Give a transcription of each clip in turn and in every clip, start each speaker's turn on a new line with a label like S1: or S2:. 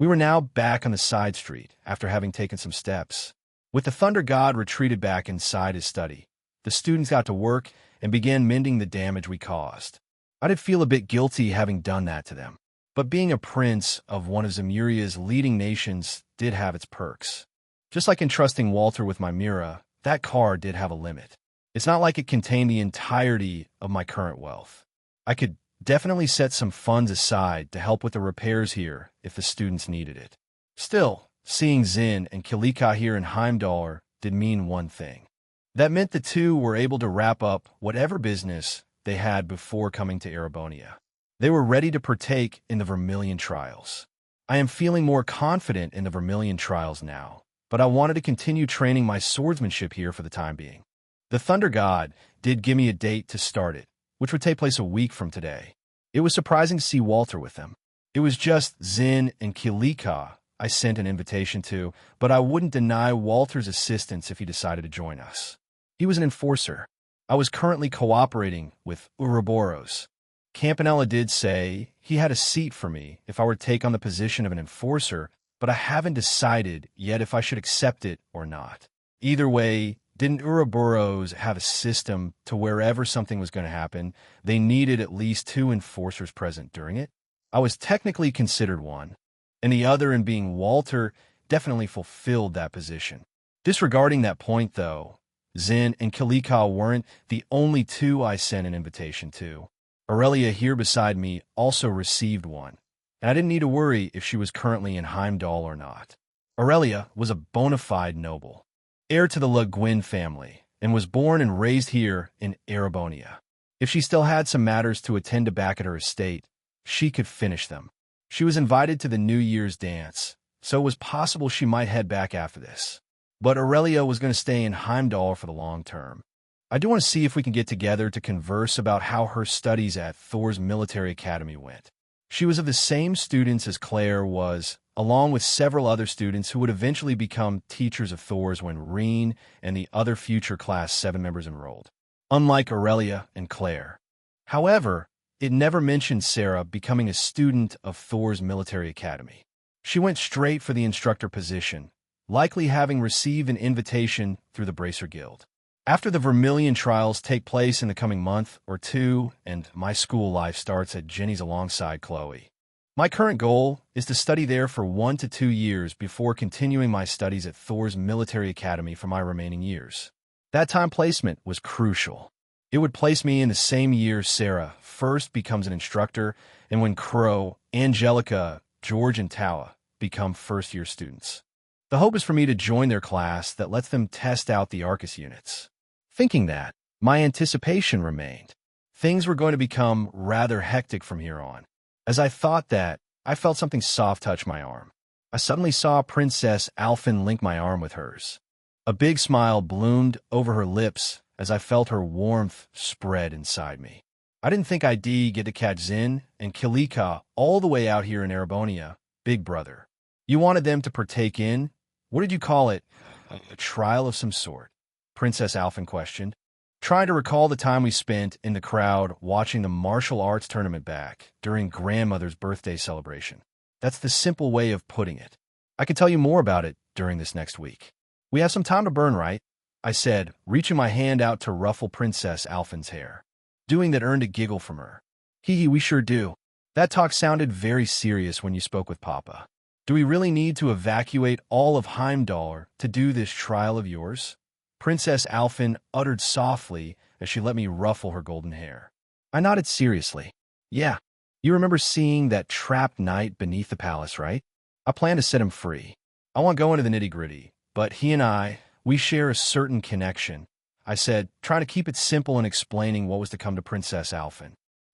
S1: We were now back on the side street after having taken some steps. With the Thunder God retreated back inside his study, the students got to work and began mending the damage we caused. I did feel a bit guilty having done that to them, but being a prince of one of Zemuria's leading nations did have its perks. Just like entrusting Walter with my Mira, that car did have a limit. It's not like it contained the entirety of my current wealth. I could definitely set some funds aside to help with the repairs here if the students needed it. Still, seeing Zin and Kilika here in Heimdall did mean one thing. That meant the two were able to wrap up whatever business they had before coming to Erebonia. They were ready to partake in the Vermilion trials. I am feeling more confident in the Vermilion trials now, but I wanted to continue training my swordsmanship here for the time being. The Thunder God did give me a date to start it, which would take place a week from today. It was surprising to see Walter with them. It was just Zin and Kilika I sent an invitation to, but I wouldn't deny Walter's assistance if he decided to join us. He was an enforcer. I was currently cooperating with Ouroboros. Campanella did say he had a seat for me if I were to take on the position of an enforcer, but I haven't decided yet if I should accept it or not. Either way, didn't Ouroboros have a system to wherever something was going to happen, they needed at least 2 enforcers present during it? I was technically considered one, and the other in being Walter definitely fulfilled that position. Disregarding that point, though, Zin and Kilika weren't the only 2 I sent an invitation to. Aurelia here beside me also received one, and I didn't need to worry if she was currently in Heimdall or not. Aurelia was a bona fide noble, heir to the Le Guin family, and was born and raised here in Erebonia. If she still had some matters to attend to back at her estate, she could finish them. She was invited to the New Year's dance, so it was possible she might head back after this. But Aurelia was going to stay in Heimdall for the long term. I do want to see if we can get together to converse about how her studies at Thor's military academy went. She was of the same students as Claire was, along with several other students who would eventually become teachers of Thor's when Reen and the other future Class 7 members enrolled, unlike Aurelia and Claire. However, it never mentioned Sarah becoming a student of Thor's military academy. She went straight for the instructor position, likely having received an invitation through the Bracer Guild. After the Vermilion trials take place in the coming month or 2, and my school life starts at Jenny's alongside Chloe. My current goal is to study there for 1 to 2 years before continuing my studies at Thor's military academy for my remaining years. That time placement was crucial. It would place me in the same year Sarah first becomes an instructor, and when Crow, Angelica, George, and Tawa become first-year students. The hope is for me to join their class that lets them test out the Arcus units. Thinking that, my anticipation remained. Things were going to become rather hectic from here on. As I thought that, I felt something soft touch my arm. I suddenly saw Princess Alphen link my arm with hers. A big smile bloomed over her lips as I felt her warmth spread inside me. I didn't think I'd get to catch Zin and Kilika all the way out here in Erebonia, big brother. You wanted them to partake in, what did you call it, a trial of some sort? Princess Alphen questioned, trying to recall the time we spent in the crowd watching the martial arts tournament back during grandmother's birthday celebration. That's the simple way of putting it. I could tell you more about it during this next week. We have some time to burn, right? I said, reaching my hand out to ruffle Princess Alphen's hair, doing that earned a giggle from her. Hee, we sure do. That talk sounded very serious when you spoke with Papa. Do we really need to evacuate all of Heimdall to do this trial of yours? Princess Alphen uttered softly as she let me ruffle her golden hair. I nodded seriously. Yeah, you remember seeing that trapped knight beneath the palace, right? I plan to set him free. I won't go into the nitty-gritty, but he and we share a certain connection, I said, trying to keep it simple and explaining what was to come to Princess Alphen.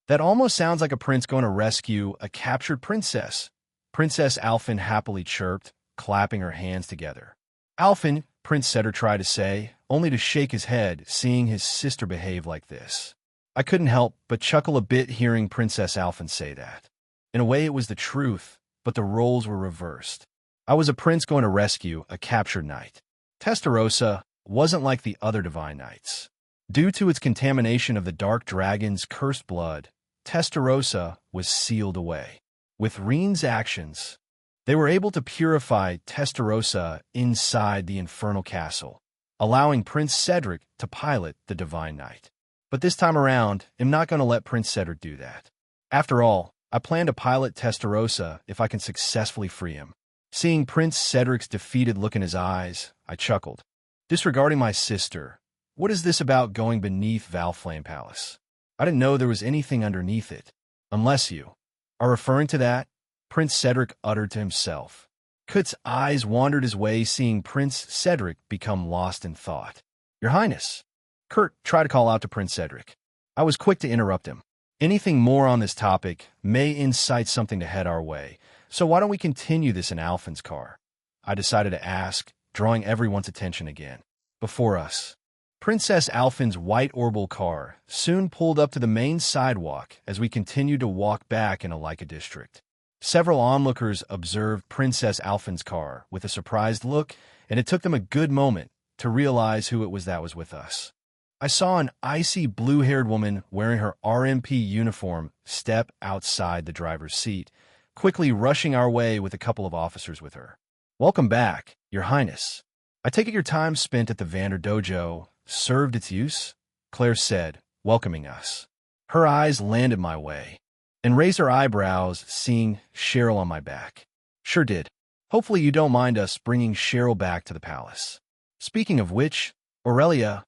S1: That almost sounds like a prince going to rescue a captured princess. Princess Alphen happily chirped, clapping her hands together. Alphen, Prince Setter tried to say, only to shake his head, seeing his sister behave like this. I couldn't help but chuckle a bit hearing Princess Alphen say that. In a way, it was the truth, but the roles were reversed. I was a prince going to rescue a captured knight. Testarossa wasn't like the other divine knights. Due to its contamination of the dark dragon's cursed blood, Testarossa was sealed away. With Reen's actions, They were able to purify Testarossa inside the infernal castle, allowing Prince Cedric to pilot the Divine Knight. But this time around, I'm not going to let Prince Cedric do that. After all, I plan to pilot Testarossa if I can successfully free him. Seeing Prince Cedric's defeated look in his eyes, I chuckled. Disregarding my sister, what is this about going beneath Valflame Palace? I didn't know there was anything underneath it. Unless you are referring to that, Prince Cedric uttered to himself. Kurt's eyes wandered his way, seeing Prince Cedric become lost in thought. Your Highness. Kurt tried to call out to Prince Cedric. I was quick to interrupt him. Anything more on this topic may incite something to head our way, so why don't we continue this in Alphen's car? I decided to ask, drawing everyone's attention again. Before us, Princess Alphen's white orbital car soon pulled up to the main sidewalk as we continued to walk back in a Leica district. Several onlookers observed Princess Alphen's car with a surprised look, and it took them a good moment to realize who it was that was with us. I saw an icy blue-haired woman wearing her RMP uniform step outside the driver's seat, quickly rushing our way with a couple of officers with her. Welcome back, Your Highness. I take it your time spent at the Vander Dojo served its use? Claire said, welcoming us. Her eyes landed my way, and raised her eyebrows, seeing Cheryl on my back. Sure did. Hopefully you don't mind us bringing Cheryl back to the palace. Speaking of which, Aurelia,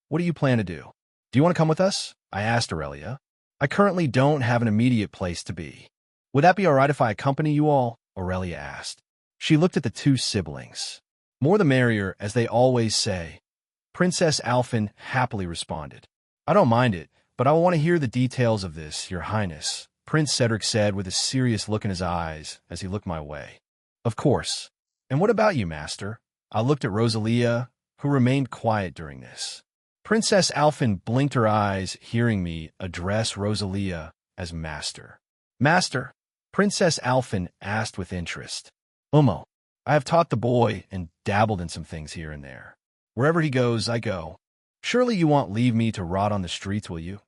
S1: what do you plan to do? Do you want to come with us? I asked Aurelia. I currently don't have an immediate place to be. Would that be all right if I accompany you all? Aurelia asked. She looked at the two siblings. More the merrier, as they always say. Princess Alphen happily responded. I don't mind it, but I want to hear the details of this, Your Highness, Prince Cedric said with a serious look in his eyes as he looked my way. Of course. And what about you, Master? I looked at Rosalia, who remained quiet during this. Princess Alphen blinked her eyes, hearing me address Rosalia as Master. Master? Princess Alphen asked with interest. I have taught the boy and dabbled in some things here and there. Wherever he goes, I go. Surely you won't leave me to rot on the streets, will you?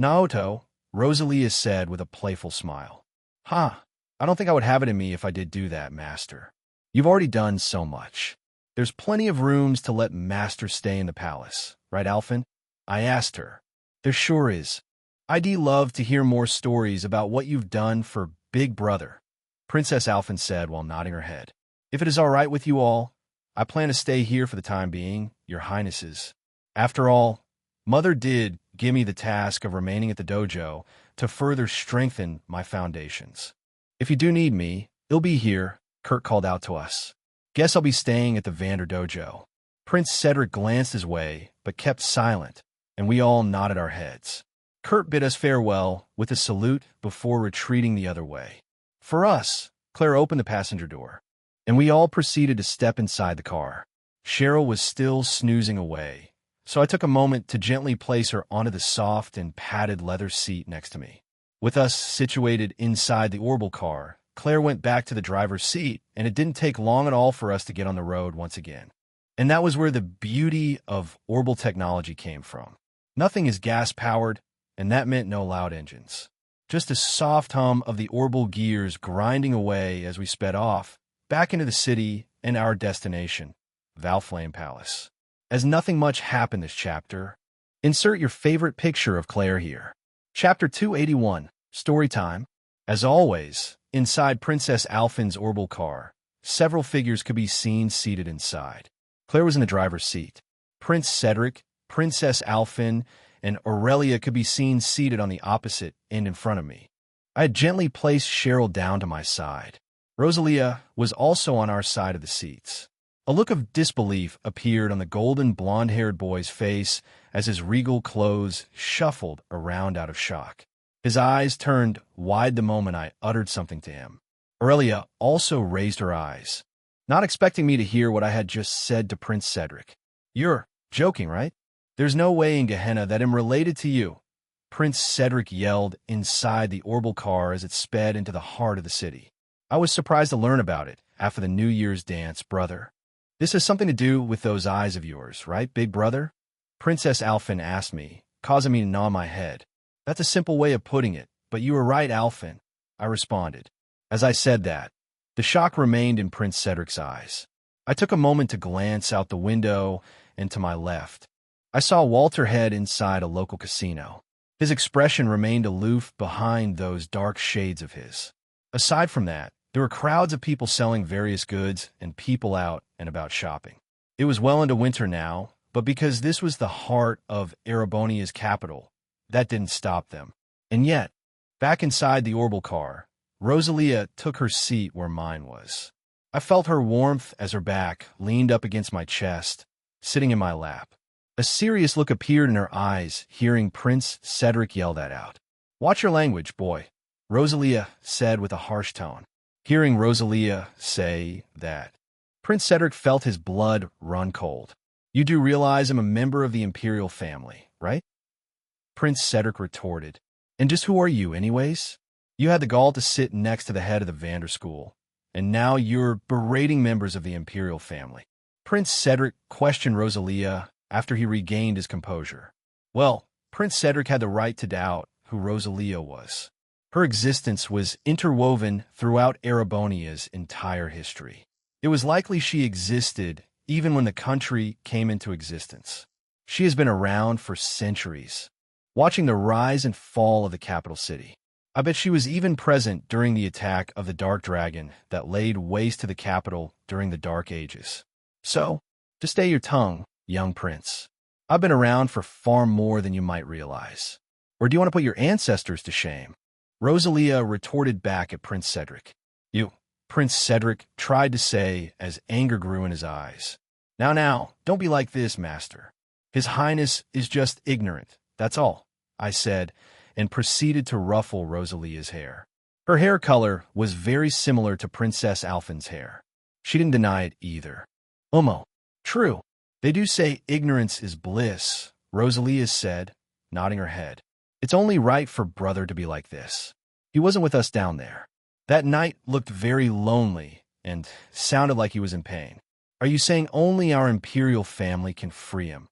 S1: Naoto, Rosalia said with a playful smile. I don't think I would have it in me if I did do that, Master. You've already done so much. There's plenty of rooms to let Master stay in the palace, right, Alphen? I asked her. There sure is. I'd love to hear more stories about what you've done for Big Brother, Princess Alphen said while nodding her head. If it is all right with you all, I plan to stay here for the time being, Your Highnesses. After all, Mother did give me the task of remaining at the dojo to further strengthen my foundations. If you do need me, it'll be here, Kurt called out to us. Guess I'll be staying at the Vander Dojo. Prince Cedric glanced his way, but kept silent, and we all nodded our heads. Kurt bid us farewell with a salute before retreating the other way. For us, Claire opened the passenger door, and we all proceeded to step inside the car. Cheryl was still snoozing away, so I took a moment to gently place her onto the soft and padded leather seat next to me. With us situated inside the orbital car, Claire went back to the driver's seat, and it didn't take long at all for us to get on the road once again. And that was where the beauty of orbital technology came from. Nothing is gas-powered, and that meant no loud engines. Just a soft hum of the orbital gears grinding away as we sped off, back into the city and our destination, Valflame Palace. As nothing much happened this chapter, insert your favorite picture of Claire here. Chapter 281, Story Time. As always, inside Princess Alphen's orbital car, several figures could be seen seated inside. Claire was in the driver's seat. Prince Cedric, Princess Alphen, and Aurelia could be seen seated on the opposite end in front of me. I had gently placed Cheryl down to my side. Rosalia was also on our side of the seats. A look of disbelief appeared on the golden blonde-haired boy's face as his regal clothes shuffled around out of shock. His eyes turned wide the moment I uttered something to him. Aurelia also raised her eyes, not expecting me to hear what I had just said to Prince Cedric. You're joking, right? There's no way in Gehenna that I'm related to you, Prince Cedric yelled inside the orbital car as it sped into the heart of the city. I was surprised to learn about it after the New Year's dance, brother. This has something to do with those eyes of yours, right, big brother? Princess Alphen asked me, causing me to nod my head. That's a simple way of putting it, but you were right, Alphen, I responded. As I said that, The shock remained in Prince Cedric's eyes. I took a moment to glance out the window and to my left. I saw Walter head inside a local casino. His expression remained aloof behind those dark shades of his. Aside from that, there were crowds of people selling various goods and people out and about shopping. It was well into winter now, but because this was the heart of Erebonia's capital, that didn't stop them. And yet, back inside the orbital car, Rosalia took her seat where mine was. I felt her warmth as her back leaned up against my chest, sitting in my lap. A serious look appeared in her eyes, hearing Prince Cedric yell that out. "Watch your language, boy," Rosalia said with a harsh tone. Hearing Rosalia say that, Prince Cedric felt his blood run cold. "You do realize I'm a member of the imperial family, right?" Prince Cedric retorted. "And just who are you, anyways? You had the gall to sit next to the head of the Vander School, and now you're berating members of the imperial family." Prince Cedric questioned Rosalia after he regained his composure. Well, Prince Cedric had the right to doubt who Rosalia was. Her existence was interwoven throughout Erebonia's entire history. It was likely she existed even when the country came into existence. She has been around for centuries, watching the rise and fall of the capital city. I bet she was even present during the attack of the Dark Dragon that laid waste to the capital during the Dark Ages. So, just stay your tongue, young prince. I've been around for far more than you might realize. Or do you want to put your ancestors to shame? Rosalia retorted back at Prince Cedric. "You," Prince Cedric tried to say as anger grew in his eyes. Now, don't be like this, master. His Highness is just ignorant, that's all," I said, and proceeded to ruffle Rosalia's hair. Her hair color was very similar to Princess Alphen's hair. She didn't deny it either. True. They do say ignorance is bliss," Rosalia said, nodding her head. "It's only right for brother to be like this. He wasn't with us down there. That night looked very lonely and sounded like he was in pain. Are you saying only our imperial family can free him?"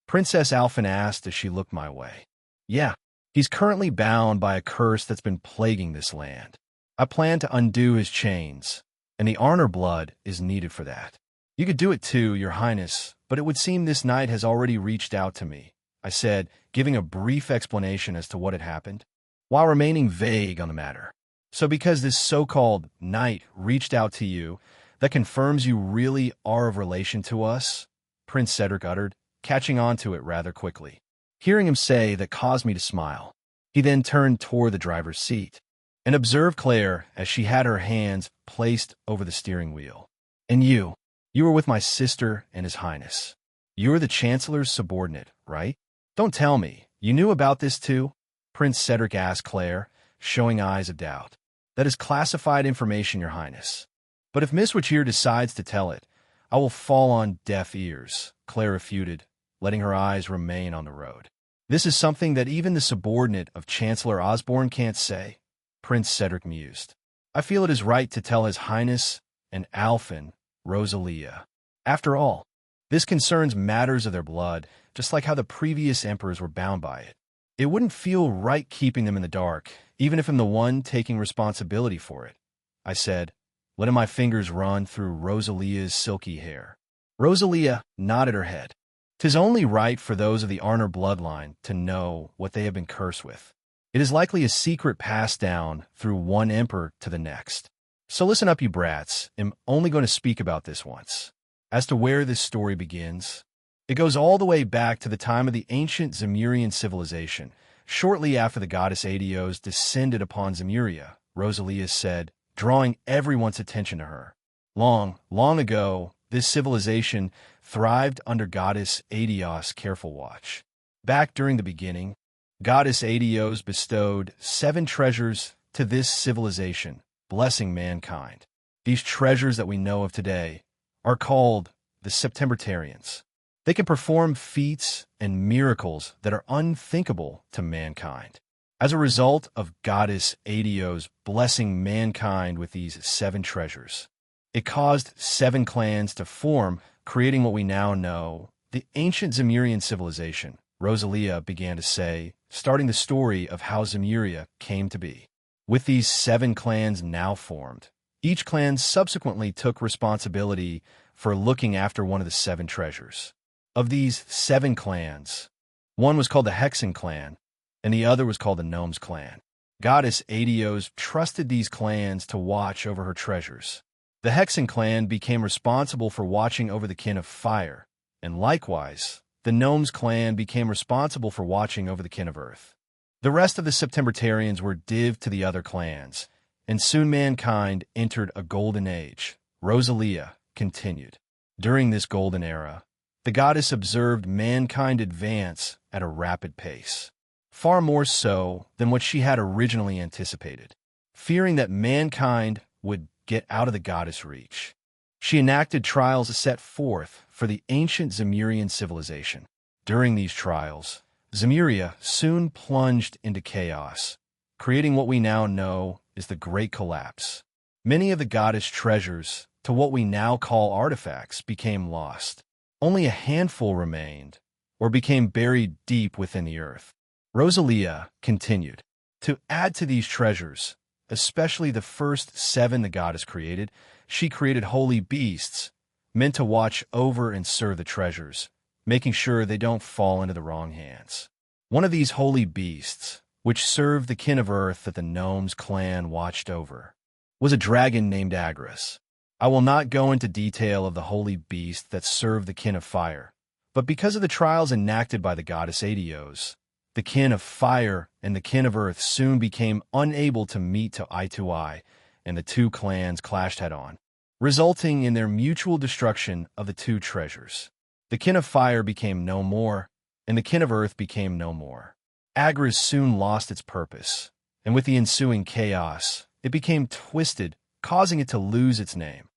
S1: Princess Alphen asked as she looked my way. "Yeah, he's currently bound by a curse that's been plaguing this land. I plan to undo his chains, and the Arnor blood is needed for that. You could do it too, your highness, but it would seem this knight has already reached out to me," I said, giving a brief explanation as to what had happened, while remaining vague on the matter. "So because this so-called knight reached out to you, that confirms you really are of relation to us?" Prince Cedric uttered, catching on to it rather quickly. Hearing him say that caused me to smile. He then turned toward the driver's seat and observed Claire as she had her hands placed over the steering wheel. "And you were with my sister and his highness. You're the Chancellor's subordinate, right? Don't tell me. You knew about this too?" Prince Cedric asked Claire, showing eyes of doubt. "That is classified information, your highness. But if Miss Witch here decides to tell it, I will fall on deaf ears," Claire refuted, letting her eyes remain on the road. "This is something that even the subordinate of Chancellor Osborne can't say," Prince Cedric mused. "I feel it is right to tell his highness and Alphen, Rosalia. After all, this concerns matters of their blood, just like how the previous emperors were bound by it. It wouldn't feel right keeping them in the dark, even if I'm the one taking responsibility for it," I said, letting my fingers run through Rosalia's silky hair. Rosalia nodded her head. "'Tis only right for those of the Arnor bloodline to know what they have been cursed with. It is likely a secret passed down through one emperor to the next. So listen up, you brats. I'm only going to speak about this once. As to where this story begins, it goes all the way back to the time of the ancient Zemurian civilization, shortly after the goddess Adios descended upon Zemuria," Rosalia said, drawing everyone's attention to her. Long ago, this civilization thrived under goddess Adios' careful watch. Back during the beginning, goddess Adios bestowed 7 treasures to this civilization, blessing mankind. These treasures that we know of today are called the Septembertarians. They can perform feats and miracles that are unthinkable to mankind. As a result of goddess Adios blessing mankind with these 7 treasures, it caused 7 clans to form, creating what we now know, the ancient Zemurian civilization, Rosalia began to say, starting the story of how Zemuria came to be. With these 7 clans now formed, Each clan subsequently took responsibility for looking after one of the 7 treasures. Of these 7 clans, one was called the Hexen clan, and the other was called the Gnomes clan. Goddess Adios trusted these clans to watch over her treasures. The Hexen clan became responsible for watching over the kin of fire, and likewise, the Gnomes clan became responsible for watching over the kin of earth. The rest of the Septembertarians were divvied to the other clans, and soon mankind entered a golden age. Rosalia continued. During this golden era, the goddess observed mankind advance at a rapid pace, far more so than what she had originally anticipated. Fearing that mankind would get out of the goddess' reach, she enacted trials set forth for the ancient Zemurian civilization. During these trials, Zemuria soon plunged into chaos, creating what we now know as the Great Collapse. Many of the goddess treasures, to what we now call artifacts, became lost. Only a handful remained, or became buried deep within the earth. Rosalia continued. To add to these treasures, especially the first 7 the goddess created, she created holy beasts, meant to watch over and serve the treasures, making sure they don't fall into the wrong hands. One of these holy beasts, which served the kin of earth that the Gnomes clan watched over, was a dragon named Agris. I will not go into detail of the holy beast that served the kin of fire, but because of the trials enacted by the goddess Adios, the kin of fire and the kin of earth soon became unable to meet eye to eye, and the 2 clans clashed head-on, resulting in their mutual destruction of the 2 treasures. The kin of fire became no more, and the kin of earth became no more. Agris soon lost its purpose, and with the ensuing chaos, it became twisted, causing it to lose its name.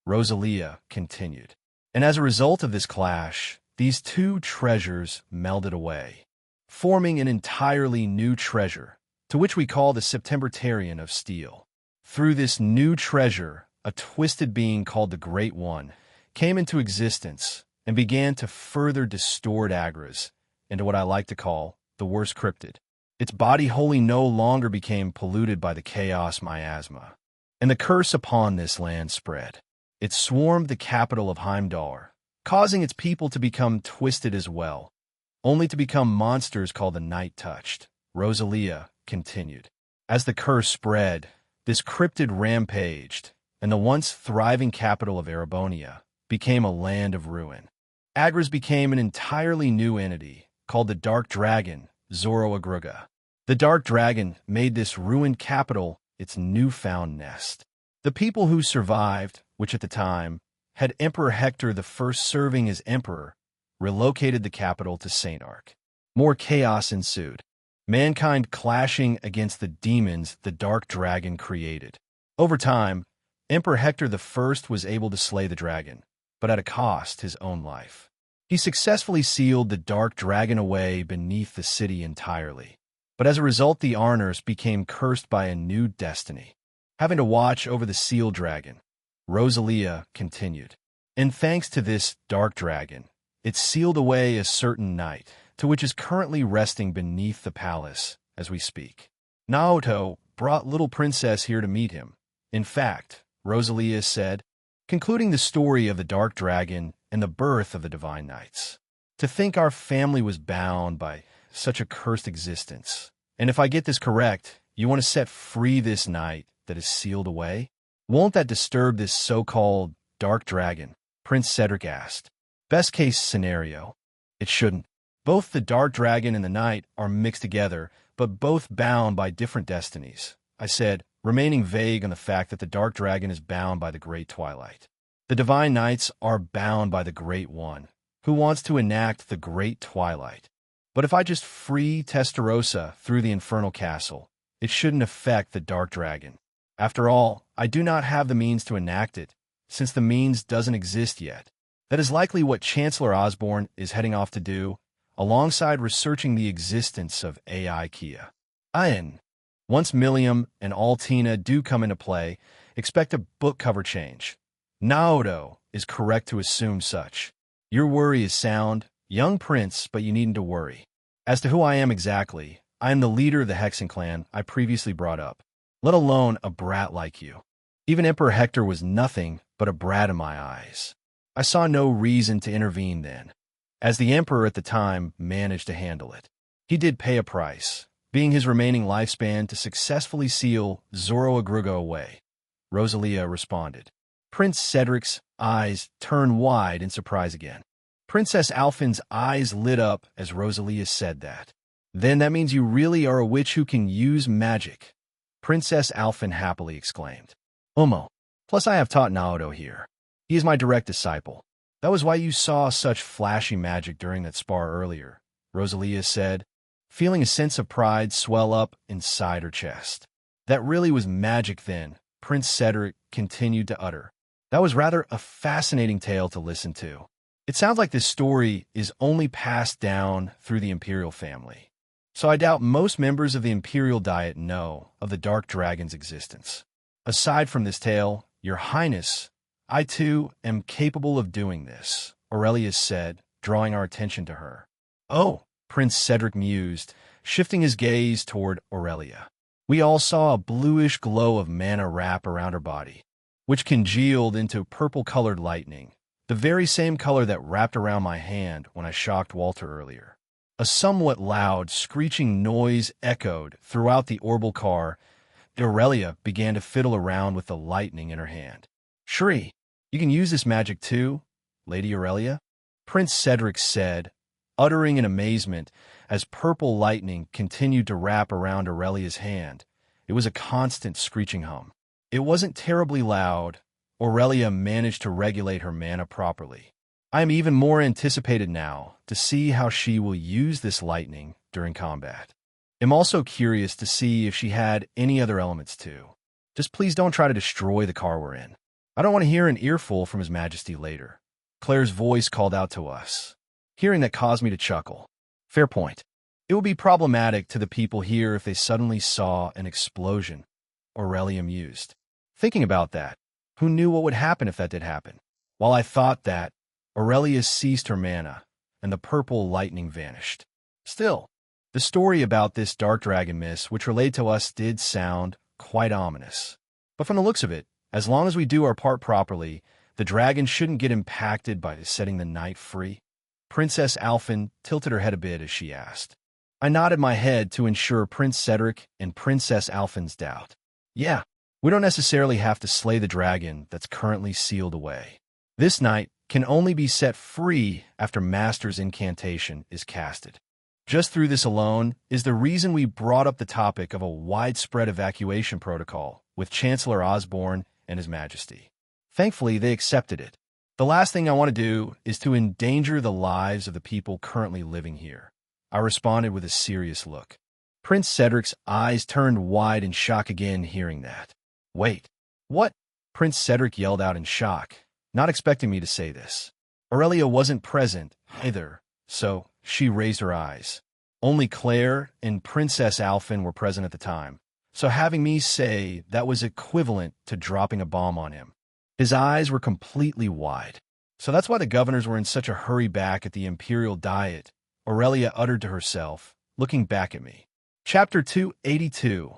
S1: Rosalia continued. And as a result of this clash, these 2 treasures melded away, forming an entirely new treasure, to which we call the Septembertarian of Steel. Through this new treasure, a twisted being called the Great One came into existence and began to further distort Agris into what I like to call the worst cryptid. Its body wholly no longer became polluted by the chaos miasma, and the curse upon this land spread. It swarmed the capital of Heimdall, causing its people to become twisted as well, only to become monsters called the Night Touched. Rosalia continued. As the curse spread, this cryptid rampaged, and the once thriving capital of Erebonia became a land of ruin. Agris became an entirely new entity, called the Dark Dragon, Zoroagruga. The Dark Dragon made this ruined capital its newfound nest. The people who survived, which at the time had Emperor Hector I serving as emperor, relocated the capital to St. Arc. More chaos ensued, mankind clashing against the demons the Dark Dragon created. Over time, Emperor Hector I was able to slay the dragon, but at a cost his own life. He successfully sealed the Dark Dragon away beneath the city entirely, but as a result the Arnors became cursed by a new destiny, having to watch over the sealed dragon. Rosalia continued. And thanks to this Dark Dragon, it sealed away a certain knight, to which is currently resting beneath the palace as we speak. Naoto brought little princess here to meet him. In fact, Rosalia said, concluding the story of the Dark Dragon and the birth of the Divine Knights. To think our family was bound by such a cursed existence. And if I get this correct, you want to set free this knight that is sealed away? Won't that disturb this so-called Dark Dragon? Prince Cedric asked. Best case scenario, it shouldn't. Both the Dark Dragon and the Knight are mixed together, but both bound by different destinies, I said, remaining vague on the fact that the Dark Dragon is bound by the Great Twilight. The Divine Knights are bound by the Great One, who wants to enact the Great Twilight. But if I just free Testarossa through the Infernal Castle, it shouldn't affect the Dark Dragon. After all, I do not have the means to enact it, since the means doesn't exist yet. That is likely what Chancellor Osborne is heading off to do, alongside researching the existence of AI Kia. Once Milliam and Altina do come into play, expect a book cover change. Naoto is correct to assume such. Your worry is sound, young prince, but you needn't to worry. As to who I am exactly, I am the leader of the Hexen clan I previously brought up, let alone a brat like you. Even Emperor Hector was nothing but a brat in my eyes. I saw no reason to intervene then, as the emperor at the time managed to handle it. He did pay a price, being his remaining lifespan to successfully seal Zoro-Agruga away. Rosalia responded. Prince Cedric's eyes turned wide in surprise again. Princess Alphen's eyes lit up as Rosalia said that. Then that means you really are a witch who can use magic, Princess Alphen happily exclaimed. Omo. Plus I have taught Naoto here. He is my direct disciple. That was why you saw such flashy magic during that spar earlier, Rosalia said, feeling a sense of pride swell up inside her chest. That really was magic then, Prince Cedric continued to utter. That was rather a fascinating tale to listen to. It sounds like this story is only passed down through the imperial family. So I doubt most members of the imperial diet know of the dark dragon's existence. Aside from this tale, Your Highness, I too am capable of doing this, Aurelius said, drawing our attention to her. Oh, Prince Cedric mused, shifting his gaze toward Aurelia. We all saw a bluish glow of mana wrap around her body, which congealed into purple-colored lightning, the very same color that wrapped around my hand when I shocked Walter earlier. A somewhat loud, screeching noise echoed throughout the orbital car. Aurelia began to fiddle around with the lightning in her hand. Shri, you can use this magic too, Lady Aurelia? Prince Cedric said, uttering in amazement as purple lightning continued to wrap around Aurelia's hand. It was a constant screeching hum. It wasn't terribly loud. Aurelia managed to regulate her mana properly. I am even more anticipated now to see how she will use this lightning during combat. I'm also curious to see if she had any other elements too. Just please don't try to destroy the car we're in. I don't want to hear an earful from His Majesty later. Claire's voice called out to us. Hearing that caused me to chuckle. Fair point. It would be problematic to the people here if they suddenly saw an explosion, Aurelia mused. Thinking about that, who knew what would happen if that did happen? While I thought that, Aurelia ceased her mana, and the purple lightning vanished. Still, the story about this dark dragon miss, which relayed to us, did sound quite ominous. But from the looks of it, as long as we do our part properly, the dragon shouldn't get impacted by setting the night free. Princess Alphen tilted her head a bit as she asked. I nodded my head to ensure Prince Cedric and Princess Alphen's doubt. Yeah, we don't necessarily have to slay the dragon that's currently sealed away. This night can only be set free after Master's incantation is casted. Just through this alone is the reason we brought up the topic of a widespread evacuation protocol with Chancellor Osborne and His Majesty. Thankfully, they accepted it. The last thing I want to do is to endanger the lives of the people currently living here. I responded with a serious look. Prince Cedric's eyes turned wide in shock again hearing that. Wait, what? Prince Cedric yelled out in shock, not expecting me to say this. Aurelia wasn't present either, so she raised her eyes. Only Claire and Princess Alphen were present at the time, so having me say that was equivalent to dropping a bomb on him. His eyes were completely wide. So that's why the governors were in such a hurry back at the imperial diet, Aurelia uttered to herself, looking back at me. Chapter 282.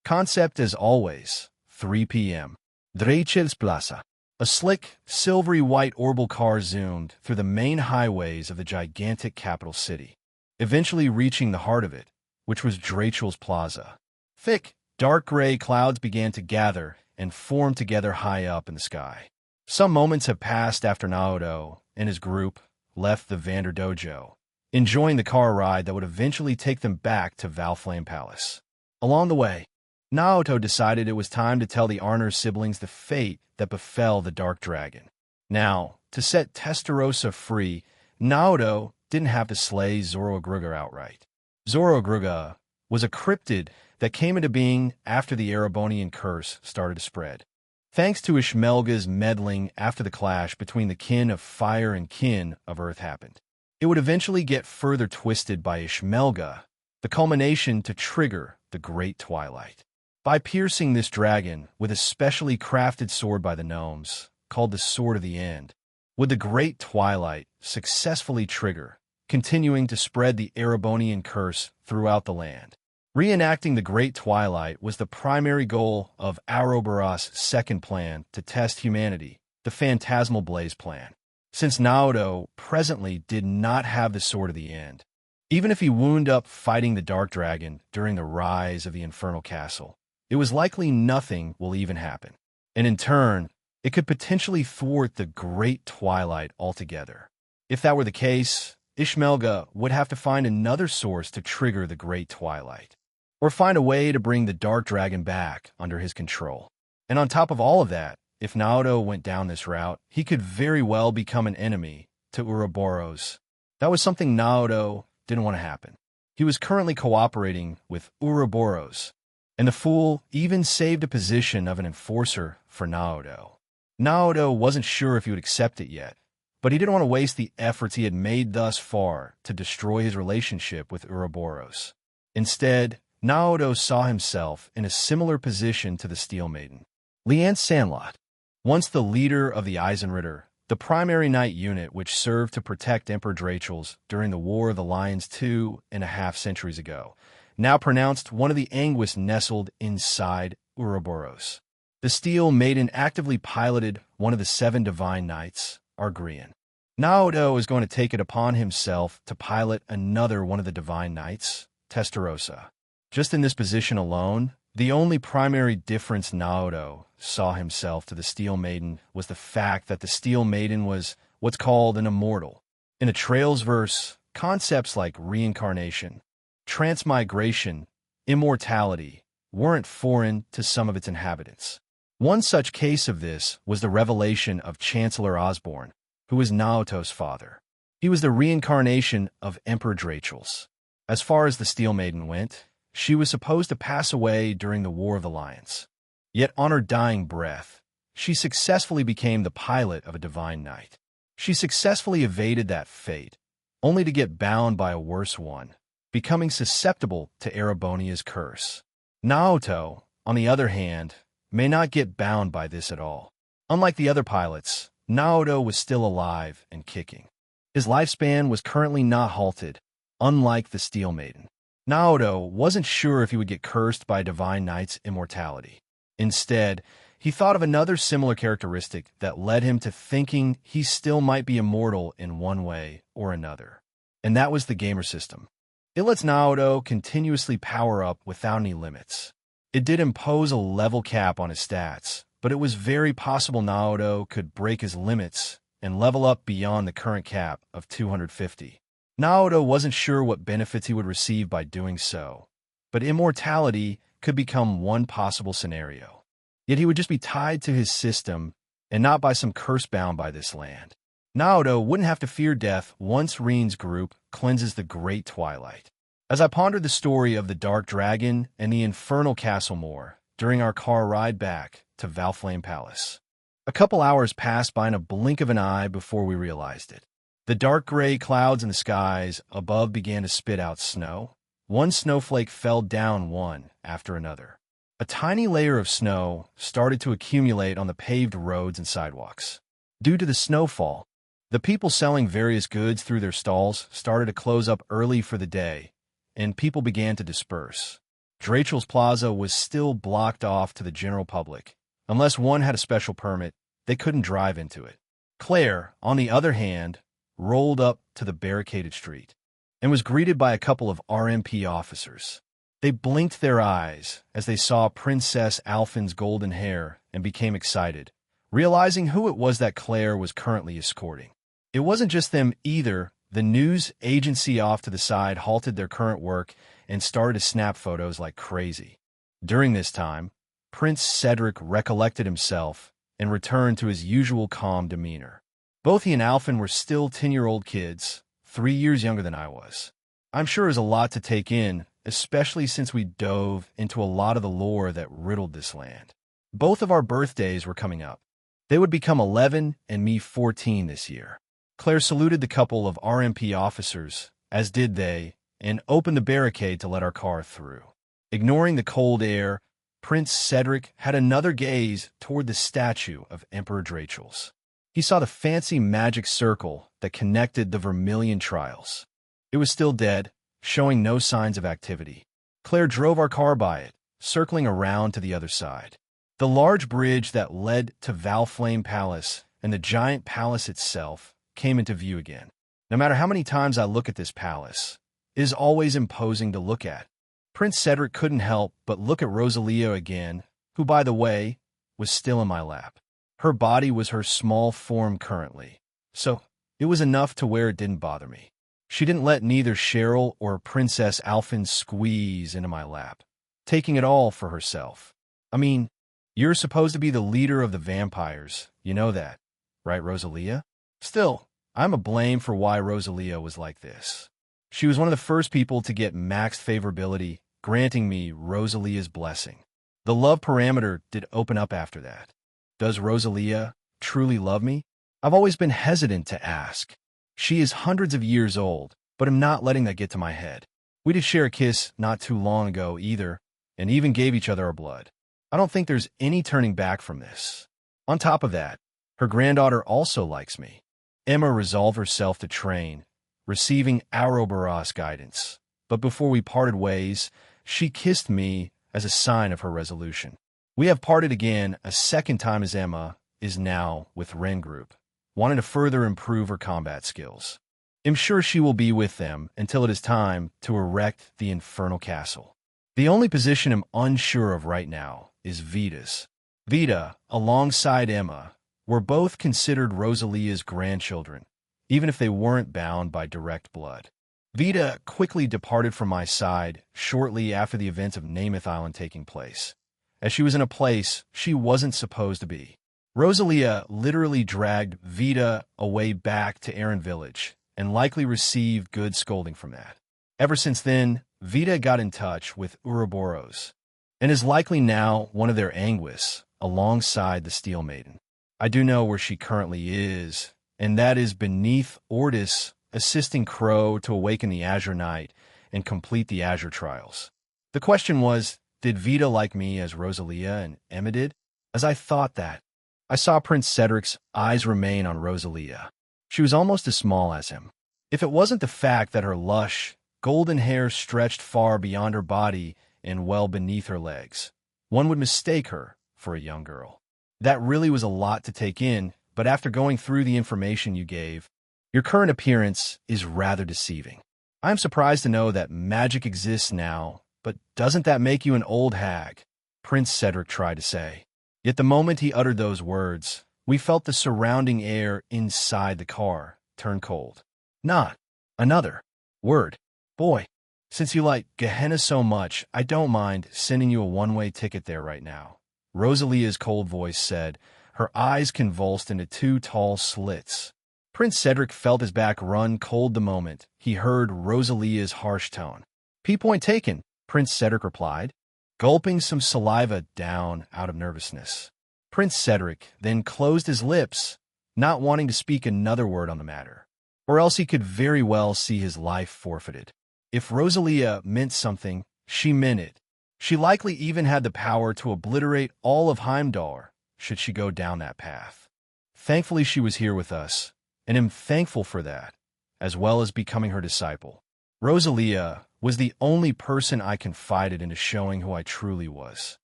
S1: Concept as always, 3 p.m. Drechels Plaza. A slick, silvery white orbital car zoomed through the main highways of the gigantic capital city, eventually reaching the heart of it, which was Drechels Plaza. Thick, dark gray clouds began to gather and form together high up in the sky. Some moments have passed after Naoto and his group left the Vander Dojo, enjoying the car ride that would eventually take them back to Valflame Palace. Along the way, Naoto decided it was time to tell the Arner siblings the fate that befell the Dark Dragon. Now, to set Testarossa free, Naoto didn't have to slay Zoro-Agruga outright. Zoro-Agruga was a cryptid that came into being after the Erebonian curse started to spread. Thanks to Ishmelga's meddling after the clash between the kin of fire and kin of earth happened. It would eventually get further twisted by Ishmelga, the culmination to trigger the Great Twilight. By piercing this dragon with a specially crafted sword by the gnomes, called the Sword of the End, would the Great Twilight successfully trigger, continuing to spread the Erebonian curse throughout the land. Reenacting the Great Twilight was the primary goal of Ouroboros' second plan to test humanity, the Phantasmal Blaze plan. Since Naoto presently did not have the Sword of the End, even if he wound up fighting the Dark Dragon during the rise of the Infernal Castle, it was likely nothing will even happen. And in turn, it could potentially thwart the Great Twilight altogether. If that were the case, Ishmelga would have to find another source to trigger the Great Twilight, or find a way to bring the Dark Dragon back under his control. And on top of all of that, if Naoto went down this route, he could very well become an enemy to Ouroboros. That was something Naoto didn't want to happen. He was currently cooperating with Ouroboros, and the fool even saved a position of an enforcer for Naoto. Naoto wasn't sure if he would accept it yet, but he didn't want to waste the efforts he had made thus far to destroy his relationship with Ouroboros. Instead, Naoto saw himself in a similar position to the Steel Maiden. Leanne Sandlot, once the leader of the Eisenritter, the primary knight unit which served to protect Emperor Drachels during the War of the Lions 2.5 centuries ago, now pronounced one of the Anguis nestled inside Ouroboros. The Steel Maiden actively piloted one of the 7 divine knights, Argrean. Naoto is going to take it upon himself to pilot another one of the divine knights, Testarossa. Just in this position alone, the only primary difference Naoto saw himself to the Steel Maiden was the fact that the Steel Maiden was what's called an immortal. In a Trails verse, concepts like reincarnation, transmigration, immortality weren't foreign to some of its inhabitants. One such case of this was the revelation of Chancellor Osborne, who was Naoto's father. He was the reincarnation of Emperor Drachels. As far as the Steel Maiden went, she was supposed to pass away during the War of the Lions. Yet on her dying breath, she successfully became the pilot of a divine knight. She successfully evaded that fate, only to get bound by a worse one, becoming susceptible to Erebonia's curse. Naoto, on the other hand, may not get bound by this at all. Unlike the other pilots, Naoto was still alive and kicking. His lifespan was currently not halted, unlike the Steel Maiden. Naoto wasn't sure if he would get cursed by a divine knight's immortality. Instead, he thought of another similar characteristic that led him to thinking he still might be immortal in one way or another. And that was the gamer system. It lets Naoto continuously power up without any limits. It did impose a level cap on his stats, but it was very possible Naoto could break his limits and level up beyond the current cap of 250. Naoto wasn't sure what benefits he would receive by doing so, but immortality could become one possible scenario. Yet he would just be tied to his system and not by some curse bound by this land. Naoto wouldn't have to fear death once Reen's group cleanses the Great Twilight. As I pondered the story of the Dark Dragon and the Infernal Castle more during our car ride back to Valflame Palace, a couple hours passed by in a blink of an eye before we realized it. The dark gray clouds in the skies above began to spit out snow. One snowflake fell down one after another. A tiny layer of snow started to accumulate on the paved roads and sidewalks. Due to the snowfall, the people selling various goods through their stalls started to close up early for the day, and people began to disperse. Drachel's Plaza was still blocked off to the general public. Unless one had a special permit, they couldn't drive into it. Claire, on the other hand, rolled up to the barricaded street and was greeted by a couple of RMP officers. They blinked their eyes as they saw Princess Alphin's golden hair and became excited, realizing who it was that Claire was currently escorting. It wasn't just them either. The news agency off to the side halted their current work and started to snap photos like crazy. During this time, Prince Cedric recollected himself and returned to his usual calm demeanor. Both he and Alphin were still 10-year-old kids, 3 years younger than I was. I'm sure it was a lot to take in, especially since we dove into a lot of the lore that riddled this land. Both of our birthdays were coming up. They would become 11 and me 14 this year. Claire saluted the couple of RMP officers, as did they, and opened the barricade to let our car through. Ignoring the cold air, Prince Cedric had another gaze toward the statue of Emperor Drachels. He saw the fancy magic circle that connected the Vermilion Trials. It was still dead, showing no signs of activity. Claire drove our car by it, circling around to the other side. The large bridge that led to Valflame Palace and the giant palace itself came into view again. No matter how many times I look at this palace, it is always imposing to look at. Prince Cedric couldn't help but look at Rosalia again, who, by the way, was still in my lap. Her body was her small form currently, so it was enough to where it didn't bother me. She didn't let neither Cheryl or Princess Alphyn squeeze into my lap, taking it all for herself. I mean, you're supposed to be the leader of the vampires, you know that, right, Rosalia? Still, I'm a blame for why Rosalia was like this. She was one of the first people to get maxed favorability, granting me Rosalia's blessing. The love parameter did open up after that. Does Rosalia truly love me? I've always been hesitant to ask. She is hundreds of years old, but I'm not letting that get to my head. We did share a kiss not too long ago either, and even gave each other our blood. I don't think there's any turning back from this. On top of that, her granddaughter also likes me. Emma resolved herself to train, receiving Ouroboros guidance. But before we parted ways, she kissed me as a sign of her resolution. We have parted again a second time as Emma is now with Ren Group, wanting to further improve her combat skills. I'm sure she will be with them until it is time to erect the Infernal Castle. The only position I'm unsure of right now is Vita's. Vita, alongside Emma, were both considered Rosalia's grandchildren, even if they weren't bound by direct blood. Vita quickly departed from my side shortly after the events of Namath Island taking place, as she was in a place she wasn't supposed to be. Rosalia literally dragged Vita away back to Aaron Village and likely received good scolding from that. Ever since then, Vita got in touch with Ouroboros and is likely now one of their Anguis alongside the Steel Maiden. I do know where she currently is, and that is beneath Ortis, assisting Crow to awaken the Azure Knight and complete the Azure Trials. The question was, did Vita like me as Rosalia and Emma did? As I thought that, I saw Prince Cedric's eyes remain on Rosalia. She was almost as small as him. If it wasn't the fact that her lush, golden hair stretched far beyond her body and well beneath her legs, one would mistake her for a young girl. That really was a lot to take in, but after going through the information you gave, your current appearance is rather deceiving. I'm surprised to know that magic exists now, but doesn't that make you an old hag? Prince Cedric tried to say. Yet the moment he uttered those words, we felt the surrounding air inside the car turn cold. Not another word. Boy, since you like Gehenna so much, I don't mind sending you a one-way ticket there right now. Rosalia's cold voice said, her eyes convulsed into two tall slits. Prince Cedric felt his back run cold the moment he heard Rosalia's harsh tone. P-point taken, Prince Cedric replied, gulping some saliva down out of nervousness. Prince Cedric then closed his lips, not wanting to speak another word on the matter, or else he could very well see his life forfeited. If Rosalia meant something, she meant it. She likely even had the power to obliterate all of Heimdall should she go down that path. Thankfully, she was here with us, and am thankful for that, as well as becoming her disciple. Rosalia was the only person I confided into showing who I truly was.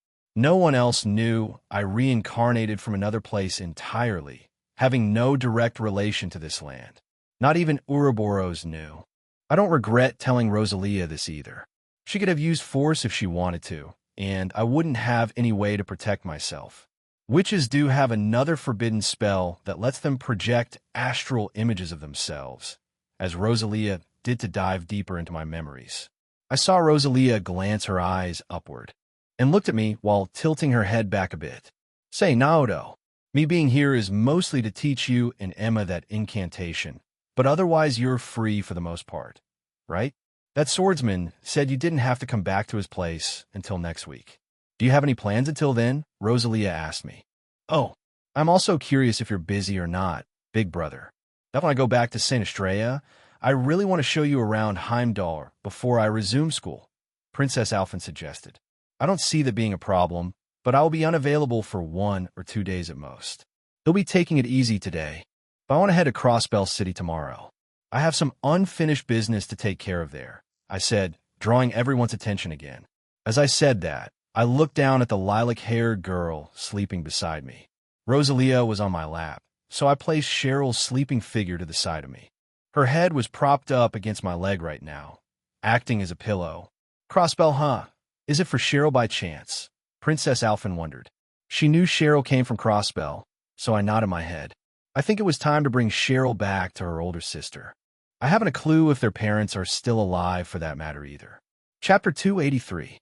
S1: No one else knew I reincarnated from another place entirely, having no direct relation to this land. Not even Ouroboros knew. I don't regret telling Rosalia this either. She could have used force if she wanted to, and I wouldn't have any way to protect myself. Witches do have another forbidden spell that lets them project astral images of themselves, as Rosalia did to dive deeper into my memories. I saw Rosalia glance her eyes upward, and looked at me while tilting her head back a bit. Say, Naoto, me being here is mostly to teach you and Emma that incantation, but otherwise you're free for the most part, right? That swordsman said you didn't have to come back to his place until next week. Do you have any plans until then? Rosalia asked me. Oh, I'm also curious if you're busy or not, big brother. Now when I go back to St. Estrella, I really want to show you around Heimdall before I resume school, Princess Alphyn suggested. I don't see that being a problem, but I will be unavailable for 1 or 2 days at most. He'll be taking it easy today, but I want to head to Crossbell City tomorrow. I have some unfinished business to take care of there, I said, drawing everyone's attention again. As I said that, I looked down at the lilac-haired girl sleeping beside me. Rosalia was on my lap, so I placed Cheryl's sleeping figure to the side of me. Her head was propped up against my leg right now, acting as a pillow. Crossbell, huh? Is it for Cheryl by chance? Princess Alphen wondered. She knew Cheryl came from Crossbell, so I nodded my head. I think it was time to bring Cheryl back to her older sister. I haven't a clue if their parents are still alive for that matter either. Chapter 283.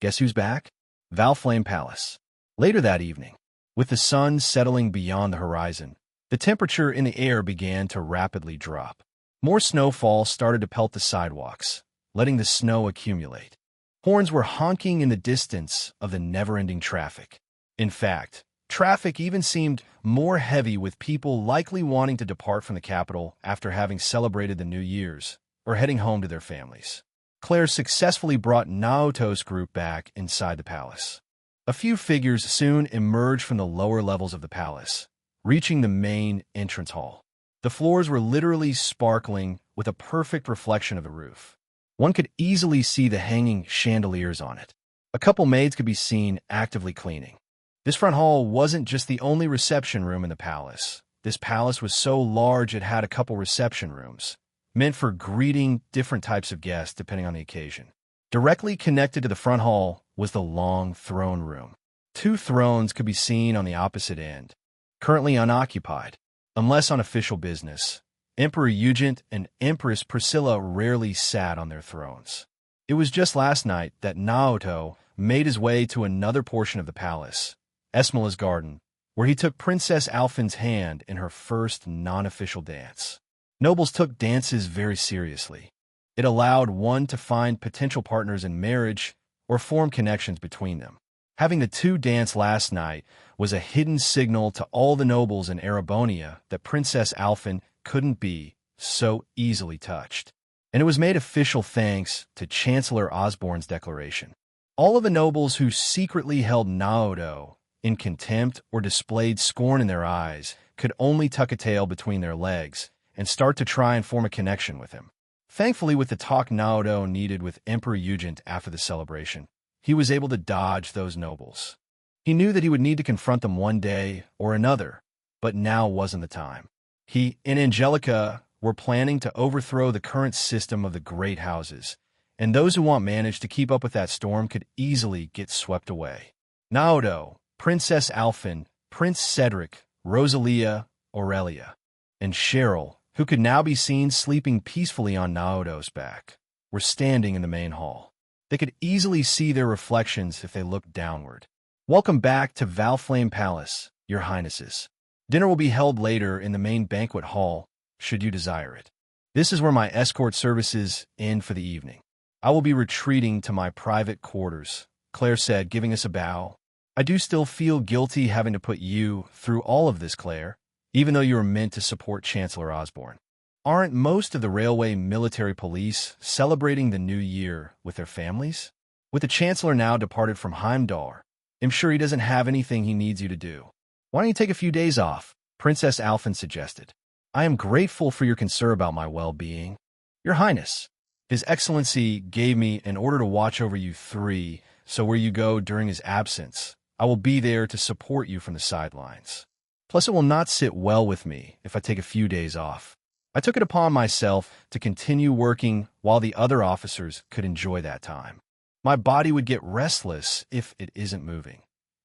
S1: Guess who's back? Valflame Palace. Later that evening, with the sun settling beyond the horizon, the temperature in the air began to rapidly drop. More snowfall started to pelt the sidewalks, letting the snow accumulate. Horns were honking in the distance of the never-ending traffic. In fact, traffic even seemed more heavy, with people likely wanting to depart from the capital after having celebrated the New Year's or heading home to their families. Claire successfully brought Naoto's group back inside the palace. A few figures soon emerged from the lower levels of the palace, reaching the main entrance hall. The floors were literally sparkling with a perfect reflection of the roof. One could easily see the hanging chandeliers on it. A couple maids could be seen actively cleaning. This front hall wasn't just the only reception room in the palace. This palace was so large it had a couple reception rooms, meant for greeting different types of guests depending on the occasion. Directly connected to the front hall was the long throne room. 2 thrones could be seen on the opposite end, currently unoccupied, unless on official business. Emperor Eugent and Empress Priscilla rarely sat on their thrones. It was just last night that Naoto made his way to another portion of the palace, Esmela's garden, where he took Princess Alphen's hand in her first non-official dance. Nobles took dances very seriously. It allowed one to find potential partners in marriage or form connections between them. Having the 2 dance last night was a hidden signal to all the nobles in Erebonia that Princess Alphen couldn't be so easily touched. And it was made official thanks to Chancellor Osborne's declaration. All of the nobles who secretly held Naoto in contempt or displayed scorn in their eyes could only tuck a tail between their legs and start to try and form a connection with him. Thankfully, with the talk Naoto needed with Emperor Eugent after the celebration, he was able to dodge those nobles. He knew that he would need to confront them one day or another, but now wasn't the time. He and Angelica were planning to overthrow the current system of the great houses, and those who want managed to keep up with that storm could easily get swept away. Naoto, Princess Alphen, Prince Cedric, Rosalia, Aurelia, and Cheryl, who could now be seen sleeping peacefully on Naoto's back, were standing in the main hall. They could easily see their reflections if they looked downward. Welcome back to Valflame Palace, Your Highnesses. Dinner will be held later in the main banquet hall, should you desire it. This is where my escort services end for the evening. I will be retreating to my private quarters, Claire said, giving us a bow. I do still feel guilty having to put you through all of this, Claire, even though you were meant to support Chancellor Osborne. Aren't most of the railway military police celebrating the new year with their families? With the Chancellor now departed from Heimdall, I'm sure he doesn't have anything he needs you to do. Why don't you take a few days off? Princess Alphen suggested. I am grateful for your concern about my well-being. Your Highness, His Excellency gave me an order to watch over you 3, so where you go during his absence, I will be there to support you from the sidelines. Plus, it will not sit well with me if I take a few days off. I took it upon myself to continue working while the other officers could enjoy that time. My body would get restless if it isn't moving,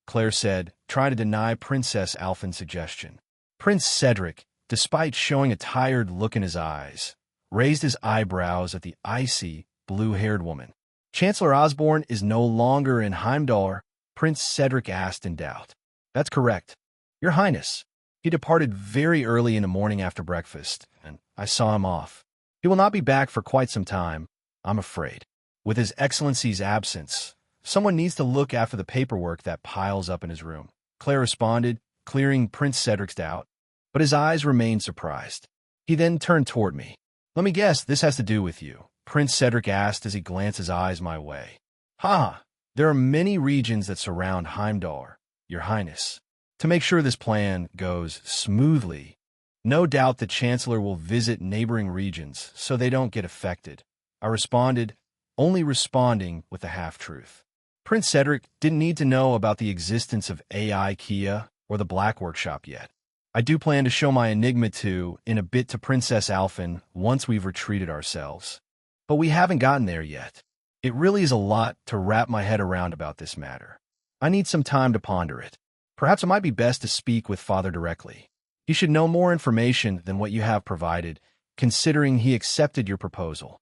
S1: Claire said, trying to deny Princess Alphen's suggestion. Prince Cedric, despite showing a tired look in his eyes, raised his eyebrows at the icy, blue-haired woman. Chancellor Osborne is no longer in Heimdall, Prince Cedric asked in doubt. That's correct, Your Highness. He departed very early in the morning after breakfast, and I saw him off. He will not be back for quite some time, I'm afraid. With His Excellency's absence, someone needs to look after the paperwork that piles up in his room, Claire responded, clearing Prince Cedric's doubt. But his eyes remained surprised. He then turned toward me. Let me guess this has to do with you, Prince Cedric asked as he glanced his eyes my way. Ha! There are many regions that surround Heimdall, Your Highness. To make sure this plan goes smoothly, no doubt the Chancellor will visit neighboring regions so they don't get affected. I responded, only responding with a half-truth. Prince Cedric didn't need to know about the existence of AI Kia or the Black Workshop yet. I do plan to show my Enigma 2 in a bit to Princess Alphen once we've retreated ourselves. But we haven't gotten there yet. It really is a lot to wrap my head around about this matter. I need some time to ponder it. Perhaps it might be best to speak with Father directly. He should know more information than what you have provided, considering he accepted your proposal.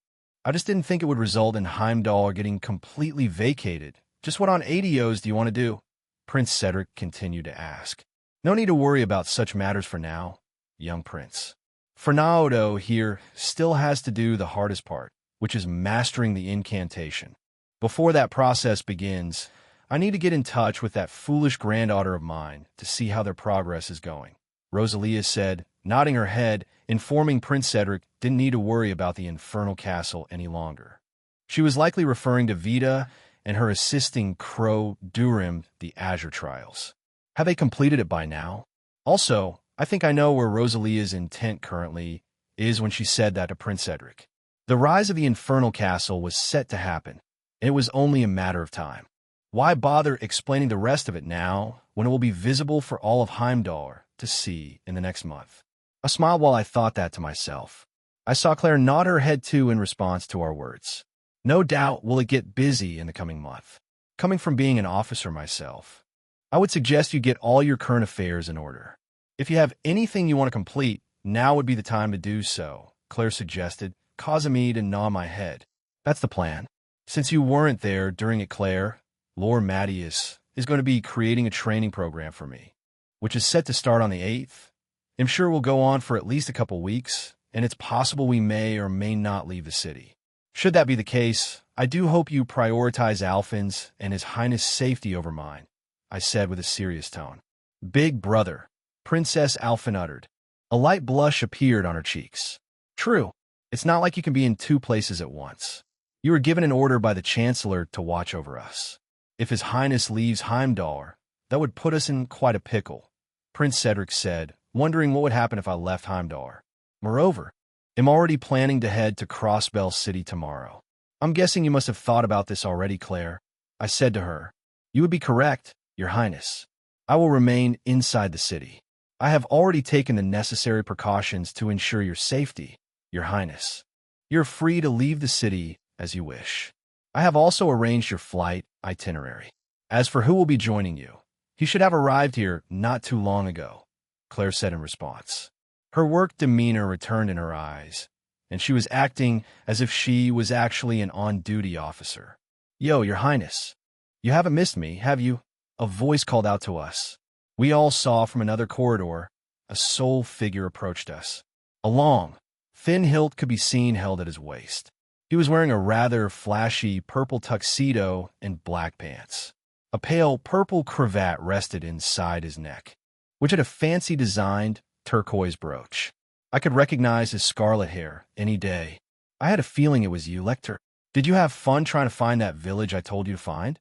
S1: I just didn't think it would result in Heimdall getting completely vacated. Just what on ADOs do you want to do? Prince Cedric continued to ask. No need to worry about such matters for now, young prince. Fernando here still has to do the hardest part, which is mastering the incantation. Before that process begins, I need to get in touch with that foolish granddaughter of mine to see how their progress is going. Rosalia said, nodding her head, informing Prince Cedric didn't need to worry about the infernal castle any longer. She was likely referring to Vita and her assisting Crow Durim the Azure Trials. Have they completed it by now? Also, I think I know where Rosalia's intent currently is when she said that to Prince Cedric. The rise of the infernal castle was set to happen, and it was only a matter of time. Why bother explaining the rest of it now when it will be visible for all of Heimdall to see in the next month? I smiled while I thought that to myself. I saw Claire nod her head too in response to our words. No doubt will it get busy in the coming month. Coming from being an officer myself, I would suggest you get all your current affairs in order. If you have anything you want to complete, now would be the time to do so, Claire suggested, causing me to nod my head. That's the plan. Since you weren't there during it, Claire, Lord Mattias is going to be creating a training program for me, which is set to start on the 8th. I'm sure we'll go on for at least a couple weeks, and it's possible we may or may not leave the city. Should that be the case, I do hope you prioritize Alphen's and His Highness' safety over mine, I said with a serious tone. Big brother, Princess Alphen uttered. A light blush appeared on her cheeks. True, it's not like you can be in two places at once. You were given an order by the Chancellor to watch over us. If His Highness leaves Heimdall, that would put us in quite a pickle, Prince Cedric said, wondering what would happen if I left Heimdall. Moreover, I'm already planning to head to Crossbell City tomorrow. I'm guessing you must have thought about this already, Claire. I said to her. You would be correct, Your Highness. I will remain inside the city. I have already taken the necessary precautions to ensure your safety, Your Highness. You're free to leave the city as you wish. I have also arranged your flight itinerary. As for who will be joining you, he should have arrived here not too long ago, Claire said in response. Her work demeanor returned in her eyes, and she was acting as if she was actually an on-duty officer. Yo, Your Highness, you haven't missed me, have you? A voice called out to us. We all saw from another corridor a sole figure approached us. A long, thin hilt could be seen held at his waist. He was wearing a rather flashy purple tuxedo and black pants. A pale purple cravat rested inside his neck, which had a fancy designed turquoise brooch. I could recognize his scarlet hair any day. I had a feeling it was you, Lecter. Did you have fun trying to find that village I told you to find?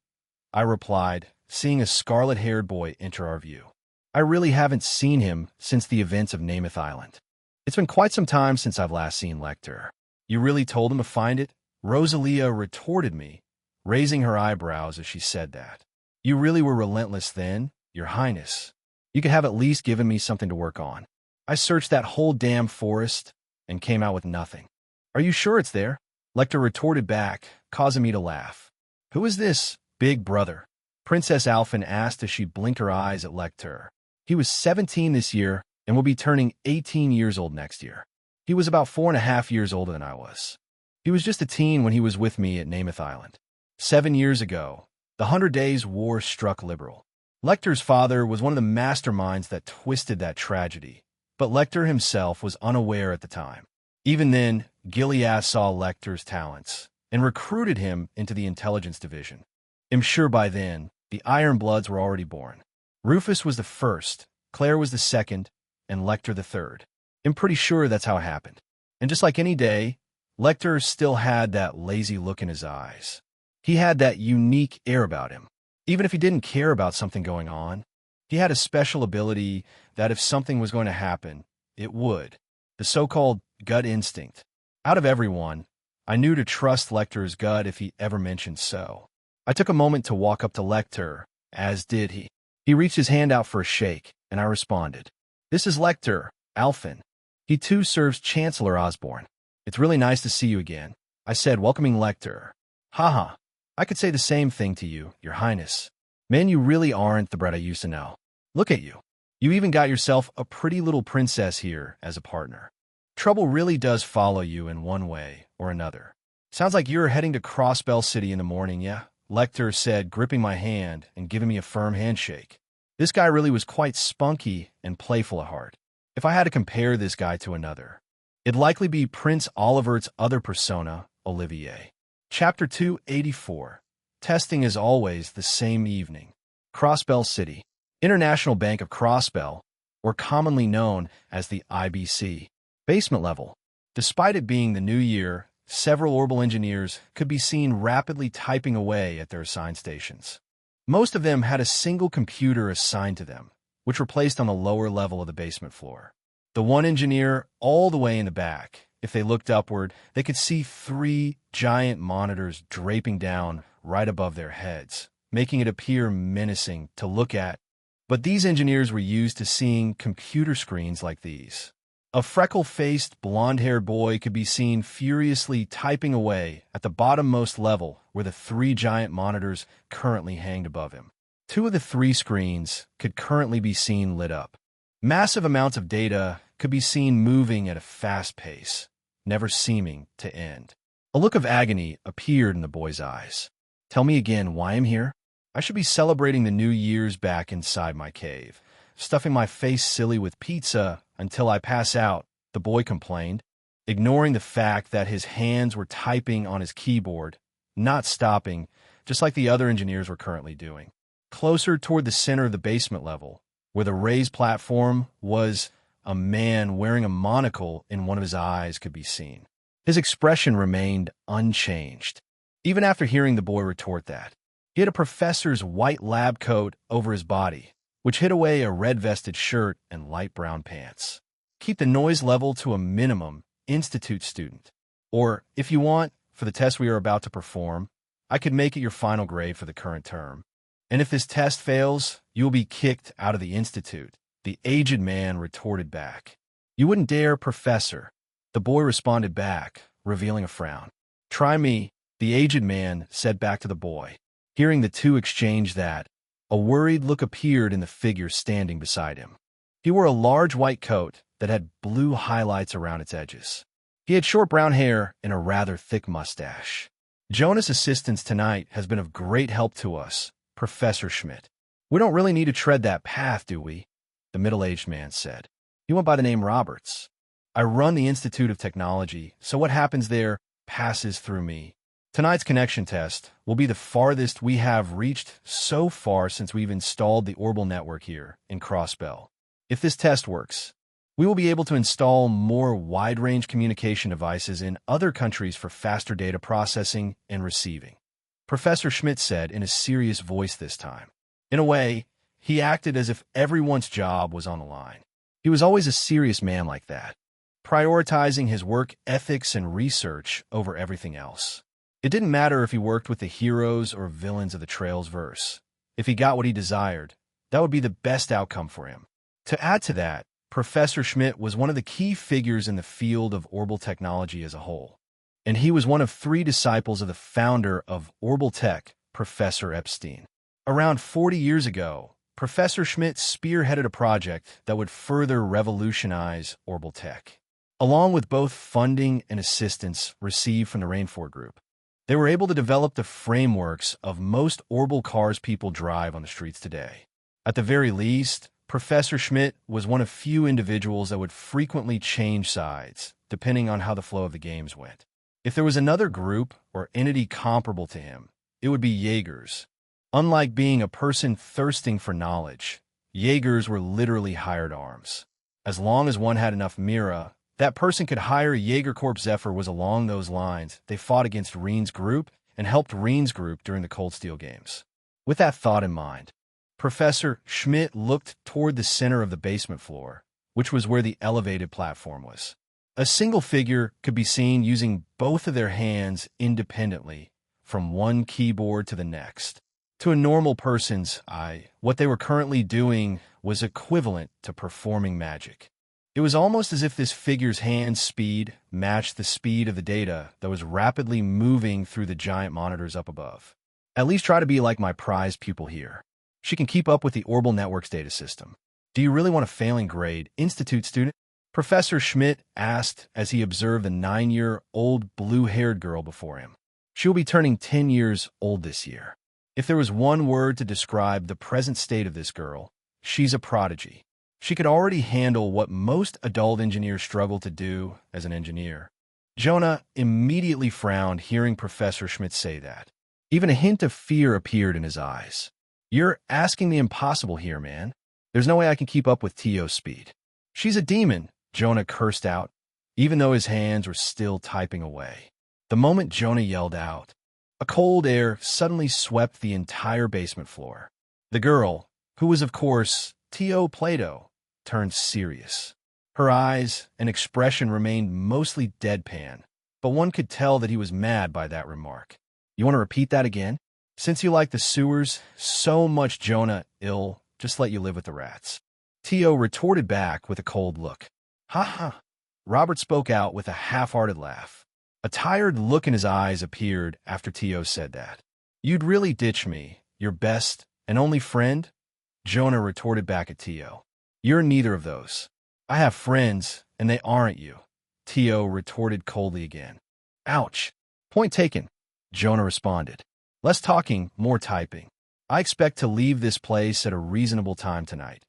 S1: I replied, seeing a scarlet-haired boy enter our view. I really haven't seen him since the events of Namath Island. It's been quite some time since I've last seen Lecter. You really told him to find it? Rosalia retorted me, raising her eyebrows as she said that. You really were relentless then, Your Highness. You could have at least given me something to work on. I searched that whole damn forest and came out with nothing. Are you sure it's there? Lecter retorted back, causing me to laugh. Who is this, big brother? Princess Alphen asked as she blinked her eyes at Lecter. He was 17 this year and will be turning 18 years old next year. He was about 4.5 years older than I was. He was just a teen when he was with me at Namath Island. 7 years ago, the 100 Days War struck Liberal. Lecter's father was one of the masterminds that twisted that tragedy, but Lecter himself was unaware at the time. Even then, Gilead saw Lecter's talents and recruited him into the intelligence division. I'm sure by then, the Iron Bloods were already born. Rufus was the first, Claire was the second, and Lecter the third. I'm pretty sure that's how it happened. And just like any day, Lecter still had that lazy look in his eyes. He had that unique air about him. Even if he didn't care about something going on, he had a special ability that if something was going to happen, it would. The so-called gut instinct. Out of everyone, I knew to trust Lecter's gut if he ever mentioned so. I took a moment to walk up to Lecter, as did he. He reached his hand out for a shake, and I responded. This is Lecter, Alphen. He too serves Chancellor Osborne. It's really nice to see you again, I said, welcoming Lecter. Haha, I could say the same thing to you, Your Highness. Man, you really aren't the brat I used to know. Look at you. You even got yourself a pretty little princess here as a partner. Trouble really does follow you in one way or another. Sounds like you're heading to Crossbell City in the morning, yeah? Lecter said, gripping my hand and giving me a firm handshake. This guy really was quite spunky and playful at heart. If I had to compare this guy to another, it'd likely be Prince Olivert's other persona, Olivier. Chapter 284. Testing as always the same evening. Crossbell City. International Bank of Crossbell, or commonly known as the IBC. Basement level. Despite it being the new year, several orbital engineers could be seen rapidly typing away at their assigned stations. Most of them had a single computer assigned to them, which were placed on the lower level of the basement floor. The one engineer all the way in the back, if they looked upward, they could see 3 giant monitors draping down right above their heads, making it appear menacing to look at. But these engineers were used to seeing computer screens like these. A freckle-faced, blonde-haired boy could be seen furiously typing away at the bottommost level where the 3 giant monitors currently hanged above him. 2 of the 3 screens could currently be seen lit up. Massive amounts of data could be seen moving at a fast pace, never seeming to end. A look of agony appeared in the boy's eyes. Tell me again why I'm here? I should be celebrating the New Year's back inside my cave, stuffing my face silly with pizza until I pass out, the boy complained, ignoring the fact that his hands were typing on his keyboard, not stopping, just like the other engineers were currently doing. Closer toward the center of the basement level, where the raised platform was, a man wearing a monocle in one of his eyes could be seen. His expression remained unchanged, even after hearing the boy retort that. He had a professor's white lab coat over his body, which hid away a red-vested shirt and light brown pants. Keep the noise level to a minimum, Institute student. Or, if you want, for the test we are about to perform, I could make it your final grade for the current term. And if this test fails, you will be kicked out of the Institute, the aged man retorted back. You wouldn't dare, Professor. The boy responded back, revealing a frown. Try me, the aged man said back to the boy. Hearing the two exchange that, a worried look appeared in the figure standing beside him. He wore a large white coat that had blue highlights around its edges. He had short brown hair and a rather thick mustache. Jonas' assistance tonight has been of great help to us, Professor Schmidt. We don't really need to tread that path, do we? The middle-aged man said. He went by the name Roberts. I run the Institute of Technology, so what happens there passes through me. Tonight's connection test will be the farthest we have reached so far since we've installed the orbital network here in Crossbell. If this test works, we will be able to install more wide-range communication devices in other countries for faster data processing and receiving. Professor Schmidt said in a serious voice this time. In a way, he acted as if everyone's job was on the line. He was always a serious man like that, prioritizing his work ethics and research over everything else. It didn't matter if he worked with the heroes or villains of the Trails verse. If he got what he desired, that would be the best outcome for him. To add to that, Professor Schmidt was one of the key figures in the field of orbital technology as a whole. And he was one of 3 disciples of the founder of Orbital Tech, Professor Epstein. Around 40 years ago, Professor Schmidt spearheaded a project that would further revolutionize orbital tech. Along with both funding and assistance received from the Rainford Group, they were able to develop the frameworks of most orbital cars people drive on the streets today. At the very least, Professor Schmidt was one of few individuals that would frequently change sides, depending on how the flow of the games went. If there was another group or entity comparable to him, it would be Jaegers. Unlike being a person thirsting for knowledge, Jaegers were literally hired arms. As long as one had enough Mira, that person could hire Jaegerkorps Zephyr. Was along those lines they fought against Reen's group and helped Reen's group during the Cold Steel Games. With that thought in mind, Professor Schmidt looked toward the center of the basement floor, which was where the elevated platform was. A single figure could be seen using both of their hands independently, from one keyboard to the next. To a normal person's eye, what they were currently doing was equivalent to performing magic. It was almost as if this figure's hand speed matched the speed of the data that was rapidly moving through the giant monitors up above. At least try to be like my prized pupil here. She can keep up with the Orbital Network's data system. Do you really want a failing grade institute student? Professor Schmidt asked as he observed the 9-year-old blue-haired girl before him. She will be turning 10 years old this year. If there was one word to describe the present state of this girl, she's a prodigy. She could already handle what most adult engineers struggle to do as an engineer. Jonah immediately frowned hearing Professor Schmidt say that. Even a hint of fear appeared in his eyes. You're asking the impossible here, man. There's no way I can keep up with Tio's speed. She's a demon, Jonah cursed out, even though his hands were still typing away. The moment Jonah yelled out, a cold air suddenly swept the entire basement floor. The girl, who was of course Tio Plato, turned serious. Her eyes and expression remained mostly deadpan, but one could tell that he was mad by that remark. You want to repeat that again? Since you like the sewers so much, Jonah, I'll just let you live with the rats. Tio retorted back with a cold look. Ha ha. Robert spoke out with a half-hearted laugh. A tired look in his eyes appeared after Tio said that. You'd really ditch me, your best and only friend? Jonah retorted back at Tio. You're neither of those. I have friends, and they aren't you. Tio retorted coldly again. Ouch. Point taken, Jonah responded. Less talking, more typing. I expect to leave this place at a reasonable time tonight.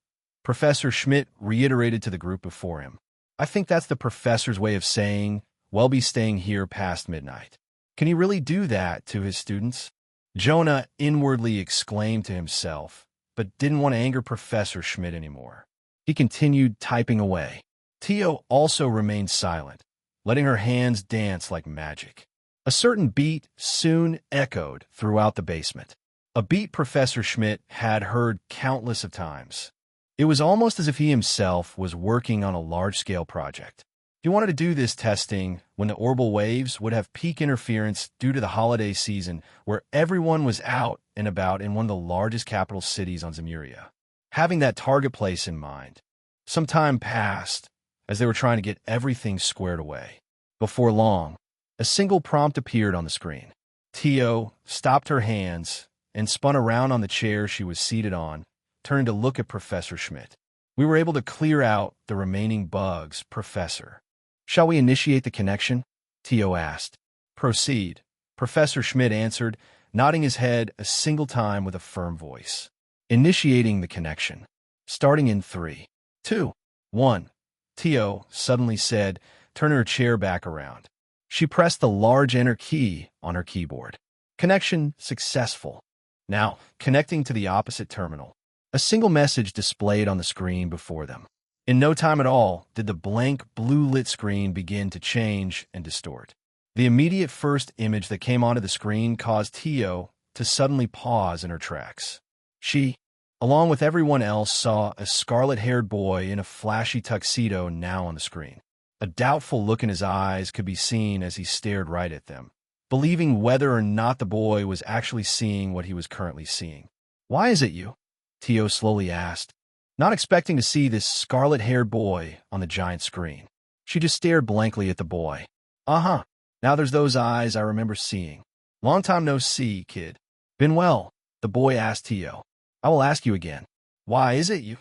S1: Professor Schmidt reiterated to the group before him. I think that's the professor's way of saying, we'll be staying here past midnight. Can he really do that to his students? Jonah inwardly exclaimed to himself, but didn't want to anger Professor Schmidt anymore. He continued typing away. Tio also remained silent, letting her hands dance like magic. A certain beat soon echoed throughout the basement. A beat Professor Schmidt had heard countless of times. It was almost as if he himself was working on a large-scale project. He wanted to do this testing when the orbital waves would have peak interference due to the holiday season where everyone was out and about in one of the largest capital cities on Zemuria. Having that target place in mind, some time passed as they were trying to get everything squared away. Before long, a single prompt appeared on the screen. Tio stopped her hands and spun around on the chair she was seated on, turning to look at Professor Schmidt. We were able to clear out the remaining bugs, Professor. Shall we initiate the connection? Tio asked. Proceed, Professor Schmidt answered, nodding his head a single time with a firm voice. Initiating the connection. Starting in 3, 2, 1, Tio suddenly said, turning her chair back around. She pressed the large enter key on her keyboard. Connection successful. Now, connecting to the opposite terminal. A single message displayed on the screen before them. In no time at all did the blank blue-lit screen begin to change and distort. The immediate first image that came onto the screen caused Tio to suddenly pause in her tracks. She, along with everyone else, saw a scarlet-haired boy in a flashy tuxedo now on the screen. A doubtful look in his eyes could be seen as he stared right at them, believing whether or not the boy was actually seeing what he was currently seeing. Why is it you? Tio slowly asked, not expecting to see this scarlet-haired boy on the giant screen. She just stared blankly at the boy. Uh-huh. Now there's those eyes I remember seeing. Long time no see, kid. Been well? The boy asked Tio. I will ask you again. Why is it you?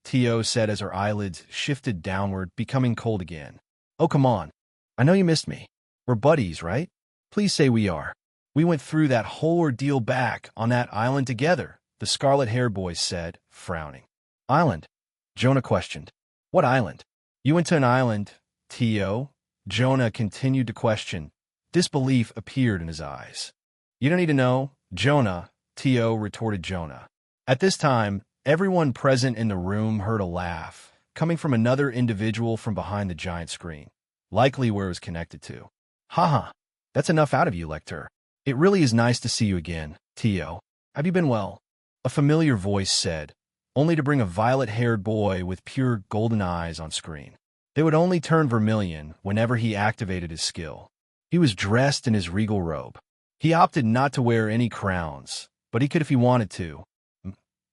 S1: Tio said as her eyelids shifted downward, becoming cold again. Oh, come on. I know you missed me. We're buddies, right? Please say we are. We went through that whole ordeal back on that island together, the scarlet-haired boy said, frowning. Island? Jonah questioned. What island? You went to an island, Tio. Jonah continued to question. Disbelief appeared in his eyes. You don't need to know, Jonah, Tio retorted Jonah. At this time, everyone present in the room heard a laugh, coming from another individual from behind the giant screen, likely where it was connected to. Haha, that's enough out of you, Lecter. It really is nice to see you again, Tio. Have you been well? A familiar voice said, only to bring a violet-haired boy with pure golden eyes on screen. They would only turn vermilion whenever he activated his skill. He was dressed in his regal robe. He opted not to wear any crowns, but he could if he wanted to.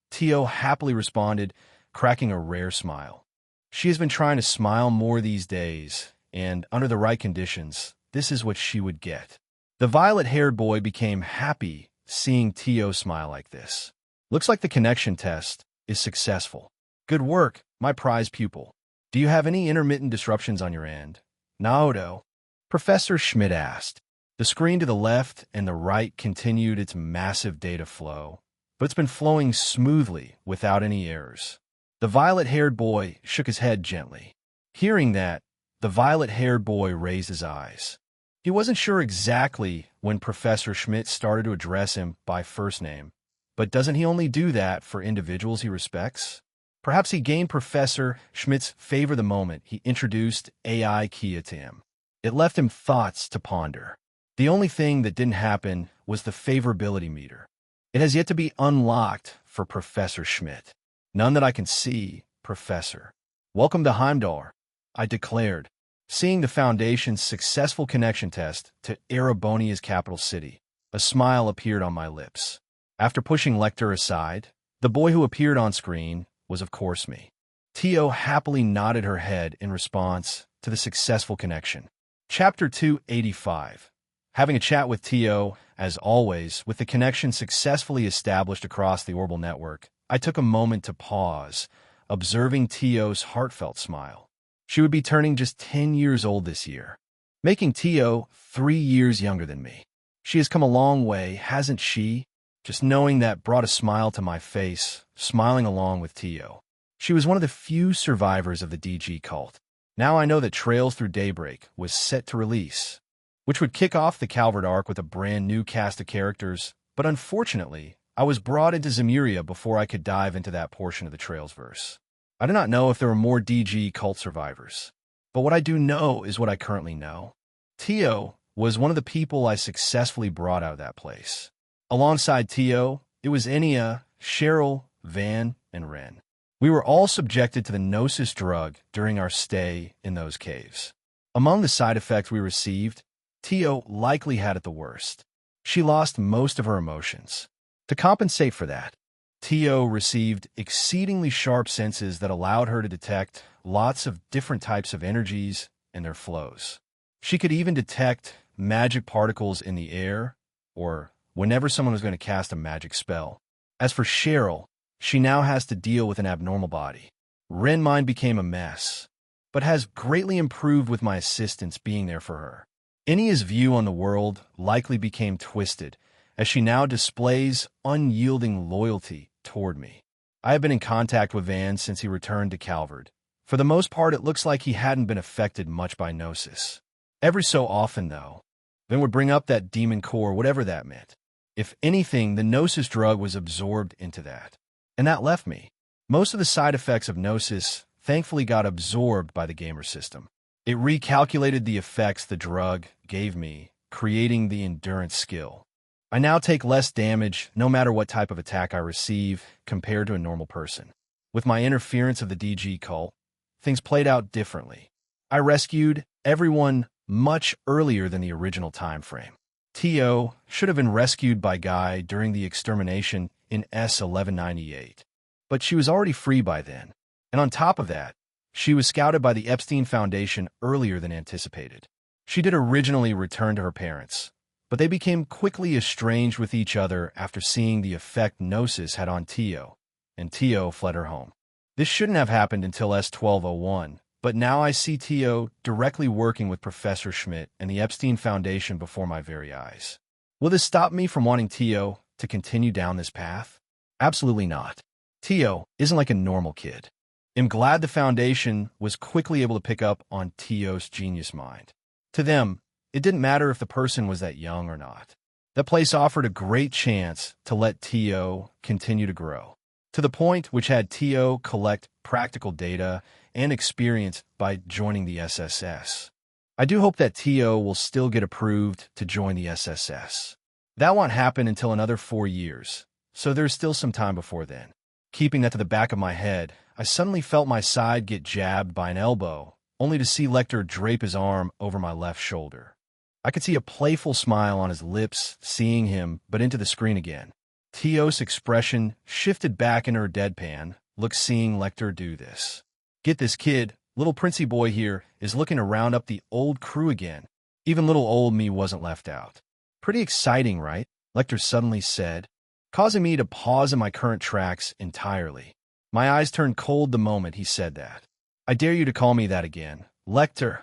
S1: Tio happily responded, cracking a rare smile. She has been trying to smile more these days, and under the right conditions, this is what she would get. The violet-haired boy became happy seeing Tio smile like this. Looks like the connection test is successful. Good work, my prize pupil. Do you have any intermittent disruptions on your end? Naoto? Professor Schmidt asked. The screen to the left and the right continued its massive data flow, but it's been flowing smoothly without any errors. The violet-haired boy shook his head gently. Hearing that, the violet-haired boy raised his eyes. He wasn't sure exactly when Professor Schmidt started to address him by first name, but doesn't he only do that for individuals he respects? Perhaps he gained Professor Schmidt's favor the moment he introduced AI Kia to him. It left him thoughts to ponder. The only thing that didn't happen was the favorability meter. It has yet to be unlocked for Professor Schmidt. None that I can see, Professor. Welcome to Heimdall, I declared, seeing the Foundation's successful connection test to Erebonia's capital city. A smile appeared on my lips. After pushing Lecter aside, the boy who appeared on screen was of course me. Tio happily nodded her head in response to the successful connection. Chapter 285. Having a chat with Tio, as always, with the connection successfully established across the orbital network, I took a moment to pause, observing Tio's heartfelt smile. She would be turning just 10 years old this year, making Tio 3 years younger than me. She has come a long way, hasn't she? Just knowing that brought a smile to my face, smiling along with Tio. She was one of the few survivors of the DG cult. Now I know that Trails Through Daybreak was set to release, which would kick off the Calvert arc with a brand new cast of characters, but unfortunately, I was brought into Zemuria before I could dive into that portion of the Trails verse. I do not know if there were more DG cult survivors, but what I do know is what I currently know. Tio was one of the people I successfully brought out of that place. Alongside Tio, it was Enya, Cheryl, Van, and Ren. We were all subjected to the Gnosis drug during our stay in those caves. Among the side effects we received, Tio likely had it the worst. She lost most of her emotions. To compensate for that, Tio received exceedingly sharp senses that allowed her to detect lots of different types of energies and their flows. She could even detect magic particles in the air, or whenever someone was going to cast a magic spell. As for Cheryl, she now has to deal with an abnormal body. Ren mind became a mess, but has greatly improved with my assistance being there for her. Enya's view on the world likely became twisted, as she now displays unyielding loyalty toward me. I have been in contact with Van since he returned to Calvert. For the most part, it looks like he hadn't been affected much by Gnosis. Every so often, though, Van would bring up that demon core, whatever that meant. If anything, the Gnosis drug was absorbed into that. And that left me. Most of the side effects of Gnosis thankfully got absorbed by the gamer system. It recalculated the effects the drug gave me, creating the endurance skill. I now take less damage no matter what type of attack I receive compared to a normal person. With my interference of the DG cult, things played out differently. I rescued everyone much earlier than the original time frame. Tio should have been rescued by Guy during the extermination in S1198, but she was already free by then. And on top of that, she was scouted by the Epstein Foundation earlier than anticipated. She did originally return to her parents, but they became quickly estranged with each other after seeing the effect Gnosis had on Tio, and Tio fled her home. This shouldn't have happened until S1201, but now I see Tio directly working with Professor Schmidt and the Epstein Foundation before my very eyes. Will this stop me from wanting Tio to continue down this path? Absolutely not. Tio isn't like a normal kid. I'm glad the Foundation was quickly able to pick up on Tio's genius mind. To them, it didn't matter if the person was that young or not. That place offered a great chance to let Tio continue to grow, to the point which had Tio collect practical data and experience by joining the SSS. I do hope that Tio will still get approved to join the SSS. That won't happen until another 4 years, so there's still some time before then. Keeping that to the back of my head, I suddenly felt my side get jabbed by an elbow, only to see Lecter drape his arm over my left shoulder. I could see a playful smile on his lips, seeing him, but into the screen again. Teos' expression shifted back into her deadpan, seeing Lecter do this. Get this kid, little Princey boy here, is looking to round up the old crew again. Even little old me wasn't left out. Pretty exciting, right? Lecter suddenly said, causing me to pause in my current tracks entirely. My eyes turned cold the moment he said that. I dare you to call me that again. Lecter,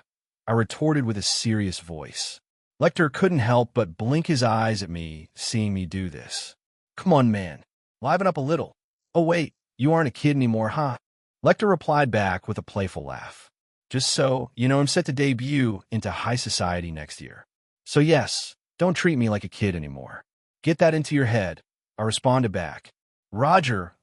S1: I retorted with a serious voice. Lecter couldn't help but blink his eyes at me, seeing me do this. Come on, man. Liven up a little. Oh, wait, you aren't a kid anymore, huh? Lecter replied back with a playful laugh. Just so, I'm set to debut into high society next year. So yes, don't treat me like a kid anymore. Get that into your head. I responded back. Roger,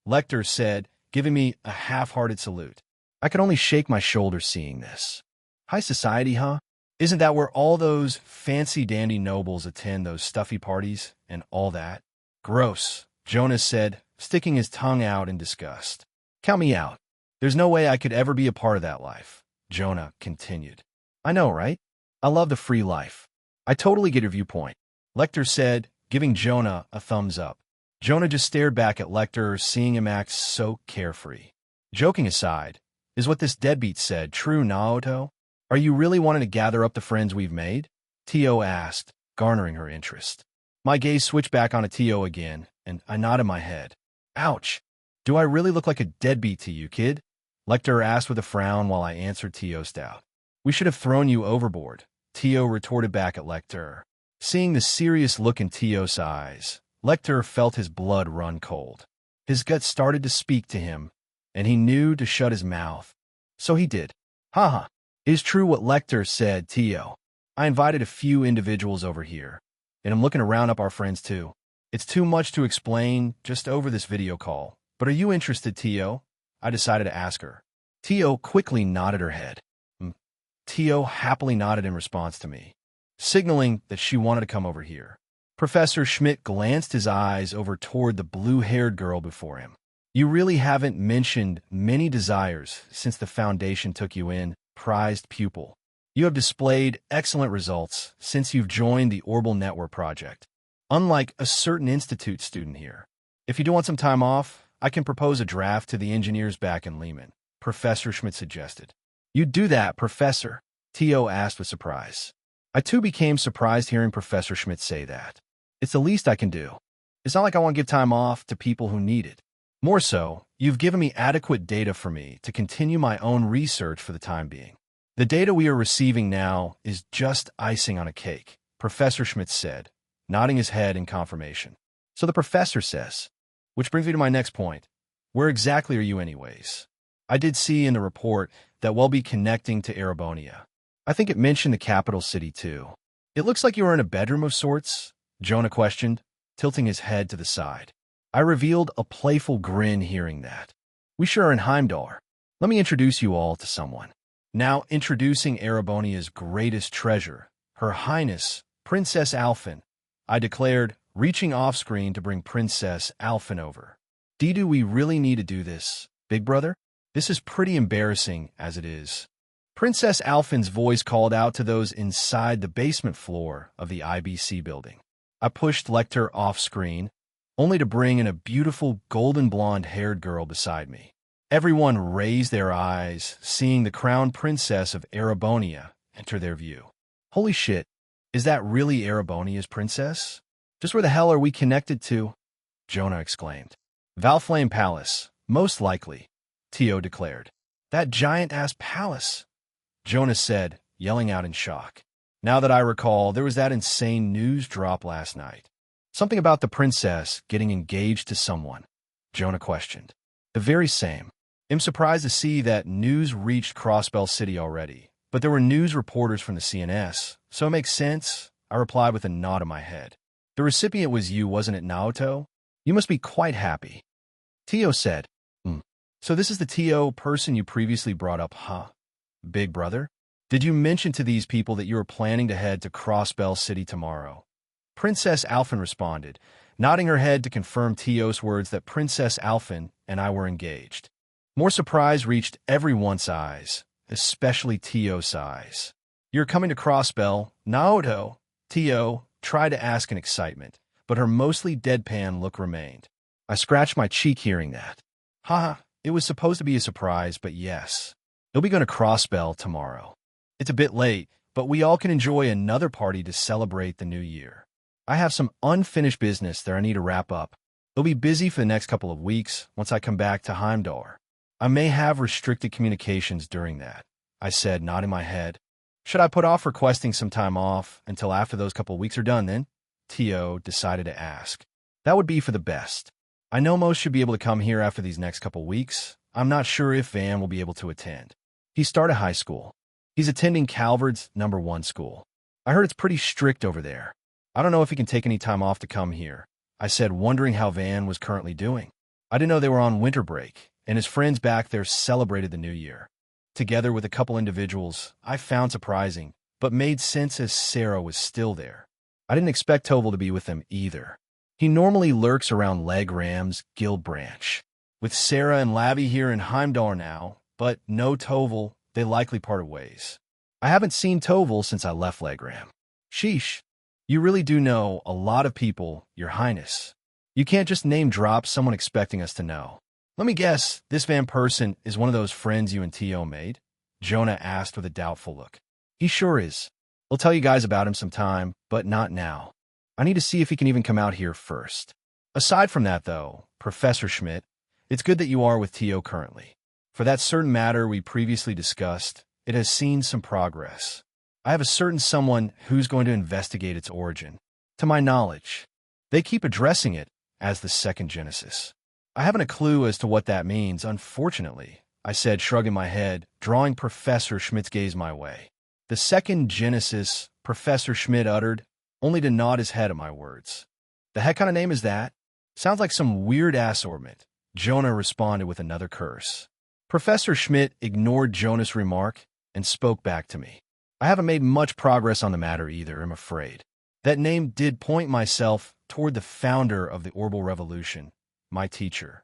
S1: Lecter said, giving me a half-hearted salute. I could only shake my shoulders seeing this. High society, huh? Isn't that where all those fancy-dandy nobles attend those stuffy parties and all that? Gross, Jonas said, sticking his tongue out in disgust. Count me out. There's no way I could ever be a part of that life, Jonah continued. I know, right? I love the free life. I totally get your viewpoint, Lecter said, giving Jonah a thumbs up. Jonah just stared back at Lecter, seeing him act so carefree. Joking aside, is what this deadbeat said true, Naoto? Are you really wanting to gather up the friends we've made? Tio asked, garnering her interest. My gaze switched back onto Tio again, and I nodded my head. Ouch! Do I really look like a deadbeat to you, kid? Lecter asked with a frown while I answered Tio stout. We should have thrown you overboard, Tio retorted back at Lecter. Seeing the serious look in Tio's eyes, Lecter felt his blood run cold. His gut started to speak to him, and he knew to shut his mouth. So he did. Haha. It is true what Lecter said, Tio. I invited a few individuals over here, and I'm looking to round up our friends too. It's too much to explain just over this video call. But are you interested, Tio? I decided to ask her. Tio quickly nodded her head. Tio happily nodded in response to me, signaling that she wanted to come over here. Professor Schmidt glanced his eyes over toward the blue-haired girl before him. You really haven't mentioned many desires since the Foundation took you in, prized pupil. You have displayed excellent results since you've joined the Orbital Network project, unlike a certain institute student here. If you do want some time off, I can propose a draft to the engineers back in Lehman, Professor Schmidt suggested. You'd do that, Professor? Tio asked with surprise. I too became surprised hearing Professor Schmidt say that. It's the least I can do. It's not like I want to give time off to people who need it. More so, you've given me adequate data for me to continue my own research for the time being. The data we are receiving now is just icing on a cake, Professor Schmidt said, nodding his head in confirmation. So the professor says, which brings me to my next point. Where exactly are you anyways? I did see in the report that we'll be connecting to Erebonia. I think it mentioned the capital city too. It looks like you are in a bedroom of sorts, Jonah questioned, tilting his head to the side. I revealed a playful grin hearing that. We sure are in Heimdall. Let me introduce you all to someone. Now introducing Erebonia's greatest treasure, Her Highness, Princess Alphen, I declared, reaching off-screen to bring Princess Alphen over. Do we really need to do this, big brother? This is pretty embarrassing as it is. Princess Alphen's voice called out to those inside the basement floor of the IBC building. I pushed Lecter off-screen, only to bring in a beautiful golden blonde-haired girl beside me. Everyone raised their eyes, seeing the crown princess of Erebonia enter their view. Holy shit, is that really Erebonia's princess? Just where the hell are we connected to? Jonah exclaimed. Valflame Palace, most likely, Tio declared. That giant-ass palace, Jonah said, yelling out in shock. Now that I recall, there was that insane news drop last night. Something about the princess getting engaged to someone, Jonah questioned. The very same. I'm surprised to see that news reached Crossbell City already, but there were news reporters from the CNS, so it makes sense, I replied with a nod of my head. The recipient was you, wasn't it, Naoto? You must be quite happy. Tio said, So this is the Tio person you previously brought up, huh? Big brother? Did you mention to these people that you were planning to head to Crossbell City tomorrow? Princess Alphen responded, nodding her head to confirm Tio's words that Princess Alphen and I were engaged. More surprise reached everyone's eyes, especially Tio's eyes. You're coming to Crossbell, Naoto, Tio tried to ask in excitement, but her mostly deadpan look remained. I scratched my cheek hearing that. Haha, it was supposed to be a surprise, but yes. You'll be going to Crossbell tomorrow. It's a bit late, but we all can enjoy another party to celebrate the new year. I have some unfinished business that I need to wrap up. It'll be busy for the next couple of weeks once I come back to Heimdall. I may have restricted communications during that, I said, nodding my head. Should I put off requesting some time off until after those couple of weeks are done then? Tio decided to ask. That would be for the best. I know most should be able to come here after these next couple weeks. I'm not sure if Van will be able to attend. He started high school. He's attending Calvard's #1 school. I heard it's pretty strict over there. I don't know if he can take any time off to come here, I said, wondering how Van was currently doing. I didn't know they were on winter break, and his friends back there celebrated the new year. Together with a couple individuals I found surprising, but made sense as Sarah was still there. I didn't expect Toval to be with them either. He normally lurks around Legram's Guild Branch. With Sarah and Lavi here in Heimdall now, but no Toval, they likely parted ways. I haven't seen Toval since I left Legram. Sheesh. You really do know a lot of people, Your Highness. You can't just name drop someone expecting us to know. Let me guess, this Van person is one of those friends you and Tio made? Jonah asked with a doubtful look. He sure is. I'll tell you guys about him sometime, but not now. I need to see if he can even come out here first. Aside from that, though, Professor Schmidt, it's good that you are with Tio currently. For that certain matter we previously discussed, it has seen some progress. I have a certain someone who's going to investigate its origin. To my knowledge, they keep addressing it as the second Genesis. I haven't a clue as to what that means, unfortunately, I said, shrugging my head, drawing Professor Schmidt's gaze my way. The second Genesis, Professor Schmidt uttered, only to nod his head at my words. The heck kind of name is that? Sounds like some weird-ass ornament. Jonah responded with another curse. Professor Schmidt ignored Jonah's remark and spoke back to me. I haven't made much progress on the matter either, I'm afraid. That name did point myself toward the founder of the Orbital Revolution, my teacher.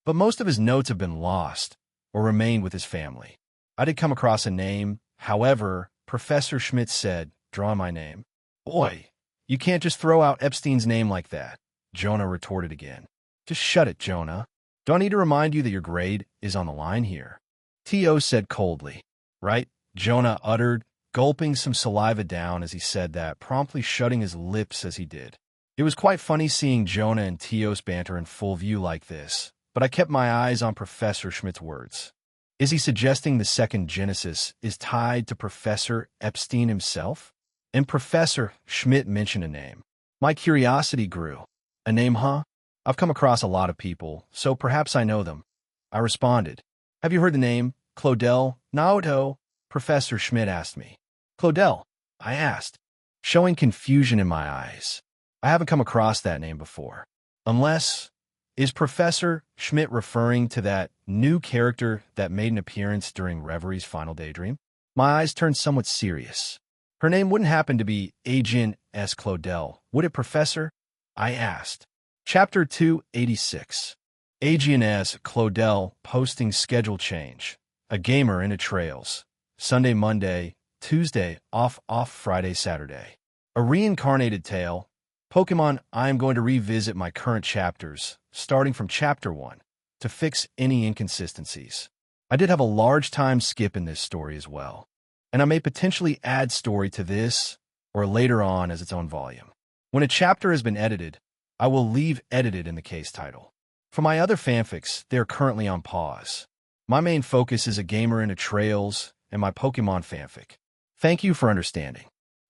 S1: But most of his notes have been lost or remained with his family. I did come across a name, however, Professor Schmidt said, drawing my name. Boy, you can't just throw out Epstein's name like that, Jonah retorted again. Just shut it, Jonah. Do I need to remind you that your grade is on the line here? Tio said coldly. Right, Jonah uttered, gulping some saliva down as he said that, promptly shutting his lips as he did. It was quite funny seeing Jonah and Tio's banter in full view like this, but I kept my eyes on Professor Schmidt's words. Is he suggesting the second Genesis is tied to Professor Epstein himself? And Professor Schmidt mentioned a name. My curiosity grew. A name, huh? I've come across a lot of people, so perhaps I know them. I responded. Have you heard the name Claudel Naoto? Professor Schmidt asked me. Claudel, I asked, showing confusion in my eyes. I haven't come across that name before. Unless, is Professor Schmidt referring to that new character that made an appearance during Reverie's final daydream? My eyes turned somewhat serious. Her name wouldn't happen to be Agent S. Claudel, would it, Professor? I asked. Chapter 286. Agent S. Claudel posting schedule change. A gamer into trails. Sunday, Monday, Tuesday, off, Friday, Saturday. A reincarnated tale. Pokemon, I am going to revisit my current chapters, starting from Chapter 1, to fix any inconsistencies. I did have a large time skip in this story as well, and I may potentially add story to this or later on as its own volume. When a chapter has been edited, I will leave edited in the case title. For my other fanfics, they are currently on pause. My main focus is a gamer into trails and my Pokemon fanfic. Thank you for understanding.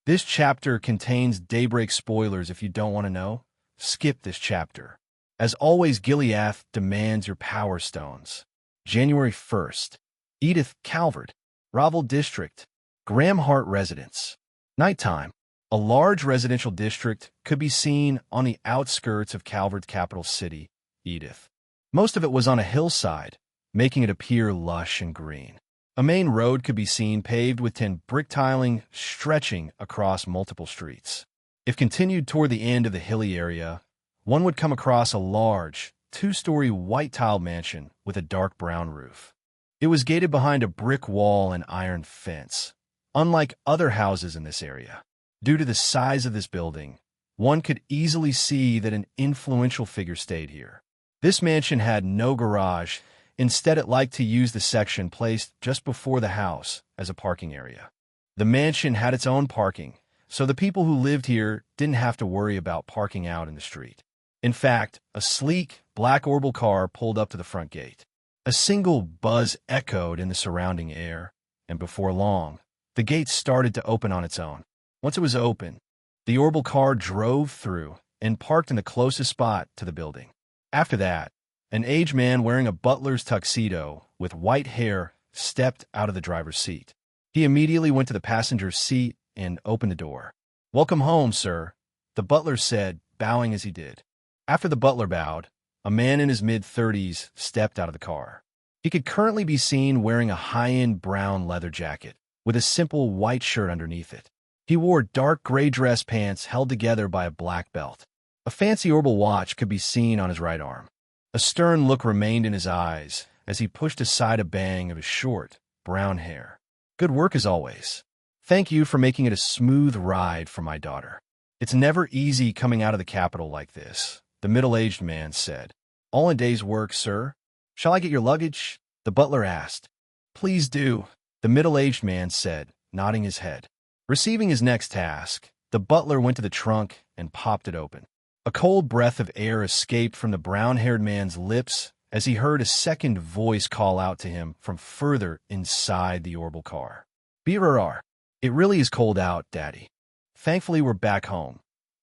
S1: This chapter contains Daybreak spoilers. If you don't want to know, skip this chapter. As always, Gileath demands your Power Stones. January 1st. Edith Calvert. Ravel District. Graham Hart Residence. Nighttime. A large residential district could be seen on the outskirts of Calvert's capital city, Edith. Most of it was on a hillside, making it appear lush and green. A main road could be seen paved with tin brick tiling stretching across multiple streets. If continued toward the end of the hilly area, one would come across a large, two-story white-tiled mansion with a dark brown roof. It was gated behind a brick wall and iron fence, unlike other houses in this area. Due to the size of this building, one could easily see that an influential figure stayed here. This mansion had no garage. Instead, it liked to use the section placed just before the house as a parking area. The mansion had its own parking, so the people who lived here didn't have to worry about parking out in the street. In fact, a sleek, black orbital car pulled up to the front gate. A single buzz echoed in the surrounding air, and before long, the gate started to open on its own. Once it was open, the orbital car drove through and parked in the closest spot to the building. After that, an aged man wearing a butler's tuxedo with white hair stepped out of the driver's seat. He immediately went to the passenger's seat and opened the door. "Welcome home, sir," the butler said, bowing as he did. After the butler bowed, a man in his mid-30s stepped out of the car. He could currently be seen wearing a high-end brown leather jacket with a simple white shirt underneath it. He wore dark gray dress pants held together by a black belt. A fancy orbital watch could be seen on his right arm. A stern look remained in his eyes as he pushed aside a bang of his short, brown hair. "Good work as always. Thank you for making it a smooth ride for my daughter. It's never easy coming out of the capital like this," the middle-aged man said. "All a day's work, sir. Shall I get your luggage?" the butler asked. "Please do," the middle-aged man said, nodding his head. Receiving his next task, the butler went to the trunk and popped it open. A cold breath of air escaped from the brown-haired man's lips as he heard a second voice call out to him from further inside the orbital car. "BRR, it really is cold out, Daddy. Thankfully, we're back home,"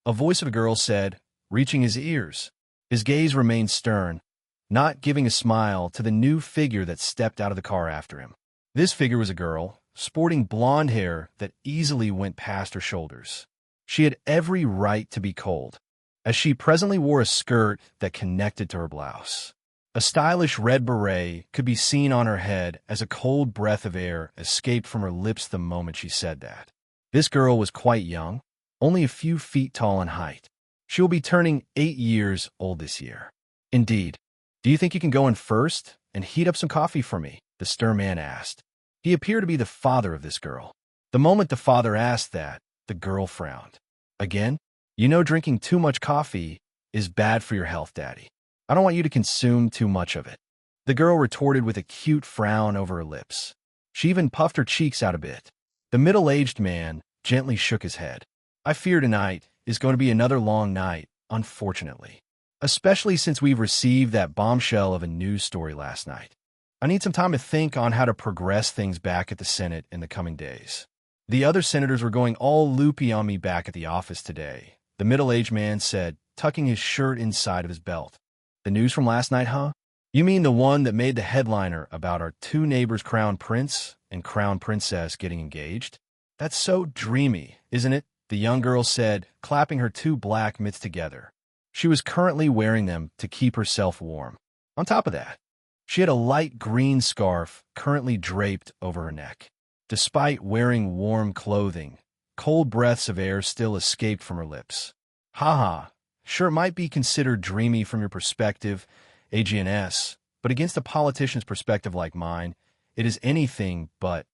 S1: a voice of a girl said, reaching his ears. His gaze remained stern, not giving a smile to the new figure that stepped out of the car after him. This figure was a girl, sporting blonde hair that easily went past her shoulders. She had every right to be cold, as she presently wore a skirt that connected to her blouse. A stylish red beret could be seen on her head as a cold breath of air escaped from her lips the moment she said that. This girl was quite young, only a few feet tall in height. She will be turning 8 years old this year. "Indeed. Do you think you can go in first and heat up some coffee for me?" the stern man asked. He appeared to be the father of this girl. The moment the father asked that, the girl frowned. "Again? You know drinking too much coffee is bad for your health, Daddy. I don't want you to consume too much of it," the girl retorted with a cute frown over her lips. She even puffed her cheeks out a bit. The middle-aged man gently shook his head. "I fear tonight is going to be another long night, unfortunately. Especially since we've received that bombshell of a news story last night. I need some time to think on how to progress things back at the Senate in the coming days. The other senators were going all loopy on me back at the office today," the middle-aged man said, tucking his shirt inside of his belt. "The news from last night, huh? You mean the one that made the headliner about our two neighbors' crown prince and crown princess getting engaged? That's so dreamy, isn't it?" the young girl said, clapping her two black mitts together. She was currently wearing them to keep herself warm. On top of that, she had a light green scarf currently draped over her neck. Despite wearing warm clothing, cold breaths of air still escaped from her lips. "Haha, sure it might be considered dreamy from your perspective, AGNS, but against a politician's perspective like mine, it is anything but.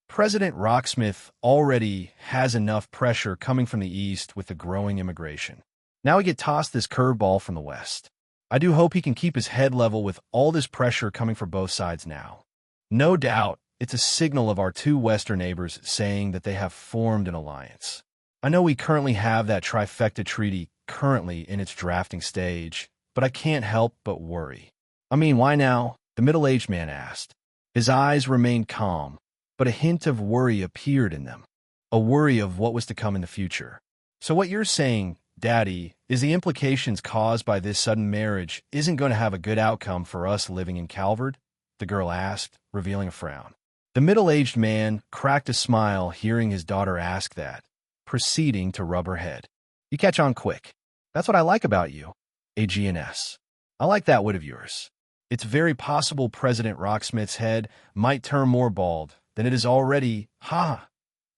S1: President Rocksmith already has enough pressure coming from the East with the growing immigration. Now we get tossed this curveball from the West. I do hope he can keep his head level with all this pressure coming from both sides now. No doubt, it's a signal of our two Western neighbors saying that they have formed an alliance. I know we currently have that trifecta treaty currently in its drafting stage, but I can't help but worry." "I mean, why now?" the middle-aged man asked. His eyes remained calm, but a hint of worry appeared in them, a worry of what was to come in the future. "So what you're saying, Daddy, is the implications caused by this sudden marriage isn't going to have a good outcome for us living in Calvert?" the girl asked, revealing a frown. The middle-aged man cracked a smile hearing his daughter ask that, proceeding to rub her head. "You catch on quick. That's what I like about you, AGNS. I like that wit of yours. It's very possible President Rocksmith's head might turn more bald than it is already." "Ha!"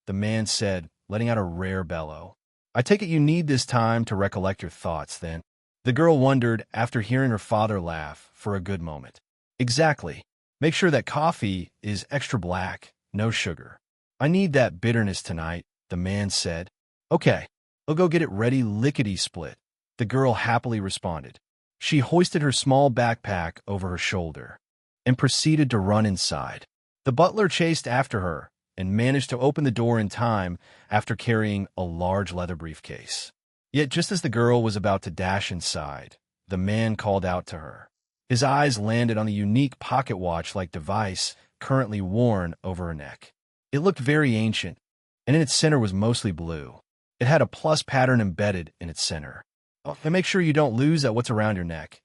S1: the man said, letting out a rare bellow. "I take it you need this time to recollect your thoughts, then?" The girl wondered after hearing her father laugh for a good moment. "Exactly. Make sure that coffee is extra black, no sugar. I need that bitterness tonight, the man said. Okay, I'll go get it ready lickety-split, the girl happily responded. She hoisted her small backpack over her shoulder and proceeded to run inside. The butler chased after her and managed to open the door in time after carrying a large leather briefcase. Yet just as the girl was about to dash inside, the man called out to her. His eyes landed on the unique pocket watch-like device currently worn over her neck. It looked very ancient, and in its center was mostly blue. It had a plus pattern embedded in its center. Oh, and make sure you don't lose at what's around your neck.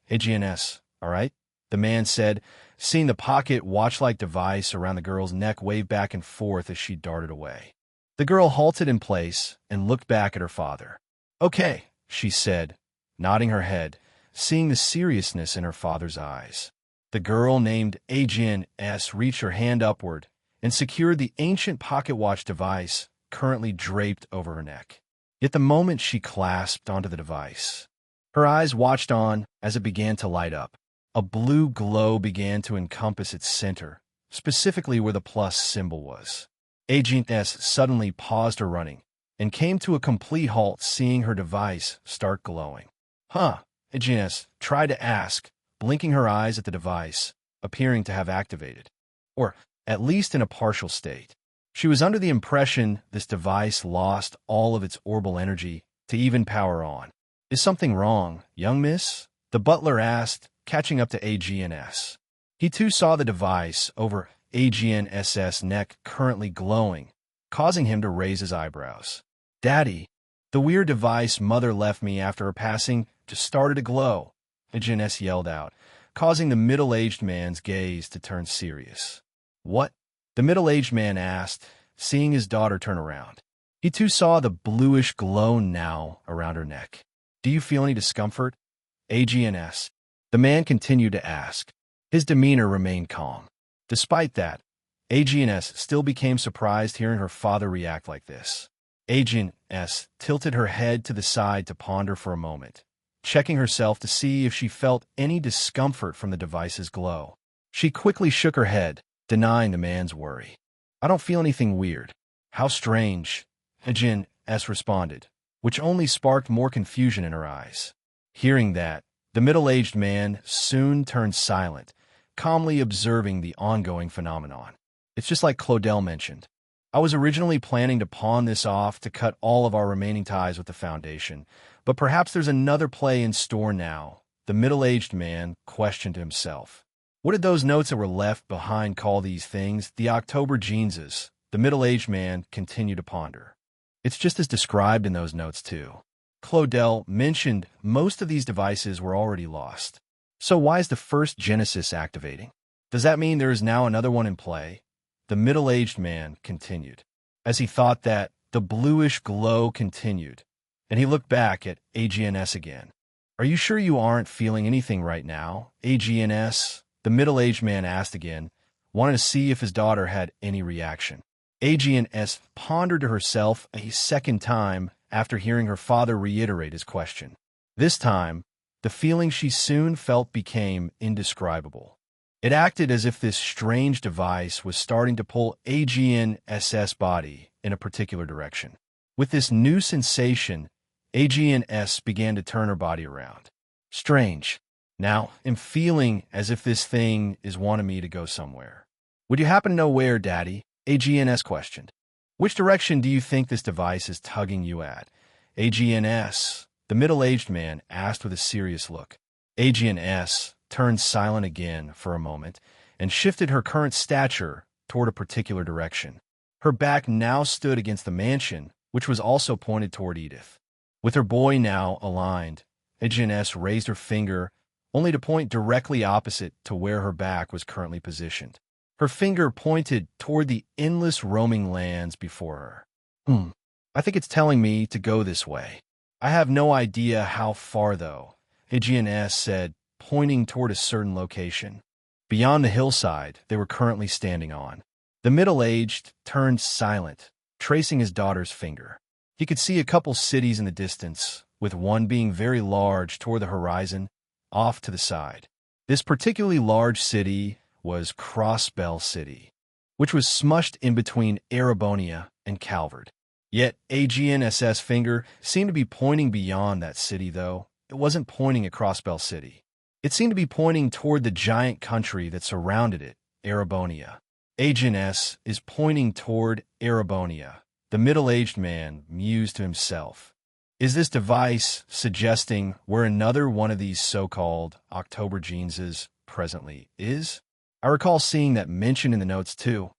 S1: AGNS, all right? The man said, seeing the pocket watch-like device around the girl's neck wave back and forth as she darted away. The girl halted in place and looked back at her father. Okay, she said, nodding her head, seeing the seriousness in her father's eyes. The girl named AGNS reached her hand upward and secured the ancient pocket watch device currently draped over her neck. Yet the moment she clasped onto the device, her eyes watched on as it began to light up. A blue glow began to encompass its center, specifically where the plus symbol was. AGNS suddenly paused her running and came to a complete halt, seeing her device start glowing. Huh, AGNS tried to ask, blinking her eyes at the device, appearing to have activated, or at least in a partial state. She was under the impression this device lost all of its orbital energy to even power on. Is something wrong, young miss? The butler asked, catching up to AGNS. He too saw the device over AGNS's neck currently glowing, causing him to raise his eyebrows. Daddy, the weird device mother left me after her passing just started to glow, AGNS yelled out, causing the middle-aged man's gaze to turn serious. What? The middle-aged man asked, seeing his daughter turn around. He too saw the bluish glow now around her neck. Do you feel any discomfort? AGNS. The man continued to ask. His demeanor remained calm. Despite that, AGNS still became surprised hearing her father react like this. AGNS tilted her head to the side to ponder for a moment, checking herself to see if she felt any discomfort from the device's glow. She quickly shook her head, denying the man's worry. I don't feel anything weird. How strange, AGNS responded, which only sparked more confusion in her eyes. Hearing that, the middle-aged man soon turned silent, calmly observing the ongoing phenomenon. It's just like Claudel mentioned. I was originally planning to pawn this off to cut all of our remaining ties with the Foundation, but perhaps there's another play in store now, the middle-aged man questioned himself. What did those notes that were left behind call these things? The October Jeanses, the middle-aged man continued to ponder. It's just as described in those notes, too. Claudel mentioned most of these devices were already lost. So why is the first Genesis activating? Does that mean there is now another one in play? The middle-aged man continued. As he thought that, the bluish glow continued, and he looked back at AGNS again. Are you sure you aren't feeling anything right now, AGNS? The middle-aged man asked again, wanted to see if his daughter had any reaction. AGNS pondered to herself a second time after hearing her father reiterate his question. This time, the feeling she soon felt became indescribable. It acted as if this strange device was starting to pull AGNS's body in a particular direction. With this new sensation, AGNS began to turn her body around. Strange. Now, I'm feeling as if this thing is wanting me to go somewhere. Would you happen to know where, Daddy? AGNS questioned. Which direction do you think this device is tugging you at? AGNS, the middle-aged man asked with a serious look. AGNS turned silent again for a moment and shifted her current stature toward a particular direction. Her back now stood against the mansion, which was also pointed toward Edith. With her boy now aligned, AGNS raised her finger only to point directly opposite to where her back was currently positioned. Her finger pointed toward the endless roaming lands before her. I think it's telling me to go this way. I have no idea how far, though, AGNS said, pointing toward a certain location. Beyond the hillside they were currently standing on. The middle-aged turned silent, tracing his daughter's finger. He could see a couple cities in the distance, with one being very large toward the horizon, off to the side. This particularly large city was Crossbell City. which was smushed in between Erebonia and Calvard. Yet Aegean SS finger seemed to be pointing beyond that city, though. It wasn't pointing at Crossbell City. It seemed to be pointing toward the giant country that surrounded it, Erebonia. Aegean S is pointing toward Erebonia. The middle-aged man mused to himself. Is this device suggesting where another one of these so-called October Jeanses presently is? I recall seeing that mentioned in the notes too.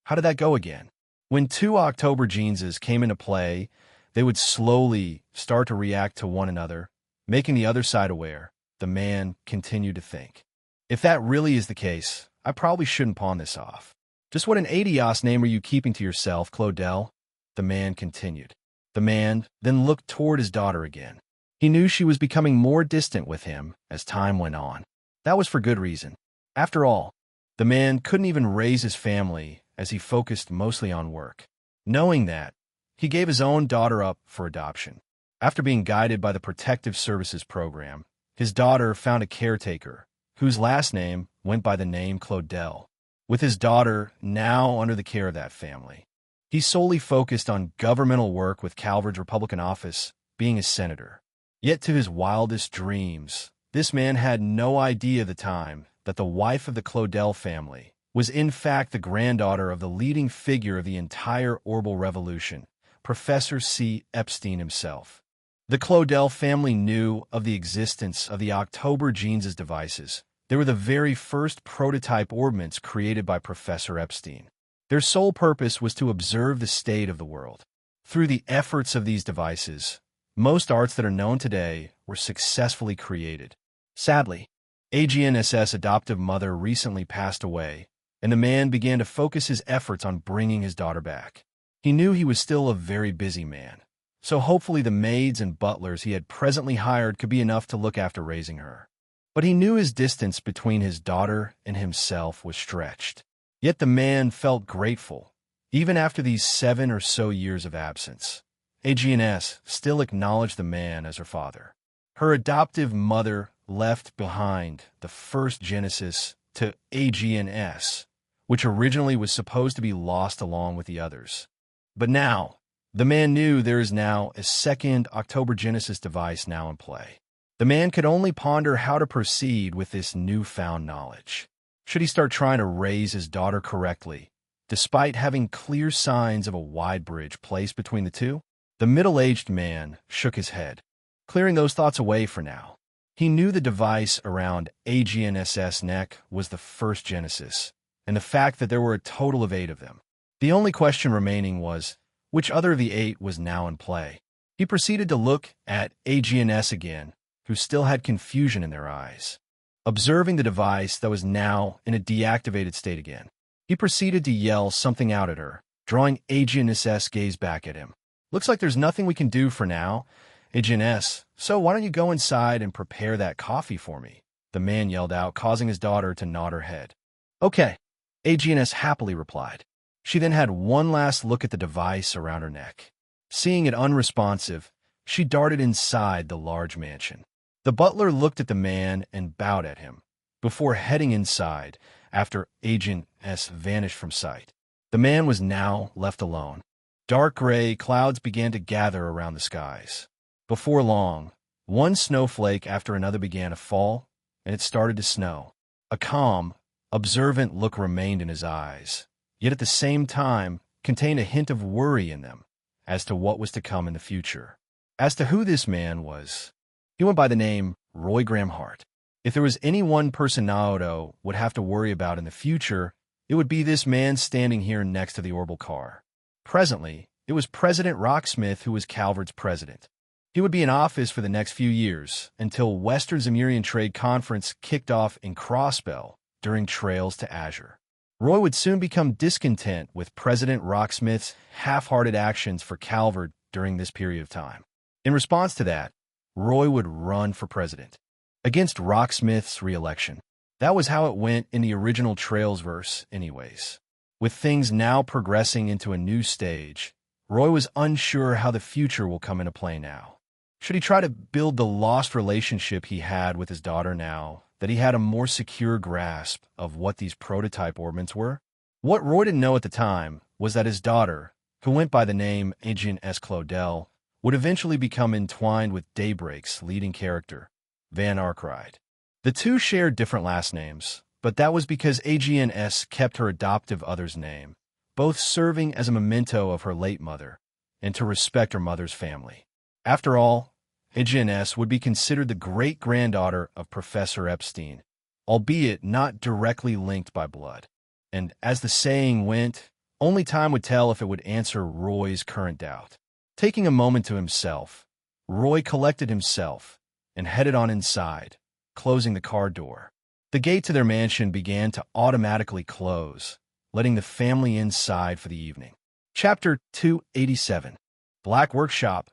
S1: How did that go again? When two October Jeanses came into play, they would slowly start to react to one another, making the other side aware. The man continued to think. If that really is the case, I probably shouldn't pawn this off. Just what an adios name are you keeping to yourself, Claudel? The man continued. The man then looked toward his daughter again. He knew she was becoming more distant with him as time went on. That was for good reason. After all, the man couldn't even raise his family as he focused mostly on work. Knowing that, he gave his own daughter up for adoption. After being guided by the Protective Services Program, his daughter found a caretaker, whose last name went by the name Claudel. With his daughter now under the care of that family, he solely focused on governmental work with Calvard's Republican office, being a senator. Yet to his wildest dreams, this man had no idea at the time that the wife of the Claudel family was in fact the granddaughter of the leading figure of the entire Orbital Revolution, Professor C. Epstein himself. The Claudel family knew of the existence of the October Jeanses devices. They were the very first prototype orbments created by Professor Epstein. Their sole purpose was to observe the state of the world. Through the efforts of these devices, most arts that are known today were successfully created. Sadly, Aegean SS' adoptive mother recently passed away, and the man began to focus his efforts on bringing his daughter back. He knew he was still a very busy man, so hopefully the maids and butlers he had presently hired could be enough to look after raising her. But he knew his distance between his daughter and himself was stretched. Yet the man felt grateful, even after these 7 or so years of absence. Aegean S still acknowledged the man as her father. Her adoptive mother left behind the first Genesis to Aegean S, which originally was supposed to be lost along with the others. But now, the man knew there is now a second October Genesis device now in play. The man could only ponder how to proceed with this newfound knowledge. Should he start trying to raise his daughter correctly, despite having clear signs of a wide bridge placed between the two? The middle-aged man shook his head, clearing those thoughts away for now. He knew the device around Aegean SS' neck was the first Genesis, and the fact that there were a total of 8 of them. The only question remaining was, which other of the 8 was now in play? He proceeded to look at Aegean S again, who still had confusion in their eyes. Observing the device that was now in a deactivated state again, he proceeded to yell something out at her, drawing Aegean SS' gaze back at him. Looks like there's nothing we can do for now, Aegean S, so why don't you go inside and prepare that coffee for me? The man yelled out, causing his daughter to nod her head. Okay, Aegean S happily replied. She then had one last look at the device around her neck. Seeing it unresponsive, she darted inside the large mansion. The butler looked at the man and bowed at him, before heading inside after Aegean S vanished from sight. The man was now left alone. Dark gray clouds began to gather around the skies. Before long, one snowflake after another began to fall, and it started to snow. A calm, observant look remained in his eyes, yet at the same time contained a hint of worry in them as to what was to come in the future. As to who this man was, he went by the name Roy Graham Hart. If there was any one person Naoto would have to worry about in the future, it would be this man standing here next to the orbital car. Presently, it was President Rocksmith who was Calvard's president. He would be in office for the next few years, until Western Zemurian Trade Conference kicked off in Crossbell during Trails to Azure. Roy would soon become discontent with President Rocksmith's half-hearted actions for Calvard during this period of time. In response to that, Roy would run for president, against Rocksmith's re-election. That was how it went in the original Trails verse anyways. With things now progressing into a new stage, Roy was unsure how the future will come into play now. Should he try to build the lost relationship he had with his daughter now that he had a more secure grasp of what these prototype orbments were? What Roy didn't know at the time was that his daughter, who went by the name Adrienne S. Claudel, would eventually become entwined with Daybreak's leading character, Van Arkwright. The two shared different last names, but that was because Adrienne S. kept her adoptive other's name, both serving as a memento of her late mother and to respect her mother's family. After all, Adrienne S. would be considered the great-granddaughter of Professor Epstein, albeit not directly linked by blood. And as the saying went, only time would tell if it would answer Roy's current doubt. Taking a moment to himself, Roy collected himself and headed on inside, closing the car door. The gate to their mansion began to automatically close, letting the family inside for the evening. Chapter 287. Black Workshop.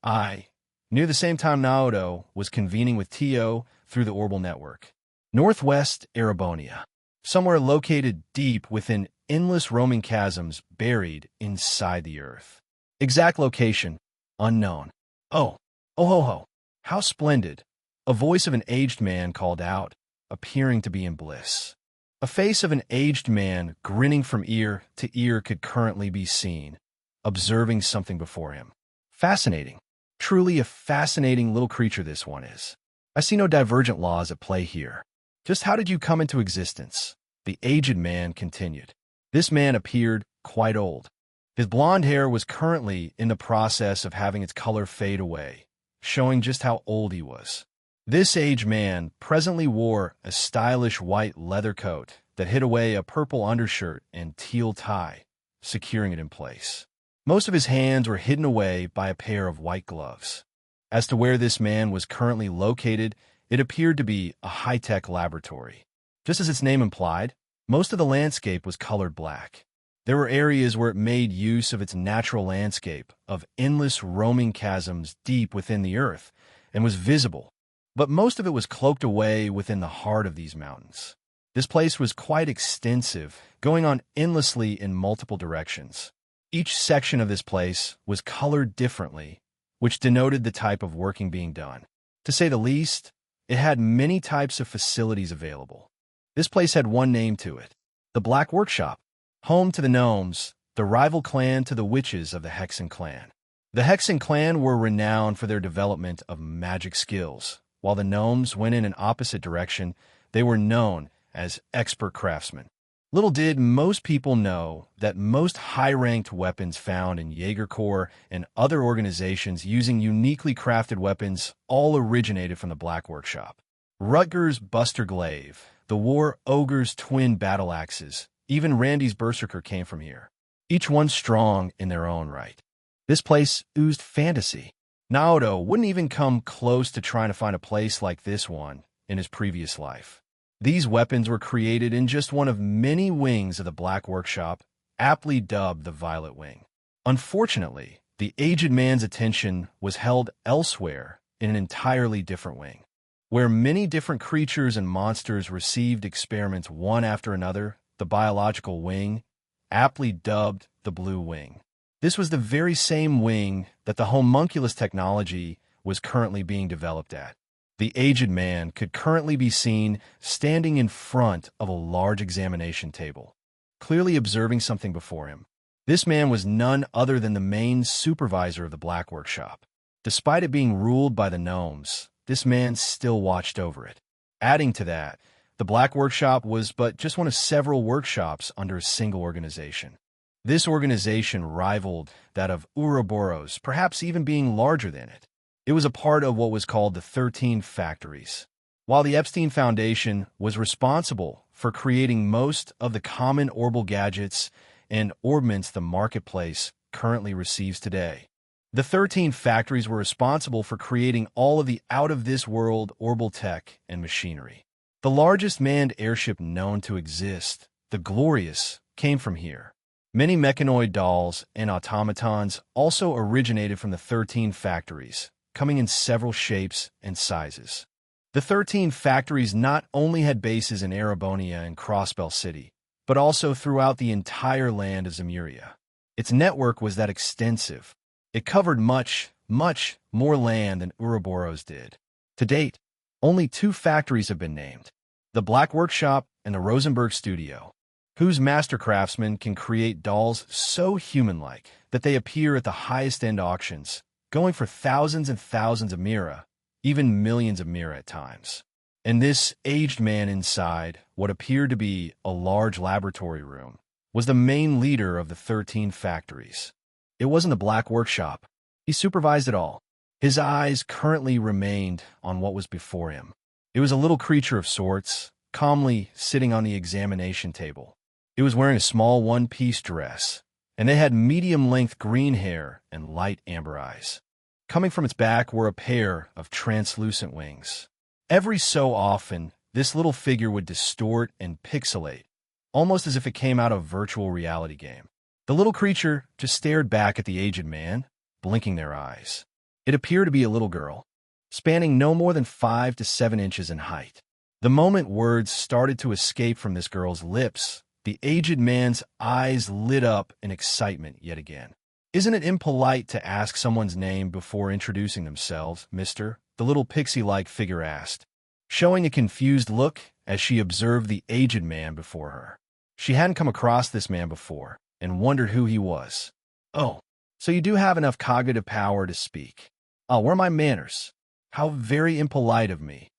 S1: Near the same time Naoto was convening with Tio through the Orbital Network. Northwest Erebonia. Somewhere located deep within endless roaming chasms buried inside the earth. Exact location, unknown. Oh ho ho, how splendid. A voice of an aged man called out, appearing to be in bliss. A face of an aged man grinning from ear to ear could currently be seen, observing something before him. Fascinating. Truly a fascinating little creature this one is. I see no divergent laws at play here. Just how did you come into existence? The aged man continued. This man appeared quite old. His blonde hair was currently in the process of having its color fade away, showing just how old he was. This aged man presently wore a stylish white leather coat that hid away a purple undershirt and teal tie, securing it in place. Most of his hands were hidden away by a pair of white gloves. As to where this man was currently located, it appeared to be a high-tech laboratory. Just as its name implied, most of the landscape was colored black. There were areas where it made use of its natural landscape of endless roaming chasms deep within the earth and was visible, but most of it was cloaked away within the heart of these mountains. This place was quite extensive, going on endlessly in multiple directions. Each section of this place was colored differently, which denoted the type of working being done. To say the least, it had many types of facilities available. This place had one name to it, the Black Workshop, home to the gnomes, the rival clan to the witches of the Hexen clan. The Hexen clan were renowned for their development of magic skills, while the gnomes went in an opposite direction. They were known as expert craftsmen. Little did most people know that most high-ranked weapons found in Jaeger Corps and other organizations using uniquely crafted weapons all originated from the Black Workshop. Rutger's Buster Glaive, the War Ogre's twin battle axes, even Randy's Berserker came from here, each one strong in their own right. This place oozed fantasy. Naoto wouldn't even come close to trying to find a place like this one in his previous life. These weapons were created in just one of many wings of the Black Workshop, aptly dubbed the Violet Wing. Unfortunately, the aged man's attention was held elsewhere in an entirely different wing, where many different creatures and monsters received experiments one after another, the biological wing, aptly dubbed the Blue Wing. This was the very same wing that the homunculus technology was currently being developed at. The aged man could currently be seen standing in front of a large examination table, clearly observing something before him. This man was none other than the main supervisor of the Black Workshop. Despite it being ruled by the gnomes, this man still watched over it. Adding to that, the Black Workshop was but just one of several workshops under a single organization. This organization rivaled that of Ouroboros, perhaps even being larger than it. It was a part of what was called the 13 Factories. While the Epstein Foundation was responsible for creating most of the common orbital gadgets and ornaments the marketplace currently receives today, the 13 factories were responsible for creating all of the out-of-this-world orbital tech and machinery. The largest manned airship known to exist, the Glorious, came from here. Many mechanoid dolls and automatons also originated from the 13 factories, coming in several shapes and sizes. The 13 factories not only had bases in Erebonia and Crossbell City, but also throughout the entire land of Zemuria. Its network was that extensive. It covered much, much more land than Ouroboros did. To date, only 2 factories have been named, the Black Workshop and the Rosenberg Studio. whose master craftsmen can create dolls so human-like that they appear at the highest-end auctions, going for thousands and thousands of mira, even millions of mira at times. And this aged man inside what appeared to be a large laboratory room was the main leader of the 13 factories. It wasn't a black workshop. He supervised it all. His eyes currently remained on what was before him. It was a little creature of sorts, calmly sitting on the examination table. It was wearing a small one-piece dress, and it had medium-length green hair and light amber eyes. Coming from its back were a pair of translucent wings. Every so often, this little figure would distort and pixelate, almost as if it came out of a virtual reality game. The little creature just stared back at the aged man, blinking their eyes. It appeared to be a little girl, spanning no more than 5 to 7 inches in height. The moment words started to escape from this girl's lips, the aged man's eyes lit up in excitement yet again. "Isn't it impolite to ask someone's name before introducing themselves, mister?" the little pixie-like figure asked, showing a confused look as she observed the aged man before her. She hadn't come across this man before and wondered who he was. "Oh, so you do have enough cognitive power to speak. Oh, where are my manners? How very impolite of me,"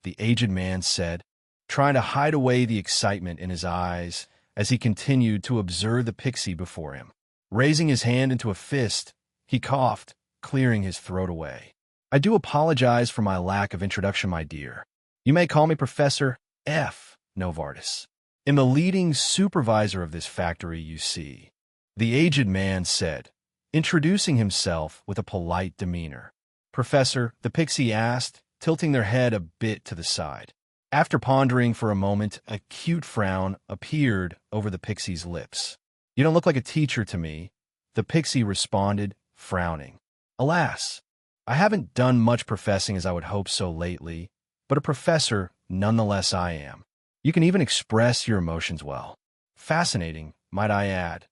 S1: the aged man said, trying to hide away the excitement in his eyes as he continued to observe the pixie before him. Raising his hand into a fist, he coughed, clearing his throat away. "I do apologize for my lack of introduction, my dear. You may call me Professor F. Novartis. I'm the leading supervisor of this factory, you see," the aged man said, introducing himself with a polite demeanor. "Professor," the pixie asked, tilting their head a bit to the side. After pondering for a moment, a cute frown appeared over the pixie's lips. "You don't look like a teacher to me," the pixie responded, frowning. "Alas, I haven't done much professing as I would hope so lately, but a professor nonetheless I am. You can even express your emotions well. Fascinating, might I add,"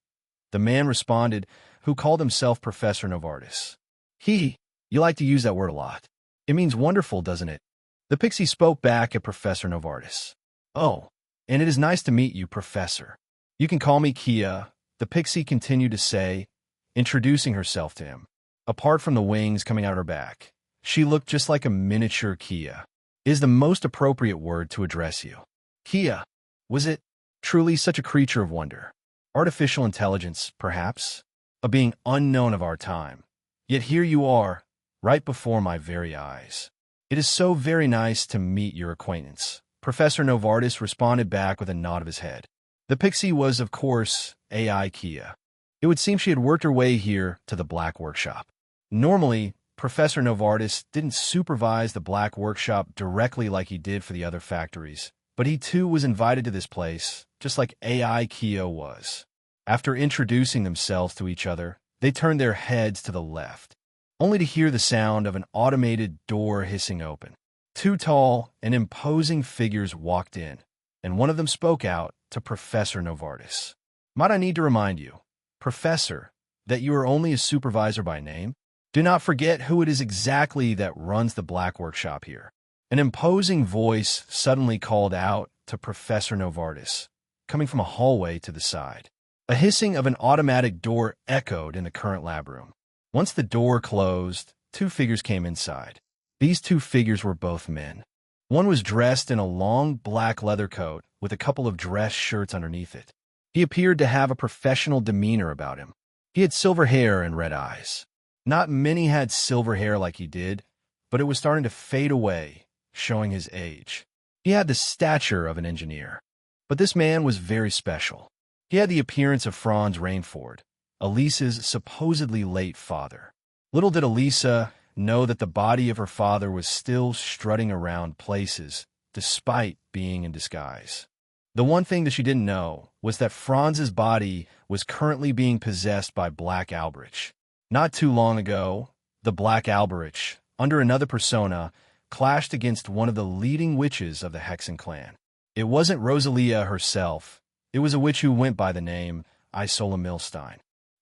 S1: the man responded, who called himself Professor Novartis. You like to use that word a lot. It means wonderful, doesn't it?" The pixie spoke back at Professor Novartis. "Oh, and it is nice to meet you, Professor. You can call me Kia," the pixie continued to say, introducing herself to him. Apart from the wings coming out her back, she looked just like a miniature Kia. Is the most appropriate word to address you. Kia, was it truly such a creature of wonder? Artificial intelligence, perhaps? A being unknown of our time. Yet here you are, right before my very eyes. It is so very nice to meet your acquaintance," Professor Novartis responded back with a nod of his head. The pixie was, of course, AI Kia. It would seem she had worked her way here to the Black Workshop. Normally, Professor Novartis didn't supervise the Black Workshop directly like he did for the other factories, but he too was invited to this place, just like AI Kia was. After introducing themselves to each other, they turned their heads to the left, only to hear the sound of an automated door hissing open. 2 tall and imposing figures walked in, and one of them spoke out to Professor Novartis. "Might I need to remind you, Professor, that you are only a supervisor by name? Do not forget who it is exactly that runs the Black Workshop here." An imposing voice suddenly called out to Professor Novartis, coming from a hallway to the side. A hissing of an automatic door echoed in the current lab room. Once the door closed, 2 figures came inside. These 2 figures were both men. One was dressed in a long black leather coat with a couple of dress shirts underneath it. He appeared to have a professional demeanor about him. He had silver hair and red eyes. Not many had silver hair like he did, but it was starting to fade away, showing his age. He had the stature of an engineer. But this man was very special. He had the appearance of Franz Rainford, Elisa's supposedly late father. Little did Elisa know that the body of her father was still strutting around places, despite being in disguise. The one thing that she didn't know was that Franz's body was currently being possessed by Black Alberich. Not too long ago, the Black Alberich, under another persona, clashed against one of the leading witches of the Hexen clan. It wasn't Rosalia herself. It was a witch who went by the name Isola Milstein.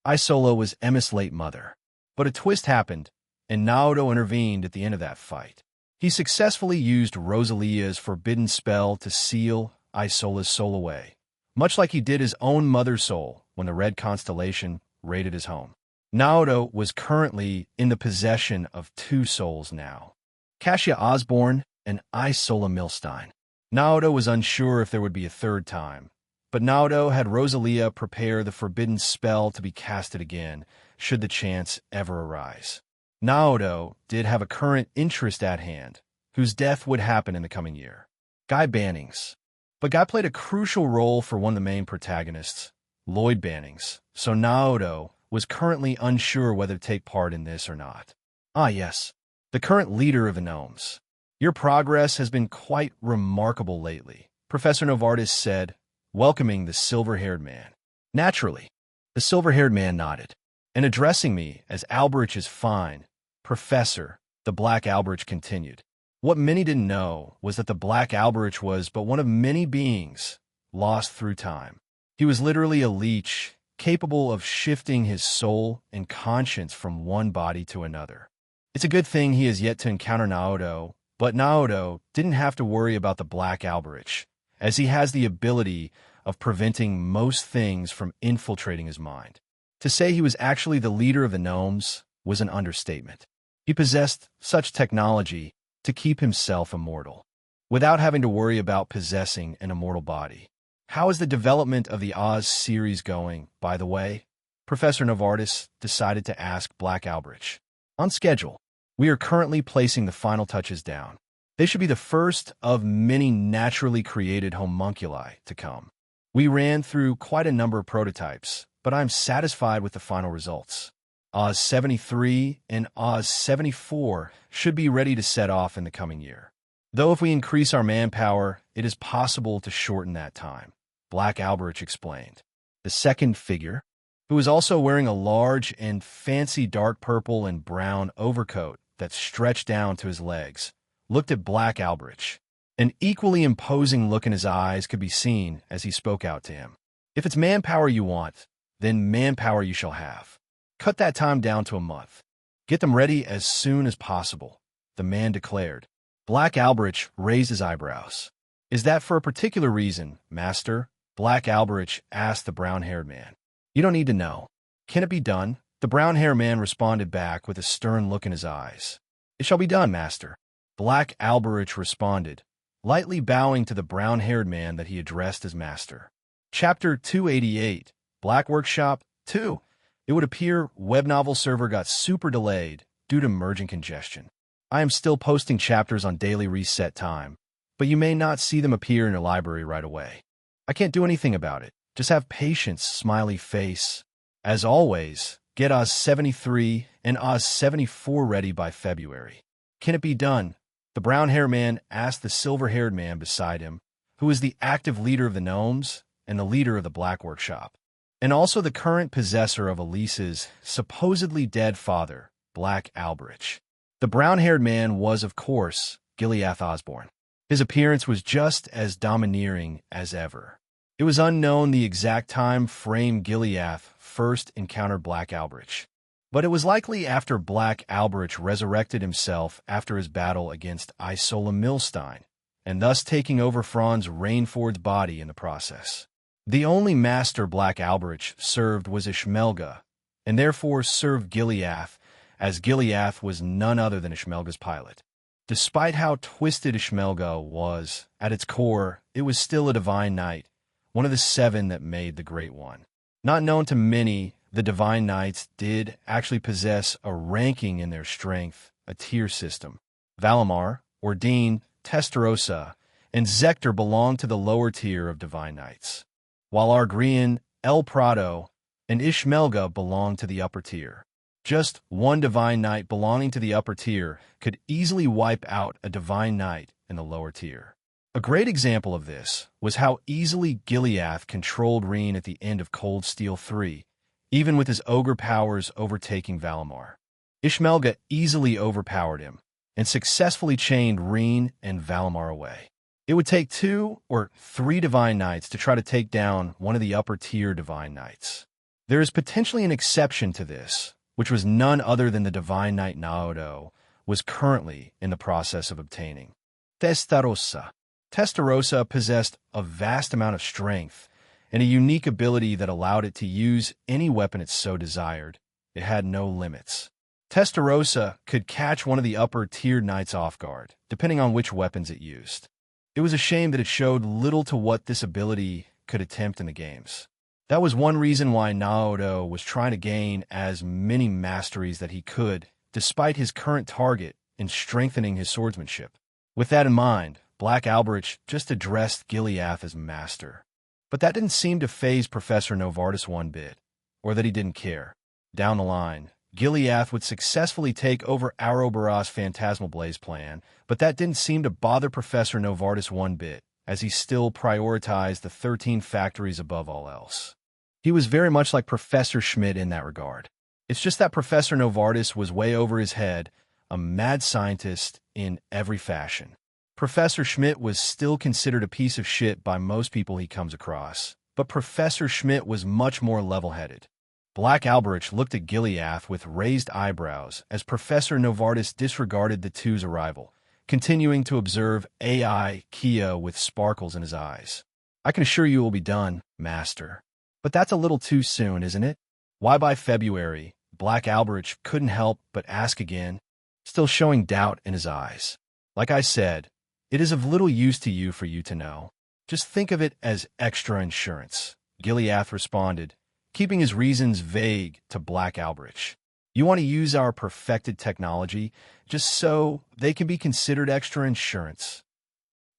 S1: Isola was Emma's late mother. But a twist happened, and Naoto intervened at the end of that fight. He successfully used Rosalia's forbidden spell to seal Isola's soul away, much like he did his own mother's soul when the red constellation raided his home. Naoto was currently in the possession of two souls now, Kasia Osborne and Isola Milstein. Naoto was unsure if there would be a third time, but Naoto had Rosalia prepare the forbidden spell to be casted again, should the chance ever arise. Naoto did have a current interest at hand, whose death would happen in the coming year. Guy Bannings. But Guy played a crucial role for one of the main protagonists, Lloyd Bannings, so Naoto was currently unsure whether to take part in this or not. Ah yes, the current leader of the gnomes. Your progress has been quite remarkable lately, Professor Novartis said, welcoming the silver-haired man. Naturally, the silver-haired man nodded, and addressing me as Alberich is fine, Professor, the Black Alberich continued. What many didn't know was that the Black Alberich was but one of many beings lost through time. He was literally a leech, capable of shifting his soul and conscience from one body to another. It's a good thing he has yet to encounter Naoto, but Naoto didn't have to worry about the Black Alberich, as he has the ability of preventing most things from infiltrating his mind. To say he was actually the leader of the gnomes was an understatement. He possessed such technology to keep himself immortal, without having to worry about possessing an immortal body. How is the development of the Oz series going, by the way? Professor Novartis decided to ask Black Alberich. On schedule. We are currently placing the final touches down. They should be the first of many naturally created homunculi to come. We ran through quite a number of prototypes, but I'm satisfied with the final results. Oz 73 and Oz 74 should be ready to set off in the coming year. Though if we increase our manpower, it is possible to shorten that time, Black Alberich explained. The second figure, who was also wearing a large and fancy dark purple and brown overcoat that stretched down to his legs, looked at Black Alberich. An equally imposing look in his eyes could be seen as he spoke out to him. If it's manpower you want, then manpower you shall have. Cut that time down to a month. Get them ready as soon as possible, the man declared. Black Alberich raised his eyebrows. Is that for a particular reason, Master? Black Alberich asked the brown-haired man. You don't need to know. Can it be done? The brown-haired man responded back with a stern look in his eyes. It shall be done, Master. Black Alberich responded, lightly bowing to the brown-haired man that he addressed as Master. Chapter 288, Black Workshop 2. It would appear web novel server got super delayed due to merging congestion. I am still posting chapters on daily reset time, but you may not see them appear in your library right away. I can't do anything about it. Just have patience, smiley face. As always, get Oz 73 and Oz 74 ready by February. Can it be done? The brown-haired man asked the silver-haired man beside him, who is the active leader of the gnomes and the leader of the Black Workshop, and also the current possessor of Elise's supposedly dead father, Black Alberich. The brown-haired man was, of course, Gileath Osborne. His appearance was just as domineering as ever. It was unknown the exact time frame Gileath first encountered Black Alberich, but it was likely after Black Alberich resurrected himself after his battle against Isola Milstein, and thus taking over Franz Rainford's body in the process. The only master Black Alberich served was Ishmelga, and therefore served Gileath, as Gileath was none other than Ishmelga's pilot. Despite how twisted Ishmelga was, at its core, it was still a divine knight, one of the seven that made the Great One. Not known to many, the divine knights did actually possess a ranking in their strength, a tier system. Valimar, Ordine, Testarossa, and Zector belonged to the lower tier of divine knights, while Argrian, El Prado, and Ishmelga belonged to the upper tier. Just one divine knight belonging to the upper tier could easily wipe out a divine knight in the lower tier. A great example of this was how easily Gileath controlled Reen at the end of Cold Steel 3, even with his ogre powers overtaking Valimar. Ishmelga easily overpowered him and successfully chained Reen and Valimar away. It would take 2 or 3 divine knights to try to take down one of the upper tier divine knights. There is potentially an exception to this, which was none other than the divine knight Naoto was currently in the process of obtaining. Testarossa. Testarossa possessed a vast amount of strength and a unique ability that allowed it to use any weapon it so desired. It had no limits. Testarossa could catch one of the upper-tiered knights off guard, depending on which weapons it used. It was a shame that it showed little to what this ability could attempt in the games. That was one reason why Naoto was trying to gain as many masteries that he could, despite his current target in strengthening his swordsmanship. With that in mind, Black Alberich just addressed Gileath as master. But that didn't seem to faze Professor Novartis one bit, or that he didn't care. Down the line, Gileath would successfully take over Ouroboros' Phantasmal Blaze plan, but that didn't seem to bother Professor Novartis one bit, as he still prioritized the 13 factories above all else. He was very much like Professor Schmidt in that regard. It's just that Professor Novartis was way over his head, a mad scientist in every fashion. Professor Schmidt was still considered a piece of shit by most people he comes across, but Professor Schmidt was much more level-headed. Black Alberich looked at Gileath with raised eyebrows as Professor Novartis disregarded the two's arrival, continuing to observe AI Kia with sparkles in his eyes. I can assure you will be done, Master. But that's a little too soon, isn't it? Why by February? Black Alberich couldn't help but ask again, still showing doubt in his eyes. Like I said, it is of little use to you for you to know. Just think of it as extra insurance, Gileath responded, keeping his reasons vague to Black Alberich. You want to use our perfected technology just so they can be considered extra insurance.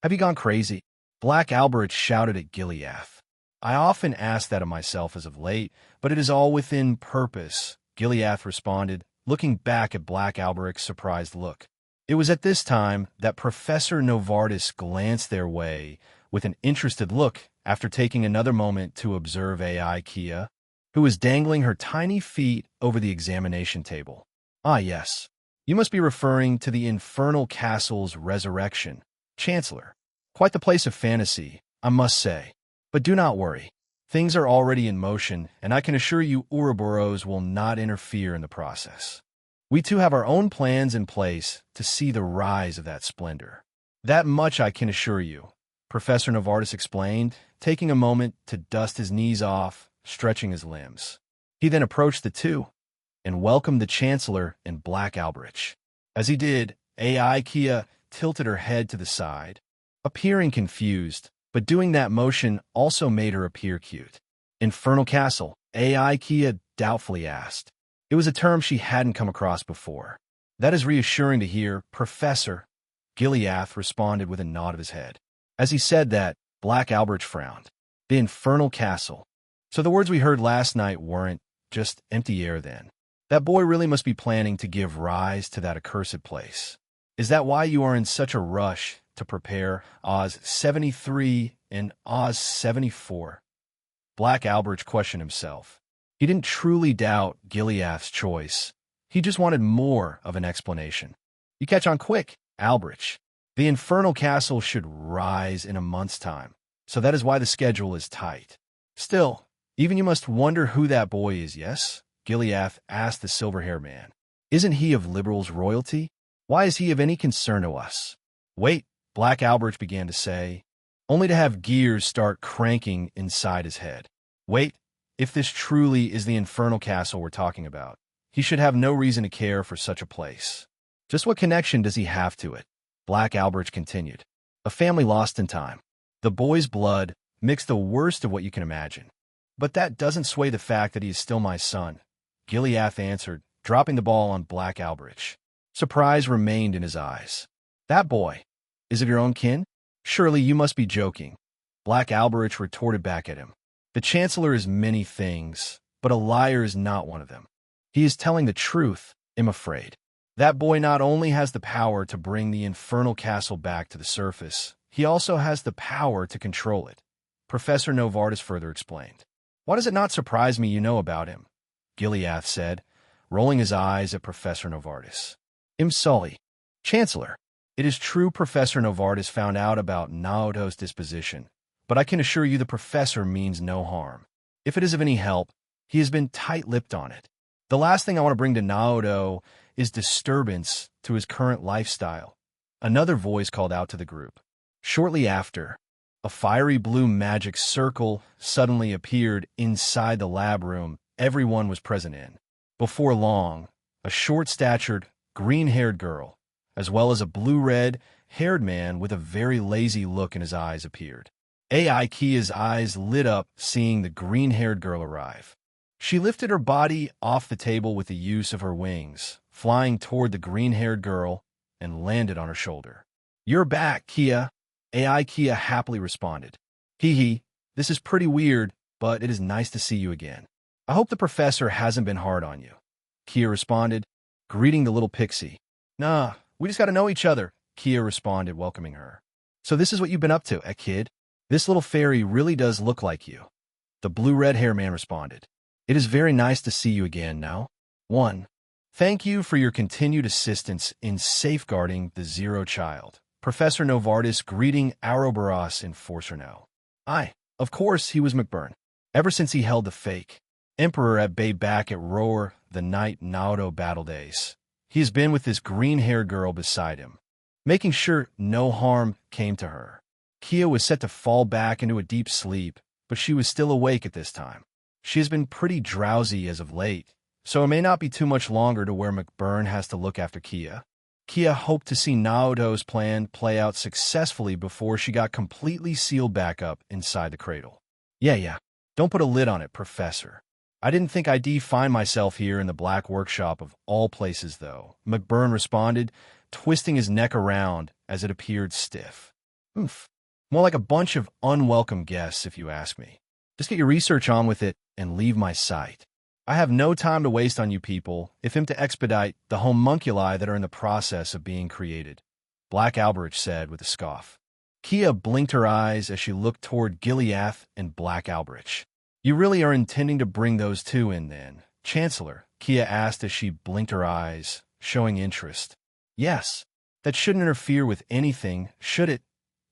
S1: Have you gone crazy? Black Alberich shouted at Gileath. I often ask that of myself as of late, but it is all within purpose, Gileath responded, looking back at Black Alberich's surprised look. It was at this time that Professor Novartis glanced their way with an interested look after taking another moment to observe AI Kia, who was dangling her tiny feet over the examination table. Ah, yes. You must be referring to the Infernal Castle's resurrection, Chancellor. Quite the place of fantasy, I must say. But do not worry. Things are already in motion, and I can assure you Ouroboros will not interfere in the process. We too have our own plans in place to see the rise of that splendor. That much I can assure you, Professor Novartis explained, taking a moment to dust his knees off, stretching his limbs. He then approached the two and welcomed the Chancellor and Black Alberich. As he did, AI Kia tilted her head to the side, appearing confused, but doing that motion also made her appear cute. Infernal Castle, AI Kia doubtfully asked. It was a term she hadn't come across before. That is reassuring to hear, Professor, Gileath responded with a nod of his head. As he said that, Black Alberich frowned. The Infernal Castle. So the words we heard last night weren't just empty air then. That boy really must be planning to give rise to that accursed place. Is that why you are in such a rush to prepare Oz 73 and Oz 74? Black Alberich questioned himself. He didn't truly doubt Gileath's choice. He just wanted more of an explanation. You catch on quick, Alberich. The Infernal Castle should rise in a month's time, so that is why the schedule is tight. Still, even you must wonder who that boy is, yes? Gileath asked the silver-haired man. Isn't he of Liberals' royalty? Why is he of any concern to us? Wait, Black Alberich began to say, only to have gears start cranking inside his head. Wait, if this truly is the Infernal Castle we're talking about, he should have no reason to care for such a place. Just what connection does he have to it? Black Alberich continued. A family lost in time. The boy's blood mixed the worst of what you can imagine. But that doesn't sway the fact that he is still my son, Gileath answered, dropping the ball on Black Alberich. Surprise remained in his eyes. That boy is of your own kin? Surely you must be joking. Black Alberich retorted back at him. The Chancellor is many things, but a liar is not one of them. He is telling the truth, I'm afraid. That boy not only has the power to bring the Infernal Castle back to the surface, he also has the power to control it, Professor Novartis further explained. Why does it not surprise me you know about him? Gileath said, rolling his eyes at Professor Novartis. Sully. Chancellor, it is true Professor Novartis found out about Naoto's disposition, but I can assure you the professor means no harm. If it is of any help, he has been tight-lipped on it. The last thing I want to bring to Naoto is disturbance to his current lifestyle. Another voice called out to the group. Shortly after, A fiery blue magic circle suddenly appeared inside the lab room everyone was present in. Before long, a short-statured, green-haired girl, as well as a blue-red-haired man with a very lazy look in his eyes appeared. AI Kia's eyes lit up seeing the green-haired girl arrive. She lifted her body off the table with the use of her wings, flying toward the green-haired girl, and landed on her shoulder. "You're back, Kia," AI Kia happily responded. "Hee hee, this is pretty weird, but it is nice to see you again. I hope the professor hasn't been hard on you," Kia responded, greeting the little pixie. "Nah, we just got to know each other," Kia responded, welcoming her. "So this is what you've been up to, kid? This little fairy really does look like you," the blue-red hair man responded. "It is very nice to see you again now. 1. Thank you for your continued assistance in safeguarding the Zero Child. Professor Novartis greeting Ouroboros Enforcer now. Of course, he was McBurn. Ever since he held the fake Emperor at bay back at Roar the Night Naoto battle days, he has been with this green-haired girl beside him, making sure no harm came to her." Kia was set to fall back into a deep sleep, but she was still awake at this time. She has been pretty drowsy as of late, so it may not be too much longer to where McBurn has to look after Kia. Kia hoped to see Naoto's plan play out successfully before she got completely sealed back up inside the cradle. Yeah, don't put a lid on it, Professor. I didn't think I'd find myself here in the Black Workshop of all places, though," McBurn responded, twisting his neck around as it appeared stiff. "Oof. More like a bunch of unwelcome guests, if you ask me. Just get your research on with it and leave my sight. I have no time to waste on you people if I'm to expedite the homunculi that are in the process of being created," Black Alberich said with a scoff. Kia blinked her eyes as she looked toward Gileath and Black Alberich. "You really are intending to bring those two in, then, Chancellor?" Kia asked as she blinked her eyes, showing interest. "Yes. That shouldn't interfere with anything, should it,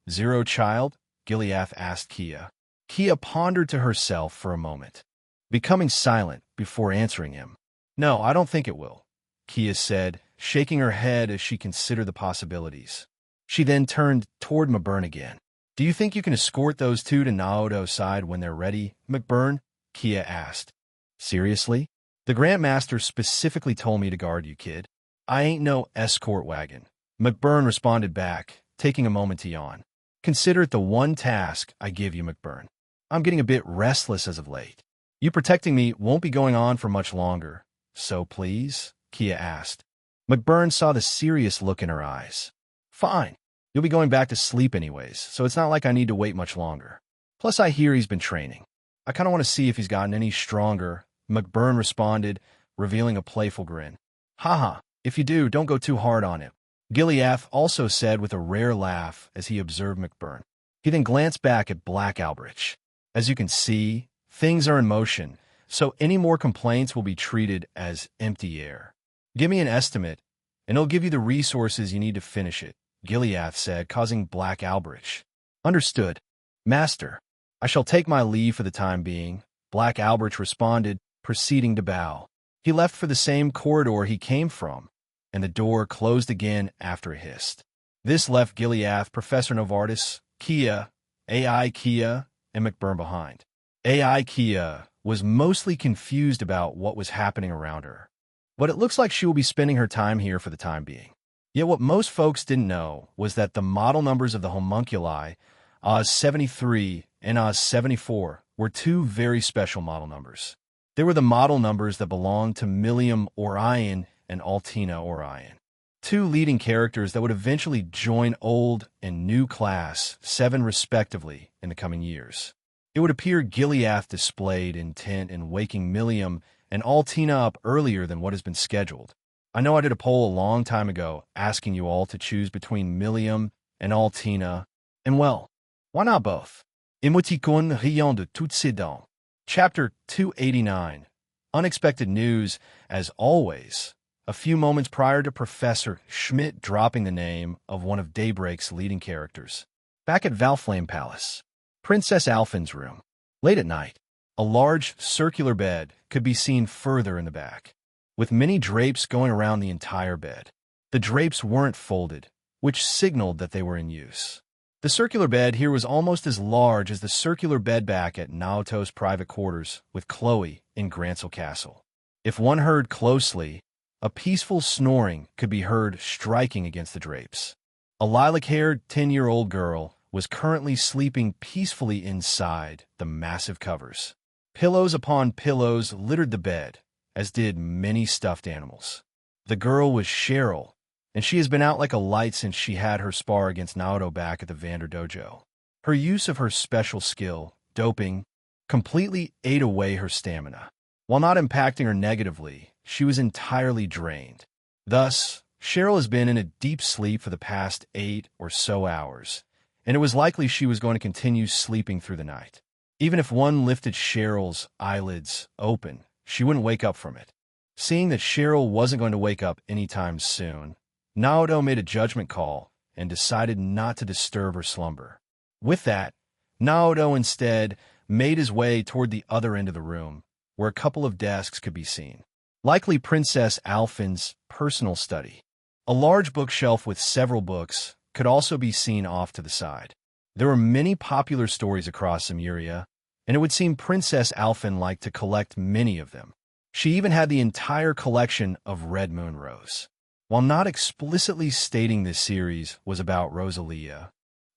S1: Zero Child?" Gileath asked Kia. Kia pondered to herself for a moment, becoming silent before answering him. "No, I don't think it will," Kia said, shaking her head as she considered the possibilities. She then turned toward McBurn again. "Do you think you can escort those two to Naoto's side when they're ready, McBurn?" Kia asked. "Seriously? The Grandmaster specifically told me to guard you, kid. I ain't no escort wagon," McBurn responded back, taking a moment to yawn. "Consider it the one task I give you, McBurn. I'm getting a bit restless as of late. You protecting me won't be going on for much longer, so please?" Kia asked. McBurn saw the serious look in her eyes. "Fine. You'll be going back to sleep anyways, so it's not like I need to wait much longer. Plus, I hear he's been training. I kind of want to see if he's gotten any stronger," McBurn responded, revealing a playful grin. "Haha, if you do, don't go too hard on him," Gileath also said with a rare laugh as he observed McBurn. He then glanced back at Black Alberich. "As you can see, things are in motion, so any more complaints will be treated as empty air. Give me an estimate, and it'll give you the resources you need to finish it," Gileath said, causing Black Alberich. "Understood, Master. I shall take my leave for the time being," Black Alberich responded, proceeding to bow. He left for the same corridor he came from, and the door closed again after a hissed. This left Gileath, Professor Novartis, Kia, AI Kia, and McBurn behind. AI Kia was mostly confused about what was happening around her, but it looks like she will be spending her time here for the time being. Yet what most folks didn't know was that the model numbers of the homunculi, Oz 73 and Oz 74, were two very special model numbers. They were the model numbers that belonged to Millium Orion and Altina Orion, two leading characters that would eventually join Old and New Class 7 respectively in the coming years. It would appear Gileath displayed intent in waking Millium and Altina up earlier than what has been scheduled. I know I did a poll a long time ago asking you all to choose between Millium and Altina, and well, why not both? Emoticon riant de toutes ces dents. Chapter 289. Unexpected news, as always, a few moments prior to Professor Schmidt dropping the name of one of Daybreak's leading characters. Back at Valflame Palace, Princess Alphen's room. Late at night, a large circular bed could be seen further in the back, with many drapes going around the entire bed. The drapes weren't folded, which signaled that they were in use. The circular bed here was almost as large as the circular bed back at Naoto's private quarters with Chloe in Grancel Castle. If one heard closely, a peaceful snoring could be heard striking against the drapes. A lilac-haired 10-year-old girl was currently sleeping peacefully inside the massive covers. Pillows upon pillows littered the bed, as did many stuffed animals. The girl was Cheryl, and she has been out like a light since she had her spar against Naoto back at the Vander Dojo. Her use of her special skill, doping, completely ate away her stamina. While not impacting her negatively, she was entirely drained. Thus, Cheryl has been in a deep sleep for the past 8 or so hours, and it was likely she was going to continue sleeping through the night. Even if one lifted Cheryl's eyelids open, she wouldn't wake up from it. Seeing that Cheryl wasn't going to wake up anytime soon, Naoto made a judgment call and decided not to disturb her slumber. With that, Naoto instead made his way toward the other end of the room, where a couple of desks could be seen. Likely Princess Alphen's personal study. A large bookshelf with several books could also be seen off to the side. There were many popular stories across Lemuria, and it would seem Princess Alphen liked to collect many of them. She even had the entire collection of Red Moon Rose. While not explicitly stating this series was about Rosalia,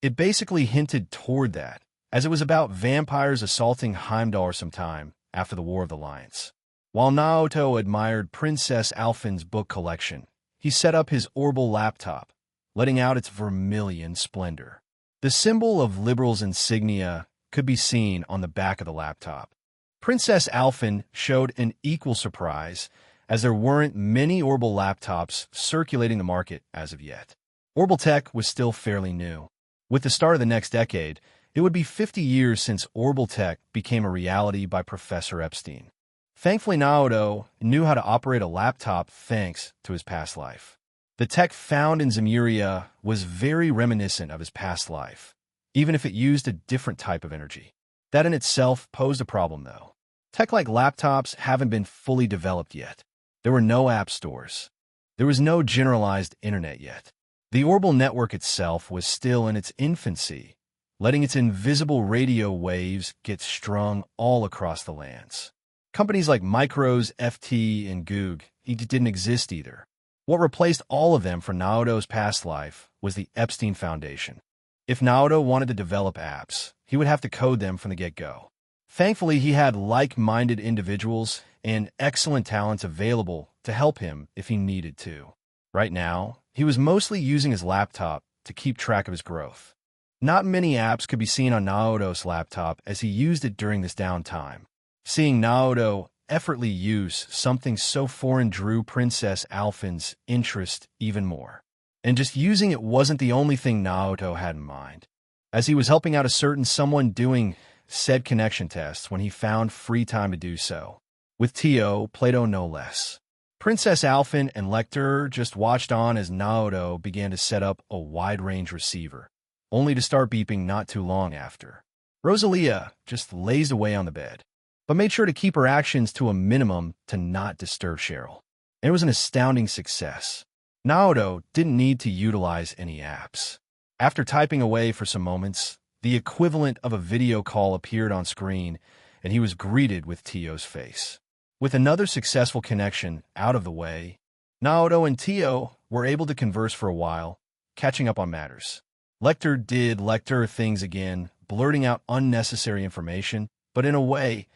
S1: it basically hinted toward that, as it was about vampires assaulting Heimdall sometime after the War of the Lions. While Naoto admired Princess Alphen's book collection, he set up his Orbital laptop, letting out its vermilion splendor. The symbol of Liberal's insignia could be seen on the back of the laptop. Princess Alphen showed an equal surprise, as there weren't many Orbital laptops circulating the market as of yet. Orbital tech was still fairly new. With the start of the next decade, it would be 50 years since Orbital tech became a reality by Professor Epstein. Thankfully, Naoto knew how to operate a laptop thanks to his past life. The tech found in Zemuria was very reminiscent of his past life, even if it used a different type of energy. That in itself posed a problem, though. Tech-like laptops haven't been fully developed yet. There were no app stores. There was no generalized internet yet. The Orbital network itself was still in its infancy, letting its invisible radio waves get strung all across the lands. Companies like Micros, FT, and Goog didn't exist either. What replaced all of them for Naoto's past life was the Epstein Foundation. If Naoto wanted to develop apps, he would have to code them from the get-go. Thankfully, he had like-minded individuals and excellent talents available to help him if he needed to. Right now, he was mostly using his laptop to keep track of his growth. Not many apps could be seen on Naoto's laptop as he used it during this downtime. Seeing Naoto effortlessly use something so foreign drew Princess Alphen's interest even more. And just using it wasn't the only thing Naoto had in mind, as he was helping out a certain someone doing said connection tests when he found free time to do so. With Tio, Plato no less. Princess Alphen and Lecter just watched on as Naoto began to set up a wide-range receiver, only to start beeping not too long after. Rosalia just lazed away on the bed, but made sure to keep her actions to a minimum to not disturb Cheryl. And it was an astounding success. Naoto didn't need to utilize any apps. After typing away for some moments, the equivalent of a video call appeared on screen, and he was greeted with Tio's face. With another successful connection out of the way, Naoto and Tio were able to converse for a while, catching up on matters. Lecter did Lecter things again, blurting out unnecessary information, but in a way,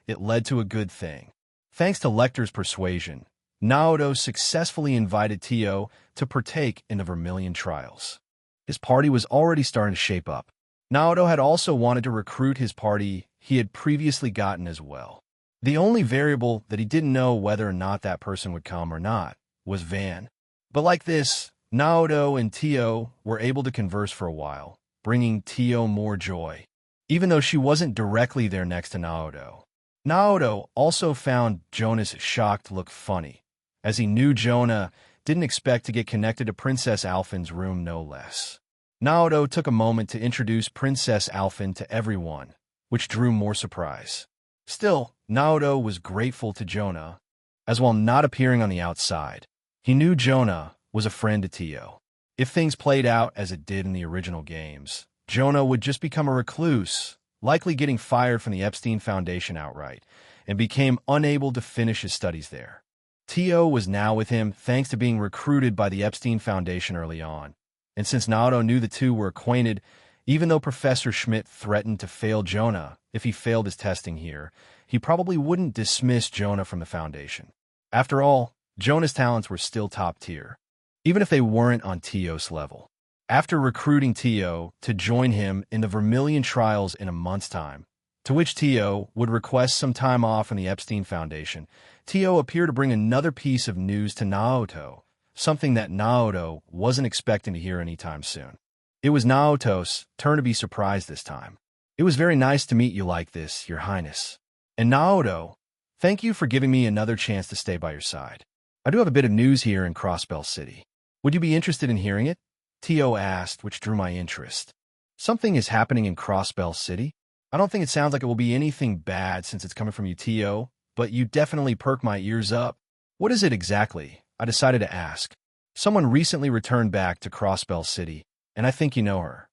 S1: it led to a good thing. Thanks to Lecter's persuasion, Naoto successfully invited Tio to partake in the Vermilion trials. His party was already starting to shape up. Naoto had also wanted to recruit his party he had previously gotten as well. The only variable that he didn't know whether or not that person would come or not was Van. But like this, Naoto and Tio were able to converse for a while, bringing Tio more joy, even though she wasn't directly there next to Naoto. Naoto also found Jonah's shocked look funny, as he knew Jonah didn't expect to get connected to Princess Alphen's room no less. Naoto took a moment to introduce Princess Alphen to everyone, which drew more surprise. Still, Naoto was grateful to Jonah, as while not appearing on the outside, he knew Jonah was a friend to Tio. If things played out as it did in the original games, Jonah would just become a recluse, likely getting fired from the Epstein Foundation outright, and became unable to finish his studies there. Tio was now with him thanks to being recruited by the Epstein Foundation early on. And since Naoto knew the two were acquainted, even though Professor Schmidt threatened to fail Jonah if he failed his testing here, he probably wouldn't dismiss Jonah from the Foundation. After all, Jonah's talents were still top tier, even if they weren't on Tio's level. After recruiting Tio to join him in the Vermilion trials in a month's time, to which Tio would request some time off from the Epstein Foundation, Tio appeared to bring another piece of news to Naoto, something that Naoto wasn't expecting to hear anytime soon. It was Naoto's turn to be surprised this time. "It was very nice to meet you like this, Your Highness. And Naoto, thank you for giving me another chance to stay by your side. I do have a bit of news here in Crossbell City. Would you be interested in hearing it?" Tio asked, which drew my interest. "Something is happening in Crossbell City? I don't think it sounds like it will be anything bad since it's coming from you, Tio, but you definitely perk my ears up. What is it exactly?" I decided to ask. "Someone recently returned back to Crossbell City, and I think you know her."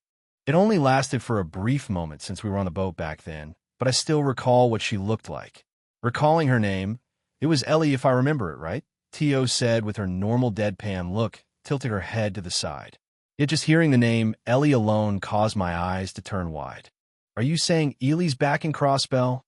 S1: It only lasted for a brief moment since we were on the boat back then, but I still recall what she looked like. Recalling her name, "It was Ellie if I remember it right," Tio said with her normal deadpan look, tilting her head to the side. Yet just hearing the name Ellie alone caused my eyes to turn wide. "Are you saying Ellie's back in Crossbell?"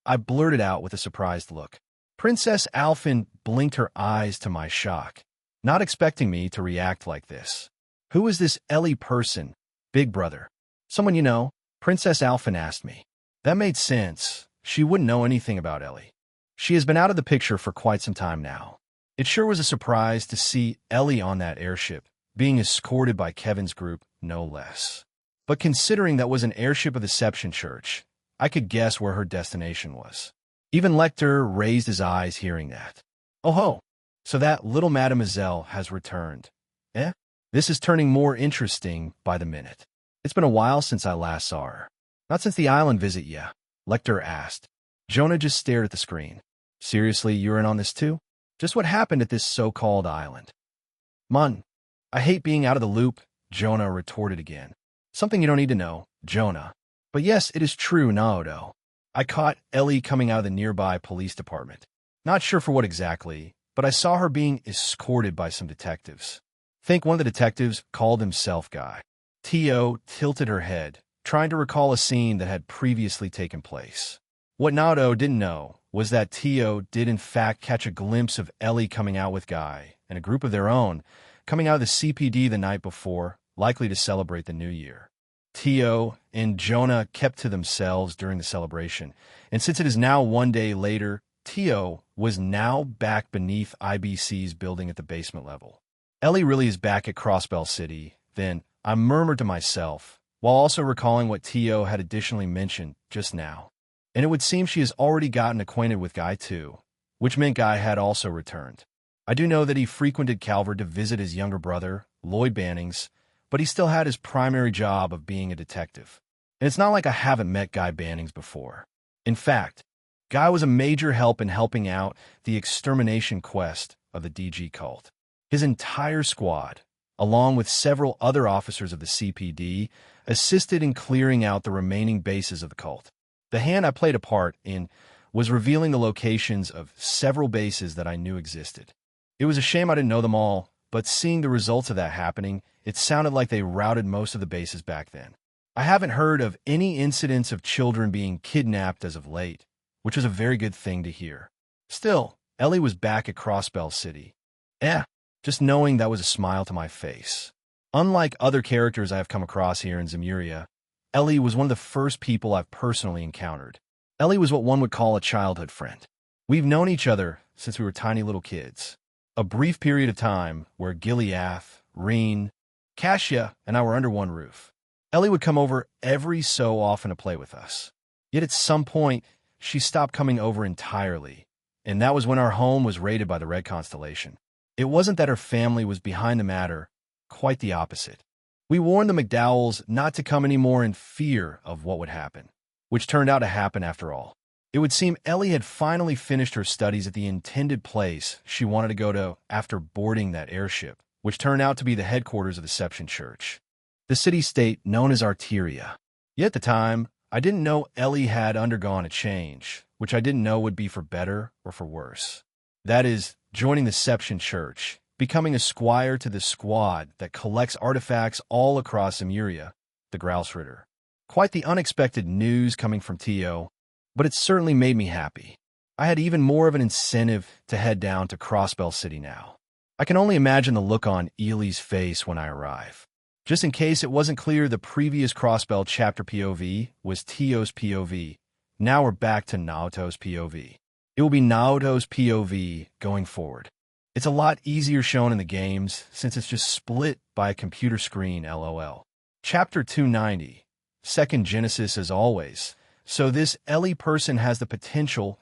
S1: I blurted out with a surprised look. Princess Alphen blinked her eyes to my shock, not expecting me to react like this. "Who is this Ellie person, Big Brother?" "Someone you know," Princess Alphen asked me. That made sense. She wouldn't know anything about Ellie. She has been out of the picture for quite some time now. It sure was a surprise to see Ellie on that airship, being escorted by Kevin's group, no less. But considering that was an airship of the Deception Church, I could guess where her destination was. Even Lecter raised his eyes hearing that. "Oh ho, so that little mademoiselle has returned. Eh? This is turning more interesting by the minute. It's been a while since I last saw her." "Not since the island visit, yeah," Lecter asked. Jonah just stared at the screen. "Seriously, you're in on this too? Just what happened at this so-called island?" "Mun, I hate being out of the loop," Jonah retorted again. "Something you don't need to know, Jonah. But yes, it is true, Naoto. I caught Ellie coming out of the nearby police department. Not sure for what exactly, but I saw her being escorted by some detectives. Think one of the detectives called himself Guy." Tio tilted her head, trying to recall a scene that had previously taken place. What Naoto didn't know was that Tio did in fact catch a glimpse of Ellie coming out with Guy and a group of their own, coming out of the CPD the night before, likely to celebrate the new year. Tio and Jonah kept to themselves during the celebration, and since it is now one day later, Tio was now back beneath IBC's building at the basement level. "Ellie really is back at Crossbell City," then I murmured to myself, while also recalling what Tio had additionally mentioned just now. And it would seem she has already gotten acquainted with Guy too, which meant Guy had also returned. I do know that he frequented Calvert to visit his younger brother, Lloyd Bannings, but he still had his primary job of being a detective. And it's not like I haven't met Guy Bannings before. In fact, Guy was a major help in helping out the extermination quest of the DG cult. His entire squad, along with several other officers of the CPD, assisted in clearing out the remaining bases of the cult. The hand I played a part in was revealing the locations of several bases that I knew existed. It was a shame I didn't know them all, but seeing the results of that happening, it sounded like they routed most of the bases back then. I haven't heard of any incidents of children being kidnapped as of late, which was a very good thing to hear. Still, Ellie was back at Crossbell City. Just knowing that was a smile to my face. Unlike other characters I have come across here in Zemuria, Ellie was one of the first people I've personally encountered. Ellie was what one would call a childhood friend. We've known each other since we were tiny little kids. A brief period of time where Gileath, Reen, Kasia, and I were under one roof. Ellie would come over every so often to play with us. Yet at some point, she stopped coming over entirely, and that was when our home was raided by the Red Constellation. It wasn't that her family was behind the matter, quite the opposite. We warned the McDowells not to come anymore in fear of what would happen, which turned out to happen after all. It would seem Ellie had finally finished her studies at the intended place she wanted to go to after boarding that airship, which turned out to be the headquarters of the Deception Church. the city-state known as Arteria. Yet at the time, I didn't know Ellie had undergone a change, which I didn't know would be for better or for worse. That is, joining the Seption Church, becoming a squire to the squad that collects artifacts all across Emuria, the Grouse-Ritter. Quite the unexpected news coming from Tio, but it certainly made me happy. I had even more of an incentive to head down to Crossbell City now. I can only imagine the look on Ely's face when I arrive. Just in case it wasn't clear, the previous Crossbell chapter POV was Tio's POV. Now we're back to Naoto's POV. It will be Naoto's POV going forward. It's a lot easier shown in the games since it's just split by a computer screen, lol. Chapter 290. Second Genesis as always. So this Ellie person has the potential.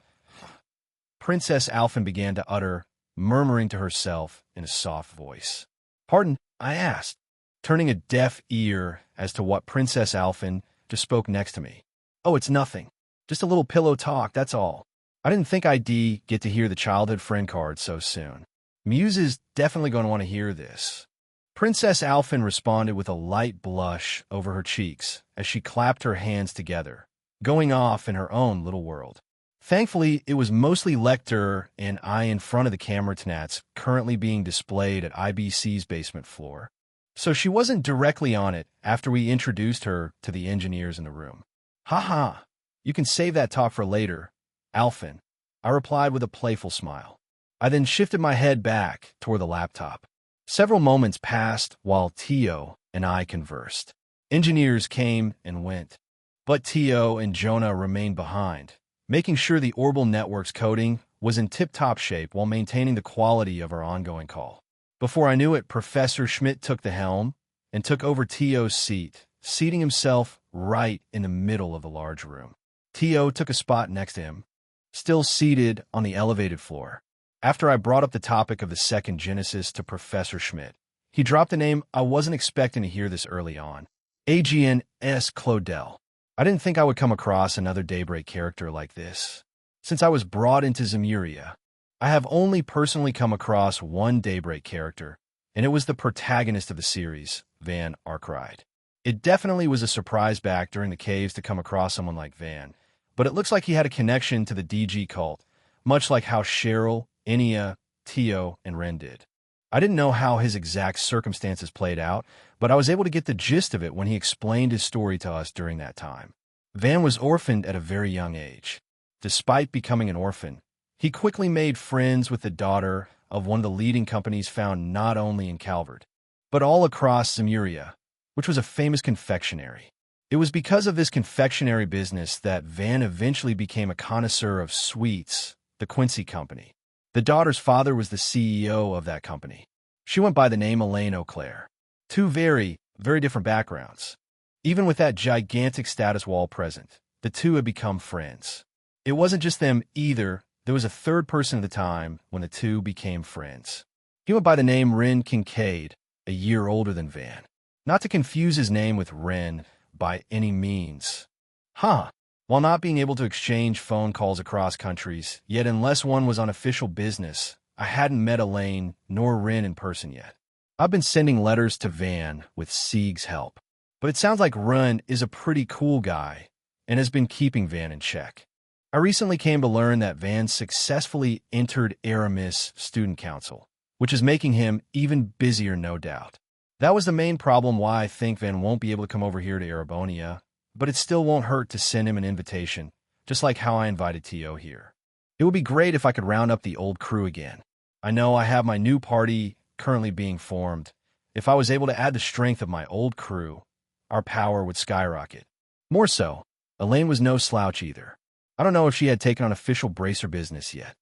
S1: Princess Alphen began to utter, murmuring to herself in a soft voice. Pardon, I asked, turning a deaf ear as to what Princess Alphen just spoke next to me. Oh, it's nothing. Just a little pillow talk, that's all. I didn't think I'd get to hear the childhood friend card so soon. Muse is definitely going to want to hear this. Princess Alphen responded with a light blush over her cheeks as she clapped her hands together, going off in her own little world. Thankfully, it was mostly Lecter and I in front of the camera Tanats currently being displayed at IBC's basement floor. So she wasn't directly on it after we introduced her to the engineers in the room. Haha, you can save that talk for later, Alphen, I replied with a playful smile. I then shifted my head back toward the laptop. Several moments passed while Tio and I conversed. Engineers came and went, but Tio and Jonah remained behind, making sure the Orbital Network's coding was in tip-top shape while maintaining the quality of our ongoing call. Before I knew it, Professor Schmidt took the helm and took over Tio's seat, seating himself right in the middle of the large room. Tio took a spot next to him, still seated on the elevated floor. After I brought up the topic of the second Genesis to Professor Schmidt, he dropped a name I wasn't expecting to hear this early on. Adrian S. Claudel. I didn't think I would come across another Daybreak character like this. Since I was brought into Zemuria, I have only personally come across one Daybreak character, and it was the protagonist of the series, Van Arkwright. It definitely was a surprise back during the caves to come across someone like Van, but it looks like he had a connection to the DG cult, much like how Cheryl, Enya, Tio, and Ren did. I didn't know how his exact circumstances played out, but I was able to get the gist of it when he explained his story to us during that time. Van was orphaned at a very young age. Despite becoming an orphan, he quickly made friends with the daughter of one of the leading companies found not only in Calvert, but all across Zemuria, which was a famous confectionery. It was because of this confectionery business that Van eventually became a connoisseur of sweets, the Quincy Company. The daughter's father was the CEO of that company. She went by the name Elaine Auclair. Two very, very different backgrounds. Even with that gigantic status wall present, the two had become friends. It wasn't just them either. There was a third person at the time when the two became friends. He went by the name Ren Kincaid, a year older than Van. Not to confuse his name with Ren by any means. While not being able to exchange phone calls across countries, yet unless one was on official business, I hadn't met Elaine nor Ren in person yet. I've been sending letters to Van with Sieg's help, but it sounds like Ren is a pretty cool guy and has been keeping Van in check. I recently came to learn that Van successfully entered Aramis Student Council, which is making him even busier, no doubt. That was the main problem why I think Van won't be able to come over here to Erebonia, but it still won't hurt to send him an invitation, just like how I invited Tio here. It would be great if I could round up the old crew again. I know I have my new party currently being formed. If I was able to add the strength of my old crew, our power would skyrocket. More so, Elaine was no slouch either. I don't know if she had taken on official bracer business yet.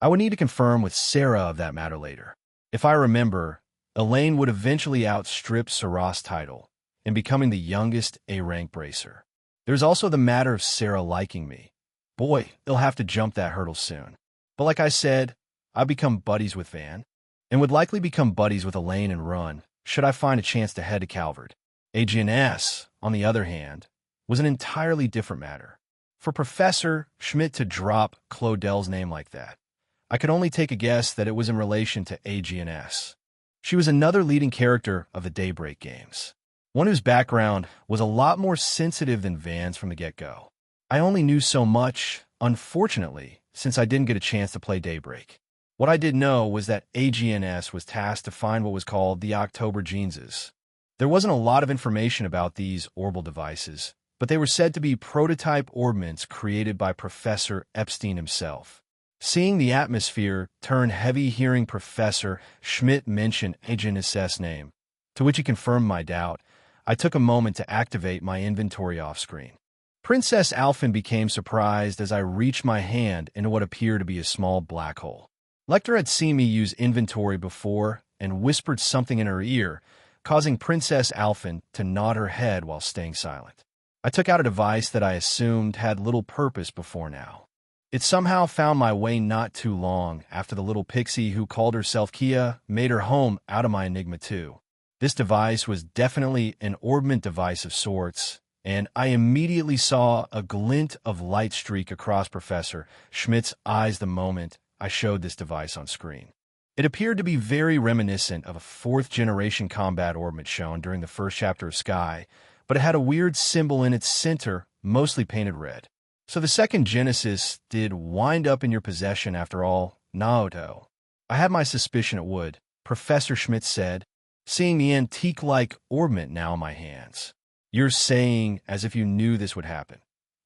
S1: I would need to confirm with Sarah of that matter later. If I remember, Elaine would eventually outstrip Sarah's title in becoming the youngest A-rank bracer. There's also the matter of Sarah liking me. Boy, they'll have to jump that hurdle soon. But like I said, I've become buddies with Van, and would likely become buddies with Elaine and Run, should I find a chance to head to Calvert. Adrian S., on the other hand, was an entirely different matter. For Professor Schmidt to drop Claudel's name like that, I could only take a guess that it was in relation to Adrian S. She was another leading character of the Daybreak games. one whose background was a lot more sensitive than Van's from the get-go. I only knew so much, unfortunately, since I didn't get a chance to play Daybreak. What I did know was that AGNS was tasked to find what was called the October Genesis. There wasn't a lot of information about these orbital devices, but they were said to be prototype orbments created by Professor Epstein himself. Seeing the atmosphere turn heavy, hearing Professor Schmidt mention AGNS's name, to which he confirmed my doubt, I took a moment to activate my inventory off-screen. Princess Alphen became surprised as I reached my hand into what appeared to be a small black hole. Lecter had seen me use inventory before and whispered something in her ear, causing Princess Alphen to nod her head while staying silent. I took out a device that I assumed had little purpose before now. It somehow found my way not too long after the little pixie who called herself Kia made her home out of my Enigma 2. This device was definitely an orbment device of sorts, and I immediately saw a glint of light streak across Professor Schmidt's eyes the moment I showed this device on screen. It appeared to be very reminiscent of a fourth-generation combat orbment shown during the first chapter of Sky, but it had a weird symbol in its center, mostly painted red. So the second Genesis did wind up in your possession after all, Naoto. I had my suspicion it would, Professor Schmidt said, seeing the antique-like orbment now in my hands. You're saying as if you knew this would happen.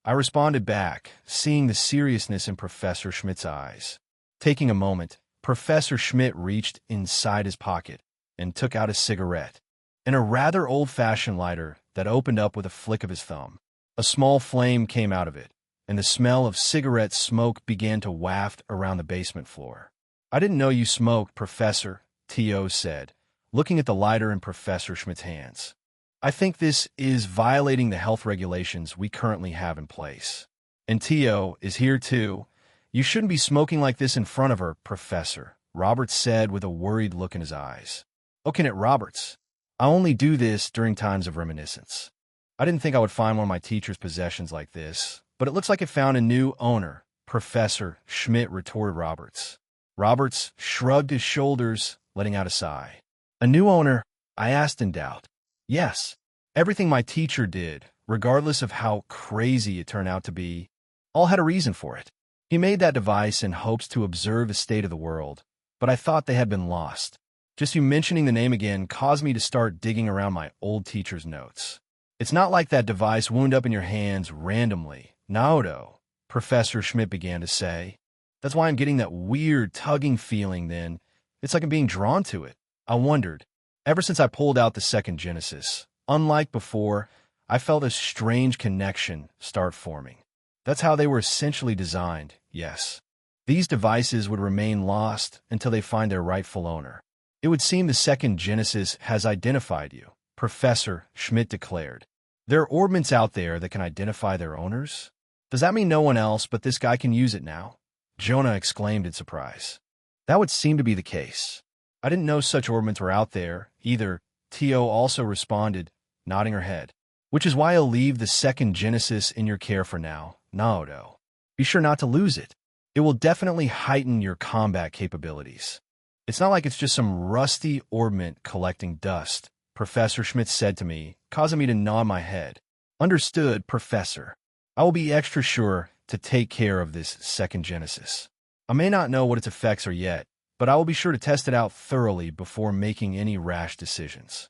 S1: I responded back, seeing the seriousness in Professor Schmidt's eyes. Taking a moment, Professor Schmidt reached inside his pocket and took out a cigarette and a rather old-fashioned lighter that opened up with a flick of his thumb. A small flame came out of it, and the smell of cigarette smoke began to waft around the basement floor. I didn't know you smoked, Professor, T.O. said, looking at the lighter in Professor Schmidt's hands. I think this is violating the health regulations we currently have in place. And T.O. is here too. You shouldn't be smoking like this in front of her, Professor, Roberts said with a worried look in his eyes. Okay, Roberts. I only do this during times of reminiscence. I didn't think I would find one of my teacher's possessions like this, but it looks like it found a new owner, Professor Schmidt retorted Roberts. Roberts shrugged his shoulders, letting out a sigh. A new owner? I asked in doubt. Yes. Everything my teacher did, regardless of how crazy it turned out to be, all had a reason for it. He made that device in hopes to observe the state of the world, but I thought they had been lost. Just you mentioning the name again caused me to start digging around my old teacher's notes. It's not like that device wound up in your hands randomly, Naoto, Professor Schmidt began to say. That's why I'm getting that weird tugging feeling then. It's like I'm being drawn to it. I wondered. Ever since I pulled out the second Genesis, unlike before, I felt a strange connection start forming. That's how they were essentially designed, yes. These devices would remain lost until they find their rightful owner. It would seem the second Genesis has identified you, Professor Schmidt declared. There are orbments out there that can identify their owners? Does that mean no one else but this guy can use it now? Jonah exclaimed in surprise. That would seem to be the case. I didn't know such orbments were out there, either, T.O. also responded, nodding her head. Which is why I'll leave the second Genesis in your care for now, Naoto. Be sure not to lose it. It will definitely heighten your combat capabilities. It's not like it's just some rusty orbment collecting dust, Professor Schmidt said to me, causing me to nod my head. Understood, Professor. I will be extra sure to take care of this second Genesis. I may not know what its effects are yet, but I will be sure to test it out thoroughly before making any rash decisions.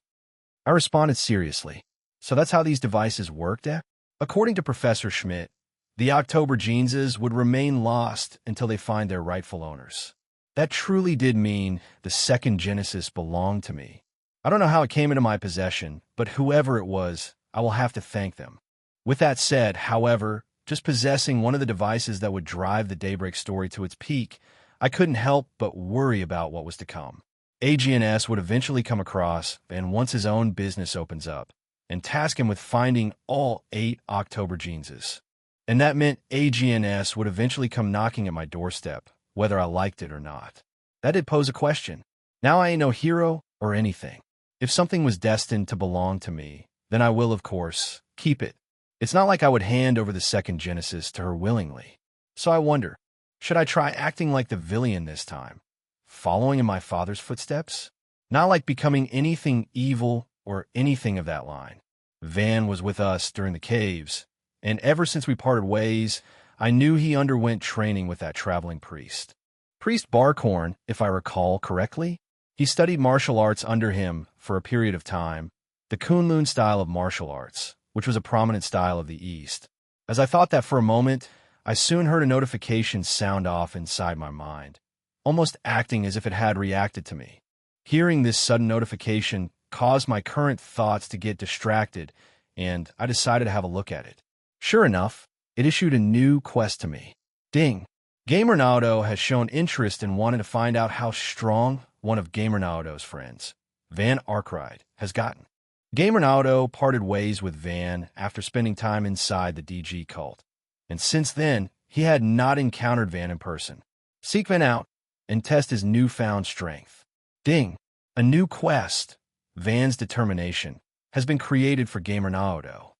S1: I responded seriously. So that's how these devices worked, eh? According to Professor Schmidt, the October Genesis would remain lost until they find their rightful owners. That truly did mean the second Genesis belonged to me. I don't know how it came into my possession, but whoever it was, I will have to thank them. With that said, however, just possessing one of the devices that would drive the Daybreak story to its peak, I couldn't help but worry about what was to come. AGNS would eventually come across, and once his own business opens up, and task him with finding all 8 October Genesis. And that meant AGNS would eventually come knocking at my doorstep, whether I liked it or not. That did pose a question. Now I ain't no hero or anything. If something was destined to belong to me, then I will, of course, keep it. It's not like I would hand over the second Genesis to her willingly. So I wonder, should I try acting like the villain this time? Following in my father's footsteps? Not like becoming anything evil or anything of that line. Van was with us during the caves, and ever since we parted ways, I knew he underwent training with that traveling priest. Priest Barkhorn, if I recall correctly. He studied martial arts under him for a period of time, the Kunlun style of martial arts, which was a prominent style of the East. As I thought that for a moment, I soon heard a notification sound off inside my mind, almost acting as if it had reacted to me. Hearing this sudden notification caused my current thoughts to get distracted, and I decided to have a look at it. Sure enough, it issued a new quest to me. Ding! Gamer Naoto has shown interest in wanting to find out how strong one of Gamer Naoto's friends, Van Arkwright, has gotten. Gamer Naoto parted ways with Van after spending time inside the DG cult, and since then, he had not encountered Van in person. Seek Van out and test his newfound strength. Ding! A new quest, Van's Determination, has been created for Gamer Naoto.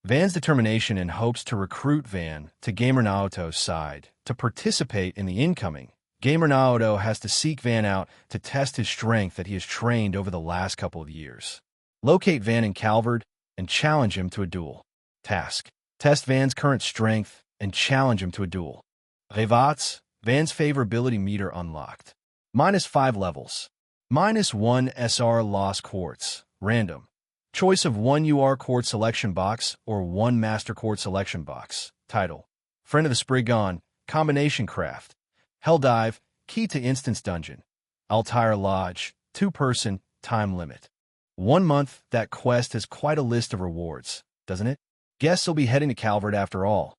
S1: Van's Determination in hopes to recruit Van to Gamer Naoto's side to participate in the incoming. Gamer Naoto has to seek Van out to test his strength that he has trained over the last couple of years. Locate Van in Calvard and challenge him to a duel. Task: test Van's current strength and challenge him to a duel. Revats, Van's favorability meter unlocked. -5 levels. -1 SR Lost Quartz. Random. Choice of 1 UR Quartz selection box or 1 Master Quartz selection box. Title: Friend of the Spriggan. Combination Craft. Helldive. Key to Instance Dungeon. Altair Lodge. 2-person. Time limit. 1 month. That quest has quite a list of rewards, doesn't it? Guess I'll be heading to Calvert after all.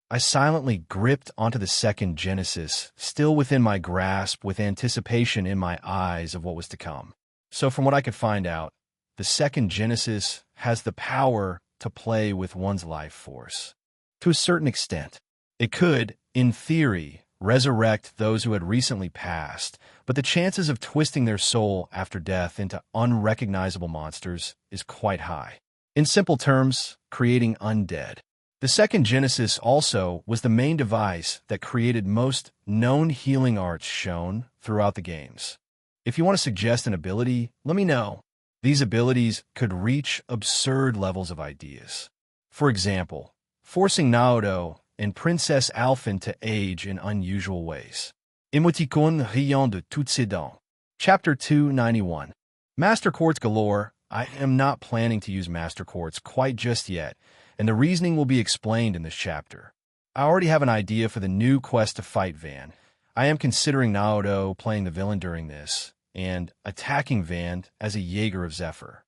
S1: I silently gripped onto the second Genesis, still within my grasp with anticipation in my eyes of what was to come. So from what I could find out, the second Genesis has the power to play with one's life force. To a certain extent, it could, in theory, resurrect those who had recently passed, but the chances of twisting their soul after death into unrecognizable monsters is quite high. In simple terms, creating undead. The second Genesis also was the main device that created most known healing arts shown throughout the games. If you want to suggest an ability, let me know. These abilities could reach absurd levels of ideas. For example, forcing Naoto and Princess Alphen to age in unusual ways. Emoticon riant de toutes ses dents. Chapter 291. Master Quartz galore. I am not planning to use Master Quartz quite just yet, and the reasoning will be explained in this chapter. I already have an idea for the new quest to fight Van. I am considering Naoto playing the villain during this, and attacking Van as a Jaeger of Zephyr.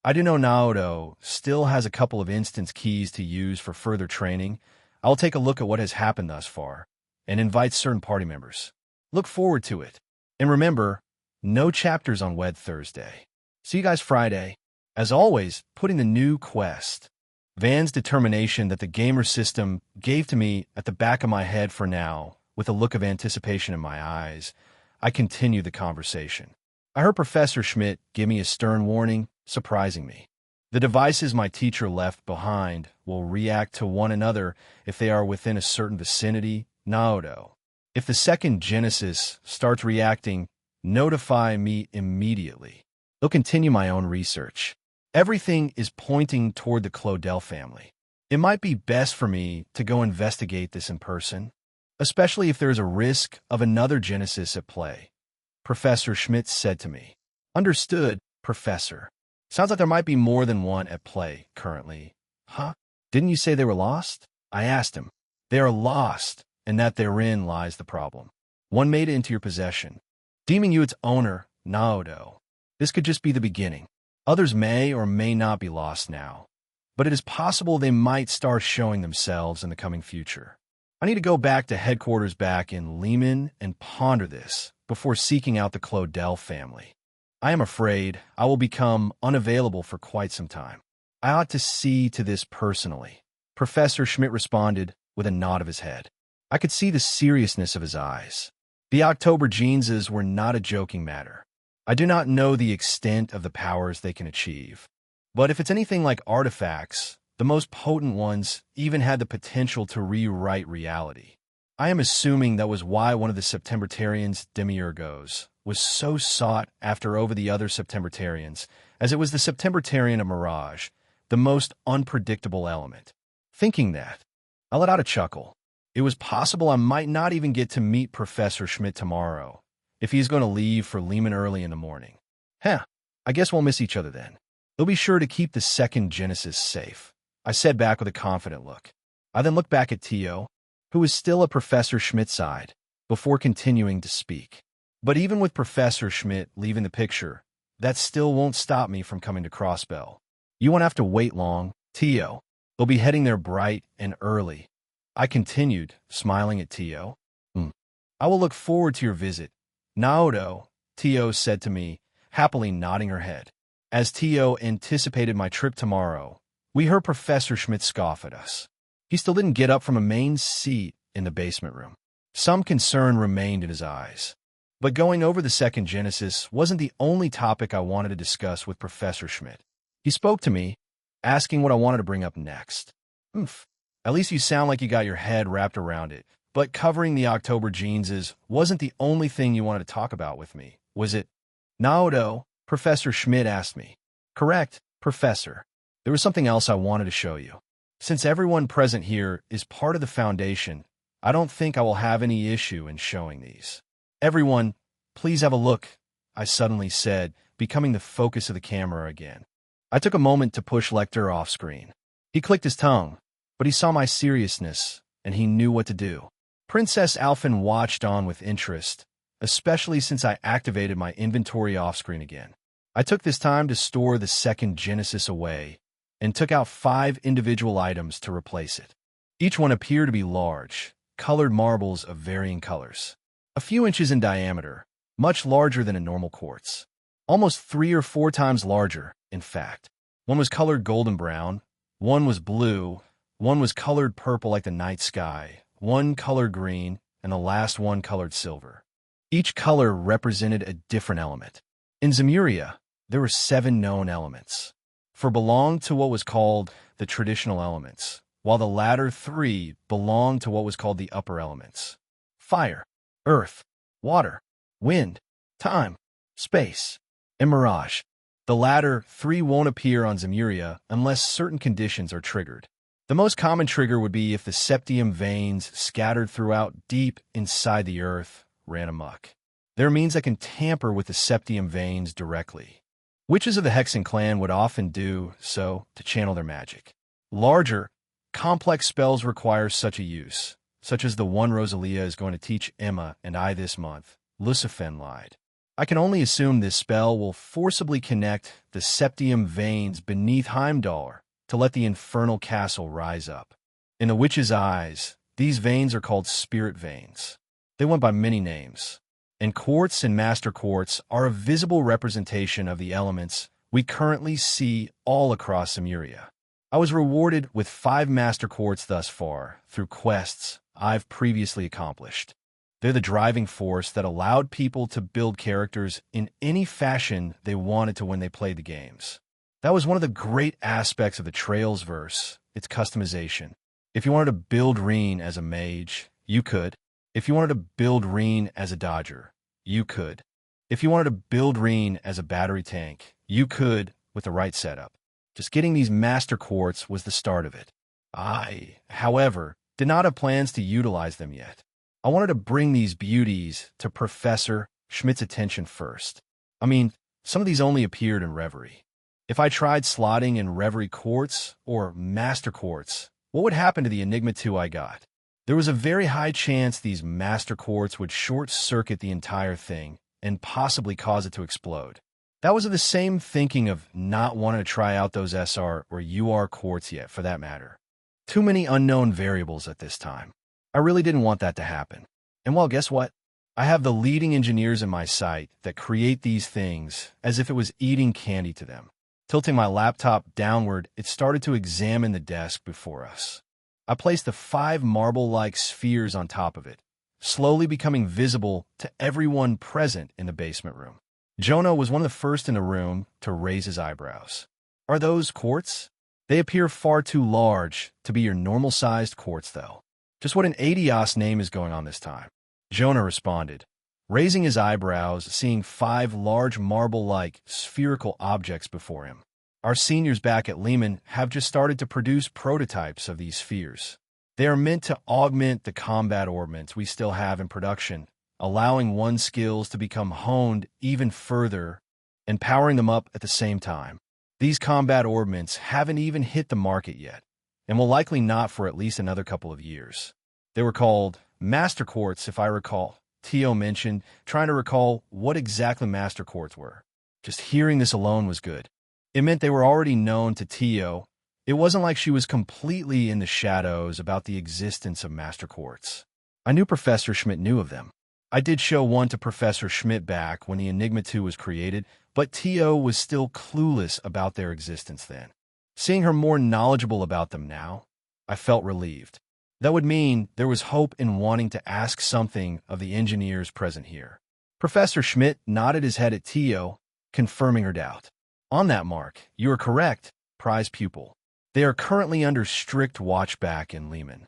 S1: I do know Naoto still has a couple of instance keys to use for further training. I'll take a look at what has happened thus far, and invite certain party members. Look forward to it. And remember, no chapters on Wed Thursday. See you guys Friday. As always, putting the new quest, Van's Determination that the gamer system gave to me at the back of my head for now, with a look of anticipation in my eyes, I continue the conversation. I heard Professor Schmidt give me a stern warning, surprising me. The devices my teacher left behind will react to one another if they are within a certain vicinity. Naoto. If the second Genesis starts reacting, notify me immediately. I'll continue my own research. Everything is pointing toward the Claudel family. It might be best for me to go investigate this in person, especially if there is a risk of another Genesis at play, Professor Schmidt said to me. Understood, Professor. Sounds like there might be more than one at play currently. Huh? Didn't you say they were lost? I asked him. They are lost, and that therein lies the problem. One made it into your possession, deeming you its owner, Naoto. This could just be the beginning. Others may or may not be lost now, but it is possible they might start showing themselves in the coming future. I need to go back to headquarters back in Lehman and ponder this before seeking out the Claudel family. I am afraid I will become unavailable for quite some time. I ought to see to this personally. Professor Schmidt responded with a nod of his head. I could see the seriousness of his eyes. The October Jeanses were not a joking matter. I do not know the extent of the powers they can achieve, but if it's anything like artifacts, the most potent ones even had the potential to rewrite reality. I am assuming that was why one of the Septembertarians' demiurgos was so sought after over the other Septembertarians, as it was the Septembertarian of Mirage, the most unpredictable element. Thinking that, I let out a chuckle. It was possible I might not even get to meet Professor Schmidt tomorrow, if he's going to leave for Lehman early in the morning. I guess we'll miss each other then. He'll be sure to keep the second Genesis safe, I said back with a confident look. I then looked back at Tio, who was still at Professor Schmidt's side, before continuing to speak. But even with Professor Schmidt leaving the picture, that still won't stop me from coming to Crossbell. You won't have to wait long, Tio. They'll be heading there bright and early. I continued, smiling at Tio. I will look forward to your visit. Naoto, Tio said to me, happily nodding her head. As Tio anticipated my trip tomorrow, we heard Professor Schmidt scoff at us. He still didn't get up from a main seat in the basement room. Some concern remained in his eyes. But going over the second Genesis wasn't the only topic I wanted to discuss with Professor Schmidt. He spoke to me, asking what I wanted to bring up next. At least you sound like you got your head wrapped around it. But covering the October Jeanses wasn't the only thing you wanted to talk about with me, was it? Naoto, Professor Schmidt asked me. Correct, Professor. There was something else I wanted to show you. Since everyone present here is part of the Foundation, I don't think I will have any issue in showing these. Everyone, please have a look, I suddenly said, becoming the focus of the camera again. I took a moment to push Lecter off screen. He clicked his tongue, but he saw my seriousness, and he knew what to do. Princess Alphen watched on with interest, especially since I activated my inventory off-screen again. I took this time to store the second Genesis away, and took out 5 individual items to replace it. Each one appeared to be large, colored marbles of varying colors. A few inches in diameter, much larger than a normal quartz. Almost 3 or 4 times larger, in fact. One was colored golden brown, one was blue, one was colored purple like the night sky, one colored green, and the last one colored silver. Each color represented a different element. In Zemuria, there were 7 known elements, for belonged to what was called the traditional elements, while the latter 3 belonged to what was called the upper elements. Fire, earth, water, wind, time, space, and mirage. The latter 3 won't appear on Zemuria unless certain conditions are triggered. The most common trigger would be if the septium veins scattered throughout deep inside the earth ran amok. There are means that can tamper with the septium veins directly. Witches of the Hexen clan would often do so to channel their magic. Larger, complex spells require such a use, such as the one Rosalia is going to teach Emma and I this month, Lucifen lied. I can only assume this spell will forcibly connect the septium veins beneath Heimdall to let the infernal castle rise up. In the witch's eyes, these veins are called spirit veins. They went by many names, and quartz and master quartz are a visible representation of the elements we currently see all across Zemuria. I was rewarded with 5 master quartz thus far through quests I've previously accomplished. They're the driving force that allowed people to build characters in any fashion they wanted to when they played the games. That was one of the great aspects of the Trails verse, its customization. If you wanted to build Reen as a mage, you could. If you wanted to build Reen as a dodger, you could. If you wanted to build Reen as a battery tank, you could with the right setup. Just getting these master quartz was the start of it. I, however, did not have plans to utilize them yet. I wanted to bring these beauties to Professor Schmidt's attention first. I mean, some of these only appeared in Reverie. If I tried slotting in Reverie quartz or master quartz, what would happen to the Enigma 2 I got? There was a very high chance these master quartz would short-circuit the entire thing and possibly cause it to explode. That was the same thinking of not wanting to try out those SR or UR quartz yet, for that matter. Too many unknown variables at this time. I really didn't want that to happen. And well, guess what? I have the leading engineers in my site that create these things as if it was eating candy to them. Tilting my laptop downward, it started to examine the desk before us. I placed the 5 marble-like spheres on top of it, slowly becoming visible to everyone present in the basement room. Jonah was one of the first in the room to raise his eyebrows. Are those quartz? They appear far too large to be your normal-sized quartz, though. Just what an Adios name is going on this time? Jonah responded. raising his eyebrows, seeing 5 large marble-like spherical objects before him. Our seniors back at Lehman have just started to produce prototypes of these spheres. They are meant to augment the combat orbments we still have in production, allowing one's skills to become honed even further and powering them up at the same time. These combat orbments haven't even hit the market yet, and will likely not for at least another couple of years. They were called Master Quartz, if I recall. Tio mentioned, trying to recall what exactly Master Quartz were. Just hearing this alone was good. It meant they were already known to Tio. It wasn't like she was completely in the shadows about the existence of Master Quartz. I knew Professor Schmidt knew of them. I did show one to Professor Schmidt back when the Enigma 2 was created, but Tio was still clueless about their existence then. Seeing her more knowledgeable about them now, I felt relieved. That would mean there was hope in wanting to ask something of the engineers present here. Professor Schmidt nodded his head at Tio, confirming her doubt. On that mark, you are correct, prize pupil. They are currently under strict watch back in Lehman,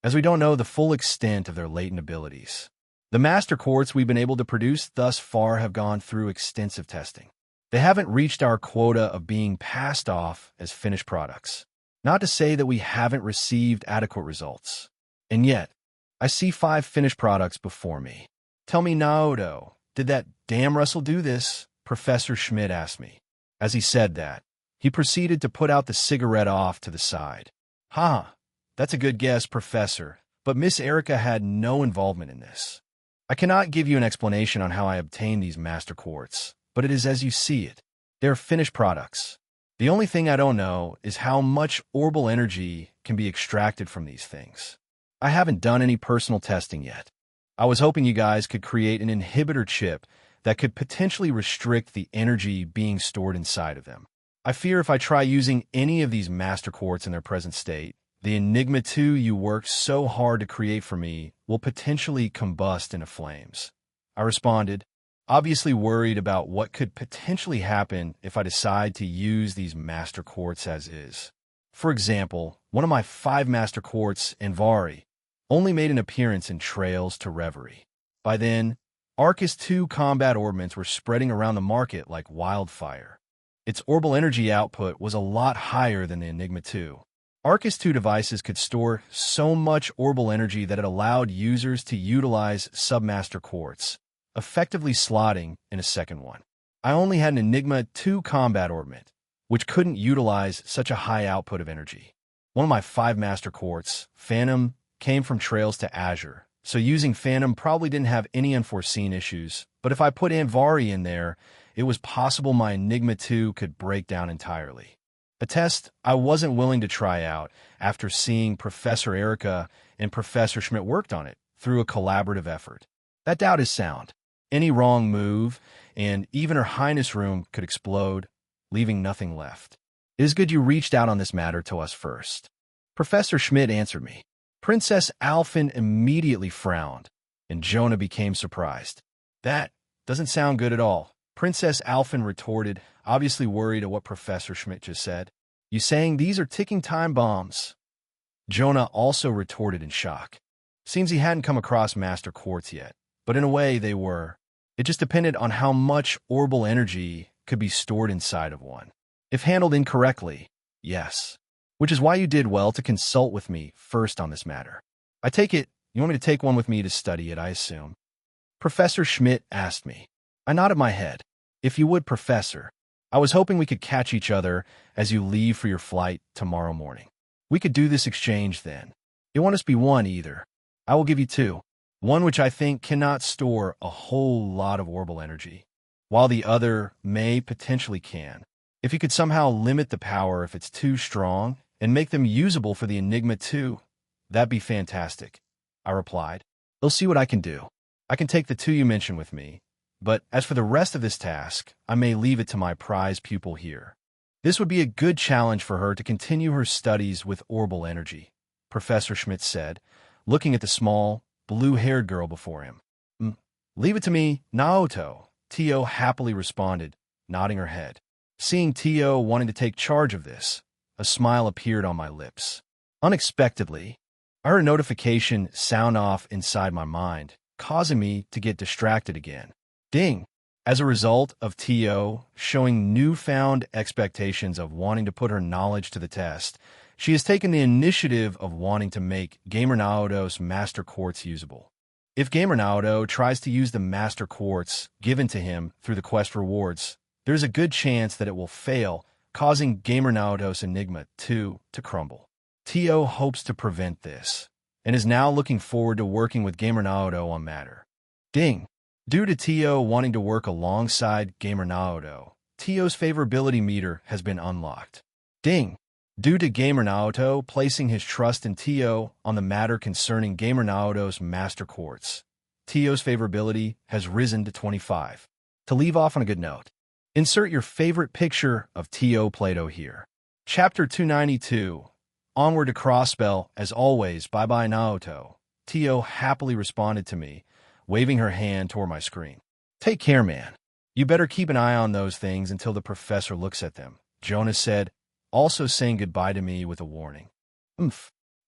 S1: as we don't know the full extent of their latent abilities. The Master Quartz we've been able to produce thus far have gone through extensive testing. They haven't reached our quota of being passed off as finished products. Not to say that we haven't received adequate results. And yet, I see 5 finished products before me. Tell me, Naoto, did that damn Russell do this? Professor Schmidt asked me. As he said that, he proceeded to put out the cigarette off to the side. That's a good guess, Professor, but Miss Erica had no involvement in this. I cannot give you an explanation on how I obtained these Master Quartz, but it is as you see it. They are finished products. The only thing I don't know is how much orbital energy can be extracted from these things. I haven't done any personal testing yet. I was hoping you guys could create an inhibitor chip that could potentially restrict the energy being stored inside of them. I fear if I try using any of these Master Quartz in their present state, the Enigma 2 you worked so hard to create for me will potentially combust into flames. I responded, obviously worried about what could potentially happen if I decide to use these Master Quartz as is. For example, one of my 5 Master Quartz, Envari, only made an appearance in Trails to Reverie. By then, Arcus 2 combat orbments were spreading around the market like wildfire. Its orbital energy output was a lot higher than the Enigma 2. Arcus 2 devices could store so much orbital energy that it allowed users to utilize Submaster Quartz, effectively slotting in a second one. I only had an Enigma 2 combat orbment, which couldn't utilize such a high output of energy. One of my 5 Master Quartz, Phantom, came from Trails to Azure, so using Phantom probably didn't have any unforeseen issues, but if I put Anvari in there, it was possible my Enigma 2 could break down entirely. A test I wasn't willing to try out after seeing Professor Erica and Professor Schmidt worked on it through a collaborative effort. That doubt is sound. Any wrong move, and even Her Highness room could explode, leaving nothing left. It is good you reached out on this matter to us first. Professor Schmidt answered me. Princess Alphen immediately frowned, and Jonah became surprised. That doesn't sound good at all. Princess Alphen retorted, obviously worried at what Professor Schmidt just said. You saying these are ticking time bombs? Jonah also retorted in shock. Seems he hadn't come across Master Quartz yet, but in a way they were. It just depended on how much orbital energy could be stored inside of one. If handled incorrectly, yes. Which is why you did well to consult with me first on this matter. I take it you want me to take one with me to study it, I assume. Professor Schmidt asked me. I nodded my head. If you would, Professor. I was hoping we could catch each other as you leave for your flight tomorrow morning. We could do this exchange then. It won't just be one either. I will give you 2. One which I think cannot store a whole lot of orbital energy, while the other may potentially can. If you could somehow limit the power if it's too strong, and make them usable for the Enigma 2, that'd be fantastic, I replied. I'll see what I can do. I can take the 2 you mentioned with me, but as for the rest of this task, I may leave it to my prize pupil here. This would be a good challenge for her to continue her studies with orbital energy, Professor Schmidt said, looking at the small, blue-haired girl before him. Leave it to me, Naoto, Tio happily responded, nodding her head. Seeing Tio wanting to take charge of this, a smile appeared on my lips. Unexpectedly, I heard a notification sound off inside my mind, causing me to get distracted again. Ding! As a result of Tio showing newfound expectations of wanting to put her knowledge to the test, she has taken the initiative of wanting to make Gamer Naoto's Master Quartz usable. If Gamer Naoto tries to use the Master Quartz given to him through the quest rewards, there's a good chance that it will fail, causing Gamer Naoto's Enigma 2 to crumble. Tio hopes to prevent this, and is now looking forward to working with Gamer Naoto on matter. Ding! Due to Tio wanting to work alongside Gamer Naoto, Tio's favorability meter has been unlocked. Ding! Due to Gamer Naoto placing his trust in Tio on the matter concerning Gamer Naoto's Master Quartz, Tio's favorability has risen to 25. To leave off on a good note, insert your favorite picture of Tio Plato here. Chapter 292. Onward to Crossspell, as always, bye-bye Naoto. Tio happily responded to me, waving her hand toward my screen. Take care, man. You better keep an eye on those things until the professor looks at them, Jonas said, also saying goodbye to me with a warning. Do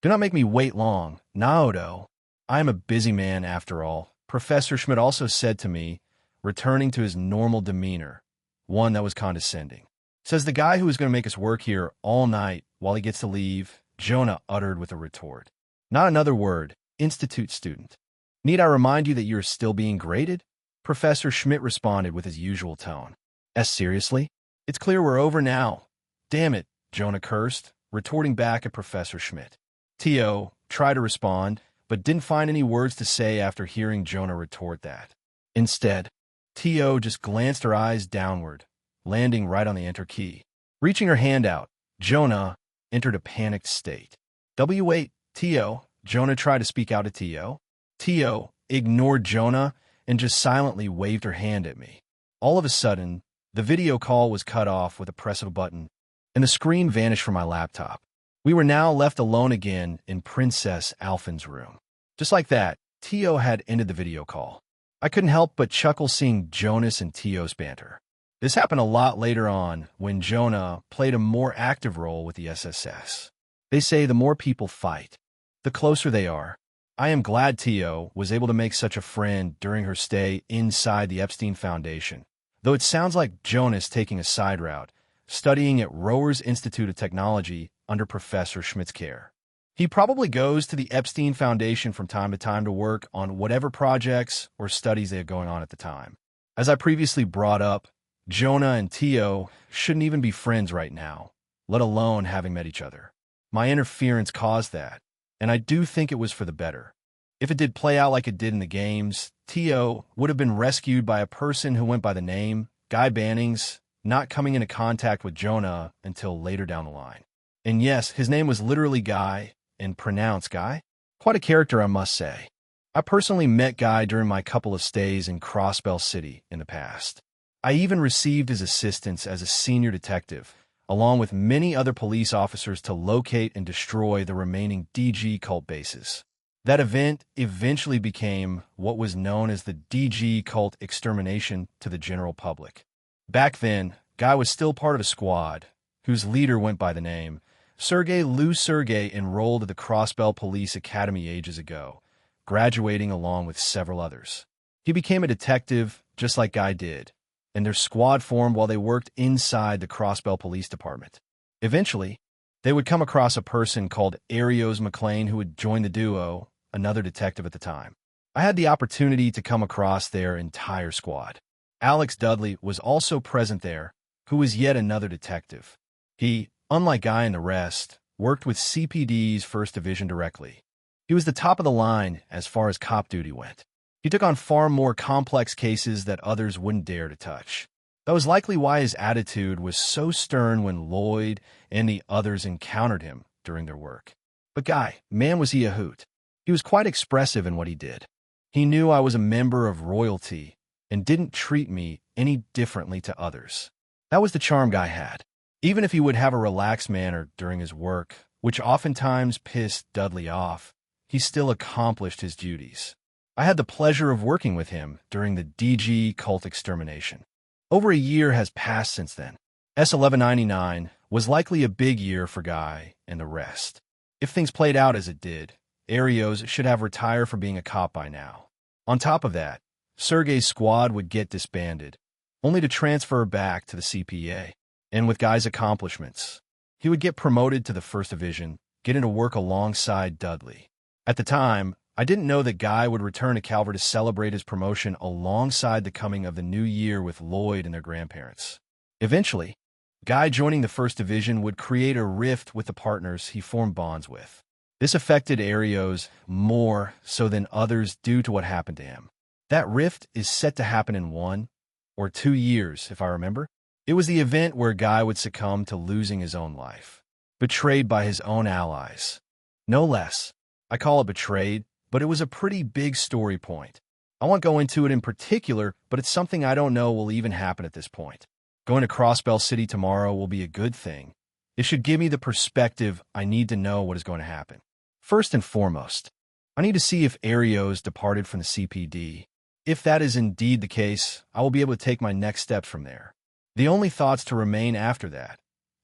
S1: not make me wait long, Naoto. I am a busy man after all, Professor Schmidt also said to me, returning to his normal demeanor, one that was condescending. Says the guy who is going to make us work here all night while he gets to leave, Jonah uttered with a retort. Not another word, Institute student. Need I remind you that you are still being graded? Professor Schmidt responded with his usual tone. Seriously? It's clear we're over now. Damn it, Jonah cursed, retorting back at Professor Schmidt. Tio tried to respond, but didn't find any words to say after hearing Jonah retort that. Instead, Tio just glanced her eyes downward, landing right on the enter key. Reaching her hand out, Jonah entered a panicked state. Wait, Tio. Jonah tried to speak out to Tio. Tio ignored Jonah and just silently waved her hand at me. All of a sudden, the video call was cut off with a press of a button, and the screen vanished from my laptop. We were now left alone again in Princess Alphen's room. Just like that, Tio had ended the video call. I couldn't help but chuckle seeing Jonas and Tio's banter. This happened a lot later on when Jonah played a more active role with the SSS. They say the more people fight, the closer they are. I am glad Tio was able to make such a friend during her stay inside the Epstein Foundation, though it sounds like Jonas taking a side route, studying at Rowers Institute of Technology under Professor Schmidt's care. He probably goes to the Epstein Foundation from time to time to work on whatever projects or studies they have going on at the time. As I previously brought up, Jonah and Tio shouldn't even be friends right now, let alone having met each other. My interference caused that, and I do think it was for the better. If it did play out like it did in the games, Tio would have been rescued by a person who went by the name Guy Bannings, not coming into contact with Jonah until later down the line. And yes, his name was literally Guy, and pronounced Guy. Quite a character, I must say. I personally met Guy during my couple of stays in Crossspell City in the past. I even received his assistance as a senior detective, along with many other police officers to locate and destroy the remaining DG cult bases. That event eventually became what was known as the DG cult extermination to the general public. Back then, Guy was still part of a squad, whose leader went by the name Sergei Sergei, enrolled at the Crossspell Police Academy ages ago, graduating along with several others. He became a detective just like Guy did, and their squad formed while they worked inside the Crossspell Police Department. Eventually, they would come across a person called Arios McLean who would join the duo, another detective at the time. I had the opportunity to come across their entire squad. Alex Dudley was also present there, who was yet another detective. He, unlike Guy and the rest, worked with CPD's 1st Division directly. He was the top of the line as far as cop duty went. He took on far more complex cases that others wouldn't dare to touch. That was likely why his attitude was so stern when Lloyd and the others encountered him during their work. But Guy, man was he a hoot. He was quite expressive in what he did. He knew I was a member of royalty and didn't treat me any differently to others. That was the charm Guy had. Even if he would have a relaxed manner during his work, which oftentimes pissed Dudley off, he still accomplished his duties. I had the pleasure of working with him during the DG cult extermination. Over a year has passed since then. S1199 was likely a big year for Guy and the rest. If things played out as it did, Arios should have retired from being a cop by now. On top of that, Sergei's squad would get disbanded, only to transfer back to the CPA. And with Guy's accomplishments, he would get promoted to the First Division, getting to work alongside Dudley. At the time, I didn't know that Guy would return to Calvert to celebrate his promotion alongside the coming of the new year with Lloyd and their grandparents. Eventually, Guy joining the First Division would create a rift with the partners he formed bonds with. This affected Arios more so than others due to what happened to him. That rift is set to happen in 1 or 2 years, if I remember. It was the event where Guy would succumb to losing his own life, betrayed by his own allies. No less. I call it betrayed, but it was a pretty big story point. I won't go into it in particular, but it's something I don't know will even happen at this point. Going to Crossbell City tomorrow will be a good thing. It should give me the perspective I need to know what is going to happen. First and foremost, I need to see if Arios departed from the CPD. If that is indeed the case, I will be able to take my next steps from there. The only thoughts to remain after that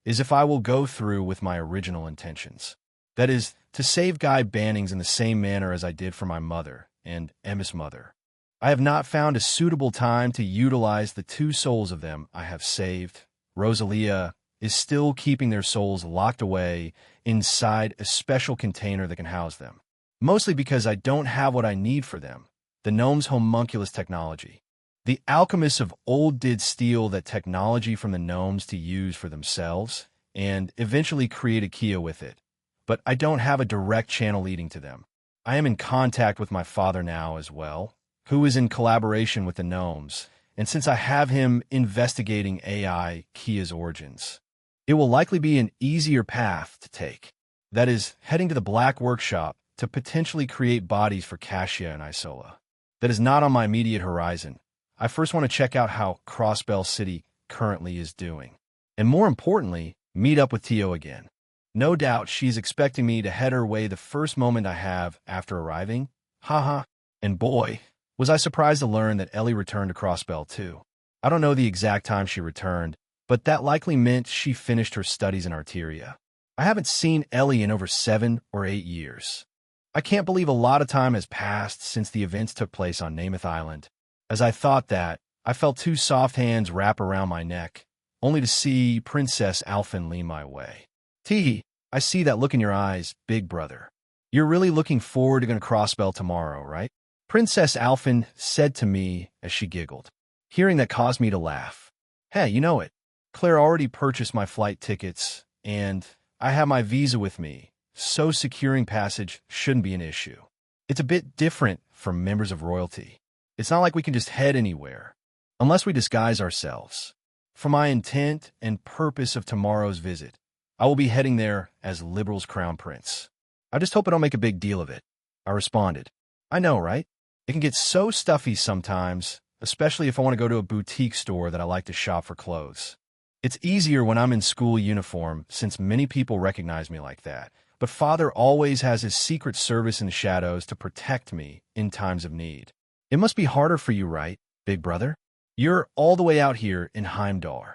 S1: is if I will go through with my original intentions. That is, to save Guy Bannings in the same manner as I did for my mother and Emma's mother. I have not found a suitable time to utilize the 2 souls of them I have saved. Rosalia is still keeping their souls locked away inside a special container that can house them. Mostly because I don't have what I need for them, the gnome's homunculus technology. The alchemists of old did steal that technology from the gnomes to use for themselves, and eventually create a Kia with it. But I don't have a direct channel leading to them. I am in contact with my father now as well, who is in collaboration with the gnomes, and since I have him investigating AI Kia's origins, it will likely be an easier path to take. That is, heading to the Black Workshop to potentially create bodies for Cassia and Isola. That is not on my immediate horizon. I first want to check out how Crossbell City currently is doing. And more importantly, meet up with Tio again. No doubt she's expecting me to head her way the first moment I have after arriving. Haha. And boy, was I surprised to learn that Ellie returned to Crossbell too. I don't know the exact time she returned, but that likely meant she finished her studies in Arteria. I haven't seen Ellie in over 7 or 8 years. I can't believe a lot of time has passed since the events took place on Namath Island. As I thought that, I felt 2 soft hands wrap around my neck, only to see Princess Alphen lean my way. Teehee, I see that look in your eyes, big brother. You're really looking forward to going to Crossbell tomorrow, right? Princess Alphen said to me as she giggled. Hearing that caused me to laugh. Hey, you know it. Claire already purchased my flight tickets, and I have my visa with me, so securing passage shouldn't be an issue. It's a bit different from members of royalty. It's not like we can just head anywhere, unless we disguise ourselves. For my intent and purpose of tomorrow's visit, I will be heading there as Liberal's crown prince. I just hope I don't make a big deal of it. I responded. I know, right? It can get so stuffy sometimes, especially if I want to go to a boutique store that I like to shop for clothes. It's easier when I'm in school uniform since many people recognize me like that, but Father always has his secret service in the shadows to protect me in times of need. It must be harder for you, right, big brother? You're all the way out here in Heimdall.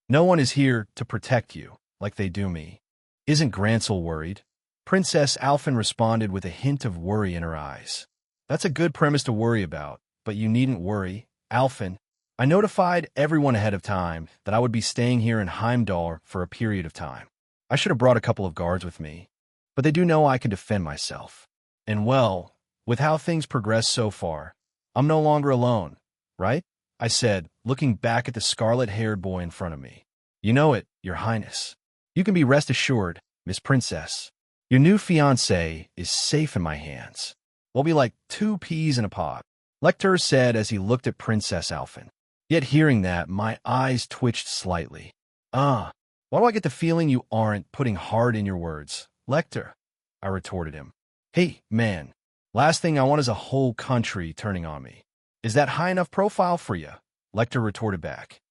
S1: No one is here to protect you like they do me. Isn't Grancel worried? Princess Alphen responded with a hint of worry in her eyes. That's a good premise to worry about, but you needn't worry, Alphen. I notified everyone ahead of time that I would be staying here in Heimdall for a period of time. I should have brought a couple of guards with me, but they do know I can defend myself. And well, with how things progress so far, I'm no longer alone, right? I said, looking back at the scarlet-haired boy in front of me. You know it, Your Highness. You can be rest assured, Miss Princess. Your new fiancé is safe in my hands. We'll be like 2 peas in a pod, Lecter said as he looked at Princess Alphen. Yet hearing that, my eyes twitched slightly. Why do I get the feeling you aren't putting heart in your words, Lecter? I retorted him. Hey, man, last thing I want is a whole country turning on me. Is that high enough profile for you? Lecter retorted back.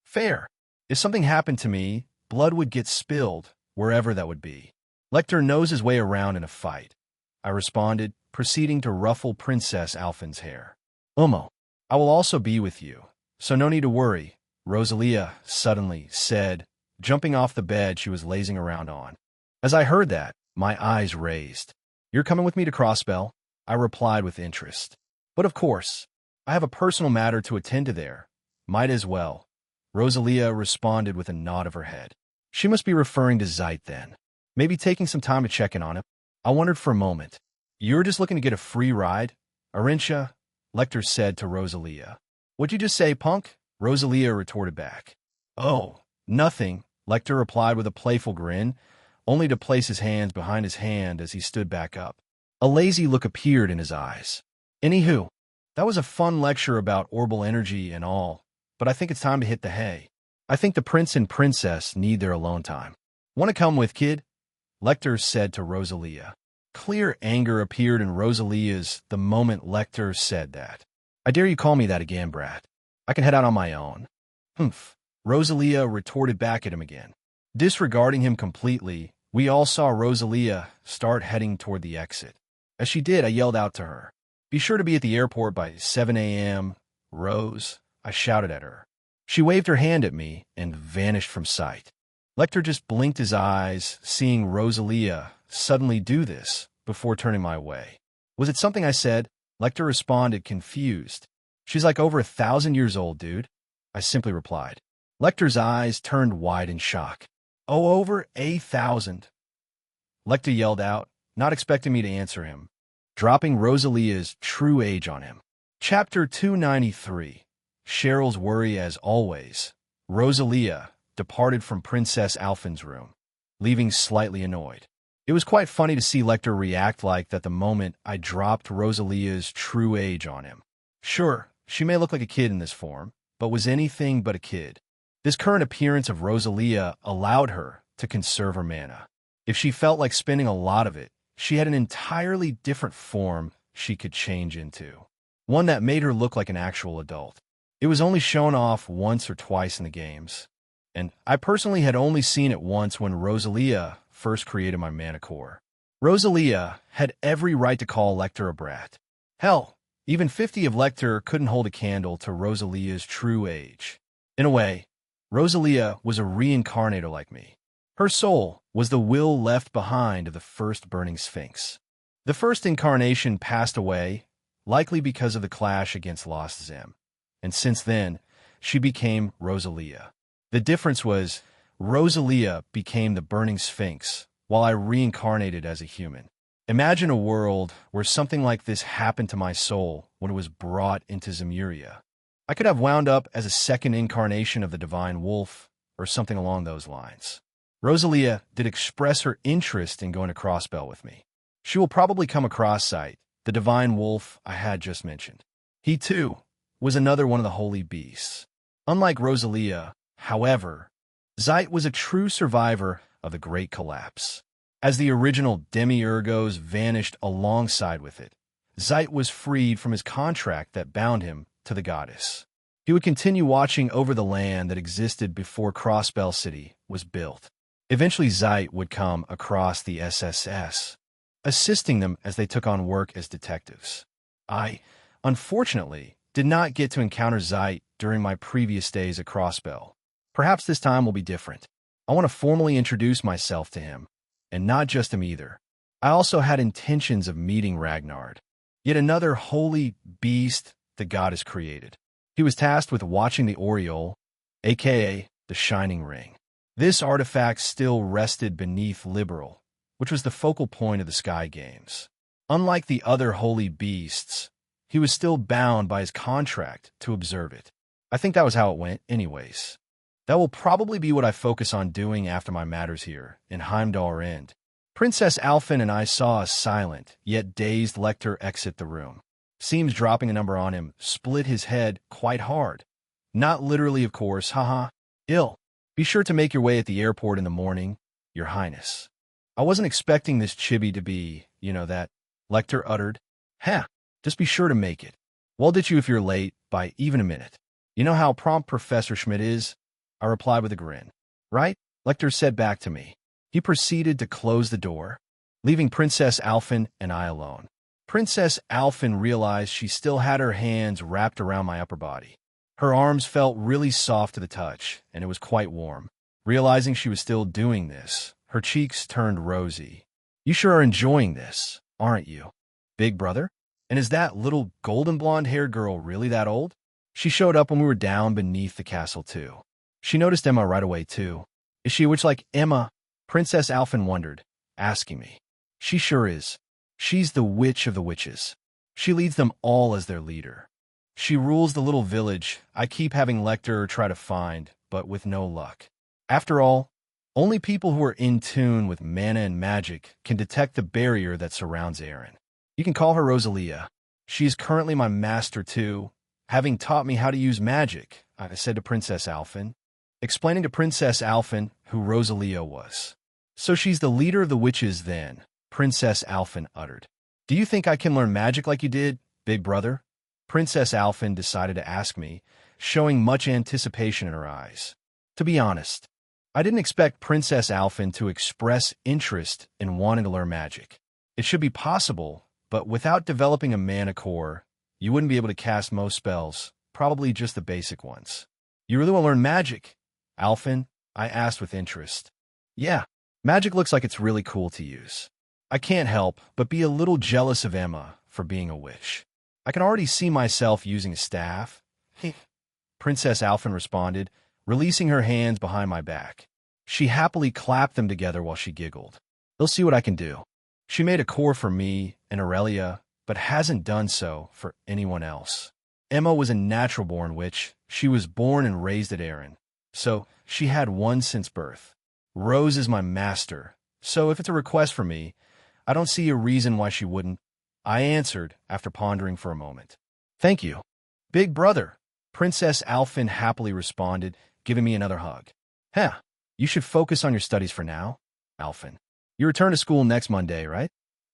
S1: Fair. If something happened to me, blood would get spilled, wherever that would be. Lecter knows his way around in a fight. I responded, proceeding to ruffle Princess Alphen's hair. I will also be with you, so no need to worry, Rosalia suddenly said, jumping off the bed she was lazing around on. As I heard that, my eyes raised. You're coming with me to Crossbell? I replied with interest. But of course, I have a personal matter to attend to there. Might as well. Rosalia responded with a nod of her head. She must be referring to Zeit then. Maybe taking some time to check in on him. I wondered for a moment. You're just looking to get a free ride? Arintia, Lecter said to Rosalia. What'd you just say, punk? Rosalia retorted back. Oh, nothing, Lecter replied with a playful grin, only to place his hands behind his hand as he stood back up. A lazy look appeared in his eyes. Anywho, that was a fun lecture about orbital energy and all, but I think it's time to hit the hay. I think the prince and princess need their alone time. Want to come with, kid? Lecter said to Rosalia. Clear anger appeared in Rosalia's the moment Lecter said that. I dare you call me that again, brat. I can head out on my own. Humph. Rosalia retorted back at him again. Disregarding him completely, we all saw Rosalia start heading toward the exit. As she did, I yelled out to her. Be sure to be at the airport by 7 a.m., Rose, I shouted at her. She waved her hand at me and vanished from sight. Lecter just blinked his eyes, seeing Rosalia suddenly do this before turning my way. Was it something I said? Lecter responded, confused. She's like over 1,000 years old, dude. I simply replied. Lecter's eyes turned wide in shock. Oh, over 1,000. Lecter yelled out, not expecting me to answer him, dropping Rosalia's true age on him. Chapter 293. Cheryl's worry as always. Rosalia departed from Princess Alphen's room, leaving slightly annoyed. It was quite funny to see Lecter react like that the moment I dropped Rosalia's true age on him. Sure, she may look like a kid in this form, but was anything but a kid. This current appearance of Rosalia allowed her to conserve her mana. If she felt like spending a lot of it, she had an entirely different form she could change into. One that made her look like an actual adult. It was only shown off once or twice in the games, and I personally had only seen it once when Rosalia first created my mana core. Rosalia had every right to call Lecter a brat. Hell, even 50 of Lecter couldn't hold a candle to Rosalia's true age. In a way, Rosalia was a reincarnator like me. Her soul was the will left behind of the first burning sphinx. The first incarnation passed away, likely because of the clash against Lost Zem, and since then, she became Rosalia. The difference was, Rosalia became the burning sphinx, while I reincarnated as a human. Imagine a world where something like this happened to my soul when it was brought into Zemuria. I could have wound up as a second incarnation of the Divine Wolf, or something along those lines. Rosalia did express her interest in going to Crossbell with me. She will probably come across Zeit, the Divine Wolf I had just mentioned. He, too, was another one of the holy beasts. Unlike Rosalia, however, Zeit was a true survivor of the Great Collapse. As the original Demiurgos vanished alongside with it, Zeit was freed from his contract that bound him to the goddess. He would continue watching over the land that existed before Crossbell City was built. Eventually, Zeit would come across the SSS, assisting them as they took on work as detectives. I, unfortunately, did not get to encounter Zeit during my previous days at Crossbell. Perhaps this time will be different. I want to formally introduce myself to him, and not just him either. I also had intentions of meeting Ragnard, yet another holy beast the goddess created. He was tasked with watching the Aureole, aka the Shining Ring. This artifact still rested beneath Liberal, which was the focal point of the Sky Games. Unlike the other holy beasts, he was still bound by his contract to observe it. I think that was how it went anyways. That will probably be what I focus on doing after my matters here in Heimdall end. Princess Alphen and I saw a silent, yet dazed Lecter exit the room. Seems dropping a number on him split his head quite hard. Not literally, of course, haha. Ill. Be sure to make your way at the airport in the morning, Your Highness. I wasn't expecting this chibi to be, that, Lecter uttered. Heh, just be sure to make it. Well, ditch you if you're late by even a minute. You know how prompt Professor Schmidt is? I replied with a grin. Right? Lecter said back to me. He proceeded to close the door, leaving Princess Alphen and I alone. Princess Alphen realized she still had her hands wrapped around my upper body. Her arms felt really soft to the touch, and it was quite warm. Realizing she was still doing this, her cheeks turned rosy. You sure are enjoying this, aren't you, big brother? And is that little golden blonde-haired girl really that old? She showed up when we were down beneath the castle, too. She noticed Emma right away, too. Is she a witch like Emma? Princess Alphen wondered, asking me. She sure is. She's the witch of the witches. She leads them all as their leader. She rules the little village I keep having lecture or try to find, but with no luck. After all, only people who are in tune with mana and magic can detect the barrier that surrounds Erin. You can call her Rosalia. She is currently my master too, having taught me how to use magic, I said to Princess Alphen, explaining to Princess Alphen who Rosalia was. So she's the leader of the witches then, Princess Alphen uttered. Do you think I can learn magic like you did, big brother? Princess Alphen decided to ask me, showing much anticipation in her eyes. To be honest, I didn't expect Princess Alphen to express interest in wanting to learn magic. It should be possible, but without developing a mana core, you wouldn't be able to cast most spells, probably just the basic ones. You really want to learn magic, Alphen? I asked with interest. Yeah, magic looks like it's really cool to use. I can't help but be a little jealous of Emma for being a witch. I can already see myself using a staff. Princess Alphen responded, releasing her hands behind my back. She happily clapped them together while she giggled. They'll see what I can do. She made a core for me and Aurelia, but hasn't done so for anyone else. Emma was a natural-born witch. She was born and raised at Erin, so she had one since birth. Rose is my master, so if it's a request for me, I don't see a reason why she wouldn't. I answered after pondering for a moment. Thank you. Big brother, Princess Alphen happily responded, giving me another hug. You should focus on your studies for now, Alphen. You return to school next Monday, right?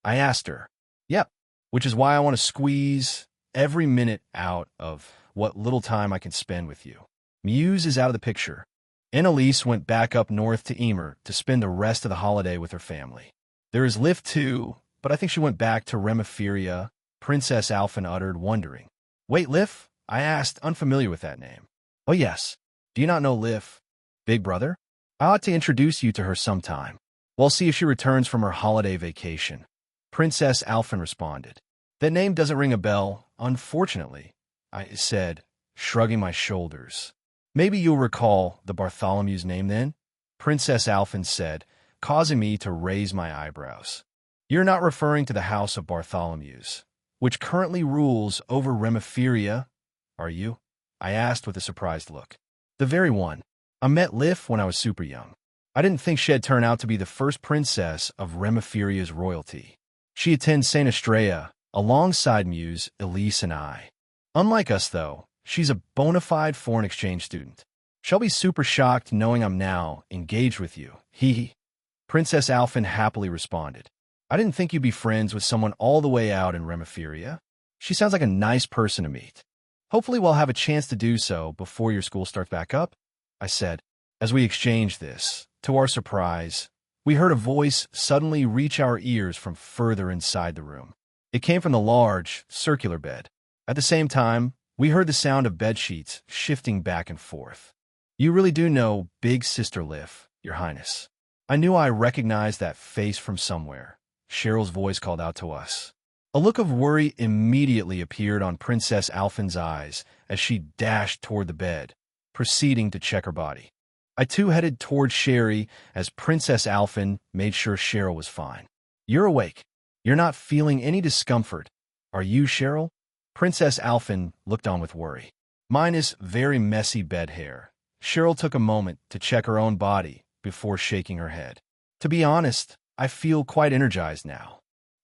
S1: I asked her. Yep, which is why I want to squeeze every minute out of what little time I can spend with you. Muse is out of the picture. Annalise went back up north to Emer to spend the rest of the holiday with her family. There is Liv too, but I think she went back to Remephiria, Princess Alphen uttered, wondering. Wait, Liv? I asked, unfamiliar with that name. Oh yes. Do you not know Liv? Big brother? I ought to introduce you to her sometime. We'll see if she returns from her holiday vacation. Princess Alphen responded. That name doesn't ring a bell, unfortunately, I said, shrugging my shoulders. Maybe you'll recall the Bartholomew's name then? Princess Alphen said, causing me to raise my eyebrows. You're not referring to the House of Bartholomew's, which currently rules over Remephiria, are you? I asked with a surprised look. The very one. I met Liv when I was super young. I didn't think she'd turn out to be the first princess of Remephiria's royalty. She attends St. Estrella, alongside Muse, Elise, and I. Unlike us, though, she's a bona fide foreign exchange student. She'll be super shocked knowing I'm now engaged with you. Hee. Princess Alphen happily responded. I didn't think you'd be friends with someone all the way out in Remephiria. She sounds like a nice person to meet. Hopefully we'll have a chance to do so before your school starts back up, I said. As we exchanged this, to our surprise, we heard a voice suddenly reach our ears from further inside the room. It came from the large, circular bed. At the same time, we heard the sound of bedsheets shifting back and forth. You really do know Big Sister Liv, Your Highness. I knew I recognized that face from somewhere. Cheryl's voice called out to us. A look of worry immediately appeared on Princess Alphen's eyes as she dashed toward the bed, proceeding to check her body. I too headed toward Sherry as Princess Alphen made sure Cheryl was fine. You're awake. You're not feeling any discomfort, are you, Cheryl? Princess Alphen looked on with worry. Mine is very messy bed hair. Cheryl took a moment to check her own body before shaking her head. To be honest, I feel quite energized now.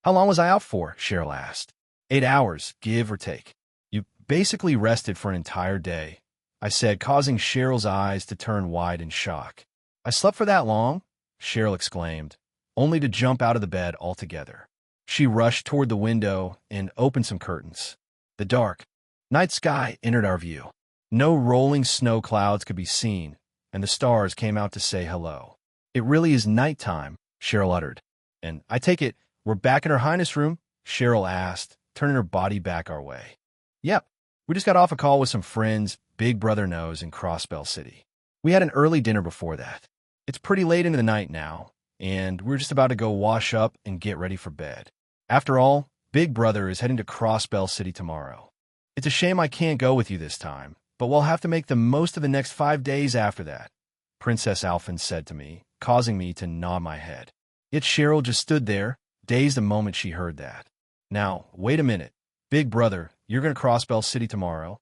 S1: How long was I out for? Cheryl asked. 8 hours, give or take. You basically rested for an entire day, I said, causing Cheryl's eyes to turn wide in shock. I slept for that long? Cheryl exclaimed, only to jump out of the bed altogether. She rushed toward the window and opened some curtains. The dark, night sky entered our view. No rolling snow clouds could be seen, and the stars came out to say hello. It really is nighttime, Cheryl uttered. And I take it we're back in Her Highness' room? Cheryl asked, turning her body back our way. Yep, we just got off a call with some friends Big Brother knows in Crossbell City. We had an early dinner before that. It's pretty late into the night now, and we're just about to go wash up and get ready for bed. After all, Big Brother is heading to Crossbell City tomorrow. It's a shame I can't go with you this time, but we'll have to make the most of the next 5 days after that, Princess Alphen said to me, causing me to nod my head. Yet Cheryl just stood there, dazed the moment she heard that. Now, wait a minute. Big Brother, you're going to Crossbell City tomorrow?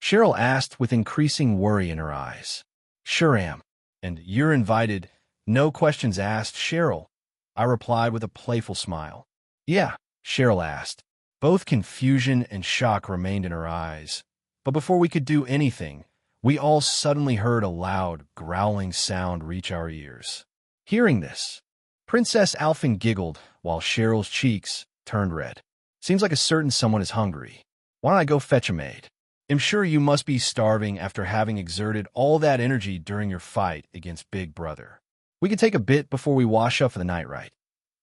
S1: Cheryl asked with increasing worry in her eyes. Sure am. And you're invited. No questions asked, Cheryl. I replied with a playful smile. Yeah, Cheryl asked. Both confusion and shock remained in her eyes. But before we could do anything, we all suddenly heard a loud, growling sound reach our ears. Hearing this, Princess Alphen giggled while Cheryl's cheeks turned red. Seems like a certain someone is hungry. Why don't I go fetch a maid? I'm sure you must be starving after having exerted all that energy during your fight against Big Brother. We can take a bit before we wash up for the night, right?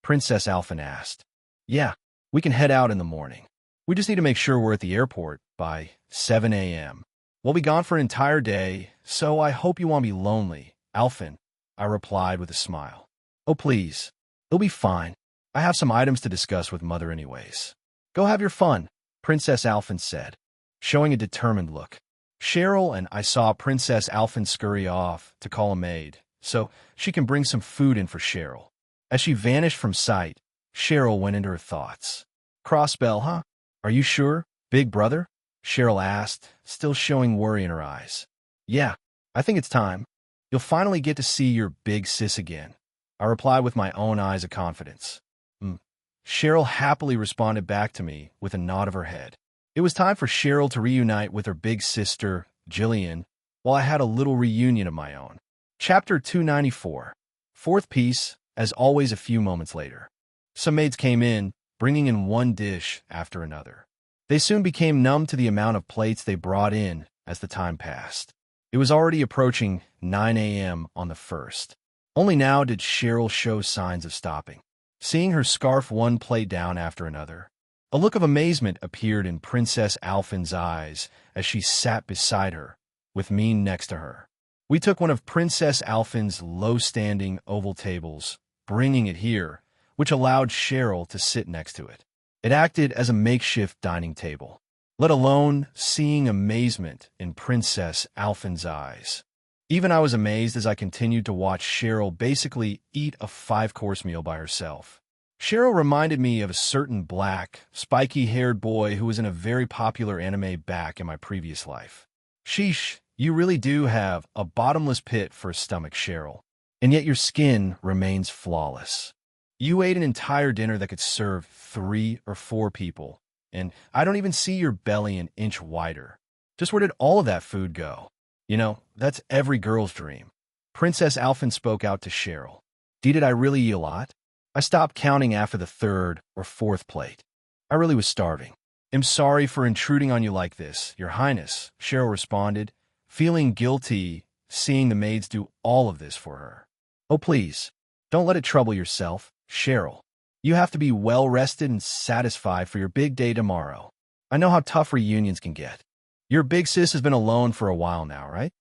S1: Princess Alphen asked. Yeah, we can head out in the morning. We just need to make sure we're at the airport by 7 a.m. We'll be gone for an entire day, so I hope you won't be lonely, Alphen, I replied with a smile. Oh, please. It'll be fine. I have some items to discuss with Mother anyways. Go have your fun, Princess Alphen said, showing a determined look. Cheryl and I saw Princess Alphen scurry off to call a maid, so she can bring some food in for Cheryl. As she vanished from sight, Cheryl went into her thoughts. Crossbell, huh? Are you sure, Big Brother? Cheryl asked, still showing worry in her eyes. Yeah, I think it's time. You'll finally get to see your big sis again, I replied with my own eyes of confidence. Cheryl happily responded back to me with a nod of her head. It was time for Cheryl to reunite with her big sister, Jillian, while I had a little reunion of my own. Chapter 294. Fourth piece, as always a few moments later. Some maids came in, bringing in one dish after another. They soon became numb to the amount of plates they brought in as the time passed. It was already approaching 9 a.m. on the 1st. Only now did Cheryl show signs of stopping. Seeing her scarf one plate down after another, a look of amazement appeared in Princess Alphen's eyes as she sat beside her, with me next to her. We took one of Princess Alphen's low-standing oval tables, bringing it here, which allowed Cheryl to sit next to it. It acted as a makeshift dining table, let alone seeing amazement in Princess Alphen's eyes. Even I was amazed as I continued to watch Cheryl basically eat a 5-course meal by herself. Cheryl reminded me of a certain black, spiky-haired boy who was in a very popular anime back in my previous life. Sheesh, you really do have a bottomless pit for a stomach, Cheryl, and yet your skin remains flawless. You ate an entire dinner that could serve 3 or 4 people, and I don't even see your belly an inch wider. Just where did all of that food go? You know, that's every girl's dream. Princess Alphen spoke out to Cheryl. Did I really eat a lot? I stopped counting after the 3rd or 4th plate. I really was starving. I'm sorry for intruding on you like this, Your Highness, Cheryl responded, feeling guilty seeing the maids do all of this for her. Oh, please, don't let it trouble yourself, Cheryl. You have to be well-rested and satisfied for your big day tomorrow. I know how tough reunions can get. Your big sis has been alone for a while now, right?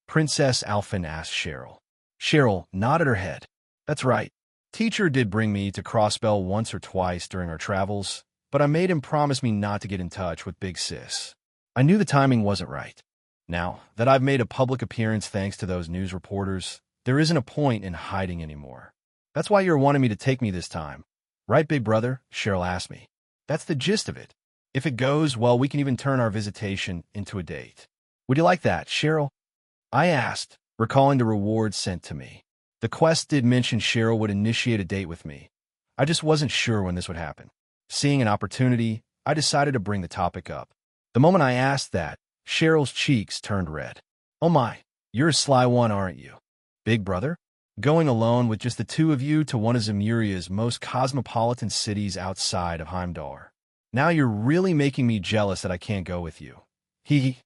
S1: Princess Alphen asked Cheryl. Cheryl nodded her head. That's right. Teacher did bring me to Crossbell once or twice during our travels, but I made him promise me not to get in touch with big sis. I knew the timing wasn't right. Now that I've made a public appearance thanks to those news reporters, there isn't a point in hiding anymore. That's why you're wanting me to take me this time. Right, Big Brother? Cheryl asked me. That's the gist of it. If it goes well, we can even turn our visitation into a date. Would you like that, Cheryl? I asked, recalling the reward sent to me. The quest did mention Cheryl would initiate a date with me. I just wasn't sure when this would happen. Seeing an opportunity, I decided to bring the topic up. The moment I asked that, Cheryl's cheeks turned red. Oh my, you're a sly one, aren't you? Big Brother? Going alone with just the two of you to one of Zemuria's most cosmopolitan cities outside of Heimdall. Now you're really making me jealous that I can't go with you. Hee.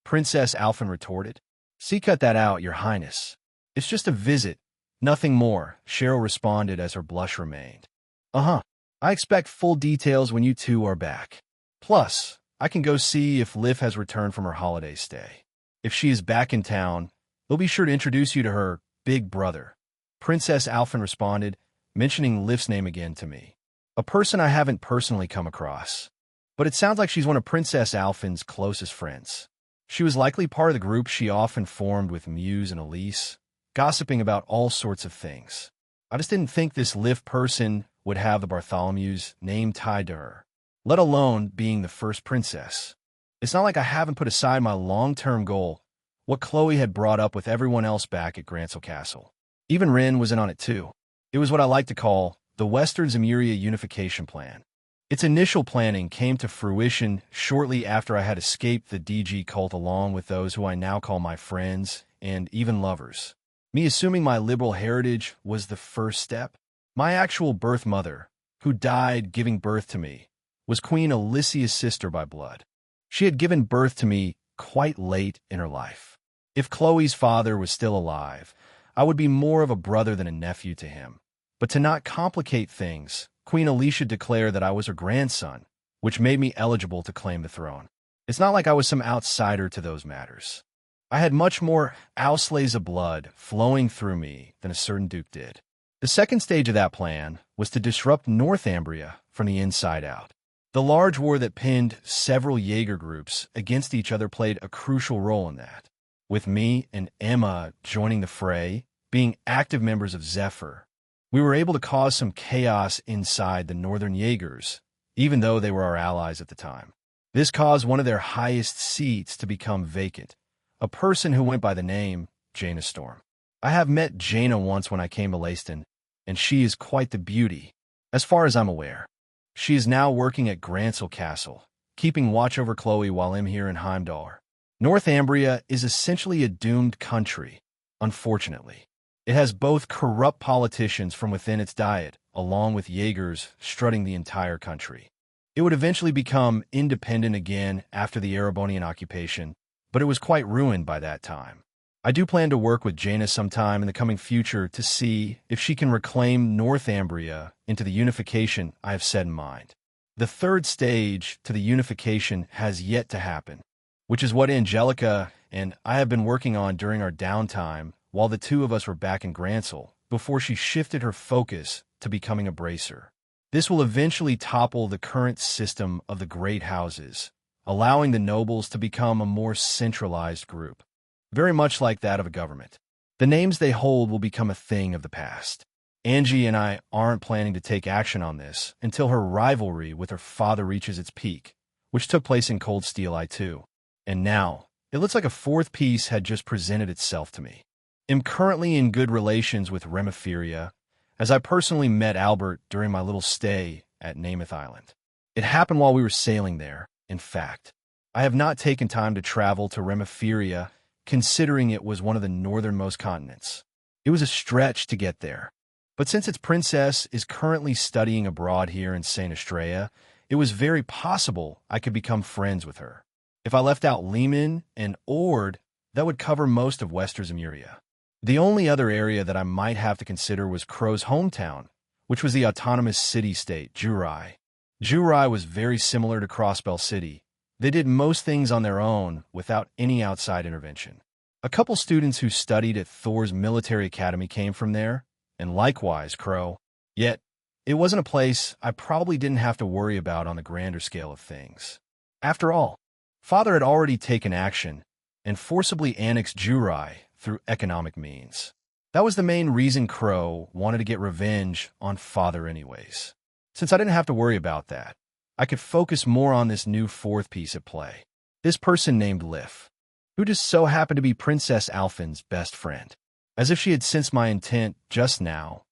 S1: Princess Alphen retorted. See, cut that out, Your Highness. It's just a visit, nothing more, Cheryl responded as her blush remained. I expect full details when you two are back. Plus, I can go see if Liv has returned from her holiday stay. If she is back in town, they'll be sure to introduce you to her big brother. Princess Alphen responded, mentioning Liv's name again to me. A person I haven't personally come across. But it sounds like she's one of Princess Alphen's closest friends. She was likely part of the group she often formed with Muse and Elise, gossiping about all sorts of things. I just didn't think this Liv person would have the Bartholomew's name tied to her, let alone being the first princess. It's not like I haven't put aside my long-term goal, what Chloe had brought up with everyone else back at Grancel Castle. Even Rin was in on it too. It was what I like to call the Western Zemuria Unification Plan. Its initial planning came to fruition shortly after I had escaped the DG cult along with those who I now call my friends and even lovers. Me assuming my liberal heritage was the first step. My actual birth mother, who died giving birth to me, was Queen Alicia's sister by blood. She had given birth to me quite late in her life. If Chloe's father was still alive, I would be more of a brother than a nephew to him. But to not complicate things, Queen Alicia declared that I was her grandson, which made me eligible to claim the throne. It's not like I was some outsider to those matters. I had much more Auslese of blood flowing through me than a certain duke did. The second stage of that plan was to disrupt Northumbria from the inside out. The large war that pinned several Jaeger groups against each other played a crucial role in that, with me and Emma joining the fray, being active members of Zephyr. We were able to cause some chaos inside the Northern Jaegers, even though they were our allies at the time. This caused one of their highest seats to become vacant, a person who went by the name Jaina Storm. I have met Jaina once when I came to Leiston, and she is quite the beauty, as far as I'm aware. She is now working at Grancel Castle, keeping watch over Chloe while I'm here in Heimdall. Northumbria is essentially a doomed country, unfortunately. It has both corrupt politicians from within its diet, along with Jaegers strutting the entire country. It would eventually become independent again after the Erebonian occupation, but it was quite ruined by that time. I do plan to work with Jaina sometime in the coming future to see if she can reclaim Northumbria into the unification I have set in mind. The third stage to the unification has yet to happen, which is what Angelica and I have been working on during our downtime while the two of us were back in Grancel before she shifted her focus to becoming a bracer. This will eventually topple the current system of the great houses, allowing the nobles to become a more centralized group, very much like that of a government. The names they hold will become a thing of the past. Angie and I aren't planning to take action on this until her rivalry with her father reaches its peak, which took place in Cold Steel I-2. And now, it looks like a fourth piece had just presented itself to me. I'm currently in good relations with Remephiria, as I personally met Albert during my little stay at Namath Island. It happened while we were sailing there, in fact. I have not taken time to travel to Remephiria, considering it was one of the northernmost continents. It was a stretch to get there. But since its princess is currently studying abroad here in St. Estrella, it was very possible I could become friends with her. If I left out Lehman and Ord, that would cover most of Western Zemuria. The only other area that I might have to consider was Crow's hometown, which was the autonomous city-state, Jurai. Jurai was very similar to Crossbell City. They did most things on their own without any outside intervention. A couple students who studied at Thor's military academy came from there, and likewise Crow. Yet, it wasn't a place I probably didn't have to worry about on the grander scale of things. After all, Father had already taken action and forcibly annexed Jurai through economic means. That was the main reason Crow wanted to get revenge on Father anyways. Since I didn't have to worry about that, I could focus more on this new fourth piece at play. This person named Lif, who just so happened to be Princess Alphen's best friend. As if she had sensed my intent just now,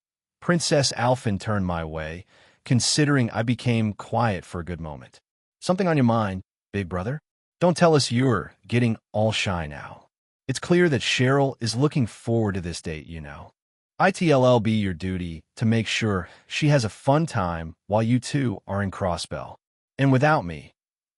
S1: Princess Alphen turned my way, considering I became quiet for a good moment. Something on your mind, big brother? Don't tell us you're getting all shy now. It's clear that Cheryl is looking forward to this date, you know. ITLL be your duty to make sure she has a fun time while you two are in Crossbell. And without me.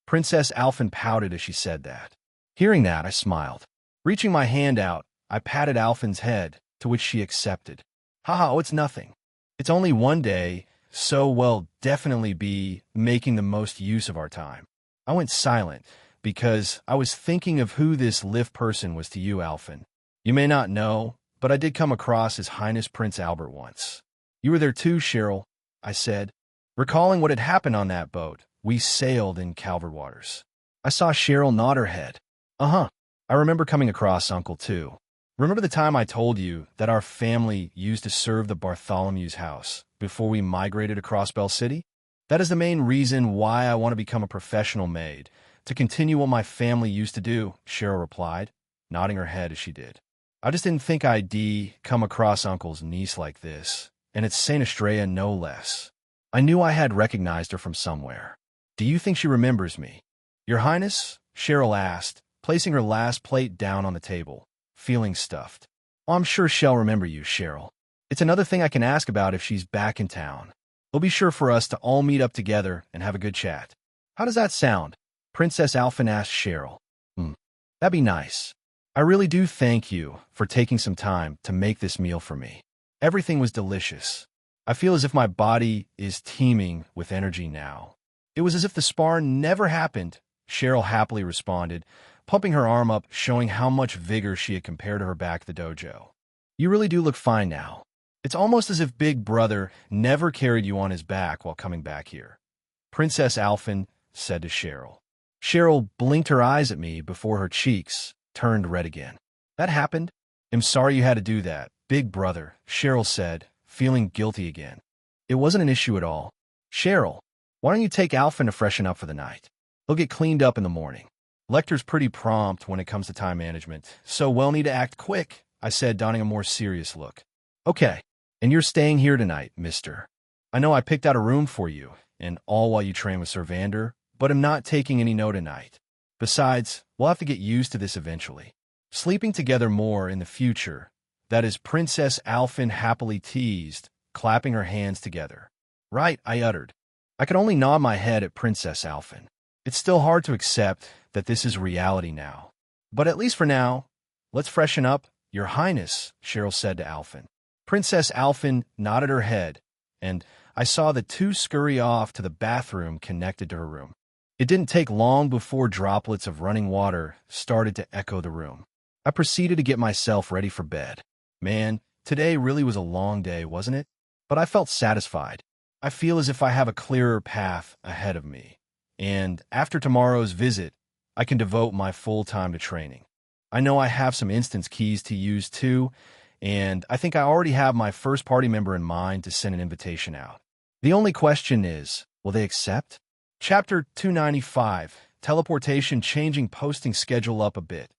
S1: Princess Alphen pouted as she said that. Hearing that, I smiled. Reaching my hand out, I patted Alphen's head, to which she accepted. Haha, it's nothing. It's only one day, so we'll definitely be making the most use of our time. I went silent, because I was thinking of who this Liv person was to you, Alphen. You may not know, but I did come across His Highness Prince Albert once. You were there too, Cheryl, I said. Recalling what had happened on that boat, we sailed in Calvert waters. I saw Cheryl nod her head. Uh-huh. I remember coming across Uncle too. Remember the time I told you that our family used to serve the Bartholomew's house before we migrated across Bell City? That is the main reason why I want to become a professional maid, to continue what my family used to do, Cheryl replied, nodding her head as she did. I just didn't think I'd come across Uncle's niece like this, and it's Saint Estrella no less. I knew I had recognized her from somewhere. Do you think she remembers me? Your Highness? Cheryl asked, placing her last plate down on the table, feeling stuffed. Oh, I'm sure she'll remember you, Cheryl. It's another thing I can ask about if she's back in town. We'll be sure for us to all meet up together and have a good chat. How does that sound? Princess Alphen asked Cheryl. That'd be nice. I really do thank you for taking some time to make this meal for me. Everything was delicious. I feel as if my body is teeming with energy now. It was as if the spar never happened, Cheryl happily responded, pumping her arm up, showing how much vigor she had compared to her back at the dojo. You really do look fine now. It's almost as if Big Brother never carried you on his back while coming back here, Princess Alphen said to Cheryl. Cheryl blinked her eyes at me before her cheeks turned red again. That happened? I'm sorry you had to do that, Big Brother, Cheryl said, feeling guilty again. It wasn't an issue at all. Cheryl, why don't you take Alphen to freshen up for the night? He'll get cleaned up in the morning. Lecter's pretty prompt when it comes to time management, so we'll need to act quick, I said, donning a more serious look. Okay, and you're staying here tonight, mister. I know I picked out a room for you, and all while you train with Sir Vander, but I'm not taking any note tonight. Besides, we'll have to get used to this eventually. Sleeping together more in the future, that is Princess Alphen happily teased, clapping her hands together. Right, I uttered. I could only nod my head at Princess Alphen. It's still hard to accept that this is reality now. But at least for now, let's freshen up, Your Highness, Cheryl said to Alphen. Princess Alphen nodded her head, and I saw the two scurry off to the bathroom connected to her room. It didn't take long before droplets of running water started to echo the room. I proceeded to get myself ready for bed. Man, today really was a long day, wasn't it? But I felt satisfied. I feel as if I have a clearer path ahead of me. And after tomorrow's visit, I can devote my full time to training. I know I have some instance keys to use too, and I think I already have my first party member in mind to send an invitation out. The only question is, will they accept? Chapter 295, Teleportation, changing posting schedule up a bit.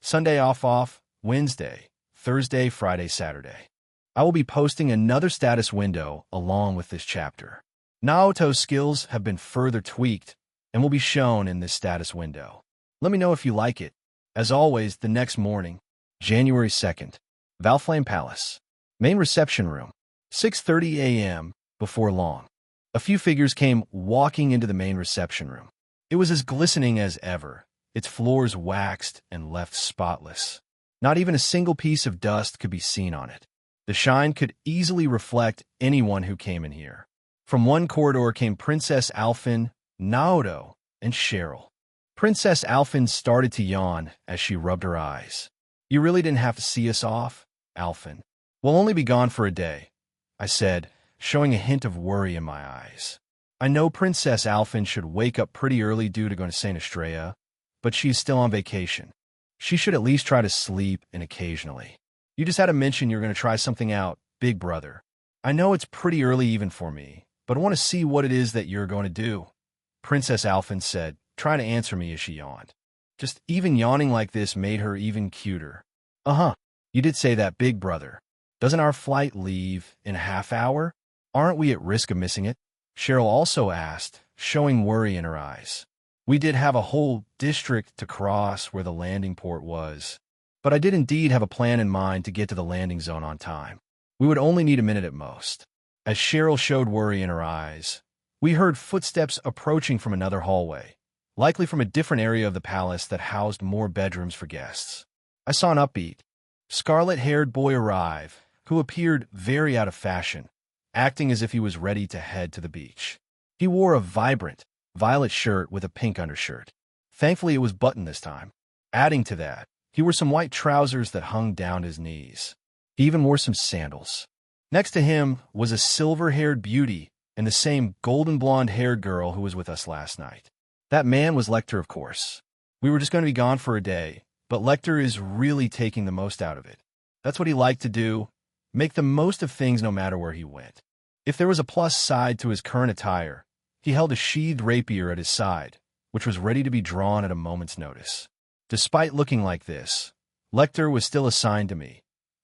S1: Sunday off, Wednesday, Thursday, Friday, Saturday. I will be posting another status window along with this chapter. Naoto's skills have been further tweaked and will be shown in this status window. Let me know if you like it. As always, the next morning, January 2nd, Valflame Palace. Main reception room, 6:30 a.m. Before long. A few figures came walking into the main reception room. It was as glistening as ever, its floors waxed and left spotless. Not even a single piece of dust could be seen on it. The shine could easily reflect anyone who came in here. From one corridor came Princess Alphen, Naoto, and Cheryl. Princess Alphen started to yawn as she rubbed her eyes. You really didn't have to see us off, Alphen. We'll only be gone for a day, I said, showing a hint of worry in my eyes. I know Princess Alphen should wake up pretty early due to going to Saint Estrella, but she's still on vacation. She should at least try to sleep in occasionally. You just had to mention you're going to try something out, Big Brother. I know it's pretty early even for me, but I want to see what it is that you're going to do, Princess Alphen said, trying to answer me as she yawned. Just even yawning like this made her even cuter. Uh-huh, you did say that, Big Brother. Doesn't our flight leave in a half hour? Aren't we at risk of missing it? Cheryl also asked, showing worry in her eyes. We did have a whole district to cross where the landing port was, but I did indeed have a plan in mind to get to the landing zone on time. We would only need a minute at most. As Cheryl showed worry in her eyes, we heard footsteps approaching from another hallway, likely from a different area of the palace that housed more bedrooms for guests. I saw an upbeat, scarlet-haired boy arrive, who appeared very out of fashion, acting as if he was ready to head to the beach. He wore a vibrant, violet shirt with a pink undershirt. Thankfully, it was buttoned this time. Adding to that, he wore some white trousers that hung down his knees. He even wore some sandals. Next to him was a silver-haired beauty and the same golden blonde-haired girl who was with us last night. That man was Lecter, of course. We were just going to be gone for a day, but Lecter is really taking the most out of it. That's what he liked to do, make the most of things no matter where he went. If there was a plus side to his current attire, he held a sheathed rapier at his side, which was ready to be drawn at a moment's notice. Despite looking like this, Lecter was still assigned to me,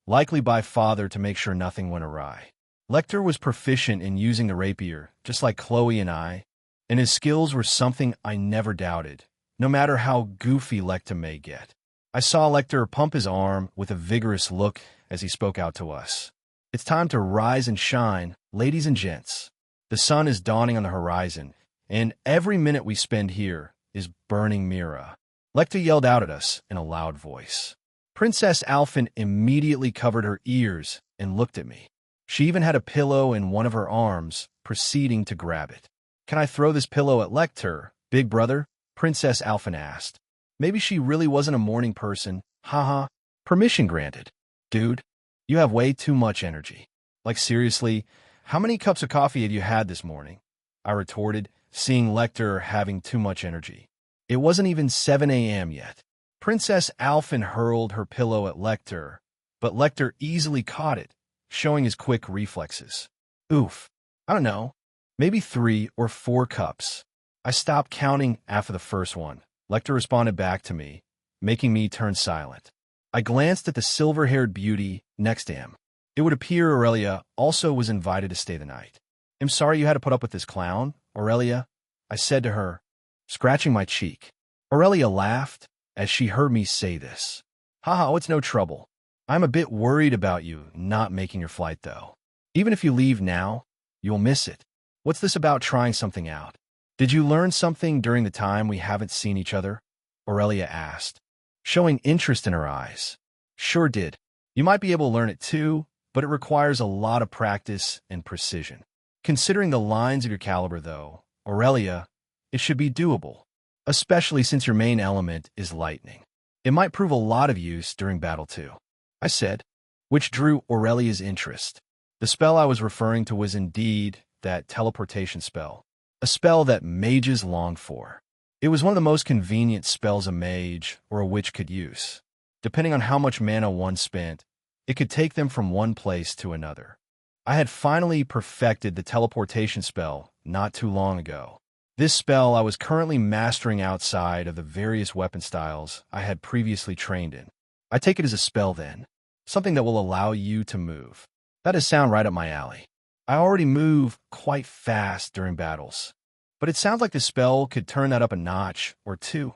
S1: likely by father to make sure nothing went awry. Lecter was proficient in using the rapier, just like Chloe and I, and his skills were something I never doubted, no matter how goofy Lecter may get. I saw Lecter pump his arm with a vigorous look as he spoke out to us. It's time to rise and shine, ladies and gents. The sun is dawning on the horizon, and every minute we spend here is burning Mira. Lecter yelled out at us in a loud voice. Princess Alphen immediately covered her ears and looked at me. She even had a pillow in one of her arms, proceeding to grab it. "Can I throw this pillow at Lecter, big brother?" Princess Alphen asked. Maybe she really wasn't a morning person. Haha. Permission granted. Dude, you have way too much energy. Like seriously, how many cups of coffee had you had this morning? I retorted, seeing Lecter having too much energy. It wasn't even 7 a.m. yet. Princess Alphen hurled her pillow at Lecter, but Lecter easily caught it, showing his quick reflexes. Oof. I don't know. Maybe 3 or 4 cups. I stopped counting after the first one. Lecter responded back to me, making me turn silent. I glanced at the silver-haired beauty next to him. It would appear Aurelia also was invited to stay the night. "I'm sorry you had to put up with this clown, Aurelia," I said to her, scratching my cheek. Aurelia laughed as she heard me say this. "Haha, it's no trouble. I'm a bit worried about you not making your flight, though. Even if you leave now, you'll miss it. What's this about trying something out? Did you learn something during the time we haven't seen each other?" Aurelia asked, showing interest in her eyes. "Sure did. You might be able to learn it too, but it requires a lot of practice and precision. Considering the lines of your caliber, though, Aurelia, it should be doable, especially since your main element is lightning. It might prove a lot of use during battle too," I said, which drew Aurelia's interest. The spell I was referring to was indeed that teleportation spell, a spell that mages longed for. It was one of the most convenient spells a mage or a witch could use. Depending on how much mana one spent, it could take them from one place to another. I had finally perfected the teleportation spell not too long ago. This spell I was currently mastering outside of the various weapon styles I had previously trained in. I take it as a spell then, something that will allow you to move. That does sound right up my alley. I already move quite fast during battles, but it sounds like the spell could turn that up a notch or two.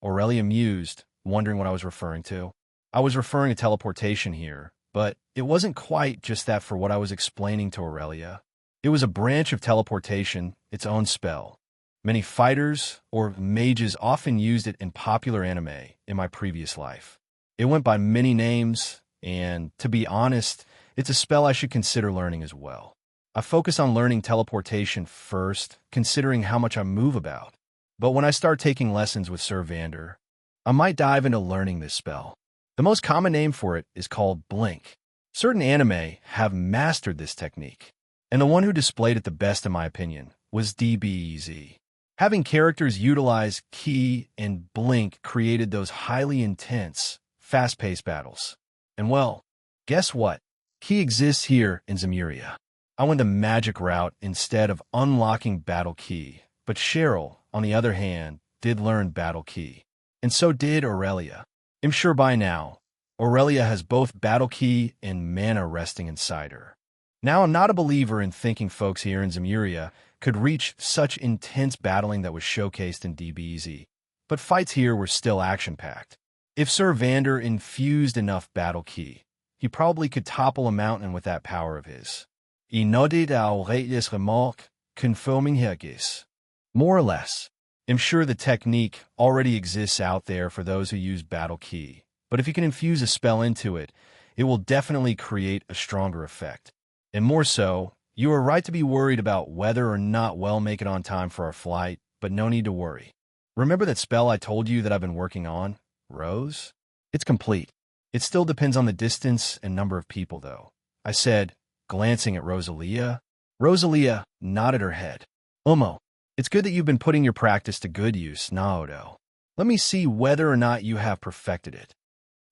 S1: Aurelia mused, wondering what I was referring to. I was referring to teleportation here, but it wasn't quite just that for what I was explaining to Aurelia. It was a branch of teleportation, its own spell. Many fighters or mages often used it in popular anime in my previous life. It went by many names, and to be honest, it's a spell I should consider learning as well. I focus on learning teleportation first, considering how much I move about. But when I start taking lessons with Sir Vander, I might dive into learning this spell. The most common name for it is called Blink. Certain anime have mastered this technique, and the one who displayed it the best, in my opinion, was DBZ. Having characters utilize Ki and Blink created those highly intense, fast-paced battles. And well, guess what? Ki exists here in Zemuria. I went the magic route instead of unlocking Battle Ki, but Cheryl, on the other hand, did learn Battle Ki. And so did Aurelia. I'm sure by now, Aurelia has both Battle Ki and mana resting inside her. Now, I'm not a believer in thinking folks here in Zemuria could reach such intense battling that was showcased in DBZ, but fights here were still action-packed. If Sir Vander infused enough Battle Ki, he probably could topple a mountain with that power of his. I nodded Aureლიa's remark, confirming her guess. More or less. I'm sure the technique already exists out there for those who use Battle Ki, but if you can infuse a spell into it, it will definitely create a stronger effect. And more so, you are right to be worried about whether or not we'll make it on time for our flight, but no need to worry. Remember that spell I told you that I've been working on, Rose? It's complete. It still depends on the distance and number of people, though, I said, glancing at Rosalia. Rosalia nodded her head. Umo, it's good that you've been putting your practice to good use, Naoto. Let me see whether or not you have perfected it.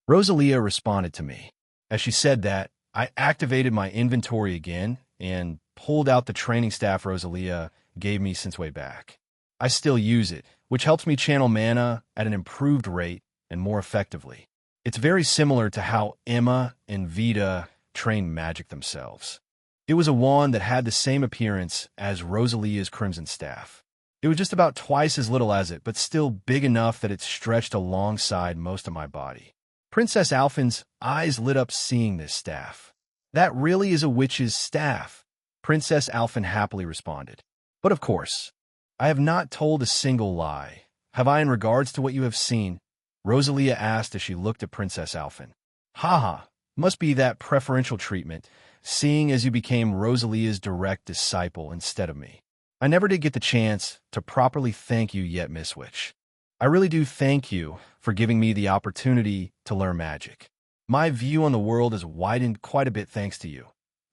S1: Rosalia responded to me. As she said that, I activated my inventory again and pulled out the training staff Rosalia gave me since way back. I still use it, which helps me channel mana at an improved rate and more effectively. It's very similar to how Emma and Vita train magic themselves. It was a wand that had the same appearance as Rosalia's Crimson Staff. It was just about twice as little as it, but still big enough that it stretched alongside most of my body. Princess Alphen's eyes lit up seeing this staff. That really is a witch's staff, Princess Alphen happily responded. But of course, I have not told a single lie. Have I in regards to what you have seen? Rosalia asked as she looked at Princess Alphen. Haha, must be that preferential treatment, seeing as you became Rosalia's direct disciple instead of me. I never did get the chance to properly thank you yet, Miss Witch. I really do thank you for giving me the opportunity to learn magic. My view on the world has widened quite a bit thanks to you,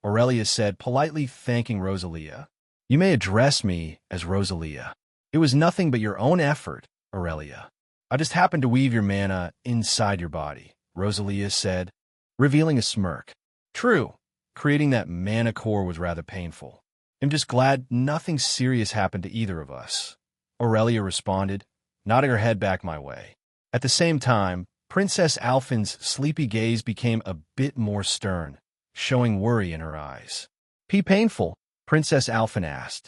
S1: Aurelia said, politely thanking Rosalia. You may address me as Rosalia. It was nothing but your own effort, Aurelia. I just happened to weave your mana inside your body, Rosalia said, revealing a smirk. True, creating that mana core was rather painful. I'm just glad nothing serious happened to either of us, Aurelia responded, nodding her head back my way. At the same time, Princess Alphen's sleepy gaze became a bit more stern, showing worry in her eyes. Painful? Princess Alphen asked.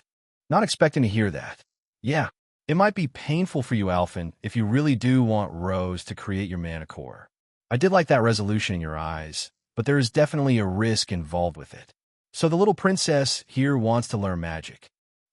S1: Not expecting to hear that. Yeah, it might be painful for you, Alphen, if you really do want Rose to create your mana core. I did like that resolution in your eyes, but there is definitely a risk involved with it. So the little princess here wants to learn magic.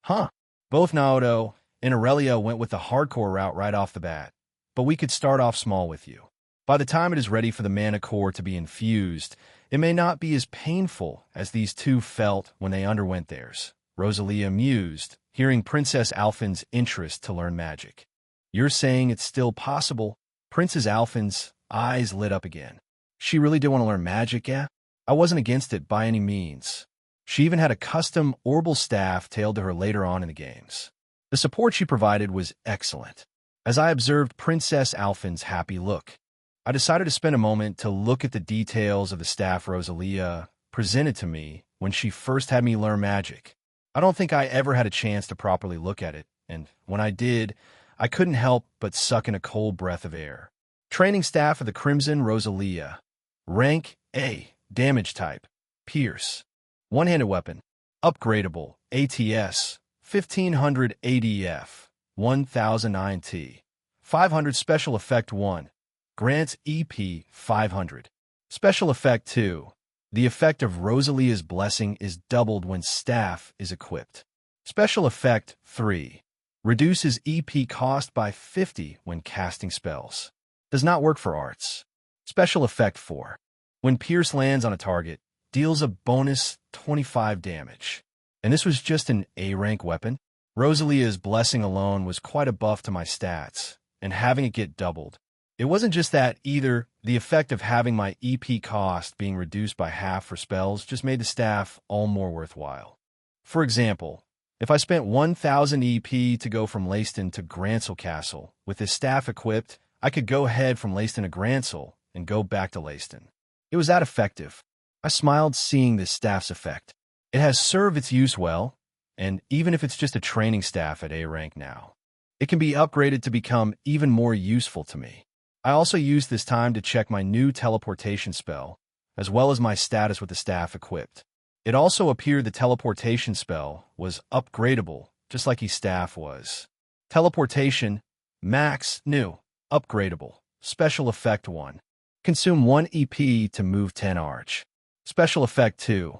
S1: Huh. Both Naoto and Aurelia went with the hardcore route right off the bat, but we could start off small with you. By the time it is ready for the mana core to be infused, it may not be as painful as these two felt when they underwent theirs, Rosalia mused, hearing Princess Alphen's interest to learn magic. You're saying it's still possible? Princess Alphen's eyes lit up again. She really did want to learn magic, yeah? I wasn't against it by any means. She even had a custom orbital staff tailored to her later on in the games. The support she provided was excellent. As I observed Princess Alphen's happy look, I decided to spend a moment to look at the details of the staff Rosalia presented to me when she first had me learn magic. I don't think I ever had a chance to properly look at it, and when I did, I couldn't help but suck in a cold breath of air. Training staff of the Crimson Rosalia. Rank A. Damage type. Pierce. One-handed weapon. Upgradable. ATS. 1500 ADF. 1009 T. 500 Special Effect 1. Grants EP 500. Special Effect 2. The effect of Rosalia's Blessing is doubled when staff is equipped. Special Effect 3. Reduces EP cost by 50 when casting spells. Does not work for arts. Special Effect 4. When Pierce lands on a target, deals a bonus 25 damage. And this was just an A-rank weapon? Rosalia's Blessing alone was quite a buff to my stats, and having it get doubled. It wasn't just that either. The effect of having my EP cost being reduced by half for spells just made the staff all more worthwhile. For example, if I spent 1000 EP to go from Leiston to Grancel Castle, with this staff equipped, I could go ahead from Leiston to Grancel and go back to Leiston. It was that effective. I smiled seeing this staff's effect. It has served its use well, and even if it's just a training staff at A rank now, it can be upgraded to become even more useful to me. I also used this time to check my new teleportation spell, as well as my status with the staff equipped. It also appeared the teleportation spell was upgradable, just like his staff was. Teleportation, max, new, upgradable, special effect 1. Consume 1 EP to move 10 arch. Special effect 2.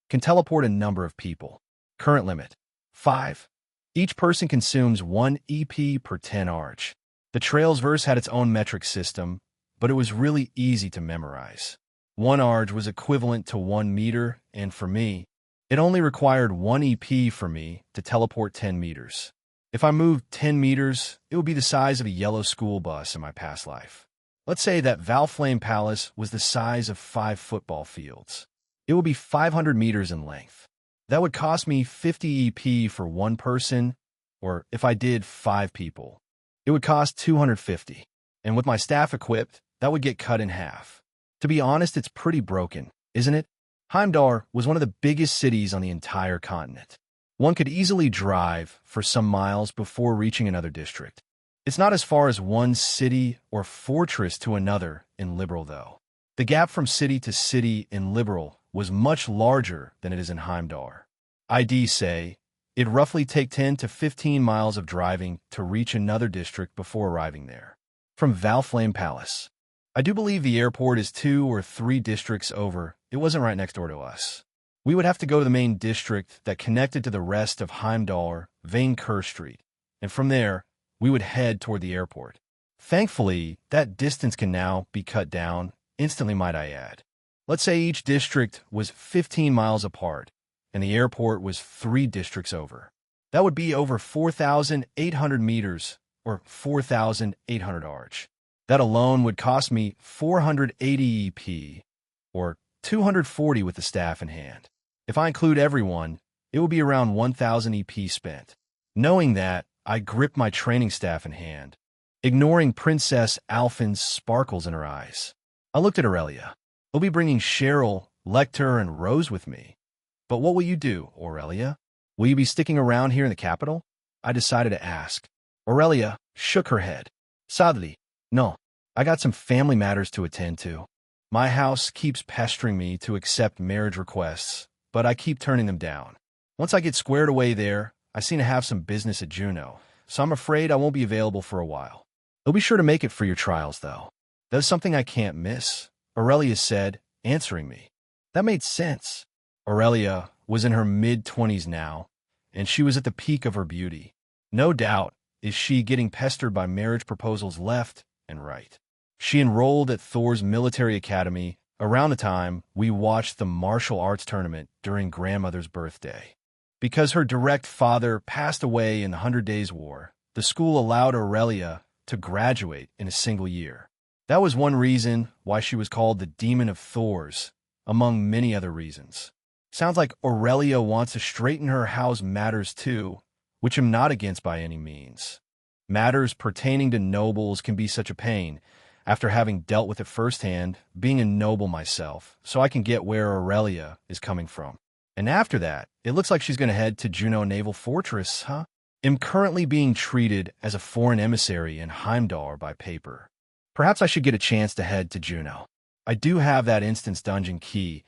S1: Can teleport a number of people. Current limit, 5. Each person consumes 1 EP per 10 arch. The Trails verse had its own metric system, but it was really easy to memorize. 1 arch was equivalent to 1 meter, and for me, it only required 1 EP for me to teleport 10 meters. If I moved 10 meters, it would be the size of a yellow school bus in my past life. Let's say that Valflame Palace was the size of 5 football fields. It would be 500 meters in length. That would cost me 50 EP for one person, or if I did 5 people, it would cost 250. And with my staff equipped, that would get cut in half. To be honest, it's pretty broken, isn't it? Heimdall was one of the biggest cities on the entire continent. One could easily drive for some miles before reaching another district. It's not as far as one city or fortress to another in Liberal, though. The gap from city to city in Liberal was much larger than it is in Heimdall. I'd say it'd roughly take 10 to 15 miles of driving to reach another district before arriving there. From Valflame Palace. I do believe the airport is 2 or 3 districts over. It wasn't right next door to us. We would have to go to the main district that connected to the rest of Heimdall, Vainkur Street, and from there, we would head toward the airport. Thankfully, that distance can now be cut down, instantly might I add. Let's say each district was 15 miles apart, and the airport was 3 districts over. That would be over 4,800 meters, or 4,800 arch. That alone would cost me 480 EP, or 240 with the staff in hand. If I include everyone, it will be around 1,000 EP spent. Knowing that, I gripped my training staff in hand, ignoring Princess Alphin's sparkles in her eyes. I looked at Aurelia. I'll be bringing Cheryl, Lecter, and Rose with me. But what will you do, Aurelia? Will you be sticking around here in the capital? I decided to ask. Aurelia shook her head. Sadly, no. I got some family matters to attend to. My house keeps pestering me to accept marriage requests, but I keep turning them down. Once I get squared away there, I seem to have some business at Juneau, so I'm afraid I won't be available for a while. I'll be sure to make it for your trials, though. That's something I can't miss, Aurelia said, answering me. That made sense. Aurelia was in her mid-20s now, and she was at the peak of her beauty. No doubt is she getting pestered by marriage proposals left and right. She enrolled at Thor's military academy around the time we watched the martial arts tournament during grandmother's birthday. Because her direct father passed away in the 100 Days War, the school allowed Aurelia to graduate in a single year. That was one reason why she was called the Demon of Thors, among many other reasons. Sounds like Aurelia wants to straighten her house matters too, which I'm not against by any means. Matters pertaining to nobles can be such a pain, after having dealt with it firsthand, being a noble myself, so I can get where Aurelia is coming from. And after that, it looks like she's going to head to Juneau Naval Fortress, huh? I'm currently being treated as a foreign emissary in Heimdall by paper. Perhaps I should get a chance to head to Juneau. I do have that instance dungeon key,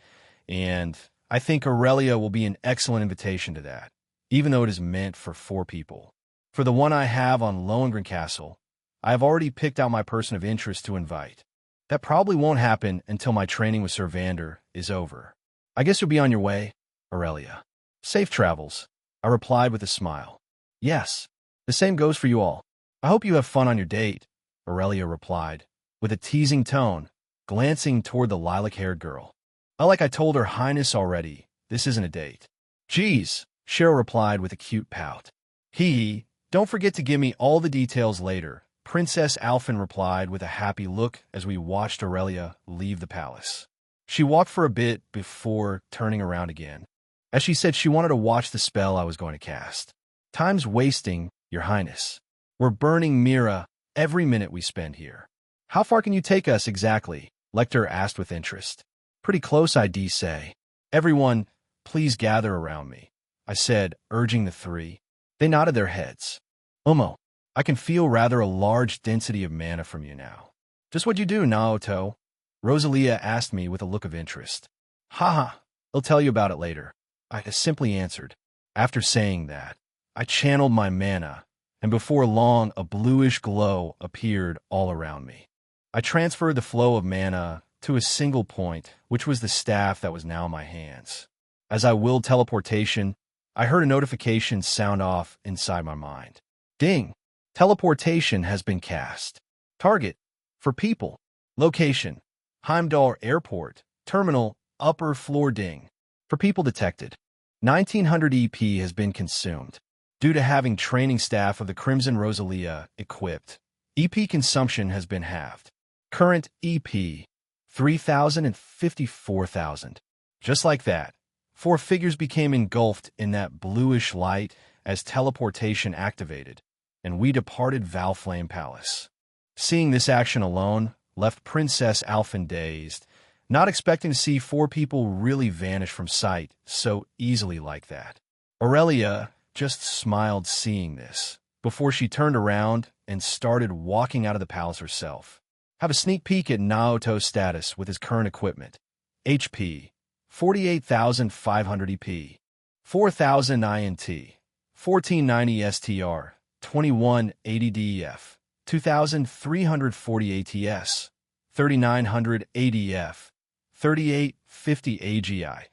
S1: and I think Aurelia will be an excellent invitation to that, even though it is meant for 4 people. For the one I have on Lohengrin Castle, I have already picked out my person of interest to invite. That probably won't happen until my training with Sir Vander is over. I guess you'll be on your way, Aurelia. Safe travels, I replied with a smile. Yes, the same goes for you all. I hope you have fun on your date, Aurelia replied, with a teasing tone, glancing toward the lilac-haired girl. Like I told Her Highness already, this isn't a date. Geez, Cheryl replied with a cute pout. Hee, don't forget to give me all the details later, Princess Alphin replied with a happy look as we watched Aurelia leave the palace. She walked for a bit before turning around again, as she said she wanted to watch the spell I was going to cast. Time's wasting, Your Highness. We're burning Mira every minute we spend here. How far can you take us exactly? Lecter asked with interest. Pretty close, I'd say. Everyone, please gather around me, I said, urging the 3. They nodded their heads. Omo, I can feel rather a large density of mana from you now. Just what'd you do, Naoto? Rosalia asked me with a look of interest. Haha, I'll tell you about it later, I simply answered. After saying that, I channeled my mana, and before long a bluish glow appeared all around me. I transferred the flow of mana to a single point, which was the staff that was now in my hands. As I willed teleportation, I heard a notification sound off inside my mind. Ding! Teleportation has been cast. Target: for people. Location: Heimdall Airport. Terminal: upper floor. Ding. For people detected. 1900 EP has been consumed. Due to having training staff of the Crimson Rosalia equipped, EP consumption has been halved. Current EP: 3,000 and 54,000. Just like that, 4 figures became engulfed in that bluish light as teleportation activated, and we departed Valflame Palace. Seeing this action alone left Princess Alphen dazed, not expecting to see 4 people really vanish from sight so easily like that. Aurelia just smiled seeing this, before she turned around and started walking out of the palace herself. Have a sneak peek at Naoto's status with his current equipment. HP, 48,500 EP, 4,000 INT, 1490 STR, 2180 DEF, 2,340 ATS, 3,900 ADF, 3850 AGI,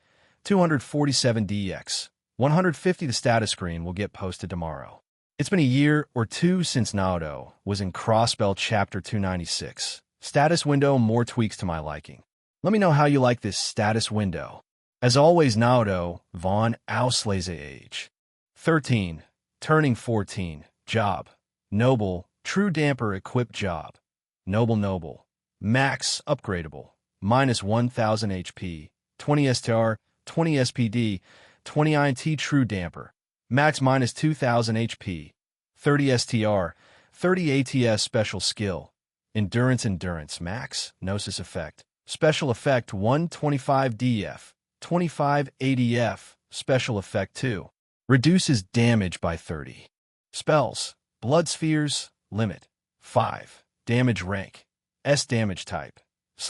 S1: 247 DX, 150. The status screen will get posted tomorrow. It's been a year or two since Naoto was in Crossbell Chapter 296. Status window, more tweaks to my liking. Let me know how you like this status window. As always, Naoto von Auslese age. 13, turning 14, job. Noble, true damper equipped job. Noble, max upgradable, minus 1000 HP, 20 STR, 20 SPD, 20 INT true damper. Max minus 2000 HP, 30 STR, 30 ATS special skill. Endurance, max, Gnosis effect. Special effect 125 DF, 25 ADF, special effect 2. Reduces damage by 30. Spells, Blood Spheres, limit, 5. Damage rank, S damage type,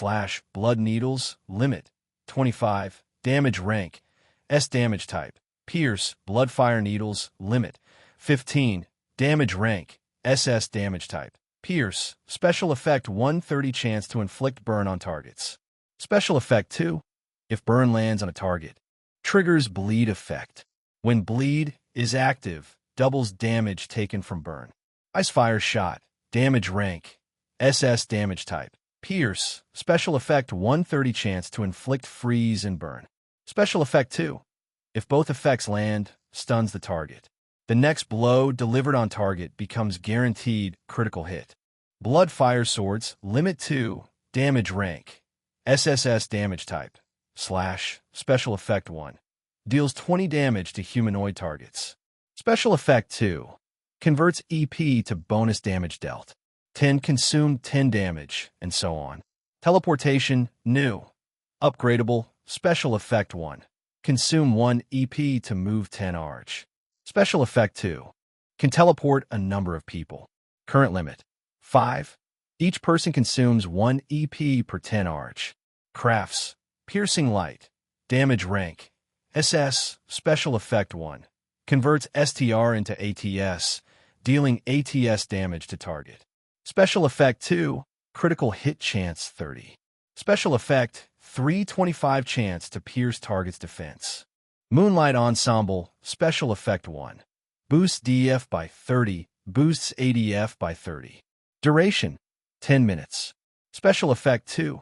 S1: / Blood Needles, limit, 25. Damage rank, S damage type. Pierce, Bloodfire Needles, limit, 15. Damage rank, SS damage type. Pierce, special effect 130 chance to inflict burn on targets. Special effect 2. If burn lands on a target, triggers bleed effect. When bleed is active, doubles damage taken from burn. Icefire shot, damage rank, SS damage type. Pierce, special effect 130 chance to inflict freeze and burn. Special effect 2. If both effects land, stuns the target. The next blow delivered on target becomes guaranteed critical hit. Bloodfire Swords, limit 2, damage rank, SSS damage type, / special effect 1. Deals 20 damage to humanoid targets. Special effect 2. Converts EP to bonus damage dealt. 10 consumed 10 damage, and so on. Teleportation, new. Upgradable, special effect 1. Consume 1 EP to move 10 arch. Special effect 2. Can teleport a number of people. Current limit, 5. Each person consumes 1 EP per 10 arch. Crafts, Piercing Light. Damage rank, SS, special effect 1. Converts STR into ATS, dealing ATS damage to target. Special effect 2. Critical hit chance 30. Special effect 325 chance to pierce target's defense. Moonlight Ensemble, special effect 1. Boosts DF by 30, boosts ADF by 30. Duration, 10 minutes. Special effect 2.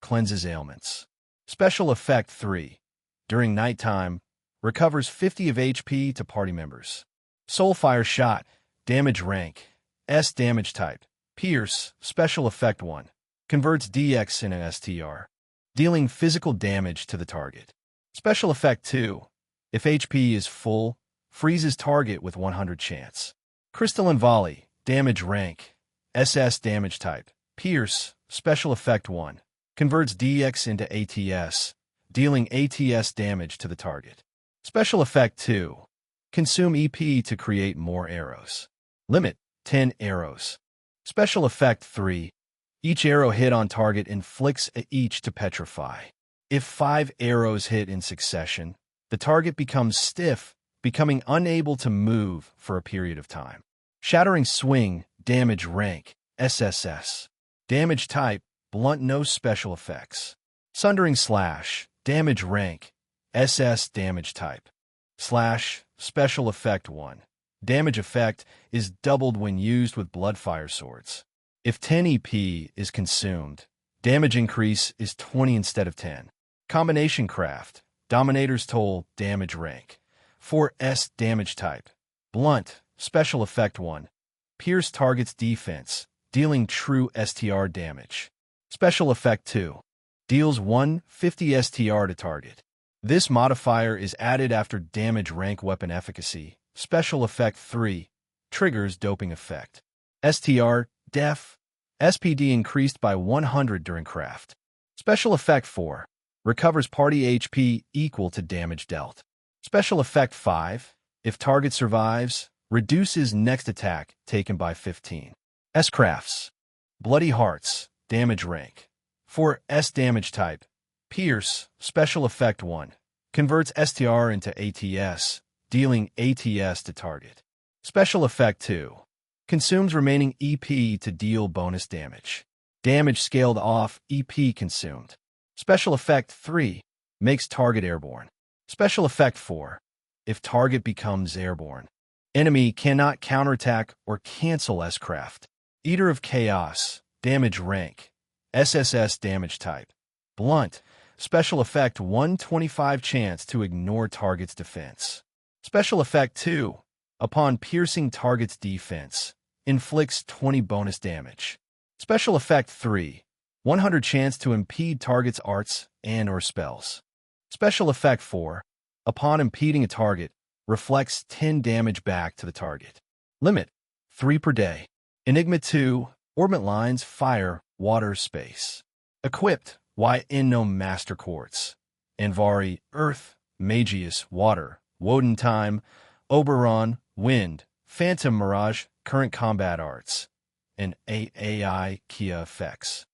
S1: Cleanses ailments. Special effect 3. During nighttime, recovers 50 of HP to party members. Soulfire Shot, damage rank, S damage type. Pierce, special effect 1. Converts DX into STR, dealing physical damage to the target. Special effect 2. If HP is full, freezes target with 100 chance. Crystalline Volley, damage rank, SS damage type. Pierce, special effect 1. Converts DX into ATS, dealing ATS damage to the target. Special effect 2. Consume EP to create more arrows. Limit, 10 arrows. Special effect 3. Each arrow hit on target inflicts each to petrify. If 5 arrows hit in succession, the target becomes stiff, becoming unable to move for a period of time. Shattering Swing, damage rank, SSS. Damage type, blunt, no special effects. Sundering Slash, damage rank, SS damage type. / special effect 1. Damage effect is doubled when used with Bloodfire Swords. If 10 EP is consumed, damage increase is 20 instead of 10. Combination Craft, Dominator's Toll, damage rank, 4S damage type. Blunt, special effect 1. Pierce target's defense, dealing true STR damage. Special effect 2. Deals 150 STR to target. This modifier is added after damage rank weapon efficacy. Special effect 3. Triggers doping effect. STR, def. SPD increased by 100 during craft. Special effect 4. Recovers party HP equal to damage dealt. Special effect 5. If target survives, reduces next attack taken by 15. S-Crafts. Bloody Hearts. Damage rank. 4 S damage type. Pierce. Special effect 1. Converts STR into ATS, dealing ATS to target. Special effect 2. Consumes remaining EP to deal bonus damage. Damage scaled off EP consumed. Special effect 3. Makes target airborne. Special effect 4. If target becomes airborne, enemy cannot counterattack or cancel S-Craft. Eater of Chaos. Damage rank. SSS damage type. Blunt. Special effect 125 chance to ignore target's defense. Special effect 2. Upon piercing target's defense, inflicts 20 bonus damage. Special effect 3. 100 chance to impede target's arts and/or spells. Special effect 4. Upon impeding a target, reflects 10 damage back to the target. Limit: 3 per day. Enigma 2. Orbit lines, fire, water, space. Equipped: Inno Master Quartz. Anvari, earth. Magius, water. Woden time. Oberon, wind. Phantom Mirage, current combat arts. And AI Kia effects.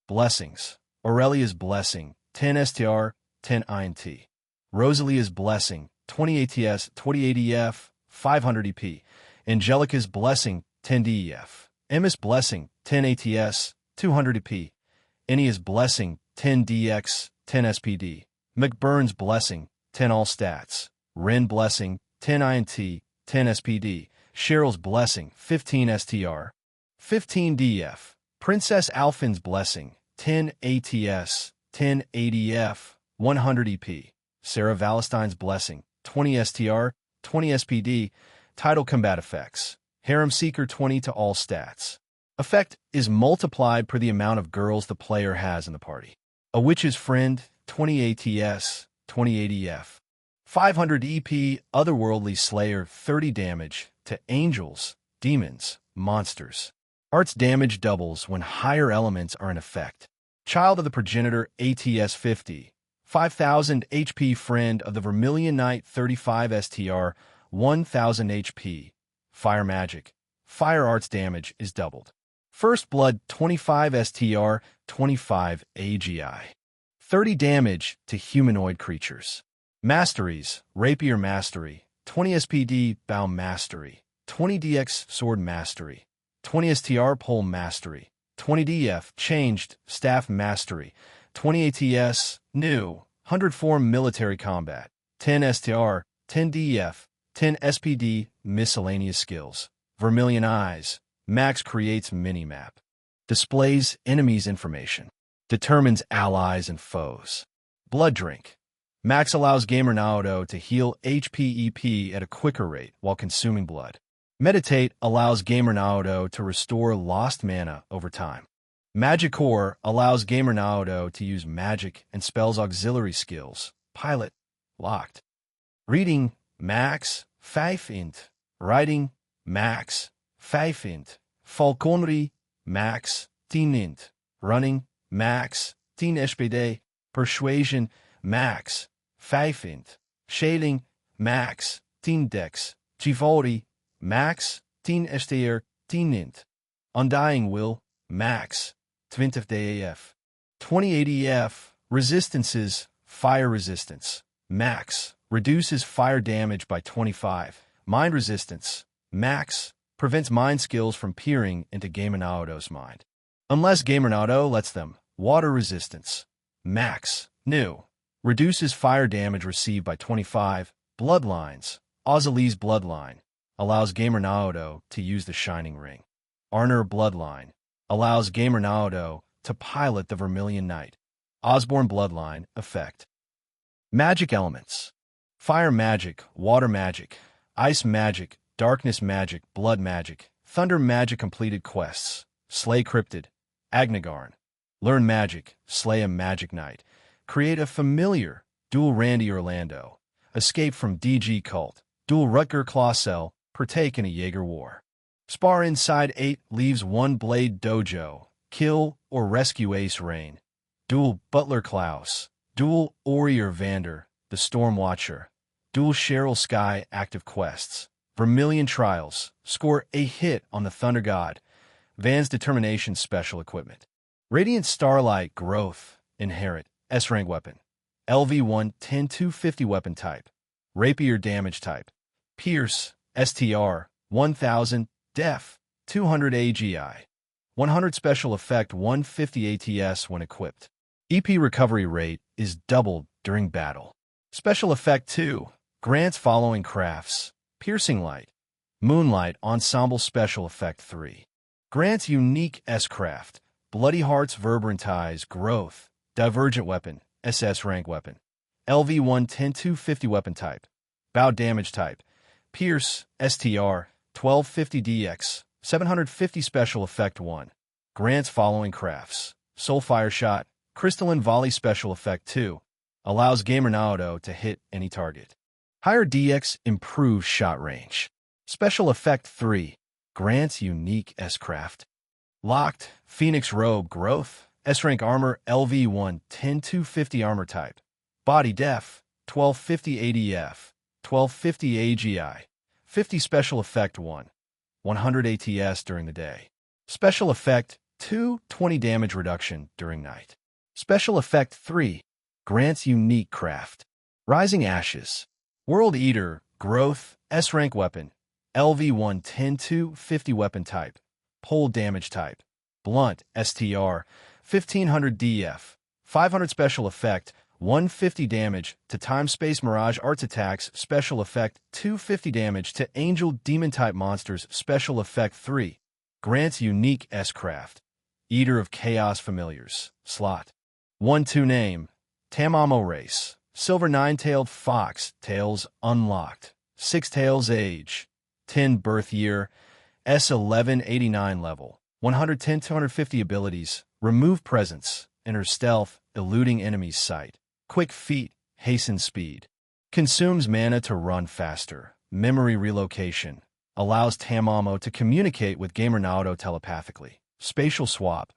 S1: Blessings: Aurelia's Blessing, 10 STR, 10 INT. Rosalia's Blessing, 20 ATS, 20 ADF, 500 EP. Angelica's Blessing, 10 DEF. Emma's Blessing, 10 ATS, 200 EP. Ennia's Blessing, 10 DX, 10 SPD. McBurn's Blessing, 10 all stats. Ren Blessing, 10 INT, 10 SPD. Cheryl's Blessing, 15 STR, 15 DF. Princess Alphin's Blessing, 10 ATS, 10 ADF, 100 EP. Sarah Valentine's Blessing, 20 STR, 20 SPD. Title combat effects. Harem Seeker 20 to all stats. Effect is multiplied per the amount of girls the player has in the party. A Witch's Friend, 20 ATS, 20 ADF. 500 EP, Otherworldly Slayer, 30 damage to angels, demons, monsters. Arts damage doubles when higher elements are in effect. Child of the Progenitor, ATS 50. 5,000 HP Friend of the Vermilion Knight, 35 STR, 1,000 HP. Fire Magic. Fire Arts damage is doubled. First Blood, 25 STR, 25 AGI. 30 damage to humanoid creatures. Masteries: Rapier Mastery, 20 SPD Bow Mastery, 20 DX Sword Mastery, 20 STR Pole Mastery, 20 DF Changed Staff Mastery, 20 ATS New, 100 Form Military Combat, 10 STR, 10 DF, 10 SPD Miscellaneous Skills. Vermilion Eyes. Max creates minimap. Displays enemies' information. Determines allies and foes. Blood Drink. Max allows gamer Naoto to heal HP EP at a quicker rate while consuming blood. Meditate allows gamer Naoto to restore lost mana over time. Magic Core allows gamer Naoto to use magic and spells auxiliary skills. Pilot. Locked. Reading. Max. 5 int. Writing. Max. 5 int. Falconry. Max. 10 int. Running. Max. 10 SPD. Persuasion. Max. 5 int. Shading. Max. 10 dex. Chivalry. Max. 10 STR. 10 int. Undying Will. Max. 20 DAF. 20 ADF. Resistances. Fire resistance. Max. Reduces fire damage by 25. Mind resistance. Max. Prevents mind skills from peering into Gamer Naoto's mind, unless Gamer Naoto lets them. Water resistance. Max. New. Reduces fire damage received by 25. Bloodlines. Ozali's Bloodline. Allows Gamer Naoto to use the Shining Ring. Arnor Bloodline. Allows Gamer Naoto to pilot the Vermilion Knight. Osborne Bloodline. Effect. Magic elements. Fire magic, water magic, ice magic, darkness magic, blood magic, thunder magic. Completed quests. Slay Cryptid. Agnagarn. Learn magic. Slay a magic knight. Create a familiar. Dual Randy Orlando. Escape from DG Cult. Dual Rutger Clausel. Partake in a Jaeger war. Spar inside 8. Leaves 1 Blade Dojo. Kill or rescue Ace Rain. Dual Butler Klaus. Dual Ori or Vander. The Storm Watcher. Dual Cheryl Sky. Active quests. Vermilion Trials. Score a hit on the Thunder God. Van's Determination Special Equipment. Radiant Starlight Growth. Inherit. S-Rank Weapon. LV1 10-250 Weapon Type. Rapier Damage Type. Pierce. STR. 1000. Def. 200 AGI. 100 Special Effect 150 ATS when equipped. EP recovery rate is doubled during battle. Special Effect 2. Grants following crafts. Piercing Light. Moonlight Ensemble Special Effect 3. Grants unique S-Craft. Bloody Hearts Verbrantize Growth. Divergent Weapon. SS Rank Weapon. LV1 10-250 Weapon Type. Bow Damage Type. Pierce. STR. 1250 DX. 750 Special Effect 1. Grants following crafts. Soulfire Shot. Crystalline Volley Special Effect 2. Allows Gamer Naoto to hit any target. Higher DX improves shot range. Special Effect 3. Grants unique S-Craft. Locked. Phoenix Robe Growth. S-Rank Armor LV1 10-250 Armor Type. Body Def. 1250 ADF. 1250 AGI. 50 Special Effect 1. 100 ATS during the day. Special Effect 2. 20 damage reduction during night. Special Effect 3. Grants unique craft. Rising Ashes. World Eater. Growth. S-Rank Weapon. LV1 10-250 Weapon Type. Pole Damage Type. Blunt. STR. 1500 DF. 500 Special Effect. 150 damage to Time-Space Mirage Arts Attacks. Special Effect 250 damage to Angel Demon-type monsters. Special Effect 3. Grants unique S-Craft. Eater of Chaos Familiars. Slot. 1-2 Name. Tamamo Race. Silver Nine-Tailed Fox. Tails unlocked. 6 Tails Age. 10 Birth Year. S1189 level. 110-250 abilities. Remove Presence. Enter Stealth. Eluding enemy's sight. Quick Feet. Hasten Speed. Consumes mana to run faster. Memory Relocation. Allows Tamamo to communicate with Gamer Naoto telepathically. Spatial Swap.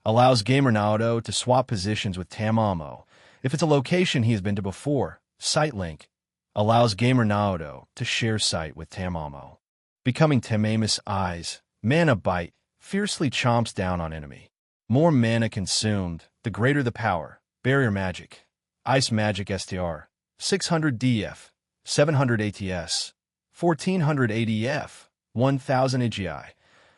S1: Allows Gamer Naoto to swap positions with Tamamo if it's a location he has been to before. Sight Link. Allows Gamer Naoto to share sight with Tamamo. Becoming Tamamus Eyes. Mana Bite. Fiercely chomps down on enemy. More mana consumed, the greater the power. Barrier Magic. Ice Magic STR. 600 DF. 700 ATS. 1400 ADF. 1000 AGI.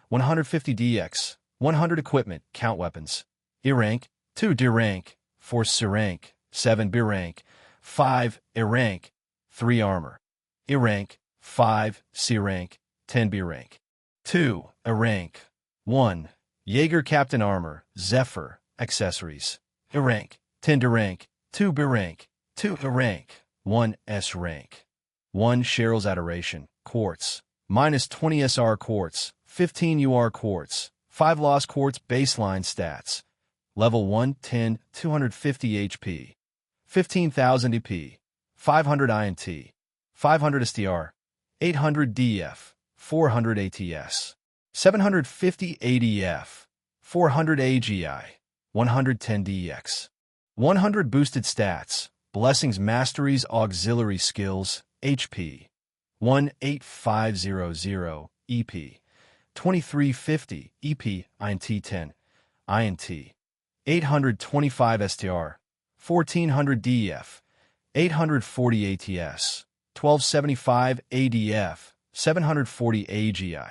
S1: 150 DX. 100 Equipment. Count Weapons. E rank. 2 D rank. 4 C rank. 7 B rank. 5 A rank. 3 Armor. E rank. 5 C rank. 10 B rank. 2 A rank. 1 Jaeger Captain Armor. Zephyr. Accessories. E rank. 10 D rank. 2 B rank. 2 A rank. 1 S rank. 1 Cheryl's Adoration. Quartz. Minus 20 SR Quartz. 15 UR Quartz. 5 Lost Quartz Baseline Stats. Level 1 10 250 HP. 15,000 EP. 500 INT. 500 STR. 800 DF. 400 ATS. 750 ADF. 400 AGI. 110 DX. 100 Boosted Stats. Blessings Masteries Auxiliary Skills. HP. 18500 EP. 2350 EP. INT 10. INT. 825 STR. 1400 DF. 840 ATS. 1275 ADF. 740 AGI.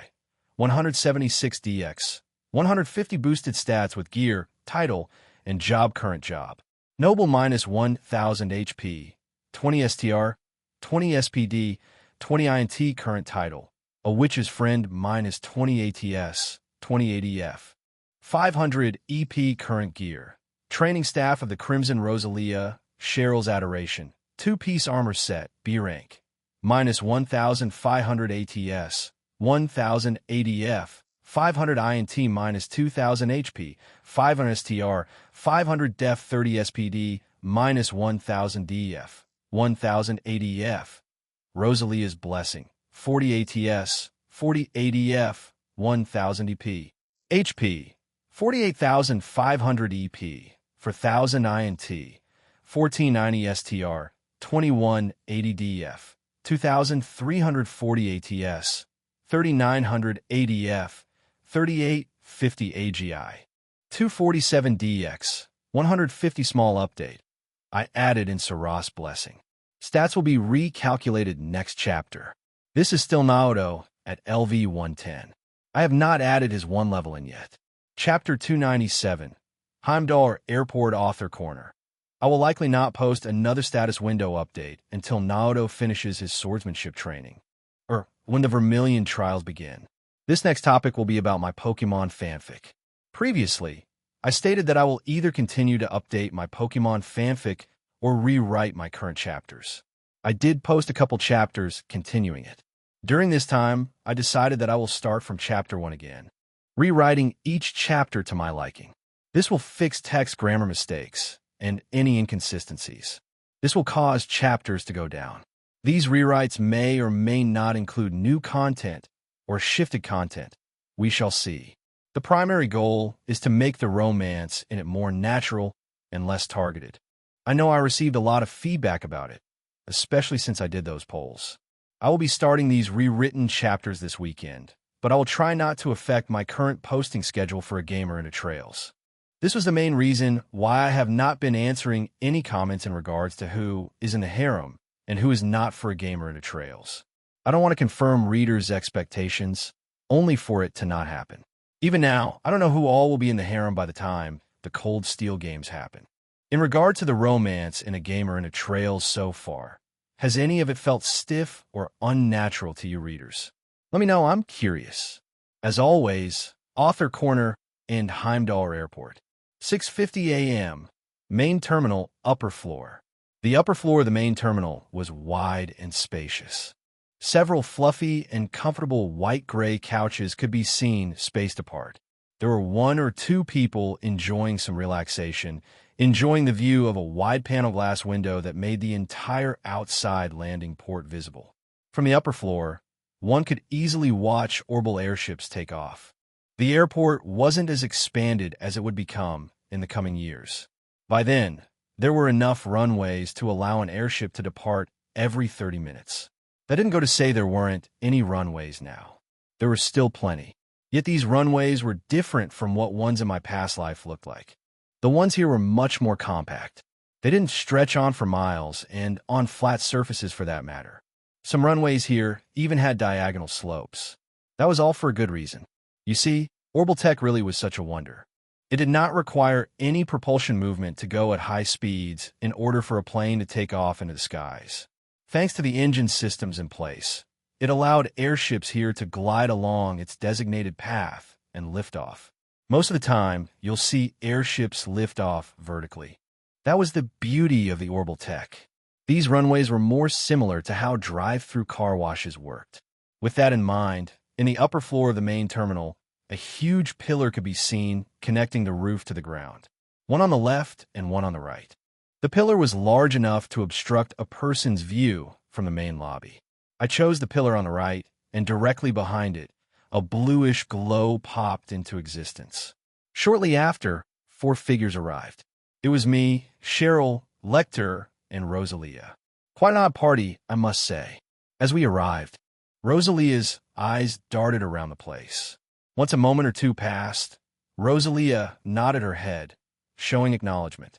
S1: 176 DX. 150 Boosted Stats with Gear, Title, and Job Current Job. Noble minus 1000 HP. 20 STR. 20 SPD. 20 INT Current Title. A Witch's Friend minus 20 ATS. 20 ADF. 500 EP Current Gear. Training Staff of the Crimson Rosalia. Cheryl's Adoration. 2-piece Armor Set. B rank. Minus 1500 ATS. 1000 ADF. 500 INT minus 2000 HP. 500 STR. 500 Def 30 SPD. minus 1000 DF, 1000 ADF. Rosalia's Blessing, 40 ATS, 40 ADF, 1000 EP. HP, 48,500 EP, for 1000 INT, 1490 STR, 2180 DF, 2340 ATS, 3900 ADF, 3850 AGI, 247 DX, 150 small update. I added in Sarah's Blessing. Stats will be recalculated next chapter. This is still Naoto at LV 110. I have not added his 1 level in yet. Chapter 297, Heimdall Airport Author Corner. I will likely not post another status window update until Naoto finishes his swordsmanship training, or when the Vermilion trials begin. This next topic will be about my Pokemon fanfic. Previously, I stated that I will either continue to update my Pokemon fanfic or rewrite my current chapters. I did post a couple chapters continuing it. During this time, I decided that I will start from chapter 1 again, rewriting each chapter to my liking. This will fix text grammar mistakes and any inconsistencies. This will cause chapters to go down. These rewrites may or may not include new content or shifted content. We shall see. The primary goal is to make the romance in it more natural and less targeted. I know I received a lot of feedback about it, especially since I did those polls. I will be starting these rewritten chapters this weekend, but I will try not to affect my current posting schedule for A Gamer Into Trails. This was the main reason why I have not been answering any comments in regards to who is in the harem and who is not for A Gamer Into Trails. I don't want to confirm readers' expectations, only for it to not happen. Even now, I don't know who all will be in the harem by the time the Cold Steel games happen. In regard to the romance in A Gamer Into Trails so far, has any of it felt stiff or unnatural to you readers? Let me know, I'm curious. As always, Author Corner and Heimdall Airport. 6:50 a.m. Main terminal, upper floor. The upper floor of the main terminal was wide and spacious. Several fluffy and comfortable white-gray couches could be seen spaced apart. There were 1 or 2 people enjoying some relaxation, enjoying the view of a wide panel glass window that made the entire outside landing port visible. From the upper floor, one could easily watch orbital airships take off. The airport wasn't as expanded as it would become in the coming years. By then, there were enough runways to allow an airship to depart every 30 minutes. That didn't go to say there weren't any runways now. There were still plenty. Yet these runways were different from what ones in my past life looked like. The ones here were much more compact. They didn't stretch on for miles, and on flat surfaces for that matter. Some runways here even had diagonal slopes. That was all for a good reason. You see, orbital tech really was such a wonder. It did not require any propulsion movement to go at high speeds in order for a plane to take off into the skies. Thanks to the engine systems in place, it allowed airships here to glide along its designated path and lift off. Most of the time, you'll see airships lift off vertically. That was the beauty of the orbital tech. These runways were more similar to how drive-through car washes worked. With that in mind, in the upper floor of the main terminal, a huge pillar could be seen connecting the roof to the ground, one on the left and one on the right. The pillar was large enough to obstruct a person's view from the main lobby. I chose the pillar on the right, and directly behind it, a bluish glow popped into existence. Shortly after, 4 figures arrived. It was me, Cheryl, Lecter, and Rosalia. Quite an odd party, I must say. As we arrived, Rosalia's eyes darted around the place. Once a moment or two passed, Rosalia nodded her head, showing acknowledgement.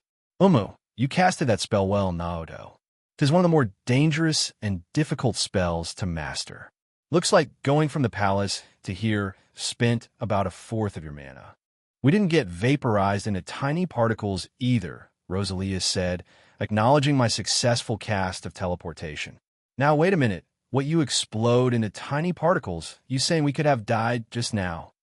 S1: You casted that spell well, Naoto. 'Tis one of the more dangerous and difficult spells to master. Looks like going from the palace to here spent about 1/4 of your mana. We didn't get vaporized into tiny particles either, Rosalia said, acknowledging my successful cast of teleportation. Now wait a minute, what you explode into tiny particles, you saying we could have died just now?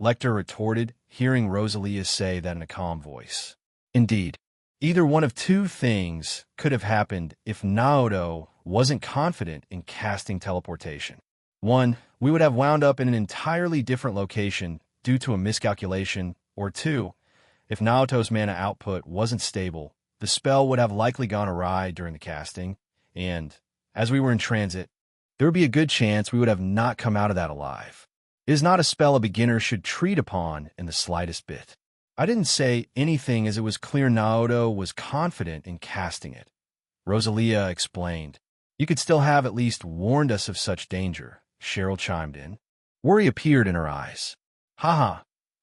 S1: Lecter retorted, hearing Rosalia say that in a calm voice. Indeed, either one of 2 things could have happened if Naoto wasn't confident in casting teleportation. 1, we would have wound up in an entirely different location due to a miscalculation, or 2, if Naoto's mana output wasn't stable the spell would have likely gone awry during the casting, and, as we were in transit, there would be a good chance we would have not come out of that alive. It is not a spell a beginner should treat upon in the slightest bit. I didn't say anything as it was clear Naoto was confident in casting it. Rosalia explained. You could still have at least warned us of such danger, Cheryl chimed in. Worry appeared in her eyes. Haha,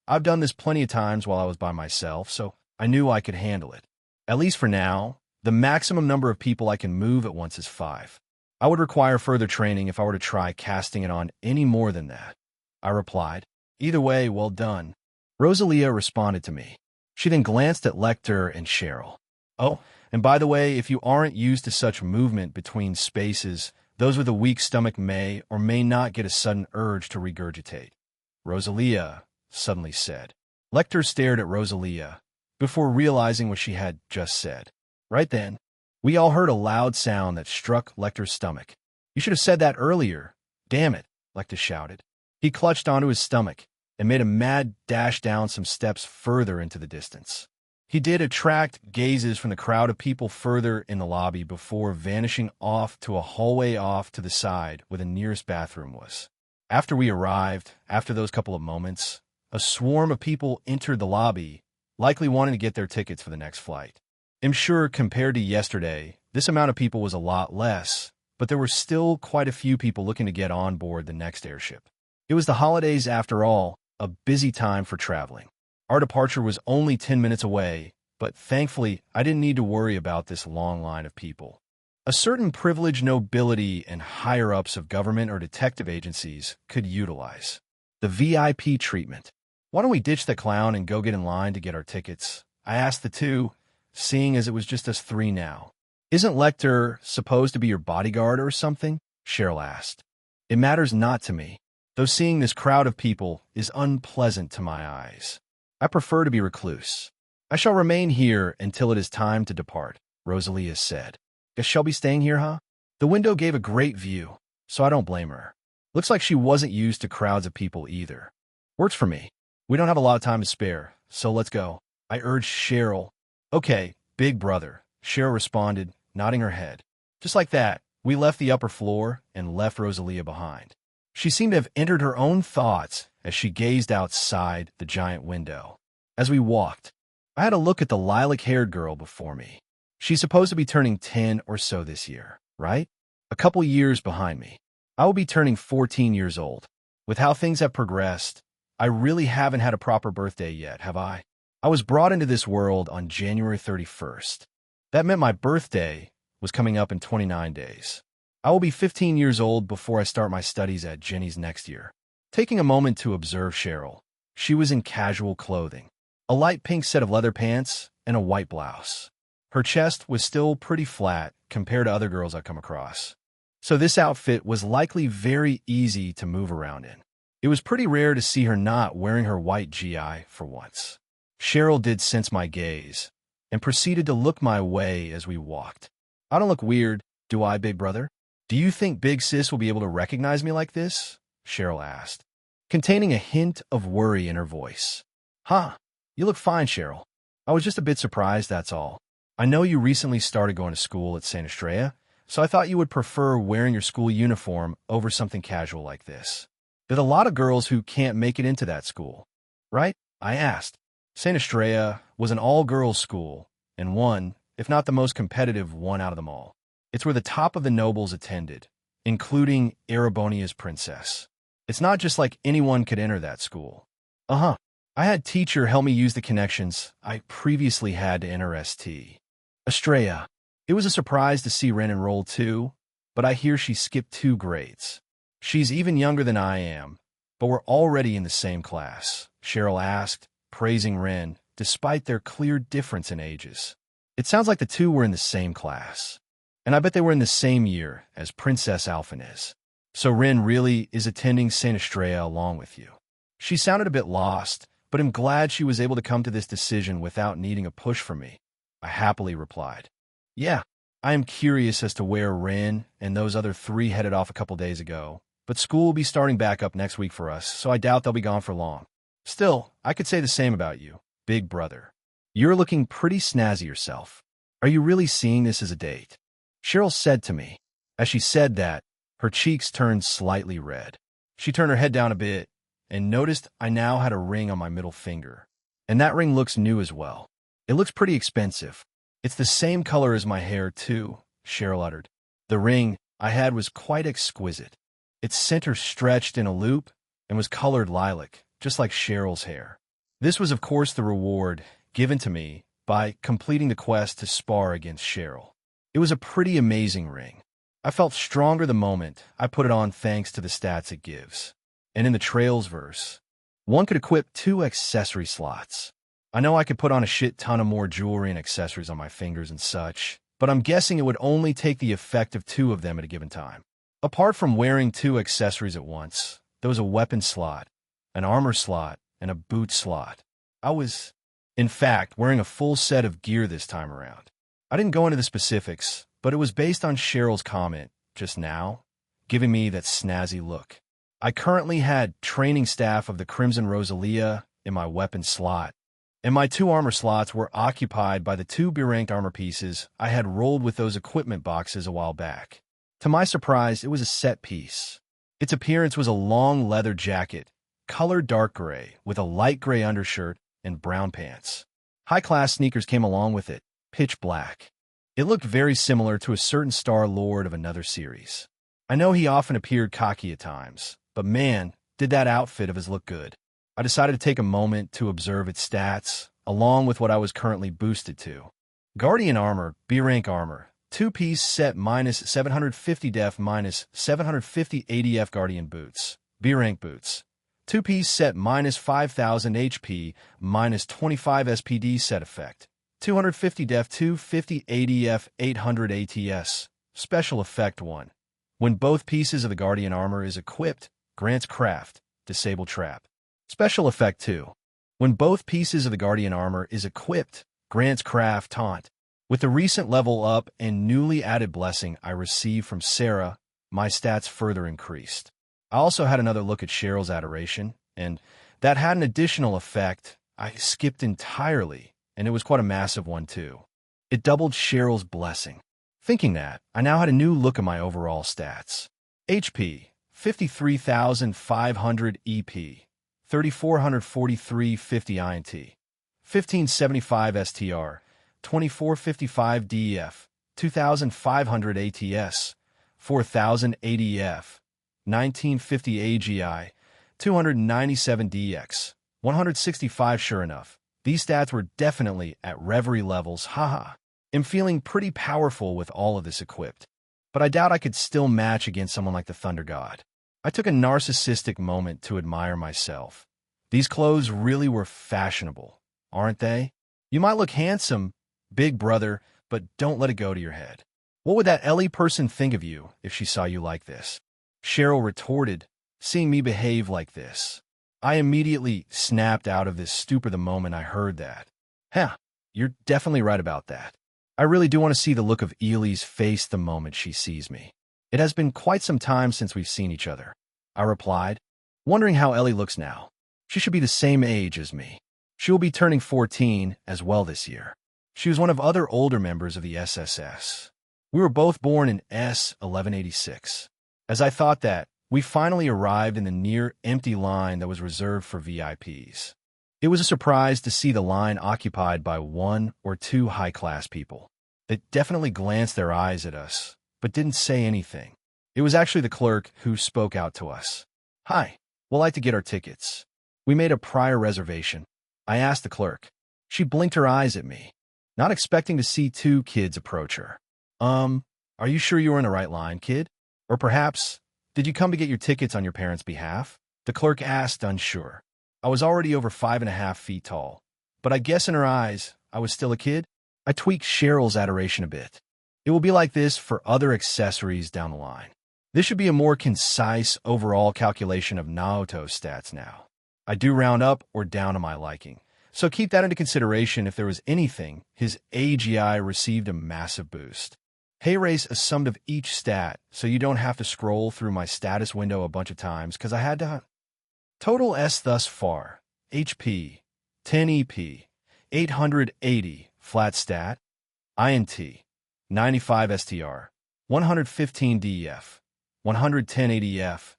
S1: I've done this plenty of times while I was by myself, so I knew I could handle it. At least for now, the maximum number of people I can move at once is 5. I would require further training if I were to try casting it on any more than that. I replied. Either way, well done. Rosalia responded to me. She then glanced at Lecter and Cheryl. Oh, and by the way, if you aren't used to such movement between spaces, those with a weak stomach may or may not get a sudden urge to regurgitate. Rosalia suddenly said. Lecter stared at Rosalia before realizing what she had just said. Right then, we all heard a loud sound that struck Lecter's stomach. You should have said that earlier. Damn it, Lecter shouted. He clutched onto his stomach and made a mad dash down some steps further into the distance. He did attract gazes from the crowd of people further in the lobby before vanishing off to a hallway off to the side where the nearest bathroom was. After we arrived, after those couple of moments, a swarm of people entered the lobby, likely wanting to get their tickets for the next flight. I'm sure compared to yesterday, this amount of people was a lot less, but there were still quite a few people looking to get on board the next airship. It was the holidays after all, a busy time for traveling. Our departure was only 10 minutes away, but thankfully I didn't need to worry about this long line of people. A certain privileged nobility and higher-ups of government or detective agencies could utilize the VIP treatment. Why don't we ditch the clown and go get in line to get our tickets? I asked the two, seeing as it was just us 3 now. Isn't Lecter supposed to be your bodyguard or something? Cheryl asked. It matters not to me, though seeing this crowd of people is unpleasant to my eyes. I prefer to be recluse. I shall remain here until it is time to depart, Rosalia said. Guess she'll be staying here, huh? The window gave a great view, so I don't blame her. Looks like she wasn't used to crowds of people either. Works for me. We don't have a lot of time to spare, so let's go. I urged Cheryl. Okay, big brother, Cheryl responded, nodding her head. Just like that, we left the upper floor and left Rosalia behind. She seemed to have entered her own thoughts as she gazed outside the giant window. As we walked, I had a look at the lilac-haired girl before me. She's supposed to be turning 10 or so this year, right? A couple years behind me. I will be turning 14 years old. With how things have progressed, I really haven't had a proper birthday yet, have I? I was brought into this world on January 31st. That meant my birthday was coming up in 29 days. I will be 15 years old before I start my studies at Jenny's next year. Taking a moment to observe Cheryl, she was in casual clothing. A light pink set of leather pants and a white blouse. Her chest was still pretty flat compared to other girls I've come across. So this outfit was likely very easy to move around in. It was pretty rare to see her not wearing her white GI for once. Cheryl did sense my gaze and proceeded to look my way as we walked. I don't look weird, do I, big brother? Do you think Big Sis will be able to recognize me like this? Cheryl asked, containing a hint of worry in her voice. Huh, you look fine, Cheryl. I was just a bit surprised, that's all. I know you recently started going to school at St. Estrella, so I thought you would prefer wearing your school uniform over something casual like this. There's a lot of girls who can't make it into that school, right? I asked. St. Estrella was an all-girls school, and one, if not the most competitive one out of them all. It's where the top of the nobles attended, including Erebonia's princess. It's not just like anyone could enter that school. I had teacher help me use the connections I previously had to enter ST. Estrella. It was a surprise to see Ren enroll too, but I hear she skipped 2 grades. She's even younger than I am, but we're already in the same class, Cheryl asked, praising Ren, despite their clear difference in ages. It sounds like the two were in the same class. And I bet they were in the same year as Princess Alphen is. So Ren really is attending St. Estrella along with you. She sounded a bit lost, but I'm glad she was able to come to this decision without needing a push from me. I happily replied. Yeah, I am curious as to where Ren and those other 3 headed off a couple days ago, but school will be starting back up next week for us, so I doubt they'll be gone for long. Still, I could say the same about you, big brother. You're looking pretty snazzy yourself. Are you really seeing this as a date? Cheryl said to me. As she said that, her cheeks turned slightly red. She turned her head down a bit and noticed I now had a ring on my middle finger. And that ring looks new as well. It looks pretty expensive. It's the same color as my hair, too, Cheryl uttered. The ring I had was quite exquisite. Its center stretched in a loop and was colored lilac, just like Cheryl's hair. This was, of course, the reward given to me by completing the quest to spar against Cheryl. It was a pretty amazing ring. I felt stronger the moment I put it on thanks to the stats it gives. And in the Trails verse, one could equip 2 accessory slots. I know I could put on a shit ton of more jewelry and accessories on my fingers and such, but I'm guessing it would only take the effect of 2 of them at a given time. Apart from wearing 2 accessories at once, there was a weapon slot, an armor slot, and a boot slot. I was, in fact, wearing a full set of gear this time around. I didn't go into the specifics, but it was based on Cheryl's comment just now, giving me that snazzy look. I currently had training staff of the Crimson Rosalia in my weapon slot, and my 2 armor slots were occupied by the 2 B-ranked armor pieces I had rolled with those equipment boxes a while back. To my surprise, it was a set piece. Its appearance was a long leather jacket, colored dark gray, with a light gray undershirt and brown pants. High-class sneakers came along with it, pitch black. It looked very similar to a certain Star-Lord of another series. I know he often appeared cocky at times, but man, did that outfit of his look good. I decided to take a moment to observe its stats, along with what I was currently boosted to. Guardian Armor, B-Rank Armor, 2-piece set minus 750 def minus 750 ADF Guardian Boots, B-Rank Boots. 2-piece set minus 5000 HP minus 25 SPD set effect. 250 def 250 ADF 800 ATS. Special effect 1. When both pieces of the Guardian Armor is equipped, grants craft, disable trap. Special effect 2. When both pieces of the Guardian Armor is equipped, grants craft taunt. With the recent level up and newly added blessing I received from Sarah, my stats further increased. I also had another look at Cheryl's adoration, and that had an additional effect I skipped entirely, and it was quite a massive one too. It doubled Cheryl's blessing. Thinking that, I now had a new look at my overall stats. HP, 53,500 EP, 3,443 50 INT, 1575 STR, 2455 DEF, 2,500 ATS, 4,000 ADF, 1950 AGI, 297 DX, 165 sure enough. These stats were definitely at Reverie levels, haha. I'm feeling pretty powerful with all of this equipped, but I doubt I could still match against someone like the Thunder God. I took a narcissistic moment to admire myself. These clothes really were fashionable, aren't they? You might look handsome, big brother, but don't let it go to your head. What would that Ellie person think of you if she saw you like this? Cheryl retorted, seeing me behave like this. I immediately snapped out of this stupor the moment I heard that. Huh, you're definitely right about that. I really do want to see the look of Ellie's face the moment she sees me. It has been quite some time since we've seen each other, I replied, wondering how Ellie looks now. She should be the same age as me. She will be turning 14 as well this year. She was one of other older members of the SSS. We were both born in S1186. As I thought that, we finally arrived in the near-empty line that was reserved for VIPs. It was a surprise to see the line occupied by 1 or 2 high-class people. They definitely glanced their eyes at us, but didn't say anything. It was actually the clerk who spoke out to us. Hi, we'd like to get our tickets. We made a prior reservation. I asked the clerk. She blinked her eyes at me, not expecting to see 2 kids approach her. Are you sure you were in the right line, kid? Or perhaps, did you come to get your tickets on your parents' behalf? The clerk asked, unsure. I was already over 5.5 feet tall, but I guess in her eyes, I was still a kid. I tweaked Cheryl's adoration a bit. It will be like this for other accessories down the line. This should be a more concise overall calculation of Naoto's stats now. I do round up or down to my liking, so keep that into consideration if there was anything. His AGI received a massive boost. Hey Race a sum of each stat, so you don't have to scroll through my status window a bunch of times because I had to. Total S thus far, HP, 10 EP, 880, flat stat, INT, 95 STR, 115 DEF, 110 ADF,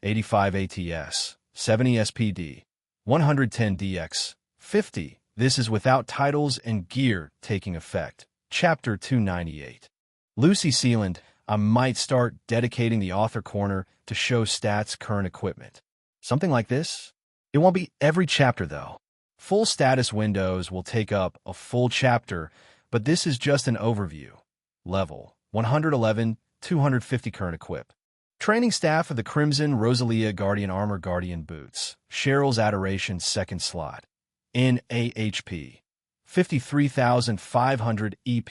S1: 85 ATS, 70 SPD, 110 DX, 50. This is without titles and gear taking effect. Chapter 298. Lucy Sealand, I might start dedicating the author corner to show stats current equipment. Something like this? It won't be every chapter, though. Full status windows will take up a full chapter, but this is just an overview. Level 111, 250 current equip. Training staff of the Crimson Rosalia Guardian Armor Guardian Boots. Cheryl's Adoration second slot. In AHP. 53,500 EP.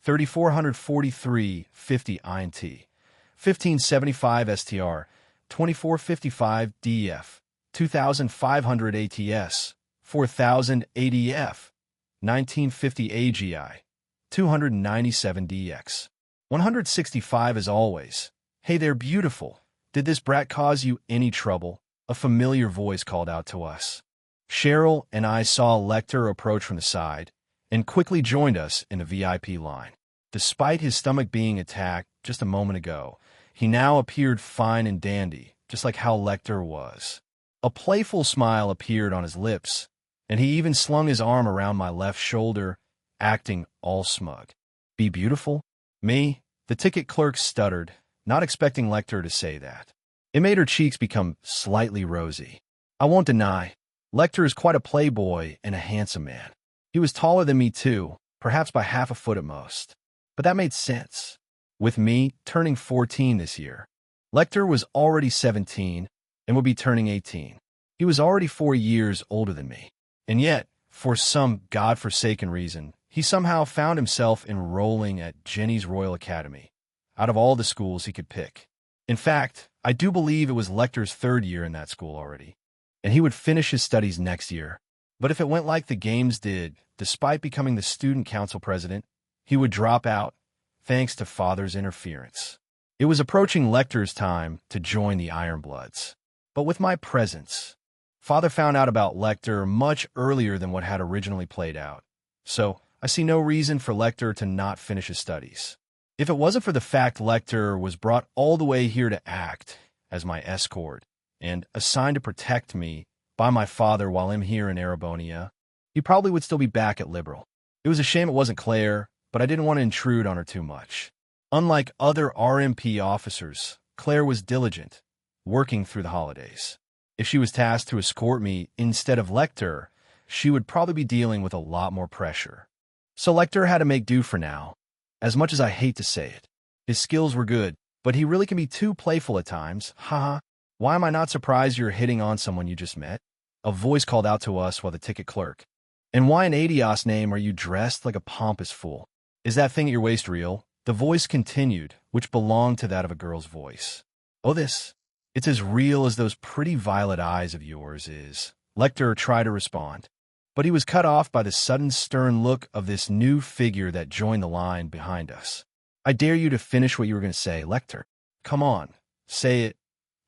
S1: 3,443 50 INT. 1575 STR. 2455 DF. 2,500 ATS. 4,000 ADF. 1950 AGI. 297 DX. 165 as always. Hey there, beautiful. Did this brat cause you any trouble? A familiar voice called out to us. Cheryl and I saw Lecter approach from the side and quickly joined us in the VIP line. Despite his stomach being attacked just a moment ago, he now appeared fine and dandy, just like how Lecter was. A playful smile appeared on his lips, and he even slung his arm around my left shoulder, acting all smug. Be beautiful? Me? The ticket clerk stuttered, not expecting Lecter to say that. It made her cheeks become slightly rosy. I won't deny, Lecter is quite a playboy and a handsome man. He was taller than me too, perhaps by half a foot at most. But that made sense. With me turning 14 this year, Lecter was already 17 and would be turning 18. He was already 4 years older than me. And yet, for some godforsaken reason, he somehow found himself enrolling at Jenny's Royal Academy, out of all the schools he could pick. In fact, I do believe it was Lecter's 3rd year in that school already, and he would finish his studies next year. But if it went like the games did, despite becoming the student council president, he would drop out, thanks to Father's interference. It was approaching Lecter's time to join the Ironbloods. But with my presence, Father found out about Lecter much earlier than what had originally played out. So, I see no reason for Lecter to not finish his studies. If it wasn't for the fact Lecter was brought all the way here to act as my escort and assigned to protect me by my father while I'm here in Erebonia, he probably would still be back at Liberal. It was a shame it wasn't Claire, but I didn't want to intrude on her too much. Unlike other RMP officers, Claire was diligent, working through the holidays. If she was tasked to escort me instead of Lecter, she would probably be dealing with a lot more pressure. So Lecter had to make do for now, as much as I hate to say it. His skills were good, but he really can be too playful at times. Haha, why am I not surprised you're hitting on someone you just met? A voice called out to us while the ticket clerk. And why in Adios name are you dressed like a pompous fool? Is that thing at your waist real? The voice continued, which belonged to that of a girl's voice. Oh, it's as real as those pretty violet eyes of yours is. Lecter tried to respond, but he was cut off by the sudden stern look of this new figure that joined the line behind us. I dare you to finish what you were going to say, Lecter. Come on, say it,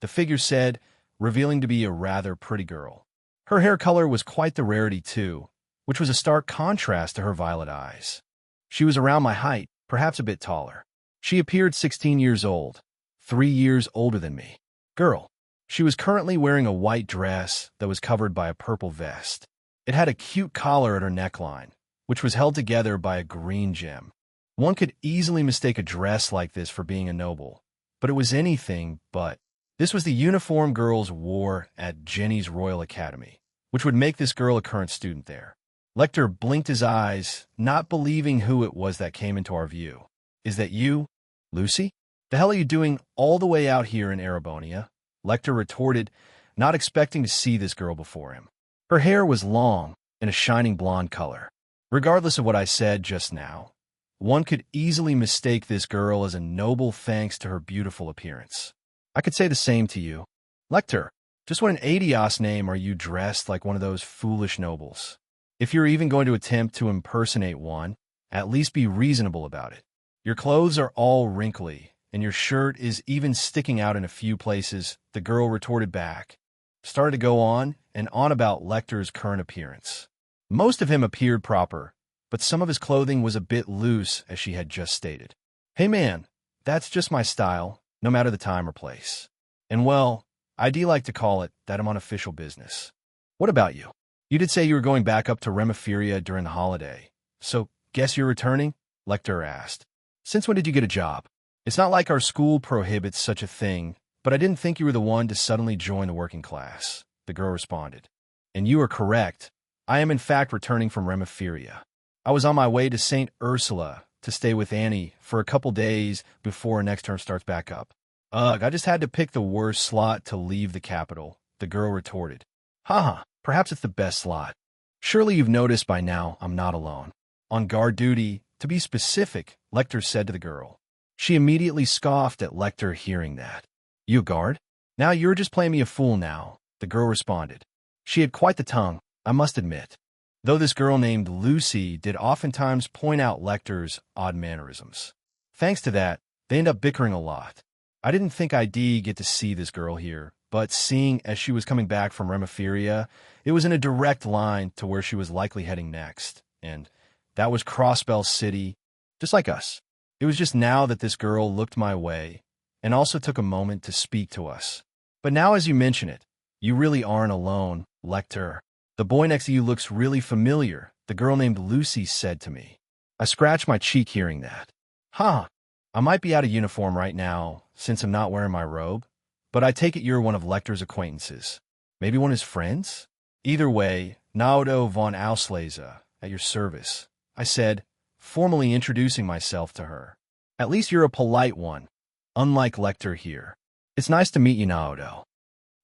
S1: the figure said, revealing to be a rather pretty girl. Her hair color was quite the rarity too, which was a stark contrast to her violet eyes. She was around my height, perhaps a bit taller. She appeared 16 years old, 3 years older than me. Girl. She was currently wearing a white dress that was covered by a purple vest. It had a cute collar at her neckline, which was held together by a green gem. One could easily mistake a dress like this for being a noble, but it was anything but. This was the uniform girls wore at Jenny's Royal Academy, which would make this girl a current student there. Lecter blinked his eyes, not believing who it was that came into our view. Is that you, Lucy? The hell are you doing all the way out here in Erebonia? Lecter retorted, not expecting to see this girl before him. Her hair was long and a shining blonde color. Regardless of what I said just now, one could easily mistake this girl as a noble thanks to her beautiful appearance. I could say the same to you. Lecter, just what in Adios name are you dressed like one of those foolish nobles? If you're even going to attempt to impersonate one, at least be reasonable about it. Your clothes are all wrinkly, and your shirt is even sticking out in a few places, the girl retorted back. Started to go on and on about Lecter's current appearance. Most of him appeared proper, but some of his clothing was a bit loose, as she had just stated. "Hey man, that's just my style, no matter the time or place. And well, I do like to call it that I'm on official business. What about you? You did say you were going back up to Remiferia during the holiday, so guess you're returning?" Lecter asked. "Since when did you get a job?" "It's not like our school prohibits such a thing, but I didn't think you were the one to suddenly join the working class," the girl responded. "And you are correct. I am in fact returning from Remiferia. I was on my way to St. Ursula to stay with Annie for a couple days before next term starts back up." "Ugh, I just had to pick the worst slot to leave the capital," the girl retorted. "Haha, perhaps it's the best slot. Surely you've noticed by now I'm not alone. On guard duty, to be specific," Lecter said to the girl. She immediately scoffed at Lecter hearing that. "You a guard? Now you're just playing me a fool now," the girl responded. She had quite the tongue, I must admit. Though this girl named Lucy did oftentimes point out Lecter's odd mannerisms. Thanks to that, they end up bickering a lot. I didn't think I'd get to see this girl here, but seeing as she was coming back from Remiferia, it was in a direct line to where she was likely heading next, and that was Crossbell City, just like us. It was just now that this girl looked my way, and also took a moment to speak to us. "But now as you mention it, you really aren't alone, Lecter. The boy next to you looks really familiar," the girl named Lucy said to me. I scratched my cheek hearing that. "Huh, I might be out of uniform right now, since I'm not wearing my robe, but I take it you're one of Lecter's acquaintances. Maybe one of his friends? Either way, Naoto von Auslese, at your service," I said, formally introducing myself to her. "At least you're a polite one, unlike Lecter here. It's nice to meet you, Naoto,"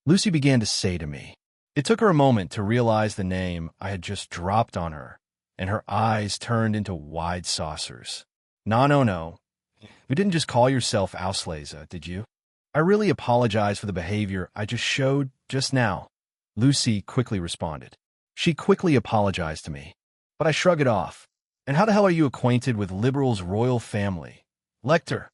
S1: Lucy began to say to me. It took her a moment to realize the name I had just dropped on her, and her eyes turned into wide saucers. No. You didn't just call yourself Auslese, did you?" "I really apologize for the behavior I just showed just now," Lucy quickly responded. She quickly apologized to me, but I shrugged it off. "And how the hell are you acquainted with Liberal's royal family?" "Lecter,"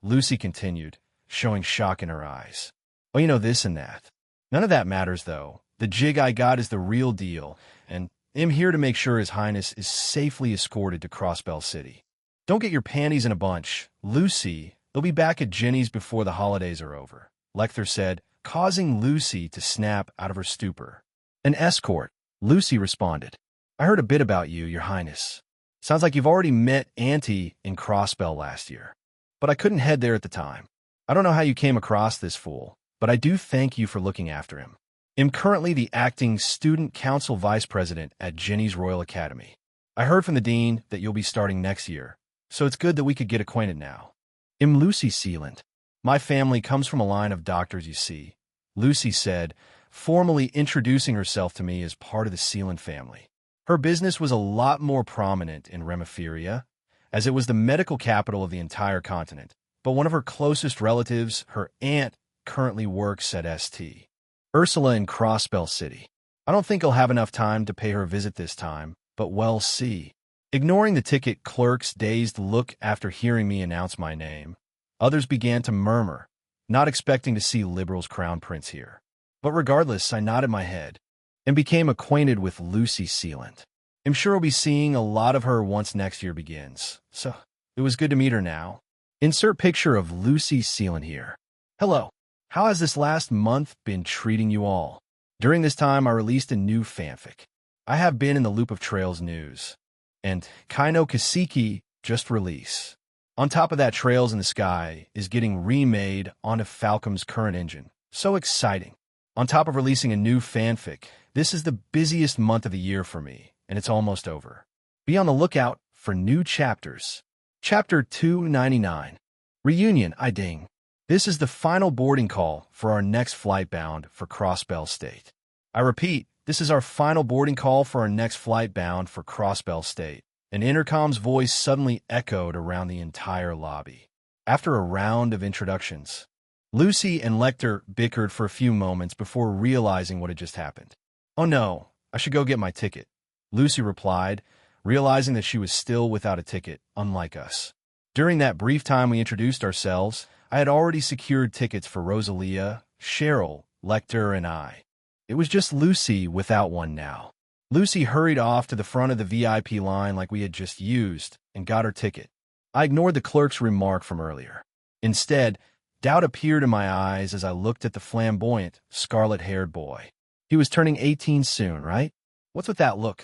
S1: Lucy continued, showing shock in her eyes. "Oh, you know this and that. None of that matters, though. The jig I got is the real deal, and am here to make sure His Highness is safely escorted to Crossbell City. Don't get your panties in a bunch, Lucy. They'll be back at Jenny's before the holidays are over," Lecter said, causing Lucy to snap out of her stupor. "An escort," Lucy responded. "I heard a bit about you, Your Highness. Sounds like you've already met Auntie in Crossbell last year. But I couldn't head there at the time. I don't know how you came across this fool, but I do thank you for looking after him. I'm currently the acting Student Council Vice President at Jenny's Royal Academy. I heard from the Dean that you'll be starting next year, so it's good that we could get acquainted now. I'm Lucy Sealand. My family comes from a line of doctors, you see," Lucy said, formally introducing herself to me as part of the Sealand family. Her business was a lot more prominent in Remiferia, as it was the medical capital of the entire continent, but one of her closest relatives, her aunt, currently works at St. Ursula in Crossbell City. I don't think I'll have enough time to pay her a visit this time, but we'll see." Ignoring the ticket clerk's dazed look after hearing me announce my name, others began to murmur, not expecting to see Liberal's crown prince here. But regardless, I nodded my head and became acquainted with Lucy Sealand. I'm sure I'll be seeing a lot of her once next year begins, so it was good to meet her now. Insert picture of Lucy Sealand here. "Hello. How has this last month been treating you all?" During this time, I released a new fanfic. I have been in the loop of Trails news, and Kaino Kaseki just released. On top of that, Trails in the Sky is getting remade onto Falcom's current engine. So exciting. On top of releasing a new fanfic, this is the busiest month of the year for me, and it's almost over. Be on the lookout for new chapters. Chapter 299. Reunion, I ding. This is the final boarding call for our next flight bound for Crossbell State. I repeat, this is our final boarding call for our next flight bound for Crossbell State. An intercom's voice suddenly echoed around the entire lobby. After a round of introductions, Lucy and Lecter bickered for a few moments before realizing what had just happened. "Oh no, I should go get my ticket," Lucy replied, realizing that she was still without a ticket, unlike us. During that brief time we introduced ourselves, I had already secured tickets for Rosalia, Cheryl, Lecter, and I. It was just Lucy without one now. Lucy hurried off to the front of the VIP line like we had just used and got her ticket. I ignored the clerk's remark from earlier. Instead, doubt appeared in my eyes as I looked at the flamboyant, scarlet-haired boy. He was turning 18 soon, right? What's with that look?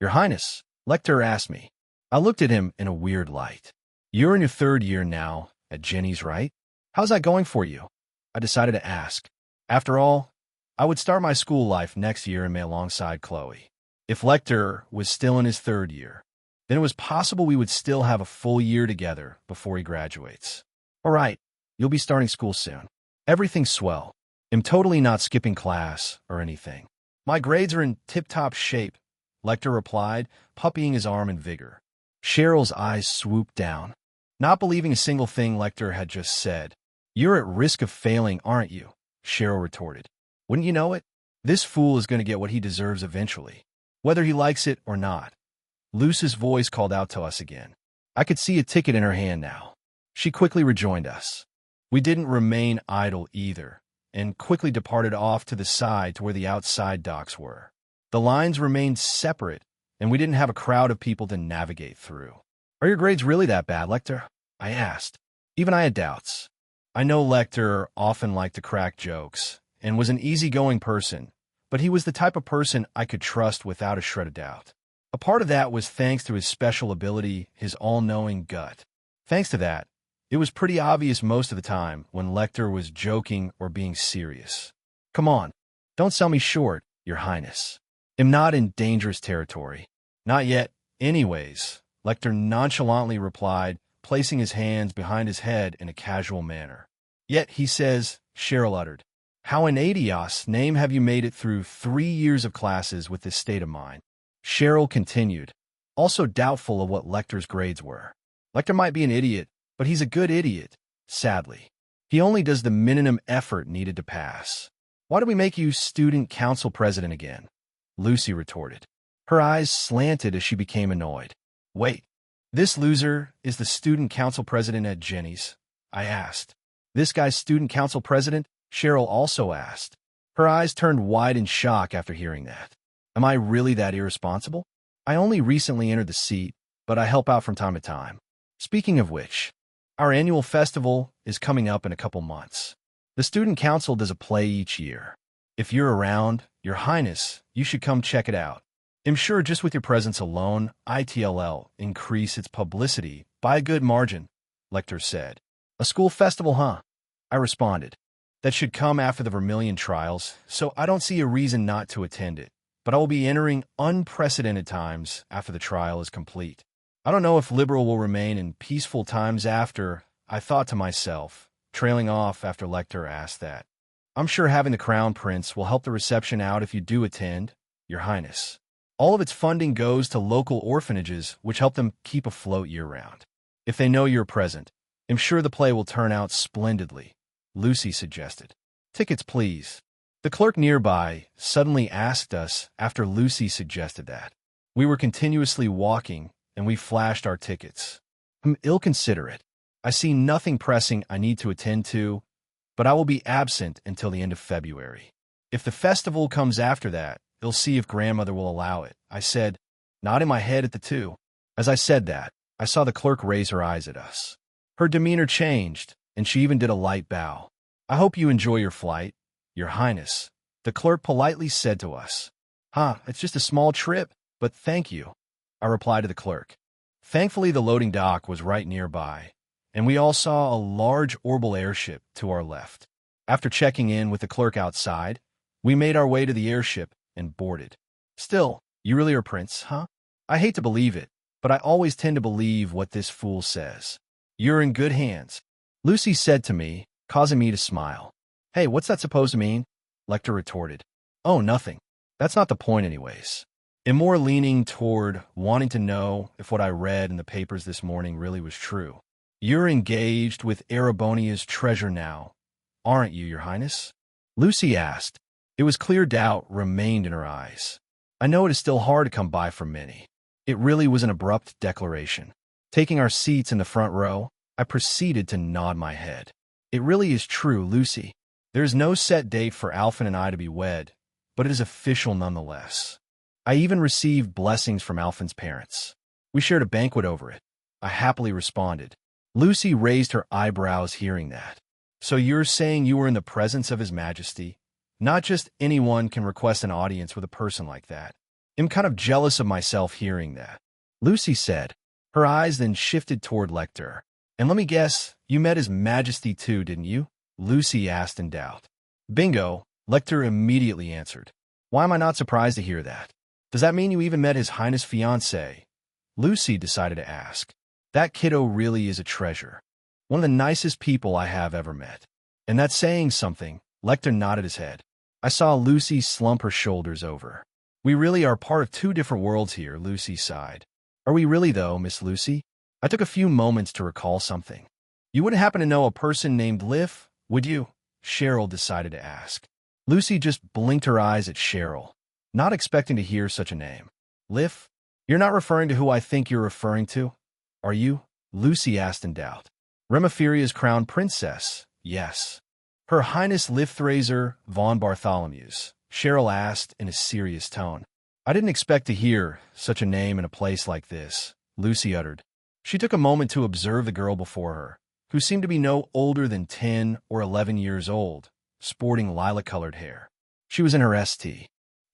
S1: Your Highness, Lecter asked me. I looked at him in a weird light. You're in your third year now, at Jenny's, right? How's that going for you? I decided to ask. After all, I would start my school life next year and may alongside Chloe. If Lecter was still in his third year, then it was possible we would still have a full year together before he graduates. All right, you'll be starting school soon. Everything's swell. I'm totally not skipping class or anything. My grades are in tip-top shape, Lecter replied, puppying his arm in vigor. Cheryl's eyes swooped down, not believing a single thing Lecter had just said. You're at risk of failing, aren't you? Cheryl retorted. Wouldn't you know it? This fool is going to get what he deserves eventually, whether he likes it or not. Luce's voice called out to us again. I could see a ticket in her hand now. She quickly rejoined us. We didn't remain idle either, and quickly departed off to the side to where the outside docks were. The lines remained separate, and we didn't have a crowd of people to navigate through. Are your grades really that bad, Lecter? I asked. Even I had doubts. I know Lecter often liked to crack jokes, and was an easygoing person, but he was the type of person I could trust without a shred of doubt. A part of that was thanks to his special ability, his all-knowing gut. Thanks to that, it was pretty obvious most of the time when Lecter was joking or being serious. Come on, don't sell me short, Your Highness. I'm not in dangerous territory. Not yet, anyways, Lecter nonchalantly replied, placing his hands behind his head in a casual manner. Yet, he says, Cheryl uttered. How in Adios name have you made it through 3 years of classes with this state of mind? Cheryl continued, also doubtful of what Lecter's grades were. Lecter might be an idiot, but he's a good idiot, sadly. He only does the minimum effort needed to pass. Why do we make you student council president again? Lucy retorted. Her eyes slanted as she became annoyed. Wait, this loser is the student council president at Jenny's? I asked. This guy's student council president? Cheryl also asked. Her eyes turned wide in shock after hearing that. Am I really that irresponsible? I only recently entered the seat, but I help out from time to time. Speaking of which, our annual festival is coming up in a couple months. The student council does a play each year. If you're around, Your Highness, you should come check it out. I'm sure just with your presence alone, ITLL increase its publicity by a good margin, Lecter said. A school festival, huh? I responded. That should come after the Vermilion trials, so I don't see a reason not to attend it. But I will be entering unprecedented times after the trial is complete. I don't know if Liberal will remain in peaceful times after, I thought to myself, trailing off after Lecter asked that. I'm sure having the Crown Prince will help the reception out if you do attend, Your Highness. All of its funding goes to local orphanages, which help them keep afloat year-round. If they know you're present, I'm sure the play will turn out splendidly, Lucy suggested. Tickets, please. The clerk nearby suddenly asked us after Lucy suggested that. We were continuously walking, and we flashed our tickets. I'm ill-considerate. I see nothing pressing I need to attend to, but I will be absent until the end of February. If the festival comes after that, you'll see if grandmother will allow it, I said, nodding my head at the two. As I said that, I saw the clerk raise her eyes at us. Her demeanor changed, and she even did a light bow. I hope you enjoy your flight, Your Highness, the clerk politely said to us. It's just a small trip, but thank you, I replied to the clerk. Thankfully, the loading dock was right nearby, and we all saw a large orbital airship to our left. After checking in with the clerk outside, we made our way to the airship and boarded. Still, you really are Prince, huh? I hate to believe it, but I always tend to believe what this fool says. You're in good hands, Lucy said to me, causing me to smile. Hey, what's that supposed to mean? Lecter retorted. Oh, nothing. That's not the point anyways. I'm more leaning toward wanting to know if what I read in the papers this morning really was true. You're engaged with Erebonia's treasure now, aren't you, Your Highness? Lucy asked. It was clear doubt remained in her eyes. I know it is still hard to come by for many. It really was an abrupt declaration. Taking our seats in the front row, I proceeded to nod my head. It really is true, Lucy. There is no set date for Alphen and I to be wed, but it is official nonetheless. I even received blessings from Alphin's parents. We shared a banquet over it. I happily responded. Lucy raised her eyebrows hearing that. So you're saying you were in the presence of His Majesty? Not just anyone can request an audience with a person like that. I'm kind of jealous of myself hearing that, Lucy said. Her eyes then shifted toward Lecter. And let me guess, you met His Majesty too, didn't you? Lucy asked in doubt. Bingo, Lecter immediately answered. Why am I not surprised to hear that? Does that mean you even met His Highness' fiancée? Lucy decided to ask. That kiddo really is a treasure. One of the nicest people I have ever met. And that's saying something. Lecter nodded his head. I saw Lucy slump her shoulders over. We really are part of two different worlds here, Lucy sighed. Are we really though, Miss Lucy? I took a few moments to recall something. You wouldn't happen to know a person named Liv, would you? Cheryl decided to ask. Lucy just blinked her eyes at Cheryl, not expecting to hear such a name. Liv? You're not referring to who I think you're referring to? Are you? Lucy asked in doubt. Remiferia's crown princess, yes. Her Highness Lithrazer von Bartholomew's, Cheryl asked in a serious tone. I didn't expect to hear such a name in a place like this, Lucy uttered. She took a moment to observe the girl before her, who seemed to be no older than 10 or 11 years old, sporting lilac-colored hair. She was in her St.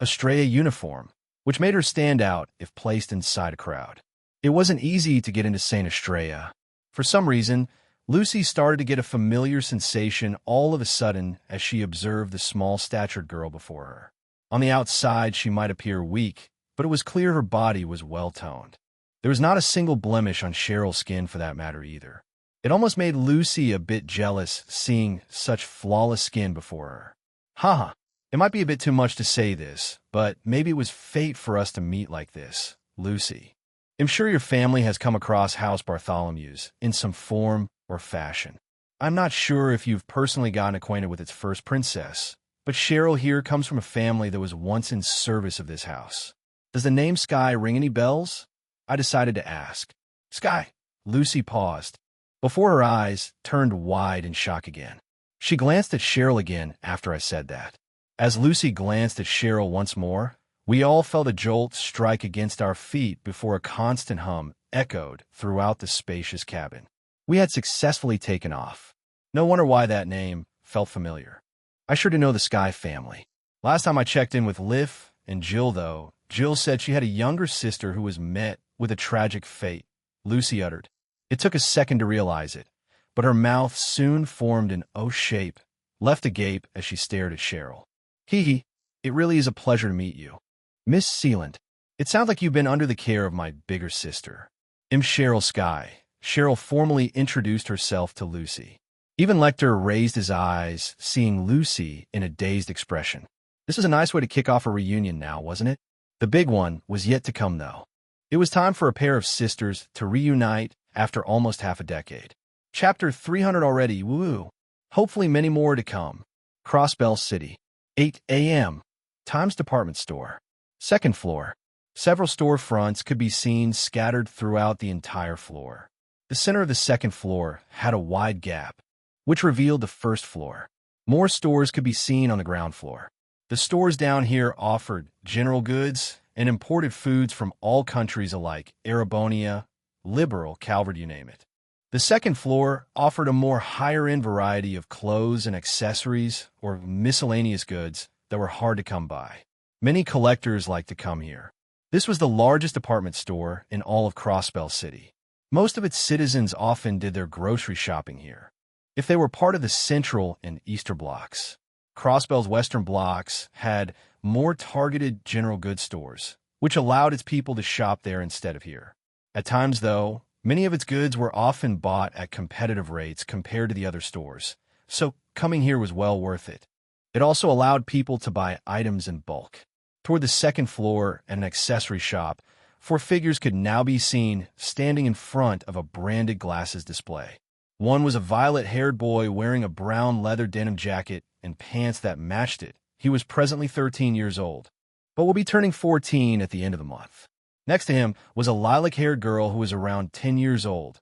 S1: Estrella uniform, which made her stand out if placed inside a crowd. It wasn't easy to get into St. Estrella. For some reason, Lucy started to get a familiar sensation all of a sudden as she observed the small-statured girl before her. On the outside, she might appear weak, but it was clear her body was well-toned. There was not a single blemish on Cheryl's skin for that matter either. It almost made Lucy a bit jealous seeing such flawless skin before her. Haha, it might be a bit too much to say this, but maybe it was fate for us to meet like this, Lucy. I'm sure your family has come across House Bartholomew's in some form or fashion. I'm not sure if you've personally gotten acquainted with its first princess, but Cheryl here comes from a family that was once in service of this house. Does the name Sky ring any bells? I decided to ask. Sky? Lucy paused, before her eyes turned wide in shock again. She glanced at Cheryl again after I said that. As Lucy glanced at Cheryl once more, we all felt a jolt strike against our feet before a constant hum echoed throughout the spacious cabin. We had successfully taken off. No wonder why that name felt familiar. I sure do know the Sky family. Last time I checked in with Liv and Jill, though, Jill said she had a younger sister who was met with a tragic fate, Lucy uttered. It took a second to realize it, but her mouth soon formed an O shape, left agape as she stared at Cheryl. Hee, it really is a pleasure to meet you. Miss Sealant, it sounds like you've been under the care of my bigger sister. I'm Cheryl Sky. Cheryl formally introduced herself to Lucy. Even Lecter raised his eyes, seeing Lucy in a dazed expression. This was a nice way to kick off a reunion now, wasn't it? The big one was yet to come, though. It was time for a pair of sisters to reunite after almost half a decade. Chapter 300 already, woo! Hopefully many more to come. Crossbell City. 8 a.m. Times Department Store. Second floor. Several storefronts could be seen scattered throughout the entire floor. The center of the second floor had a wide gap, which revealed the first floor. More stores could be seen on the ground floor. The stores down here offered general goods and imported foods from all countries alike, Arabonia, Liberal, Calvert, you name it. The second floor offered a more higher-end variety of clothes and accessories or miscellaneous goods that were hard to come by. Many collectors like to come here. This was the largest department store in all of Crossbell City. Most of its citizens often did their grocery shopping here, if they were part of the Central and Eastern blocks. Crossbell's Western blocks had more targeted general goods stores, which allowed its people to shop there instead of here. At times, though, many of its goods were often bought at competitive rates compared to the other stores, so coming here was well worth it. It also allowed people to buy items in bulk. Toward the second floor and an accessory shop, 4 figures could now be seen standing in front of a branded glasses display. One was a violet-haired boy wearing a brown leather denim jacket and pants that matched it. He was presently 13 years old, but will be turning 14 at the end of the month. Next to him was a lilac-haired girl who was around 10 years old,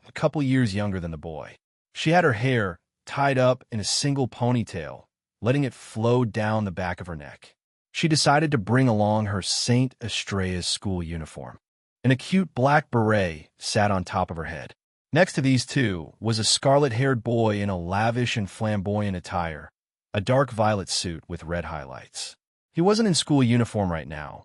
S1: a couple years younger than the boy. She had her hair tied up in a single ponytail, letting it flow down the back of her neck. She decided to bring along her St. Estrea's school uniform. An cute black beret sat on top of her head. Next to these two was a scarlet-haired boy in a lavish and flamboyant attire, a dark violet suit with red highlights. He wasn't in school uniform right now,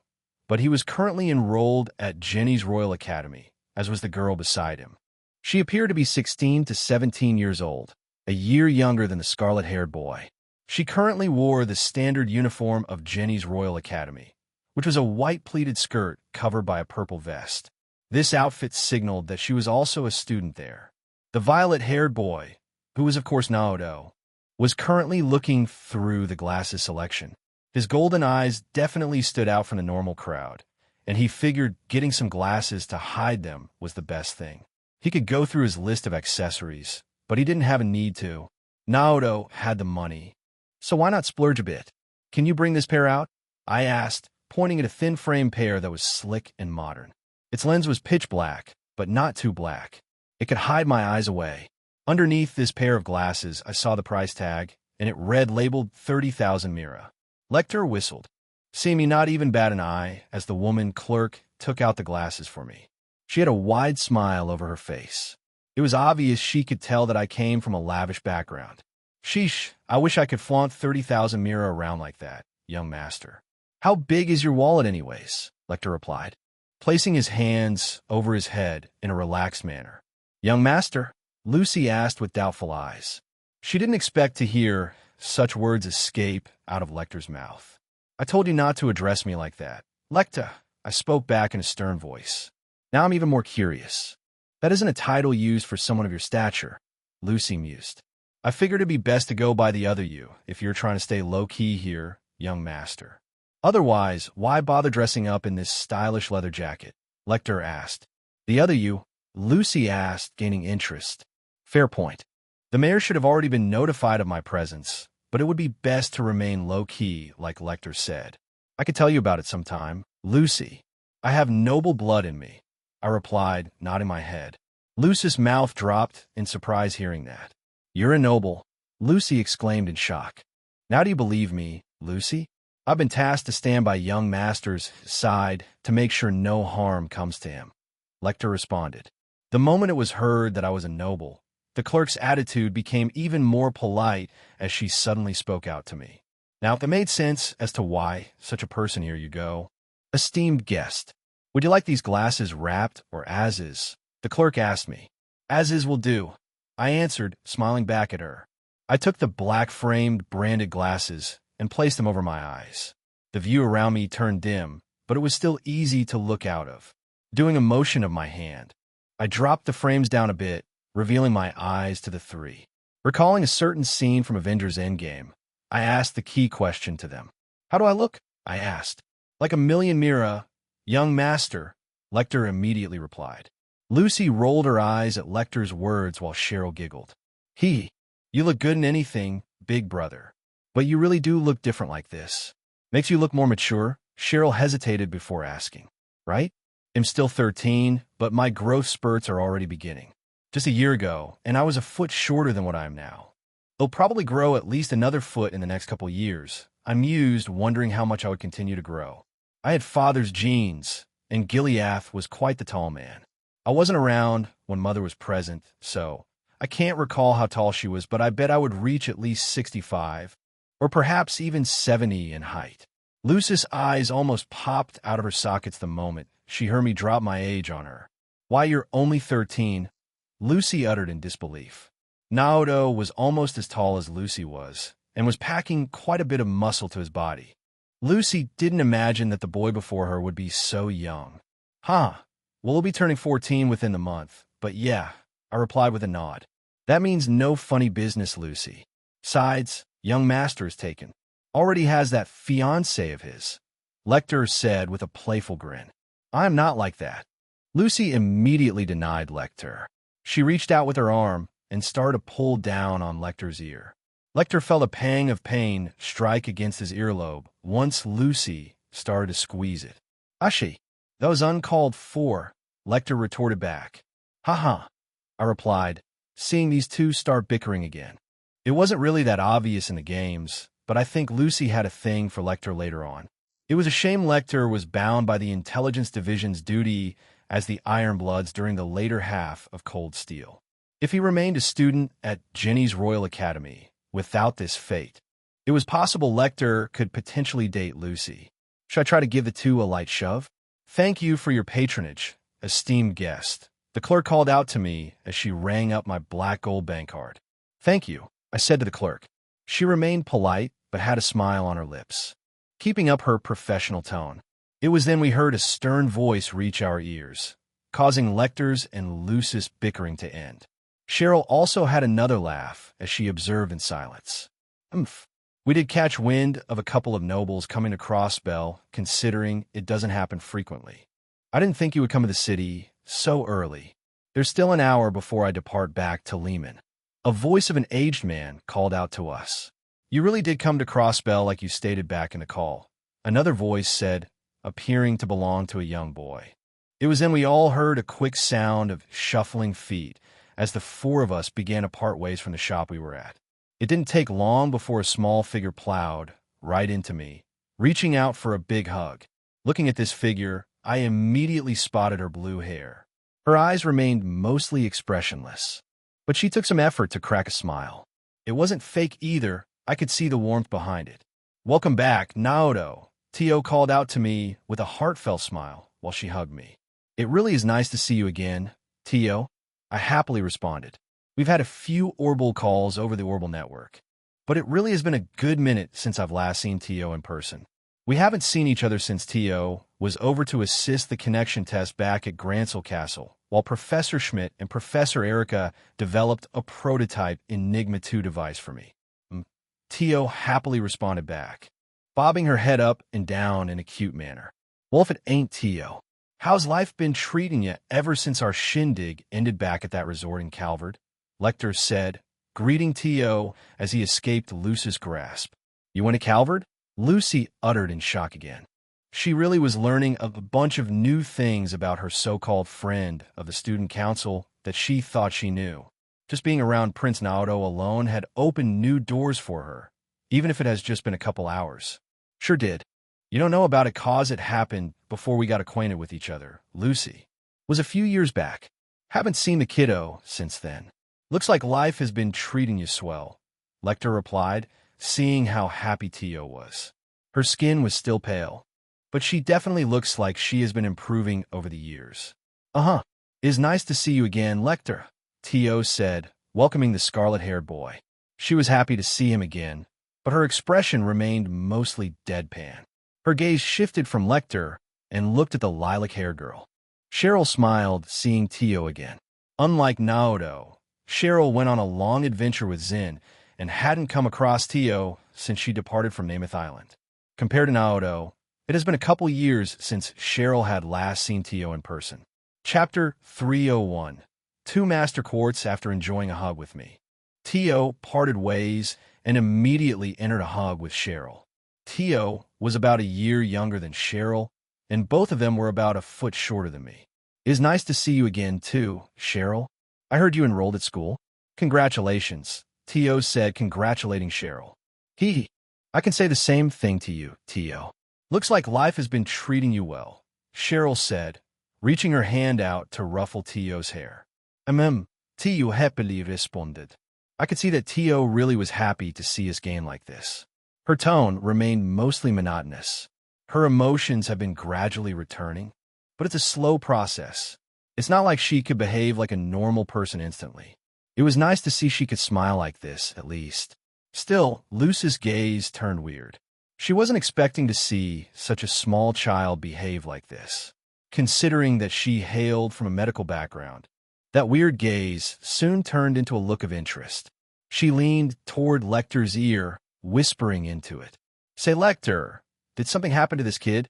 S1: but he was currently enrolled at Jenny's Royal Academy, as was the girl beside him. She appeared to be 16 to 17 years old, a year younger than the scarlet-haired boy. She currently wore the standard uniform of Jenny's Royal Academy, which was a white pleated skirt covered by a purple vest. This outfit signaled that she was also a student there. The violet-haired boy, who was of course Naoto, was currently looking through the glasses selection. His golden eyes definitely stood out from the normal crowd, and he figured getting some glasses to hide them was the best thing. He could go through his list of accessories, but he didn't have a need to. Naoto had the money, so why not splurge a bit? Can you bring this pair out? I asked, pointing at a thin-frame pair that was slick and modern. Its lens was pitch black, but not too black. It could hide my eyes away. Underneath this pair of glasses, I saw the price tag, and it read labeled 30,000 mira. Lecter whistled, seeing me not even bat an eye as the woman clerk took out the glasses for me. She had a wide smile over her face. It was obvious she could tell that I came from a lavish background. Sheesh, I wish I could flaunt 30,000 mira around like that, young master. How big is your wallet anyways? Lecter replied, placing his hands over his head in a relaxed manner. Young master? Lucy asked with doubtful eyes. She didn't expect to hear such words escape out of Lecter's mouth. I told you not to address me like that. Lecter, I spoke back in a stern voice. Now I'm even more curious. That isn't a title used for someone of your stature, Lucy mused. I figured it'd be best to go by the other you if you're trying to stay low-key here, young master. Otherwise, why bother dressing up in this stylish leather jacket? Lecter asked. The other you? Lucy asked, gaining interest. Fair point. The mayor should have already been notified of my presence, but it would be best to remain low-key, like Lecter said. I could tell you about it sometime, Lucy. I have noble blood in me, I replied, nodding my head. Lucy's mouth dropped in surprise hearing that. You're a noble, Lucy exclaimed in shock. Now do you believe me, Lucy? I've been tasked to stand by young master's side to make sure no harm comes to him, Lecter responded. The moment it was heard that I was a noble, the clerk's attitude became even more polite as she suddenly spoke out to me. Now, if it made sense as to why such a person here you go. Esteemed guest, would you like these glasses wrapped or as is? The clerk asked me. As is will do, I answered, smiling back at her. I took the black-framed branded glasses and placed them over my eyes. The view around me turned dim, but it was still easy to look out of. Doing a motion of my hand, I dropped the frames down a bit, revealing my eyes to the three. Recalling a certain scene from Avengers Endgame, I asked the key question to them. How do I look? I asked. Like a million mira, young master, Lecter immediately replied. Lucy rolled her eyes at Lecter's words while Cheryl giggled. You look good in anything, big brother. But you really do look different like this. Makes you look more mature, Cheryl hesitated before asking. Right? I'm still 13, but my growth spurts are already beginning. Just a year ago, and I was a foot shorter than what I am now. It'll probably grow at least another foot in the next couple years. I mused, wondering how much I would continue to grow. I had father's genes, and Gileath was quite the tall man. I wasn't around when mother was present, so I can't recall how tall she was, but I bet I would reach at least 65, or perhaps even 70 in height. Lucy's eyes almost popped out of her sockets the moment she heard me drop my age on her. Why, you're only 13, Lucy uttered in disbelief. Naoto was almost as tall as Lucy was, and was packing quite a bit of muscle to his body. Lucy didn't imagine that the boy before her would be so young. Well, he'll be turning 14 within the month, but yeah, I replied with a nod. That means no funny business, Lucy. Besides, young master is taken. Already has that fiancé of his, Lecter said with a playful grin. I'm not like that. Lucy immediately denied Lecter. She reached out with her arm and started to pull down on Lecter's ear. Lecter felt a pang of pain strike against his earlobe once Lucy started to squeeze it. Ashi, that was uncalled for, Lecter retorted back. I replied, seeing these two start bickering again. It wasn't really that obvious in the games, but I think Lucy had a thing for Lecter later on. It was a shame Lecter was bound by the Intelligence Division's duty as the Ironbloods during the later half of Cold Steel. If he remained a student at Jenny's Royal Academy without this fate, it was possible Lecter could potentially date Lucy. Should I try to give the two a light shove? Thank you for your patronage, esteemed guest. The clerk called out to me as she rang up my black gold bank card. Thank you, I said to the clerk. She remained polite, but had a smile on her lips, keeping up her professional tone. It was then we heard a stern voice reach our ears, causing Lecter's and Lucy's bickering to end. Cheryl also had another laugh as she observed in silence. We did catch wind of a couple of nobles coming to Crossbell, considering it doesn't happen frequently. I didn't think you would come to the city so early. There's still an hour before I depart back to Lehman. A voice of an aged man called out to us. You really did come to Crossbell like you stated back in the call, another voice said, appearing to belong to a young boy. It was then we all heard a quick sound of shuffling feet as the four of us began to part ways from the shop we were at. It didn't take long before a small figure plowed right into me, reaching out for a big hug. Looking at this figure, I immediately spotted her blue hair. Her eyes remained mostly expressionless, but she took some effort to crack a smile. It wasn't fake either. I could see the warmth behind it. Welcome back, Naoto, Tio called out to me with a heartfelt smile while she hugged me. It really is nice to see you again, Tio, I happily responded. We've had a few Orbital calls over the Orbital network, but it really has been a good minute since I've last seen Tio in person. We haven't seen each other since Tio was over to assist the connection test back at Gransel Castle, while Professor Schmidt and Professor Erica developed a prototype Enigma 2 device for me. Tio happily responded back, bobbing her head up and down in a cute manner. Well, if it ain't Tio, how's life been treating you ever since our shindig ended back at that resort in Calvert? Lecter said, greeting Tio as he escaped Lucy's grasp. You went to Calvert? Lucy uttered in shock again. She really was learning a bunch of new things about her so-called friend of the student council that she thought she knew. Just being around Prince Naoto alone had opened new doors for her, even if it has just been a couple hours. Sure did. You don't know about it cause it happened before we got acquainted with each other. Lucy was a few years back. Haven't seen the kiddo since then. Looks like life has been treating you swell, Lecter replied, seeing how happy Tio was. Her skin was still pale, but she definitely looks like she has been improving over the years. It is nice to see you again, Lecter, Tio said, welcoming the scarlet-haired boy. She was happy to see him again, but her expression remained mostly deadpan. Her gaze shifted from Lecter and looked at the lilac-haired girl. Cheryl smiled, seeing Tio again. Unlike Naoto, Cheryl went on a long adventure with Zen and hadn't come across Tio since she departed from Namath Island. Compared to Naoto, it has been a couple years since Cheryl had last seen Tio in person. Chapter 301. 2 Master Quartz after enjoying a hug with me. Tio parted ways and immediately entered a hug with Cheryl. Tio was about a year younger than Cheryl, and both of them were about a foot shorter than me. It is nice to see you again, too, Cheryl. I heard you enrolled at school. Congratulations, Tio said, congratulating Cheryl. I can say the same thing to you, Tio. Looks like life has been treating you well, Cheryl said, reaching her hand out to ruffle Tio's hair. Tio happily responded. I could see that Tio really was happy to see us gain like this. Her tone remained mostly monotonous. Her emotions have been gradually returning, but it's a slow process. It's not like she could behave like a normal person instantly. It was nice to see she could smile like this, at least. Still, Lucy's gaze turned weird. She wasn't expecting to see such a small child behave like this, considering that she hailed from a medical background. That weird gaze soon turned into a look of interest. She leaned toward Lecter's ear, whispering into it. Say, Lecter, did something happen to this kid?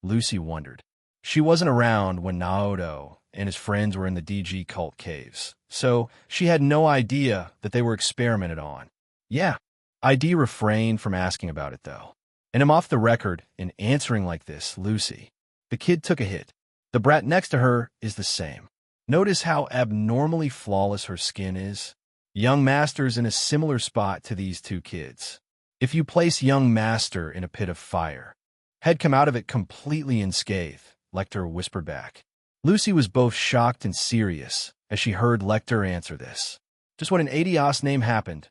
S1: Lucy wondered. She wasn't around when Naoto and his friends were in the DG cult caves, so she had no idea that they were experimented on. Yeah, ID refrained from asking about it, though. And I'm off the record in answering like this, Lucy. The kid took a hit. The brat next to her is the same. Notice how abnormally flawless her skin is? Young Master's in a similar spot to these two kids. If you place young Master in a pit of fire, Had come out of it completely unscathed, Lecter whispered back. Lucy was both shocked and serious as she heard Lecter answer this. Just what an adios name happened,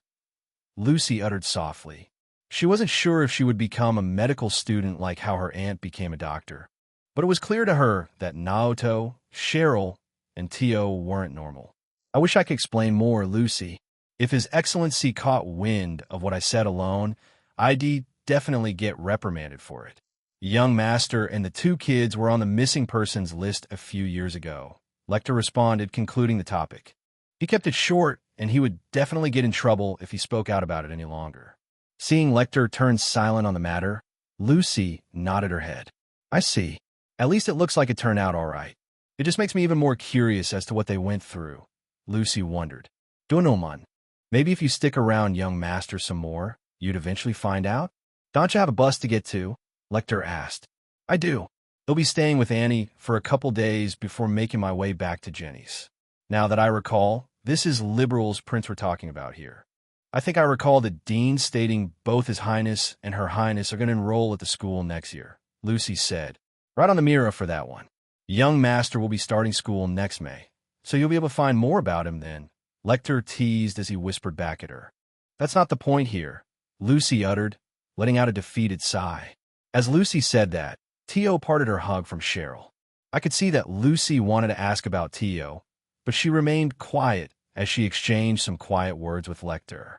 S1: Lucy uttered softly. She wasn't sure if she would become a medical student like how her aunt became a doctor. But it was clear to her that Naoto, Cheryl, and Tio weren't normal. I wish I could explain more, Lucy. If His Excellency caught wind of what I said alone, I'd definitely get reprimanded for it. The young master and the two kids were on the missing persons list a few years ago, Lecter responded, concluding the topic. He kept it short, and he would definitely get in trouble if he spoke out about it any longer. Seeing Lecter turn silent on the matter, Lucy nodded her head. I see. At least it looks like it turned out all right. It just makes me even more curious as to what they went through, Lucy wondered. Donomon. Maybe if you stick around young master some more, you'd eventually find out? Don't you have a bus to get to? Lecter asked. I do. I'll be staying with Annie for a couple days before making my way back to Jenny's. Now that I recall, this is Liberal's Prince we're talking about here. I think I recall the dean stating both His Highness and Her Highness are going to enroll at the school next year, Lucy said. Right on the mirror for that one. The young master will be starting school next May, so you'll be able to find more about him then, Lecter teased as he whispered back at her. That's not the point here, Lucy uttered, letting out a defeated sigh. As Lucy said that, Tio parted her hug from Cheryl. I could see that Lucy wanted to ask about Tio, but she remained quiet as she exchanged some quiet words with Lecter.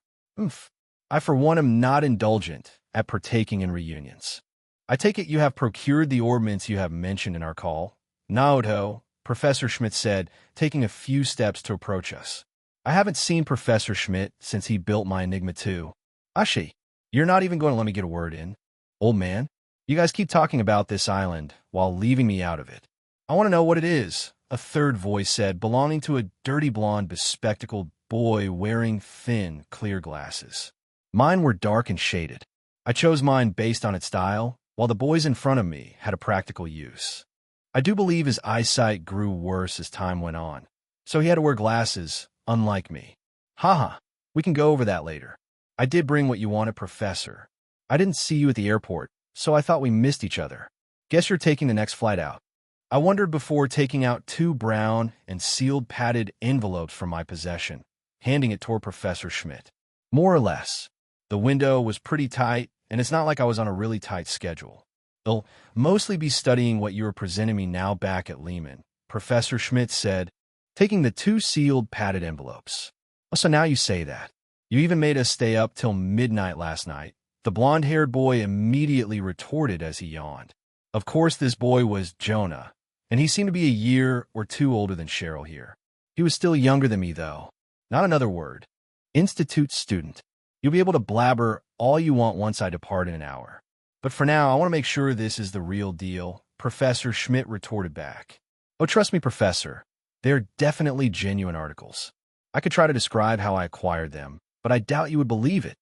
S1: I for one am not indulgent at partaking in reunions. I take it you have procured the ornaments you have mentioned in our call. Naoto, Professor Schmidt said, taking a few steps to approach us. I haven't seen Professor Schmidt since he built my Enigma 2. Ashi, you're not even going to let me get a word in. Old man, you guys keep talking about this island while leaving me out of it. I want to know what it is, a third voice said, belonging to a dirty blonde bespectacled boy wearing thin, clear glasses. Mine were dark and shaded. I chose mine based on its style, while the boys in front of me had a practical use. I do believe his eyesight grew worse as time went on, so he had to wear glasses, unlike me. Haha, we can go over that later. I did bring what you wanted, Professor. I didn't see you at the airport, so I thought we missed each other. Guess you're taking the next flight out. I wondered before taking out 2 brown and sealed padded envelopes from my possession, handing it toward Professor Schmidt. More or less. The window was pretty tight, and it's not like I was on a really tight schedule. I'll mostly be studying what you were presenting me now back at Lehman, Professor Schmidt said, taking the 2 sealed padded envelopes. So now you say that. You even made us stay up till midnight last night. The blonde-haired boy immediately retorted as he yawned. Of course, this boy was Jonah, and he seemed to be a year or 2 older than Cheryl here. He was still younger than me, though. Not another word. Institute student. You'll be able to blabber all you want once I depart in an hour. But for now, I want to make sure this is the real deal, Professor Schmidt retorted back. Oh, trust me, Professor. They're definitely genuine articles. I could try to describe how I acquired them, but I doubt you would believe it,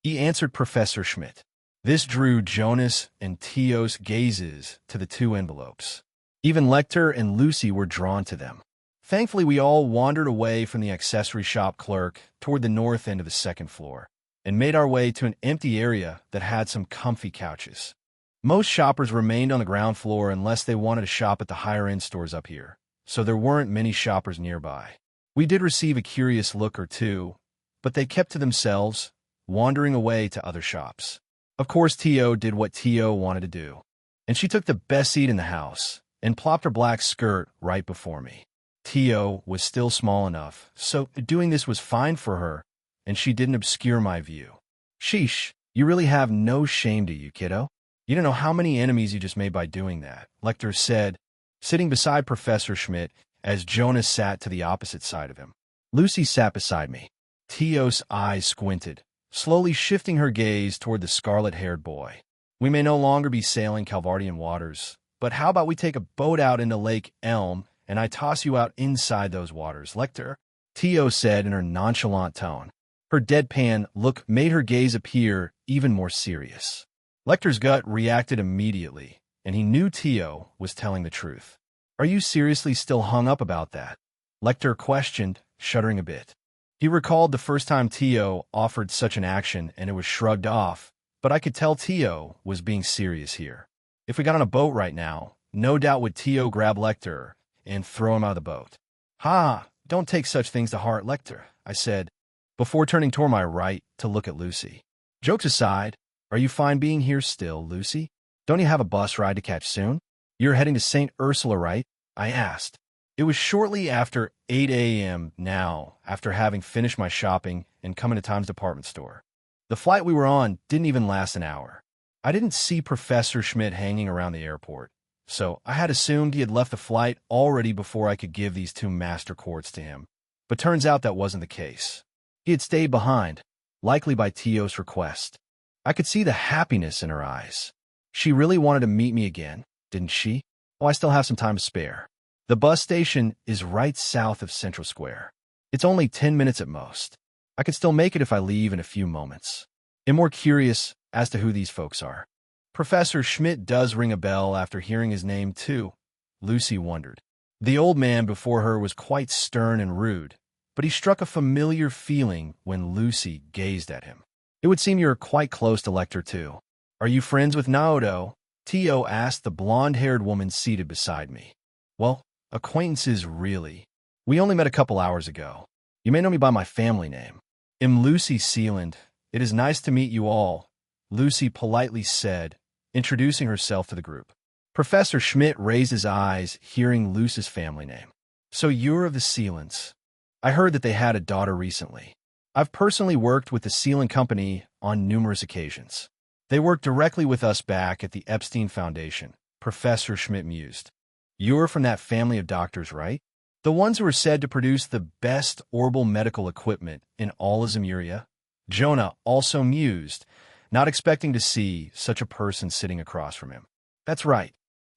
S1: he answered Professor Schmidt. This drew Jonas and Tio's gazes to the 2 envelopes. Even Lecter and Lucy were drawn to them. Thankfully, we all wandered away from the accessory shop clerk toward the north end of the 2nd floor and made our way to an empty area that had some comfy couches. Most shoppers remained on the ground floor unless they wanted to shop at the higher-end stores up here, so there weren't many shoppers nearby. We did receive a curious look or two, but they kept to themselves, wandering away to other shops. Of course, Tio did what Tio wanted to do, and she took the best seat in the house and plopped her black skirt right before me. Tio was still small enough, so doing this was fine for her, and she didn't obscure my view. Sheesh, you really have no shame, do you, kiddo? You don't know how many enemies you just made by doing that, Lecter said, sitting beside Professor Schmidt as Jonas sat to the opposite side of him. Lucy sat beside me. Tio's eyes squinted, slowly shifting her gaze toward the scarlet-haired boy. We may no longer be sailing Calvardian waters, but how about we take a boat out into Lake Elm and I toss you out inside those waters, Lecter? Tio said in her nonchalant tone. Her deadpan look made her gaze appear even more serious. Lecter's gut reacted immediately, and he knew Tio was telling the truth. Are you seriously still hung up about that? Lecter questioned, shuddering a bit. He recalled the first time Tio offered such an action and it was shrugged off, but I could tell Tio was being serious here. If we got on a boat right now, no doubt would Tio grab Lecter and throw him out of the boat. Ha! Don't take such things to heart, Lecter, I said, before turning toward my right to look at Lucy. Jokes aside, are you fine being here still, Lucy? Don't you have a bus ride to catch soon? You're heading to St. Ursula, right? I asked. It was shortly after 8 a.m. now, after having finished my shopping and coming to Time's department store. The flight we were on didn't even last an hour. I didn't see Professor Schmidt hanging around the airport, so I had assumed he had left the flight already before I could give these two master quartz to him. But turns out that wasn't the case. He had stayed behind, likely by Tio's request. I could see the happiness in her eyes. She really wanted to meet me again, didn't she? Oh, I still have some time to spare. The bus station is right south of Central Square. It's only 10 minutes at most. I could still make it if I leave in a few moments. I'm more curious as to who these folks are. Professor Schmidt does ring a bell after hearing his name, too, Lucy wondered. The old man before her was quite stern and rude, but he struck a familiar feeling when Lucy gazed at him. It would seem you're quite close to Lecter, too. Are you friends with Naoto? Tio asked the blonde-haired woman seated beside me. Well, acquaintances, really. We only met a couple hours ago. You may know me by my family name. I'm Lucy Sealand. It is nice to meet you all, Lucy politely said, introducing herself to the group. Professor Schmidt raised his eyes, hearing Lucy's family name. So you're of the Sealands. I heard that they had a daughter recently. I've personally worked with the Sealand Company on numerous occasions. They work directly with us back at the Epstein Foundation, Professor Schmidt mused. You're from that family of doctors, right? The ones who are said to produce the best orbital medical equipment in all of Zemuria? Jonah also mused, not expecting to see such a person sitting across from him. That's right.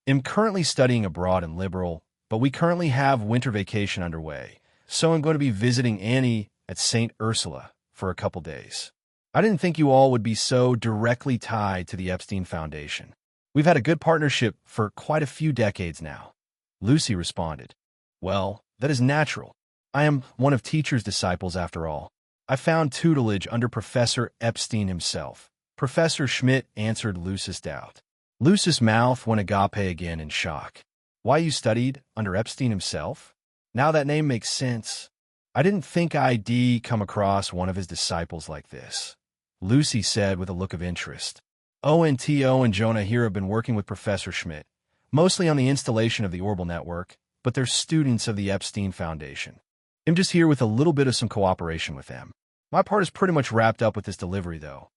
S1: I'm currently studying abroad in Liberal, but we currently have winter vacation underway, so I'm going to be visiting Annie at St. Ursula for a couple days. I didn't think you all would be so directly tied to the Epstein Foundation. We've had a good partnership for quite a few decades now. Lucy responded. Well, that is natural. I am one of teacher's disciples after all. I found tutelage under Professor Epstein himself. Professor Schmidt answered Lucy's doubt. Lucy's mouth went agape again in shock. Why you studied under Epstein himself? Now that name makes sense. I didn't think I'd come across one of his disciples like this, Lucy said with a look of interest. O&TO and Jonah here have been working with Professor Schmidt, mostly on the installation of the Orbital Network, but they're students of the Epstein Foundation. I'm just here with a little bit of some cooperation with them. My part is pretty much wrapped up with this delivery, though.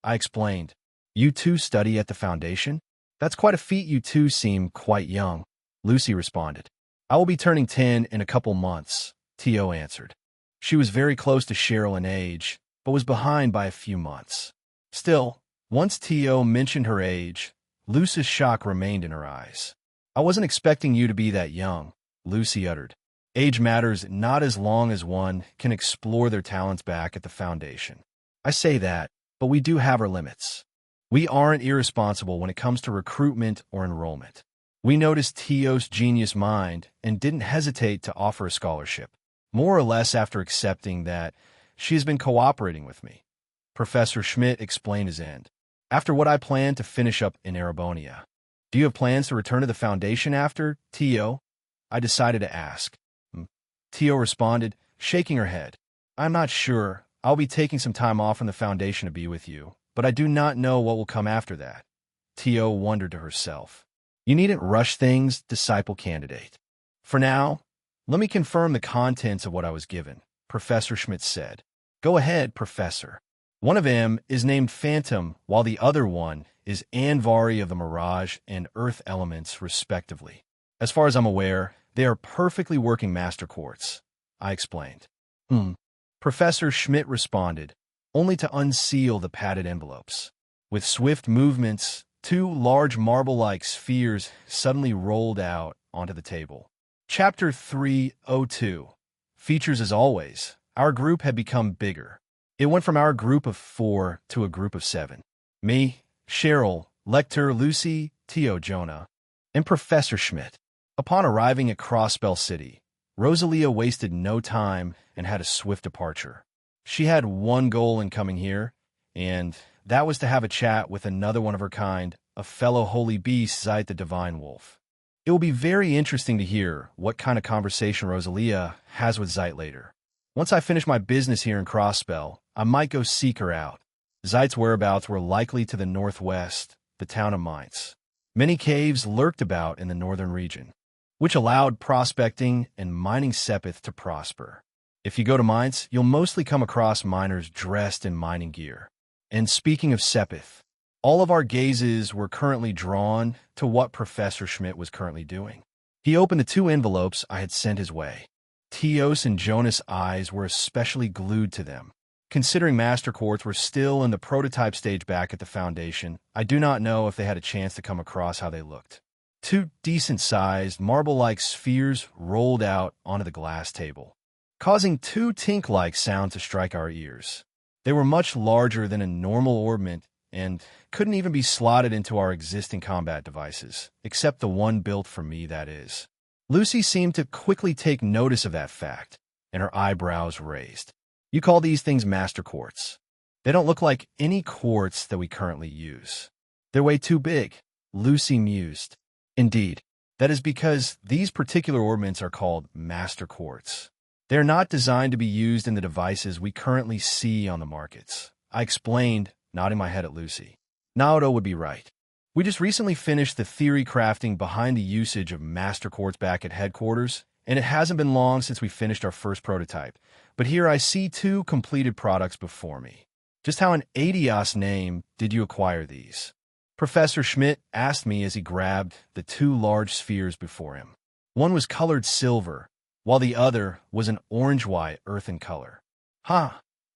S1: I explained. You two study at the Foundation? That's quite a feat. You two seem quite young, Lucy responded. I will be turning 10 in a couple months, Tio answered. She was very close to Cheryl in age, but was behind by a few months. Still, once Tio mentioned her age, Lucy's shock remained in her eyes. I wasn't expecting you to be that young, Lucy uttered. Age matters not as long as one can explore their talents back at the Foundation. I say that, but we do have our limits. We aren't irresponsible when it comes to recruitment or enrollment. We noticed Tio's genius mind and didn't hesitate to offer a scholarship, more or less after accepting that she has been cooperating with me. Professor Schmidt explained his end. After what I plan to finish up in Arabonia. Do you have plans to return to the Foundation after, Tio? I decided to ask. Tio responded, shaking her head. I'm not sure. I'll be taking some time off from the Foundation to be with you, but I do not know what will come after that. Tio wondered to herself. You needn't rush things, disciple candidate. For now, let me confirm the contents of what I was given, Professor Schmidt said. Go ahead, Professor. One of them is named Phantom, while the other one is Anvari of the Mirage and Earth Elements, respectively. As far as I'm aware, they are perfectly working master quartz, I explained. Professor Schmidt responded, only to unseal the padded envelopes. With swift movements, two large marble-like spheres suddenly rolled out onto the table. Chapter 302. Features as always. Our group had become bigger. It went from our group of 4 to a group of 7. Me, Cheryl, Lecter, Lucy, Tio, Jonah, and Professor Schmidt. Upon arriving at Crossbell City, Rosalia wasted no time and had a swift departure. She had one goal in coming here, and that was to have a chat with another one of her kind a fellow holy beast, Zeit the Divine Wolf. It will be very interesting to hear what kind of conversation Rosalia has with Zeit later. Once I finish my business here in Crossspell, I might go seek her out. Zeit's whereabouts were likely to the northwest, the town of Mainz. Many caves lurked about in the northern region, which allowed prospecting and mining Sepith to prosper. If you go to Mainz, you'll mostly come across miners dressed in mining gear. And speaking of Sepith, all of our gazes were currently drawn to what Professor Schmidt was currently doing. He opened the 2 envelopes I had sent his way. Teos and Jonas' eyes were especially glued to them. Considering Master Quartz were still in the prototype stage back at the Foundation, I do not know if they had a chance to come across how they looked. 2 decent-sized, marble-like spheres rolled out onto the glass table, causing 2 tink-like sounds to strike our ears. They were much larger than a normal orbment and couldn't even be slotted into our existing combat devices, except the one built for me, that is. Lucy seemed to quickly take notice of that fact, and her eyebrows raised. You call these things Master Quartz. They don't look like any quartz that we currently use. They're way too big, Lucy mused. Indeed, that is because these particular orbments are called Master Quartz. They are not designed to be used in the devices we currently see on the markets. I explained, nodding my head at Lucy. Naoto would be right. We just recently finished the theory crafting behind the usage of Master Quartz back at headquarters, and it hasn't been long since we finished our first prototype. But here I see 2 completed products before me. Just how in Adios name did you acquire these? Professor Schmidt asked me as he grabbed the 2 large spheres before him. One was colored silver, while the other was an orange-white earthen color.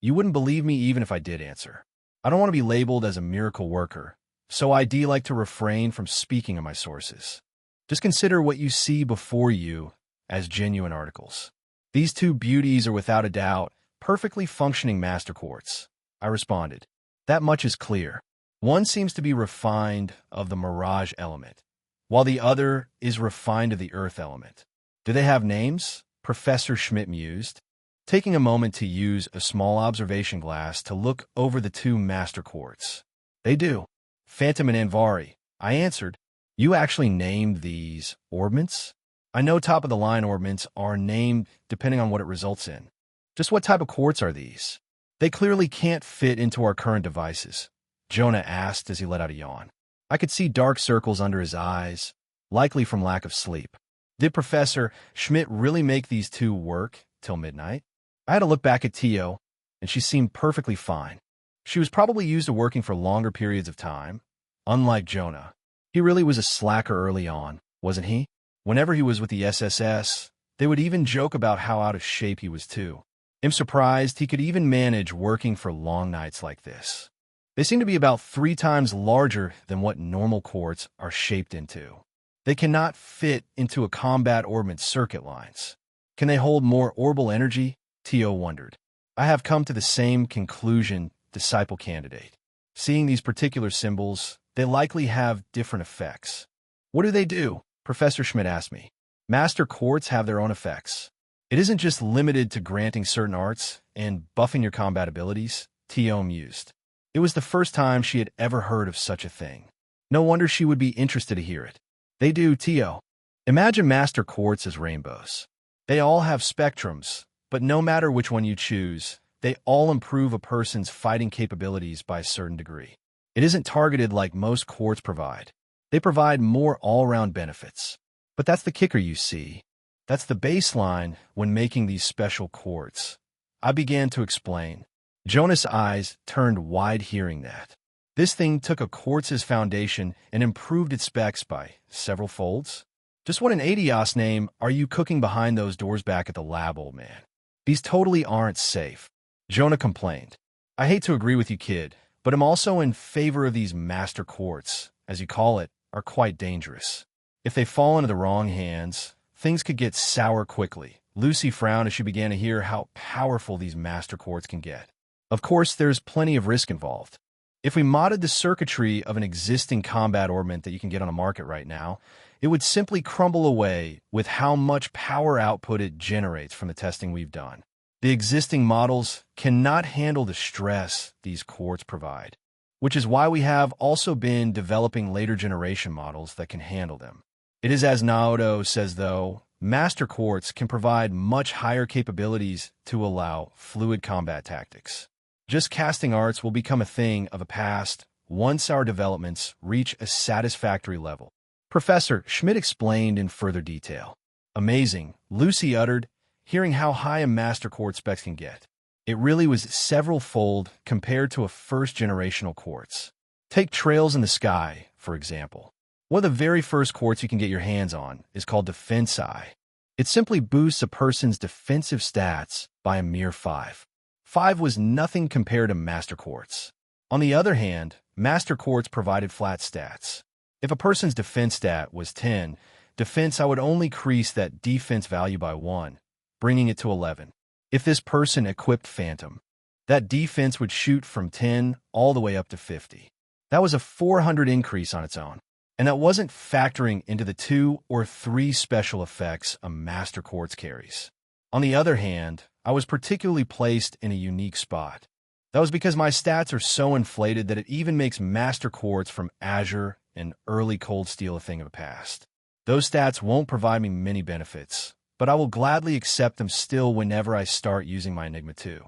S1: You wouldn't believe me even if I did answer. I don't want to be labeled as a miracle worker, so I do like to refrain from speaking of my sources. Just consider what you see before you as genuine articles. These 2 beauties are without a doubt perfectly functioning Master Quartz, I responded. That much is clear. One seems to be refined of the mirage element, while the other is refined of the earth element. Do they have names? Professor Schmidt mused, taking a moment to use a small observation glass to look over the 2 Master Quartz. They do. Phantom and Anvari, I answered. You actually named these orbments? I know top-of-the-line orbments are named depending on what it results in. Just what type of quartz are these? They clearly can't fit into our current devices, Jonah asked as he let out a yawn. I could see dark circles under his eyes, likely from lack of sleep. Did Professor Schmidt really make these 2 work till midnight? I had to look back at Tio, and she seemed perfectly fine. She was probably used to working for longer periods of time. Unlike Jonah, he really was a slacker early on, wasn't he? Whenever he was with the SSS, they would even joke about how out of shape he was too. I'm surprised he could even manage working for long nights like this. They seem to be about 3 times larger than what normal quartz are shaped into. They cannot fit into a combat orbment circuit lines. Can they hold more orbital energy? Tio wondered. I have come to the same conclusion, disciple candidate. Seeing these particular symbols, they likely have different effects. What do they do? Professor Schmidt asked me. Master Quartz have their own effects. It isn't just limited to granting certain arts and buffing your combat abilities, Tio mused. It was the first time she had ever heard of such a thing. No wonder she would be interested to hear it. They do, Tio. Imagine Master Quartz as rainbows. They all have spectrums, but no matter which one you choose, they all improve a person's fighting capabilities by a certain degree. It isn't targeted like most quartz provide. They provide more all-around benefits. But that's the kicker, you see. That's the baseline when making these special quartz. I began to explain. Jonas' eyes turned wide hearing that. This thing took a quartz's foundation and improved its specs by several folds. Just what in Adios name are you cooking behind those doors back at the lab, old man? These totally aren't safe, Jonah complained. I hate to agree with you, kid, but I'm also in favor of these Master Quartz, as you call it, are quite dangerous. If they fall into the wrong hands, things could get sour quickly. Lucy frowned as she began to hear how powerful these Master Quartz can get. Of course, there's plenty of risk involved. If we modded the circuitry of an existing combat orbment that you can get on the market right now, it would simply crumble away with how much power output it generates from the testing we've done. The existing models cannot handle the stress these quartz provide. which is why we have also been developing later generation models that can handle them. It is as Naoto says, though, Master Quartz can provide much higher capabilities to allow fluid combat tactics. Just casting arts will become a thing of the past once our developments reach a satisfactory level. Professor Schmidt explained in further detail. Amazing, Lucy uttered, hearing how high a Master Quartz specs can get. It really was several-fold compared to a first-generational quartz. Take Trails in the Sky, for example. One of the very first quartz you can get your hands on is called Defense Eye. It simply boosts a person's defensive stats by a mere 5. 5 was nothing compared to Master Quartz. On the other hand, Master Quartz provided flat stats. If a person's defense stat was 10, Defense Eye would only increase that defense value by 1, bringing it to 11. If this person equipped Phantom, that defense would shoot from 10 all the way up to 50. That was a 400 increase on its own. And that wasn't factoring into the 2 or 3 special effects a Master Quartz carries. On the other hand, I was particularly placed in a unique spot. That was because my stats are so inflated that it even makes Master Quartz from Azure and early Cold Steel a thing of the past. Those stats won't provide me many benefits, but I will gladly accept them still whenever I start using my Enigma 2.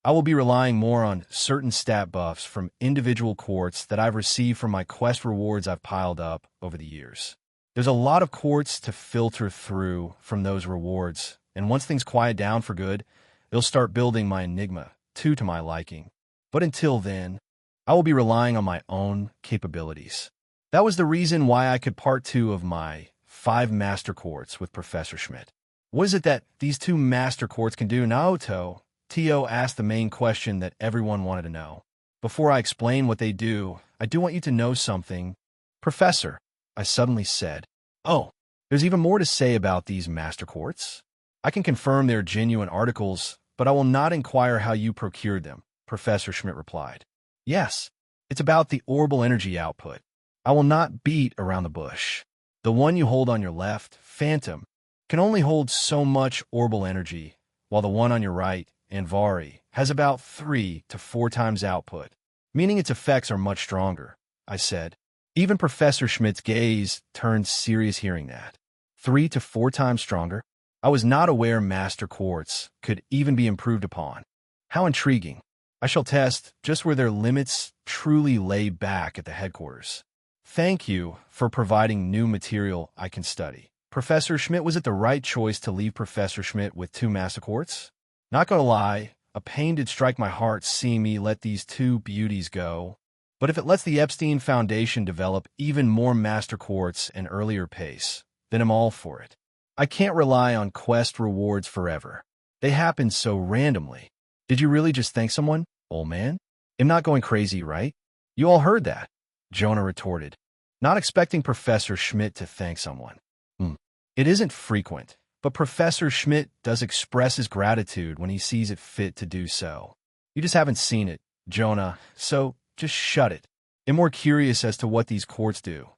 S1: I will be relying more on certain stat buffs from individual quartz that I've received from my quest rewards I've piled up over the years. There's a lot of quartz to filter through from those rewards, and once things quiet down for good, they'll start building my Enigma 2 to my liking. But until then, I will be relying on my own capabilities. That was the reason why I could part 2 of my 5 Master Quartz with Professor Schmidt. What is it that these 2 Master Quartz can do, Naoto? Tio asked the main question that everyone wanted to know. Before I explain what they do, I do want you to know something. Professor, I suddenly said. Oh, there's even more to say about these Master Quartz? I can confirm they're genuine articles, but I will not inquire how you procured them, Professor Schmidt replied. Yes, it's about the orbital energy output. I will not beat around the bush. The one you hold on your left, Phantom, can only hold so much orbital energy, while the one on your right, Anvari, has about 3 to 4 times output, meaning its effects are much stronger, I said. Even Professor Schmidt's gaze turned serious hearing that. 3 to 4 times stronger? I was not aware Master Quartz could even be improved upon. How intriguing. I shall test just where their limits truly lay back at the headquarters. Thank you for providing new material I can study. Professor Schmidt, was it the right choice to leave Professor Schmidt with 2 Master Quartz? Not gonna lie, a pain did strike my heart seeing me let these 2 beauties go. But if it lets the Epstein Foundation develop even more Master Quartz and earlier pace, then I'm all for it. I can't rely on quest rewards forever. They happen so randomly. Did you really just thank someone, old man? I'm not going crazy, right? You all heard that, Jonah retorted, not expecting Professor Schmidt to thank someone. It isn't frequent, but Professor Schmidt does express his gratitude when he sees it fit to do so. You just haven't seen it, Jonah, so just shut it. I'm more curious as to what these quartz do,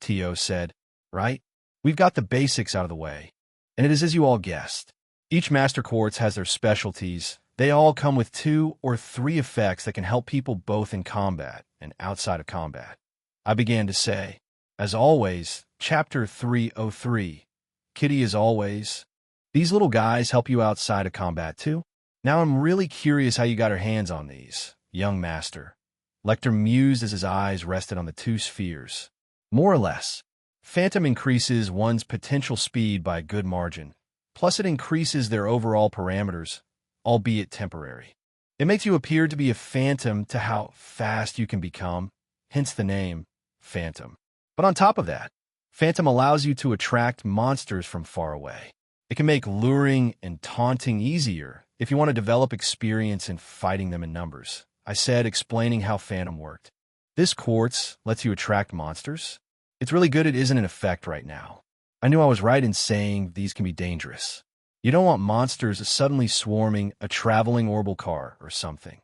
S1: Tio said, right? We've got the basics out of the way, and it is as you all guessed. Each Master Quartz has their specialties. They all come with 2 or 3 effects that can help people both in combat and outside of combat. I began to say, as always, Chapter 303, Kitty as always. These little guys help you outside of combat too? Now I'm really curious how you got your hands on these, young master. Lecter mused as his eyes rested on the 2 spheres. More or less. Phantom increases one's potential speed by a good margin, plus it increases their overall parameters, albeit temporary. It makes you appear to be a phantom to how fast you can become, hence the name, Phantom. But on top of that, Phantom allows you to attract monsters from far away. It can make luring and taunting easier if you want to develop experience in fighting them in numbers, I said, explaining how Phantom worked. This quartz lets you attract monsters? It's really good it isn't in effect right now. I knew I was right in saying these can be dangerous. You don't want monsters suddenly swarming a traveling orbital car or something,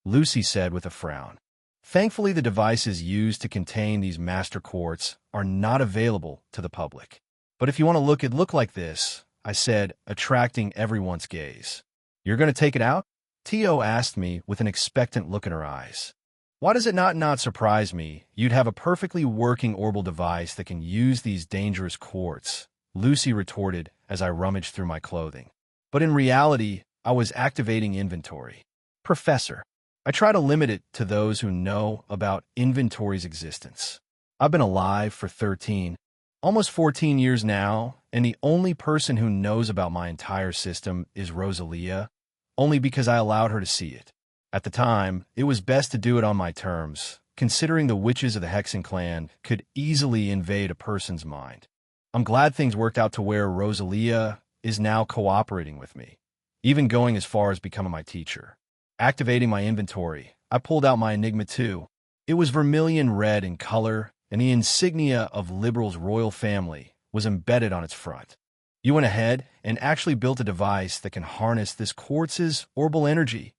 S1: Lucy said with a frown. Thankfully, the devices used to contain these Master Quartz are not available to the public. But if you want to look like this, I said, attracting everyone's gaze. You're going to take it out? Tio asked me with an expectant look in her eyes. Why does it not surprise me you'd have a perfectly working orbital device that can use these dangerous quartz? Lucy retorted as I rummaged through my clothing. But in reality, I was activating inventory. Professor, I try to limit it to those who know about inventory's existence. I've been alive for 13, almost 14 years now, and the only person who knows about my entire system is Rosalia, only because I allowed her to see it. At the time, it was best to do it on my terms, considering the witches of the Hexen clan could easily invade a person's mind. I'm glad things worked out to where Rosalia is now cooperating with me, even going as far as becoming my teacher. Activating my inventory, I pulled out my Enigma 2. It was vermilion red in color, and the insignia of Liberal's royal family was embedded on its front. You went ahead and actually built a device that can harness this quartz's orbital energy,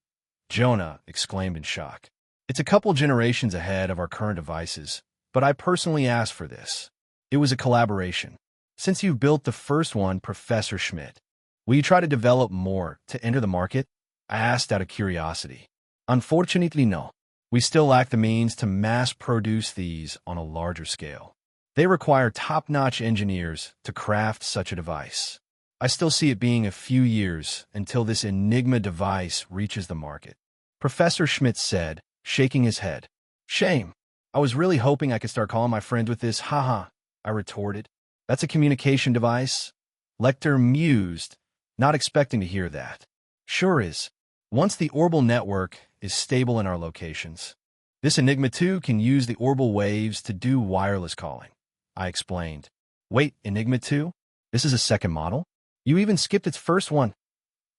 S1: Jonah exclaimed in shock. It's a couple generations ahead of our current devices, but I personally asked for this. It was a collaboration. Since you've built the first one, Professor Schmidt, will you try to develop more to enter the market? I asked out of curiosity. Unfortunately, no. We still lack the means to mass-produce these on a larger scale. They require top-notch engineers to craft such a device. I still see it being a few years until this Enigma device reaches the market. Professor Schmidt said, shaking his head. Shame. I was really hoping I could start calling my friends with this, haha, I retorted. That's a communication device? Lecter mused, not expecting to hear that. Sure is. Once the orbital network is stable in our locations, this Enigma 2 can use the orbital waves to do wireless calling, I explained. Wait, Enigma 2? This is a second model? You even skipped its first one?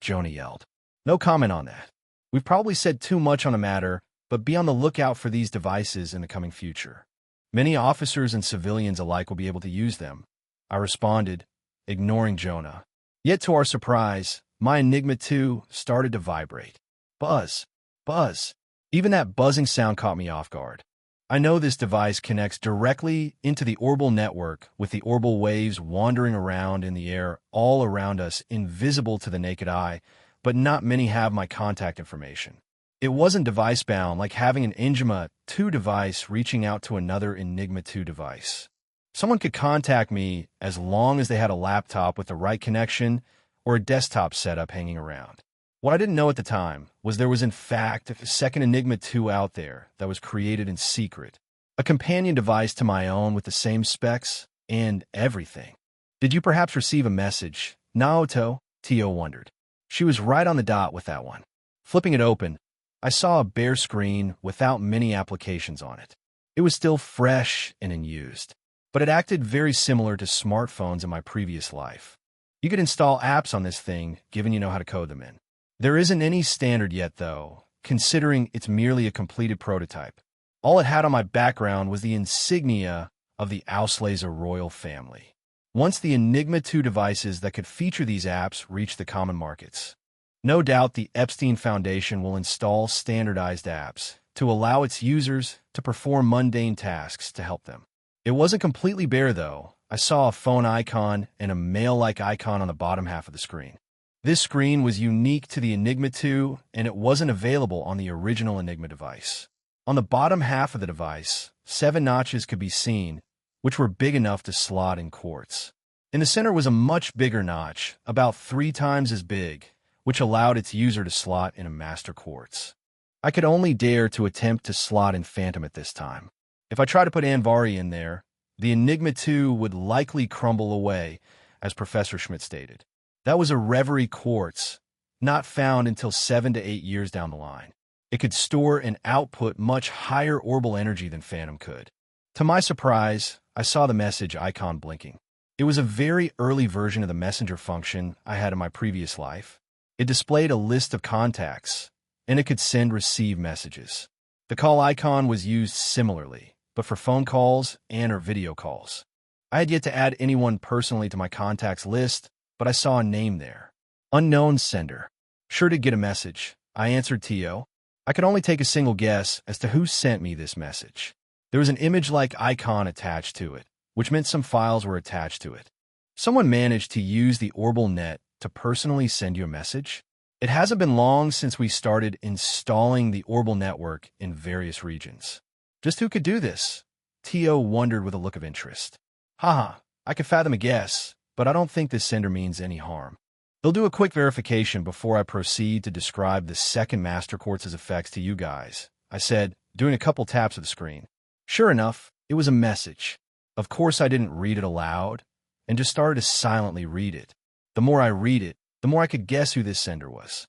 S1: Jonah yelled. No comment on that. We've probably said too much on the matter, but be on the lookout for these devices in the coming future. Many officers and civilians alike will be able to use them, I responded, ignoring Jonah. Yet to our surprise, my Enigma 2 started to vibrate. Buzz. Buzz. Even that buzzing sound caught me off guard. I know this device connects directly into the orbital network with the orbital waves wandering around in the air all around us, invisible to the naked eye, but not many have my contact information. It wasn't device-bound like having an Enigma 2 device reaching out to another Enigma 2 device. Someone could contact me as long as they had a laptop with the right connection or a desktop setup hanging around. What I didn't know at the time was there was in fact a second Enigma 2 out there that was created in secret, a companion device to my own with the same specs and everything. Did you perhaps receive a message, Naoto? Tio wondered. She was right on the dot with that one. Flipping it open, I saw a bare screen without many applications on it. It was still fresh and unused, but it acted very similar to smartphones in my previous life. You could install apps on this thing, given you know how to code them in. There isn't any standard yet, though, considering it's merely a completed prototype. All it had on my background was the insignia of the Auslese royal family. Once the Enigma 2 devices that could feature these apps reach the common markets, no doubt the Epstein Foundation will install standardized apps to allow its users to perform mundane tasks to help them. It wasn't completely bare, though. I saw a phone icon and a mail-like icon on the bottom half of the screen. This screen was unique to the Enigma 2, and it wasn't available on the original Enigma device. On the bottom half of the device, 7 notches could be seen, which were big enough to slot in quartz. In the center was a much bigger notch, about 3 times as big, which allowed its user to slot in a master quartz. I could only dare to attempt to slot in Phantom at this time. If I tried to put Anvari in there, the Enigma 2 would likely crumble away, as Professor Schmidt stated. That was a Reverie quartz, not found until 7 to 8 years down the line. It could store and output much higher orbital energy than Phantom could. To my surprise, I saw the message icon blinking. It was a very early version of the messenger function I had in my previous life. It displayed a list of contacts, and it could send/receive messages. The call icon was used similarly, but for phone calls and/or video calls. I had yet to add anyone personally to my contacts list, but I saw a name there. Unknown sender. Sure did get a message. I answered Tio. I could only take a single guess as to who sent me this message. There was an image-like icon attached to it, which meant some files were attached to it. Someone managed to use the orbital net to personally send you a message? It hasn't been long since we started installing the orbital network in various regions. Just who could do this? Tio wondered with a look of interest. Haha, I could fathom a guess, but I don't think this sender means any harm. They'll do a quick verification before I proceed to describe the second Master Quartz's effects to you guys, I said, doing a couple taps of the screen. Sure enough, it was a message. Of course I didn't read it aloud, and just started to silently read it. The more I read it, the more I could guess who this sender was.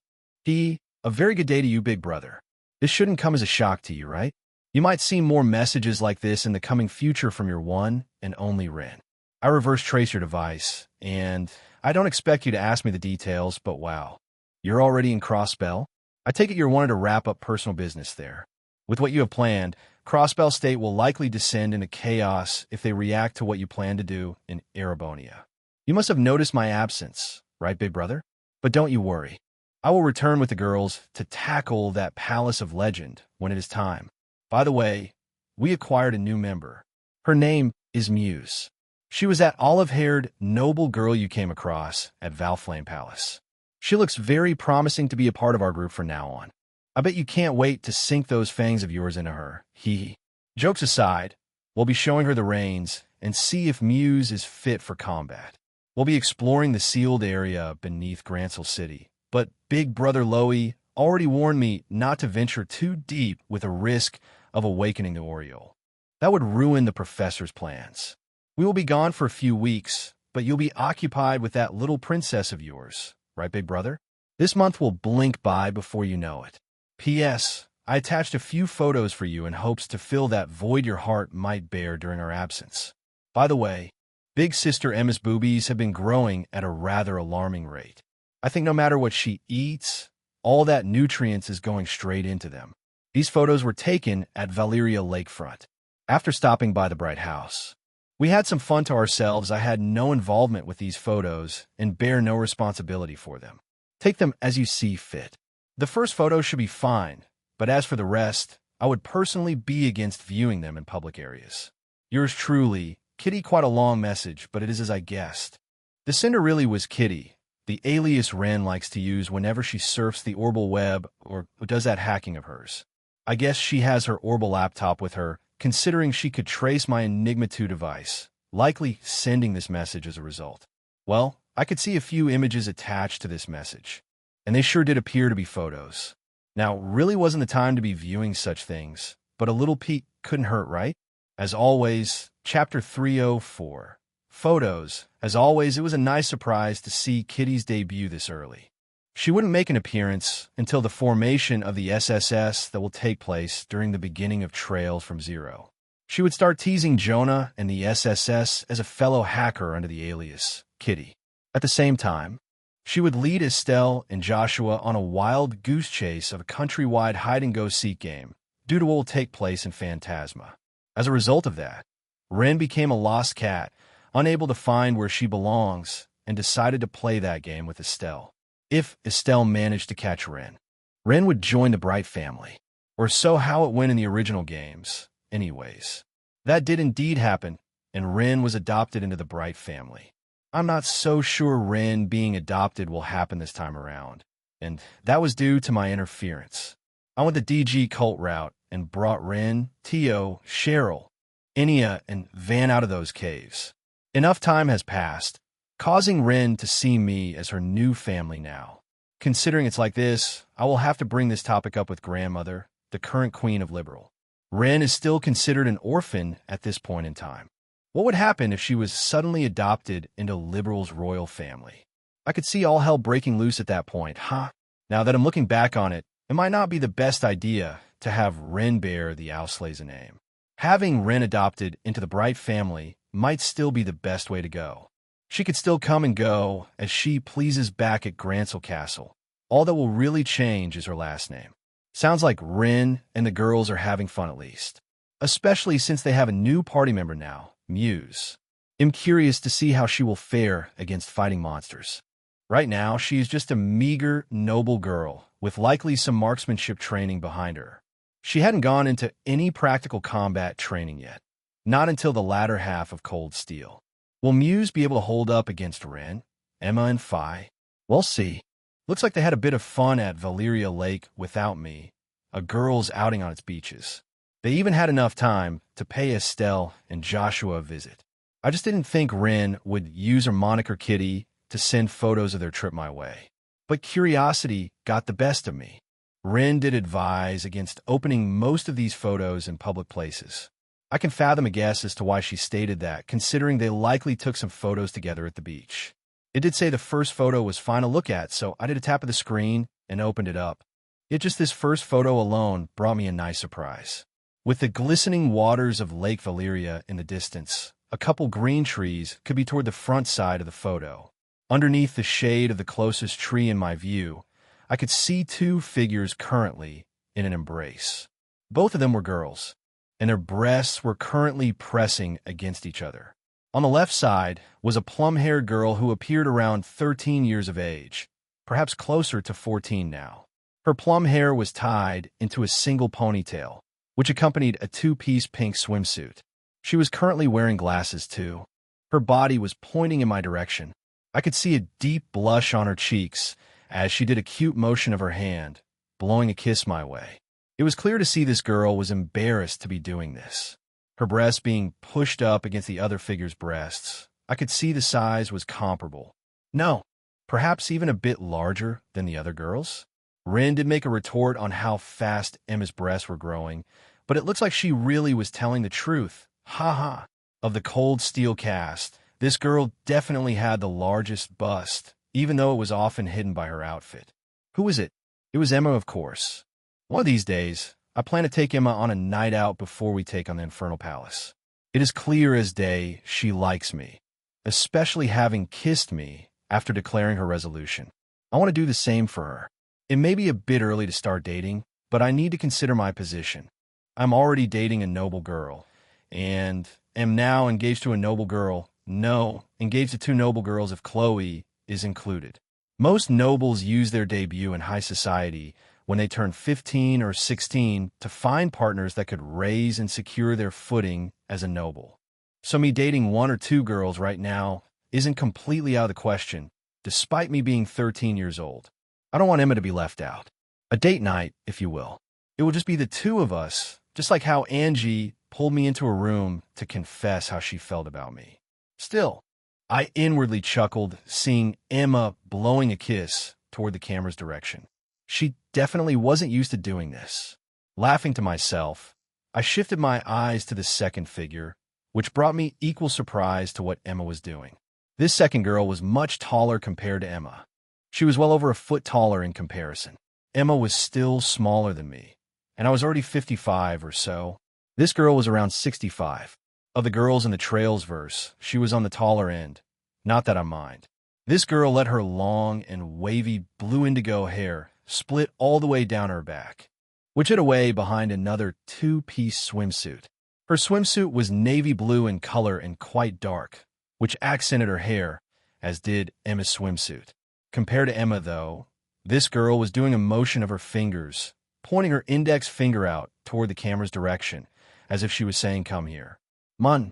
S1: A very good day to you, big brother. This shouldn't come as a shock to you, right? You might see more messages like this in the coming future from your one and only Ren. I reverse trace your device, and I don't expect you to ask me the details, but wow. You're already in Crossbell? I take it you're wanting to wrap up personal business there. With what you have planned, Crossbell State will likely descend into chaos if they react to what you plan to do in Erebonia. You must have noticed my absence, right, big brother? But don't you worry. I will return with the girls to tackle that Palace of Legend when it is time. By the way, we acquired a new member. Her name is Muse. She was that olive-haired, noble girl you came across at Valflame Palace. She looks very promising to be a part of our group from now on. I bet you can't wait to sink those fangs of yours into her. Hee. Jokes aside, we'll be showing her the reins and see if Muse is fit for combat. We'll be exploring the sealed area beneath Grancel City, but Big Brother Loey already warned me not to venture too deep with a risk of awakening the Oriole. That would ruin the professor's plans. We will be gone for a few weeks, but you'll be occupied with that little princess of yours, right, big brother? This month will blink by before you know it. P.S. I attached a few photos for you in hopes to fill that void your heart might bear during our absence. By the way, big sister Emma's boobies have been growing at a rather alarming rate. I think no matter what she eats, all that nutrients is going straight into them. These photos were taken at Valeria Lakefront, after stopping by the Bright House. We had some fun to ourselves. I had no involvement with these photos and bear no responsibility for them. Take them as you see fit. The first photo should be fine, but as for the rest, I would personally be against viewing them in public areas. Yours truly, Kitty. Quite a long message, but it is as I guessed. The sender really was Kitty, the alias Ren likes to use whenever she surfs the Orbital web or does that hacking of hers. I guess she has her Orbital laptop with her, considering she could trace my Enigma 2 device, likely sending this message as a result. Well, I could see a few images attached to this message, and they sure did appear to be photos. Now, really wasn't the time to be viewing such things, but a little peek couldn't hurt, right? As always, Chapter 304. Photos. As always, it was a nice surprise to see Kitty's debut this early. She wouldn't make an appearance until the formation of the SSS that will take place during the beginning of Trails from Zero. She would start teasing Jonah and the SSS as a fellow hacker under the alias Kitty. At the same time, she would lead Estelle and Joshua on a wild goose chase of a countrywide hide-and-go-seek game due to what will take place in Phantasma. As a result of that, Ren became a lost cat, unable to find where she belongs, and decided to play that game with Estelle. If Estelle managed to catch Ren, Ren would join the Bright family, or so how it went in the original games. Anyways, that did indeed happen, and Ren was adopted into the Bright family. I'm not so sure Ren being adopted will happen this time around, and that was due to my interference. I went the DG cult route and brought Ren, Tio, Cheryl, Enya, and Van out of those caves. Enough time has passed, causing Ren to see me as her new family now. Considering it's like this, I will have to bring this topic up with Grandmother, the current queen of Liberal. Ren is still considered an orphan at this point in time. What would happen if she was suddenly adopted into Liberal's royal family? I could see all hell breaking loose at that point, huh? Now that I'm looking back on it, it might not be the best idea to have Ren bear the Ausley's name. Having Ren adopted into the Bright family might still be the best way to go. She could still come and go as she pleases back at Grancel Castle. All that will really change is her last name. Sounds like Ren and the girls are having fun at least. Especially since they have a new party member now, Muse. I'm curious to see how she will fare against fighting monsters. Right now, she is just a meager, noble girl with likely some marksmanship training behind her. She hadn't gone into any practical combat training yet, not until the latter half of Cold Steel. Will Muse be able to hold up against Ren, Emma, and Phi? We'll see. Looks like they had a bit of fun at Valeria Lake without me, a girls' outing on its beaches. They even had enough time to pay Estelle and Joshua a visit. I just didn't think Rin would use her moniker Kitty to send photos of their trip my way. But curiosity got the best of me. Rin did advise against opening most of these photos in public places. I can fathom a guess as to why she stated that, considering they likely took some photos together at the beach. It did say the first photo was fine to look at, so I did a tap of the screen and opened it up. Yet just this first photo alone brought me a nice surprise. With the glistening waters of Lake Valeria in the distance, a couple green trees could be toward the front side of the photo. Underneath the shade of the closest tree in my view, I could see two figures currently in an embrace. Both of them were girls, and their breasts were currently pressing against each other. On the left side was a plum-haired girl who appeared around 13 years of age, perhaps closer to 14 now. Her plum hair was tied into a single ponytail, which accompanied a two-piece pink swimsuit. She was currently wearing glasses, too. Her body was pointing in my direction. I could see a deep blush on her cheeks as she did a cute motion of her hand, blowing a kiss my way. It was clear to see this girl was embarrassed to be doing this. Her breasts being pushed up against the other figure's breasts. I could see the size was comparable. No, perhaps even a bit larger than the other girls. Rin did make a retort on how fast Emma's breasts were growing, but it looks like she really was telling the truth. Ha ha. Of the cold steel cast, this girl definitely had the largest bust, even though it was often hidden by her outfit. Who was it? It was Emma, of course. One of these days, I plan to take Emma on a night out before we take on the Infernal Palace. It is clear as day she likes me, especially having kissed me after declaring her resolution. I want to do the same for her. It may be a bit early to start dating, but I need to consider my position. I'm already dating a noble girl, and am now engaged to a noble girl. No, engaged to two noble girls if Chloe is included. Most nobles use their debut in high society when they turn 15 or 16 to find partners that could raise and secure their footing as a noble. So me dating one or two girls right now isn't completely out of the question, despite me being 13 years old. I don't want Emma to be left out. A date night, if you will. It will just be the two of us, just like how Angie pulled me into a room to confess how she felt about me. Still, I inwardly chuckled seeing Emma blowing a kiss toward the camera's direction. She definitely wasn't used to doing this. Laughing to myself, I shifted my eyes to the second figure, which brought me equal surprise to what Emma was doing. This second girl was much taller compared to Emma. She was well over a foot taller in comparison. Emma was still smaller than me, and I was already 55 or so. This girl was around 65. Of the girls in the Trails verse, she was on the taller end. Not that I mind. This girl let her long and wavy blue indigo hair split all the way down her back, which hid away behind another two-piece swimsuit. Her swimsuit was navy blue in color and quite dark, which accented her hair, as did Emma's swimsuit. Compared to Emma, though, this girl was doing a motion of her fingers, pointing her index finger out toward the camera's direction, as if she was saying, "Come here." Mun,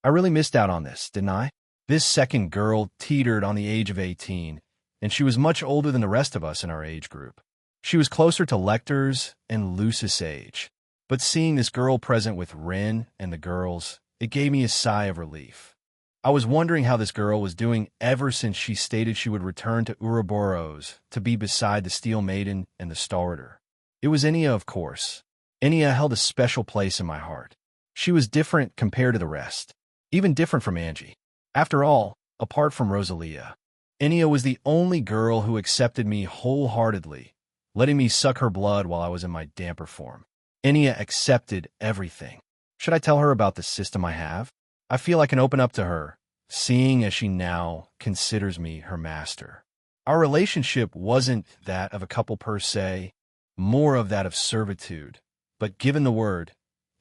S1: I really missed out on this, didn't I? This second girl teetered on the age of 18, and she was much older than the rest of us in our age group. She was closer to Lecter's and Lucis' age, but seeing this girl present with Rin and the girls, it gave me a sigh of relief. I was wondering how this girl was doing ever since she stated she would return to Ouroboros to be beside the Steel Maiden and the Starter. It was Enya, of course. Enya held a special place in my heart. She was different compared to the rest, even different from Angie. After all, apart from Rosalia, Enya was the only girl who accepted me wholeheartedly, letting me suck her blood while I was in my damper form. Enya accepted everything. Should I tell her about the system I have? I feel I can open up to her, seeing as she now considers me her master. Our relationship wasn't that of a couple per se, more of that of servitude. But given the word,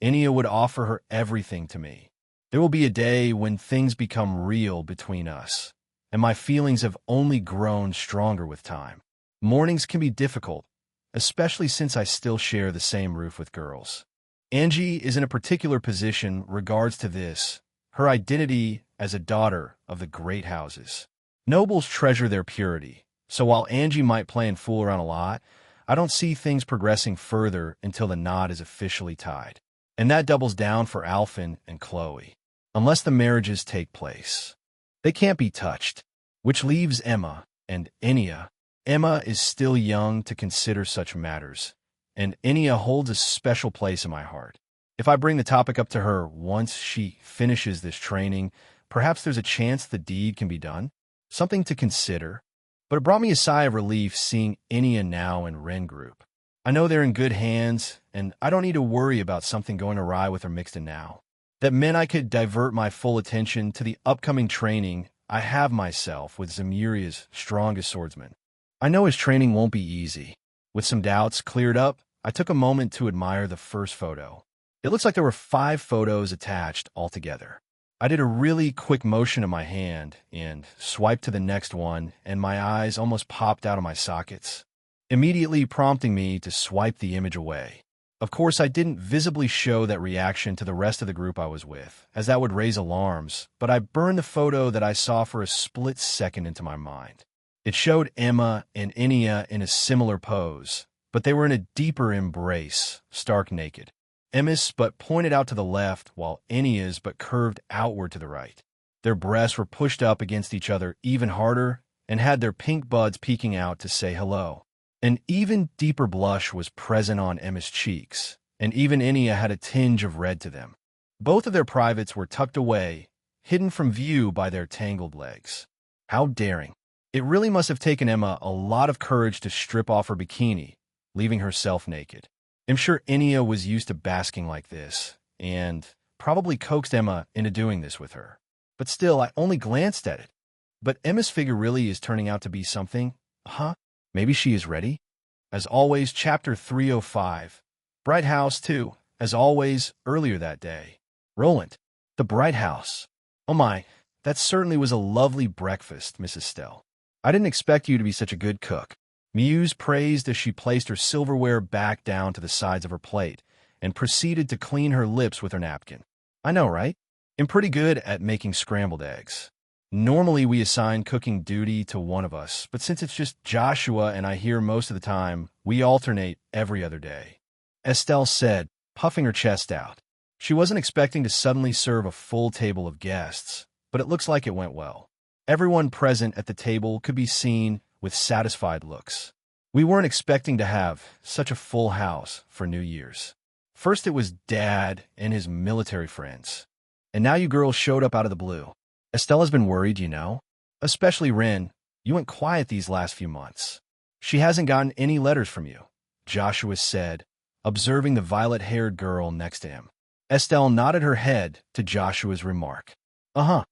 S1: Enya would offer her everything to me. There will be a day when things become real between us, and my feelings have only grown stronger with time. Mornings can be difficult, especially since I still share the same roof with girls. Angie is in a particular position regards to this, her identity as a daughter of the great houses. Nobles treasure their purity, So while Angie might play and fool around a lot, I don't see things progressing further until the knot is officially tied. And that doubles down for Alphen and Chloe. Unless the marriages take place, they can't be touched, which leaves Emma and Enya. Emma is still young to consider such matters, and Enya holds a special place in my heart. If I bring the topic up to her once she finishes this training, perhaps there's a chance the deed can be done. Something to consider. But it brought me a sigh of relief seeing Enya now in Ren group. I know they're in good hands, and I don't need to worry about something going awry with her mixed in now. That meant I could divert my full attention to the upcoming training I have myself with Zemuria's strongest swordsman. I know his training won't be easy. With some doubts cleared up, I took a moment to admire the first photo. It looks like there were 5 photos attached altogether. I did a really quick motion of my hand and swiped to the next one, and my eyes almost popped out of my sockets, immediately prompting me to swipe the image away. Of course, I didn't visibly show that reaction to the rest of the group I was with, as that would raise alarms, but I burned the photo that I saw for a split second into my mind. It showed Emma and Enya in a similar pose, but they were in a deeper embrace, stark naked. Emma's but pointed out to the left, while Enya's but curved outward to the right. Their breasts were pushed up against each other even harder and had their pink buds peeking out to say hello. An even deeper blush was present on Emma's cheeks, and even Enya had a tinge of red to them. Both of their privates were tucked away, hidden from view by their tangled legs. How daring. It really must have taken Emma a lot of courage to strip off her bikini, leaving herself naked. I'm sure Enya was used to basking like this, and probably coaxed Emma into doing this with her. But still, I only glanced at it. But Emma's figure really is turning out to be something. Maybe she is ready? As always, Chapter 305. Bright House, too. As always, earlier that day. Roland. The Bright House. Oh my, that certainly was a lovely breakfast, Mrs. Stell. I didn't expect you to be such a good cook. Muse praised as she placed her silverware back down to the sides of her plate and proceeded to clean her lips with her napkin. I know, right? I'm pretty good at making scrambled eggs. Normally we assign cooking duty to one of us, but since it's just Joshua and I here most of the time, we alternate every other day. Estelle said, puffing her chest out. She wasn't expecting to suddenly serve a full table of guests, but it looks like it went well. Everyone present at the table could be seen with satisfied looks. We weren't expecting to have such a full house for New Year's. First it was Dad and his military friends, and now you girls showed up out of the blue. Estella's been worried, you know. Especially Rin. You went quiet these last few months. She hasn't gotten any letters from you, Joshua said, observing the violet-haired girl next to him. Estelle nodded her head to Joshua's remark. I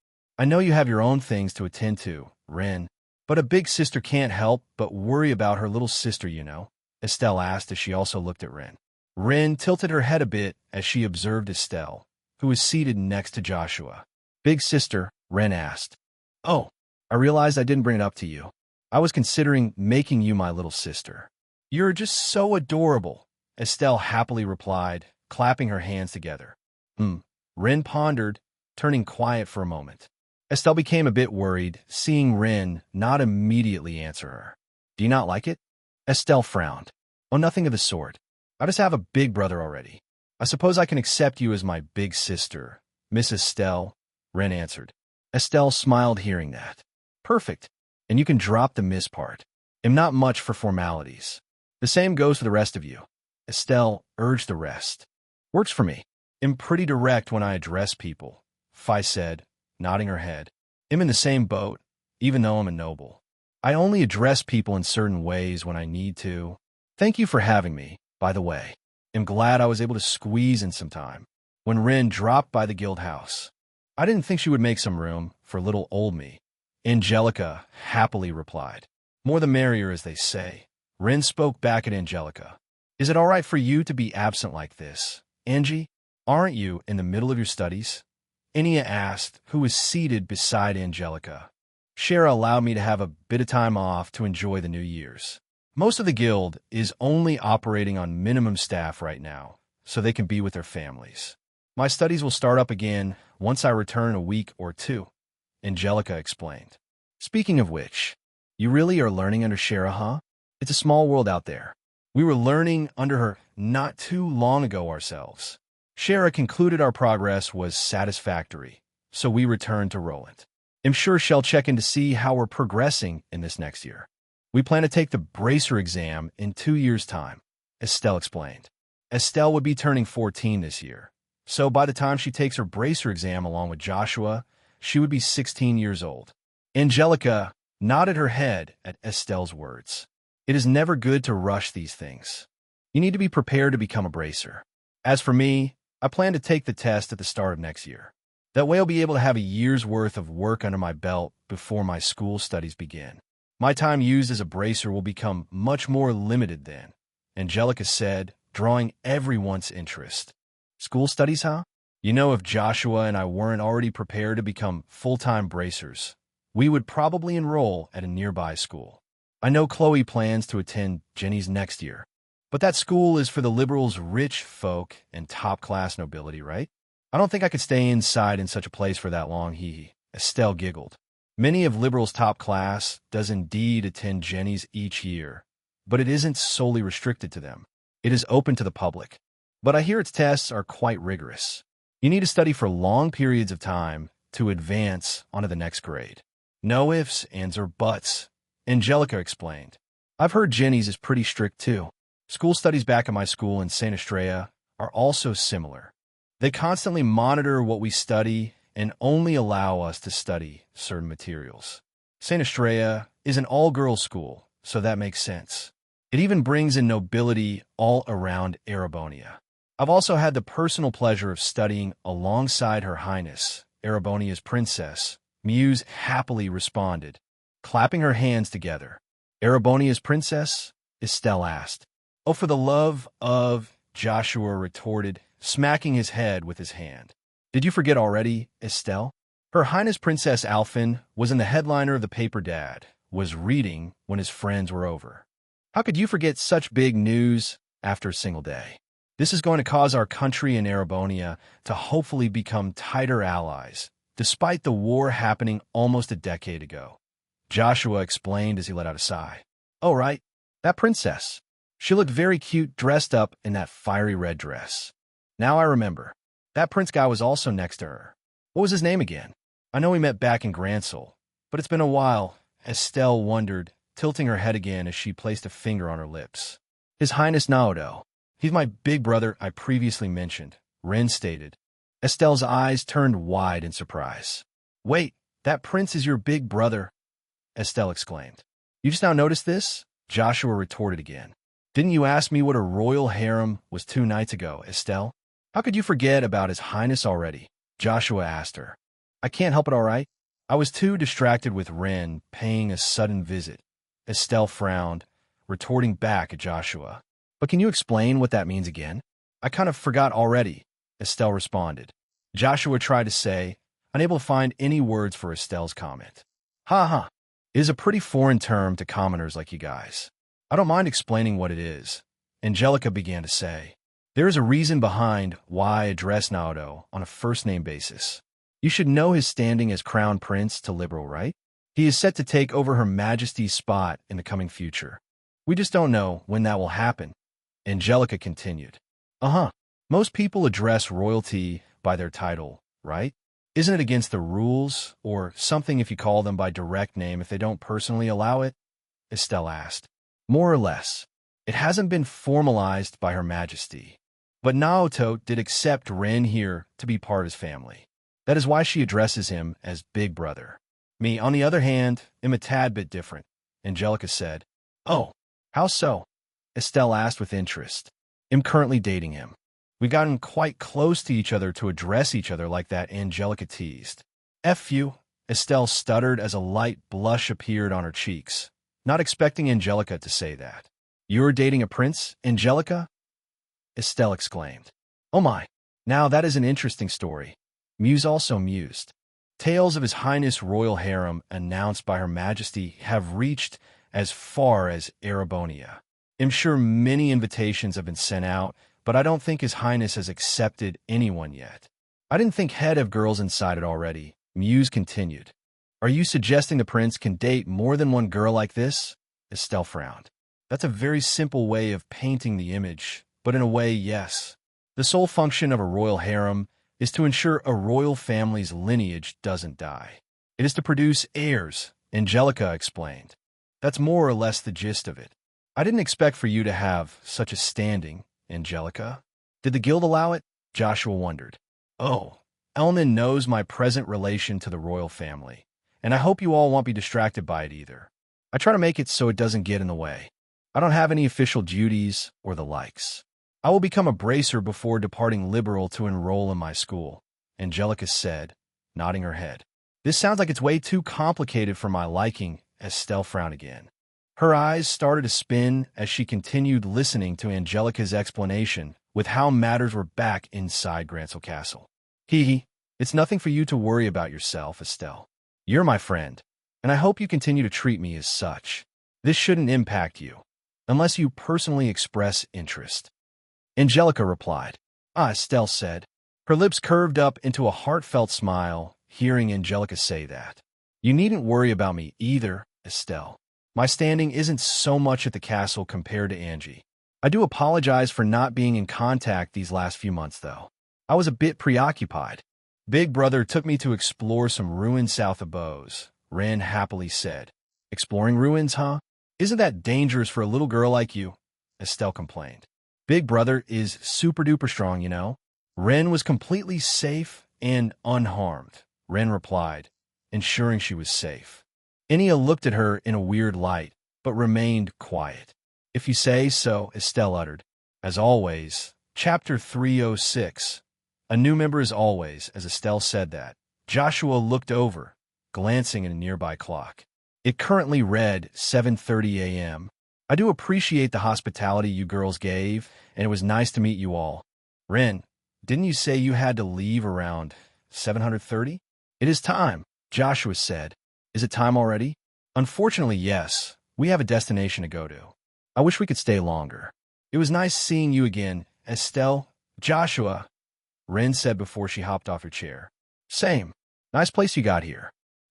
S1: know you have your own things to attend to, Rin. But a big sister can't help but worry about her little sister, you know, Estelle asked as she also looked at Rin. Rin tilted her head a bit as she observed Estelle, who was seated next to Joshua. Big sister, Rin asked. Oh, I realized I didn't bring it up to you. I was considering making you my little sister. You're just so adorable, Estelle happily replied, clapping her hands together. Rin pondered, turning quiet for a moment. Estelle became a bit worried, seeing Rin not immediately answer her. Do you not like it? Estelle frowned. Oh, nothing of the sort. I just have a big brother already. I suppose I can accept you as my big sister, Miss Estelle, Rin answered. Estelle smiled hearing that. Perfect. And you can drop the miss part. I'm not much for formalities. The same goes for the rest of you. Estelle urged the rest. Works for me. I'm pretty direct when I address people, Phi said, nodding her head. I'm in the same boat, even though I'm a noble. I only address people in certain ways when I need to. Thank you for having me, by the way. I'm glad I was able to squeeze in some time. When Rin dropped by the guild house, I didn't think she would make some room for little old me. Angelica happily replied. More the merrier, as they say. Rin spoke back at Angelica. Is it all right for you to be absent like this? Angie, aren't you in the middle of your studies? Enya asked, who was seated beside Angelica. Shara allowed me to have a bit of time off to enjoy the New Year's. Most of the guild is only operating on minimum staff right now, so they can be with their families. My studies will start up again once I return in a week or two, Angelica explained. Speaking of which, You really are learning under Shara, huh? It's a small world out there. We were learning under her not too long ago ourselves. Shara concluded our progress was satisfactory, so we returned to Roland. I'm sure she'll check in to see how we're progressing in this next year. We plan to take the bracer exam in 2 years' time, Estelle explained. Estelle would be turning 14 this year, so by the time she takes her bracer exam along with Joshua, she would be 16 years old. Angelica nodded her head at Estelle's words. It is never good to rush these things. You need to be prepared to become a bracer. As for me, I plan to take the test at the start of next year. That way I'll be able to have a year's worth of work under my belt before my school studies begin. My time used as a bracer will become much more limited then, Angelica said, drawing everyone's interest. School studies, huh? You know, if Joshua and I weren't already prepared to become full-time bracers, we would probably enroll at a nearby school. I know Chloe plans to attend Jenny's next year, but that school is for the liberals' rich folk and top-class nobility, right? I don't think I could stay inside in such a place for that long, Estelle giggled. Many of liberals' top class does indeed attend Jenny's each year, but it isn't solely restricted to them. It is open to the public. But I hear its tests are quite rigorous. You need to study for long periods of time to advance onto the next grade. No ifs, ands, or buts, Angelica explained. I've heard Jenny's is pretty strict too. School studies back at my school in St. Estrella are also similar. They constantly monitor what we study and only allow us to study certain materials. St. Estrella is an all-girls school, so that makes sense. It even brings in nobility all around Erebonia. I've also had the personal pleasure of studying alongside Her Highness, Erebonia's princess. Muse happily responded, clapping her hands together. Erebonia's princess? Estelle asked. Oh, for the love of, Joshua retorted, smacking his head with his hand. Did you forget already, Estelle? Her Highness Princess Alphen was in the headliner of the paper Dad was reading when his friends were over. How could you forget such big news after a single day? This is going to cause our country and Erebonia to hopefully become tighter allies, despite the war happening almost a decade ago. Joshua explained as he let out a sigh. Oh, right, that princess. She looked very cute dressed up in that fiery red dress. Now I remember. That prince guy was also next to her. What was his name again? I know we met back in Gransel, but it's been a while, Estelle wondered, tilting her head again as she placed a finger on her lips. His Highness Naoto. He's my big brother I previously mentioned, Ren stated. Estelle's eyes turned wide in surprise. Wait, that prince is your big brother, Estelle exclaimed. You just now noticed this? Joshua retorted again. Didn't you ask me what a royal harem was 2 nights ago, Estelle? How could you forget about His Highness already? Joshua asked her. I can't help it, all right. I was too distracted with Ren paying a sudden visit. Estelle frowned, retorting back at Joshua. But can you explain what that means again? I kind of forgot already, Estelle responded. Joshua tried to say, unable to find any words for Estelle's comment. Ha ha. It is a pretty foreign term to commoners like you guys. I don't mind explaining what it is, Angelica began to say. There is a reason behind why I address Naoto on a first-name basis. You should know his standing as Crown Prince to Liberal, right? He is set to take over Her Majesty's spot in the coming future. We just don't know when that will happen, Angelica continued. Uh-huh. Most people address royalty by their title, right? Isn't it against the rules, or something if you call them by direct name if they don't personally allow it? Estelle asked. More or less. It hasn't been formalized by Her Majesty. But Naoto did accept Ren here to be part of his family. That is why she addresses him as Big Brother. Me, on the other hand, am a tad bit different, Angelica said. Oh, how so? Estelle asked with interest. I'm currently dating him. We've gotten quite close to each other to address each other like that, Angelica teased. F you, Estelle stuttered as a light blush appeared on her cheeks, not expecting Angelica to say that. You're dating a prince, Angelica? Estelle exclaimed. Oh my, now that is an interesting story. Muse also mused. Tales of His Highness Royal Harem announced by Her Majesty have reached as far as Erebonia. I'm sure many invitations have been sent out, but I don't think His Highness has accepted anyone yet. I didn't think he'd have girls inside it already, Muse continued. Are you suggesting the prince can date more than one girl like this? Estelle frowned. That's a very simple way of painting the image, but in a way, yes. The sole function of a royal harem is to ensure a royal family's lineage doesn't die. It is to produce heirs, Angelica explained. That's more or less the gist of it. I didn't expect for you to have such a standing, Angelica. Did the guild allow it? Joshua wondered. Oh, Elman knows my present relation to the royal family, and I hope you all won't be distracted by it either. I try to make it so it doesn't get in the way. I don't have any official duties or the likes. I will become a bracer before departing liberal to enroll in my school, Angelica said, nodding her head. This sounds like it's way too complicated for my liking, Estelle frowned again. Her eyes started to spin as she continued listening to Angelica's explanation with how matters were back inside Grancel Castle. It's nothing for you to worry about yourself, Estelle. You're my friend, and I hope you continue to treat me as such. This shouldn't impact you, unless you personally express interest. Angelica replied. Estelle said. Her lips curved up into a heartfelt smile, hearing Angelica say that. You needn't worry about me either, Estelle. My standing isn't so much at the castle compared to Angie. I do apologize for not being in contact these last few months, though. I was a bit preoccupied. Big Brother took me to explore some ruins south of Bose, Ren happily said. Exploring ruins, huh? Isn't that dangerous for a little girl like you? Estelle complained. Big Brother is super-duper strong, you know. Ren was completely safe and unharmed, Ren replied, ensuring she was safe. Enya looked at her in a weird light, but remained quiet. If you say so, Estelle uttered. As always, Chapter 306. A new member is always, as Estelle said that. Joshua looked over, glancing at a nearby clock. It currently read 7:30 a.m. I do appreciate the hospitality you girls gave, and it was nice to meet you all. Ren, didn't you say you had to leave around 730? It is time, Joshua said. Is it time already? Unfortunately, yes. We have a destination to go to. I wish we could stay longer. It was nice seeing you again, Estelle. Joshua, Ren said before she hopped off her chair. Same. Nice place you got here.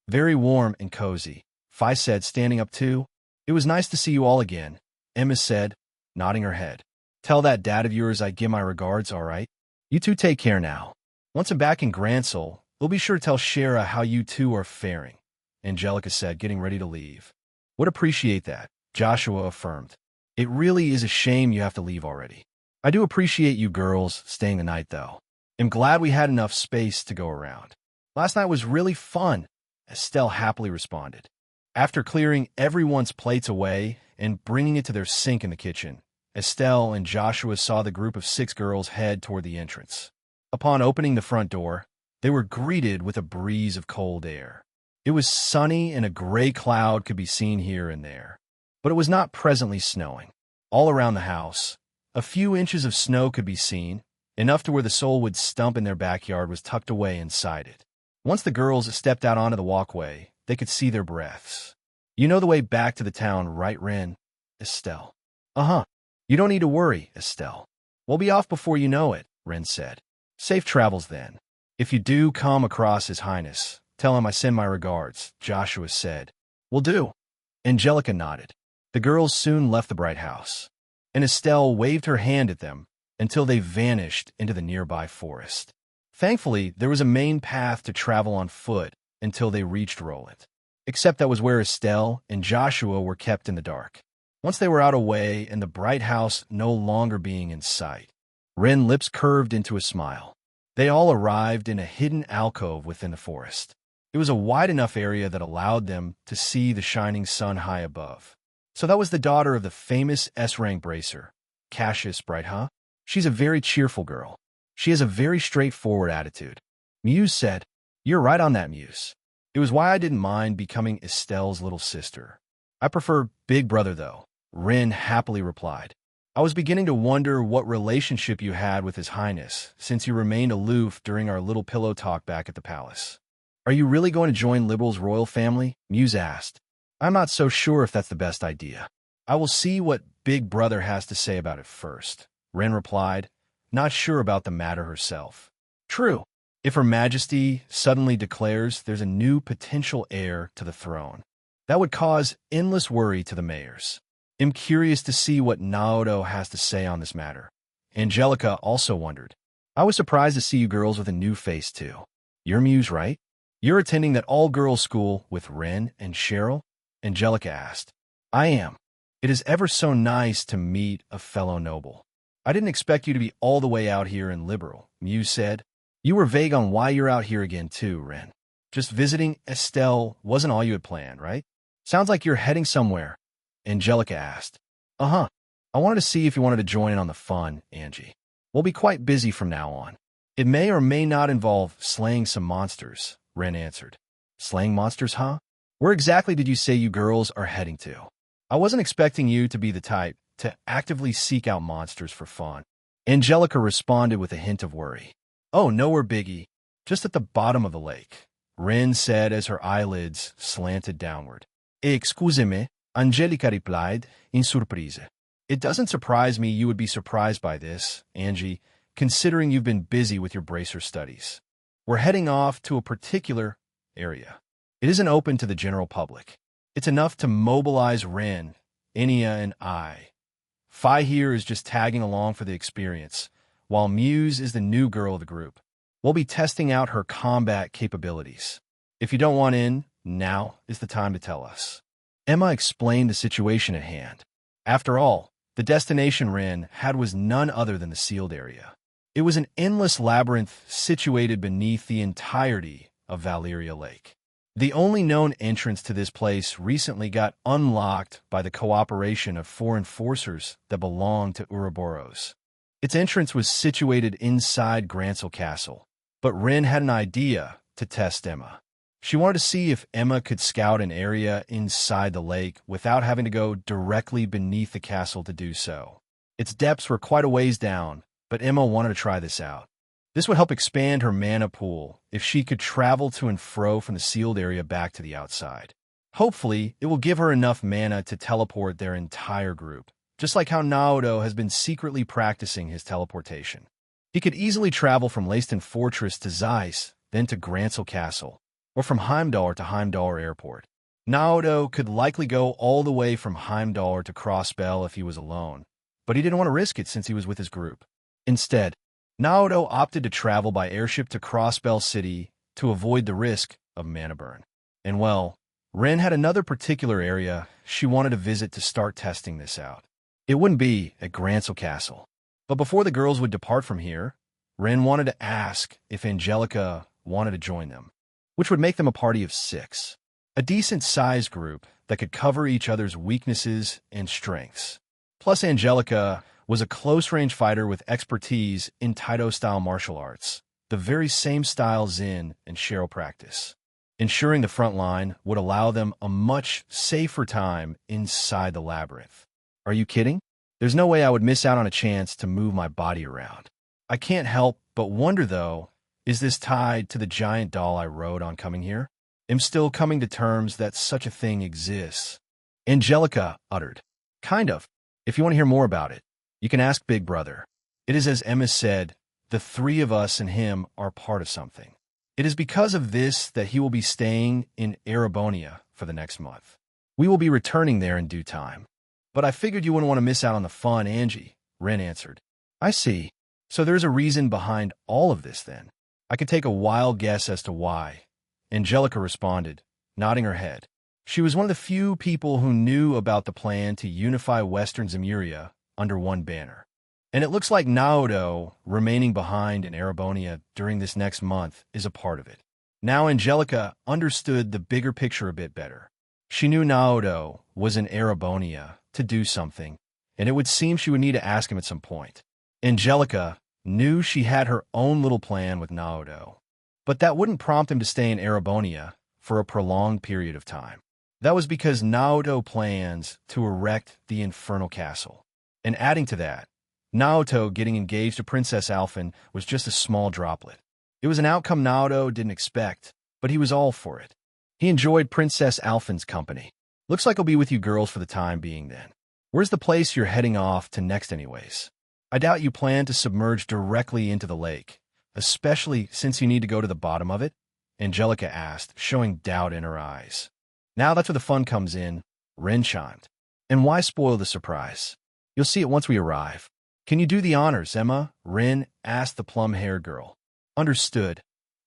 S1: Very warm and cozy, Phi said, standing up too. It was nice to see you all again, Emma said, nodding her head. Tell that dad of yours I give my regards, all right? You two take care now. Once I'm back in Grancel, we'll be sure to tell Shara how you two are faring, Angelica said, getting ready to leave. Would appreciate that, Joshua affirmed. It really is a shame you have to leave already. I do appreciate you girls staying the night, though. I'm glad we had enough space to go around. Last night was really fun, Estelle happily responded. After clearing everyone's plates away and bringing it to their sink in the kitchen, Estelle and Joshua saw the group of 6 girls head toward the entrance. Upon opening the front door, they were greeted with a breeze of cold air. It was sunny and a gray cloud could be seen here and there, but it was not presently snowing. All around the house, a few inches of snow could be seen, enough to where the soulwood stump in their backyard was tucked away inside it. Once the girls stepped out onto the walkway, they could see their breaths. You know the way back to the town, right, Ren? Estelle. Uh-huh. You don't need to worry, Estelle. We'll be off before you know it, Ren said. Safe travels then. If you do come across His Highness, tell him I send my regards, Joshua said. Will do. Angelica nodded. The girls soon left the bright house, and Estelle waved her hand at them until they vanished into the nearby forest. Thankfully, there was a main path to travel on foot until they reached Roland, except that was where Estelle and Joshua were kept in the dark. Once they were out away and the bright house no longer being in sight, Ren's lips curved into a smile. They all arrived in a hidden alcove within the forest. It was a wide enough area that allowed them to see the shining sun high above. So that was the daughter of the famous S-rank bracer, Cassius Bright, huh? She's a very cheerful girl. She has a very straightforward attitude. Muse said, You're right on that, Muse. It was why I didn't mind becoming Estelle's little sister. I prefer Big Brother, though, Ren happily replied. I was beginning to wonder what relationship you had with His Highness, since you remained aloof during our little pillow talk back at the palace. Are you really going to join Liberal's royal family? Muse asked. I'm not so sure if that's the best idea. I will see what Big Brother has to say about it first, Ren replied, not sure about the matter herself. True. if Her Majesty suddenly declares there's a new potential heir to the throne. That would cause endless worry to the mayors. I'm curious to see what Naoto has to say on this matter. Angelica also wondered. I was surprised to see you girls with a new face too. You're Muse, right? You're attending that all-girls school with Ren and Cheryl? Angelica asked. I am. It is ever so nice to meet a fellow noble. I didn't expect you to be all the way out here in Liberal, Muse said. You were vague on why you're out here again too, Ren. Just visiting Estelle wasn't all you had planned, right? Sounds like you're heading somewhere, Angelica asked. Uh-huh. I wanted to see if you wanted to join in on the fun, Angie. We'll be quite busy from now on. It may or may not involve slaying some monsters, Ren answered. Slaying monsters, huh? Where exactly did you say you girls are heading to? I wasn't expecting you to be the type to actively seek out monsters for fun. Angelica responded with a hint of worry. Oh, nowhere biggie. Just at the bottom of the lake, Ren said as her eyelids slanted downward. Excusez-me, Angelica replied, in surprise. It doesn't surprise me you would be surprised by this, Angie, considering you've been busy with your bracer studies. We're heading off to a particular area. It isn't open to the general public. It's enough to mobilize Ren, Enya, and I. Fi here is just tagging along for the experience, while Muse is the new girl of the group. We'll be testing out her combat capabilities. If you don't want in, now is the time to tell us. Emma explained the situation at hand. After all, the destination Ren had was none other than the sealed area. It was an endless labyrinth situated beneath the entirety of Valeria Lake. The only known entrance to this place recently got unlocked by the cooperation of 4 enforcers that belonged to Ouroboros. Its entrance was situated inside Grancel Castle, but Ren had an idea to test Emma. She wanted to see if Emma could scout an area inside the lake without having to go directly beneath the castle to do so. Its depths were quite a ways down, but Emma wanted to try this out. This would help expand her mana pool if she could travel to and fro from the sealed area back to the outside. Hopefully, it will give her enough mana to teleport their entire group, just like how Naoto has been secretly practicing his teleportation. He could easily travel from Leiston Fortress to Zeiss, then to Grancel Castle, or from Heimdall to Heimdall Airport. Naoto could likely go all the way from Heimdall to Crossbell if he was alone, but he didn't want to risk it since he was with his group. Instead, Naoto opted to travel by airship to Crossbell City to avoid the risk of mana burn. And well, Ren had another particular area she wanted to visit to start testing this out. It wouldn't be at Grancel Castle. But before the girls would depart from here, Ren wanted to ask if Angelica wanted to join them, which would make them a party of 6. A decent-sized group that could cover each other's weaknesses and strengths. Plus, Angelica was a close-range fighter with expertise in Taito-style martial arts, the very same style Zen and Cheryl practice. Ensuring the front line would allow them a much safer time inside the labyrinth. Are you kidding? There's no way I would miss out on a chance to move my body around. I can't help but wonder, though, is this tied to the giant doll I rode on coming here? I'm still coming to terms that such a thing exists. Angelica uttered. Kind of. If you want to hear more about it, you can ask Big Brother. It is as Emma said, the 3 of us and him are part of something. It is because of this that he will be staying in Erebonia for the next month. We will be returning there in due time. But I figured you wouldn't want to miss out on the fun, Angie, Ren answered. I see. So there's a reason behind all of this then. I could take a wild guess as to why. Angelica responded, nodding her head. She was one of the few people who knew about the plan to unify Western Zemuria under one banner. And it looks like Naoto, remaining behind in Erebonia during this next month, is a part of it. Now Angelica understood the bigger picture a bit better. She knew Naoto was in Erebonia to do something, and it would seem she would need to ask him at some point. Angelica knew she had her own little plan with Naoto, but that wouldn't prompt him to stay in Erebonia for a prolonged period of time. That was because Naoto plans to erect the Infernal Castle. And adding to that, Naoto getting engaged to Princess Alphen was just a small droplet. It was an outcome Naoto didn't expect, but he was all for it. He enjoyed Princess Alphen's company. Looks like I'll be with you girls for the time being then. Where's the place you're heading off to next anyways? I doubt you plan to submerge directly into the lake, especially since you need to go to the bottom of it? Angelica asked, showing doubt in her eyes. Now that's where the fun comes in, Rin chimed. And why spoil the surprise? You'll see it once we arrive. Can you do the honors, Emma? Rin asked the plum-haired girl. Understood,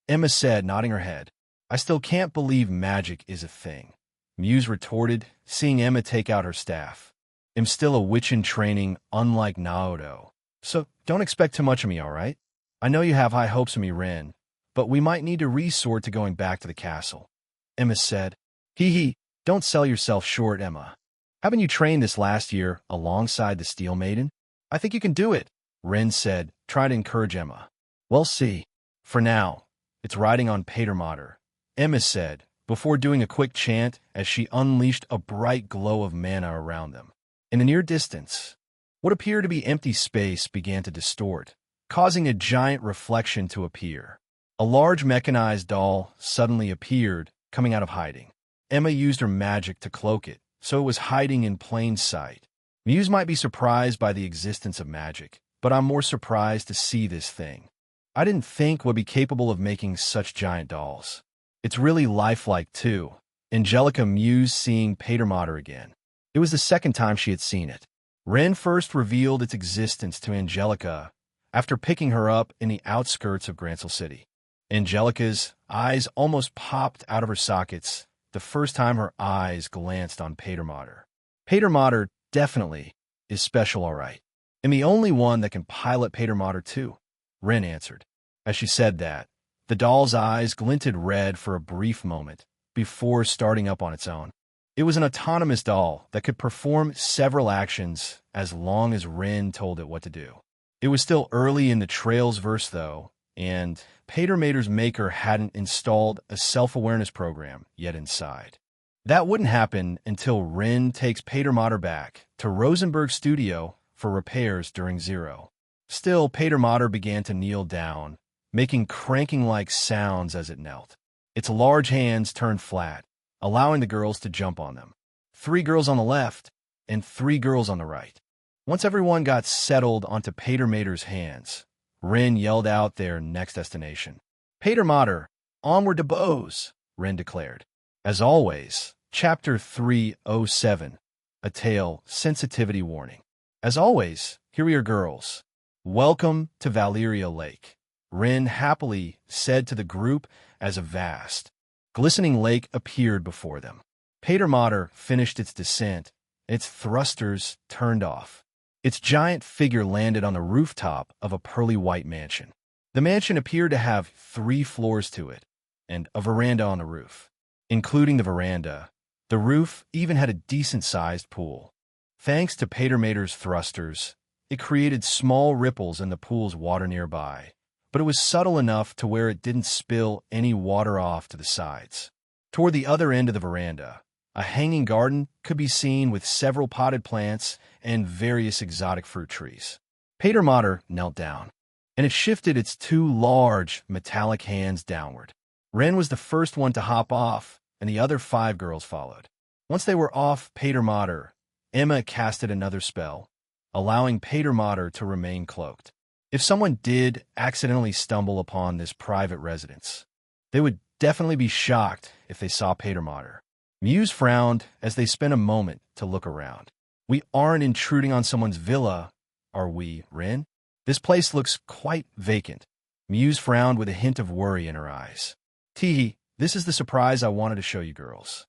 S1: Emma said, nodding her head. I still can't believe magic is a thing, Muse retorted, seeing Emma take out her staff. I'm still a witch in training, unlike Naoto. So don't expect too much of me, all right? I know you have high hopes of me, Rin, but we might need to resort to going back to the castle. Emma said. Hee, don't sell yourself short, Emma. Haven't you trained this last year alongside the Steel Maiden? I think you can do it, Rin said, trying to encourage Emma. We'll see. For now, it's riding on Patermater, Emma said, before doing a quick chant as she unleashed a bright glow of mana around them. In the near distance, what appeared to be empty space began to distort, causing a giant reflection to appear. A large mechanized doll suddenly appeared, coming out of hiding. Emma used her magic to cloak it, so it was hiding in plain sight. Muse might be surprised by the existence of magic, but I'm more surprised to see this thing. I didn't think would be capable of making such giant dolls. It's really lifelike, too. Angelica mused, seeing Patermater again. It was the second time she had seen it. Rin first revealed its existence to Angelica after picking her up in the outskirts of Grancel City. Angelica's eyes almost popped out of her sockets the first time her eyes glanced on Patermater. Patermater definitely is special, all right. And the only one that can pilot Patermater too, Rin answered. As she said that, the doll's eyes glinted red for a brief moment before starting up on its own. It was an autonomous doll that could perform several actions as long as Rin told it what to do. It was still early in the Trails verse, though, and Patermater's maker hadn't installed a self-awareness program yet inside. That wouldn't happen until Rin takes Patermater back to Rosenberg's studio for repairs during Zero. Still, Patermater began to kneel down, making cranking-like sounds as it knelt. Its large hands turned flat, allowing the girls to jump on them. 3 girls on the left and 3 girls on the right. Once everyone got settled onto Patermater's hands, Rin yelled out their next destination. Patermater, onward to Bose, Rin declared. As always, Chapter 307, A Tale, Sensitivity Warning. As always, here are your girls. Welcome to Valeria Lake, Rin happily said to the group as a vast, glistening lake appeared before them. Patermater finished its descent, its thrusters turned off. Its giant figure landed on the rooftop of a pearly white mansion. The mansion appeared to have 3 floors to it, and a veranda on the roof. Including the veranda, the roof even had a decent-sized pool. Thanks to Patermater's thrusters, it created small ripples in the pool's water nearby, but it was subtle enough to where it didn't spill any water off to the sides. Toward the other end of the veranda, a hanging garden could be seen with several potted plants and various exotic fruit trees. Patermater knelt down, and it shifted its 2 large, metallic hands downward. Rin was the first one to hop off, and the other 5 girls followed. Once they were off Patermater, Emma casted another spell, allowing Patermater to remain cloaked. If someone did accidentally stumble upon this private residence, they would definitely be shocked if they saw Patermater. Muse frowned as they spent a moment to look around. We aren't intruding on someone's villa, are we, Rin? This place looks quite vacant. Muse frowned with a hint of worry in her eyes. Teehee, this is the surprise I wanted to show you girls.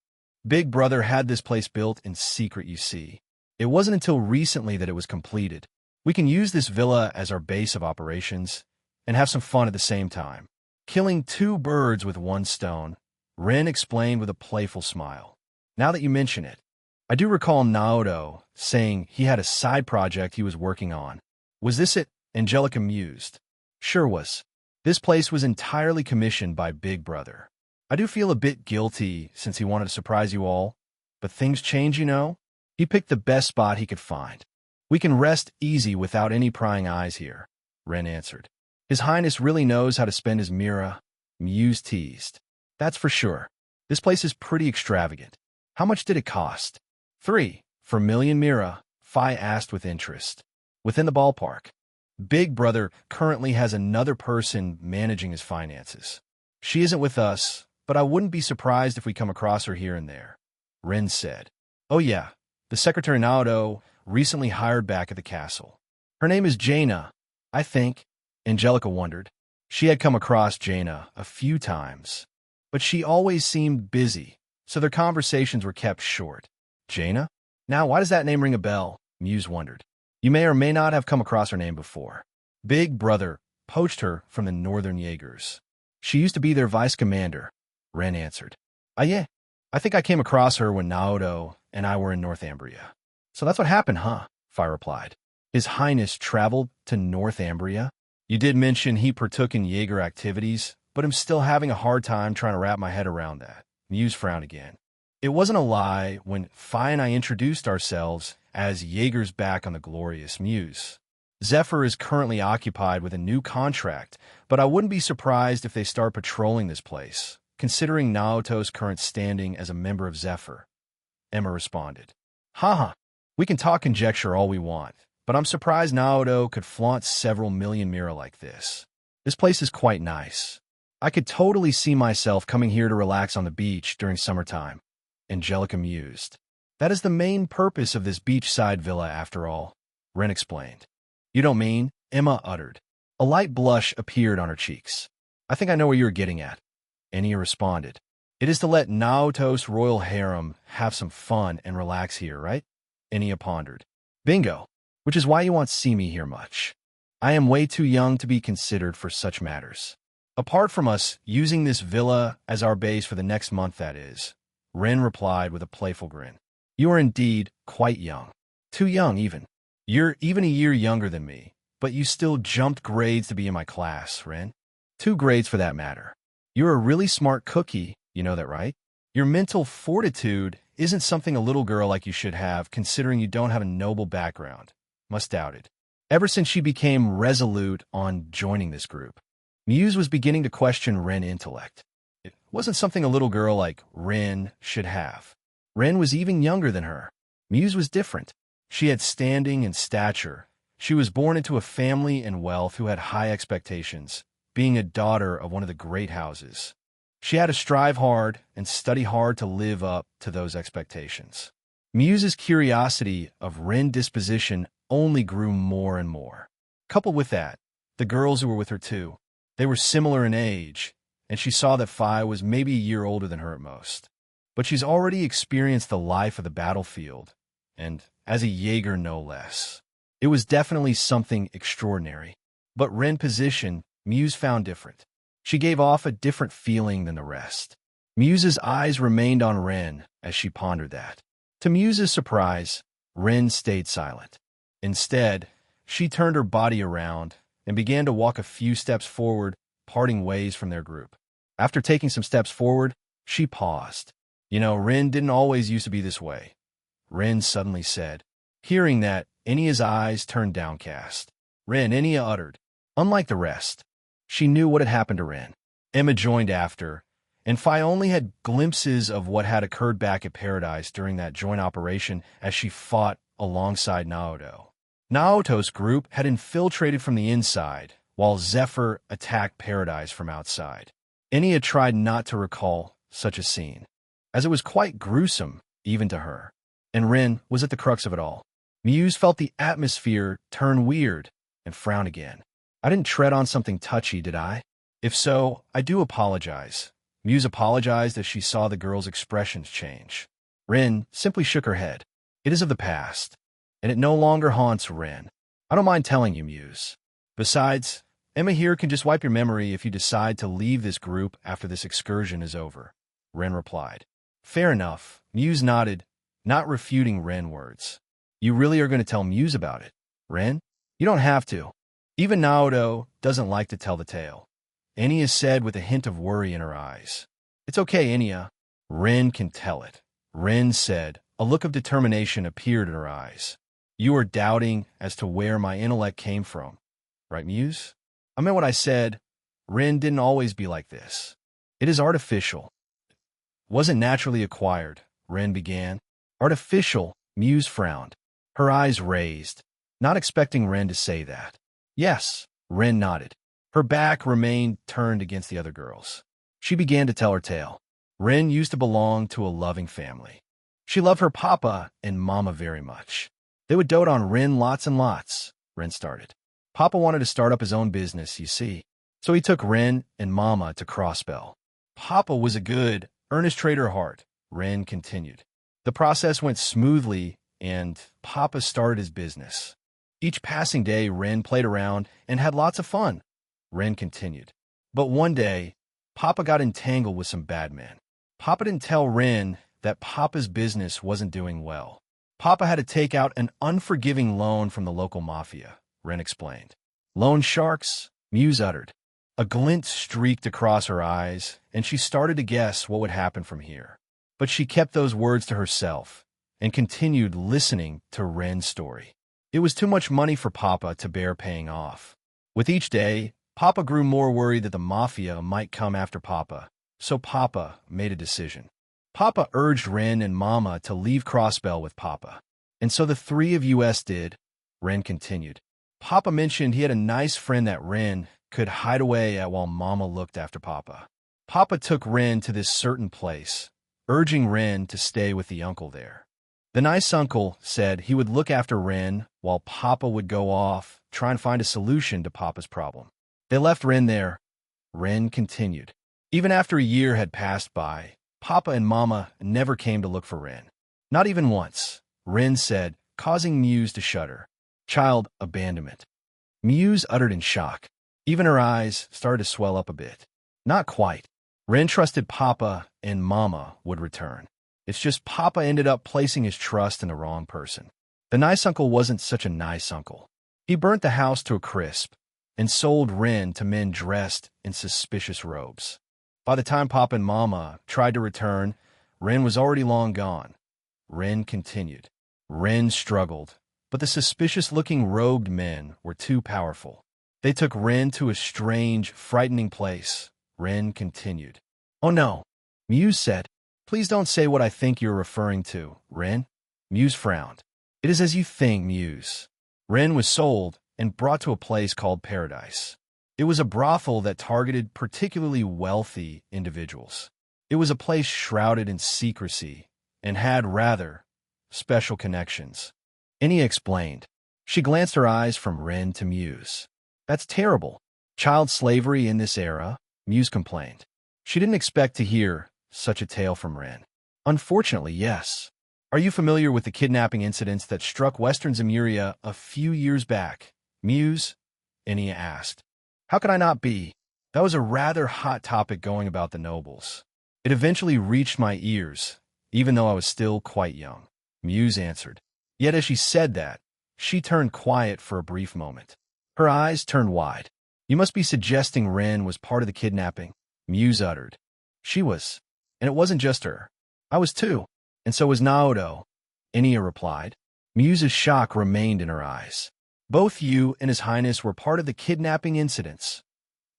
S1: Big Brother had this place built in secret, you see. It wasn't until recently that it was completed. We can use this villa as our base of operations and have some fun at the same time. Killing 2 birds with 1 stone, Rin explained with a playful smile. Now that you mention it, I do recall Naoto saying he had a side project he was working on. Was this it? Angelica mused. Sure was. This place was entirely commissioned by Big Brother. I do feel a bit guilty since he wanted to surprise you all, but things change, you know? He picked the best spot he could find. We can rest easy without any prying eyes here, Rin answered. His Highness really knows how to spend his mira, Muse teased. That's for sure. This place is pretty extravagant. How much did it cost? 3 for million mira, Phi asked with interest. Within the ballpark. Big brother currently has another person managing his finances. She isn't with us, but I wouldn't be surprised if we come across her here and there, Ren said. Oh yeah, the secretary Naoto recently hired back at the castle. Her name is Jaina, I think, Angelica wondered. She had come across Jaina a few times, but she always seemed busy, so their conversations were kept short. Jaina? Now, why does that name ring a bell? Muse wondered. You may or may not have come across her name before. Big brother poached her from the Northern Jaegers. She used to be their vice commander, Ren answered. Ah, yeah. I think I came across her when Naoto and I were in Northumbria. So that's what happened, huh? Fire replied. His Highness traveled to Northumbria? You did mention he partook in Jaeger activities, but I'm still having a hard time trying to wrap my head around that. Muse frowned again. It wasn't a lie when Phi and I introduced ourselves as Jaegers back on the glorious Muse. Zephyr is currently occupied with a new contract, but I wouldn't be surprised if they start patrolling this place, considering Naoto's current standing as a member of Zephyr. Emma responded. Haha, we can talk conjecture all we want, but I'm surprised Naoto could flaunt several million mira like this. This place is quite nice. I could totally see myself coming here to relax on the beach during summertime. Angelica mused. That is the main purpose of this beachside villa, after all, Ren explained. You don't mean? Emma uttered. A light blush appeared on her cheeks. I think I know where you're getting at. Enya responded. It is to let Naoto's royal harem have some fun and relax here, right? Enya pondered. Bingo. Which is why you won't see me here much. I am way too young to be considered for such matters. Apart from us using this villa as our base for the next month, that is, Ren replied with a playful grin. You are indeed quite young. Too young, even. You're even a year younger than me, but you still jumped grades to be in my class, Ren. 2 grades for that matter. You're a really smart cookie, you know that, right? Your mental fortitude isn't something a little girl like you should have, considering you don't have a noble background. Must doubted. Ever since she became resolute on joining this group, Muse was beginning to question Ren's intellect. It wasn't something a little girl like Ren should have. Ren was even younger than her. Muse was different. She had standing and stature. She was born into a family and wealth who had high expectations, being a daughter of one of the great houses. She had to strive hard and study hard to live up to those expectations. Muse's curiosity of Ren's disposition only grew more and more. Coupled with that, the girls who were with her too. They were similar in age, and she saw that Phi was maybe a year older than her at most. But she's already experienced the life of the battlefield, and as a Jaeger no less. It was definitely something extraordinary. But Ren's position, Muse found different. She gave off a different feeling than the rest. Muse's eyes remained on Ren as she pondered that. To Muse's surprise, Ren stayed silent. Instead, she turned her body around and began to walk a few steps forward, parting ways from their group. After taking some steps forward, she paused. You know, Ren didn't always used to be this way, Ren suddenly said. Hearing that, Enya's eyes turned downcast. Ren, Enya uttered. Unlike the rest, she knew what had happened to Ren. Emma joined after, and Phi only had glimpses of what had occurred back at Paradise during that joint operation as she fought alongside Naoto. Naoto's group had infiltrated from the inside, while Zephyr attacked Paradise from outside. Enya tried not to recall such a scene, as it was quite gruesome, even to her. And Ren was at the crux of it all. Muse felt the atmosphere turn weird and frown again. I didn't tread on something touchy, did I? If so, I do apologize. Muse apologized as she saw the girl's expressions change. Ren simply shook her head. It is of the past, and it no longer haunts Ren. I don't mind telling you, Muse. Besides, Emma here can just wipe your memory if you decide to leave this group after this excursion is over, Ren replied. Fair enough, Muse nodded, not refuting Ren's words. You really are going to tell Muse about it, Ren? You don't have to. Even Naoto doesn't like to tell the tale, Enya said with a hint of worry in her eyes. It's okay, Enya. Ren can tell it, Ren said. A look of determination appeared in her eyes. You are doubting as to where my intellect came from, right, Muse? I meant what I said. Ren didn't always be like this. It is artificial. Wasn't naturally acquired, Ren began. Artificial, Muse frowned. Her eyes raised, not expecting Ren to say that. Yes, Rin nodded. Her back remained turned against the other girls. She began to tell her tale. Rin used to belong to a loving family. She loved her papa and mama very much. They would dote on Rin lots and lots, Rin started. Papa wanted to start up his own business, you see. So he took Rin and mama to Crossbell. Papa was a good, earnest trader at heart, Rin continued. The process went smoothly, and Papa started his business. Each passing day, Rin played around and had lots of fun, Rin continued. But one day, Papa got entangled with some bad men. Papa didn't tell Rin that Papa's business wasn't doing well. Papa had to take out an unforgiving loan from the local mafia, Rin explained. Loan sharks, Muse uttered. A glint streaked across her eyes, and she started to guess what would happen from here. But she kept those words to herself and continued listening to Rin's story. It was too much money for Papa to bear paying off. With each day, Papa grew more worried that the mafia might come after Papa, so Papa made a decision. Papa urged Rin and Mama to leave Crossbell with Papa. And so the three of us did, Rin continued. Papa mentioned he had a nice friend that Rin could hide away at while Mama looked after Papa. Papa took Rin to this certain place, urging Rin to stay with the uncle there. The nice uncle said he would look after Rin while Papa would go off, try and find a solution to Papa's problem. They left Rin there. Rin continued. Even after a year had passed by, Papa and Mama never came to look for Rin. Not even once, Rin said, causing Muse to shudder. Child abandonment. Muse uttered in shock. Even her eyes started to swell up a bit. Not quite. Rin trusted Papa and Mama would return. It's just Papa ended up placing his trust in the wrong person. The nice uncle wasn't such a nice uncle. He burnt the house to a crisp and sold Rin to men dressed in suspicious robes. By the time Papa and Mama tried to return, Rin was already long gone. Rin continued. Rin struggled, but the suspicious-looking robed men were too powerful. They took Rin to a strange, frightening place. Rin continued. Oh no, Muse said. Please don't say what I think you're referring to, Rin. Muse frowned. It is as you think, Muse. Rin was sold and brought to a place called Paradise. It was a brothel that targeted particularly wealthy individuals. It was a place shrouded in secrecy and had rather special connections. Enya explained. She glanced her eyes from Rin to Muse. That's terrible. Child slavery in this era, Muse complained. She didn't expect to hear such a tale from Rin. Unfortunately, yes. Are you familiar with the kidnapping incidents that struck Western Zemuria a few years back, Muse? Enya asked. How could I not be? That was a rather hot topic going about the nobles. It eventually reached my ears, even though I was still quite young, Muse answered. Yet as she said that, she turned quiet for a brief moment. Her eyes turned wide. You must be suggesting Rin was part of the kidnapping, Muse uttered. She was. And it wasn't just her. I was too. And so was Naoto, Enya replied. Muse's shock remained in her eyes. Both you and His Highness were part of the kidnapping incidents,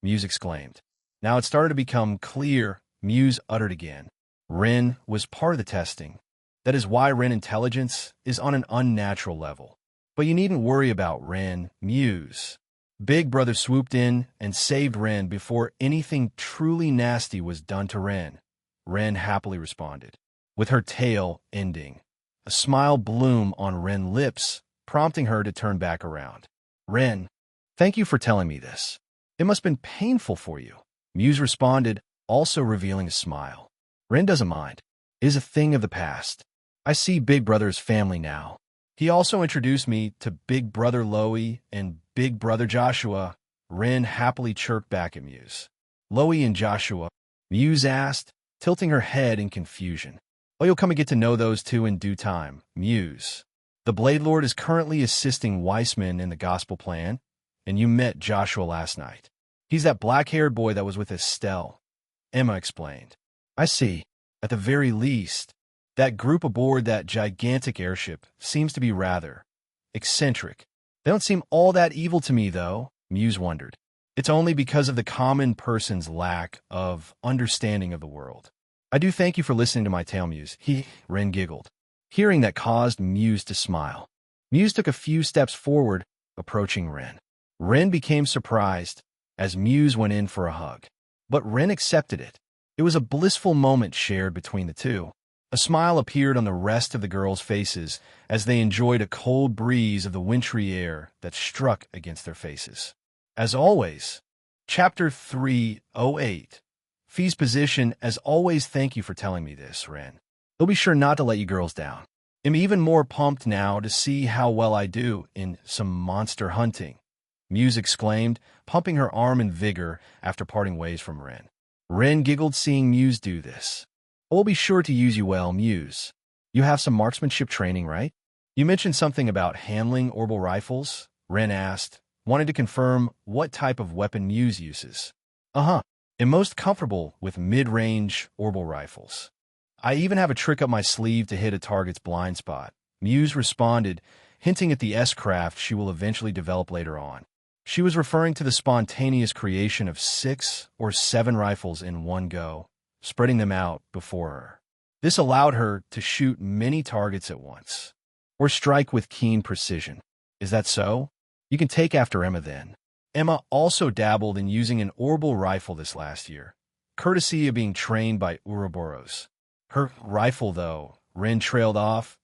S1: Muse exclaimed. Now it started to become clear, Muse uttered again. Rin was part of the testing. That is why Rin intelligence is on an unnatural level. But you needn't worry about Rin, Muse. Big Brother swooped in and saved Rin before anything truly nasty was done to Rin. Rin happily responded, with her tail ending. A smile bloomed on Rin's lips, prompting her to turn back around. Rin, thank you for telling me this. It must have been painful for you, Muse responded, also revealing a smile. Rin doesn't mind. It is a thing of the past. I see Big Brother's family now. He also introduced me to Big Brother Loey and Big Brother Joshua. Rin happily chirped back at Muse. Loey and Joshua, Muse asked, tilting her head in confusion. Oh, you'll come and get to know those two in due time, Muse. The Blade Lord is currently assisting Weissman in the gospel plan, and you met Joshua last night. He's that black-haired boy that was with Estelle, Emma explained. I see. At the very least, that group aboard that gigantic airship seems to be rather eccentric. They don't seem all that evil to me, though, Muse wondered. It's only because of the common person's lack of understanding of the world. I do thank you for listening to my tale, Muse. Rin giggled. Hearing that caused Muse to smile. Muse took a few steps forward, approaching Rin. Ren became surprised as Muse went in for a hug. But Ren accepted it. It was a blissful moment shared between the two. A smile appeared on the rest of the girls' faces as they enjoyed a cold breeze of the wintry air that struck against their faces. As always, Chapter 308. Fee's position. As always, thank you for telling me this, Ren. They'll be sure not to let you girls down. I'm even more pumped now to see how well I do in some monster hunting, Muse exclaimed, pumping her arm in vigor after parting ways from Ren. Ren giggled seeing Muse do this. I'll be sure to use you well, Muse. You have some marksmanship training, right? You mentioned something about handling orbital rifles, Ren asked, wanting to confirm what type of weapon Muse uses. I'm most comfortable with mid-range orbital rifles. I even have a trick up my sleeve to hit a target's blind spot, Muse responded, hinting at the S-craft she will eventually develop later on. She was referring to the spontaneous creation of 6 or 7 rifles in one go, spreading them out before her. This allowed her to shoot many targets at once, or strike with keen precision. Is that so? You can take after Emma then. Emma also dabbled in using an orbital rifle this last year, courtesy of being trained by Ouroboros. Her rifle, though, Ren trailed off,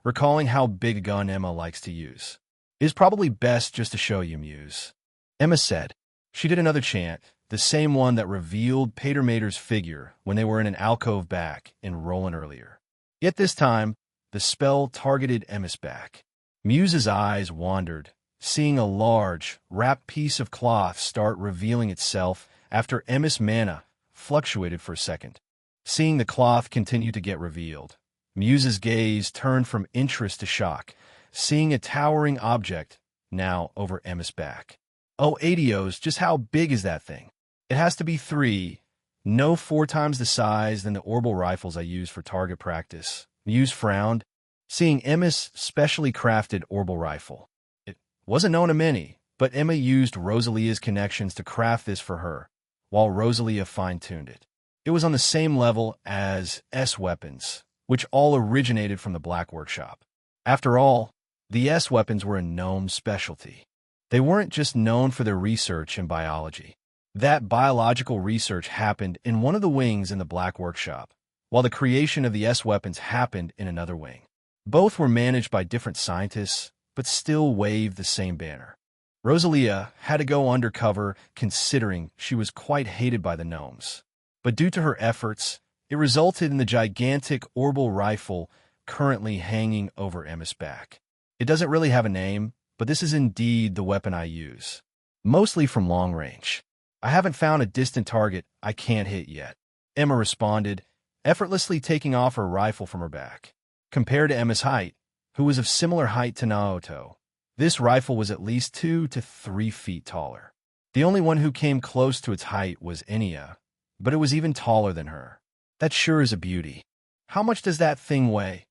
S1: recalling how big a gun Emma likes to use. It is probably best just to show you, Muse, Emma said. She did another chant, the same one that revealed Patermater's figure when they were in an alcove back in Roland earlier. Yet this time, the spell targeted Emma's back. Muse's eyes wandered, seeing a large, wrapped piece of cloth start revealing itself after Emma's mana fluctuated for a second. Seeing the cloth continue to get revealed, Muse's gaze turned from interest to shock, seeing a towering object now over Emma's back. Oh, Adios, just how big is that thing? It has to be 4 times the size than the orbital rifles I use for target practice. Muse frowned, seeing Emma's specially crafted orbital rifle. It wasn't known to many, but Emma used Rosalia's connections to craft this for her, while Rosalia fine-tuned it. It was on the same level as S-weapons, which all originated from the Black Workshop. After all, the S-weapons were a gnome's specialty. They weren't just known for their research in biology. That biological research happened in one of the wings in the Black Workshop, while the creation of the S-weapons happened in another wing. Both were managed by different scientists, but still waved the same banner. Rosalia had to go undercover considering she was quite hated by the gnomes. But due to her efforts, it resulted in the gigantic orbital rifle currently hanging over Emma's back. It doesn't really have a name, but this is indeed the weapon I use, mostly from long range. I haven't found a distant target I can't hit yet, Emma responded, effortlessly taking off her rifle from her back. Compared to Emma's height, who was of similar height to Naoto, this rifle was at least 2 to 3 feet taller. The only one who came close to its height was Enya, but it was even taller than her. That sure is a beauty. How much does that thing weigh?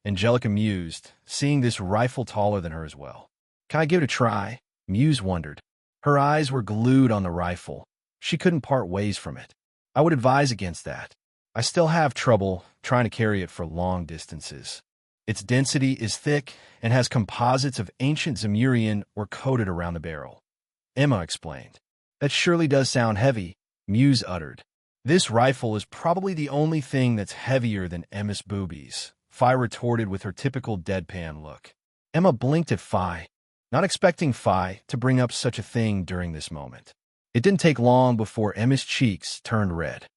S1: Angelica mused, seeing this rifle taller than her as well. Can I give it a try? Muse wondered. Her eyes were glued on the rifle. She couldn't part ways from it. I would advise against that. I still have trouble trying to carry it for long distances. Its density is thick and has composites of ancient Zemurian or coated around the barrel, Emma explained. That surely does sound heavy, Muse uttered. This rifle is probably the only thing that's heavier than Emma's boobies, Fi retorted with her typical deadpan look. Emma blinked at Fi, not expecting Fi to bring up such a thing during this moment. It didn't take long before Emma's cheeks turned red.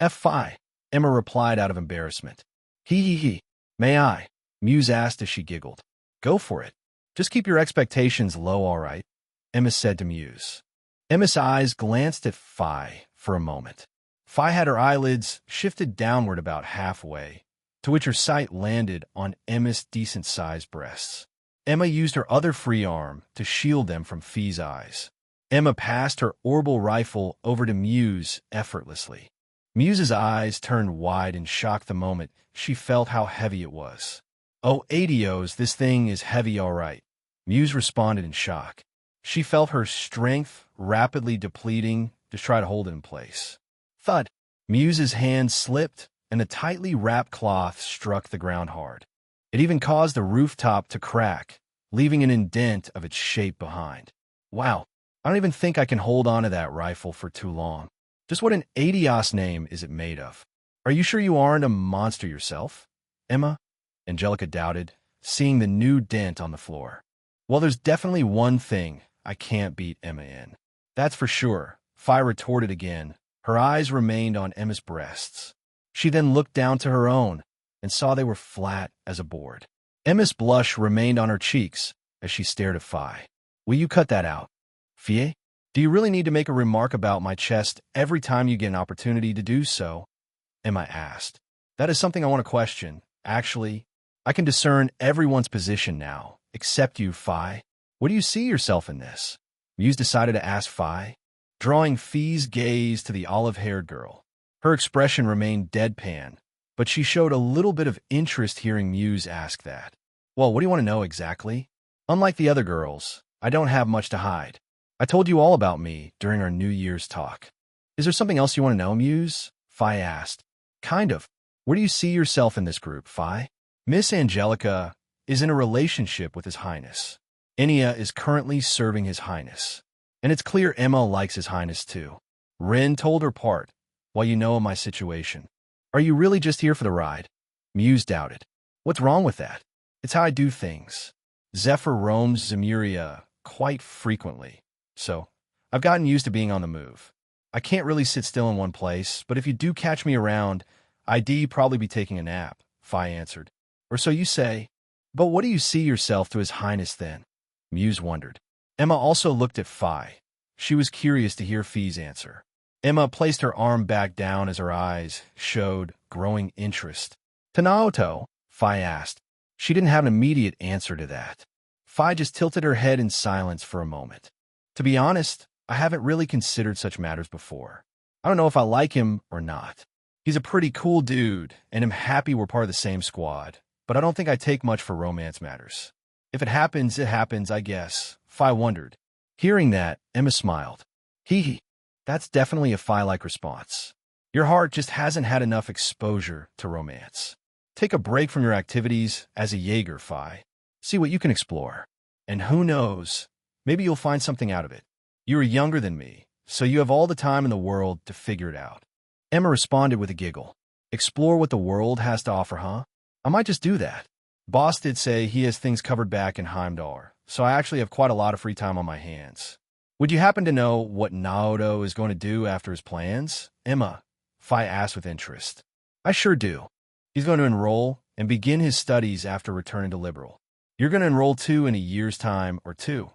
S1: Fi, Emma replied out of embarrassment. He. May I? Muse asked as she giggled. Go for it. Just keep your expectations low, all right, Emma said to Muse. Emma's eyes glanced at Fi for a moment. Fi had her eyelids shifted downward about halfway, to which her sight landed on Emma's decent-sized breasts. Emma used her other free arm to shield them from Fi's eyes. Emma passed her orbital rifle over to Muse effortlessly. Muse's eyes turned wide in shock the moment she felt how heavy it was. Oh, Adios, this thing is heavy all right, Muse responded in shock. She felt her strength rapidly depleting to try to hold it in place. Thud! Muse's hand slipped, and the tightly wrapped cloth struck the ground hard. It even caused the rooftop to crack, leaving an indent of its shape behind. Wow, I don't even think I can hold on to that rifle for too long. Just what an idios name is it made of? Are you sure you aren't a monster yourself, Emma? Angelica doubted, seeing the new dent on the floor. Well, there's definitely one thing I can't beat Emma in. That's for sure, Fi retorted again. Her eyes remained on Emma's breasts. She then looked down to her own and saw they were flat as a board. Emma's blush remained on her cheeks as she stared at Fi. Will you cut that out? Fie? Do you really need to make a remark about my chest every time you get an opportunity to do so? Emma asked. That is something I want to question. Actually, I can discern everyone's position now, except you, Fi. What do you see yourself in this? Muse decided to ask Fi, drawing Fi's gaze to the olive-haired girl. Her expression remained deadpan, but she showed a little bit of interest hearing Muse ask that. Well, what do you want to know exactly? Unlike the other girls, I don't have much to hide. I told you all about me during our New Year's talk. Is there something else you want to know, Muse? Fi asked. Kind of. Where do you see yourself in this group, Fi? Miss Angelica is in a relationship with His Highness. Enya is currently serving His Highness. And it's clear Emma likes His Highness too. Rin told her part, while you know my situation. Are you really just here for the ride? Muse doubted. What's wrong with that? It's how I do things. Zephyr roams Zemuria quite frequently, so I've gotten used to being on the move. I can't really sit still in one place, but if you do catch me around, I'd probably be taking a nap, Fi answered. Or so you say. But what do you see yourself to His Highness then? Muse wondered. Emma also looked at Fi. She was curious to hear Fi's answer. Emma placed her arm back down as her eyes showed growing interest. To Naoto? Fi asked. She didn't have an immediate answer to that. Fi just tilted her head in silence for a moment. To be honest, I haven't really considered such matters before. I don't know if I like him or not. He's a pretty cool dude, and I'm happy we're part of the same squad, but I don't think I take much for romance matters. If it happens, I guess, Fi wondered. Hearing that, Emma smiled. Hee. That's definitely a Fi-like response. Your heart just hasn't had enough exposure to romance. Take a break from your activities as a Jaeger, Fi. See what you can explore. And who knows, maybe you'll find something out of it. You are younger than me, so you have all the time in the world to figure it out. Emma responded with a giggle. Explore what the world has to offer, huh? I might just do that. Boss did say he has things covered back in Heimdall, so I actually have quite a lot of free time on my hands. Would you happen to know what Naoto is going to do after his plans? Emma, Fi asked with interest. I sure do. He's going to enroll and begin his studies after returning to Liberal. You're going to enroll too in a year's time or two.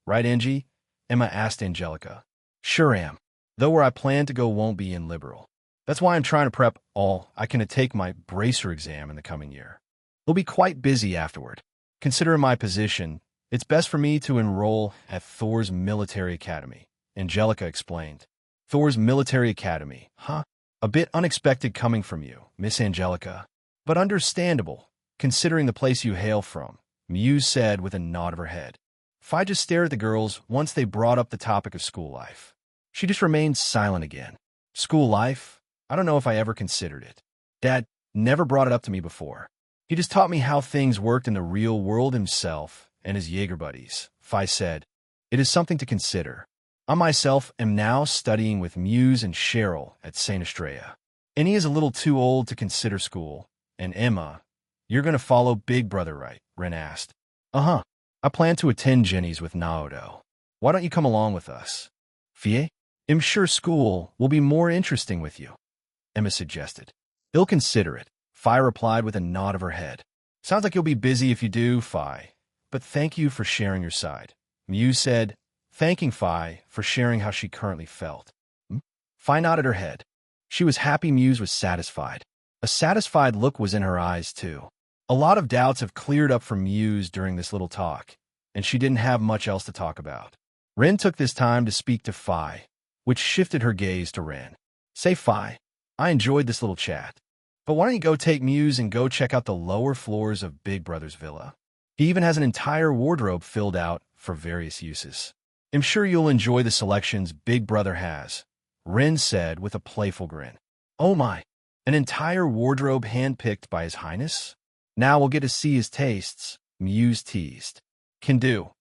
S1: Right, Angie? Emma asked Angelica. Sure am. Though where I plan to go won't be in Liberal. That's why I'm trying to prep all I can to take my bracer exam in the coming year. We'll be quite busy afterward. Considering my position, it's best for me to enroll at Thor's Military Academy, Angelica explained. Thor's Military Academy, huh? A bit unexpected coming from you, Miss Angelica. But understandable, considering the place you hail from, Muse said with a nod of her head. Fi just stared at the girls once they brought up the topic of school life. She just remained silent again. School life? I don't know if I ever considered it. Dad never brought it up to me before. He just taught me how things worked in the real world himself and his Jaeger buddies, Fi said. It is something to consider. I myself am now studying with Muse and Cheryl at St. Estrella. And he is a little too old to consider school. And Emma, you're going to follow Big Brother, right? Ren asked. Uh-huh. I plan to attend Jenny's with Naoto. Why don't you come along with us? Fie? I'm sure school will be more interesting with you, Emma suggested. He'll consider it, Fi replied with a nod of her head. Sounds like you'll be busy if you do, Fi. But thank you for sharing your side. Muse said, thanking Fi for sharing how she currently felt. Fi nodded her head. She was happy Muse was satisfied. A satisfied look was in her eyes, too. A lot of doubts have cleared up for Muse during this little talk, and she didn't have much else to talk about. Ren took this time to speak to Fi, which shifted her gaze to Ren. Say, Fi, I enjoyed this little chat. But why don't you go take Muse and go check out the lower floors of Big Brother's villa? He even has an entire wardrobe filled out for various uses. I'm sure you'll enjoy the selections Big Brother has, Ren said with a playful grin. Oh my, an entire wardrobe handpicked by His Highness? Now we'll get to see his tastes, Muse teased. Can do,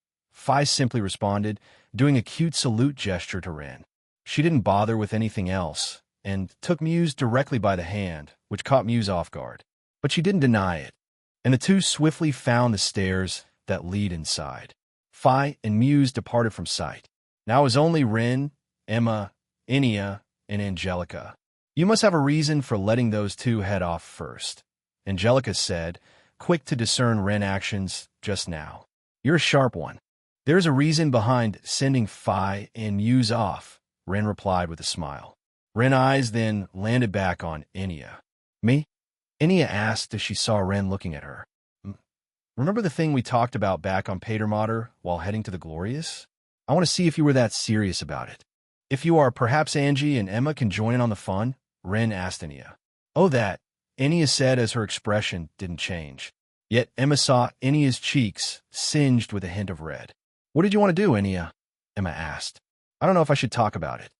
S1: Fi simply responded, doing a cute salute gesture to Rin. She didn't bother with anything else, and took Muse directly by the hand, which caught Muse off guard. But she didn't deny it, and the two swiftly found the stairs that lead inside. Fi and Muse departed from sight. Now it was only Rin, Emma, Enya, and Angelica. You must have a reason for letting those two head off first, Angelica said, quick to discern Rin actions just now. You're a sharp one. There's a reason behind sending Fi and Muse off, Rin replied with a smile. Rin's eyes then landed back on Enya. Me? Enya asked as she saw Rin looking at her. Remember the thing we talked about back on Patermater while heading to the Glorious? I want to see if you were that serious about it. If you are, perhaps Angie and Emma can join in on the fun, Rin asked Enya. Oh, that, Enya said as her expression didn't change. Yet Emma saw Enya's cheeks singed with a hint of red. What did you want to do, Enya? Emma asked. I don't know if I should talk about it.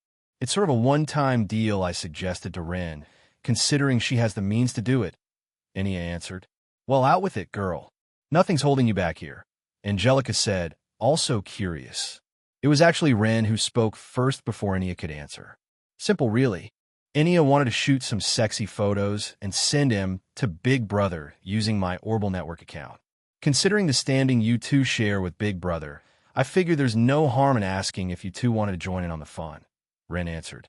S1: It's sort of a one-time deal, I suggested to Rin, considering she has the means to do it, Enya answered. Well, out with it, girl. Nothing's holding you back here, Angelica said, also curious. It was actually Rin who spoke first before Enya could answer. Simple, really. Enya wanted to shoot some sexy photos and send him to Big Brother using my Orbital Network account. Considering the standing you two share with Big Brother, I figure there's no harm in asking if you two wanted to join in on the fun, Rin answered.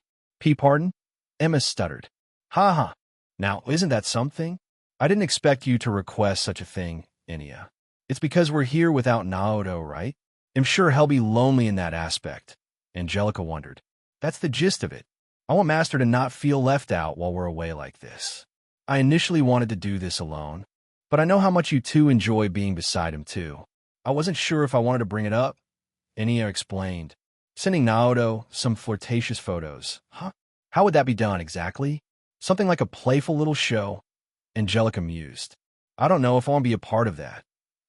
S1: Pardon? Emma stuttered. Ha ha. Now, isn't that something? I didn't expect you to request such a thing, Enya. It's because we're here without Naoto, right? I'm sure he'll be lonely in that aspect, Angelica wondered. That's the gist of it. I want Master to not feel left out while we're away like this. I initially wanted to do this alone, but I know how much you two enjoy being beside him too. I wasn't sure if I wanted to bring it up, Enya explained. Sending Naoto some flirtatious photos. Huh? How would that be done exactly? Something like a playful little show, Angelica mused. I don't know if I want to be a part of that.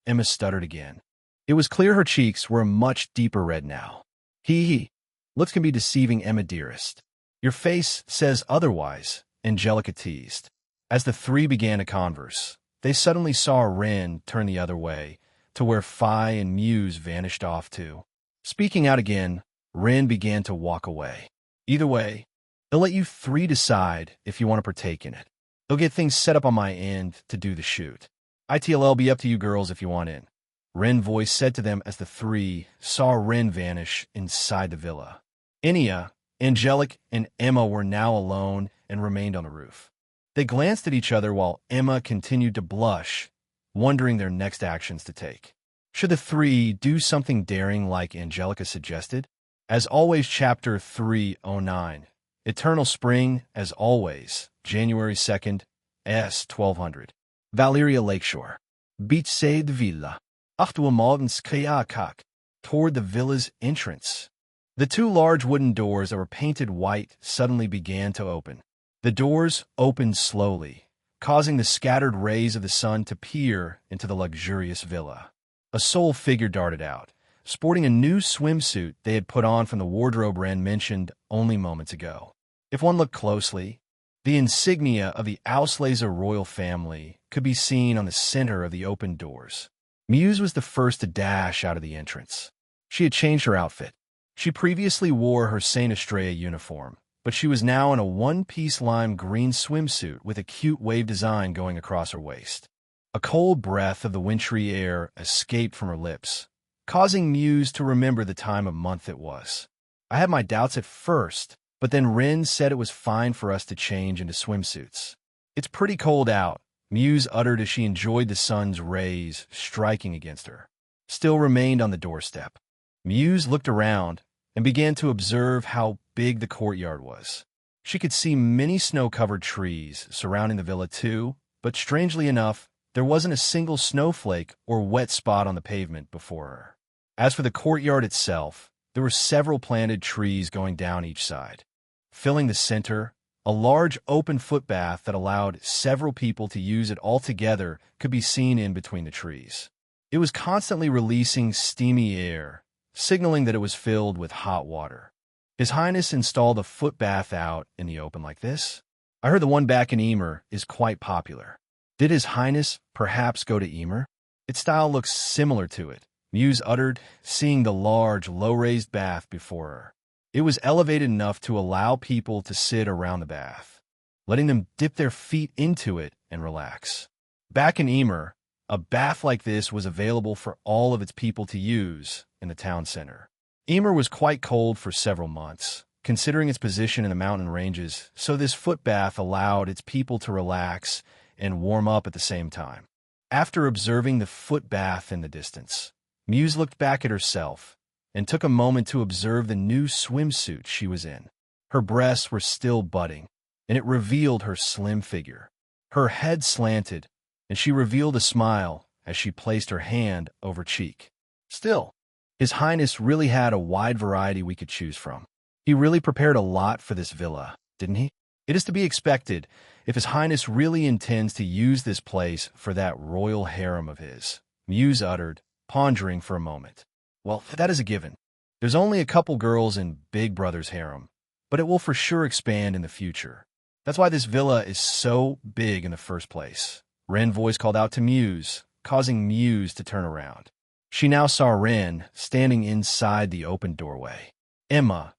S1: Emma stuttered again. It was clear her cheeks were a much deeper red now. Hee. Looks can be deceiving, Emma dearest. Your face says otherwise, Angelica teased. As the three began to converse, they suddenly saw Rin turn the other way, to where Fi and Muse vanished off too. Speaking out again, Rin began to walk away. Either way, they'll let you three decide if you want to partake in it. They'll get things set up on my end to do the shoot. ITLL be up to you girls if you want in, Rin's voice said to them as the three saw Rin vanish inside the villa. Enya, Angelic, and Emma were now alone and remained on the roof. They glanced at each other while Emma continued to blush, wondering their next actions to take. Should the three do something daring like Angelica suggested? As always, Chapter 309. Eternal Spring, as always, January 2nd, S. 1200. Valeria Lakeshore. Beachside Villa. Achtua Malden's Kajak. Toward the villa's entrance. The two large wooden doors that were painted white suddenly began to open. The doors opened slowly, causing the scattered rays of the sun to peer into the luxurious villa. A sole figure darted out, sporting a new swimsuit they had put on from the wardrobe Ren mentioned only moments ago. If one looked closely, the insignia of the Auslese royal family could be seen on the center of the open doors. Muse was the first to dash out of the entrance. She had changed her outfit. She previously wore her Saint Estrella uniform, but she was now in a one-piece lime green swimsuit with a cute wave design going across her waist. A cold breath of the wintry air escaped from her lips, causing Muse to remember the time of month it was. I had my doubts at first, but then Rin said it was fine for us to change into swimsuits. It's pretty cold out, Muse uttered as she enjoyed the sun's rays striking against her. Still remained on the doorstep. Muse looked around and began to observe how big the courtyard was. She could see many snow-covered trees surrounding the villa too, but strangely enough, there wasn't a single snowflake or wet spot on the pavement before her. As for the courtyard itself, there were several planted trees going down each side. Filling the center, a large open footbath that allowed several people to use it all together could be seen in between the trees. It was constantly releasing steamy air, signaling that it was filled with hot water. His Highness installed a footbath out in the open like this. I heard the one back in Emer is quite popular. Did His Highness perhaps go to Emer? Its style looks similar to it, Muse uttered, seeing the large, low-raised bath before her. It was elevated enough to allow people to sit around the bath, letting them dip their feet into it and relax. Back in Emer, a bath like this was available for all of its people to use in the town center. Emer was quite cold for several months, considering its position in the mountain ranges, so this foot bath allowed its people to relax and warm up at the same time. After observing the foot bath in the distance, Muse looked back at herself and took a moment to observe the new swimsuit she was in. Her breasts were still budding, and it revealed her slim figure. Her head slanted, and she revealed a smile as she placed her hand over cheek. Still, His Highness really had a wide variety we could choose from. He really prepared a lot for this villa, didn't he? It is to be expected if His Highness really intends to use this place for that royal harem of his, Muse uttered, pondering for a moment. Well, that is a given. There's only a couple girls in Big Brother's harem, but it will for sure expand in the future. That's why this villa is so big in the first place. Ren's voice called out to Muse, causing Muse to turn around. She now saw Ren standing inside the open doorway. Emma,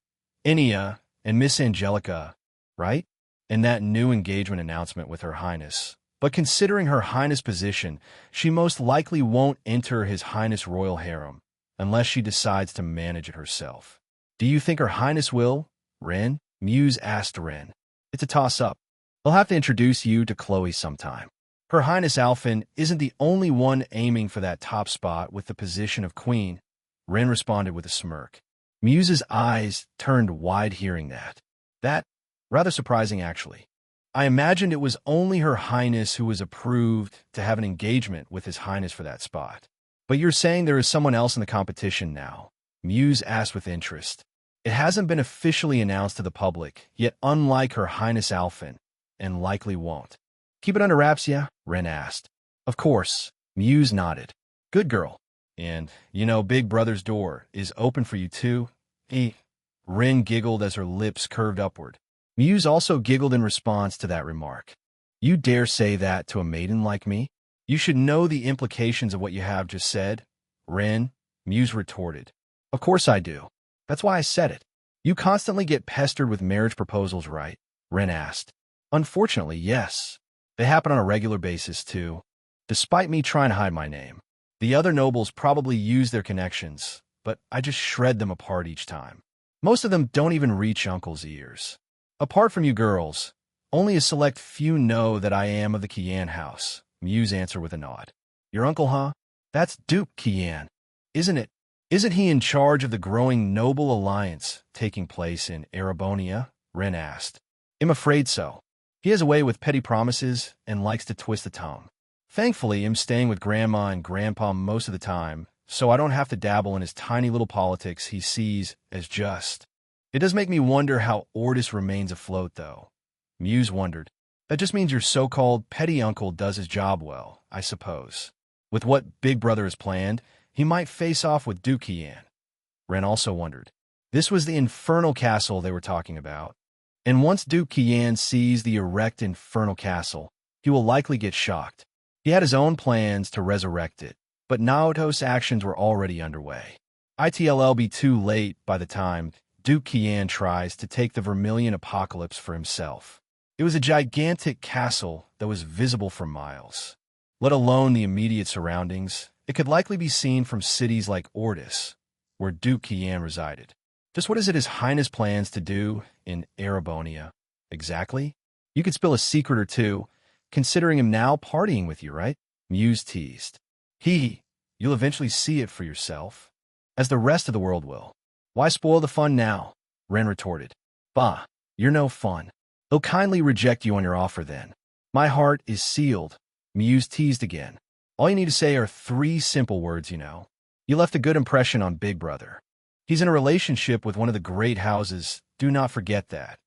S1: Enya, and Miss Angelica, right? And that new engagement announcement with Her Highness. But considering Her Highness' position, she most likely won't enter His Highness' royal harem unless she decides to manage it herself. Do you think Her Highness will, Ren? Muse asked Ren. It's a toss-up. I'll have to introduce you to Chloe sometime. Her Highness Alphen isn't the only one aiming for that top spot with the position of queen, Ren responded with a smirk. Muse's eyes turned wide hearing that. That, rather surprising actually. I imagined it was only Her Highness who was approved to have an engagement with His Highness for that spot. But you're saying there is someone else in the competition now? Muse asked with interest. It hasn't been officially announced to the public, yet unlike Her Highness Alphen, and likely won't. Keep it under wraps, yeah? Ren asked. Of course, Muse nodded. Good girl. And, Big Brother's door is open for you too. Ren giggled as her lips curved upward. Muse also giggled in response to that remark. You dare say that to a maiden like me? You should know the implications of what you have just said. Ren, Muse retorted. Of course I do. That's why I said it. You constantly get pestered with marriage proposals, right? Ren asked. Unfortunately, yes. They happen on a regular basis, too. Despite me trying to hide my name. The other nobles probably use their connections, but I just shred them apart each time. Most of them don't even reach Uncle's ears. Apart from you girls, only a select few know that I am of the Qian house, Muse answered with a nod. Your uncle, huh? That's Duke Qian, isn't it? Isn't he in charge of the growing noble alliance taking place in Arabonia? Ren asked. I'm afraid so. He has a way with petty promises and likes to twist the tongue. Thankfully, I'm staying with Grandma and Grandpa most of the time, so I don't have to dabble in his tiny little politics he sees as just. It does make me wonder how Ordis remains afloat, though. Muse wondered. That just means your so-called petty uncle does his job well, I suppose. With what Big Brother has planned, he might face off with Duke Qian. Ren also wondered. This was the infernal castle they were talking about. And once Duke Qian sees the erect infernal castle, he will likely get shocked. He had his own plans to resurrect it, but Naoto's actions were already underway. It'll be too late by the time Duke Qian tries to take the Vermilion Apocalypse for himself. It was a gigantic castle that was visible for miles. Let alone the immediate surroundings, it could likely be seen from cities like Ordis, where Duke Qian resided. Just what is it His Highness plans to do in Arabonia? Exactly? You could spill a secret or two, considering him now partying with you, right? Muse teased. You'll eventually see it for yourself, as the rest of the world will. Why spoil the fun now? Ren retorted. Bah, you're no fun. He'll kindly reject you on your offer then. My heart is sealed, Muse teased again. All you need to say are 3 simple words, You left a good impression on Big Brother. He's in a relationship with one of the great houses. Do not forget that,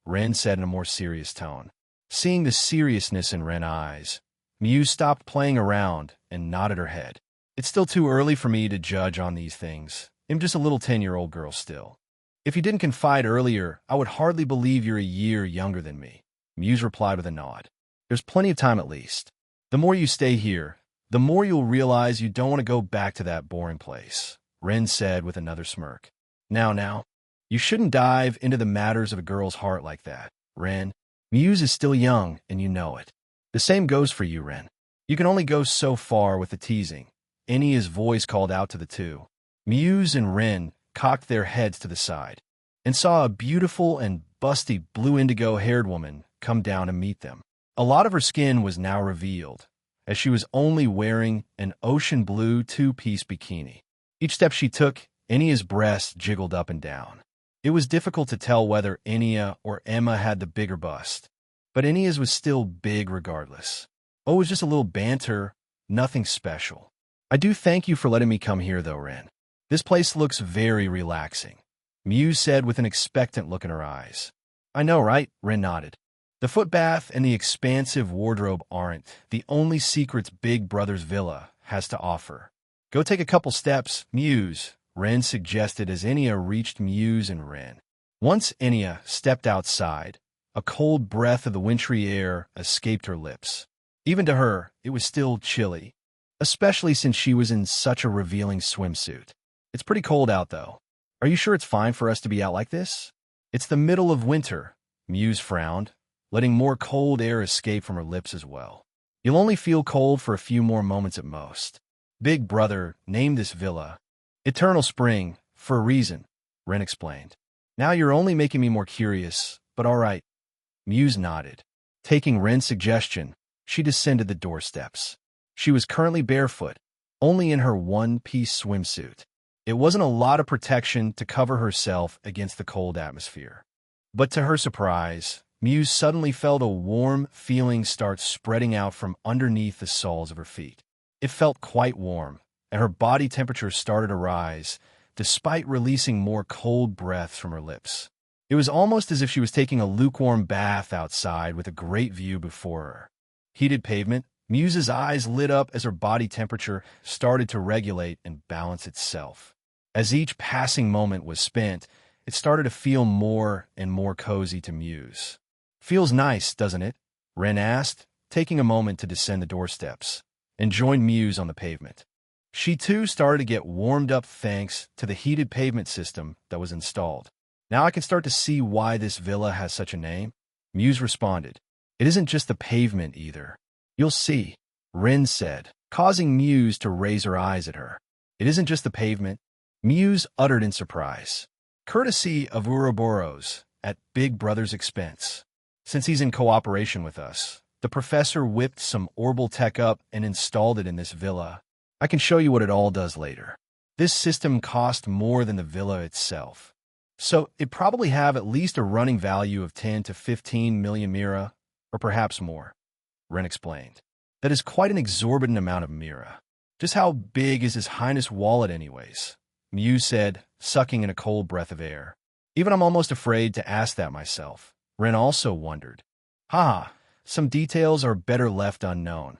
S1: Ren said in a more serious tone. Seeing the seriousness in Ren's eyes, Muse stopped playing around and nodded her head. It's still too early for me to judge on these things. I'm just a little 10-year-old girl still. If you didn't confide earlier, I would hardly believe you're a year younger than me, Muse replied with a nod. There's plenty of time at least. The more you stay here, the more you'll realize you don't want to go back to that boring place, Ren said with another smirk. Now, you shouldn't dive into the matters of a girl's heart like that, Ren. Muse is still young, and you know it. The same goes for you, Ren. You can only go so far with the teasing. Enia's voice called out to the two. Muse and Ren cocked their heads to the side and saw a beautiful and busty blue indigo-haired woman come down to meet them. A lot of her skin was now revealed, as she was only wearing an ocean blue two-piece bikini. Each step she took, Enia's breasts jiggled up and down. It was difficult to tell whether Enia or Emma had the bigger bust, but Enia's was still big regardless. Oh, it was just a little banter, nothing special. I do thank you for letting me come here, though, Ren. This place looks very relaxing, Muse said with an expectant look in her eyes. I know, right? Ren nodded. The foot bath and the expansive wardrobe aren't the only secrets Big Brother's villa has to offer. Go take a couple steps, Muse, Ren suggested as Enia reached Muse and Ren. Once Enia stepped outside, a cold breath of the wintry air escaped her lips. Even to her, it was still chilly, especially since she was in such a revealing swimsuit. It's pretty cold out, though. Are you sure it's fine for us to be out like this? It's the middle of winter, Muse frowned, letting more cold air escape from her lips as well. You'll only feel cold for a few more moments at most. Big Brother named this villa Eternal Spring for a reason, Ren explained. Now you're only making me more curious, but all right. Muse nodded. Taking Ren's suggestion, she descended the doorsteps. She was currently barefoot, only in her one-piece swimsuit. It wasn't a lot of protection to cover herself against the cold atmosphere. But to her surprise, Muse suddenly felt a warm feeling start spreading out from underneath the soles of her feet. It felt quite warm, and her body temperature started to rise, despite releasing more cold breaths from her lips. It was almost as if she was taking a lukewarm bath outside with a great view before her. Heated pavement, Muse's eyes lit up as her body temperature started to regulate and balance itself. As each passing moment was spent, it started to feel more and more cozy to Muse. Feels nice, doesn't it? Ren asked, taking a moment to descend the doorsteps, and joined Muse on the pavement. She too started to get warmed up thanks to the heated pavement system that was installed. Now I can start to see why this villa has such a name, Muse responded. It isn't just the pavement either. You'll see, Ren said, causing Muse to raise her eyes at her. It isn't just the pavement, Muse uttered in surprise. Courtesy of Ouroboros, at Big Brother's expense. Since he's in cooperation with us, the professor whipped some Orbal tech up and installed it in this villa. I can show you what it all does later. This system cost more than the villa itself, so it probably have at least a running value of 10 to 15 million mira, or perhaps more, Ren explained. That is quite an exorbitant amount of mira. Just how big is His Highness' wallet anyways? Muse said, sucking in a cold breath of air. Even I'm almost afraid to ask that myself. Ren also wondered. Some details are better left unknown.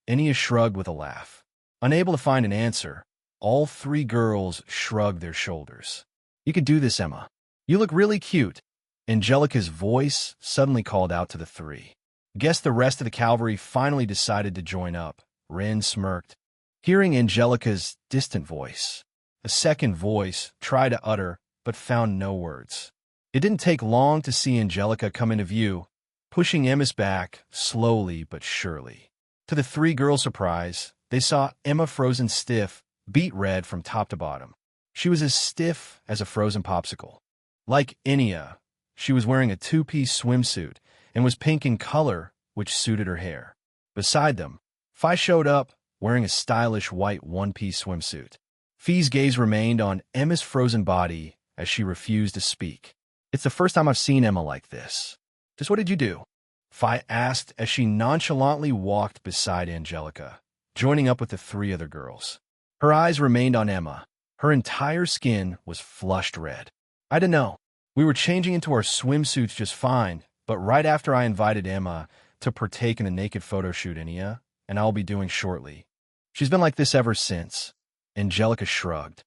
S1: Enia shrugged with a laugh. Unable to find an answer, all three girls shrugged their shoulders. You could do this, Emma. You look really cute. Angelica's voice suddenly called out to the three. Guess the rest of the cavalry finally decided to join up. Ren smirked, hearing Angelica's distant voice. A second voice tried to utter, but found no words. It didn't take long to see Angelica come into view, pushing Emma's back slowly but surely. To the three girls' surprise, they saw Emma frozen stiff, beet red from top to bottom. She was as stiff as a frozen popsicle. Like Enia, she was wearing a two-piece swimsuit and was pink in color, which suited her hair. Beside them, Phi showed up, wearing a stylish white one-piece swimsuit. Phi's gaze remained on Emma's frozen body as she refused to speak. It's the first time I've seen Emma like this. Just what did you do? Phi asked as she nonchalantly walked beside Angelica, joining up with the three other girls. Her eyes remained on Emma. Her entire skin was flushed red. I don't know. We were changing into our swimsuits just fine, but right after I invited Emma to partake in the naked photo shoot Enia, and I'll be doing shortly. She's been like this ever since. Angelica shrugged.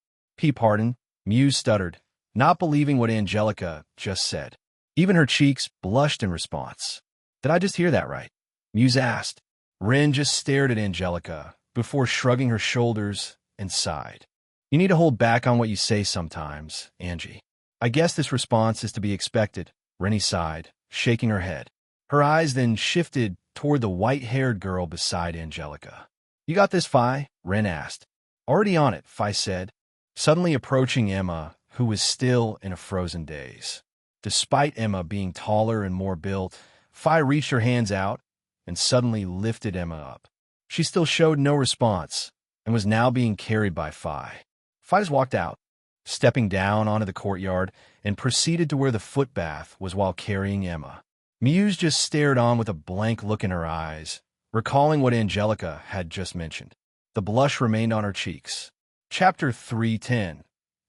S1: Pardon, Muse stuttered, not believing what Angelica just said. Even her cheeks blushed in response. Did I just hear that right? Muse asked. Ren just stared at Angelica, before shrugging her shoulders and sighed. You need to hold back on what you say sometimes, Angie. I guess this response is to be expected, Rennie sighed, shaking her head. Her eyes then shifted toward the white-haired girl beside Angelica. You got this, Phi? Ren asked. Already on it, Phi said, suddenly approaching Emma, who was still in a frozen daze. Despite Emma being taller and more built, Phi reached her hands out and suddenly lifted Emma up. She still showed no response and was now being carried by Phi. Phi just walked out, stepping down onto the courtyard, and proceeded to where the foot bath was while carrying Emma. Muse just stared on with a blank look in her eyes, recalling what Angelica had just mentioned. The blush remained on her cheeks. Chapter 310.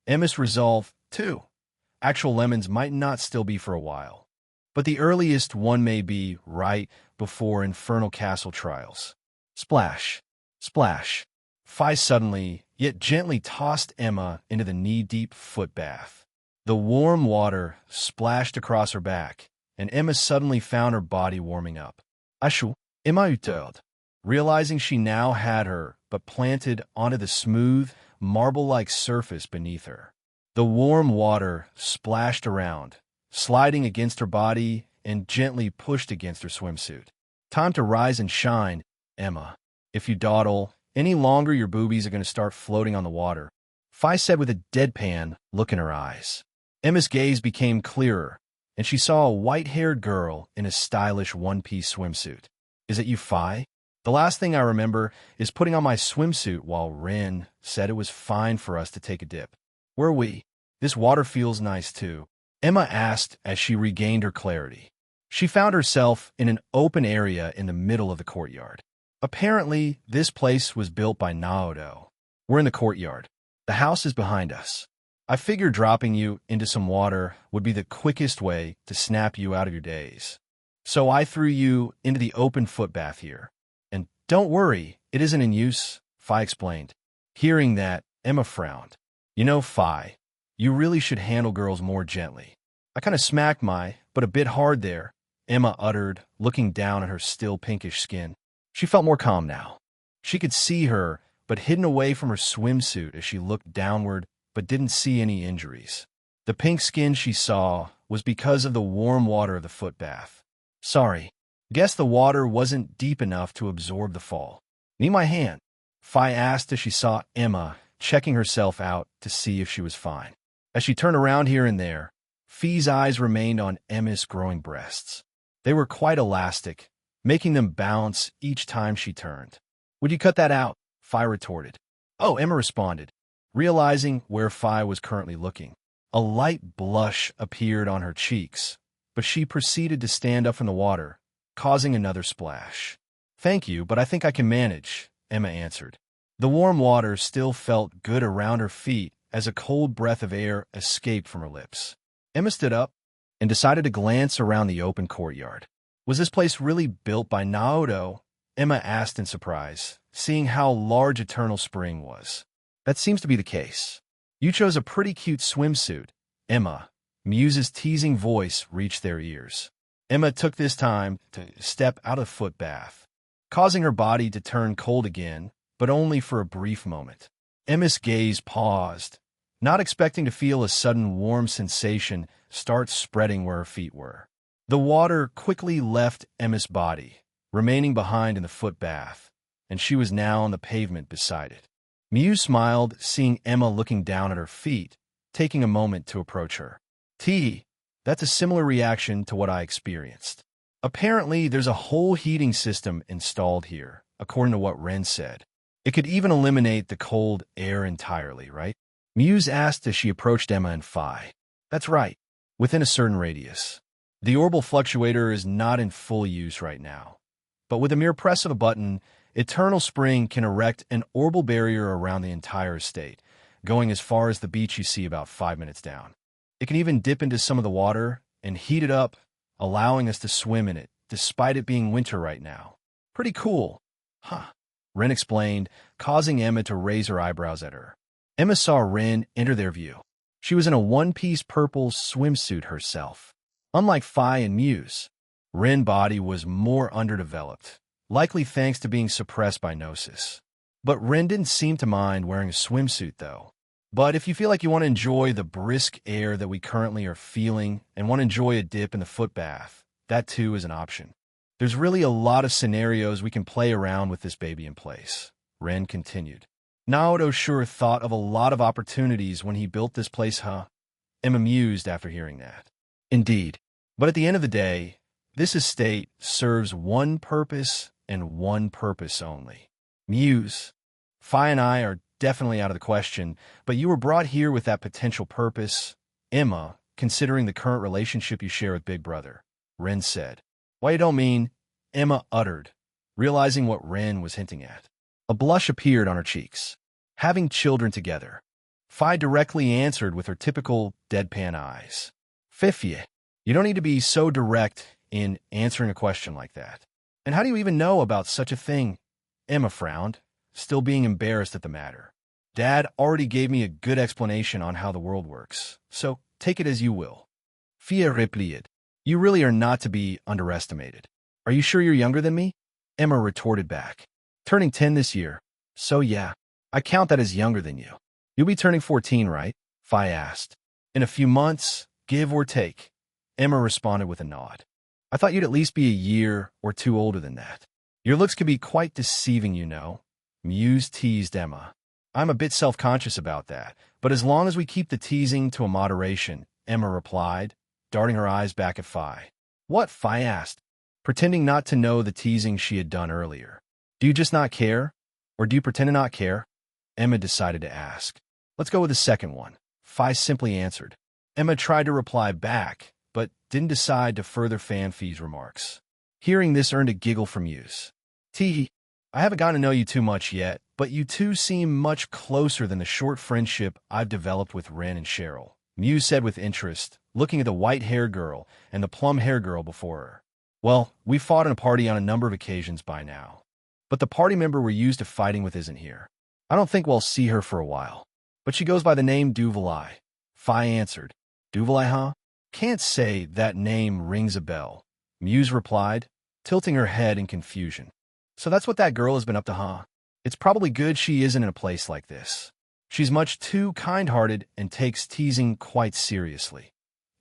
S1: Emma's Resolve 2. Actual lemons might not still be for a while, but the earliest one may be right before Infernal Castle trials. Splash, splash. Phi suddenly, yet gently tossed Emma into the knee-deep foot bath. The warm water splashed across her back, and Emma suddenly found her body warming up. Ashu, Emma uttered, realizing she now had her but planted onto the smooth, marble-like surface beneath her. The warm water splashed around, sliding against her body and gently pushed against her swimsuit. Time to rise and shine, Emma. If you dawdle any longer, your boobies are going to start floating on the water, Phi said with a deadpan look in her eyes. Emma's gaze became clearer, and she saw a white-haired girl in a stylish one-piece swimsuit. Is it you, Phi? The last thing I remember is putting on my swimsuit while Ren said it was fine for us to take a dip. Where are we? This water feels nice too, Emma asked as she regained her clarity. She found herself in an open area in the middle of the courtyard. Apparently, this place was built by Naoto. We're in the courtyard. The house is behind us. I figured dropping you into some water would be the quickest way to snap you out of your daze. So I threw you into the open foot bath here. And don't worry, it isn't in use, Phi explained. Hearing that, Emma frowned. You know, Phi, you really should handle girls more gently. I kind of smacked but a bit hard there, Emma uttered, looking down at her still pinkish skin. She felt more calm now. She could see her, but hidden away from her swimsuit as she looked downward, but didn't see any injuries. The pink skin she saw was because of the warm water of the foot bath. Sorry. Guess the water wasn't deep enough to absorb the fall. Need my hand? Phi asked as she saw Emma checking herself out to see if she was fine. As she turned around here and there, Phi's eyes remained on Emma's growing breasts. They were quite elastic, making them bounce each time she turned. Would you cut that out? Phi retorted. Oh, Emma responded, realizing where Phi was currently looking. A light blush appeared on her cheeks, but she proceeded to stand up from the water, causing another splash. Thank you, but I think I can manage, Emma answered. The warm water still felt good around her feet as a cold breath of air escaped from her lips. Emma stood up and decided to glance around the open courtyard. Was this place really built by Naoto? Emma asked in surprise, seeing how large Eternal Spring was. That seems to be the case. You chose a pretty cute swimsuit, Emma. Muse's teasing voice reached their ears. Emma took this time to step out of the foot bath, causing her body to turn cold again, but only for a brief moment. Emma's gaze paused, not expecting to feel a sudden warm sensation start spreading where her feet were. The water quickly left Emma's body, remaining behind in the foot bath, and she was now on the pavement beside it. Muse smiled, seeing Emma looking down at her feet, taking a moment to approach her. That's a similar reaction to what I experienced. Apparently, there's a whole heating system installed here, according to what Ren said. It could even eliminate the cold air entirely, right? Muse asked as she approached Emma and Phi. That's right, within a certain radius. The orbital fluctuator is not in full use right now, but with a mere press of a button, Eternal Spring can erect an orbital barrier around the entire estate, going as far as the beach you see about 5 minutes down. It can even dip into some of the water and heat it up, allowing us to swim in it, despite it being winter right now. Pretty cool. Huh. Ren explained, causing Emma to raise her eyebrows at her. Emma saw Ren enter their view. She was in a one-piece purple swimsuit herself. Unlike Phi and Muse, Ren's body was more underdeveloped, likely thanks to being suppressed by Gnosis. But Ren didn't seem to mind wearing a swimsuit, though. But if you feel like you want to enjoy the brisk air that we currently are feeling and want to enjoy a dip in the foot bath, that too is an option. There's really a lot of scenarios we can play around with this baby in place, Ren continued. Naoto sure thought of a lot of opportunities when he built this place, huh? Emma mused after hearing that. Indeed. But at the end of the day, this estate serves one purpose and one purpose only. Muse. Fi and I are definitely out of the question, but you were brought here with that potential purpose. Emma, considering the current relationship you share with Big Brother, Ren said. Why you don't mean, Emma uttered, realizing what Ren was hinting at. A blush appeared on her cheeks. Having children together. Fi directly answered with her typical deadpan eyes. Fifie, you don't need to be so direct in answering a question like that. And how do you even know about such a thing? Emma frowned, still being embarrassed at the matter. Dad already gave me a good explanation on how the world works, so take it as you will. Fia replied. You really are not to be underestimated. Are you sure you're younger than me? Emma retorted back. Turning 10 this year. So yeah, I count that as younger than you. You'll be turning 14, right? Fi asked. In a few months, give or take. Emma responded with a nod. I thought you'd at least be a year or two older than that. Your looks can be quite deceiving, you know. Muse teased Emma. I'm a bit self-conscious about that, but as long as we keep the teasing to a moderation, Emma replied, darting her eyes back at Fi. What? Fi asked, pretending not to know the teasing she had done earlier. Do you just not care? Or do you pretend to not care? Emma decided to ask. Let's go with the second one. Fi simply answered. Emma tried to reply back, but didn't decide to further fan Fi's remarks. Hearing this earned a giggle from Muse. Tee, I haven't gotten to know you too much yet, but you two seem much closer than the short friendship I've developed with Ren and Cheryl, Muse said with interest, looking at the white-haired girl and the plum-haired girl before her. Well, we've fought in a party on a number of occasions by now. But the party member we're used to fighting with isn't here. I don't think we'll see her for a while. But she goes by the name Duvalai. Fi answered. Duvalai, huh? Can't say that name rings a bell, Muse replied, tilting her head in confusion. So that's what that girl has been up to, huh? It's probably good she isn't in a place like this. She's much too kind-hearted and takes teasing quite seriously.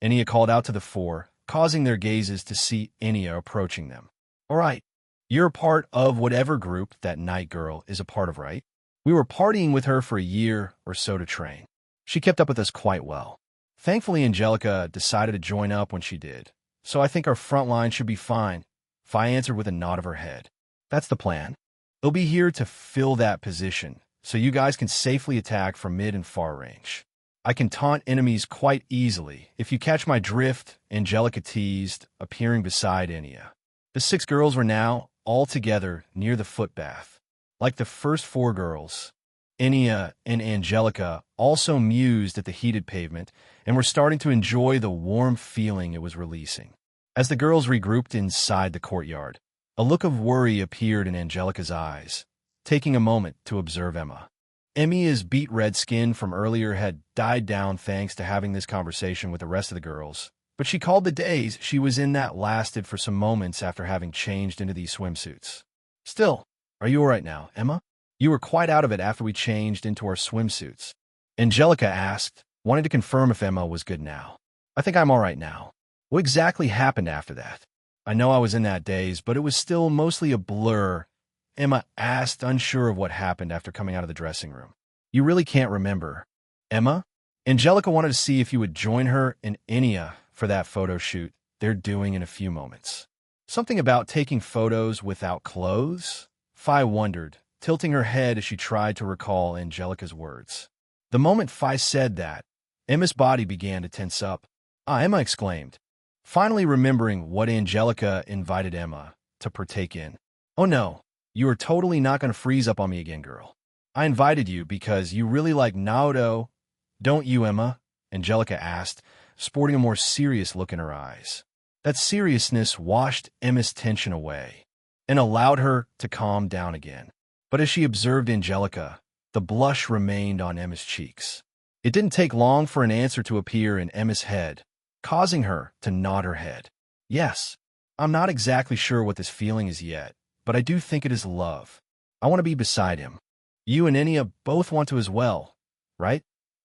S1: Enya called out to the four, causing their gazes to see Enya approaching them. All right, you're a part of whatever group that night girl is a part of, right? We were partying with her for a year or so to train. She kept up with us quite well. Thankfully, Angelica decided to join up when she did, so I think our front line should be fine. Fi answered with a nod of her head. That's the plan. They'll be here to fill that position, so you guys can safely attack from mid and far range. I can taunt enemies quite easily. If you catch my drift, Angelica teased, appearing beside Enya. The 6 girls were now all together near the footbath. Like the first 4 girls, Enya and Angelica also mused at the heated pavement and were starting to enjoy the warm feeling it was releasing. As the girls regrouped inside the courtyard, a look of worry appeared in Angelica's eyes, taking a moment to observe Emma. Emia's beet red skin from earlier had died down thanks to having this conversation with the rest of the girls, but she called the days she was in that lasted for some moments after having changed into these swimsuits. Still, are you all right now, Emma? You were quite out of it after we changed into our swimsuits. Angelica asked, wanting to confirm if Emma was good now. I think I'm all right now. What exactly happened after that? I know I was in that daze, but it was still mostly a blur. Emma asked, unsure of what happened after coming out of the dressing room. You really can't remember. Emma? Angelica wanted to see if you would join her and Enya for that photo shoot they're doing in a few moments. Something about taking photos without clothes? Fi wondered, tilting her head as she tried to recall Angelica's words. The moment Fi said that, Emma's body began to tense up. Ah, Emma exclaimed, finally remembering what Angelica invited Emma to partake in. Oh no, you are totally not going to freeze up on me again, girl. I invited you because you really like Naoto, don't you, Emma? Angelica asked, sporting a more serious look in her eyes. That seriousness washed Emma's tension away and allowed her to calm down again. But as she observed Angelica, the blush remained on Emma's cheeks. It didn't take long for an answer to appear in Emma's head, causing her to nod her head. Yes, I'm not exactly sure what this feeling is yet, but I do think it is love. I want to be beside him. You and Enya both want to as well, right?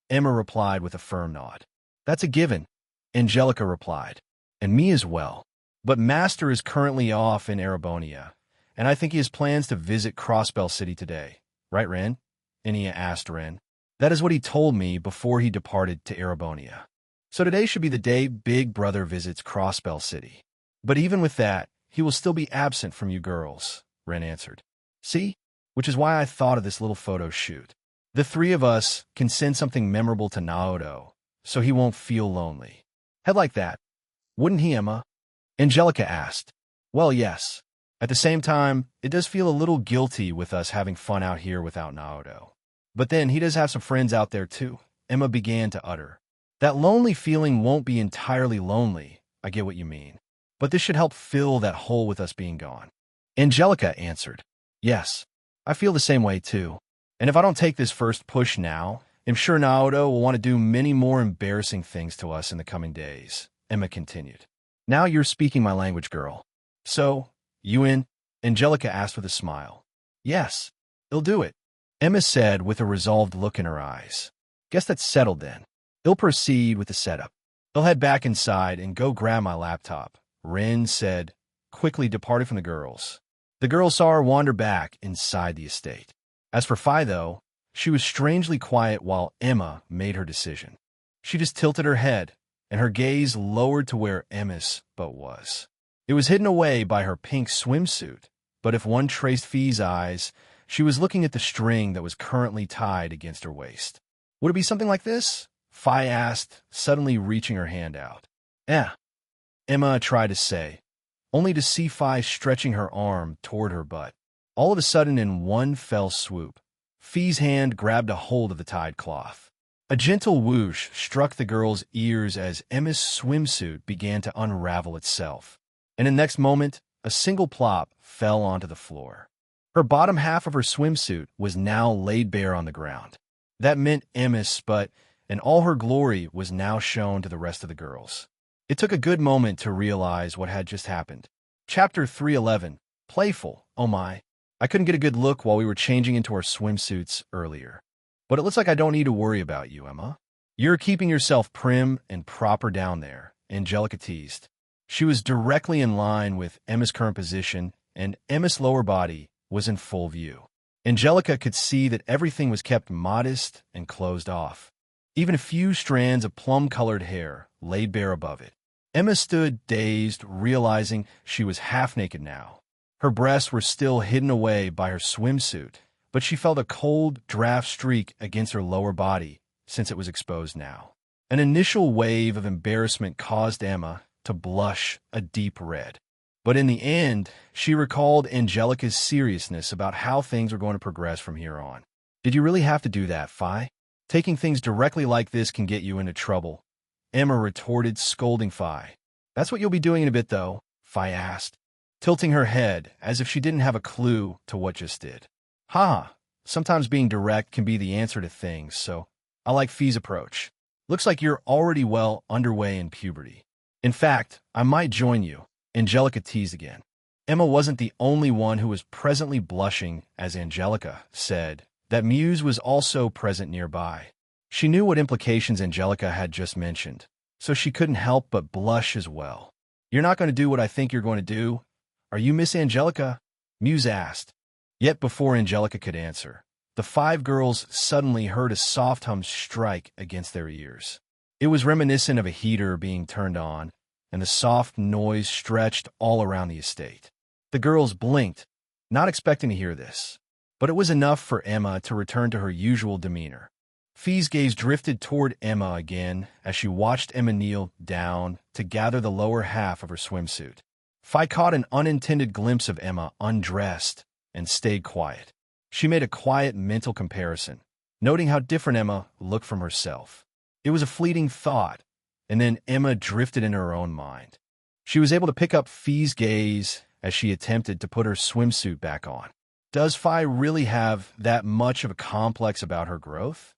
S1: Emma replied with a firm nod. That's a given, Angelica replied. And me as well. But Master is currently off in Erebonia, and I think he has plans to visit Crossbell City today. Right, Ren? Enya asked Ren. That is what he told me before he departed to Erebonia. So today should be the day Big Brother visits Crossbell City. But even with that, he will still be absent from you girls, Ren answered. See? Which is why I thought of this little photo shoot. The three of us can send something memorable to Naoto, so he won't feel lonely. Head like that. Wouldn't he, Emma? Angelica asked. Well, yes. At the same time, it does feel a little guilty with us having fun out here without Naoto. But then he does have some friends out there too, Emma began to utter. That lonely feeling won't be entirely lonely, I get what you mean. But this should help fill that hole with us being gone. Angelica answered. Yes, I feel the same way too. And if I don't take this first push now, I'm sure Naoto will want to do many more embarrassing things to us in the coming days, Emma continued. Now you're speaking my language, girl. So, you in? Angelica asked with a smile. Yes, he'll do it, Emma said with a resolved look in her eyes. Guess that's settled then. He'll proceed with the setup. He'll head back inside and go grab my laptop, Ren said, quickly departing from the girls. The girls saw her wander back inside the estate. As for Phi, though, she was strangely quiet while Emma made her decision. She just tilted her head, and her gaze lowered to where Emma's butt was. It was hidden away by her pink swimsuit, but if one traced Phi's eyes, she was looking at the string that was currently tied against her waist. Would it be something like this? Phi asked, suddenly reaching her hand out. Emma tried to say, only to see Phi stretching her arm toward her butt. All of a sudden, in one fell swoop, Phi's hand grabbed a hold of the tied cloth. A gentle whoosh struck the girl's ears as Emma's swimsuit began to unravel itself. And in the next moment, a single plop fell onto the floor. Her bottom half of her swimsuit was now laid bare on the ground. That meant Emma's butt and all her glory was now shown to the rest of the girls. It took a good moment to realize what had just happened. Chapter 311, Playful, oh my. I couldn't get a good look while we were changing into our swimsuits earlier. But it looks like I don't need to worry about you, Emma. You're keeping yourself prim and proper down there, Angelica teased. She was directly in line with Emma's current position, and Emma's lower body was in full view. Angelica could see that everything was kept modest and closed off. Even a few strands of plum-colored hair laid bare above it. Emma stood dazed, realizing she was half naked now. Her breasts were still hidden away by her swimsuit, but she felt a cold draft streak against her lower body since it was exposed now. An initial wave of embarrassment caused Emma to blush a deep red. But in the end, she recalled Angelica's seriousness about how things were going to progress from here on. Did you really have to do that, Phi? Taking things directly like this can get you into trouble, Emma retorted, scolding Phi. That's what you'll be doing in a bit, though, Phi asked, tilting her head as if she didn't have a clue to what just did. Sometimes being direct can be the answer to things, so I like Phi's approach. Looks like you're already well underway in puberty. In fact, I might join you, Angelica teased again. Emma wasn't the only one who was presently blushing as Angelica said that Muse was also present nearby. She knew what implications Angelica had just mentioned, so she couldn't help but blush as well. You're not going to do what I think you're going to do, are you, Miss Angelica? Muse asked. Yet before Angelica could answer, the five girls suddenly heard a soft hum strike against their ears. It was reminiscent of a heater being turned on, and the soft noise stretched all around the estate. The girls blinked, not expecting to hear this, but it was enough for Emma to return to her usual demeanor. Phi's gaze drifted toward Emma again as she watched Emma kneel down to gather the lower half of her swimsuit. Phi caught an unintended glimpse of Emma undressed and stayed quiet. She made a quiet mental comparison, noting how different Emma looked from herself. It was a fleeting thought, and then Emma drifted in her own mind. She was able to pick up Phi's gaze as she attempted to put her swimsuit back on. Does Phi really have that much of a complex about her growth?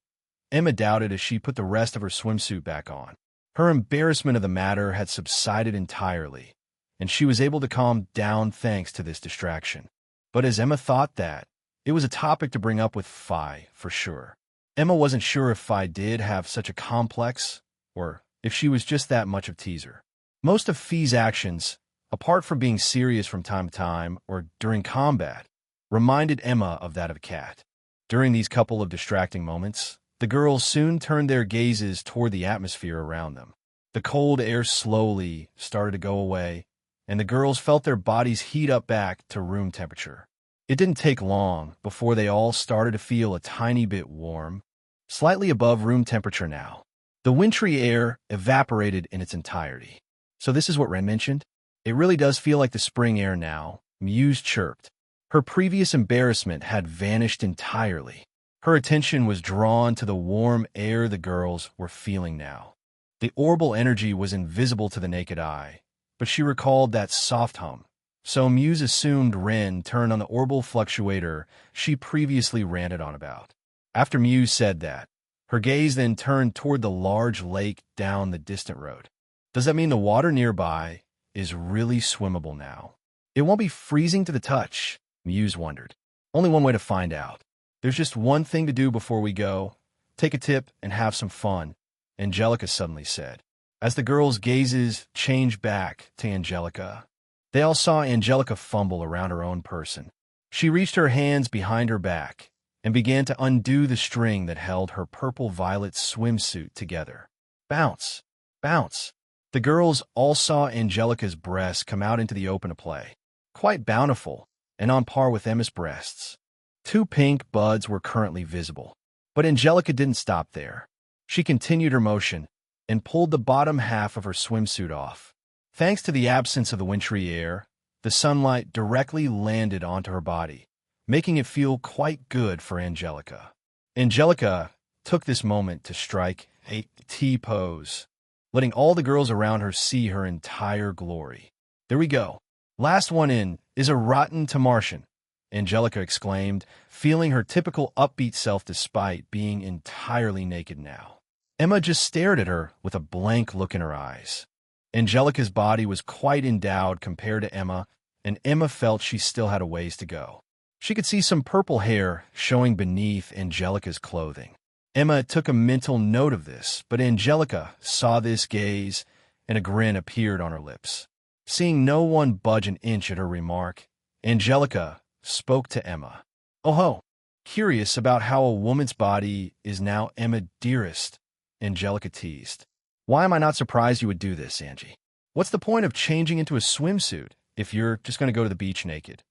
S1: Emma doubted as she put the rest of her swimsuit back on. Her embarrassment of the matter had subsided entirely, and she was able to calm down thanks to this distraction. But as Emma thought that, It was a topic to bring up with Phi, for sure. Emma wasn't sure if Phi did have such a complex, or if she was just that much of teaser. Most of Phi's actions, apart from being serious from time to time or during combat, reminded Emma of that of a cat. During these couple of distracting moments, the girls soon turned their gazes toward the atmosphere around them. The cold air slowly started to go away, and the girls felt their bodies heat up back to room temperature. It didn't take long before they all started to feel a tiny bit warm, slightly above room temperature now. The wintry air evaporated in its entirety. So this is what Ren mentioned? It really does feel like the spring air now, Muse chirped. Her previous embarrassment had vanished entirely. Her attention was drawn to the warm air the girls were feeling now. The orbal energy was invisible to the naked eye, but she recalled that soft hum. So Muse assumed Ren turned on the orbal fluctuator she previously ranted on about. After Muse said that, her gaze then turned toward the large lake down the distant road. Does that mean the water nearby is really swimmable now? It won't be freezing to the touch, Muse wondered. Only one way to find out. There's just one thing to do before we go. Take a tip and have some fun, Angelica suddenly said. As the girls' gazes changed back to Angelica, they all saw Angelica fumble around her own person. She reached her hands behind her back and began to undo the string that held her purple-violet swimsuit together. Bounce! Bounce! The girls all saw Angelica's breasts come out into the open to play, quite bountiful and on par with Emma's breasts. 2 pink buds were currently visible, but Angelica didn't stop there. She continued her motion and pulled the bottom half of her swimsuit off. Thanks to the absence of the wintry air, the sunlight directly landed onto her body, making it feel quite good for Angelica. Angelica took this moment to strike a T-pose, letting all the girls around her see her entire glory. There we go. Last one in is a rotten to Martian, Angelica exclaimed, feeling her typical upbeat self despite being entirely naked now. Emma just stared at her with a blank look in her eyes. Angelica's body was quite endowed compared to Emma, and Emma felt she still had a ways to go. She could see some purple hair showing beneath Angelica's clothing. Emma took a mental note of this, but Angelica saw this gaze, and a grin appeared on her lips. Seeing no one budge an inch at her remark, Angelica spoke to Emma. "Oh ho, curious about how a woman's body is now Emma dearest," Angelica teased. "Why am I not surprised you would do this, Angie? What's the point of changing into a swimsuit if you're just going to go to the beach naked?"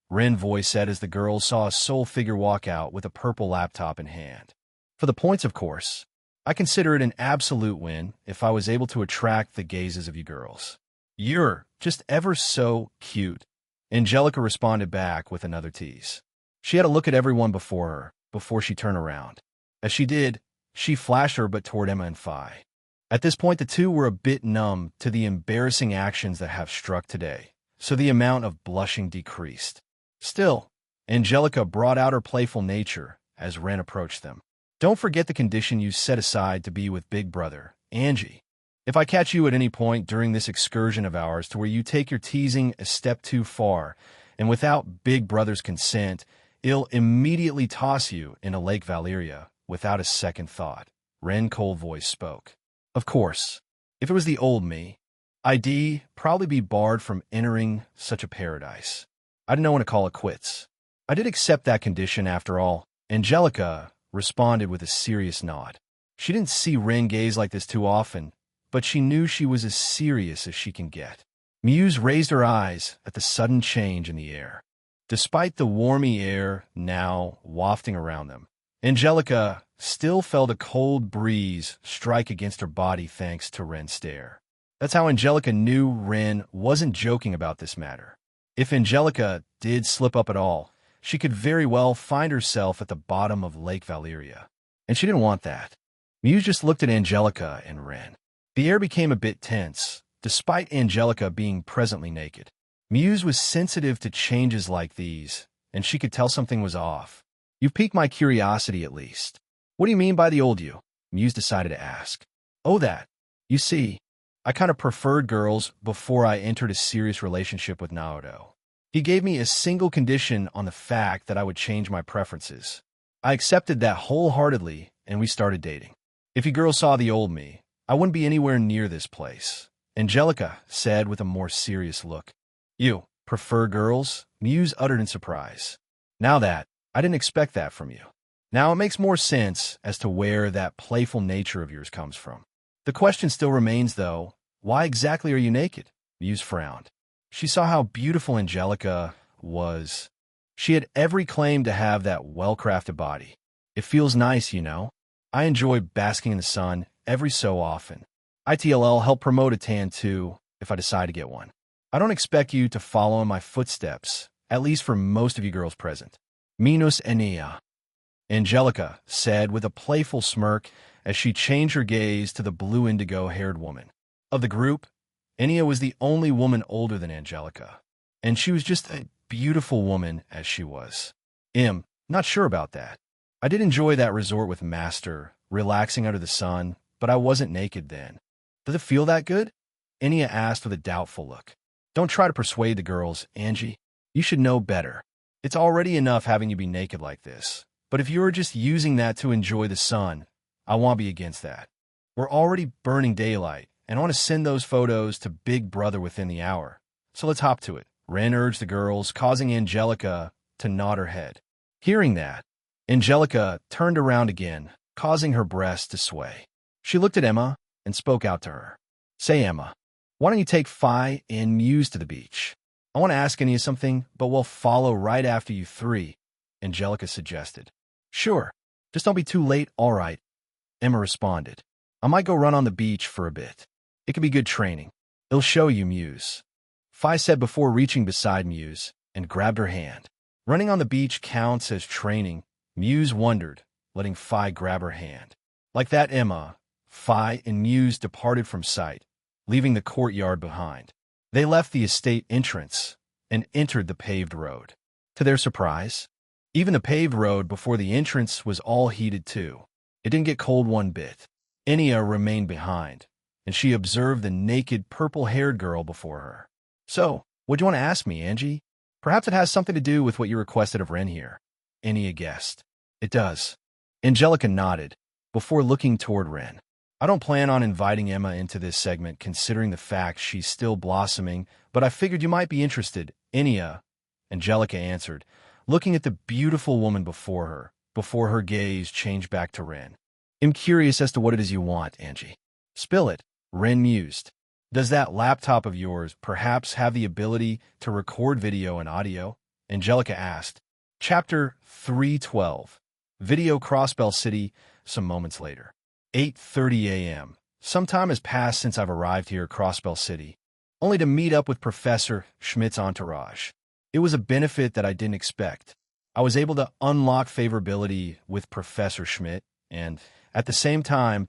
S1: Ren voice said as the girls saw a soul figure walk out with a purple laptop in hand. "For the points, of course. I consider it an absolute win if I was able to attract the gazes of you girls." "You're just ever so cute," Angelica responded back with another tease. She had to look at everyone before her, before she turned around. As she did, she flashed her but toward Emma and Phi. At this point, the two were a bit numb to the embarrassing actions that have struck today, so the amount of blushing decreased. Still, Angelica brought out her playful nature as Ren approached them. "Don't forget the condition you set aside to be with Big Brother, Angie. If I catch you at any point during this excursion of ours to where you take your teasing a step too far, and without Big Brother's consent, I'll immediately toss you into Lake Valeria without a second thought," Ren cold voice spoke. Of course, if it was the old me, I'd probably be barred from entering such a paradise. I didn't know when to call it quits. I did accept that condition after all, Angelica responded with a serious nod. She didn't see Ren gaze like this too often, but she knew she was as serious as she can get. Muse raised her eyes at the sudden change in the air. Despite the warmy air now wafting around them, Angelica still felt a cold breeze strike against her body thanks to Ren's stare. That's how Angelica knew Ren wasn't joking about this matter. If Angelica did slip up at all, she could very well find herself at the bottom of Lake Valeria. And she didn't want that. Muse just looked at Angelica and Ren. The air became a bit tense, despite Angelica being presently naked. Muse was sensitive to changes like these, and she could tell something was off. "You've piqued my curiosity at least. What do you mean by the old you?" Muse decided to ask. "Oh, that. You see, I kind of preferred girls before I entered a serious relationship with Naoto. He gave me a single condition on the fact that I would change my preferences. I accepted that wholeheartedly, and we started dating. If you girls saw the old me, I wouldn't be anywhere near this place, Angelica said with a more serious look. You prefer girls? Muse uttered in surprise. Now that, I didn't expect that from you. Now it makes more sense as to where that playful nature of yours comes from. The question still remains, though, why exactly are you naked? Muse frowned. She saw how beautiful Angelica was. She had every claim to have that well-crafted body. It feels nice, you know. I enjoy basking in the sun every so often. ITLL help promote a tan too, if I decide to get one. I don't expect you to follow in my footsteps, at least for most of you girls present. Minus Enia, Angelica said with a playful smirk as she changed her gaze to the blue indigo-haired woman. Of the group, Enia was the only woman older than Angelica, and she was just a beautiful woman as she was. Not sure about that. I did enjoy that resort with Master, relaxing under the sun, but I wasn't naked then. Does it feel that good? Enia asked with a doubtful look. Don't try to persuade the girls, Angie. You should know better. It's already enough having you be naked like this, but if you're just using that to enjoy the sun, I won't be against that. We're already burning daylight, and I want to send those photos to Big Brother within the hour. So let's hop to it, Ren urged the girls, causing Angelica to nod her head. Hearing that, Angelica turned around again, causing her breasts to sway. She looked at Emma and spoke out to her. Say, Emma, why don't you take Phi and Muse to the beach? I want to ask Enia something, but we'll follow right after you three, Angelica suggested. Sure, just don't be too late, all right, Emma responded. I might go run on the beach for a bit. It could be good training. It'll show you, Muse. Phi said before reaching beside Muse and grabbed her hand. Running on the beach counts as training, Muse wondered, letting Phi grab her hand. Like that, Emma, Phi and Muse departed from sight, leaving the courtyard behind. They left the estate entrance and entered the paved road. To their surprise, even the paved road before the entrance was all heated too. It didn't get cold one bit. Enia remained behind, and she observed the naked, purple-haired girl before her. So, what'd you want to ask me, Angie? Perhaps it has something to do with what you requested of Ren here, Enia guessed. It does. Angelica nodded, before looking toward Ren. I don't plan on inviting Emma into this segment considering the fact she's still blossoming, but I figured you might be interested, Enia, Angelica answered, looking at the beautiful woman before her gaze changed back to Ren. I'm curious as to what it is you want, Angie. Spill it, Ren mused. Does that laptop of yours perhaps have the ability to record video and audio? Angelica asked. Chapter 312. Video Crossbell City, some moments later. 8:30 a.m. Some time has passed since I've arrived here at Crossbell City, only to meet up with Professor Schmidt's entourage. It was a benefit that I didn't expect. I was able to unlock favorability with Professor Schmidt, and at the same time,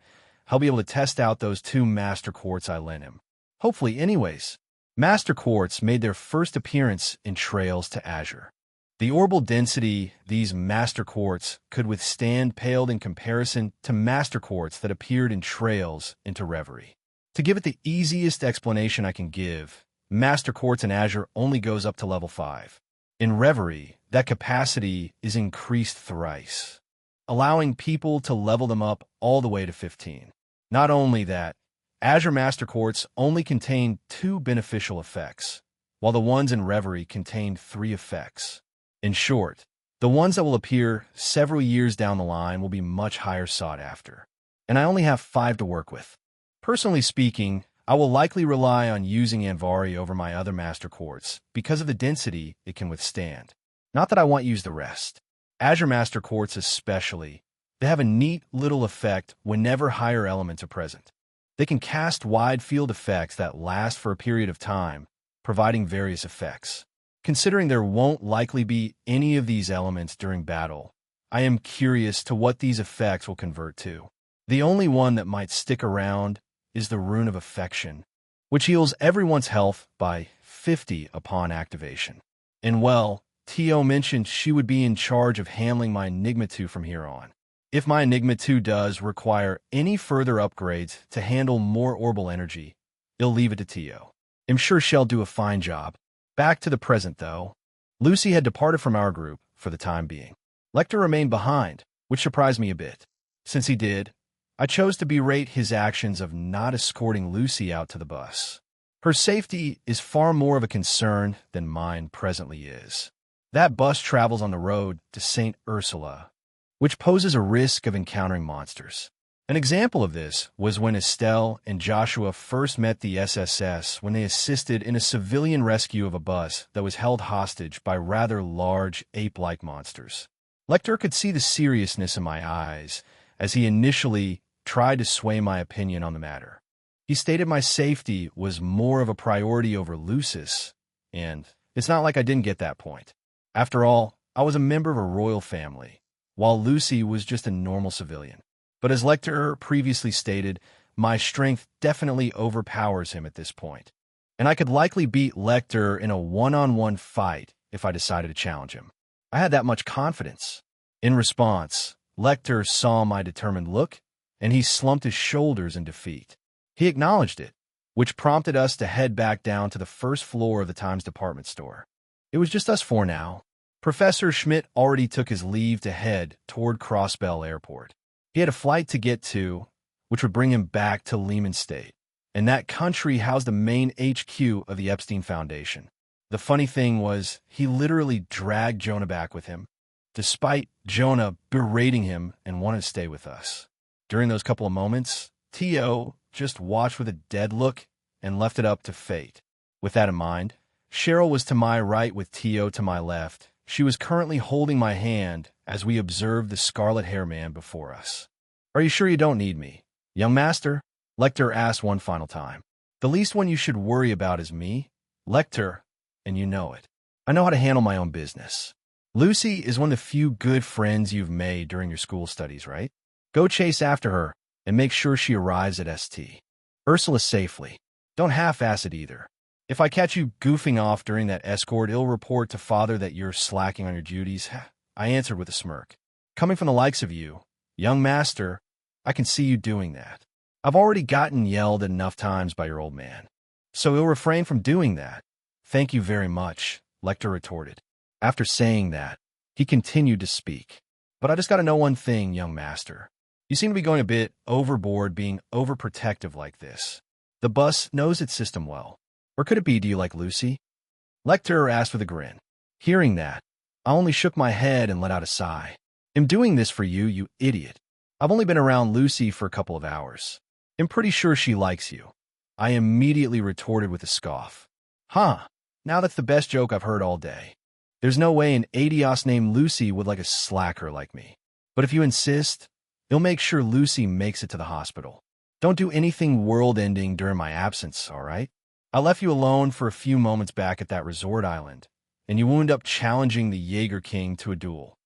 S1: I'll be able to test out those 2 Master Quartz I lent him. Hopefully, anyways. Master Quartz made their first appearance in Trails to Azure. The orbital density these Master Quartz could withstand paled in comparison to Master Quartz that appeared in Trails into Reverie. To give it the easiest explanation I can give, Master Quartz in Azure only goes up to level 5. In Reverie, that capacity is increased thrice, allowing people to level them up all the way to 15. Not only that, Azure Master Quartz only contained 2 beneficial effects, while the ones in Reverie contained 3 effects. In short, the ones that will appear several years down the line will be much higher sought after, and I only have 5 to work with. Personally speaking, I will likely rely on using Anvari over my other Master Quartz because of the density it can withstand. Not that I won't use the rest. Azure Master Quartz especially, they have a neat little effect whenever higher elements are present. They can cast wide field effects that last for a period of time, providing various effects. Considering there won't likely be any of these elements during battle, I am curious to what these effects will convert to. The only one that might stick around is the Rune of Affection, which heals everyone's health by 50 upon activation. And well, Tio mentioned she would be in charge of handling my Enigma 2 from here on. If my Enigma 2 does require any further upgrades to handle more orbital energy, it'll leave it to Tio. I'm sure she'll do a fine job. Back to the present, though. Lucy had departed from our group for the time being. Lecter remained behind, which surprised me a bit. Since he did, I chose to berate his actions of not escorting Lucy out to the bus. Her safety is far more of a concern than mine presently is. That bus travels on the road to St. Ursula, which poses a risk of encountering monsters. An example of this was when Estelle and Joshua first met the SSS when they assisted in a civilian rescue of a bus that was held hostage by rather large ape-like monsters. Lecter could see the seriousness in my eyes as he initially tried to sway my opinion on the matter. He stated my safety was more of a priority over Lucy's, and it's not like I didn't get that point. After all, I was a member of a royal family, while Lucy was just a normal civilian. But as Lecter previously stated, my strength definitely overpowers him at this point, and I could likely beat Lecter in a one-on-one fight if I decided to challenge him. I had that much confidence. In response, Lecter saw my determined look, and he slumped his shoulders in defeat. He acknowledged it, which prompted us to head back down to the first floor of the Times department store. It was just us four now. Professor Schmidt already took his leave to head toward Crossbell Airport. He had a flight to get to, which would bring him back to Lehman State, and that country housed the main HQ of the Epstein Foundation. The funny thing was, he literally dragged Jonah back with him, despite Jonah berating him and wanting to stay with us. During those couple of moments, T.O. just watched with a dead look and left it up to fate. With that in mind, Cheryl was to my right with T.O. to my left. She was currently holding my hand as we observed the scarlet hair man before us. "Are you sure you don't need me, young master?" Lecter asked one final time. "The least one you should worry about is me, Lecter, and you know it. I know how to handle my own business. Lucy is one of the few good friends you've made during your school studies, right? Go chase after her and make sure she arrives at St. Ursula safely. Don't half-ass it either. If I catch you goofing off during that escort, I'll report to Father that you're slacking on your duties," I answered with a smirk. "Coming from the likes of you, young master, I can see you doing that. I've already gotten yelled at enough times by your old man, so he'll refrain from doing that." "Thank you very much," Lecter retorted. After saying that, he continued to speak. "But I just got to know one thing, young master. You seem to be going a bit overboard being overprotective like this. The bus knows its system well. Or could it be, do you like Lucy?" Lecter asked with a grin. Hearing that, I only shook my head and let out a sigh. "I'm doing this for you, you idiot. I've only been around Lucy for a couple of hours. I'm pretty sure she likes you." I immediately retorted with a scoff. "Huh, now that's the best joke I've heard all day. There's no way an adios named Lucy would like a slacker like me. But if you insist, I'll make sure Lucy makes it to the hospital. Don't do anything world-ending during my absence, all right? I left you alone for a few moments back at that resort island, and you wound up challenging the Jaeger King to a duel,"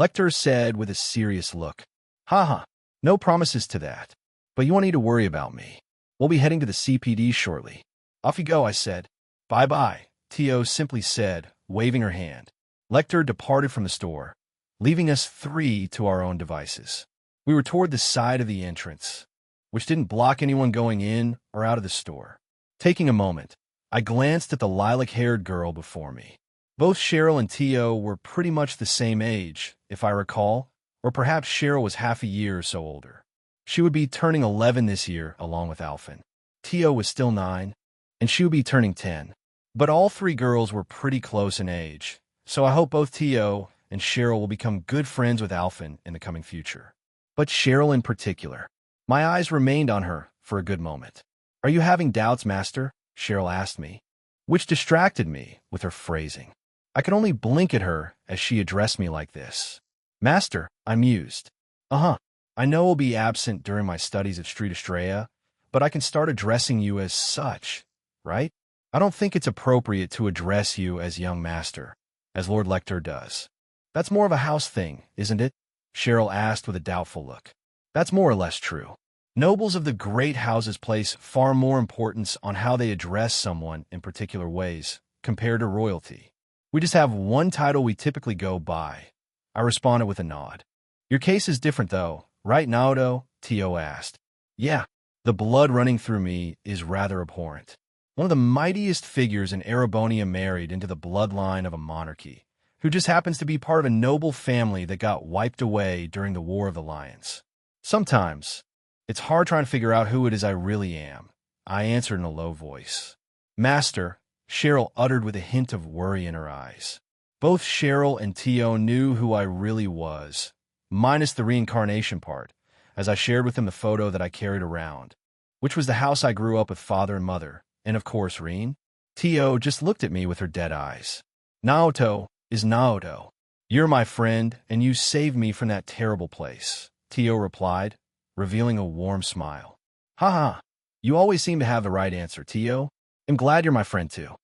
S1: Lecter said with a serious look. "Haha, no promises to that. But you won't need to worry about me. We'll be heading to the CPD shortly." "Off you go," I said. "Bye-bye," T.O. simply said, waving her hand. Lecter departed from the store, leaving us three to our own devices. We were toward the side of the entrance, which didn't block anyone going in or out of the store. Taking a moment, I glanced at the lilac-haired girl before me. Both Cheryl and T.O. were pretty much the same age, if I recall, or perhaps Cheryl was half a year or so older. She would be turning 11 this year, along with Alphen. T.O. was still 9, and she would be turning 10. But all three girls were pretty close in age, so I hope both T.O. and Cheryl will become good friends with Alphen in the coming future. But Cheryl in particular. My eyes remained on her for a good moment. "Are you having doubts, master?" Cheryl asked me, which distracted me with her phrasing. I could only blink at her as she addressed me like this. "Master," I mused. "Uh-huh. I know I'll be absent during my studies of Street Estrella, but I can start addressing you as such, right? I don't think it's appropriate to address you as young master, as Lord Lecter does. That's more of a house thing, isn't it?" Cheryl asked with a doubtful look. "That's more or less true. Nobles of the great houses place far more importance on how they address someone in particular ways compared to royalty. We just have one title we typically go by." I responded with a nod. "Your case is different, though, right, Naoto?" T.O. asked. "Yeah, the blood running through me is rather abhorrent. one of the mightiest figures in Erebonia married into the bloodline of a monarchy, who just happens to be part of a noble family that got wiped away during the War of the Lions. Sometimes, it's hard trying to figure out who it is I really am. I answered in a low voice. Master, Cheryl uttered with a hint of worry in her eyes. Both Cheryl and Tio knew who I really was, minus the reincarnation part, as I shared with them the photo that I carried around, which was the house I grew up with father and mother, and of course Reen. Tio just looked at me with her dead eyes. Naoto is Naoto. You're my friend, and you saved me from that terrible place, Tio replied, revealing a warm smile. Ha! You always seem to have the right answer, Tio. I'm glad you're my friend too,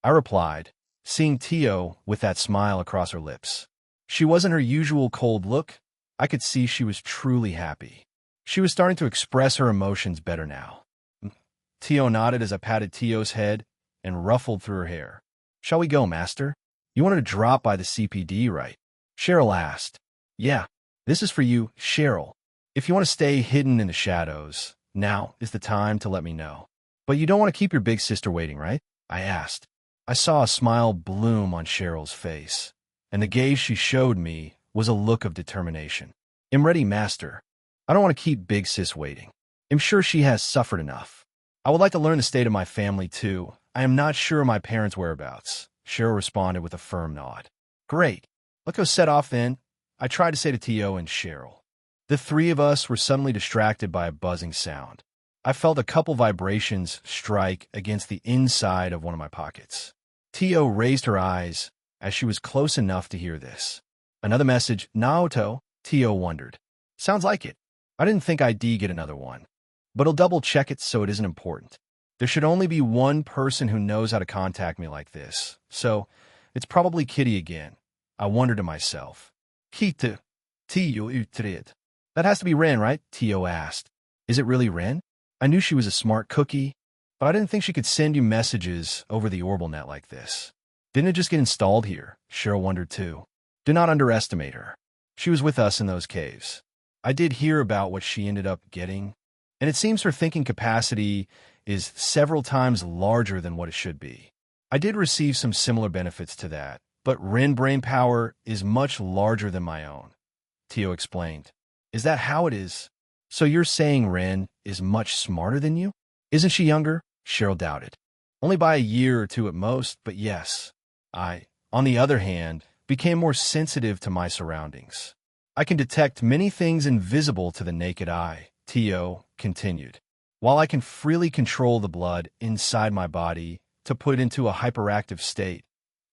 S1: I replied, seeing Tio with that smile across her lips. She wasn't her usual cold look. I could see she was truly happy. She was starting to express her emotions better now. Tio nodded as I patted Tio's head and ruffled through her hair. Shall we go, Master? You wanted to drop by the CPD, right? Cheryl asked. Yeah, this is for you, Cheryl. If you want to stay hidden in the shadows, now is the time to let me know. But you don't want to keep your big sister waiting, right? I asked. I saw a smile bloom on Cheryl's face, and the gaze she showed me was a look of determination. I'm ready, Master. I don't want to keep Big Sis waiting. I'm sure she has suffered enough. I would like to learn the state of my family, too. I am not sure of my parents' whereabouts, Cheryl responded with a firm nod. Great. Let's go set off then, I tried to say to Tio and Cheryl. The three of us were suddenly distracted by a buzzing sound. I felt a couple vibrations strike against the inside of one of my pockets. Tio raised her eyes as she was close enough to hear this. Another message, Naoto, Tio wondered. Sounds like it. I didn't think I'd get another one, but I'll double-check it so it isn't important. There should only be one person who knows how to contact me like this, so it's probably Kitty again. I wondered to myself. Kitty, Tio utred. That has to be Ren, right? Tio asked. Is it really Ren? I knew she was a smart cookie, but I didn't think she could send you messages over the OrbitalNet like this. Didn't it just get installed here? Cheryl wondered too. Do not underestimate her. She was with us in those caves. I did hear about what she ended up getting, and it seems her thinking capacity is several times larger than what it should be. I did receive some similar benefits to that, but Ren brain power is much larger than my own, Tio explained. Is that how it is? So you're saying Ren is much smarter than you? Isn't she younger? Cheryl doubted. Only by a year or two at most, but yes. I, on the other hand, became more sensitive to my surroundings. I can detect many things invisible to the naked eye, Tio continued. While I can freely control the blood inside my body to put it into a hyperactive state,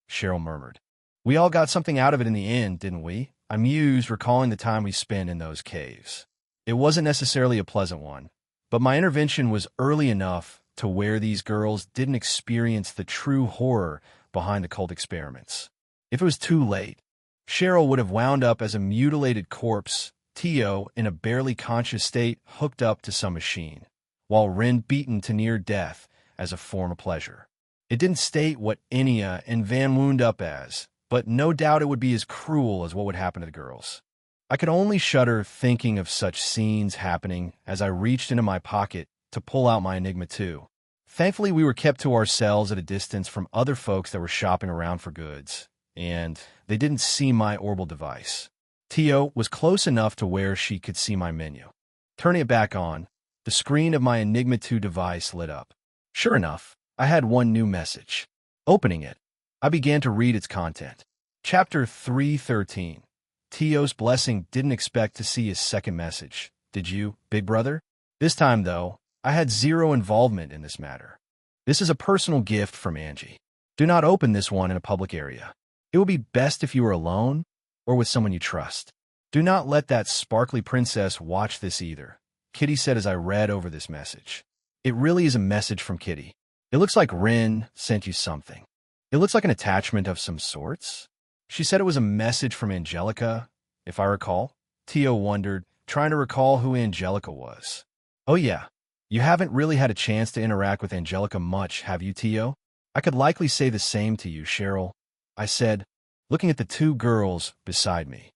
S1: Cheryl murmured. We all got something out of it in the end, didn't we? I mused, recalling the time we spent in those caves. It wasn't necessarily a pleasant one, but my intervention was early enough to where these girls didn't experience the true horror behind the cult experiments. If it was too late, Cheryl would have wound up as a mutilated corpse, Tio in a barely conscious state hooked up to some machine, while Ren beaten to near death as a form of pleasure. It didn't state what Enya and Van wound up as, but no doubt it would be as cruel as what would happen to the girls. I could only shudder thinking of such scenes happening as I reached into my pocket to pull out my Enigma 2. Thankfully, we were kept to ourselves at a distance from other folks that were shopping around for goods, and they didn't see my orbital device. Tio was close enough to where she could see my menu. Turning it back on, the screen of my Enigma 2 device lit up. Sure enough, I had one new message. Opening it, I began to read its content. Chapter 313. Tio's blessing didn't expect to see his second message. Did you, big brother? This time, though, I had zero involvement in this matter. This is a personal gift from Angie. Do not open this one in a public area. It would be best if you were alone or with someone you trust. Do not let that sparkly princess watch this either, Kitty said as I read over this message. It really is a message from Kitty. It looks like Rin sent you something. It looks like an attachment of some sorts. She said it was a message from Angelica, if I recall. Tio wondered, trying to recall who Angelica was. Oh yeah, you haven't really had a chance to interact with Angelica much, have you, Tio? I could likely say the same to you, Cheryl, I said, looking at the two girls beside me.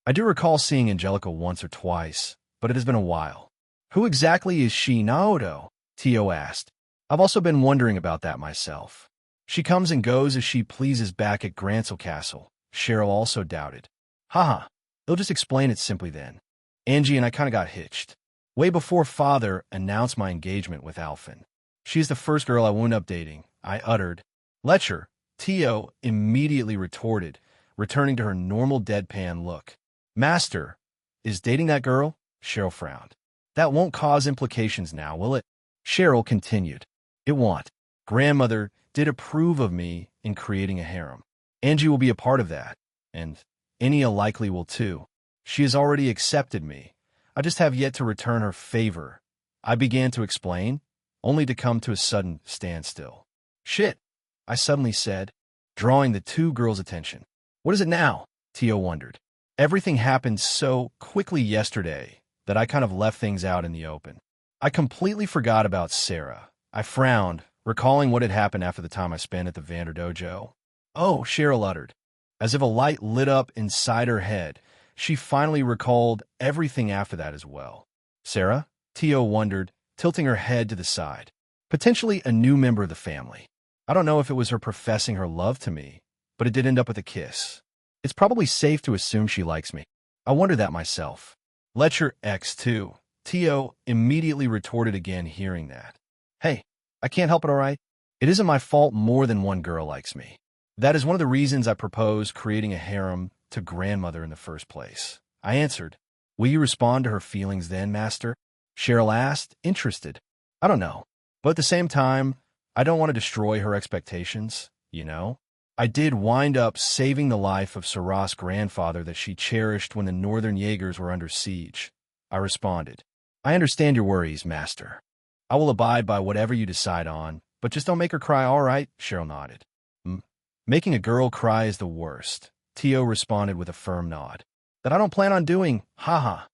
S1: I do recall seeing Angelica once or twice, but it has been a while. Who exactly is she, Naoto? Tio asked. I've also been wondering about that myself. She comes and goes as she pleases back at Grancel Castle, Cheryl also doubted. Haha, they'll just explain it simply then. Angie and I kinda got hitched. Way before father announced my engagement with Alphen. She's the first girl I wound up dating, I uttered. Letcher, Tio immediately retorted, returning to her normal deadpan look. Master, is dating that girl? Cheryl frowned. That won't cause implications now, will it? Cheryl continued. It won't. Grandmother did approve of me in creating a harem. Angie will be a part of that, and Enya likely will too. She has already accepted me. I just have yet to return her favor. I began to explain, only to come to a sudden standstill. Shit, I suddenly said, drawing the two girls' attention. What is it now? Tio wondered. Everything happened so quickly yesterday that I kind of left things out in the open. I completely forgot about Sarah. I frowned, recalling what had happened after the time I spent at the Vander Dojo. Oh, Cheryl uttered. As if a light lit up inside her head, she finally recalled everything after that as well. Sarah? Tio wondered, tilting her head to the side. Potentially a new member of the family. I don't know if it was her professing her love to me, but it did end up with a kiss. It's probably safe to assume she likes me. I wonder that myself. Letcher X2. Tio immediately retorted again, hearing that. Hey, I can't help it, all right? It isn't my fault more than one girl likes me. That is one of the reasons I proposed creating a harem to grandmother in the first place. I answered. Will you respond to her feelings then, master? Cheryl asked, interested. I don't know. But at the same time, I don't want to destroy her expectations, you know? I did wind up saving the life of Sarah's grandfather that she cherished when the Northern Jaegers were under siege. I responded. I understand your worries, master. I will abide by whatever you decide on, but just don't make her cry, all right? Cheryl nodded. Making a girl cry is the worst. Tio responded with a firm nod. That I don't plan on doing, haha.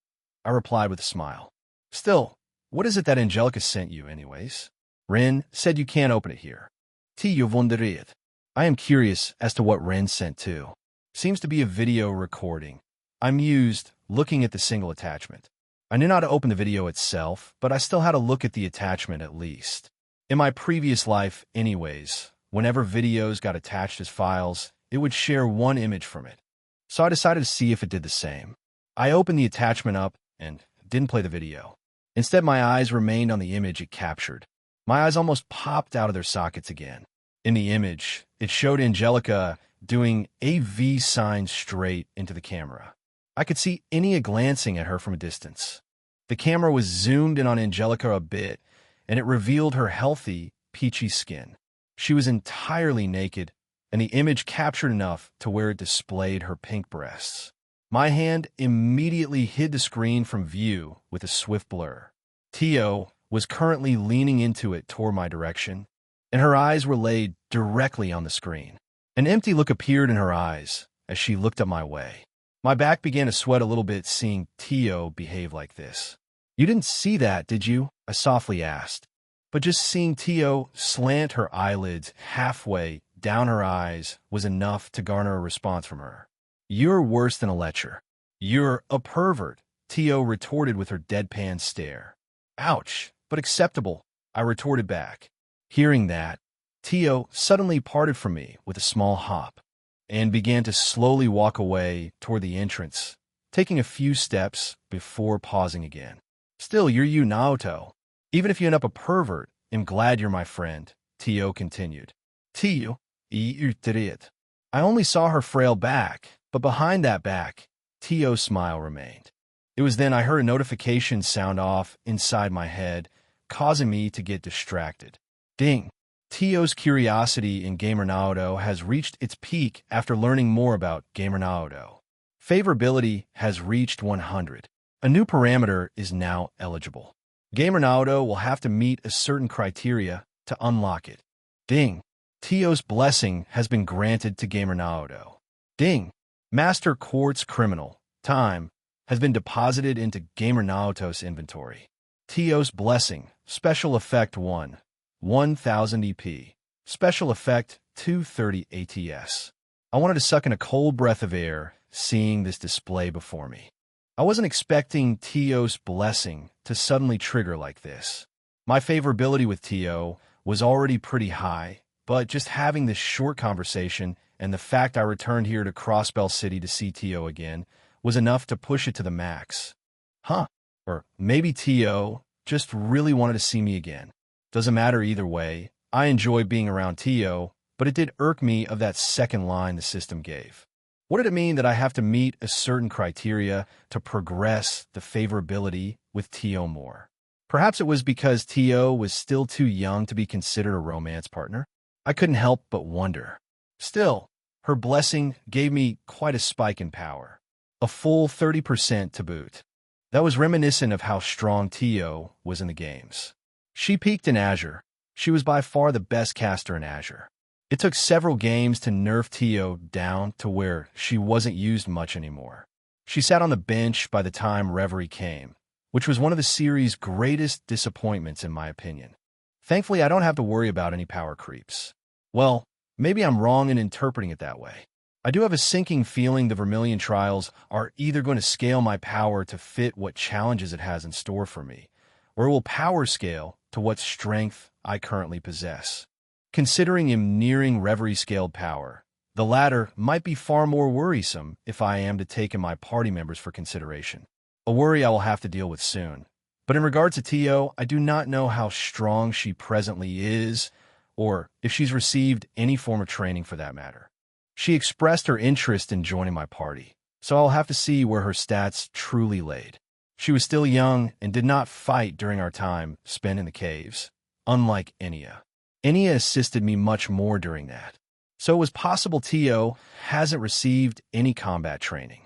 S1: I replied with a smile. Still, what is it that Angelica sent you, anyways? Ren said you can't open it here. Tio wunderiet. I am curious as to what Ren sent too. Seems to be a video recording. I mused, looking at the single attachment. I knew not to open the video itself, but I still had to look at the attachment at least. In my previous life, anyways, whenever videos got attached as files, it would share one image from it. So I decided to see if it did the same. I opened the attachment up and didn't play the video. Instead, my eyes remained on the image it captured. My eyes almost popped out of their sockets again. In the image, it showed Angelica doing a V sign straight into the camera. I could see Enya glancing at her from a distance. The camera was zoomed in on Angelica a bit, and it revealed her healthy, peachy skin. She was entirely naked, and the image captured enough to where it displayed her pink breasts. My hand immediately hid the screen from view with a swift blur. Tio was currently leaning into it toward my direction, and her eyes were laid directly on the screen. An empty look appeared in her eyes as she looked up my way. My back began to sweat a little bit seeing Tio behave like this. You didn't see that, did you? I softly asked. But just seeing Tio slant her eyelids halfway down her eyes was enough to garner a response from her. You're worse than a lecher. You're a pervert, Tio retorted with her deadpan stare. Ouch, but acceptable, I retorted back. Hearing that, Tio suddenly parted from me with a small hop and began to slowly walk away toward the entrance, taking a few steps before pausing again. Still, you're you, Naoto. Even if you end up a pervert, I'm glad you're my friend, Tio continued. Tio, I only saw her frail back, but behind that back, Tio's smile remained. It was then I heard a notification sound off inside my head, causing me to get distracted. Ding! Tio's curiosity in Gamer Naoto has reached its peak after learning more about Gamer Naoto. Favorability has reached 100. A new parameter is now eligible. Gamer Naoto will have to meet a certain criteria to unlock it. Ding! Tio's blessing has been granted to Gamer Naoto. Ding! Master Quartz Criminal Time has been deposited into Gamer Naoto's inventory. Tio's blessing, Special Effect 1, 1000 EP. Special Effect 230 ATS. I wanted to suck in a cold breath of air, seeing this display before me. I wasn't expecting Tio's blessing to suddenly trigger like this. My favorability with Tio was already pretty high, but just having this short conversation and the fact I returned here to Crossbell City to see Tio again was enough to push it to the max. Huh. Or maybe Tio just really wanted to see me again. Doesn't matter either way. I enjoy being around Tio, but it did irk me of that second line the system gave. What did it mean that I have to meet a certain criteria to progress the favorability with Tio more? Perhaps it was because Tio was still too young to be considered a romance partner. I couldn't help but wonder. Still, her blessing gave me quite a spike in power. A full 30% to boot. That was reminiscent of how strong Tio was in the games. She peaked in Azure. She was by far the best caster in Azure. It took several games to nerf Tio down to where she wasn't used much anymore. She sat on the bench by the time Reverie came, which was one of the series' greatest disappointments in my opinion. Thankfully, I don't have to worry about any power creeps. Well, maybe I'm wrong in interpreting it that way. I do have a sinking feeling the Vermilion Trials are either going to scale my power to fit what challenges it has in store for me, or it will power scale to what strength I currently possess. Considering I'm nearing Reverie-scaled power, the latter might be far more worrisome if I am to take in my party members for consideration. A worry I will have to deal with soon. But in regard to Tio, I do not know how strong she presently is, or if she's received any form of training for that matter. She expressed her interest in joining my party, so I'll have to see where her stats truly laid. She was still young and did not fight during our time spent in the caves, unlike Enya. Enya assisted me much more during that, so it was possible Tio hasn't received any combat training.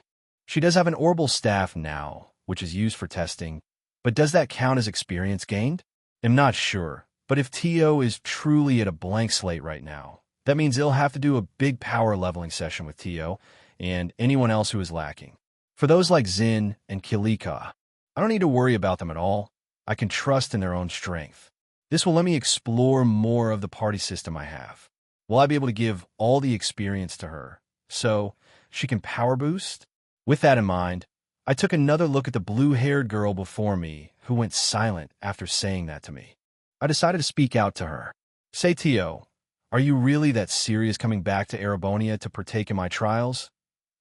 S1: She does have an orbital staff now, which is used for testing, but does that count as experience gained? I'm not sure, but if Tio is truly at a blank slate right now, that means he'll have to do a big power leveling session with Tio and anyone else who is lacking. For those like Zin and Kilika, I don't need to worry about them at all. I can trust in their own strength. This will let me explore more of the party system I have. Will I be able to give all the experience to her so she can power boost? With that in mind, I took another look at the blue-haired girl before me who went silent after saying that to me. I decided to speak out to her. Say, Tio, are you really that serious coming back to Erebonia to partake in my trials?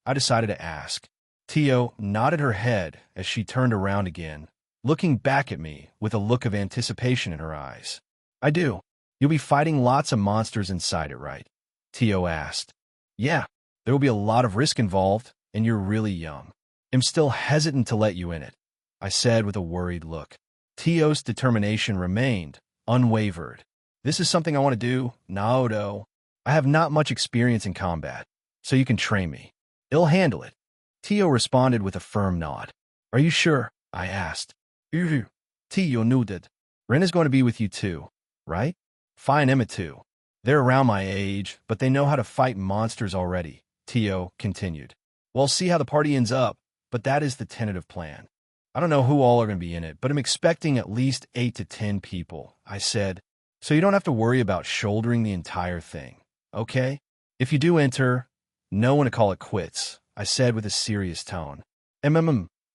S1: I decided to ask. Tio nodded her head as she turned around again, looking back at me with a look of anticipation in her eyes. I do. You'll be fighting lots of monsters inside it, right? Tio asked. Yeah, there will be a lot of risk involved, and you're really young. I'm still hesitant to let you in it, I said with a worried look. Tio's determination remained unwavered. This is something I want to do, Naoto. I have not much experience in combat, so you can train me. I'll handle it. Tio responded with a firm nod. Are you sure? I asked. Tio nodded. Ren is going to be with you too, right? Fine, Emma too. They're around my age, but they know how to fight monsters already, Tio continued. We'll see how the party ends up, but that is the tentative plan. I don't know who all are going to be in it, but I'm expecting at least 8 to 10 people, I said, so you don't have to worry about shouldering the entire thing, okay? If you do enter, know when to call it quits, I said with a serious tone.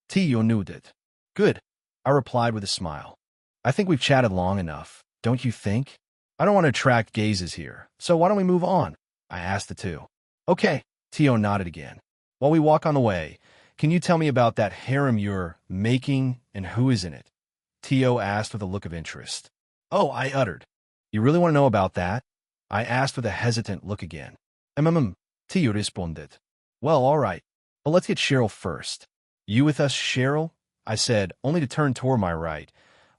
S1: Tio nodded. Good, I replied with a smile. I think we've chatted long enough, don't you think? I don't want to attract gazes here, so why don't we move on? I asked the two. Okay, Tio nodded again. While we walk on the way, can you tell me about that harem you're making and who is in it? Tio asked with a look of interest. Oh, I uttered. You really want to know about that? I asked with a hesitant look again. Tio responded. Well, all right, but let's get Cheryl first. You with us, Cheryl? I said, only to turn toward my right,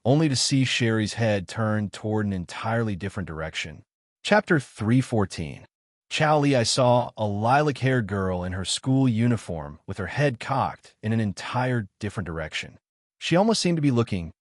S1: only to see Sherry's head turn toward an entirely different direction. Chapter 314. Chowly, I saw a lilac-haired girl in her school uniform with her head cocked in an entire different direction. She almost seemed to be looking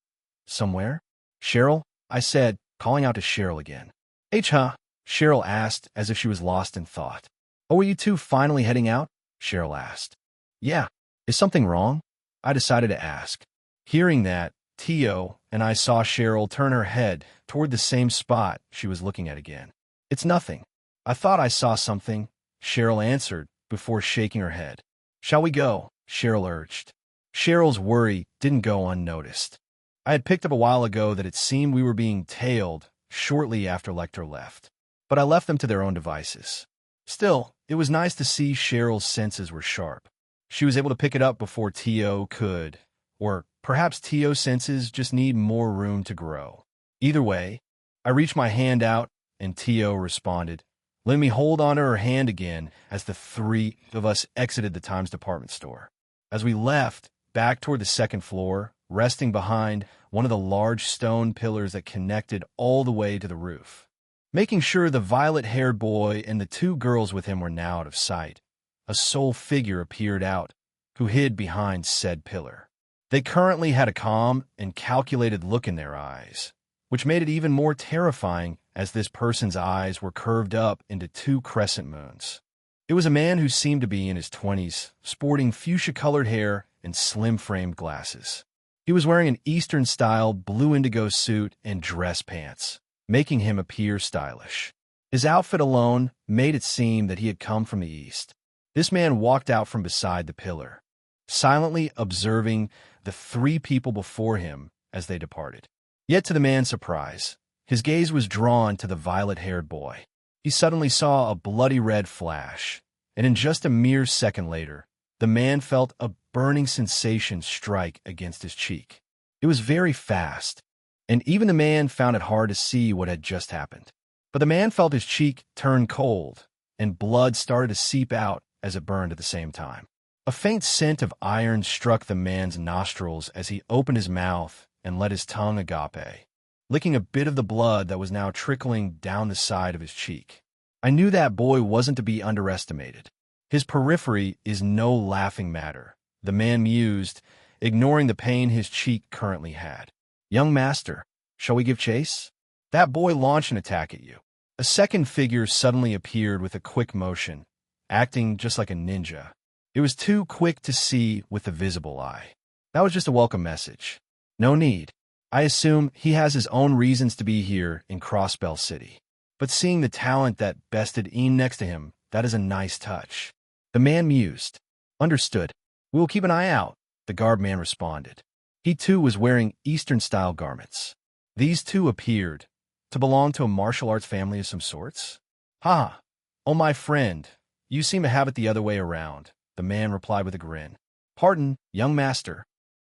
S1: somewhere. Cheryl, I said, calling out to Cheryl again. Huh? Cheryl asked as if she was lost in thought. Oh, are you two finally heading out? Cheryl asked. Yeah. Is something wrong? I decided to ask. Hearing that, Tio and I saw Cheryl turn her head toward the same spot she was looking at again. It's nothing. I thought I saw something, Cheryl answered before shaking her head. Shall we go? Cheryl urged. Cheryl's worry didn't go unnoticed. I had picked up a while ago that it seemed we were being tailed. shortly after Lecter left, but I left them to their own devices. Still, it was nice to see Cheryl's senses were sharp. She was able to pick it up before Tio could, or perhaps Tio's senses just need more room to grow. Either way, I reached my hand out, and Tio responded, letting me hold onto her hand again as the three of us exited the Times department store. As we left, back toward the second floor, resting behind one of the large stone pillars that connected all the way to the roof. Making sure the violet-haired boy and the two girls with him were now out of sight, a sole figure appeared out, who hid behind said pillar. They currently had a calm and calculated look in their eyes, which made it even more terrifying as this person's eyes were curved up into two crescent moons. It was a man who seemed to be in his 20s, sporting fuchsia-colored hair and slim-framed glasses. He was wearing an Eastern-style blue indigo suit and dress pants, making him appear stylish. His outfit alone made it seem that he had come from the East. This man walked out from beside the pillar, silently observing the three people before him as they departed. Yet to the man's surprise, his gaze was drawn to the violet-haired boy. He suddenly saw a bloody red flash, and in just a mere second later, the man felt a burning sensation strike against his cheek. It was very fast, and even the man found it hard to see what had just happened. But the man felt his cheek turn cold, and blood started to seep out as it burned at the same time. A faint scent of iron struck the man's nostrils as he opened his mouth and let his tongue agape, licking a bit of the blood that was now trickling down the side of his cheek. I knew that boy wasn't to be underestimated. His periphery is no laughing matter, the man mused, ignoring the pain his cheek currently had. Young master, shall we give chase? That boy launched an attack at you. A second figure suddenly appeared with a quick motion, acting just like a ninja. It was too quick to see with the visible eye. That was just a welcome message. No need. I assume he has his own reasons to be here in Crossbell City. But seeing the talent that bested Ian next to him, that is a nice touch. The man mused. Understood. We will keep an eye out, the garb man responded. He too was wearing Eastern-style garments. These two appeared to belong to a martial arts family of some sorts. Ha! Oh, my friend, you seem to have it the other way around, the man replied with a grin. Pardon, young master.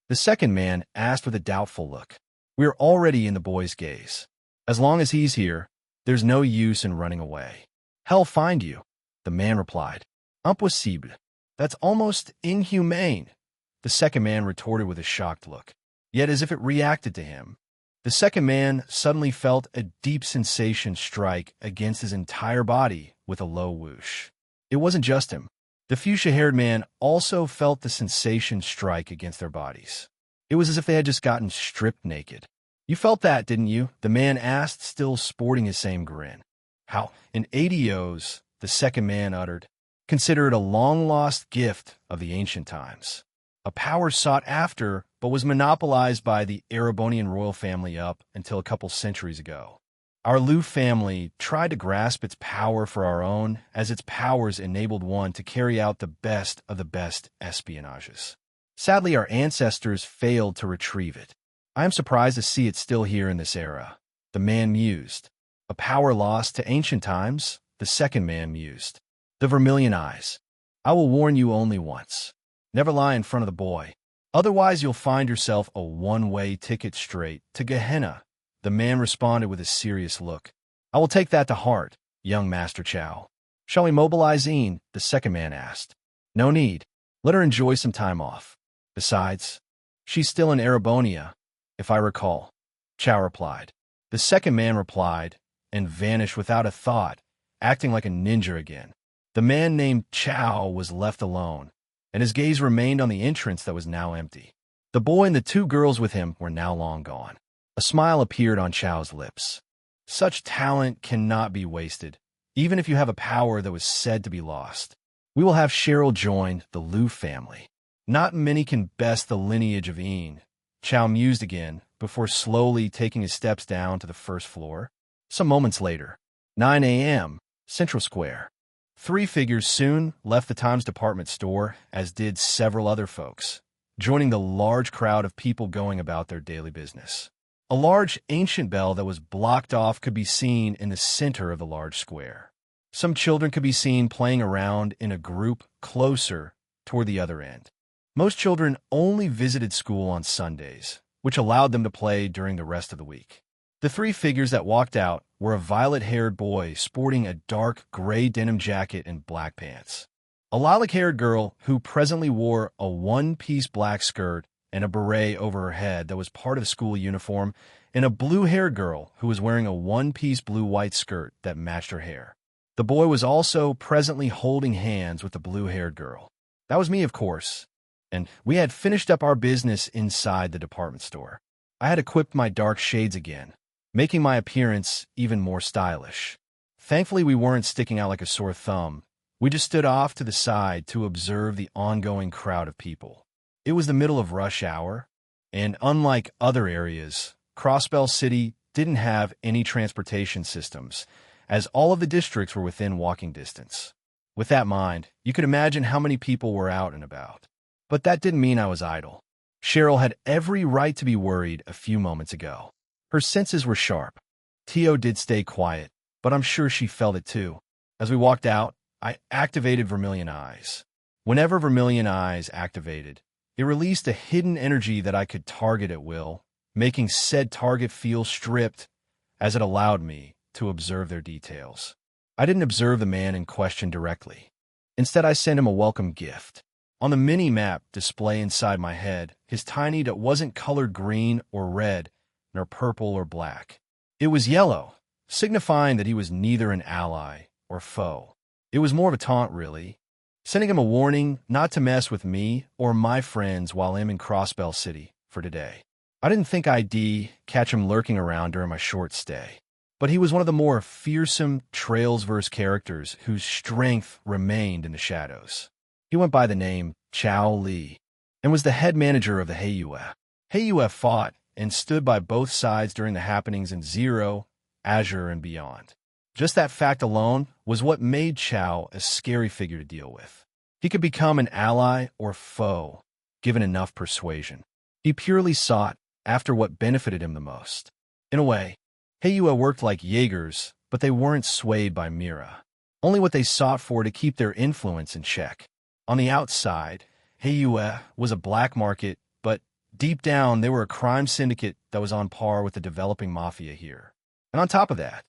S1: The second man asked with a doubtful look. We're already in the boy's gaze. As long as he's here, there's no use in running away. Hell find you, the man replied. Impossible. That's almost inhumane, the second man retorted with a shocked look. Yet as if it reacted to him, the second man suddenly felt a deep sensation strike against his entire body with a low whoosh. It wasn't just him. The fuchsia-haired man also felt the sensation strike against their bodies. It was as if they had just gotten stripped naked. You felt that, didn't you? The man asked, still sporting his same grin. How, in ADOs, the second man uttered, consider it a long-lost gift of the ancient times. A power sought after, but was monopolized by the Erebonian royal family up until a couple centuries ago. Our Lu family tried to grasp its power for our own, as its powers enabled one to carry out the best of the best espionages. Sadly, our ancestors failed to retrieve it. I am surprised to see it still here in this era, the man mused. A power lost to ancient times, the second man mused. The vermilion eyes. I will warn you only once. Never lie in front of the boy. Otherwise you'll find yourself a one-way ticket straight to Gehenna. The man responded with a serious look. I will take that to heart, young Master Chow. Shall we mobilize Ian? The second man asked. No need. Let her enjoy some time off. Besides, she's still in Erebonia, if I recall, Chow replied. The second man replied and vanished without a thought, acting like a ninja again. The man named Chow was left alone, and his gaze remained on the entrance that was now empty. The boy and the two girls with him were now long gone. A smile appeared on Chow's lips. Such talent cannot be wasted, even if you have a power that was said to be lost. We will have Cheryl join the Lu family. Not many can best the lineage of Ian, Chow mused again, before slowly taking his steps down to the first floor. Some moments later, 9 a.m., Central Square. Three figures soon left the Times department store, as did several other folks, joining the large crowd of people going about their daily business. A large ancient bell that was blocked off could be seen in the center of the large square. Some children could be seen playing around in a group closer toward the other end. Most children only visited school on Sundays, which allowed them to play during the rest of the week. The three figures that walked out were a violet-haired boy sporting a dark gray denim jacket and black pants, a lilac-haired girl who presently wore a one-piece black skirt and a beret over her head that was part of the school uniform, and a blue-haired girl who was wearing a one-piece blue-white skirt that matched her hair. The boy was also presently holding hands with the blue-haired girl. That was me, of course, and we had finished up our business inside the department store. I had equipped my dark shades again, making my appearance even more stylish. Thankfully, we weren't sticking out like a sore thumb. We just stood off to the side to observe the ongoing crowd of people. It was the middle of rush hour, and unlike other areas, Crossbell City didn't have any transportation systems, as all of the districts were within walking distance. With that in mind, you could imagine how many people were out and about. But that didn't mean I was idle. Cheryl had every right to be worried a few moments ago. Her senses were sharp. Tio did stay quiet, but I'm sure she felt it too. As we walked out, I activated Vermilion Eyes. Whenever Vermilion Eyes activated, it released a hidden energy that I could target at will, making said target feel stripped as it allowed me to observe their details. I didn't observe the man in question directly. Instead, I sent him a welcome gift. On the mini-map display inside my head, his tiny dot wasn't colored green or red, nor purple or black. It was yellow, signifying that he was neither an ally or foe. It was more of a taunt, really, sending him a warning not to mess with me or my friends while I'm in Crossbell City for today. I didn't think I'd catch him lurking around during my short stay, but he was one of the more fearsome Trailsverse characters whose strength remained in the shadows. He went by the name Chao Li and was the head manager of the Heiyue. Heiyue fought and stood by both sides during the happenings in Zero, Azure, and beyond. Just that fact alone was what made Chao a scary figure to deal with. He could become an ally or foe, given enough persuasion. He purely sought after what benefited him the most. In a way, Heiyue worked like Jaegers, but they weren't swayed by Mira, only what they sought for to keep their influence in check. On the outside, Heiyue was a black market, but deep down they were a crime syndicate that was on par with the developing mafia here. And on top of that,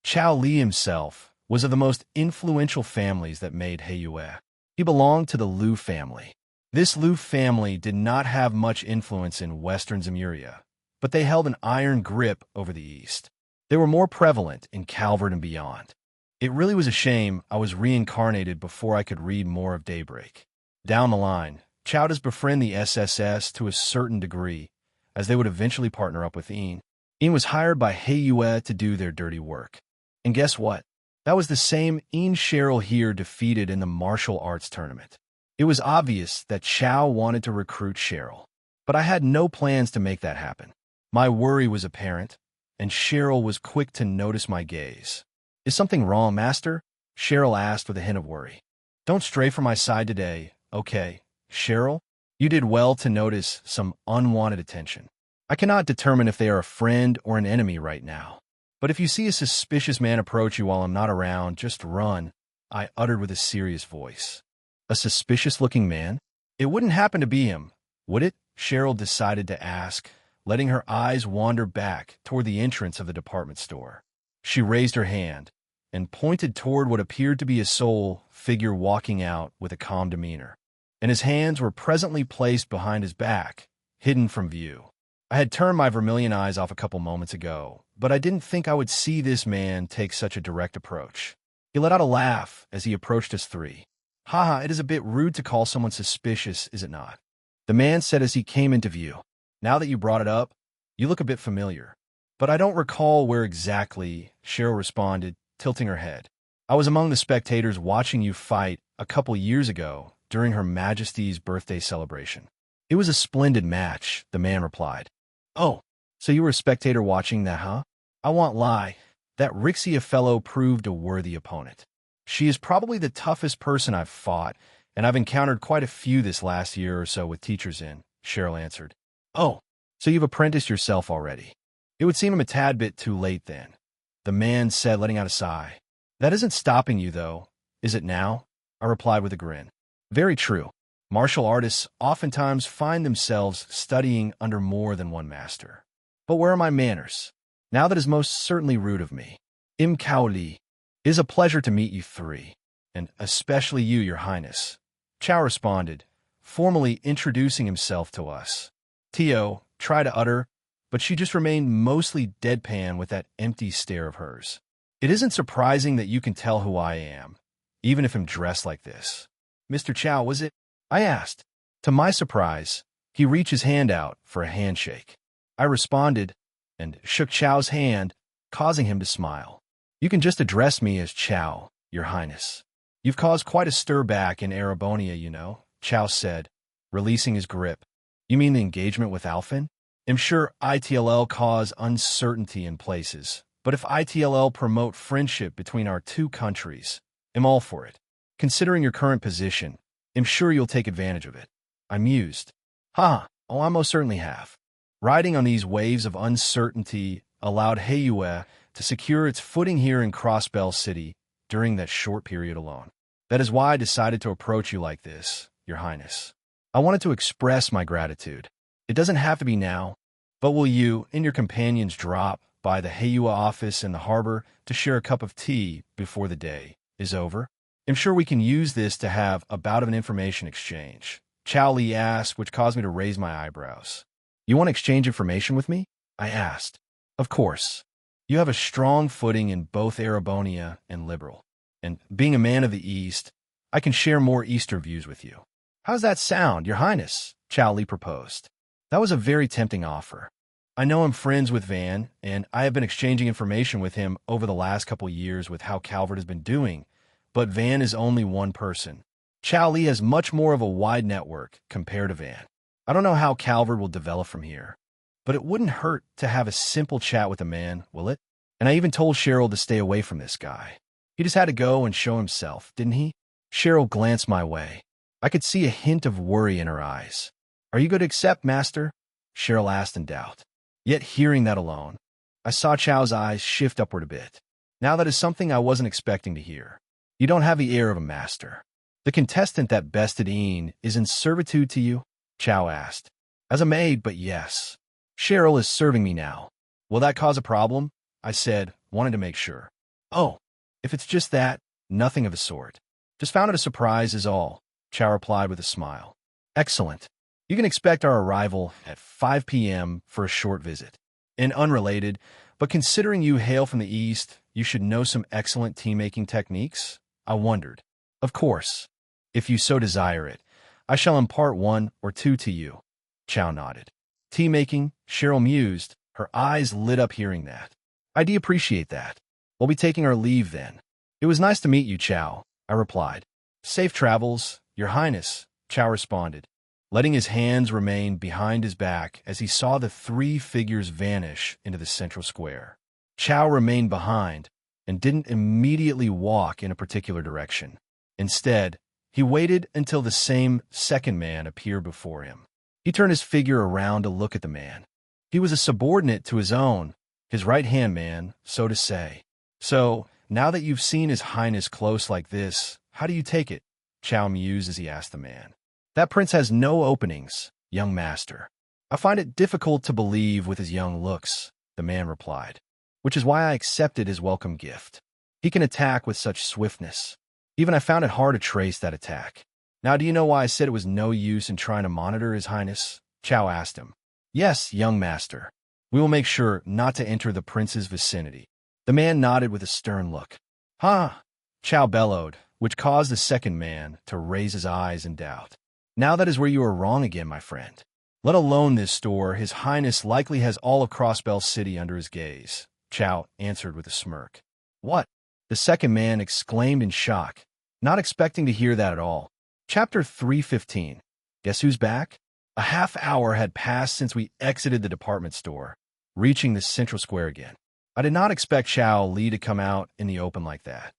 S1: Chao Li himself was of the most influential families that made Heiyue. He belonged to the Liu family. This Liu family did not have much influence in western Zemuria, but they held an iron grip over the east. They were more prevalent in Calvert and beyond. It really was a shame I was reincarnated before I could read more of Daybreak. Down the line, Chao does befriend the SSS to a certain degree, as they would eventually partner up with Ian. Ian was hired by Heiyue to do their dirty work. And guess what? That was the same Ian Cheryl here defeated in the martial arts tournament. It was obvious that Chao wanted to recruit Cheryl, but I had no plans to make that happen. My worry was apparent, and Cheryl was quick to notice my gaze. "Is something wrong, Master?" Cheryl asked with a hint of worry. "Don't stray from my side today, okay, Cheryl? You did well to notice some unwanted attention. I cannot determine if they are a friend or an enemy right now. But if you see a suspicious man approach you while I'm not around, just run," I uttered with a serious voice. A suspicious-looking man? It wouldn't happen to be him, would it? Cheryl decided to ask, letting her eyes wander back toward the entrance of the department store. She raised her hand and pointed toward what appeared to be a soul figure walking out with a calm demeanor, and his hands were presently placed behind his back, hidden from view. I had turned my Vermilion Eyes off a couple moments ago, but I didn't think I would see this man take such a direct approach. He let out a laugh as he approached us three. "Haha, it is a bit rude to call someone suspicious, is it not?" The man said as he came into view. "Now that you brought it up, you look a bit familiar." "But I don't recall where exactly," Cheryl responded, tilting her head. "I was among the spectators watching you fight a couple years ago during Her Majesty's birthday celebration." "It was a splendid match," the man replied. "Oh, so you were a spectator watching that, huh? I won't lie, that Rixia fellow proved a worthy opponent. She is probably the toughest person I've fought, and I've encountered quite a few this last year or so with teachers in," Cheryl answered. "Oh, so you've apprenticed yourself already?" It would seem I'm a tad bit too late then, the man said, letting out a sigh. That isn't stopping you, though, is it now? I replied with a grin. Very true. Martial artists oftentimes find themselves studying under more than one master. But where are my manners? Now that is most certainly rude of me. Im Kao Li. It is a pleasure to meet you three, and especially you, your highness. Chow responded, formally introducing himself to us. Tio tried to utter, but she just remained mostly deadpan with that empty stare of hers. It isn't surprising that you can tell who I am, even if I'm dressed like this. Mr. Chow, was it? I asked. To my surprise, he reached his hand out for a handshake. I responded and shook Chow's hand, causing him to smile. You can just address me as Chow, your highness. You've caused quite a stir back in Arabonia, you know, Chow said, releasing his grip. You mean the engagement with Alphen? I'm sure ITLL cause uncertainty in places, but if ITLL promote friendship between our two countries, I'm all for it. Considering your current position, I'm sure you'll take advantage of it. I mused. Oh, I most certainly have. Riding on these waves of uncertainty allowed Heiyue to secure its footing here in Crossbell City during that short period alone. That is why I decided to approach you like this, your highness. I wanted to express my gratitude. It doesn't have to be now, but will you and your companions drop by the Heiyue office in the harbor to share a cup of tea before the day is over? I'm sure we can use this to have a bout of an information exchange. Chow Li asked, which caused me to raise my eyebrows. You want to exchange information with me? I asked. Of course. You have a strong footing in both Arabonia and Liberal, and being a man of the East, I can share more Eastern views with you. How's that sound, your highness? Chow Li proposed. That was a very tempting offer. I know I'm friends with Van, and I have been exchanging information with him over the last couple years with how Calvert has been doing, but Van is only one person. Chow Li has much more of a wide network compared to Van. I don't know how Calvert will develop from here, but it wouldn't hurt to have a simple chat with a man, will it? And I even told Cheryl to stay away from this guy. He just had to go and show himself, didn't he? Cheryl glanced my way. I could see a hint of worry in her eyes. Are you going to accept, master? Cheryl asked in doubt. Yet hearing that alone, I saw Chow's eyes shift upward a bit. Now that is something I wasn't expecting to hear. You don't have the air of a master. The contestant that bested Ian is in servitude to you? Chow asked. As a maid, but yes. Cheryl is serving me now. Will that cause a problem? I said, wanting to make sure. Oh, if it's just that, nothing of the sort. Just found it a surprise is all, Chow replied with a smile. Excellent. You can expect our arrival at 5 p.m. for a short visit. And unrelated, but considering you hail from the East, you should know some excellent tea-making techniques? I wondered. Of course. If you so desire it, I shall impart one or two to you. Chow nodded. Tea-making, Cheryl mused, her eyes lit up hearing that. I do appreciate that. We'll be taking our leave then. It was nice to meet you, Chow, I replied. Safe travels, your highness, Chow responded, letting his hands remain behind his back as he saw the three figures vanish into the central square. Chow remained behind and didn't immediately walk in a particular direction. Instead, he waited until the same second man appeared before him. He turned his figure around to look at the man. He was a subordinate to his own, his right-hand man, so to say. So, now that you've seen his highness close like this, how do you take it? Chow mused as he asked the man. That prince has no openings, young master. I find it difficult to believe with his young looks, the man replied, which is why I accepted his welcome gift. He can attack with such swiftness. Even I found it hard to trace that attack. Now do you know why I said it was no use in trying to monitor his highness? Chow asked him. Yes, young master. We will make sure not to enter the prince's vicinity. The man nodded with a stern look. Ha! Chow bellowed, which caused the second man to raise his eyes in doubt. Now that is where you are wrong again, my friend. Let alone this store, his highness likely has all of Crossbell City under his gaze, Chow answered with a smirk. What? The second man exclaimed in shock, not expecting to hear that at all. Chapter 315. Guess who's back? A half hour had passed since we exited the department store, reaching the central square again. I did not expect Chow Li to come out in the open like that.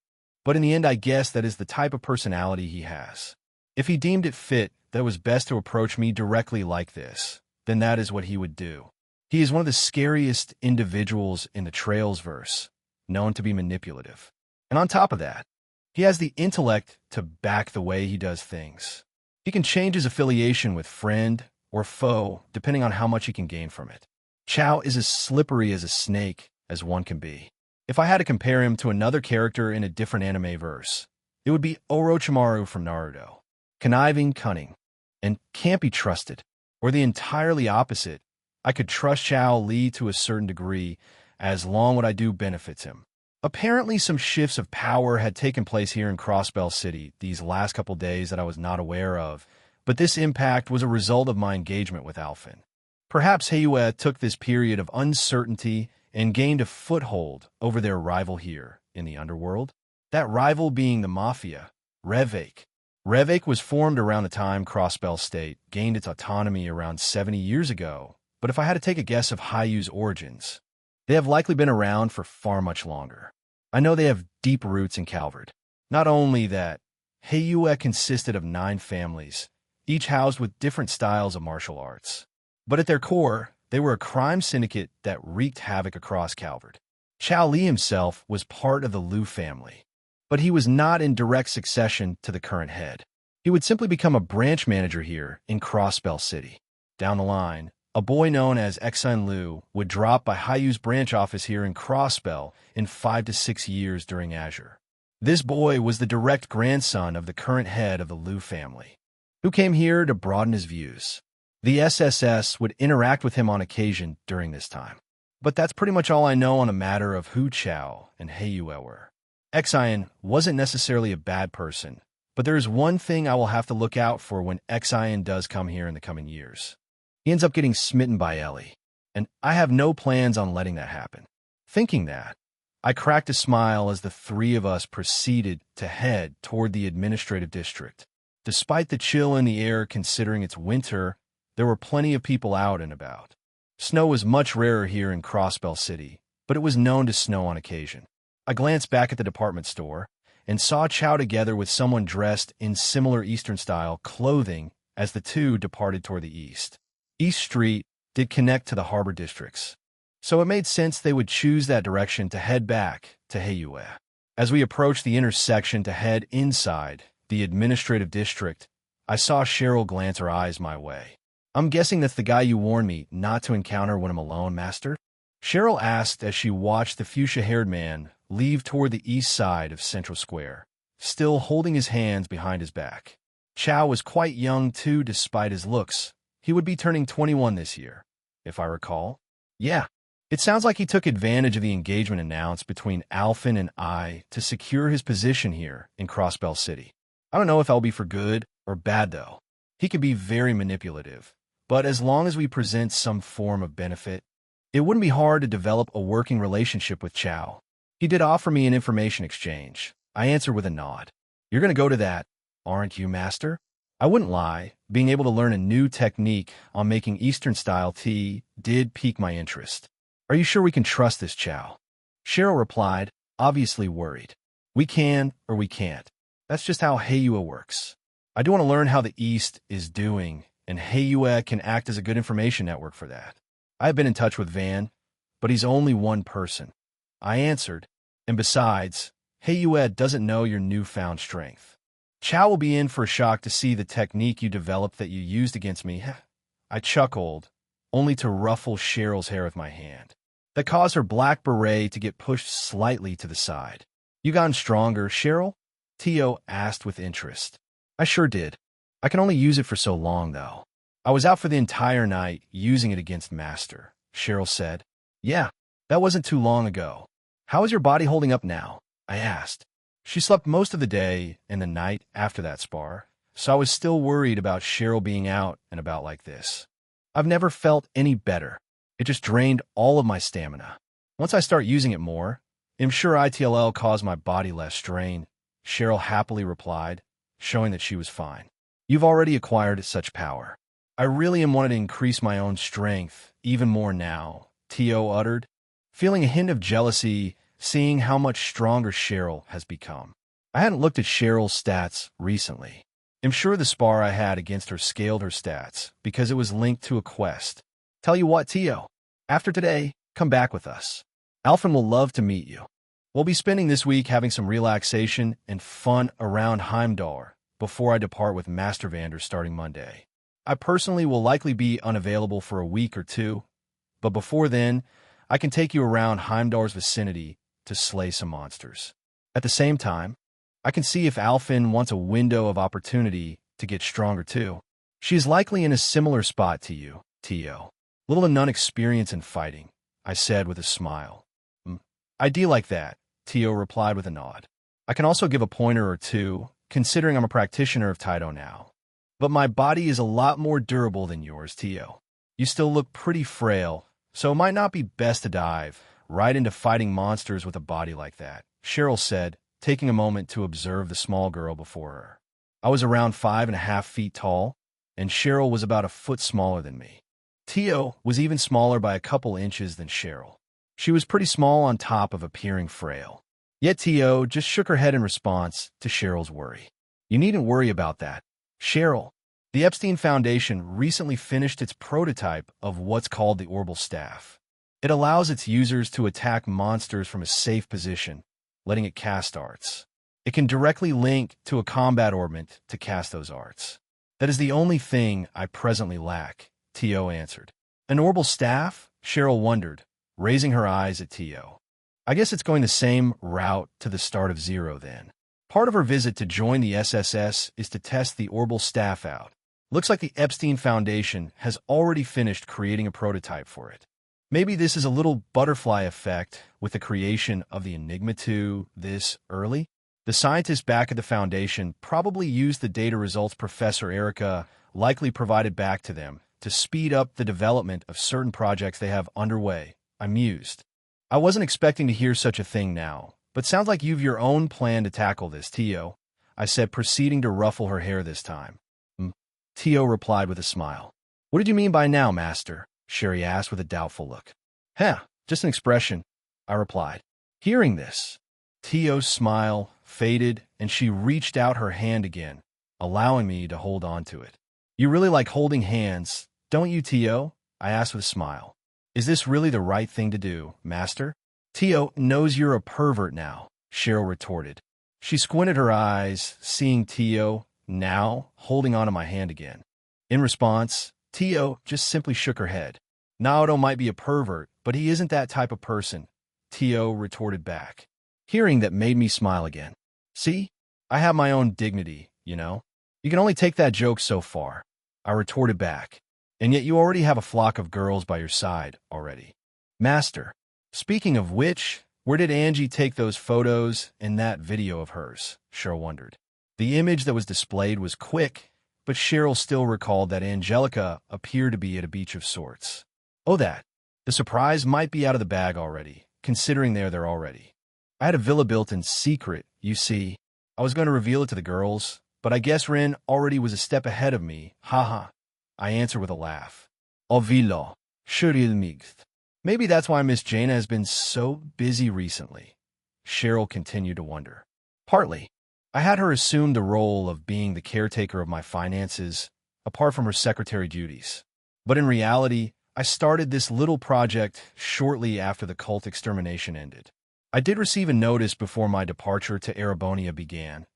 S1: But in the end, I guess that is the type of personality he has. If he deemed it fit that it was best to approach me directly like this, then that is what he would do. He is one of the scariest individuals in the Trails verse, known to be manipulative. And on top of that, he has the intellect to back the way he does things. He can change his affiliation with friend or foe depending on how much he can gain from it. Chao is as slippery as a snake as one can be. If I had to compare him to another character in a different anime verse, it would be Orochimaru from Naruto. Conniving, cunning, and can't be trusted. Or the entirely opposite, I could trust Chao Li to a certain degree as long what I do benefits him. Apparently some shifts of power had taken place here in Crossbell City these last couple days that I was not aware of, but this impact was a result of my engagement with Alphen. Perhaps Heiyue took this period of uncertainty and gained a foothold over their rival here in the underworld. That rival being the Mafia, Revake. Revake was formed around the time Crossbell State gained its autonomy around 70 years ago, but if I had to take a guess of Haiyu's origins, they have likely been around for far much longer. I know they have deep roots in Calvard. Not only that, Heiyue consisted of 9 families, each housed with different styles of martial arts. But at their core, they were a crime syndicate that wreaked havoc across Calvard. Chao Li himself was part of the Liu family, but he was not in direct succession to the current head. He would simply become a branch manager here in Crossbell City. Down the line, a boy known as Exine Liu would drop by Haiyu's branch office here in Crossbell in 5 to 6 years during Azure. This boy was the direct grandson of the current head of the Liu family, who came here to broaden his views. The SSS would interact with him on occasion during this time. But that's pretty much all I know on the matter of who Chao and Heiyue were. Exine wasn't necessarily a bad person, but there is one thing I will have to look out for when Exine does come here in the coming years. He ends up getting smitten by Ellie, and I have no plans on letting that happen. Thinking that, I cracked a smile as the 3 of us proceeded to head toward the administrative district. Despite the chill in the air considering it's winter, there were plenty of people out and about. Snow was much rarer here in Crossbell City, but it was known to snow on occasion. I glanced back at the department store and saw Chao together with someone dressed in similar Eastern-style clothing as the 2 departed toward the east. East Street did connect to the harbor districts, so it made sense they would choose that direction to head back to Heiyue. As we approached the intersection to head inside the administrative district, I saw Cheryl glance her eyes my way. "I'm guessing that's the guy you warned me not to encounter when I'm alone, Master?" Cheryl asked as she watched the fuchsia-haired man leave toward the east side of Central Square, still holding his hands behind his back. Chao was quite young, too, despite his looks. He would be turning 21 this year, if I recall. Yeah, it sounds like he took advantage of the engagement announced between Alphen and I to secure his position here in Crossbell City. I don't know if I'll be for good or bad, though. He could be very manipulative, but as long as we present some form of benefit, it wouldn't be hard to develop a working relationship with Chao. He did offer me an information exchange. I answered with a nod. "You're going to go to that, aren't you, Master?" I wouldn't lie, being able to learn a new technique on making Eastern-style tea did pique my interest. "Are you sure we can trust this Chao?" Cheryl replied, obviously worried. "We can or we can't. That's just how Heiyue works. I do want to learn how the East is doing, and Heiyue can act as a good information network for that. I have been in touch with Van, but he's only one person." I answered, "And besides, Heiyue doesn't know your newfound strength. Chao will be in for a shock to see the technique you developed that you used against me." I chuckled, only to ruffle Cheryl's hair with my hand. That caused her black beret to get pushed slightly to the side. "You gotten stronger, Cheryl?" Tio asked with interest. "I sure did. I can only use it for so long, though. I was out for the entire night using it against Master," Cheryl said. "Yeah, that wasn't too long ago. How is your body holding up now?" I asked. She slept most of the day and the night after that spar, so I was still worried about Cheryl being out and about like this. "I've never felt any better. It just drained all of my stamina. Once I start using it more, I'm sure ITLL caused my body less strain," Cheryl happily replied, showing that she was fine. "You've already acquired such power. I really am wanting to increase my own strength even more now," Tio uttered, feeling a hint of jealousy seeing how much stronger Cheryl has become. I hadn't looked at Cheryl's stats recently. I'm sure the spar I had against her scaled her stats because it was linked to a quest. "Tell you what, Tio, After today, come back with us. Alphen will love to meet you. We'll be spending this week having some relaxation and fun around Heimdall before I depart with Master Vander starting Monday. I personally will likely be unavailable for a week or two, but before then, I can take you around Heimdall's vicinity to slay some monsters. At the same time, I can see if Alphen wants a window of opportunity to get stronger too. She is likely in a similar spot to you, Tio. Little to none experience in fighting, I said with a smile. Idea like that, Tio replied with a nod. I can also give a pointer or two, considering I'm a practitioner of Taito now. But my body is a lot more durable than yours, Tio. You still look pretty frail, so it might not be best to dive right into fighting monsters with a body like that, Cheryl said, taking a moment to observe the small girl before her. I was around 5.5 feet tall, and Cheryl was about a foot smaller than me. Tio was even smaller by a couple inches than Cheryl. She was pretty small on top of appearing frail. Yet Tio just shook her head in response to Cheryl's worry. You needn't worry about that, Cheryl. The Epstein Foundation recently finished its prototype of what's called the Orbital Staff. It allows its users to attack monsters from a safe position, letting it cast arts. It can directly link to a combat ornament to cast those arts. That is the only thing I presently lack, Tio answered. An Orbital Staff? Cheryl wondered, raising her eyes at Tio. I guess it's going the same route to the start of Zero then. Part of her visit to join the SSS is to test the Orbital Staff out. Looks like the Epstein Foundation has already finished creating a prototype for it. Maybe this is a little butterfly effect with the creation of the Enigma 2 this early? The scientists back at the Foundation probably used the data results Professor Erica likely provided back to them to speed up the development of certain projects they have underway. I mused. I wasn't expecting to hear such a thing now, but sounds like you've your own plan to tackle this, Tio, I said, proceeding to ruffle her hair this time. Tio replied with a smile. What did you mean by now, Master? Sherry asked with a doubtful look. Just an expression, I replied. Hearing this, Tio's smile faded and she reached out her hand again, allowing me to hold on to it. You really like holding hands, don't you, Tio? I asked with a smile. Is this really the right thing to do, Master? Tio knows you're a pervert now, Cheryl retorted. She squinted her eyes, seeing Tio now holding onto my hand again. In response, Tio just simply shook her head. Naoto might be a pervert, but he isn't that type of person, Tio retorted back. Hearing that made me smile again. See, I have my own dignity, you know. You can only take that joke so far, I retorted back. And yet you already have a flock of girls by your side already. Master, speaking of which, where did Angie take those photos and that video of hers? Cheryl wondered. The image that was displayed was quick, but Cheryl still recalled that Angelica appeared to be at a beach of sorts. Oh, that. The surprise might be out of the bag already, considering they're there already. I had a villa built in secret, you see. I was going to reveal it to the girls, but I guess Rin already was a step ahead of me, haha. I answered with a laugh. Ovilo, Shurilmigt. Maybe that's why Miss Jaina has been so busy recently. Cheryl continued to wonder. Partly. I had her assume the role of being the caretaker of my finances, apart from her secretary duties. But in reality, I started this little project shortly after the cult extermination ended. I did receive a notice before my departure to Erebonia began,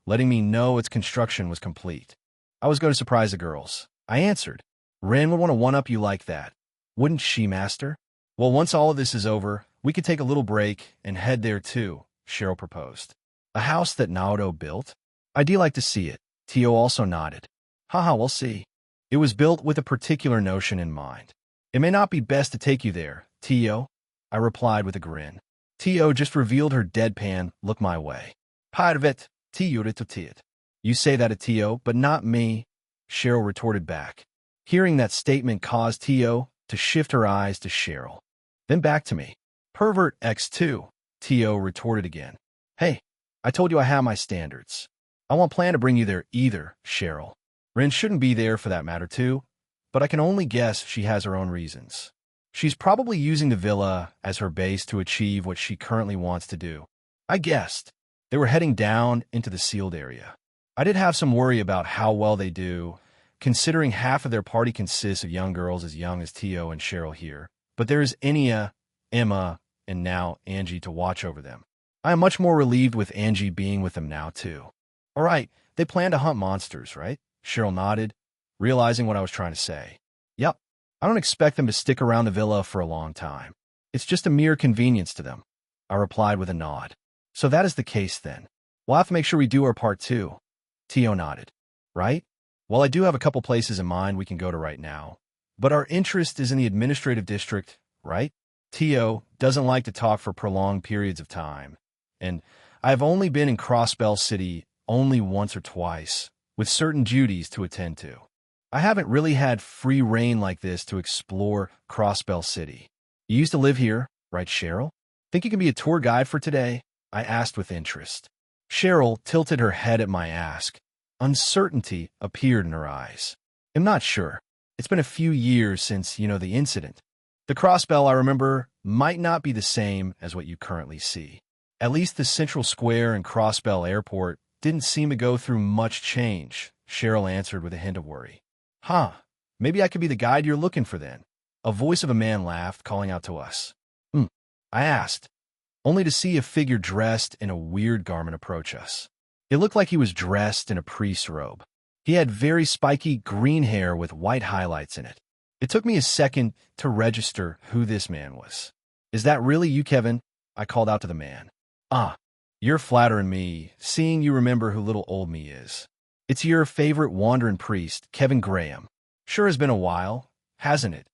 S1: letting me know its construction was complete. I was going to surprise the girls. I answered. Ren would want to one-up you like that. Wouldn't she, Master? Well, once all of this is over, we could take a little break and head there too, Cheryl proposed. A house that Naoto built? I'd like to see it. Tio also nodded. Haha, we'll see. It was built with a particular notion in mind. It may not be best to take you there, Tio, I replied with a grin. Tio just revealed her deadpan look my way. Parvet, Tio. You say that to Tio, but not me, Cheryl retorted back. Hearing that statement caused Tio to shift her eyes to Cheryl, then back to me. Pervert X2, Tio retorted again. Hey, I told you I have my standards. I won't plan to bring you there either, Cheryl. Rin shouldn't be there for that matter too, but I can only guess she has her own reasons. She's probably using the villa as her base to achieve what she currently wants to do. I guessed. They were heading down into the sealed area. I did have some worry about how well they do, considering half of their party consists of young girls as young as Tio and Cheryl here, but there is Enya, Emma, and now Angie to watch over them. I am much more relieved with Angie being with them now, too. All right, they plan to hunt monsters, right? Cheryl nodded, realizing what I was trying to say. Yep. I don't expect them to stick around the villa for a long time. It's just a mere convenience to them. I replied with a nod. So that is the case then. We'll have to make sure we do our part too. Tio nodded. Right? Well, I do have a couple places in mind we can go to right now. But our interest is in the administrative district, right? Tio doesn't like to talk for prolonged periods of time. And I've only been in Crossbell City only once or twice, with certain duties to attend to. I haven't really had free reign like this to explore Crossbell City. You used to live here, right, Cheryl? Think you can be a tour guide for today? I asked with interest. Cheryl tilted her head at my ask. Uncertainty appeared in her eyes. I'm not sure. It's been a few years since, the incident. The Crossbell I remember might not be the same as what you currently see. At least the Central Square and Crossbell Airport didn't seem to go through much change, Cheryl answered with a hint of worry. Huh, maybe I could be the guide you're looking for then. A voice of a man laughed, calling out to us. I asked, only to see a figure dressed in a weird garment approach us. It looked like he was dressed in a priest's robe. He had very spiky green hair with white highlights in it. It took me a second to register who this man was. Is that really you, Kevin? I called out to the man. You're flattering me, seeing you remember who little old me is. It's your favorite wandering priest, Kevin Graham. Sure has been a while, hasn't it?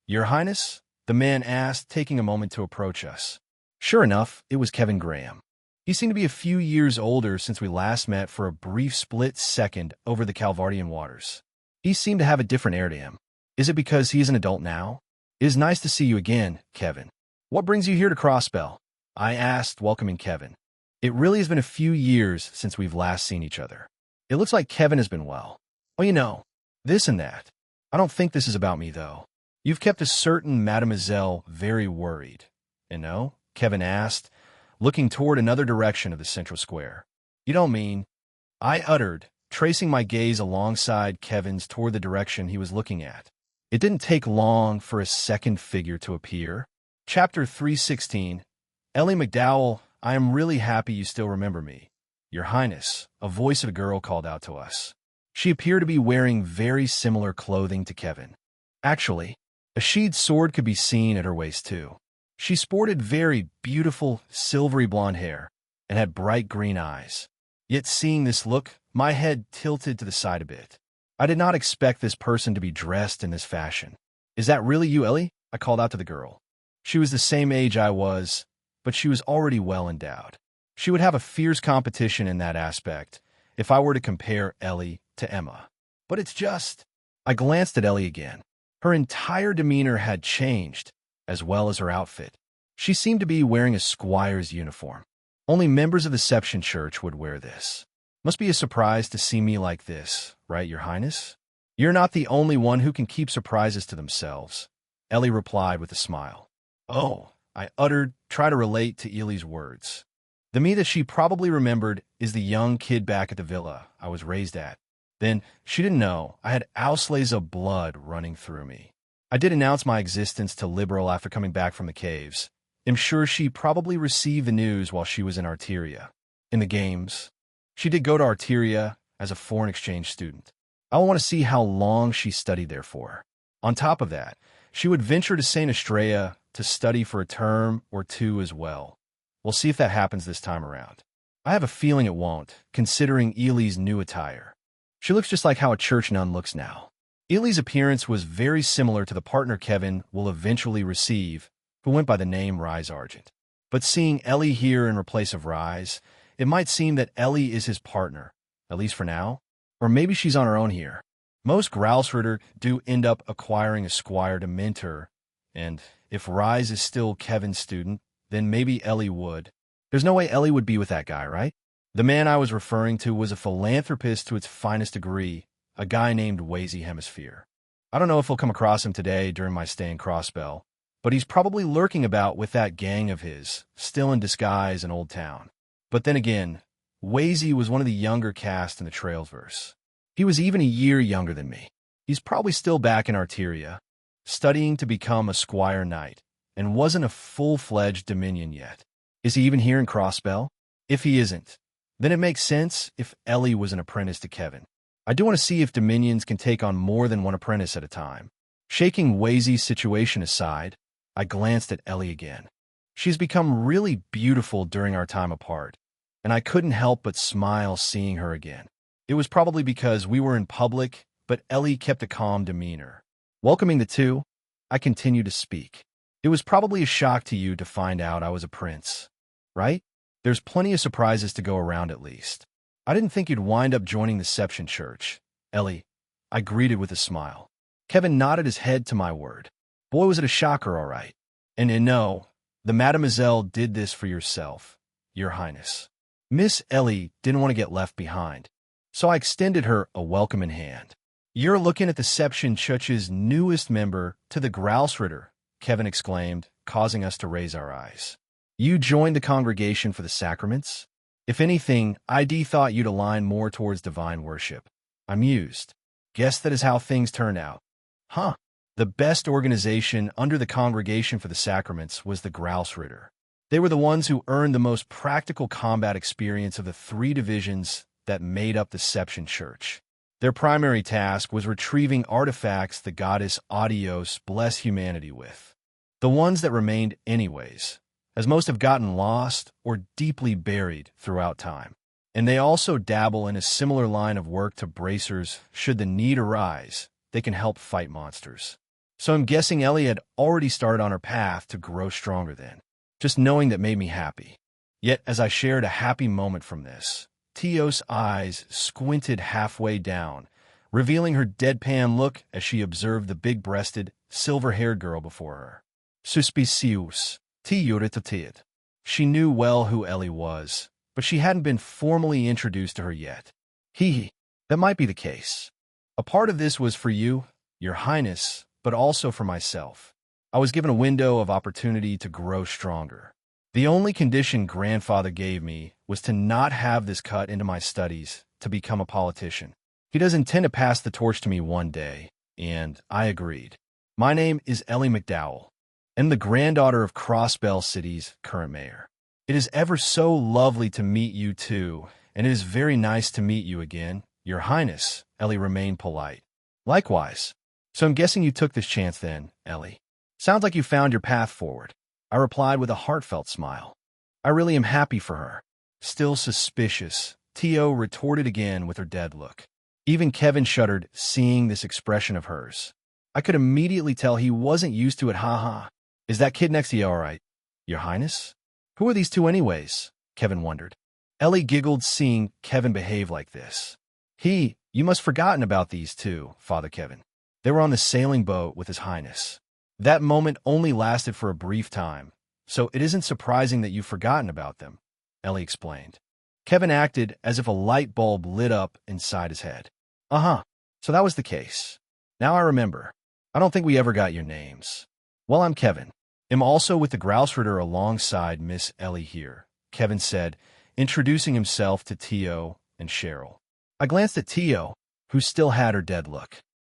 S1: Your Highness? The man asked, taking a moment to approach us. Sure enough, it was Kevin Graham. He seemed to be a few years older since we last met for a brief split second over the Calvardian waters. He seemed to have a different air to him. Is it because he's an adult now? It is nice to see you again, Kevin. What brings you here to Crossbell? I asked, welcoming Kevin. It really has been a few years since we've last seen each other. It looks like Kevin has been well. Oh, this and that. I don't think this is about me, though. You've kept a certain mademoiselle very worried. And no? Kevin asked, looking toward another direction of the Central Square. You don't mean? I uttered, tracing my gaze alongside Kevin's toward the direction he was looking at. It didn't take long for a second figure to appear. Chapter 316. Ellie McDowell, I am really happy you still remember me. Your Highness, a voice of a girl called out to us. She appeared to be wearing very similar clothing to Kevin. Actually, a sheathed sword could be seen at her waist, too. She sported very beautiful, silvery blonde hair and had bright green eyes. Yet seeing this look, my head tilted to the side a bit. I did not expect this person to be dressed in this fashion. Is that really you, Ellie? I called out to the girl. She was the same age I was, but she was already well endowed. She would have a fierce competition in that aspect if I were to compare Ellie to Emma. But it's just... I glanced at Ellie again. Her entire demeanor had changed, as well as her outfit. She seemed to be wearing a squire's uniform. Only members of the Seption Church would wear this. Must be a surprise to see me like this, right, Your Highness? You're not the only one who can keep surprises to themselves, Ellie replied with a smile. Oh, I uttered, try to relate to Ellie's words. The me that she probably remembered is the young kid back at the villa I was raised at. Then, she didn't know, I had outslays of blood running through me. I did announce my existence to Liberal after coming back from the caves. I'm sure she probably received the news while she was in Arteria. In the games, she did go to Arteria as a foreign exchange student. I want to see how long she studied there for. On top of that, she would venture to St. Estrella to study for a term or two as well. We'll see if that happens this time around. I have a feeling it won't, considering Ellie's new attire. She looks just like how a church nun looks now. Ellie's appearance was very similar to the partner Kevin will eventually receive, who went by the name Rise Argent. But seeing Ellie here in replace of Rise, it might seem that Ellie is his partner, at least for now. Or maybe she's on her own here. Most Grousritter do end up acquiring a squire to mentor, and if Rise is still Kevin's student, then maybe Ellie would. There's no way Ellie would be with that guy, right? The man I was referring to was a philanthropist to its finest degree, a guy named Wazy Hemisphere. I don't know if we'll come across him today during my stay in Crossbell, but he's probably lurking about with that gang of his, still in disguise in Old Town. But then again, Wazy was one of the younger cast in the Trailsverse. He was even a year younger than me. He's probably still back in Arteria. studying to become a squire knight, and wasn't a full-fledged dominion yet. Is he even here in Crossbell? If he isn't, then it makes sense if Ellie was an apprentice to Kevin. I do want to see if dominions can take on more than one apprentice at a time. Shaking Wazy's situation aside, I glanced at Ellie again. She's become really beautiful during our time apart, and I couldn't help but smile seeing her again. It was probably because we were in public, but Ellie kept a calm demeanor. Welcoming the two, I continued to speak. It was probably a shock to you to find out I was a prince, right? There's plenty of surprises to go around at least. I didn't think you'd wind up joining the Seption Church, Ellie, I greeted with a smile. Kevin nodded his head to my word. Boy, was it a shocker, all right. And no, the mademoiselle did this for yourself, Your Highness. Miss Ellie didn't want to get left behind, so I extended her a welcoming hand. You're looking at the Seption Church's newest member to the Grousritter, Kevin exclaimed, causing us to raise our eyes. You joined the congregation for the sacraments? If anything, ID thought you'd align more towards divine worship. I mused. Guess that is how things turned out. Huh. The best organization under the Congregation for the Sacraments was the Grousritter. They were the ones who earned the most practical combat experience of the 3 divisions that made up the Seption Church. Their primary task was retrieving artifacts the goddess Adios blessed humanity with. The ones that remained anyways, as most have gotten lost or deeply buried throughout time. And they also dabble in a similar line of work to bracers should the need arise. They can help fight monsters. So I'm guessing Ellie had already started on her path to grow stronger then. Just knowing that made me happy. Yet as I shared a happy moment from this, Tio's eyes squinted halfway down, revealing her deadpan look as she observed the big-breasted, silver-haired girl before her. Suspicious, Tio. She knew well who Ellie was, but she hadn't been formally introduced to her yet. That might be the case. A part of this was for you, Your Highness, but also for myself. I was given a window of opportunity to grow stronger. The only condition grandfather gave me was to not have this cut into my studies to become a politician. He does intend to pass the torch to me one day, and I agreed. My name is Ellie McDowell, and the granddaughter of Crossbell City's current mayor. It is ever so lovely to meet you too, and it is very nice to meet you again, Your Highness, Ellie remained polite. Likewise. So I'm guessing you took this chance then, Ellie. Sounds like you found your path forward. I replied with a heartfelt smile. I really am happy for her. Still suspicious, Tio retorted again with her dead look. Even Kevin shuddered, seeing this expression of hers. I could immediately tell he wasn't used to it, haha. Is that kid next to you all right, Your Highness? Who are these two anyways? Kevin wondered. Ellie giggled, seeing Kevin behave like this. You must have forgotten about these two, Father Kevin. They were on the sailing boat with His Highness. That moment only lasted for a brief time, so it isn't surprising that you've forgotten about them, Ellie explained. Kevin acted as if a light bulb lit up inside his head. So that was the case. Now I remember. I don't think we ever got your names. Well, I'm Kevin. I'm also with the Grousritter alongside Miss Ellie here, Kevin said, introducing himself to Tio and Cheryl. I glanced at Tio, who still had her dead look.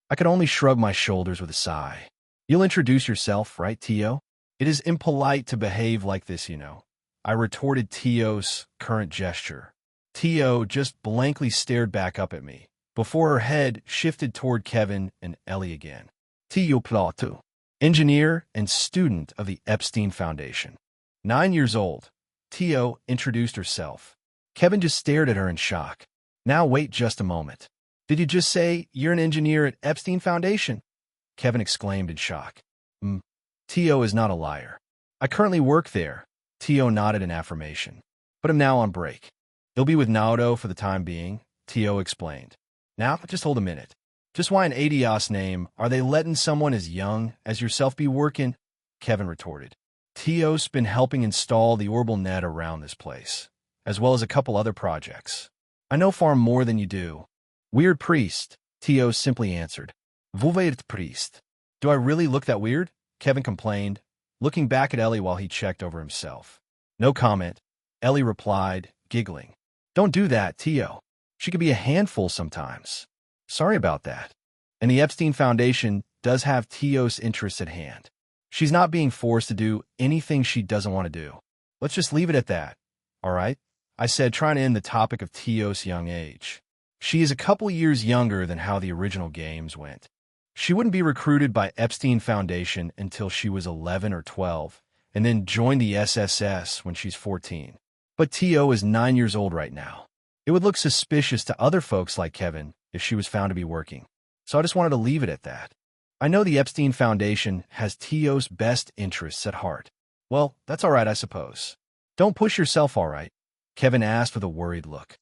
S1: I could only shrug my shoulders with a sigh. You'll introduce yourself, right, Tio? It is impolite to behave like this, you know. I retorted Tio's current gesture. Tio just blankly stared back up at me, before her head shifted toward Kevin and Ellie again. Tio Plato, engineer and student of the Epstein Foundation. 9 years old, Tio introduced herself. Kevin just stared at her in shock. Now wait just a moment. Did you just say you're an engineer at Epstein Foundation? Kevin exclaimed in shock. Tio is not a liar. I currently work there. Tio nodded in affirmation. But I'm now on break. He'll be with Naoto for the time being, Tio explained. Now, just hold a minute. Just why in Adios name are they letting someone as young as yourself be working? Kevin retorted. Tio's been helping install the orbital net around this place, as well as a couple other projects. I know far more than you do. Weird priest, Tio simply answered. Vous priest. Do I really look that weird? Kevin complained, looking back at Ellie while he checked over himself. No comment, Ellie replied, giggling. Don't do that, Tio. She could be a handful sometimes. Sorry about that. And the Epstein Foundation does have Teos' interests at hand. She's not being forced to do anything she doesn't want to do. Let's just leave it at that, all right? I said, trying to end the topic of Teos' young age. She is a couple years younger than how the original games went. She wouldn't be recruited by Epstein Foundation until she was 11 or 12, and then joined the SSS when she's 14. But Teo is 9 years old right now. It would look suspicious to other folks like Kevin if she was found to be working. So I just wanted to leave it at that. I know the Epstein Foundation has Teo's best interests at heart. Well, that's all right, I suppose. Don't push yourself, all right? Kevin asked with a worried look.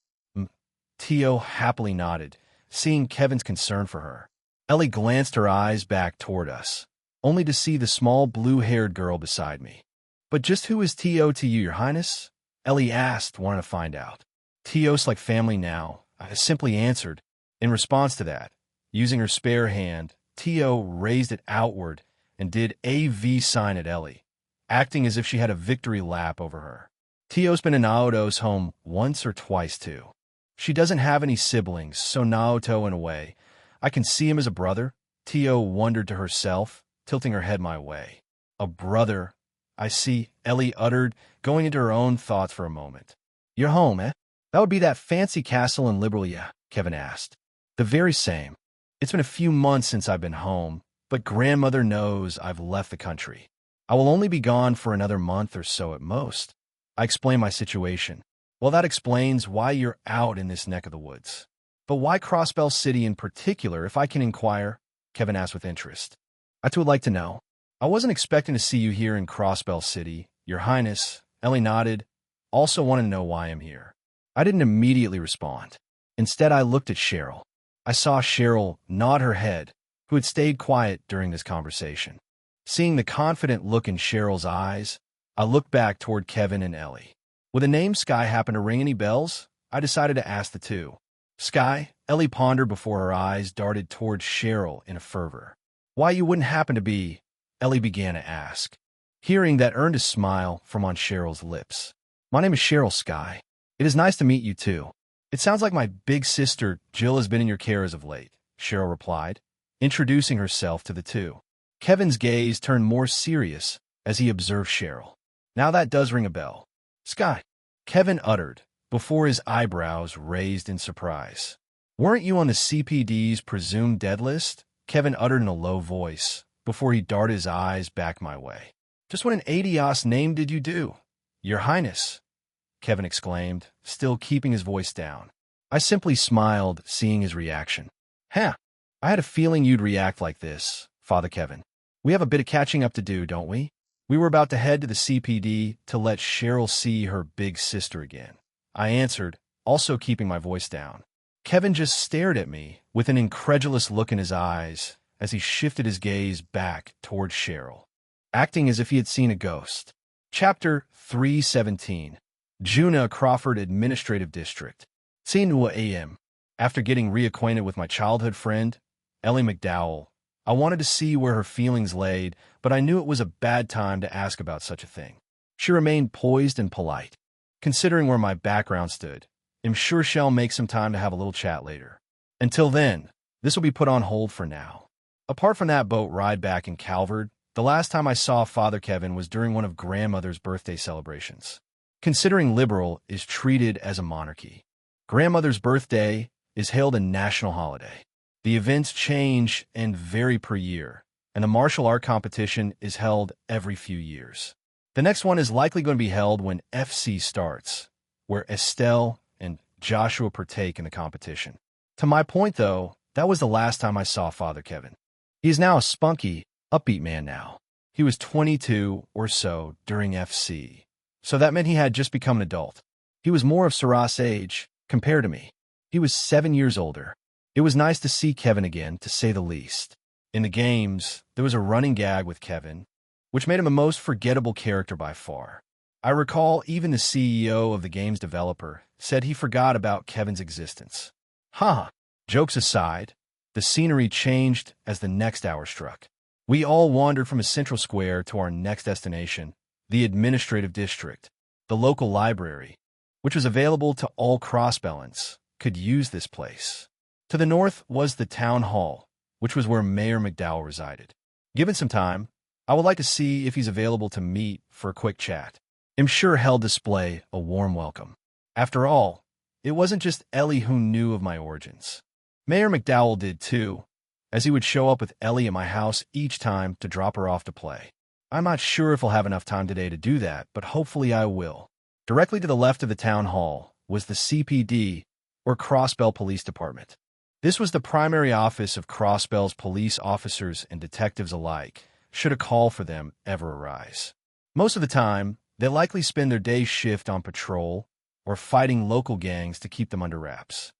S1: Teo happily nodded, seeing Kevin's concern for her. Ellie glanced her eyes back toward us, only to see the small blue-haired girl beside me. But just who is Teo to you, Your Highness? Ellie asked, wanting to find out. Teos like family now, I simply answered. In response to that, using her spare hand, Teo raised it outward and did a V sign at Ellie, acting as if she had a victory lap over her. Teo's been in Naoto's home once or twice, too. She doesn't have any siblings, so Naoto, in a way, I can see him as a brother, Teo wondered to herself, tilting her head my way. A brother, I see, Ellie uttered, going into her own thoughts for a moment. Your home, eh? That would be that fancy castle in Liberalia, Kevin asked. The very same. It's been a few months since I've been home, but grandmother knows I've left the country. I will only be gone for another month or so at most. I explained my situation. Well, that explains why you're out in this neck of the woods. But why Crossbell City in particular, if I can inquire? Kevin asked with interest. I too would like to know. I wasn't expecting to see you here in Crossbell City, Your Highness. Ellie nodded. Also wanted to know why I'm here. I didn't immediately respond. Instead, I looked at Cheryl. I saw Cheryl nod her head, who had stayed quiet during this conversation. Seeing the confident look in Cheryl's eyes, I looked back toward Kevin and Ellie. Would the name Sky happen to ring any bells? I decided to ask the two. Sky? Ellie pondered before her eyes darted toward Cheryl in a fervor. Why you wouldn't happen to be? Ellie began to ask. Hearing that earned a smile from on Cheryl's lips. My name is Cheryl, Sky. It is nice to meet you, too. It sounds like my big sister, Jill, has been in your care as of late, Cheryl replied, introducing herself to the two. Kevin's gaze turned more serious as he observed Cheryl. Now that does ring a bell. Sky, Kevin uttered, before his eyebrows raised in surprise. Weren't you on the CPD's presumed dead list? Kevin uttered in a low voice, before he darted his eyes back my way. Just what an adios name did you do? Your Highness, Kevin exclaimed, still keeping his voice down. I simply smiled, seeing his reaction. I had a feeling you'd react like this, Father Kevin. We have a bit of catching up to do, don't we? We were about to head to the CPD to let Cheryl see her big sister again. I answered, also keeping my voice down. Kevin just stared at me with an incredulous look in his eyes as he shifted his gaze back toward Cheryl, acting as if he had seen a ghost. Chapter 317. Juna Crawford Administrative District. Sinua AM. After getting reacquainted with my childhood friend, Ellie McDowell, I wanted to see where her feelings laid, but I knew it was a bad time to ask about such a thing. She remained poised and polite. Considering where my background stood, I'm sure she'll make some time to have a little chat later. Until then, this will be put on hold for now. Apart from that boat ride back in Calvert, the last time I saw Father Kevin was during one of grandmother's birthday celebrations. Considering Liberal is treated as a monarchy, grandmother's birthday is held a national holiday. The events change and vary per year, and the martial art competition is held every few years. The next one is likely going to be held when FC starts, where Estelle and Joshua partake in the competition. To my point, though, that was the last time I saw Father Kevin. He is now a spunky, upbeat man now. He was 22 or so during FC, so that meant he had just become an adult. He was more of Sarah's age compared to me. He was 7 years older. It was nice to see Kevin again, to say the least. In the games, there was a running gag with Kevin, which made him a most forgettable character by far. I recall even the CEO of the game's developer said he forgot about Kevin's existence. Jokes aside, the scenery changed as the next hour struck. We all wandered from a central square to our next destination, the administrative district. The local library, which was available to all Crossbellans, could use this place. To the north was the town hall, which was where Mayor McDowell resided. Given some time, I would like to see if he's available to meet for a quick chat. I'm sure he'll display a warm welcome. After all, it wasn't just Ellie who knew of my origins. Mayor McDowell did too, as he would show up with Ellie at my house each time to drop her off to play. I'm not sure if I'll have enough time today to do that, but hopefully I will. Directly to the left of the town hall was the CPD, or Crossbell Police Department. This was the primary office of Crossbell's police officers and detectives alike, should a call for them ever arise. Most of the time, they likely spend their day's shift on patrol or fighting local gangs to keep them under wraps.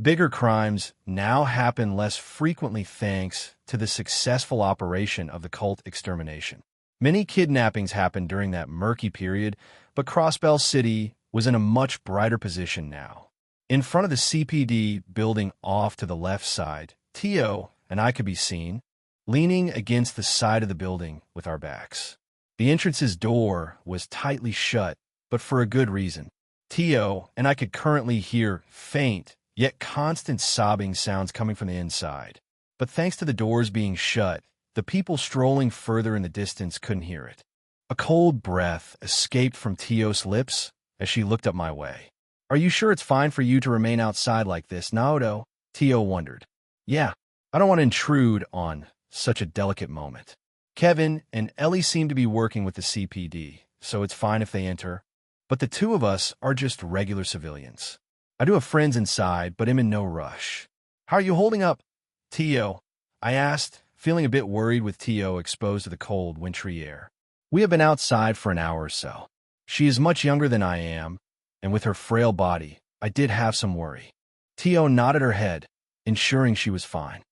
S1: Bigger crimes now happen less frequently thanks to the successful operation of the cult extermination. Many kidnappings happened during that murky period, but Crossbell City was in a much brighter position now. In front of the CPD building off to the left side, Tio and I could be seen, leaning against the side of the building with our backs. The entrance's door was tightly shut, but for a good reason. Tio and I could currently hear faint, yet constant sobbing sounds coming from the inside. But thanks to the doors being shut, the people strolling further in the distance couldn't hear it. A cold breath escaped from Tio's lips as she looked up my way. "Are you sure it's fine for you to remain outside like this, Naoto?" Tio wondered. "Yeah, I don't want to intrude on such a delicate moment. Kevin and Ellie seem to be working with the CPD, so it's fine if they enter. But the two of us are just regular civilians. I do have friends inside, but am in no rush." "How are you holding up, Tio?" I asked, feeling a bit worried with Tio exposed to the cold, wintry air. "We have been outside for an hour or so. She is much younger than I am, and with her frail body, I did have some worry." Tio nodded her head, ensuring she was fine.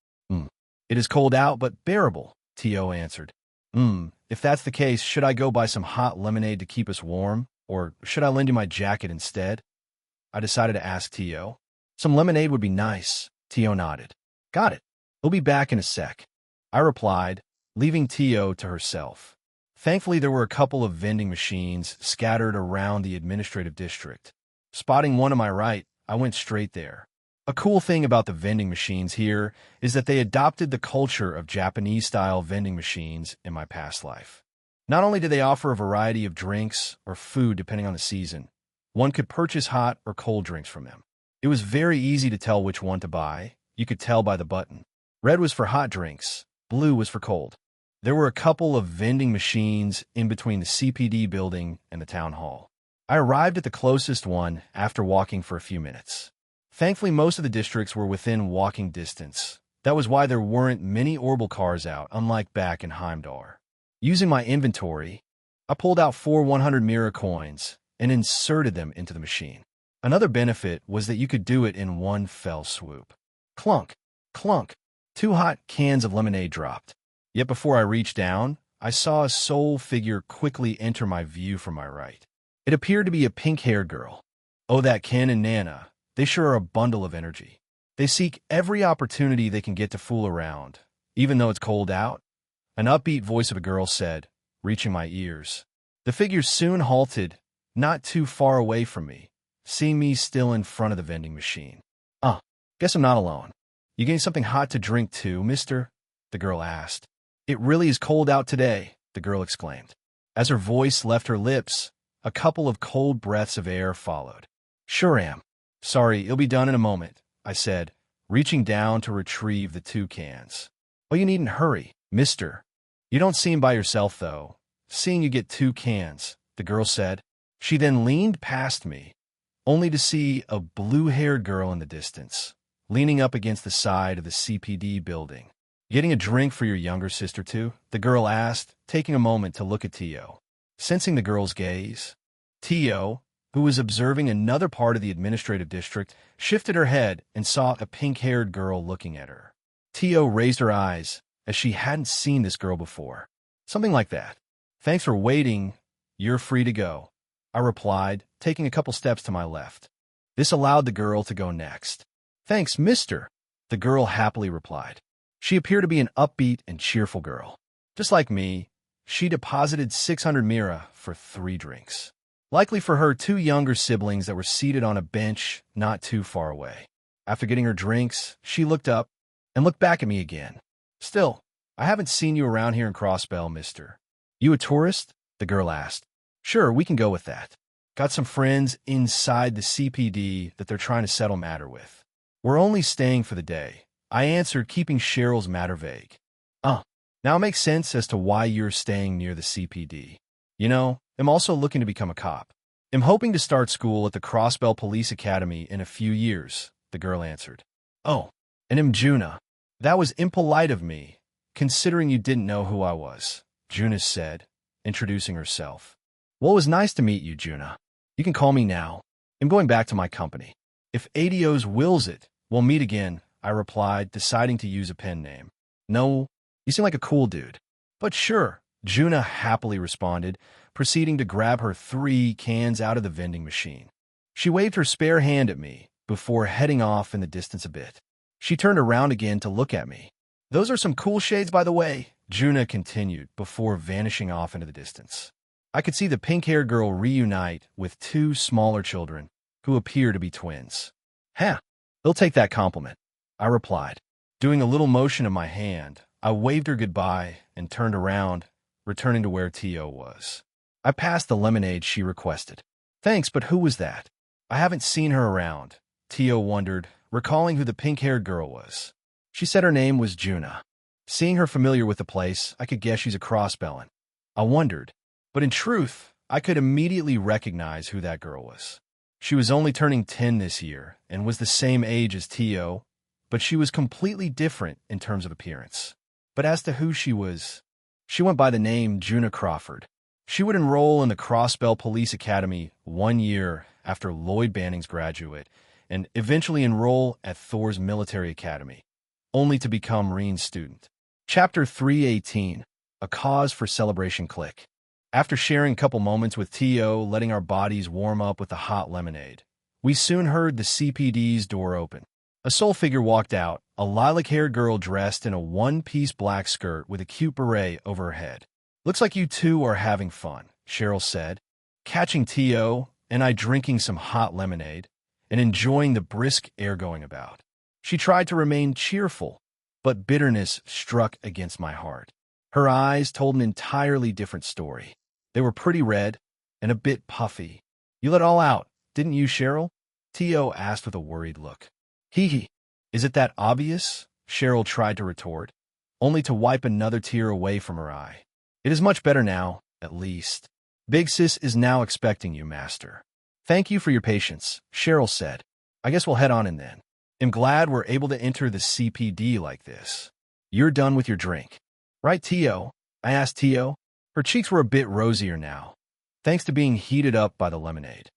S1: "It is cold out, but bearable," Tio answered. If that's the case, should I go buy some hot lemonade to keep us warm, or should I lend you my jacket instead?" I decided to ask Tio. "Some lemonade would be nice," Tio nodded. "Got it. We'll be back in a sec," I replied, leaving Tio to herself. Thankfully, there were a couple of vending machines scattered around the administrative district. Spotting one to my right, I went straight there. A cool thing about the vending machines here is that they adopted the culture of Japanese-style vending machines in my past life. Not only did they offer a variety of drinks or food depending on the season, one could purchase hot or cold drinks from them. It was very easy to tell which one to buy. You could tell by the button. Red was for hot drinks, blue was for cold. There were a couple of vending machines in between the CPD building and the town hall. I arrived at the closest one after walking for a few minutes. Thankfully, most of the districts were within walking distance. That was why there weren't many Orbital cars out, unlike back in Heimdall. Using my inventory, I pulled out 4 100 mirror coins and inserted them into the machine. Another benefit was that you could do it in one fell swoop. Clunk, clunk, 2 hot cans of lemonade dropped. Yet before I reached down, I saw a soul figure quickly enter my view from my right. It appeared to be a pink-haired girl. Oh, that Ken and Nana, they sure are a bundle of energy. They seek every opportunity they can get to fool around, even though it's cold out. An upbeat voice of a girl said, reaching my ears. The figure soon halted, not too far away from me, seeing me still in front of the vending machine. Guess I'm not alone. You getting something hot to drink too, mister?" the girl asked. "It really is cold out today," the girl exclaimed. As her voice left her lips, a couple of cold breaths of air followed. "Sure am. Sorry, it'll be done in a moment," I said, reaching down to retrieve the 2 cans. "Oh, you needn't hurry, mister. You don't seem by yourself, though, seeing you get 2 cans, the girl said. She then leaned past me, only to see a blue-haired girl in the distance, leaning up against the side of the CPD building. "Getting a drink for your younger sister, too?" the girl asked, taking a moment to look at Tio. Sensing the girl's gaze, Tio, who was observing another part of the administrative district, shifted her head and saw a pink-haired girl looking at her. Tio raised her eyes, as she hadn't seen this girl before. Something like that. "Thanks for waiting. You're free to go," I replied, taking a couple steps to my left. This allowed the girl to go next. "Thanks, mister," the girl happily replied. She appeared to be an upbeat and cheerful girl. Just like me, she deposited 600 mira for 3 drinks. Likely for her 2 younger siblings that were seated on a bench not too far away. After getting her drinks, she looked up and looked back at me again. Still, I haven't seen you around here in Crossbell, mister. You a tourist? The girl asked. Sure, we can go with that. Got some friends inside the CPD that they're trying to settle matter with. We're only staying for the day, I answered, keeping Cheryl's matter vague. Now it makes sense as to why you're staying near the CPD. You know, I'm also looking to become a cop. I'm hoping to start school at the Crossbell Police Academy in a few years, the girl answered. Oh, and I'm Juna. That was impolite of me, considering you didn't know who I was, Juna said, introducing herself. Well, it was nice to meet you, Juna. You can call me now. I'm going back to my company. If ADO's wills it, we'll meet again, I replied, deciding to use a pen name. No, you seem like a cool dude. But sure, Juna happily responded, proceeding to grab her 3 cans out of the vending machine. She waved her spare hand at me before heading off in the distance a bit. She turned around again to look at me. Those are some cool shades, by the way, Juna continued before vanishing off into the distance. I could see the pink-haired girl reunite with 2 smaller children who appear to be twins. Huh, they'll take that compliment, I replied. Doing a little motion of my hand, I waved her goodbye and turned around, returning to where Tio was. I passed the lemonade she requested. Thanks, but who was that? I haven't seen her around, Tio wondered, recalling who the pink-haired girl was. She said her name was Juna. Seeing her familiar with the place, I could guess she's a Crossbellin. I wondered, but in truth, I could immediately recognize who that girl was. She was only turning 10 this year and was the same age as Tio, but she was completely different in terms of appearance. But as to who she was, she went by the name Juna Crawford. She would enroll in the Crossbell Police Academy 1 year after Lloyd Banning's graduate and eventually enroll at Thor's Military Academy, only to become Reen's student. Chapter 318, A Cause for Celebration Click. After sharing a couple moments with Tio, letting our bodies warm up with the hot lemonade, we soon heard the CPD's door open. A soul figure walked out, a lilac-haired girl dressed in a one-piece black skirt with a cute beret over her head. Looks like you two are having fun, Cheryl said, catching Tio and I drinking some hot lemonade and enjoying the brisk air going about. She tried to remain cheerful, but bitterness struck against my heart. Her eyes told an entirely different story. They were pretty red and a bit puffy. You let all out, didn't you, Cheryl? Tio asked with a worried look. Hee. Is it that obvious? Cheryl tried to retort, only to wipe another tear away from her eye. It is much better now, at least. Big Sis is now expecting you, Master. Thank you for your patience, Cheryl said. I guess we'll head on in then. I'm glad we're able to enter the CPD like this. You're done with your drink. Right, Tio? I asked Tio. Her cheeks were a bit rosier now, thanks to being heated up by the lemonade.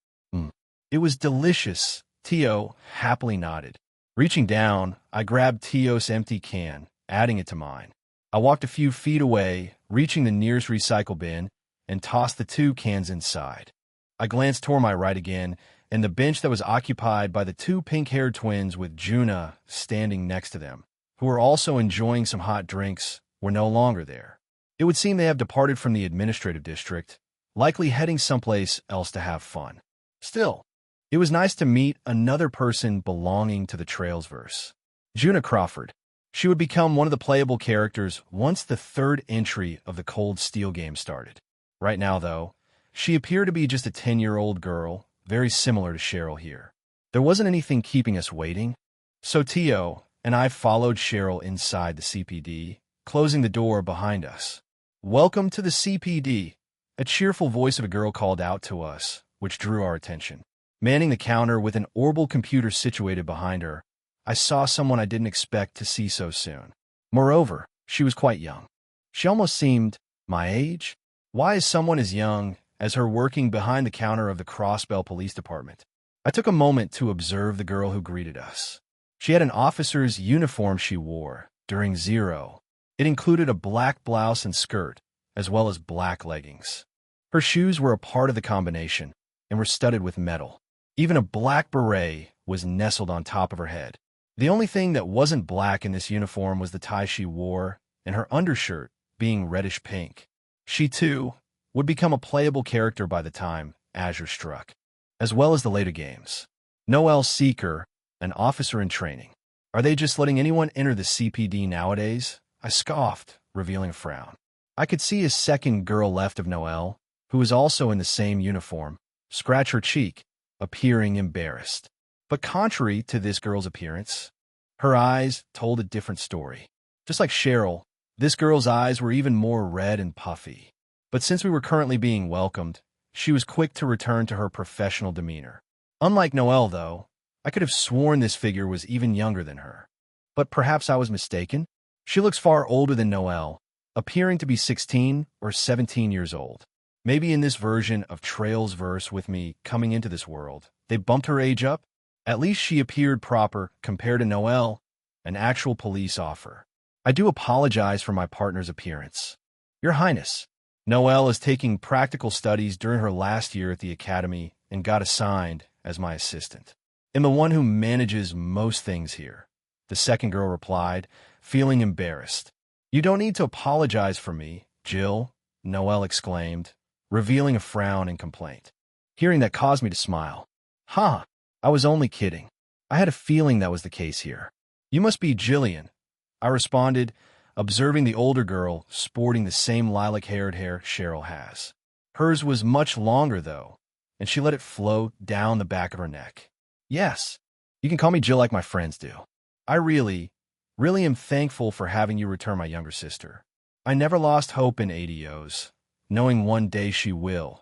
S1: It was delicious, Tio happily nodded. Reaching down, I grabbed Tio's empty can, adding it to mine. I walked a few feet away, reaching the nearest recycle bin, and tossed the 2 cans inside. I glanced toward my right again, and the bench that was occupied by the 2 pink-haired twins with Juna standing next to them, who were also enjoying some hot drinks, were no longer there. It would seem they have departed from the administrative district, likely heading someplace else to have fun. Still, it was nice to meet another person belonging to the Trailsverse. Juna Crawford. She would become one of the playable characters once the 3rd entry of the Cold Steel game started. Right now, though, she appeared to be just a 10-year-old girl, very similar to Cheryl here. There wasn't anything keeping us waiting, so Tio and I followed Cheryl inside the CPD, closing the door behind us. Welcome to the CPD, a cheerful voice of a girl called out to us, which drew our attention. Manning the counter with an orbital computer situated behind her, I saw someone I didn't expect to see so soon. Moreover, she was quite young. She almost seemed my age. Why is someone as young as her working behind the counter of the Crossbell Police Department? I took a moment to observe the girl who greeted us. She had an officer's uniform she wore during Zero. It included a black blouse and skirt, as well as black leggings. Her shoes were a part of the combination and were studded with metal. Even a black beret was nestled on top of her head. The only thing that wasn't black in this uniform was the tie she wore and her undershirt being reddish pink. She, too, would become a playable character by the time Azure struck, as well as the later games. Noel Seeker, an officer in training. Are they just letting anyone enter the CPD nowadays? I scoffed, revealing a frown. I could see a second girl left of Noelle, who was also in the same uniform, scratch her cheek, appearing embarrassed. But contrary to this girl's appearance, her eyes told a different story. Just like Cheryl, this girl's eyes were even more red and puffy. But since we were currently being welcomed, she was quick to return to her professional demeanor. Unlike Noelle, though, I could have sworn this figure was even younger than her. But perhaps I was mistaken? She looks far older than Noelle, appearing to be 16 or 17 years old. Maybe in this version of Trail's verse with me coming into this world, they bumped her age up? At least she appeared proper compared to Noelle, an actual police officer. I do apologize for my partner's appearance. Your Highness, Noelle is taking practical studies during her last year at the academy and got assigned as my assistant. I'm the one who manages most things here, the second girl replied, feeling embarrassed. You don't need to apologize for me, Jill, Noelle exclaimed, revealing a frown in complaint. Hearing that caused me to smile. Ha! I was only kidding. I had a feeling that was the case here. You must be Jillian, I responded, observing the older girl sporting the same lilac-haired hair Cheryl has. Hers was much longer, though, and she let it flow down the back of her neck. Yes, you can call me Jill like my friends do. I really am thankful for having you return my younger sister. I never lost hope in ADOs, knowing one day she will,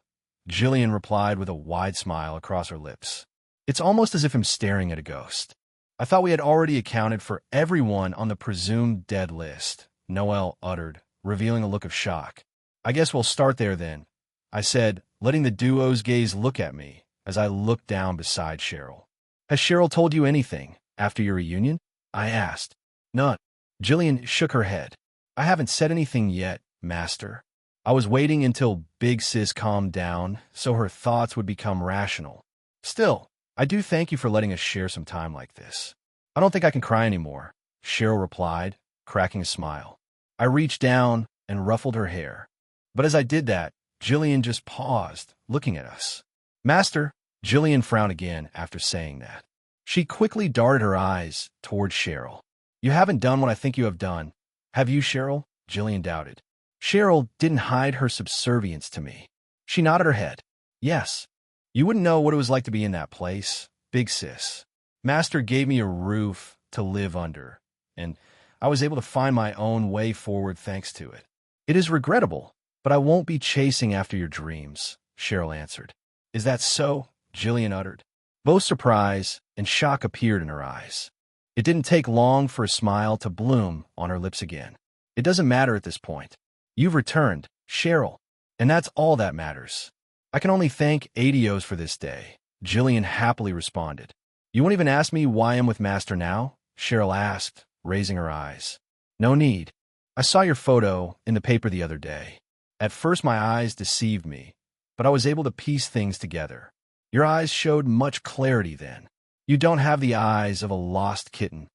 S1: Jillian replied with a wide smile across her lips. It's almost as if I'm staring at a ghost. I thought we had already accounted for everyone on the presumed dead list, Noelle uttered, revealing a look of shock. I guess we'll start there then, I said, letting the duo's gaze look at me as I looked down beside Cheryl. Has Cheryl told you anything after your reunion? I asked. None. Jillian shook her head. I haven't said anything yet, Master. I was waiting until Big Sis calmed down so her thoughts would become rational. Still, I do thank you for letting us share some time like this. I don't think I can cry anymore, Cheryl replied, cracking a smile. I reached down and ruffled her hair. But as I did that, Jillian just paused, looking at us. Master, Jillian frowned again after saying that. She quickly darted her eyes toward Cheryl. You haven't done what I think you have done. Have you, Cheryl? Jillian doubted. Cheryl didn't hide her subservience to me. She nodded her head. Yes. You wouldn't know what it was like to be in that place, Big Sis. Master gave me a roof to live under, and I was able to find my own way forward thanks to it. It is regrettable, but I won't be chasing after your dreams, Cheryl answered. Is that so? Jillian uttered. Both surprise and shock appeared in her eyes. It didn't take long for a smile to bloom on her lips again. It doesn't matter at this point. You've returned, Cheryl, and that's all that matters. I can only thank ADOs for this day, Jillian happily responded. You won't even ask me why I'm with Master now? Cheryl asked, raising her eyes. No need. I saw your photo in the paper the other day. At first my eyes deceived me, but I was able to piece things together. Your eyes showed much clarity then. You don't have the eyes of a lost kitten,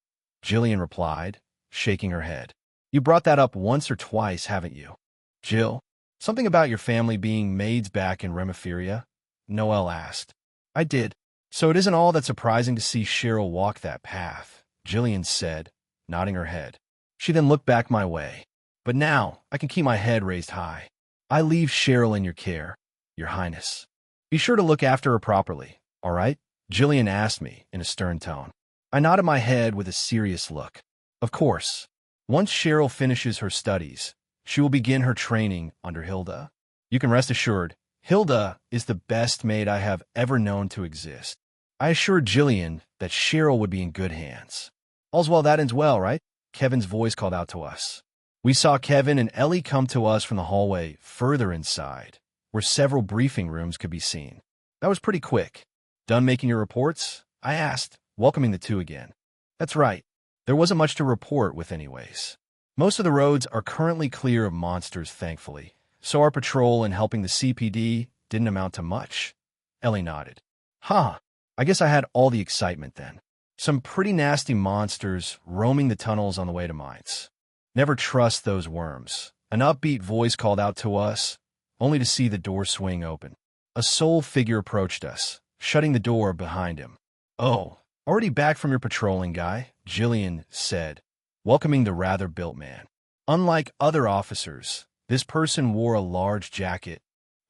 S1: Jillian replied, shaking her head. You brought that up once or twice, haven't you? Jill, something about your family being maids back in Remiferia? Noelle asked. I did. So it isn't all that surprising to see Cheryl walk that path, Jillian said, nodding her head. She then looked back my way. But now I can keep my head raised high. I leave Cheryl in your care, Your Highness. Be sure to look after her properly, all right? Jillian asked me in a stern tone. I nodded my head with a serious look. Of course. Once Cheryl finishes her studies, she will begin her training under Hilda. You can rest assured, Hilda is the best maid I have ever known to exist. I assured Jillian that Cheryl would be in good hands. All's well that ends well, right? Kevin's voice called out to us. We saw Kevin and Ellie come to us from the hallway further inside, where several briefing rooms could be seen. That was pretty quick. Done making your reports? I asked, welcoming the two again. That's right. There wasn't much to report with anyways. Most of the roads are currently clear of monsters, thankfully, so our patrol and helping the CPD didn't amount to much. Ellie nodded. Huh, I guess I had all the excitement then. Some pretty nasty monsters roaming the tunnels on the way to mines. Never trust those worms. An upbeat voice called out to us, only to see the door swing open. A soul figure approached us, shutting the door behind him. Oh, already back from your patrolling, guy, Jillian said, welcoming the rather built man. Unlike other officers, this person wore a large jacket,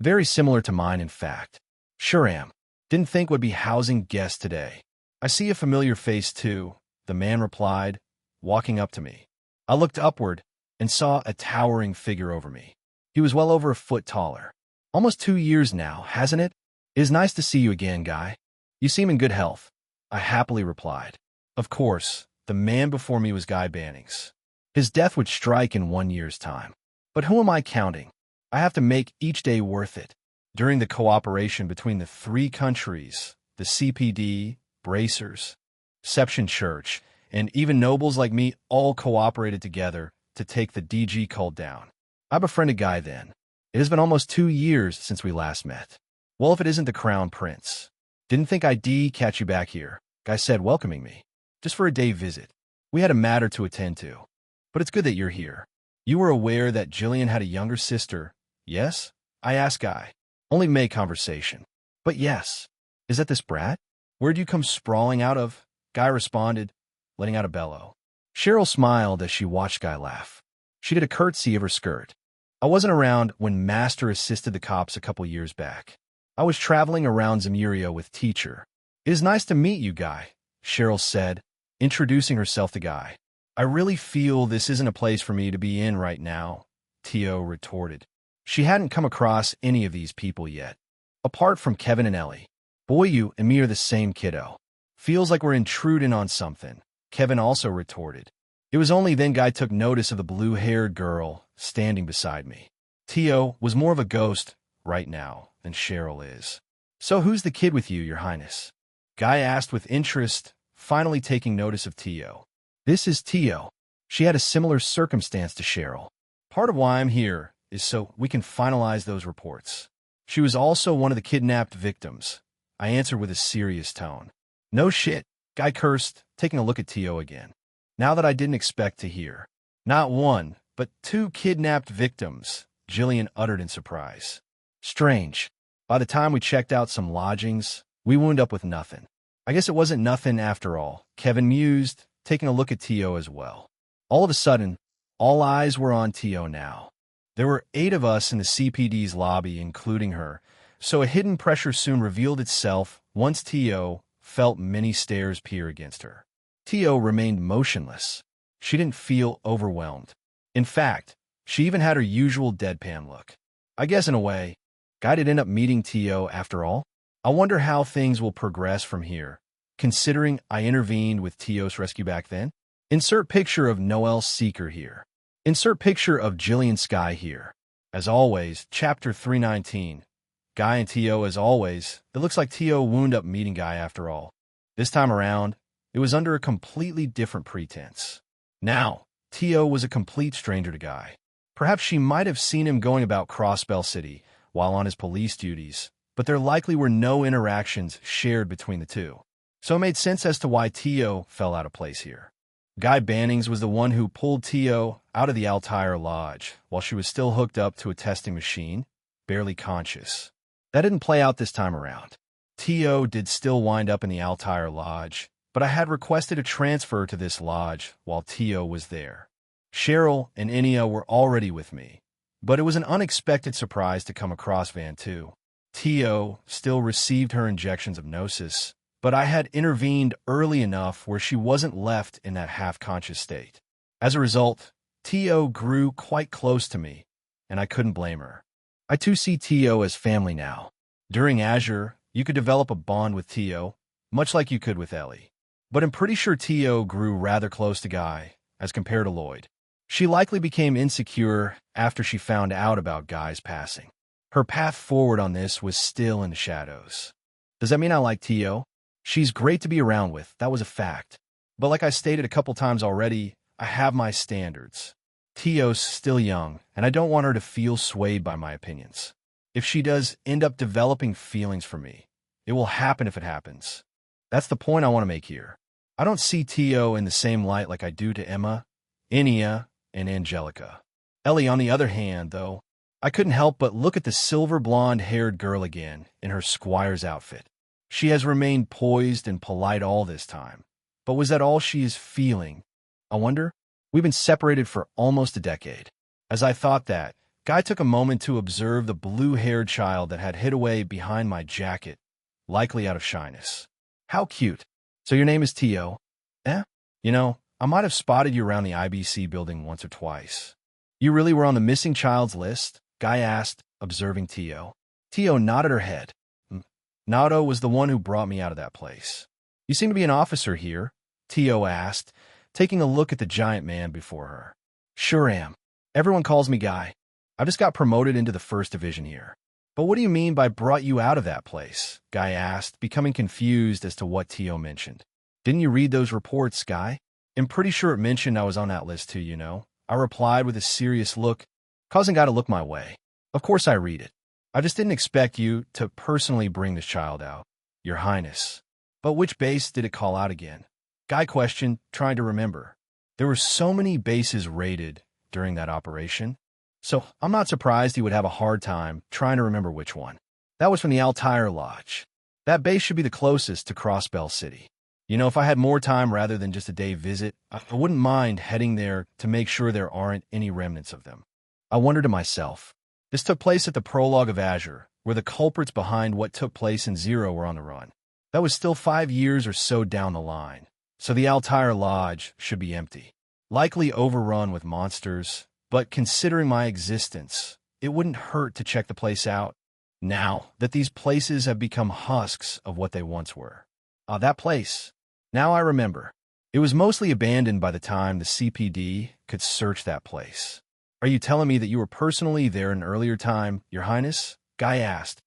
S1: very similar to mine in fact. Sure am. Didn't think would be housing guests today. I see a familiar face too, the man replied, walking up to me. I looked upward and saw a towering figure over me. He was well over a foot taller. Almost 2 years now, hasn't it? It is nice to see you again, Guy. You seem in good health. I happily replied. Of course, the man before me was Guy Bannings. His death would strike in 1 year's time. But who am I counting? I have to make each day worth it. During the cooperation between the 3 countries, the CPD, Bracers, Seption Church, and even nobles like me all cooperated together to take the DG cult down. I befriended Guy then. It has been almost 2 years since we last met. Well, if it isn't the Crown Prince. Didn't think I'd catch you back here, Guy said, welcoming me. Just for a day visit. We had a matter to attend to. But it's good that you're here. You were aware that Jillian had a younger sister, yes? I asked Guy. Only made conversation. But yes. Is that this brat? Where'd you come sprawling out of? Guy responded, letting out a bellow. Cheryl smiled as she watched Guy laugh. She did a curtsy of her skirt. I wasn't around when Master assisted the cops a couple years back. I was traveling around Zemuria with Teacher. It is nice to meet you, Guy, Cheryl said, introducing herself to Guy. I really feel this isn't a place for me to be in right now, Tio retorted. She hadn't come across any of these people yet. Apart from Kevin and Ellie. Boy, you and me are the same kiddo. Feels like we're intruding on something, Kevin also retorted. It was only then Guy took notice of the blue-haired girl standing beside me. Tio was more of a ghost right now than Cheryl is. So who's the kid with you, Your Highness? Guy asked with interest, finally taking notice of Tio. This is Tio. She had a similar circumstance to Cheryl. Part of why I'm here is so we can finalize those reports. She was also one of the kidnapped victims. I answered with a serious tone. No shit, Guy cursed, taking a look at Tio again. Now that I didn't expect to hear. Not 1, but 2 kidnapped victims, Jillian uttered in surprise. Strange. By the time we checked out some lodgings, we wound up with nothing. I guess it wasn't nothing after all, Kevin mused, taking a look at Tio as well. All of a sudden, all eyes were on Tio now. There were 8 of us in the CPD's lobby, including her, so a hidden pressure soon revealed itself once Tio felt many stares peer against her. Tio remained motionless. She didn't feel overwhelmed. In fact, she even had her usual deadpan look. I guess in a way, Guy did end up meeting Tio after all. I wonder how things will progress from here, considering I intervened with Tio's rescue back then. Insert picture of Noel Seeker here. Insert picture of Jillian Sky here. As always, Chapter 319. Guy and Tio as always. It looks like Tio wound up meeting Guy after all. This time around, it was under a completely different pretense. Now, Tio was a complete stranger to Guy. Perhaps she might have seen him going about Crossbell City while on his police duties, but there likely were no interactions shared between the two. So it made sense as to why Tio fell out of place here. Guy Bannings was the one who pulled Tio out of the Altair Lodge while she was still hooked up to a testing machine, barely conscious. That didn't play out this time around. Tio did still wind up in the Altair Lodge, but I had requested a transfer to this lodge while Tio was there. Cheryl and Inia were already with me, but it was an unexpected surprise to come across Van too. Tio still received her injections of Gnosis, but I had intervened early enough where she wasn't left in that half-conscious state. As a result, Tio grew quite close to me, and I couldn't blame her. I too see Tio as family now. During Azure, you could develop a bond with Tio, much like you could with Ellie. But I'm pretty sure Tio grew rather close to Guy, as compared to Lloyd. She likely became insecure after she found out about Guy's passing. Her path forward on this was still in the shadows. Does that mean I like Tio? She's great to be around with, that was a fact. But like I stated a couple times already, I have my standards. Tio's still young, and I don't want her to feel swayed by my opinions. If she does end up developing feelings for me, it will happen if it happens. That's the point I want to make here. I don't see Tio in the same light like I do to Emma, Inia, and Angelica. Ellie, on the other hand, though, I couldn't help but look at the silver blonde-haired girl again in her squire's outfit. She has remained poised and polite all this time. But was that all she is feeling? I wonder? We've been separated for almost a decade. As I thought that, Guy took a moment to observe the blue-haired child that had hid away behind my jacket, likely out of shyness. How cute. So your name is Tio? Eh? You know, I might have spotted you around the IBC building once or twice. You really were on the missing child's list? Guy asked, observing Tio. Tio nodded her head. Naoto was the one who brought me out of that place. You seem to be an officer here, Tio asked, taking a look at the giant man before her. Sure am. Everyone calls me Guy. I just got promoted into the first division here. But what do you mean by brought you out of that place? Guy asked, becoming confused as to what Tio mentioned. Didn't you read those reports, Guy? I'm pretty sure it mentioned I was on that list too, you know. I replied with a serious look, causing Guy to look my way. Of course I read it. I just didn't expect you to personally bring this child out, Your Highness. But which base did it call out again? Guy questioned, trying to remember. There were so many bases raided during that operation, so I'm not surprised he would have a hard time trying to remember which one. That was from the Altair Lodge. That base should be the closest to Crossbell City. You know, if I had more time rather than just a day visit, I wouldn't mind heading there to make sure there aren't any remnants of them. I wondered to myself. This took place at the prologue of Azure, where the culprits behind what took place in Zero were on the run. That was still 5 years or so down the line, so the Altair Lodge should be empty. Likely overrun with monsters, but considering my existence, it wouldn't hurt to check the place out, now that these places have become husks of what they once were. That place. Now I remember. It was mostly abandoned by the time the CPD could search that place. Are you telling me that you were personally there in an earlier time, Your Highness? Guy asked.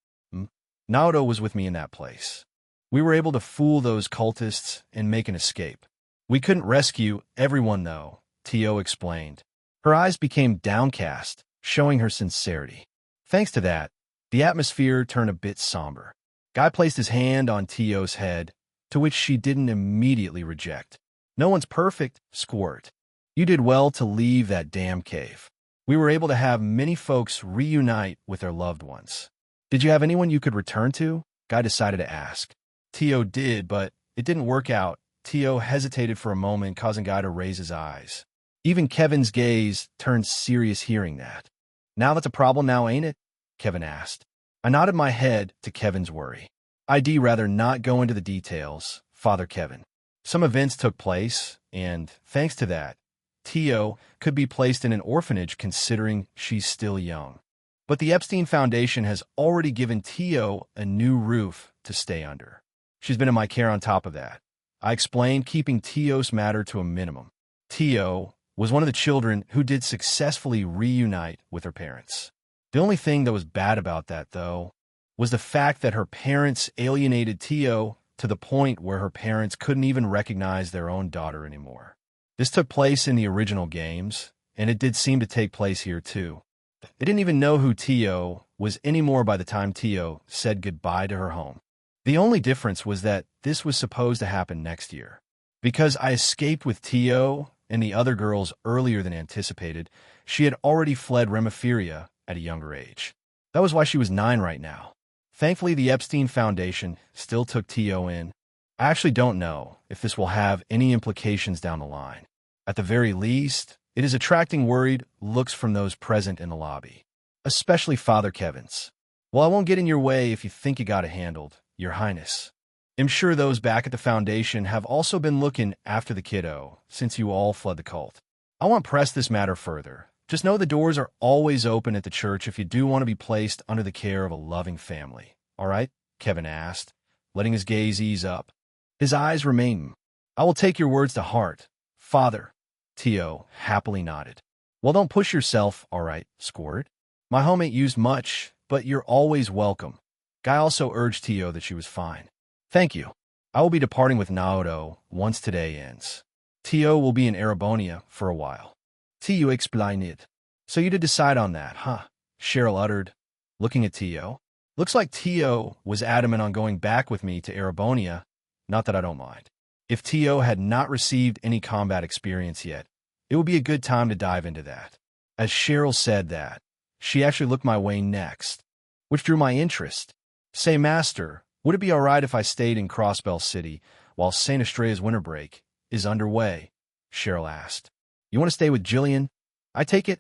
S1: Naoto was with me in that place. We were able to fool those cultists and make an escape. We couldn't rescue everyone, though, Tio explained. Her eyes became downcast, showing her sincerity. Thanks to that, the atmosphere turned a bit somber. Guy placed his hand on Tio's head, to which she didn't immediately reject. No one's perfect, Squirt. You did well to leave that damn cave. We were able to have many folks reunite with their loved ones. Did you have anyone you could return to? Guy decided to ask. Tio did, but it didn't work out. Tio hesitated for a moment, causing Guy to raise his eyes. Even Kevin's gaze turned serious hearing that. Now that's a problem now, ain't it? Kevin asked. I nodded my head to Kevin's worry. I'd rather not go into the details, Father Kevin. Some events took place, and thanks to that, Tio could be placed in an orphanage considering she's still young. But the Epstein Foundation has already given Tio a new roof to stay under. She's been in my care on top of that. I explained, keeping Tio's matter to a minimum. Tio was one of the children who did successfully reunite with her parents. The only thing that was bad about that, though, was the fact that her parents alienated Tio to the point where her parents couldn't even recognize their own daughter anymore. This took place in the original games, and it did seem to take place here too. They didn't even know who Tio was anymore by the time Tio said goodbye to her home. The only difference was that this was supposed to happen next year. Because I escaped with Tio and the other girls earlier than anticipated, she had already fled Remophiria at a younger age. That was why she was 9 right now. Thankfully, the Epstein Foundation still took Tio in. I actually don't know if this will have any implications down the line. At the very least, it is attracting worried looks from those present in the lobby, especially Father Kevin's. Well, I won't get in your way if you think you got it handled, Your Highness. I'm sure those back at the Foundation have also been looking after the kiddo since you all fled the cult. I won't press this matter further. Just know the doors are always open at the church if you do want to be placed under the care of a loving family. All right? Kevin asked, letting his gaze ease up. His eyes remained. I will take your words to heart, Father. Tio happily nodded. Well, don't push yourself, all right, Squirt. My home ain't used much, but you're always welcome. Guy also urged Tio that she was fine. Thank you. I will be departing with Naoto once today ends. Tio will be in Erebonia for a while. Tio explained it. So you did decide on that, huh? Cheryl uttered, looking at Tio. Looks like Tio was adamant on going back with me to Erebonia, not that I don't mind. If Tio had not received any combat experience yet, it would be a good time to dive into that. As Cheryl said that, she actually looked my way next, which drew my interest. Say, Master, would it be all right if I stayed in Crossbell City while St. Estrea's winter break is underway? Cheryl asked. You want to stay with Jillian? I take it?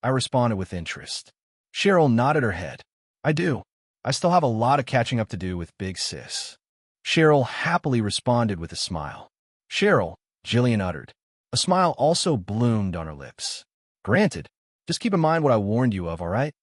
S1: I responded with interest. Cheryl nodded her head. I do. I still have a lot of catching up to do with Big Sis. Cheryl happily responded with a smile. Cheryl, Jillian uttered. A smile also bloomed on her lips. Granted. Just keep in mind what I warned you of, all right?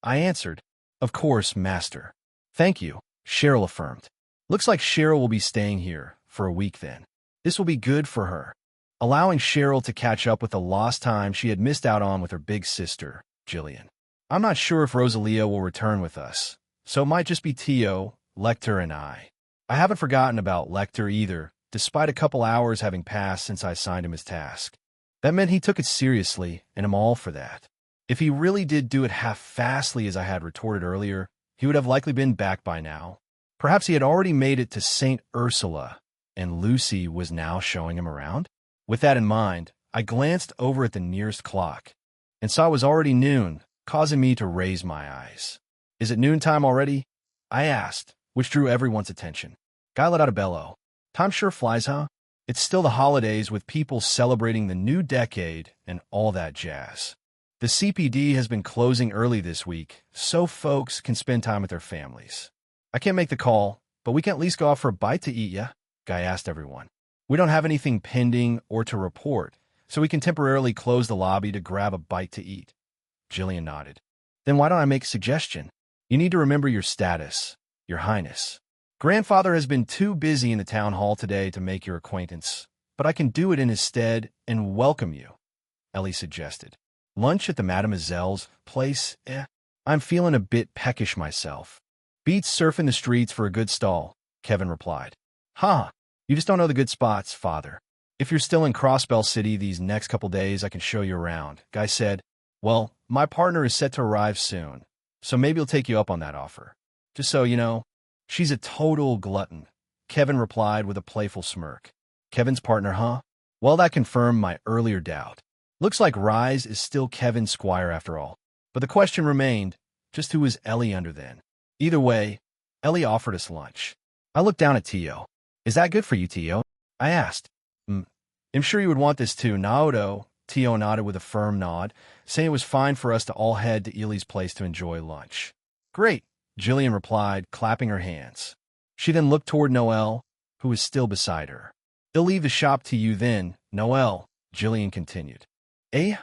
S1: I answered. Of course, Master. Thank you, Cheryl affirmed. Looks like Cheryl will be staying here for a week then. This will be good for her, allowing Cheryl to catch up with the lost time she had missed out on with her big sister, Jillian. I'm not sure if Rosalia will return with us, so it might just be Tio, Lecter, and I. I haven't forgotten about Lecter either, despite a couple hours having passed since I assigned him his task. That meant he took it seriously, and I'm all for that. If he really did do it half-fastly as I had retorted earlier, he would have likely been back by now. Perhaps he had already made it to St. Ursula, and Lucy was now showing him around? With that in mind, I glanced over at the nearest clock, and saw it was already noon, causing me to raise my eyes. Is it noontime already? I asked, which drew everyone's attention. Guy let out a bellow. Time sure flies, huh? It's still the holidays with people celebrating the new decade and all that jazz. The CPD has been closing early this week, so folks can spend time with their families. I can't make the call, but we can at least go out for a bite to eat, yeah? Guy asked everyone. We don't have anything pending or to report, so we can temporarily close the lobby to grab a bite to eat. Jillian nodded. Then why don't I make a suggestion? You need to remember your status, Your Highness. Grandfather has been too busy in the town hall today to make your acquaintance, but I can do it in his stead and welcome you, Ellie suggested. Lunch at the Mademoiselle's place? I'm feeling a bit peckish myself. Beats surfing the streets for a good stall, Kevin replied. Ha! You just don't know the good spots, Father. If you're still in Crossbell City these next couple days, I can show you around, Guy said. Well, my partner is set to arrive soon, so maybe he'll take you up on that offer. Just so you know, she's a total glutton, Kevin replied with a playful smirk. Kevin's partner, huh? Well, that confirmed my earlier doubt. Looks like Rise is still Kevin Squire after all. But the question remained, just who is Ellie under then? Either way, Ellie offered us lunch. I looked down at Tio. Is that good for you, Tio? I asked. I'm sure you would want this too, Naoto. Tio nodded with a firm nod, saying it was fine for us to all head to Ely's place to enjoy lunch. Great, Jillian replied, clapping her hands. She then looked toward Noelle, who was still beside her. They'll leave the shop to you then, Noelle, Jillian continued. Eh?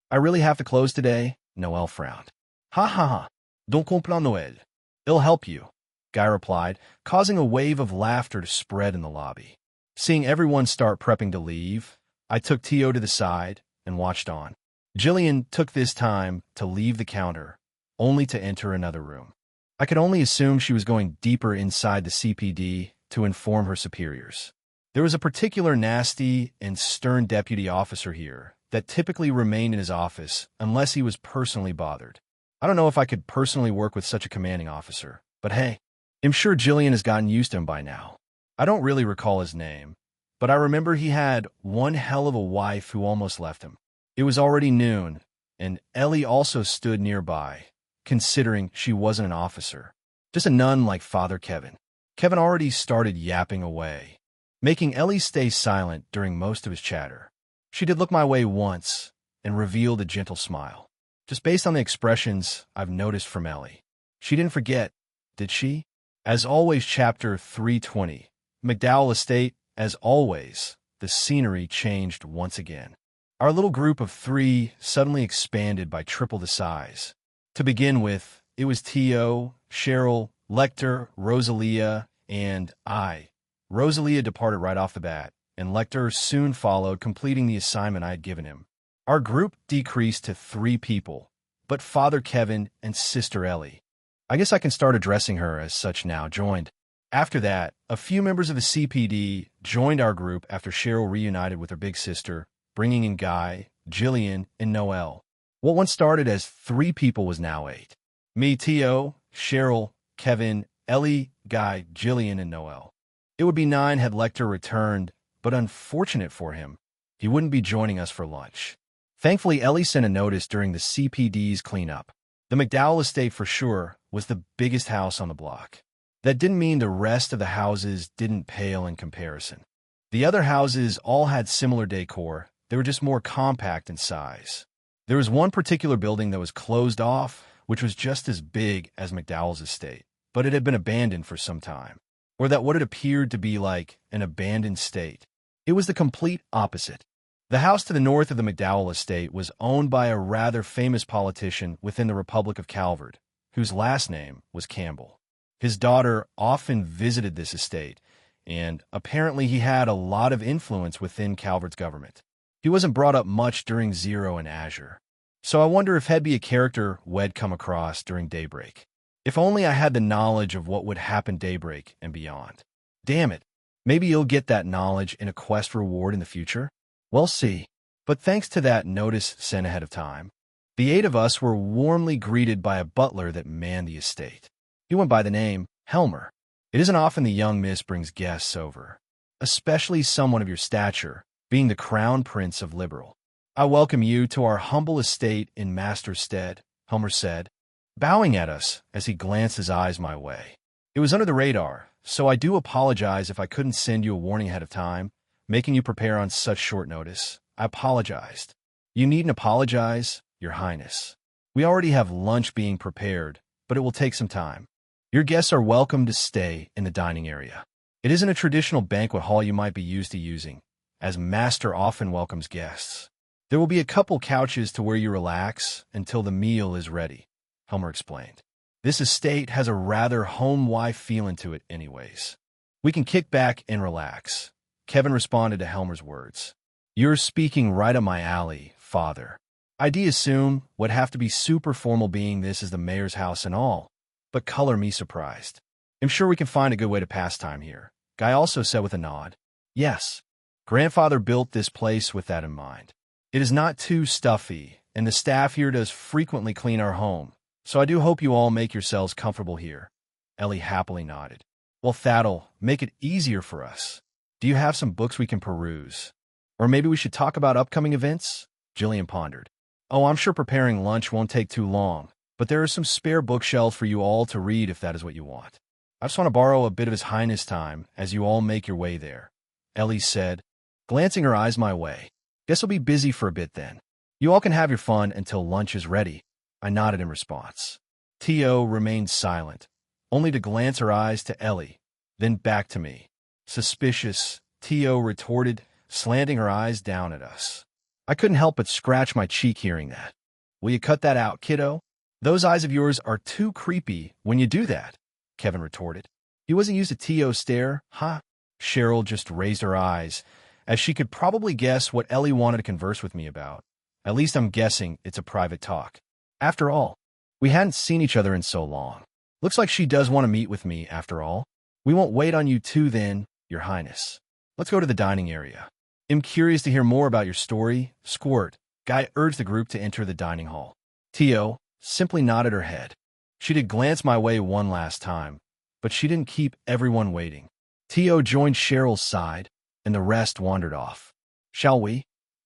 S1: I really have to close today? Noelle frowned. Ha ha ha. Don't comprends Noël. It'll help you, Guy replied, causing a wave of laughter to spread in the lobby. Seeing everyone start prepping to leave, I took Tio to the side and watched on. Jillian took this time to leave the counter, only to enter another room. I could only assume she was going deeper inside the CPD to inform her superiors. There was a particular nasty and stern deputy officer here that typically remained in his office unless he was personally bothered. I don't know if I could personally work with such a commanding officer, but hey, I'm sure Jillian has gotten used to him by now. I don't really recall his name, but I remember he had one hell of a wife who almost left him. It was already noon, and Ellie also stood nearby, considering she wasn't an officer, just a nun like Father Kevin. Kevin already started yapping away, making Ellie stay silent during most of his chatter. She did look my way once and revealed a gentle smile. Just based on the expressions I've noticed from Ellie. She didn't forget, did she? As always, Chapter 320. McDowell Estate, as always, the scenery changed once again. Our little group of three suddenly expanded by triple the size. To begin with, it was Tio, Cheryl, Lecter, Rosalia, and I. Rosalia departed right off the bat, and Lecter soon followed, completing the assignment I had given him. Our group decreased to 3 people, but Father Kevin and Sister Ellie, I guess I can start addressing her as such now, joined. After that, a few members of the CPD joined our group after Cheryl reunited with her big sister, bringing in Guy, Jillian, and Noelle. What once started as 3 people was now 8. Me, Tio, Cheryl, Kevin, Ellie, Guy, Jillian, and Noelle. It would be 9 had Lecter returned, but unfortunate for him, he wouldn't be joining us for lunch. Thankfully, Ellie sent a notice during the CPD's cleanup. The McDowell estate, for sure, was the biggest house on the block. That didn't mean the rest of the houses didn't pale in comparison. The other houses all had similar decor, They were just more compact in size. There was one particular building that was closed off, which was just as big as McDowell's estate, but it had been abandoned for some time, or that what it appeared to be like an abandoned state. It was the complete opposite. The house to the north of the McDowell estate was owned by a rather famous politician within the Republic of Calvert, whose last name was Campbell. His daughter often visited this estate, and apparently he had a lot of influence within Calvert's government. He wasn't brought up much during Zero and Azure, so I wonder if he'd be a character we'd come across during Daybreak. If only I had the knowledge of what would happen Daybreak and beyond. Damn it, maybe you'll get that knowledge in a quest reward in the future? We'll see. But thanks to that notice sent ahead of time, the 8 of us were warmly greeted by a butler that manned the estate. He went by the name Helmer. It isn't often the young miss brings guests over, especially someone of your stature, being the crown prince of Liberal. I welcome you to our humble estate in Master's stead, Helmer said, bowing at us as he glanced his eyes my way. It was under the radar, so I do apologize if I couldn't send you a warning ahead of time, making you prepare on such short notice. I apologized. You needn't apologize, Your Highness. We already have lunch being prepared, but it will take some time. Your guests are welcome to stay in the dining area. It isn't a traditional banquet hall you might be used to using, as Master often welcomes guests. There will be a couple couches to where you relax until the meal is ready, Helmer explained. This estate has a rather home-wife feeling to it anyways. We can kick back and relax, Kevin responded to Helmer's words. You're speaking right up my alley, Father. I'd assume would have to be super formal being this is the mayor's house and all, but color me surprised. I'm sure we can find a good way to pass time here, Guy also said with a nod. Yes. Grandfather built this place with that in mind. It is not too stuffy, and the staff here does frequently clean our home, so I do hope you all make yourselves comfortable here. Ellie happily nodded. Well, that'll make it easier for us. Do you have some books we can peruse? Or maybe we should talk about upcoming events? Jillian pondered. Oh, I'm sure preparing lunch won't take too long, but there are some spare bookshelves for you all to read if that is what you want. I just want to borrow a bit of His Highness' time as you all make your way there, Ellie said, glancing her eyes my way. Guess I'll be busy for a bit then. You all can have your fun until lunch is ready. I nodded in response. T.O. remained silent, only to glance her eyes to Ellie, then back to me. Suspicious, T.O. retorted, slanting her eyes down at us. I couldn't help but scratch my cheek hearing that. Will you cut that out, kiddo? Those eyes of yours are too creepy when you do that, Kevin retorted. He wasn't used to T.O.'s stare, huh? Cheryl just raised her eyes, as she could probably guess what Ellie wanted to converse with me about. At least I'm guessing it's a private talk. After all, we hadn't seen each other in so long. Looks like she does want to meet with me, after all. We won't wait on you two then, Your Highness. Let's go to the dining area. I'm curious to hear more about your story, Squirt. Guy urged the group to enter the dining hall. T.O. simply nodded her head. She did glance my way one last time, but she didn't keep everyone waiting. T.O. joined Cheryl's side, and the rest wandered off. Shall we?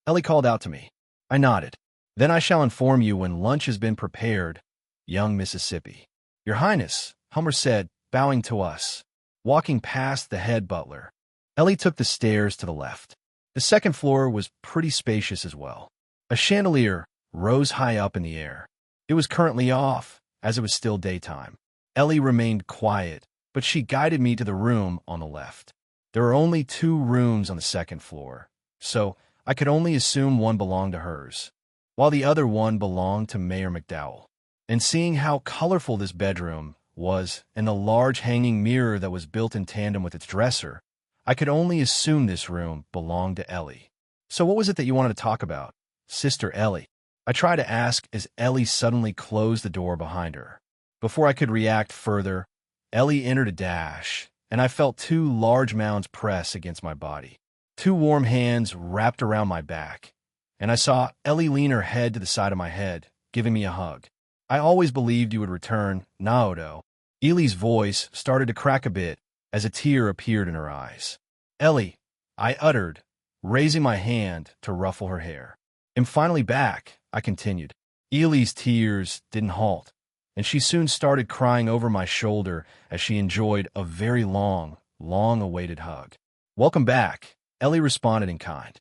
S1: Ellie called out to me. I nodded. Then I shall inform you when lunch has been prepared, young Mississippi. Your Highness, Helmer said, bowing to us, walking past the head butler. Ellie took the stairs to the left. The second floor was pretty spacious as well. A chandelier rose high up in the air. It was currently off, as it was still daytime. Ellie remained quiet, but she guided me to the room on the left. There are only 2 rooms on the second floor, so I could only assume one belonged to hers, while the other one belonged to Mayor McDowell. And seeing how colorful this bedroom was and the large hanging mirror that was built in tandem with its dresser, I could only assume this room belonged to Ellie. So what was it that you wanted to talk about, Sister Ellie? I tried to ask as Ellie suddenly closed the door behind her. Before I could react further, Ellie entered a dash, and I felt 2 large mounds press against my body. 2 warm hands wrapped around my back, and I saw Ellie lean her head to the side of my head, giving me a hug. I always believed you would return, Naoto. Ellie's voice started to crack a bit as a tear appeared in her eyes. Ellie, I uttered, raising my hand to ruffle her hair. I'm finally back, I continued. Ellie's tears didn't halt, and she soon started crying over my shoulder as she enjoyed a very long-awaited hug. Welcome back, Ellie responded in kind.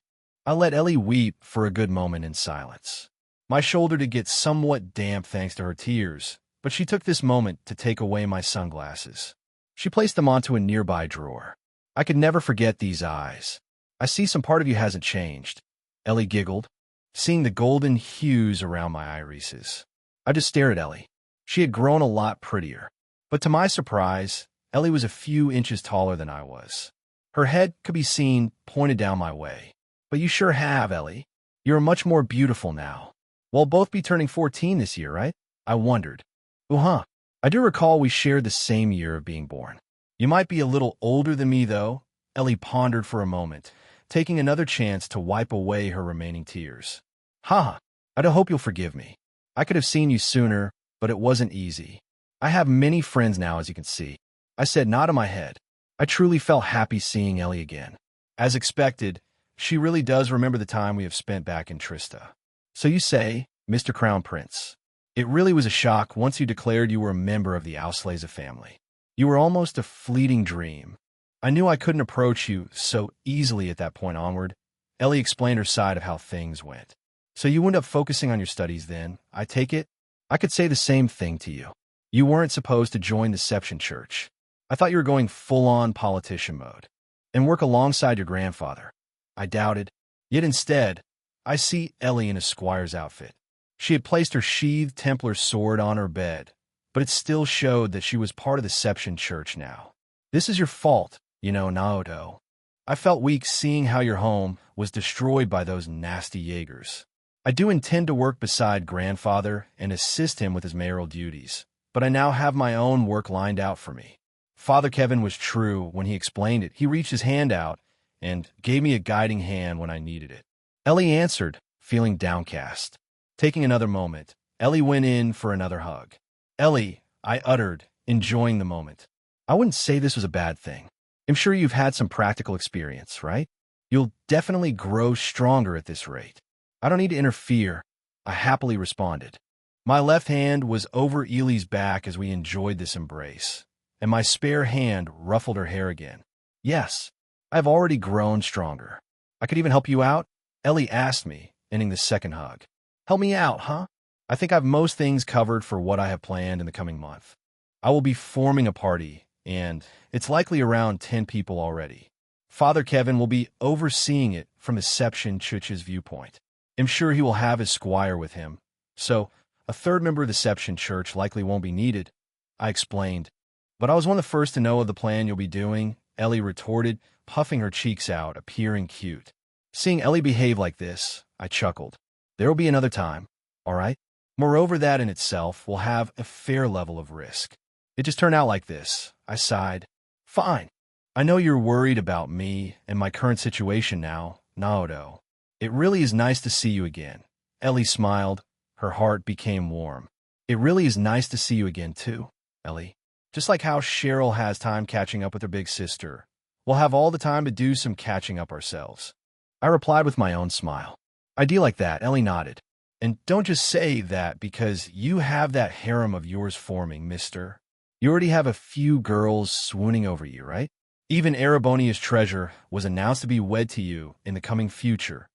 S1: I let Ellie weep for a good moment in silence. My shoulder did get somewhat damp thanks to her tears, but she took this moment to take away my sunglasses. She placed them onto a nearby drawer. I could never forget these eyes. I see some part of you hasn't changed. Ellie giggled, seeing the golden hues around my irises. I just stared at Ellie. She had grown a lot prettier. But to my surprise, Ellie was a few inches taller than I was. Her head could be seen pointed down my way. But you sure have, Ellie. You're much more beautiful now. We'll both be turning 14 this year, right? I wondered. Uh-huh. I do recall we shared the same year of being born. You might be a little older than me, though. Ellie pondered for a moment, taking another chance to wipe away her remaining tears. Ha! I do hope you'll forgive me. I could have seen you sooner, but it wasn't easy. I have many friends now, as you can see. I said, nodding my head. I truly felt happy seeing Ellie again. As expected, she really does remember the time we have spent back in Trista. So you say, Mr. Crown Prince. It really was a shock once you declared you were a member of the Auslese family. You were almost a fleeting dream. I knew I couldn't approach you so easily at that point onward. Ellie explained her side of how things went. So you wound up focusing on your studies then, I take it? I could say the same thing to you. You weren't supposed to join the Seption Church. I thought you were going full-on politician mode and work alongside your grandfather. I doubted. Yet instead, I see Ellie in a squire's outfit. She had placed her sheathed Templar sword on her bed, but it still showed that she was part of the Seption Church now. This is your fault, you know, Naoto. I felt weak seeing how your home was destroyed by those nasty Jaegers. I do intend to work beside grandfather and assist him with his mayoral duties, but I now have my own work lined out for me. Father Kevin was true when he explained it. He reached his hand out and gave me a guiding hand when I needed it. Ellie answered, feeling downcast. Taking another moment, Ellie went in for another hug. Ellie, I uttered, enjoying the moment. I wouldn't say this was a bad thing. I'm sure you've had some practical experience, right? You'll definitely grow stronger at this rate. I don't need to interfere, I happily responded. My left hand was over Ellie's back as we enjoyed this embrace, and my spare hand ruffled her hair again. Yes, I've already grown stronger. I could even help you out? Ellie asked me, ending the second hug. Help me out, huh? I think I've most things covered for what I have planned in the coming month. I will be forming a party, and it's likely around 10 people already. Father Kevin will be overseeing it from the Seption Church's viewpoint. I'm sure he will have his squire with him, so a third member of the Seption Church likely won't be needed, I explained. But I was one of the first to know of the plan you'll be doing, Ellie retorted, puffing her cheeks out, appearing cute. Seeing Ellie behave like this, I chuckled. There will be another time, all right? Moreover, that in itself will have a fair level of risk. It just turned out like this, I sighed. Fine. I know you're worried about me and my current situation now, Naoto. It really is nice to see you again. Ellie smiled. Her heart became warm. It really is nice to see you again, too, Ellie. Just like how Cheryl has time catching up with her big sister, we'll have all the time to do some catching up ourselves. I replied with my own smile. Idea like that, Ellie nodded. And don't just say that because you have that harem of yours forming, mister. You already have a few girls swooning over you, right? Even Erebonia's treasure was announced to be wed to you in the coming future.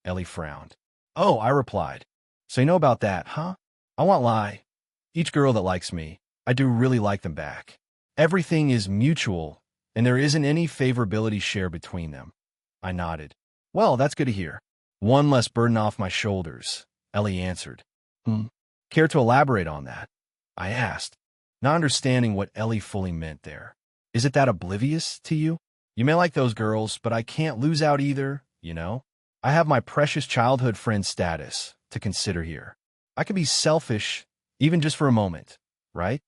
S1: Ellie frowned. Oh, I replied. So you know about that, huh? I won't lie. Each girl that likes me, I do really like them back. Everything is mutual, and there isn't any favorability shared between them. I nodded. Well, that's good to hear. One less burden off my shoulders, Ellie answered. Care to elaborate on that? I asked, not understanding what Ellie fully meant there. Is it that oblivious to you? You may like those girls, but I can't lose out either, you know? I have my precious childhood friend status to consider here. I can be selfish, even just for a moment, right?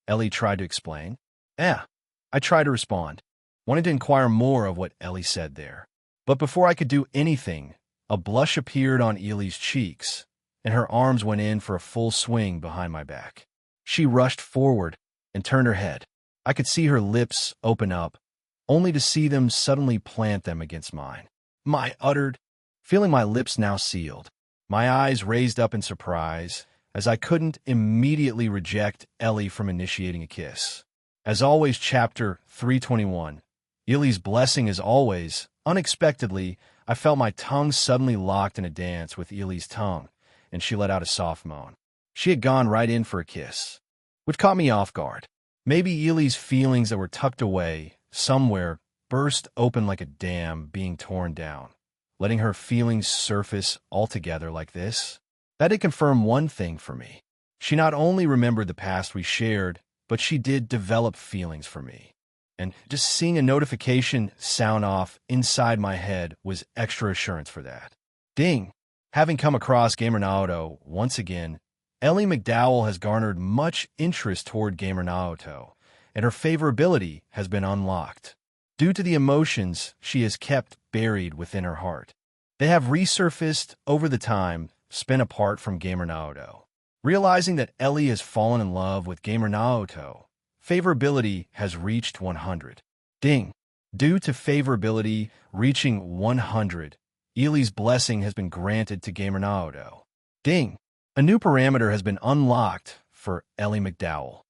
S1: Ellie tried to explain. I tried to respond, wanted to inquire more of what Ellie said there. But before I could do anything, a blush appeared on Ellie's cheeks, and her arms went in for a full swing behind my back. She rushed forward and turned her head. I could see her lips open up, only to see them suddenly plant them against mine. I uttered, feeling my lips now sealed. My eyes raised up in surprise, as I couldn't immediately reject Ellie from initiating a kiss. As always, Chapter 321. Ellie's blessing is always, unexpectedly, I felt my tongue suddenly locked in a dance with Ely's tongue, and she let out a soft moan. She had gone right in for a kiss, which caught me off guard. Maybe Ely's feelings that were tucked away somewhere burst open like a dam being torn down, letting her feelings surface altogether like this. That did confirm one thing for me. She not only remembered the past we shared, but she did develop feelings for me. And just seeing a notification sound off inside my head was extra assurance for that. Ding! Having come across Gamer Naoto once again, Ellie McDowell has garnered much interest toward Gamer Naoto, and her favorability has been unlocked. Due to the emotions she has kept buried within her heart, they have resurfaced over the time spent apart from Gamer Naoto. Realizing that Ellie has fallen in love with Gamer Naoto, favorability has reached 100. Ding! Due to favorability reaching 100, Ely's blessing has been granted to Gamer Naoto. Ding! A new parameter has been unlocked for Ellie McDowell.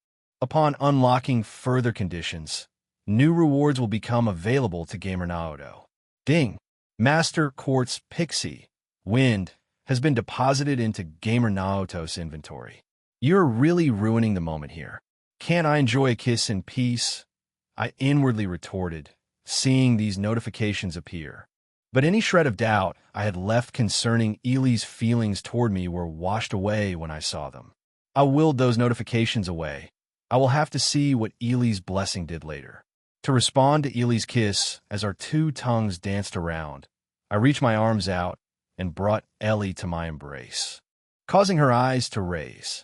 S1: Upon unlocking further conditions, new rewards will become available to Gamer Naoto. Ding! Master Quartz Pixie Wind has been deposited into Gamer Naoto's inventory. You're really ruining the moment here. Can't I enjoy a kiss in peace? I inwardly retorted, seeing these notifications appear. But any shred of doubt I had left concerning Ely's feelings toward me were washed away when I saw them. I willed those notifications away. I will have to see what Ely's blessing did later. To respond to Ely's kiss as our two tongues danced around, I reached my arms out and brought Ellie to my embrace, causing her eyes to raise.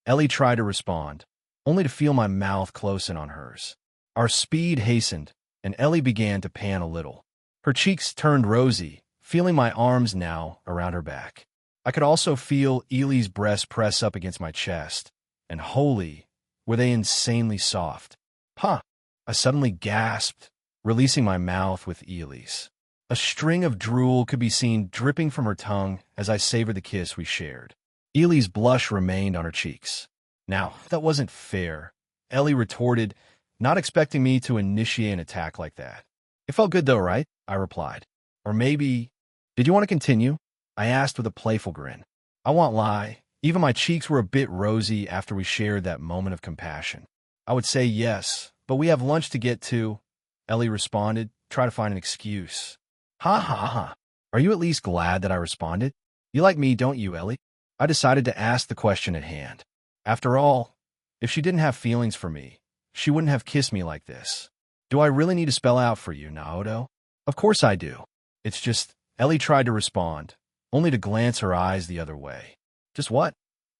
S1: Ellie tried to respond, only to feel my mouth close in on hers. Our speed hastened, and Ellie began to pan a little. Her cheeks turned rosy, feeling my arms now around her back. I could also feel Ely's breast press up against my chest, and holy, were they insanely soft. Huh! I suddenly gasped, releasing my mouth with Ely's. A string of drool could be seen dripping from her tongue as I savored the kiss we shared. Ely's blush remained on her cheeks. Now, that wasn't fair, Ellie retorted, not expecting me to initiate an attack like that. It felt good though, right? I replied. Or maybe... Did you want to continue? I asked with a playful grin. I won't lie, even my cheeks were a bit rosy after we shared that moment of compassion. I would say yes, but we have lunch to get to, Ellie responded, try to find an excuse. Ha ha ha. Are you at least glad that I responded? You like me, don't you, Ellie? I decided to ask the question at hand. After all, if she didn't have feelings for me, she wouldn't have kissed me like this. Do I really need to spell out for you, Naoto? Of course I do. It's just, Ellie tried to respond, only to glance her eyes the other way. Just what?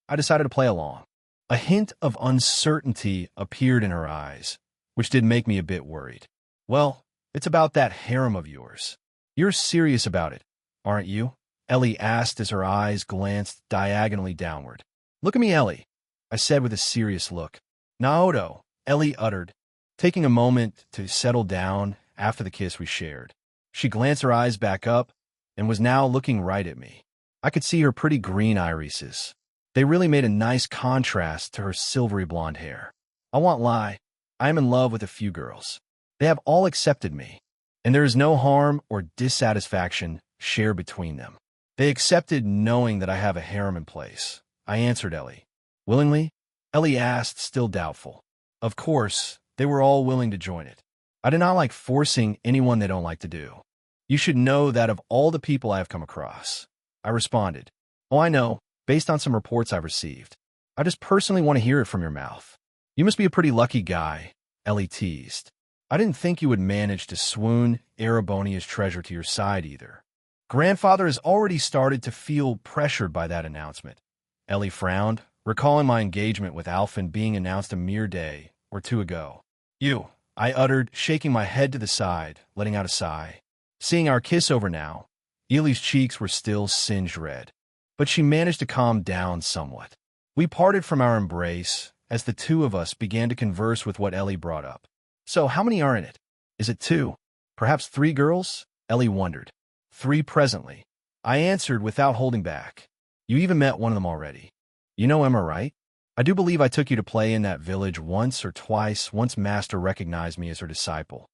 S1: I decided to play along. A hint of uncertainty appeared in her eyes, which did make me a bit worried. Well, it's about that harem of yours. You're serious about it, aren't you? Ellie asked as her eyes glanced diagonally downward. Look at me, Ellie, I said with a serious look. Naoto, Ellie uttered, taking a moment to settle down after the kiss we shared. She glanced her eyes back up and was now looking right at me. I could see her pretty green irises. They really made a nice contrast to her silvery blonde hair. I won't lie, I am in love with a few girls. They have all accepted me, and there is no harm or dissatisfaction shared between them. They accepted knowing that I have a harem in place. I answered Ellie. Willingly? Ellie asked, still doubtful. Of course, they were all willing to join it. I do not like forcing anyone they don't like to do. You should know that of all the people I have come across. I responded. Oh, I know, based on some reports I've received. I just personally want to hear it from your mouth. You must be a pretty lucky guy, Ellie teased. I didn't think you would manage to swoon Erebonia's treasure to your side either. Grandfather has already started to feel pressured by that announcement. Ellie frowned, recalling my engagement with Alphen being announced a mere day or two ago. You, I uttered, shaking my head to the side, letting out a sigh. Seeing our kiss over now, Ely's cheeks were still singed red, but she managed to calm down somewhat. We parted from our embrace as the two of us began to converse with what Ellie brought up. So how many are in it? Is it 2? Perhaps 3 girls? Ellie wondered. 3 presently. I answered without holding back. You even met one of them already. You know Emma, right? I do believe I took you to play in that village once or twice once Master recognized me as her disciple.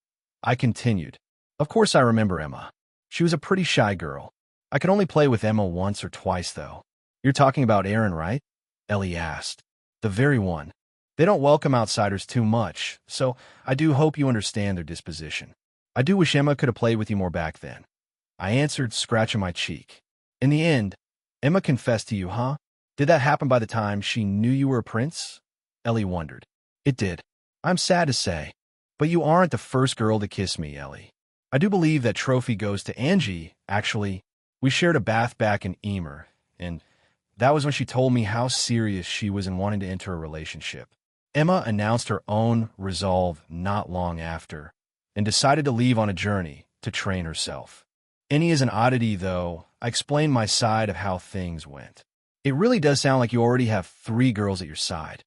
S1: I continued. Of course I remember Emma. She was a pretty shy girl. I could only play with Emma once or twice, though. You're talking about Erin, right? Ellie asked. The very one. They don't welcome outsiders too much, so I do hope you understand their disposition. I do wish Emma could have played with you more back then. I answered, scratching my cheek. In the end, Emma confessed to you, huh? Did that happen by the time she knew you were a prince? Ellie wondered. It did. I'm sad to say. But you aren't the first girl to kiss me, Ellie. I do believe that trophy goes to Angie, actually. We shared a bath back in Emer, and that was when she told me how serious she was in wanting to enter a relationship. Emma announced her own resolve not long after, and decided to leave on a journey to train herself. Annie is an oddity, though. I explained my side of how things went. It really does sound like you already have 3 girls at your side.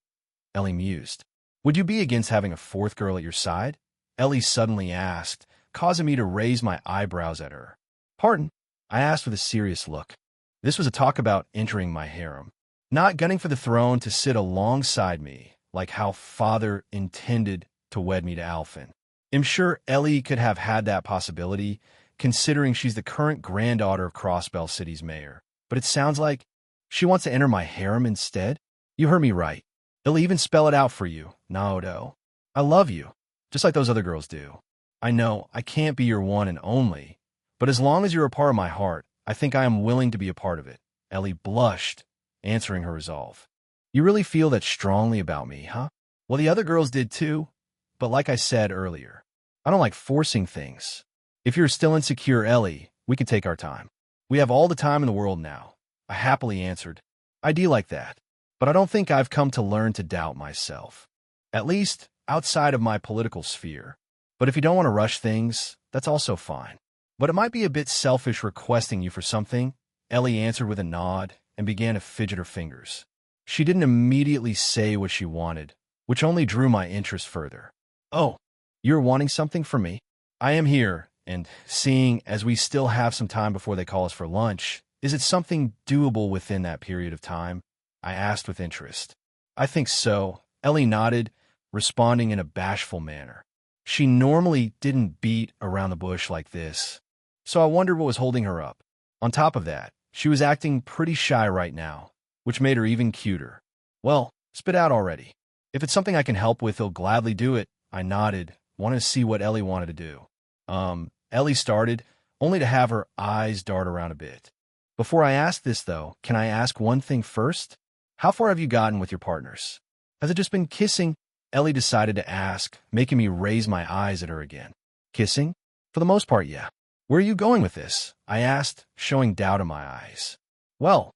S1: Ellie mused. Would you be against having a 4th girl at your side? Ellie suddenly asked, causing me to raise my eyebrows at her. Pardon? I asked with a serious look. This was a talk about entering my harem, not gunning for the throne to sit alongside me, like how father intended to wed me to Alfin. I'm sure Ellie could have had that possibility, considering she's the current granddaughter of Crossbell City's mayor. But it sounds like she wants to enter my harem instead? You heard me right. They'll even spell it out for you, Naoto. I love you, just like those other girls do. I know I can't be your one and only, but as long as you're a part of my heart, I think I am willing to be a part of it. Ellie blushed, answering her resolve. You really feel that strongly about me, huh? Well, the other girls did too, but like I said earlier, I don't like forcing things. If you're still insecure, Ellie, we can take our time. We have all the time in the world now. I happily answered. I do like that, but I don't think I've come to learn to doubt myself. At least outside of my political sphere. But if you don't want to rush things, that's also fine. But it might be a bit selfish requesting you for something, Ellie answered with a nod and began to fidget her fingers. She didn't immediately say what she wanted, which only drew my interest further. Oh, you're wanting something from me? I am here, and seeing as we still have some time before they call us for lunch, is it something doable within that period of time? I asked with interest. I think so, Ellie nodded, responding in a bashful manner. She normally didn't beat around the bush like this, so I wondered what was holding her up. On top of that, she was acting pretty shy right now, which made her even cuter. Well, spit out already. If it's something I can help with, he'll gladly do it. I nodded, wanting to see what Ellie wanted to do. Ellie started, only to have her eyes dart around a bit. Before I ask this, though, can I ask one thing first? How far have you gotten with your partners? Has it just been kissing? Ellie decided to ask, making me raise my eyes at her again. Kissing? For the most part, yeah. Where are you going with this? I asked, showing doubt in my eyes. Well,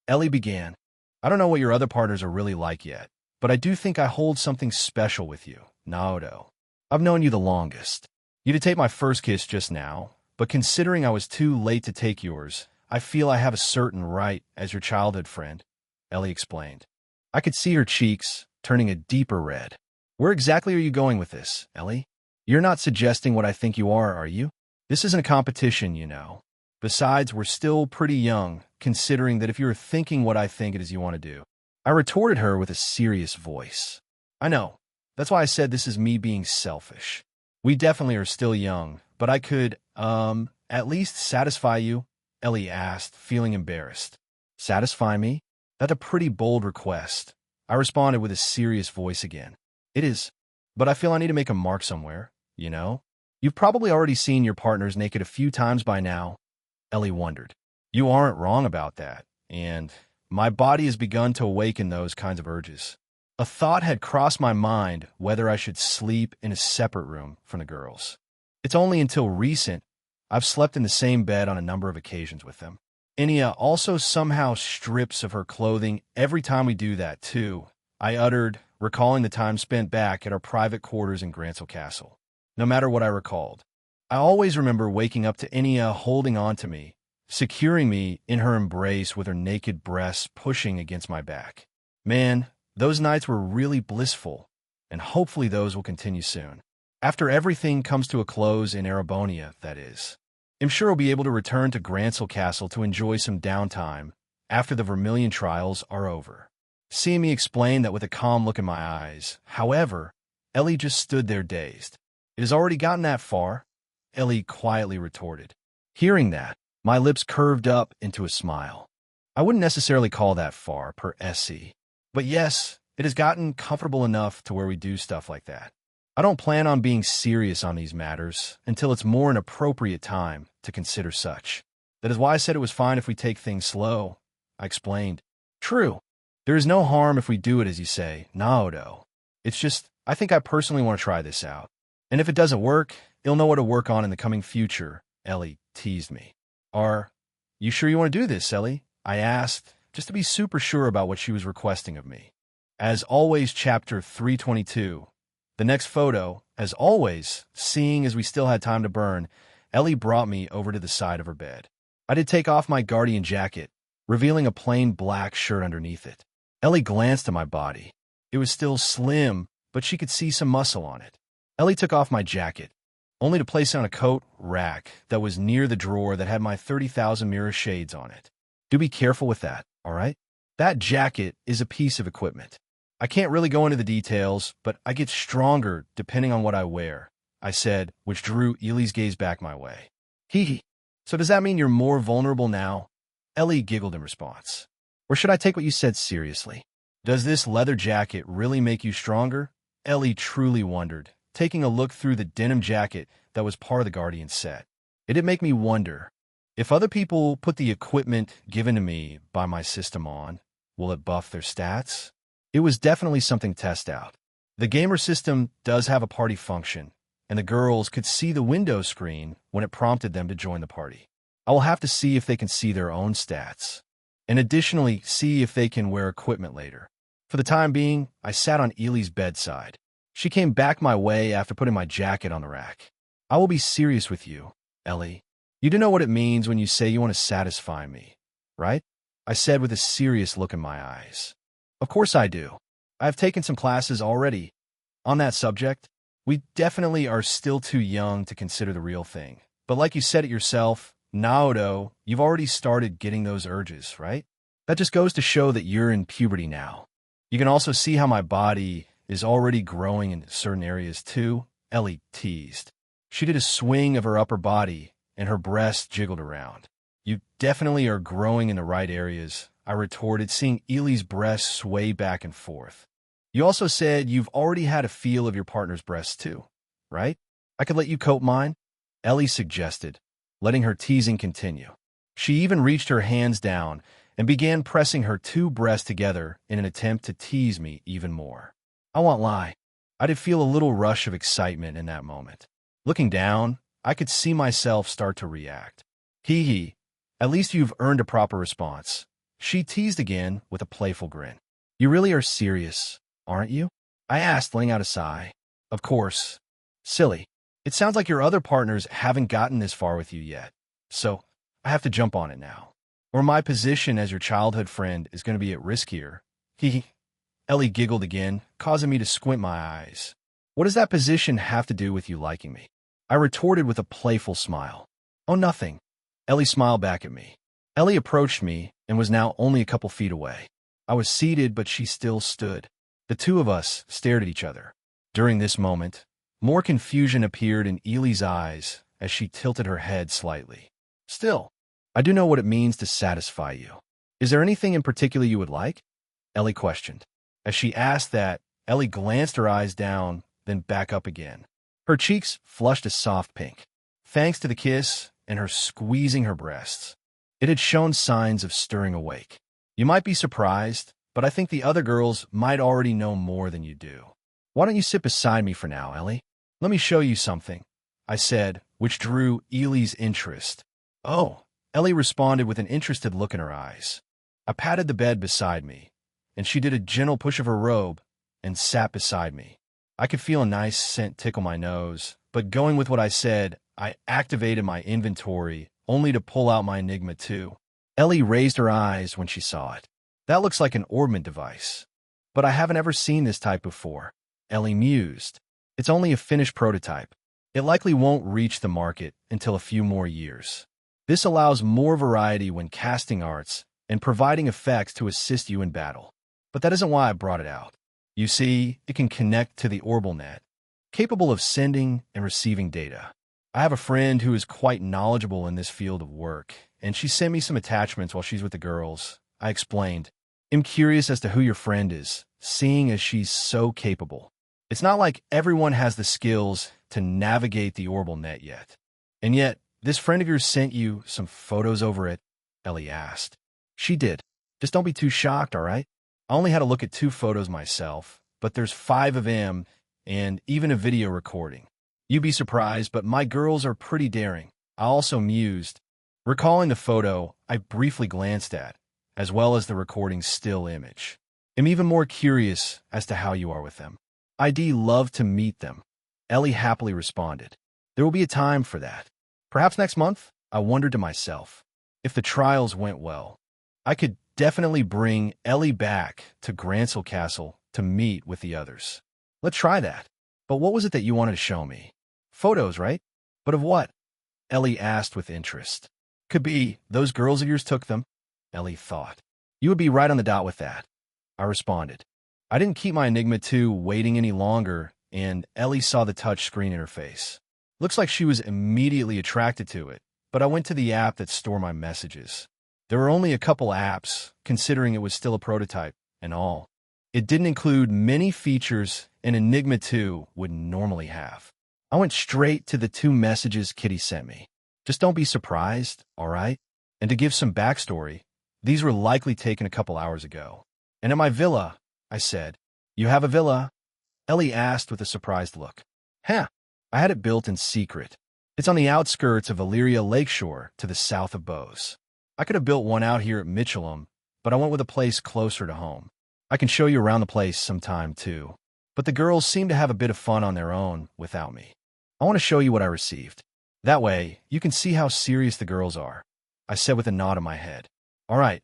S1: Ellie began. I don't know what your other partners are really like yet, but I do think I hold something special with you, Naoto. I've known you the longest. You did take my first kiss just now, but considering I was too late to take yours, I feel I have a certain right as your childhood friend, Ellie explained. I could see her cheeks turning a deeper red. Where exactly are you going with this, Ellie? You're not suggesting what I think you are you? This isn't a competition, you know. Besides, we're still pretty young, considering that if you're thinking what I think it is you want to do. I retorted her with a serious voice. I know. That's why I said this is me being selfish. We definitely are still young, but I could, at least satisfy you, Ellie asked, feeling embarrassed. Satisfy me? That's a pretty bold request. I responded with a serious voice again. It is, but I feel I need to make a mark somewhere, you know? You've probably already seen your partners naked a few times by now, Ellie wondered. You aren't wrong about that, and my body has begun to awaken those kinds of urges. A thought had crossed my mind whether I should sleep in a separate room from the girls. It's only until recent I've slept in the same bed on a number of occasions with them. Enya also somehow strips of her clothing every time we do that, too, I uttered, recalling the time spent back at our private quarters in Grancel Castle. No matter what I recalled, I always remember waking up to Enya holding on to me, securing me in her embrace with her naked breasts pushing against my back. Man, those nights were really blissful, and hopefully those will continue soon. After everything comes to a close in Erebonia, that is. I'm sure I'll be able to return to Grancel Castle to enjoy some downtime after the Vermilion trials are over. Seeing me explain that with a calm look in my eyes, however, Ellie just stood there dazed. It has already gotten that far, Ellie quietly retorted. Hearing that, my lips curved up into a smile. I wouldn't necessarily call that far per SC. But yes, it has gotten comfortable enough to where we do stuff like that. I don't plan on being serious on these matters until it's more an appropriate time to consider such. That is why I said it was fine if we take things slow, I explained. True. There is no harm if we do it as you say, Naoto. It's just, I think I personally want to try this out. And if it doesn't work, you'll know what to work on in the coming future, Ellie teased me. Are you sure you want to do this, Ellie? I asked, just to be super sure about what she was requesting of me. As always, chapter 322. The next photo, as always, seeing as we still had time to burn, Ellie brought me over to the side of her bed. I did take off my guardian jacket, revealing a plain black shirt underneath it. Ellie glanced at my body. It was still slim, but she could see some muscle on it. Ellie took off my jacket, only to place it on a coat rack that was near the drawer that had my 30,000 mirror shades on it. Do be careful with that, all right? That jacket is a piece of equipment. I can't really go into the details, but I get stronger depending on what I wear, I said, which drew Ellie's gaze back my way. Hee hee. So does that mean you're more vulnerable now? Ellie giggled in response. Or should I take what you said seriously? Does this leather jacket really make you stronger? Ellie truly wondered, taking a look through the denim jacket that was part of the Guardian set. It did make me wonder, if other people put the equipment given to me by my system on, will it buff their stats? It was definitely something to test out. The gamer system does have a party function, and the girls could see the window screen when it prompted them to join the party. I will have to see if they can see their own stats, and additionally see if they can wear equipment later. For the time being, I sat on Ellie's bedside. She came back my way after putting my jacket on the rack. I will be serious with you, Ellie. You do know what it means when you say you want to satisfy me, right? I said with a serious look in my eyes. Of course I do. I have taken some classes already. On that subject, we definitely are still too young to consider the real thing. But like you said it yourself, Naoto, you've already started getting those urges, right? That just goes to show that you're in puberty now. You can also see how my body is already growing in certain areas too, Ellie teased. She did a swing of her upper body, and her breasts jiggled around. You definitely are growing in the right areas, I retorted, seeing Ellie's breasts sway back and forth. You also said you've already had a feel of your partner's breasts too, right? I could let you coat mine? Ellie suggested, letting her teasing continue. She even reached her hands down and began pressing her two breasts together in an attempt to tease me even more. I won't lie, I did feel a little rush of excitement in that moment. Looking down, I could see myself start to react. Hee hee, at least you've earned a proper response. She teased again with a playful grin. You really are serious, aren't you? I asked, letting out a sigh. Of course. Silly. It sounds like your other partners haven't gotten this far with you yet. So, I have to jump on it now. Or my position as your childhood friend is going to be at risk here. Hee hee. Ellie giggled again, causing me to squint my eyes. What does that position have to do with you liking me? I retorted with a playful smile. Oh, nothing. Ellie smiled back at me. Ellie approached me and was now only a couple feet away. I was seated, but she still stood. The two of us stared at each other. During this moment, more confusion appeared in Ellie's eyes as she tilted her head slightly. Still, I do know what it means to satisfy you. Is there anything in particular you would like? Ellie questioned. As she asked that, Ellie glanced her eyes down, then back up again. Her cheeks flushed a soft pink, thanks to the kiss and her squeezing her breasts. It had shown signs of stirring awake. You might be surprised, but I think the other girls might already know more than you do. Why don't you sit beside me for now, Ellie? Let me show you something, I said, which drew Ellie's interest. Oh, Ellie responded with an interested look in her eyes. I patted the bed beside me, and she did a gentle push of her robe and sat beside me. I could feel a nice scent tickle my nose, but going with what I said, I activated my inventory only to pull out my Enigma 2. Ellie raised her eyes when she saw it. That looks like an orbment device. But I haven't ever seen this type before, Ellie mused. It's only a finished prototype. It likely won't reach the market until a few more years. This allows more variety when casting arts and providing effects to assist you in battle. But that isn't why I brought it out. You see, it can connect to the orbital net, capable of sending and receiving data. I have a friend who is quite knowledgeable in this field of work, and she sent me some attachments while she's with the girls. I explained. I'm curious as to who your friend is, seeing as she's so capable. It's not like everyone has the skills to navigate the orbital net yet. And yet, this friend of yours sent you some photos over it? Ellie asked. She did. Just don't be too shocked, all right? I only had a look at 2 photos myself, but there's 5 of them and even a video recording. You'd be surprised, but my girls are pretty daring. I also mused. Recalling the photo I briefly glanced at, as well as the recording still image. I'm even more curious as to how you are with them. I'd love to meet them. Ellie happily responded. There will be a time for that. Perhaps next month? I wondered to myself. If the trials went well, I could definitely bring Ellie back to Gransel Castle to meet with the others. Let's try that. But what was it that you wanted to show me? Photos, right? But of what? Ellie asked with interest. Could be those girls of yours took them, Ellie thought. You would be right on the dot with that, I responded. I didn't keep my Enigma 2 waiting any longer, and Ellie saw the touch screen interface. Looks like she was immediately attracted to it, but I went to the app that store my messages. There were only a couple apps, considering it was still a prototype, and all. It didn't include many features an Enigma 2 would normally have. I went straight to the 2 messages Kitty sent me. Just don't be surprised, all right? And to give some backstory, these were likely taken a couple hours ago. And at my villa, I said. You have a villa? Ellie asked with a surprised look. Huh, I had it built in secret. It's on the outskirts of Illyria Lakeshore to the south of Bose. I could have built one out here at Mitchellham, but I went with a place closer to home. I can show you around the place sometime, too. But the girls seem to have a bit of fun on their own without me. I want to show you what I received. That way, you can see how serious the girls are, I said with a nod of my head. All right.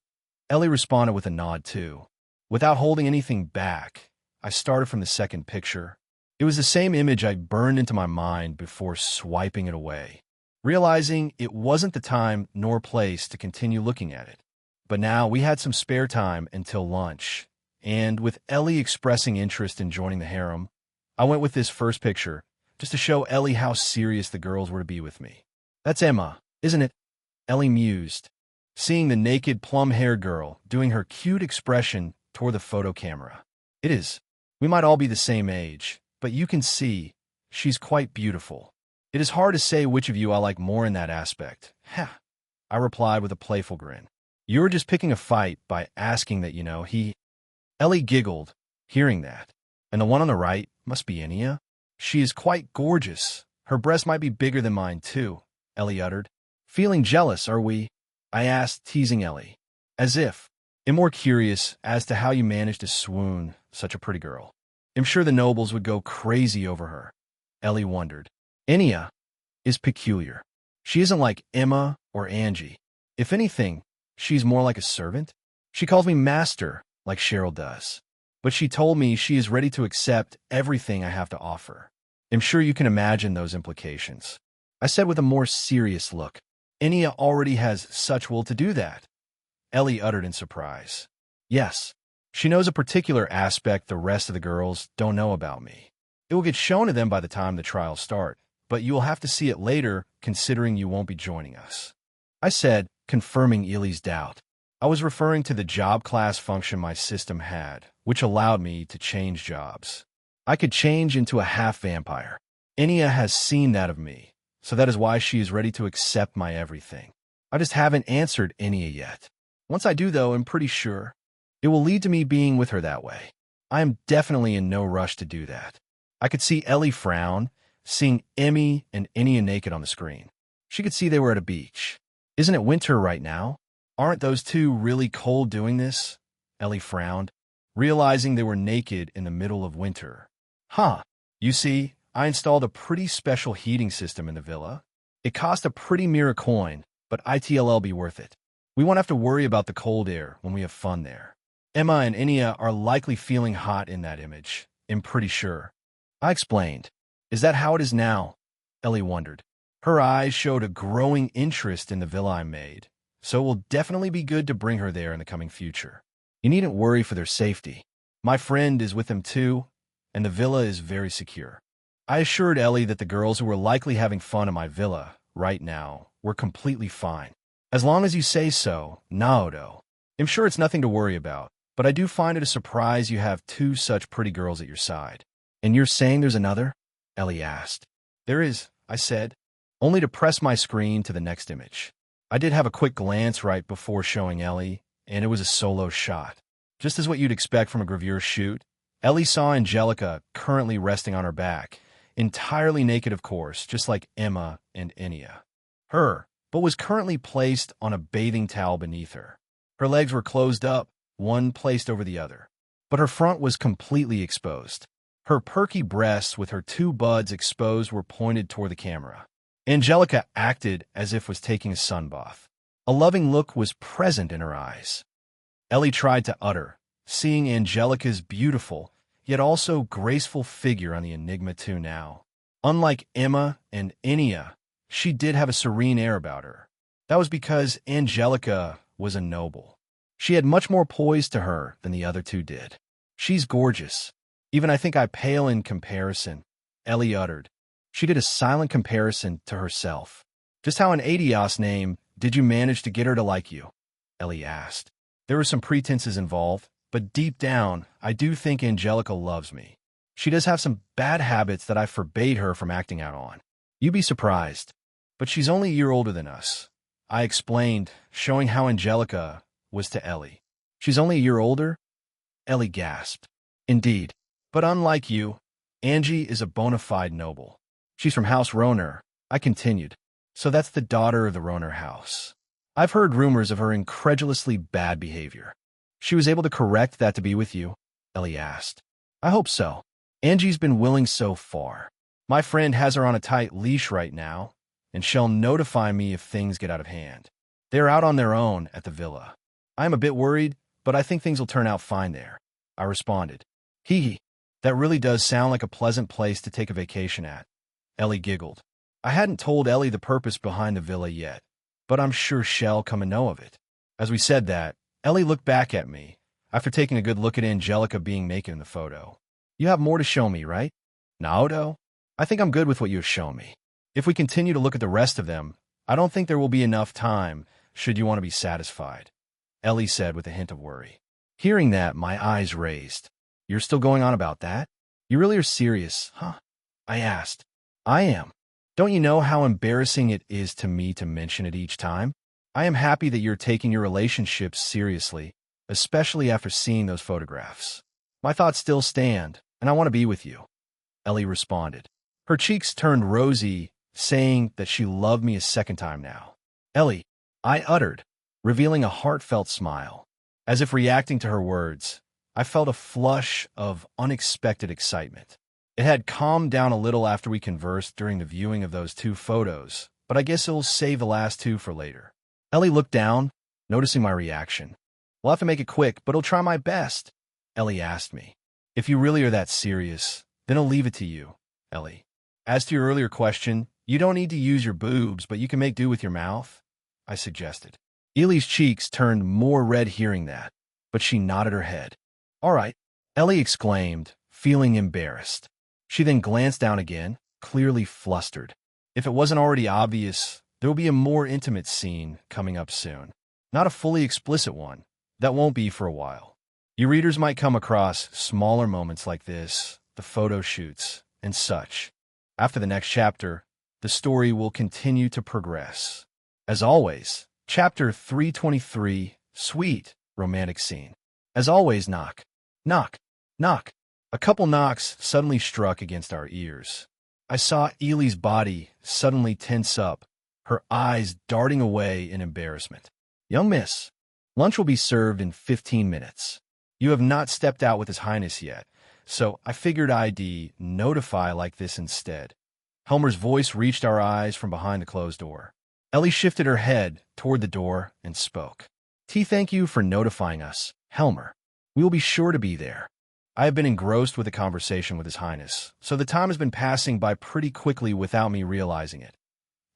S1: Ellie responded with a nod, too. Without holding anything back, I started from the second picture. It was the same image I burned into my mind before swiping it away, realizing it wasn't the time nor place to continue looking at it. But now we had some spare time until lunch, and with Ellie expressing interest in joining the harem, I went with this first picture just to show Ellie how serious the girls were to be with me. That's Emma, isn't it? Ellie mused, seeing the naked plum-haired girl doing her cute expression toward the photo camera. It is. We might all be the same age, but you can see she's quite beautiful. It is hard to say which of you I like more in that aspect. Ha! I replied with a playful grin. You were just picking a fight by asking that, he... Ellie giggled, hearing that. And the one on the right must be Enya. She is quite gorgeous. Her breast might be bigger than mine, too, Ellie uttered. Feeling jealous, are we? I asked, teasing Ellie. As if. I'm more curious as to how you managed to swoon such a pretty girl. I'm sure the nobles would go crazy over her. Ellie wondered. Enya is peculiar. She isn't like Emma or Angie. If anything, she's more like a servant. She calls me master, like Cheryl does. But she told me she is ready to accept everything I have to offer. I'm sure you can imagine those implications. I said with a more serious look. Enya already has such will to do that. Ellie uttered in surprise. Yes, she knows a particular aspect the rest of the girls don't know about me. It will get shown to them by the time the trials start, but you will have to see it later, considering you won't be joining us. I said, confirming Ely's doubt. I was referring to the job class function my system had, which allowed me to change jobs. I could change into a half-vampire. Enya has seen that of me, so that is why she is ready to accept my everything. I just haven't answered Enya yet. Once I do, though, I'm pretty sure it will lead to me being with her that way. I am definitely in no rush to do that. I could see Ellie frown, seeing Emmy and Enya naked on the screen. She could see they were at a beach. Isn't it winter right now? Aren't those two really cold doing this? Ellie frowned, realizing they were naked in the middle of winter. Huh. You see, I installed a pretty special heating system in the villa. It cost a pretty mere coin, but it'll be worth it. We won't have to worry about the cold air when we have fun there. Emma and Enya are likely feeling hot in that image, I'm pretty sure. I explained. Is that how it is now? Ellie wondered. Her eyes showed a growing interest in the villa I made, so it will definitely be good to bring her there in the coming future. You needn't worry for their safety. My friend is with them too, and the villa is very secure. I assured Ellie that the girls who were likely having fun at my villa right now were completely fine. As long as you say so, Naoto. I'm sure it's nothing to worry about, but I do find it a surprise you have two such pretty girls at your side. And you're saying there's another? Ellie asked. There is, I said, only to press my screen to the next image. I did have a quick glance right before showing Ellie, and it was a solo shot. Just as what you'd expect from a gravure shoot, Ellie saw Angelica currently resting on her back, entirely naked of course, just like Emma and Enya. But was currently placed on a bathing towel beneath her. Her legs were closed up, one placed over the other, but her front was completely exposed. Her perky breasts with her two buds exposed were pointed toward the camera. Angelica acted as if was taking a sunbath. A loving look was present in her eyes. Ellie tried to utter, seeing Angelica's beautiful, yet also graceful figure on the Enigma 2 now. Unlike Emma and Enya, she did have a serene air about her. That was because Angelica was a noble. She had much more poise to her than the other two did. She's gorgeous. Even I think I pale in comparison, Ellie uttered. She did a silent comparison to herself. Just how an Adios name did you manage to get her to like you? Ellie asked. There were some pretenses involved, but deep down, I do think Angelica loves me. She does have some bad habits that I forbade her from acting out on. You'd be surprised. But she's only a year older than us. I explained, showing how Angelica was to Ellie. She's only a year older? Ellie gasped. Indeed. But unlike you, Angie is a bona fide noble. She's from House Roner, I continued. So that's the daughter of the Roner house. I've heard rumors of her incredulously bad behavior. She was able to correct that to be with you? Ellie asked. I hope so. Angie's been willing so far. My friend has her on a tight leash right now, and she'll notify me if things get out of hand. They're out on their own at the villa. I'm a bit worried, but I think things will turn out fine there. I responded. Hee hee. That really does sound like a pleasant place to take a vacation at. Ellie giggled. I hadn't told Ellie the purpose behind the villa yet, but I'm sure she'll come and know of it. As we said that, Ellie looked back at me, after taking a good look at Angelica being naked in the photo. You have more to show me, right? Naoto? I think I'm good with what you have shown me. If we continue to look at the rest of them, I don't think there will be enough time, should you want to be satisfied. Ellie said with a hint of worry. Hearing that, my eyes raised. You're still going on about that? You really are serious, huh? I asked. I am. Don't you know how embarrassing it is to me to mention it each time? I am happy that you're taking your relationships seriously, especially after seeing those photographs. My thoughts still stand, and I want to be with you. Ellie responded. Her cheeks turned rosy, saying that she loved me a second time now. Ellie, I uttered, revealing a heartfelt smile. As if reacting to her words, I felt a flush of unexpected excitement. It had calmed down a little after we conversed during the viewing of those two photos, but I guess it'll save the last two for later. Ellie looked down, noticing my reaction. We'll have to make it quick, but I'll try my best, Ellie asked me. If you really are that serious, then I'll leave it to you, Ellie. As to your earlier question, you don't need to use your boobs, but you can make do with your mouth, I suggested. Ellie's cheeks turned more red hearing that, but she nodded her head. All right, Ellie exclaimed, feeling embarrassed. She then glanced down again, clearly flustered. If it wasn't already obvious, there will be a more intimate scene coming up soon. Not a fully explicit one. That won't be for a while. You readers might come across smaller moments like this, the photo shoots, and such. After the next chapter, the story will continue to progress. As always, Chapter 323, Sweet Romantic Scene. As always, knock, knock, knock. A couple knocks suddenly struck against our ears. I saw Ellie's body suddenly tense up, her eyes darting away in embarrassment. Young miss, lunch will be served in 15 minutes. You have not stepped out with His Highness yet, so I figured I'd notify like this instead. Helmer's voice reached our eyes from behind the closed door. Ellie shifted her head toward the door and spoke. Thank you for notifying us, Helmer. We will be sure to be there. I have been engrossed with the conversation with His Highness, so the time has been passing by pretty quickly without me realizing it.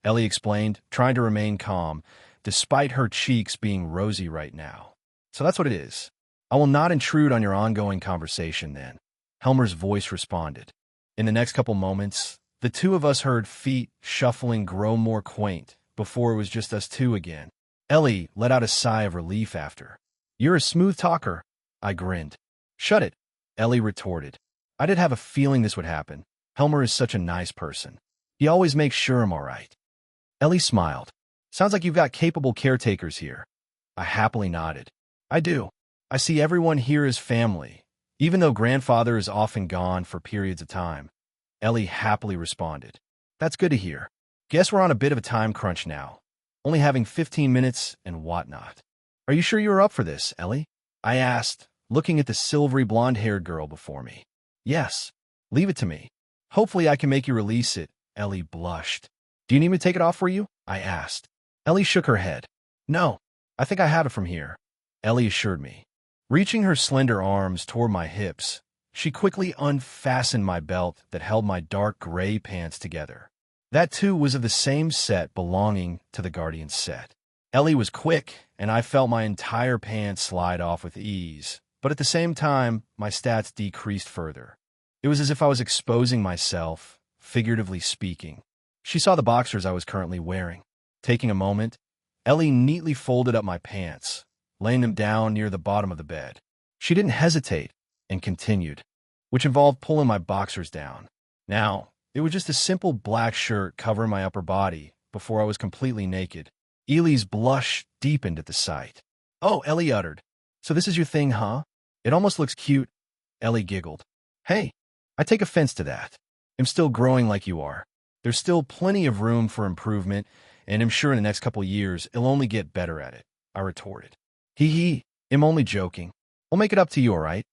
S1: Ellie explained, trying to remain calm, despite her cheeks being rosy right now. So that's what it is. I will not intrude on your ongoing conversation then, Helmer's voice responded. In the next couple moments, the two of us heard feet shuffling grow more quaint before it was just us two again. Ellie let out a sigh of relief after. "You're a smooth talker," I grinned. "Shut it," Ellie retorted. "I did have a feeling this would happen. Helmer is such a nice person. He always makes sure I'm all right." Ellie smiled. "Sounds like you've got capable caretakers here." I happily nodded. "I do. I see everyone here as family, even though grandfather is often gone for periods of time." Ellie happily responded. "That's good to hear. Guess we're on a bit of a time crunch now, only having 15 minutes and whatnot." "Are you sure you were up for this, Ellie?" I asked, looking at the silvery blonde-haired girl before me. "Yes. Leave it to me. Hopefully I can make you release it." Ellie blushed. "Do you need me to take it off for you?" I asked. Ellie shook her head. "No, I think I have it from here," Ellie assured me. Reaching her slender arms toward my hips, she quickly unfastened my belt that held my dark gray pants together. That too was of the same set belonging to the Guardian set. Ellie was quick, and I felt my entire pants slide off with ease, but at the same time, my stats decreased further. It was as if I was exposing myself, figuratively speaking. She saw the boxers I was currently wearing. Taking a moment, Ellie neatly folded up my pants, laying them down near the bottom of the bed. She didn't hesitate and continued, which involved pulling my boxers down. Now, it was just a simple black shirt covering my upper body before I was completely naked. Ellie's blush deepened at the sight. "Oh," Ellie uttered. "So this is your thing, huh? It almost looks cute." Ellie giggled. "Hey, I take offense to that. I'm still growing like you are. There's still plenty of room for improvement, and I'm sure in the next couple years, it'll only get better at it," I retorted. Hee, I'm only joking. I'll make it up to you, all right?"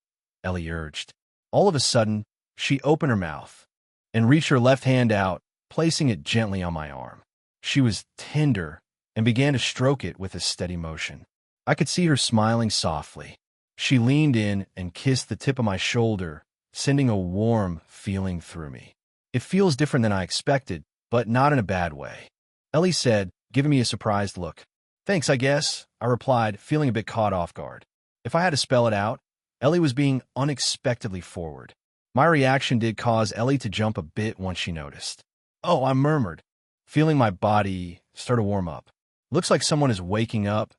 S1: Ellie urged. All of a sudden, she opened her mouth and reached her left hand out, placing it gently on my arm. She was tender and began to stroke it with a steady motion. I could see her smiling softly. She leaned in and kissed the tip of my shoulder, sending a warm feeling through me. "It feels different than I expected, but not in a bad way," Ellie said, giving me a surprised look. "Thanks, I guess," I replied, feeling a bit caught off guard. If I had to spell it out, Ellie was being unexpectedly forward. My reaction did cause Ellie to jump a bit once she noticed. "Oh," I murmured, feeling my body start to warm up. "Looks like someone is waking up,"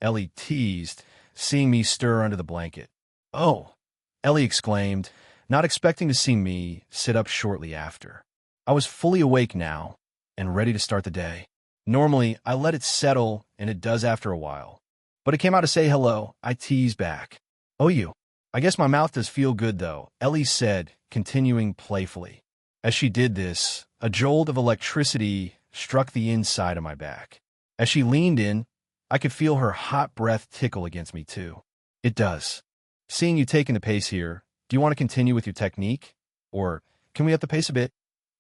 S1: Ellie teased, seeing me stir under the blanket. "Oh," Ellie exclaimed, not expecting to see me sit up shortly after. I was fully awake now and ready to start the day. Normally, I let it settle, and it does after a while. But it came out to say hello. I teased back. "Oh, you. I guess my mouth does feel good, though," Ellie said, continuing playfully. As she did this, a jolt of electricity struck the inside of my back. As she leaned in, I could feel her hot breath tickle against me, too. "It does. Seeing you taking the pace here, do you want to continue with your technique? Or can we up the pace a bit?"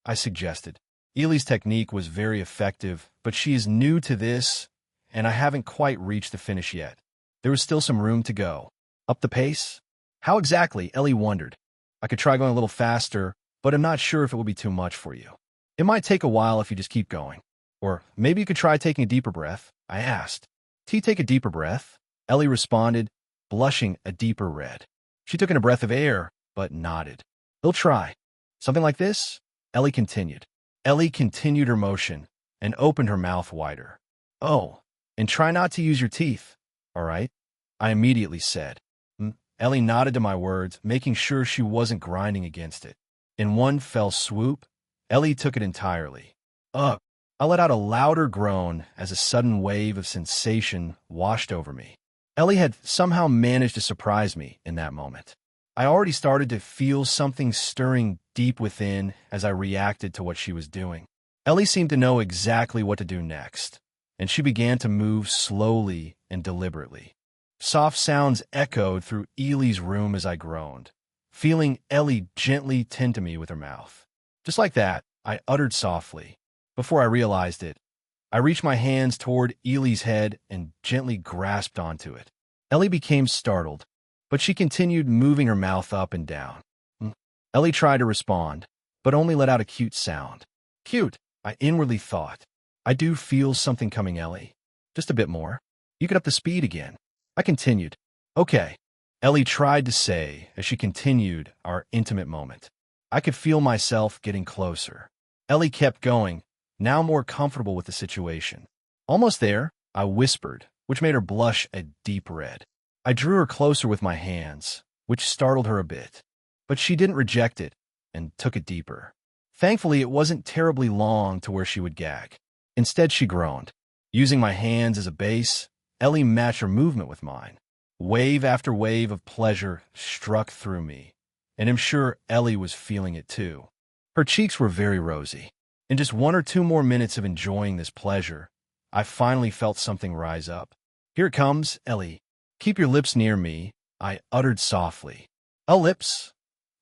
S1: I suggested. Ellie's technique was very effective, but she is new to this, and I haven't quite reached the finish yet. There was still some room to go. Up the pace? How exactly? Ellie wondered. I could try going a little faster, but I'm not sure if it will be too much for you. It might take a while if you just keep going. Or maybe you could try taking a deeper breath, I asked. T, take a deeper breath, Ellie responded, blushing a deeper red. She took in a breath of air, but nodded. "We'll try. Something like this?" Ellie continued. Ellie continued her motion and opened her mouth wider. "Oh, and try not to use your teeth, all right?" I immediately said. Ellie nodded to my words, making sure she wasn't grinding against it. In one fell swoop, Ellie took it entirely. Ugh! I let out a louder groan as a sudden wave of sensation washed over me. Ellie had somehow managed to surprise me in that moment. I already started to feel something stirring deep within as I reacted to what she was doing. Ellie seemed to know exactly what to do next, and she began to move slowly and deliberately. Soft sounds echoed through Ellie's room as I groaned, feeling Ellie gently tend to me with her mouth. Just like that, I uttered softly. Before I realized it, I reached my hands toward Ellie's head and gently grasped onto it. Ellie became startled, but she continued moving her mouth up and down. Ellie tried to respond, but only let out a cute sound. Cute, I inwardly thought. I do feel something coming, Ellie. Just a bit more. You could up the speed again. I continued. Okay, Ellie tried to say as she continued our intimate moment. I could feel myself getting closer. Ellie kept going, now more comfortable with the situation. Almost there, I whispered, which made her blush a deep red. I drew her closer with my hands, which startled her a bit. But she didn't reject it and took it deeper. Thankfully, it wasn't terribly long to where she would gag. Instead, she groaned. Using my hands as a base, Ellie matched her movement with mine. Wave after wave of pleasure struck through me, and I'm sure Ellie was feeling it too. Her cheeks were very rosy. In just 1 or 2 more minutes of enjoying this pleasure, I finally felt something rise up. "Here it comes, Ellie. Keep your lips near me," I uttered softly. Lips?"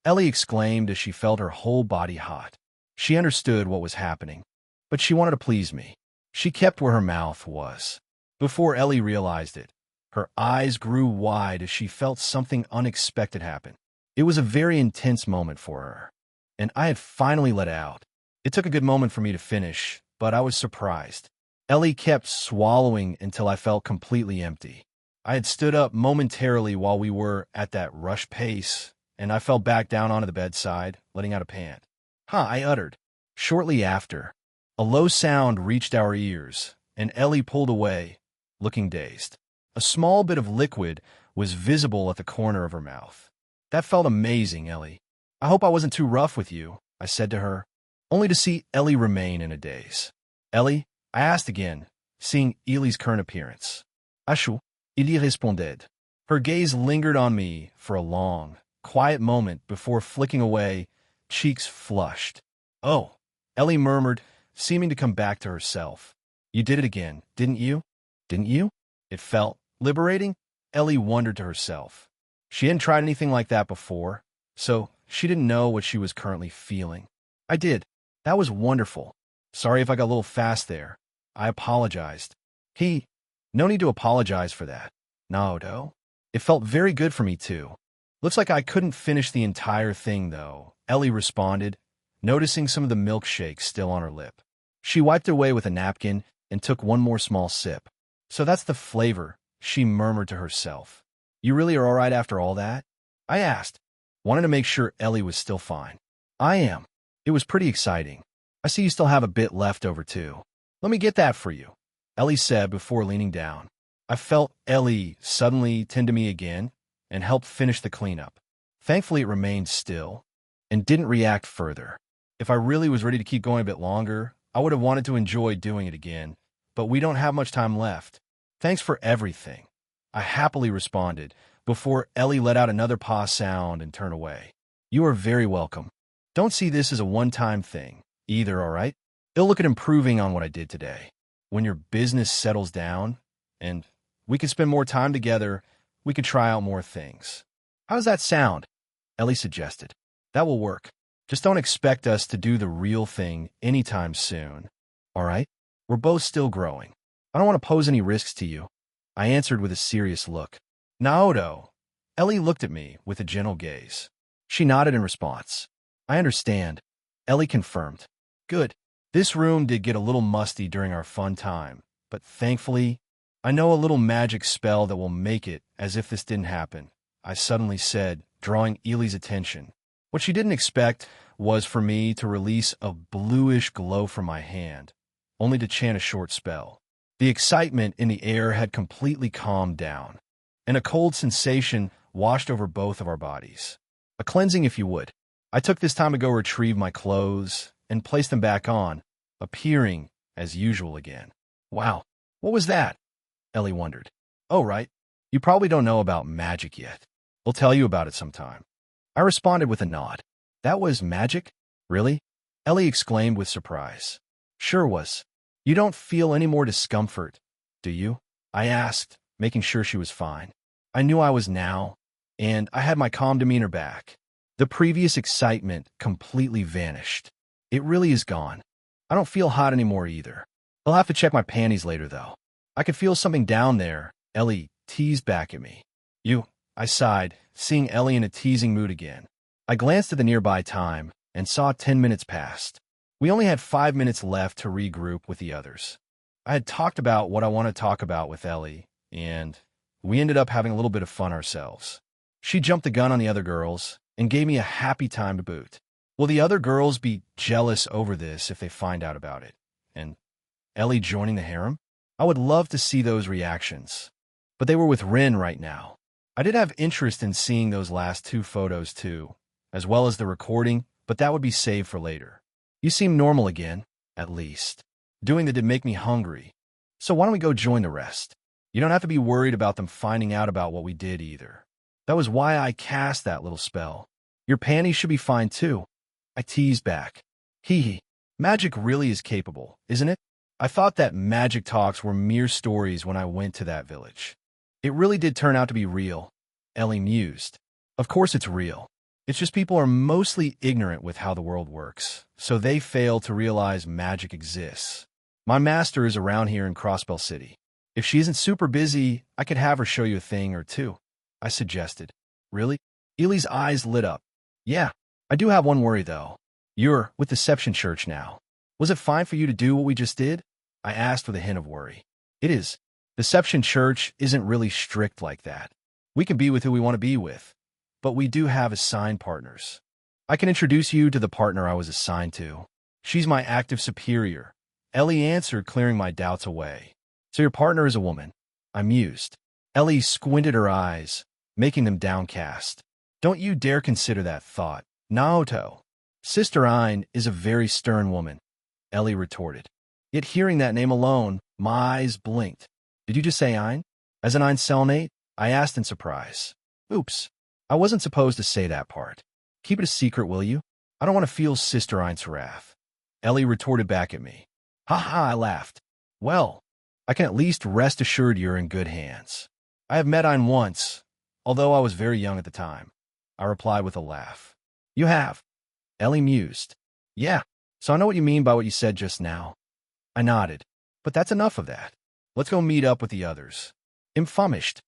S1: Ellie exclaimed as she felt her whole body hot. She understood what was happening, but she wanted to please me. She kept where her mouth was. Before Ellie realized it, her eyes grew wide as she felt something unexpected happen. It was a very intense moment for her, and I had finally let out. It took a good moment for me to finish, but I was surprised. Ellie kept swallowing until I felt completely empty. I had stood up momentarily while we were at that rush pace, and I fell back down onto the bedside, letting out a pant. I uttered. Shortly after, a low sound reached our ears, and Ellie pulled away, looking dazed. A small bit of liquid was visible at the corner of her mouth. "That felt amazing, Ellie. I hope I wasn't too rough with you," I said to her, only to see Ellie remain in a daze. "Ellie?" I asked again, seeing Ellie's current appearance. "Achou," Ellie responded. Her gaze lingered on me for a long, quiet moment before flicking away, cheeks flushed. "Oh," Ellie murmured, seeming to come back to herself. "You did it again, didn't you? Didn't you?" It felt liberating. Ellie wondered to herself. She hadn't tried anything like that before, so she didn't know what she was currently feeling. "I did. That was wonderful. Sorry if I got a little fast there. I apologized." No need to apologize for that. No. It felt very good for me, too. "Looks like I couldn't finish the entire thing, though," Ellie responded, noticing some of the milkshake still on her lip. She wiped it away with a napkin and took one more small sip. "So that's the flavor," she murmured to herself. "You really are all right after all that?" I asked, wanting to make sure Ellie was still fine. "I am. It was pretty exciting. I see you still have a bit left over, too. Let me get that for you," Ellie said before leaning down. I felt Ellie suddenly tend to me again and helped finish the cleanup. Thankfully, it remained still and didn't react further. If I really was ready to keep going a bit longer, I would have wanted to enjoy doing it again, but we don't have much time left. "Thanks for everything," I happily responded before Ellie let out another paw sound and turned away. "You are very welcome. Don't see this as a one-time thing either, all right? You'll look at improving on what I did today. When your business settles down and we can spend more time together, we can try out more things." "How does that sound?" Ellie suggested. "That will work. Just don't expect us to do the real thing anytime soon. All right? We're both still growing. I don't want to pose any risks to you," I answered with a serious look. "No." Ellie looked at me with a gentle gaze. She nodded in response. "I understand," Ellie confirmed. "Good. This room did get a little musty during our fun time, but thankfully, I know a little magic spell that will make it as if this didn't happen," I suddenly said, drawing Ellie's attention. What she didn't expect was for me to release a bluish glow from my hand, only to chant a short spell. The excitement in the air had completely calmed down, and a cold sensation washed over both of our bodies. A cleansing, if you would. I took this time to go retrieve my clothes and place them back on, appearing as usual again. "Wow, what was that?" Ellie wondered. "Oh, right. You probably don't know about magic yet. We'll tell you about it sometime." I responded with a nod. "That was magic? Really?" Ellie exclaimed with surprise. "Sure was. You don't feel any more discomfort, do you?" I asked, making sure she was fine. I knew I was now, and I had my calm demeanor back. The previous excitement completely vanished. It really is gone. I don't feel hot anymore either. I'll have to check my panties later, though. "I could feel something down there," Ellie teased back at me. "You," I sighed, seeing Ellie in a teasing mood again. I glanced at the nearby time and saw 10 minutes passed. We only had 5 minutes left to regroup with the others. I had talked about what I want to talk about with Ellie, and we ended up having a little bit of fun ourselves. She jumped the gun on the other girls and gave me a happy time to boot. Will the other girls be jealous over this if they find out about it? And Ellie joining the harem? I would love to see those reactions. But they were with Rin right now. I did have interest in seeing those last 2 photos too, as well as the recording, but that would be saved for later. You seem normal again, at least. Doing that did make me hungry. So why don't we go join the rest? You don't have to be worried about them finding out about what we did either. That was why I cast that little spell. Your panties should be fine too. I teased back. Hee hee. Magic really is capable, isn't it? I thought that magic talks were mere stories when I went to that village. It really did turn out to be real, Ellie mused. Of course it's real. It's just people are mostly ignorant with how the world works, so they fail to realize magic exists. My master is around here in Crossbell City. If she isn't super busy, I could have her show you a thing or two, I suggested. Really? Ely's eyes lit up. Yeah, I do have one worry though. You're with Deception Church now. Was it fine for you to do what we just did? I asked with a hint of worry. It is. Deception Church isn't really strict like that. We can be with who we want to be with, but we do have assigned partners. I can introduce you to the partner I was assigned to. She's my active superior. Ellie answered, clearing my doubts away. So your partner is a woman? I mused. Ellie squinted her eyes, making them downcast. Don't you dare consider that thought. Naoto. Sister Ain is a very stern woman, Ellie retorted. Yet hearing that name alone, my eyes blinked. Did you just say Ain? As an Ain Selnate? I asked in surprise. Oops. I wasn't supposed to say that part. Keep it a secret, will you? I don't want to feel Sister Ain's wrath. Ellie retorted back at me. Ha ha, I laughed. Well, I can at least rest assured you're in good hands. I have met Ain once, although I was very young at the time. I replied with a laugh. You have? Ellie mused. Yeah, so I know what you mean by what you said just now. I nodded. But that's enough of that. Let's go meet up with the others. I'm famished.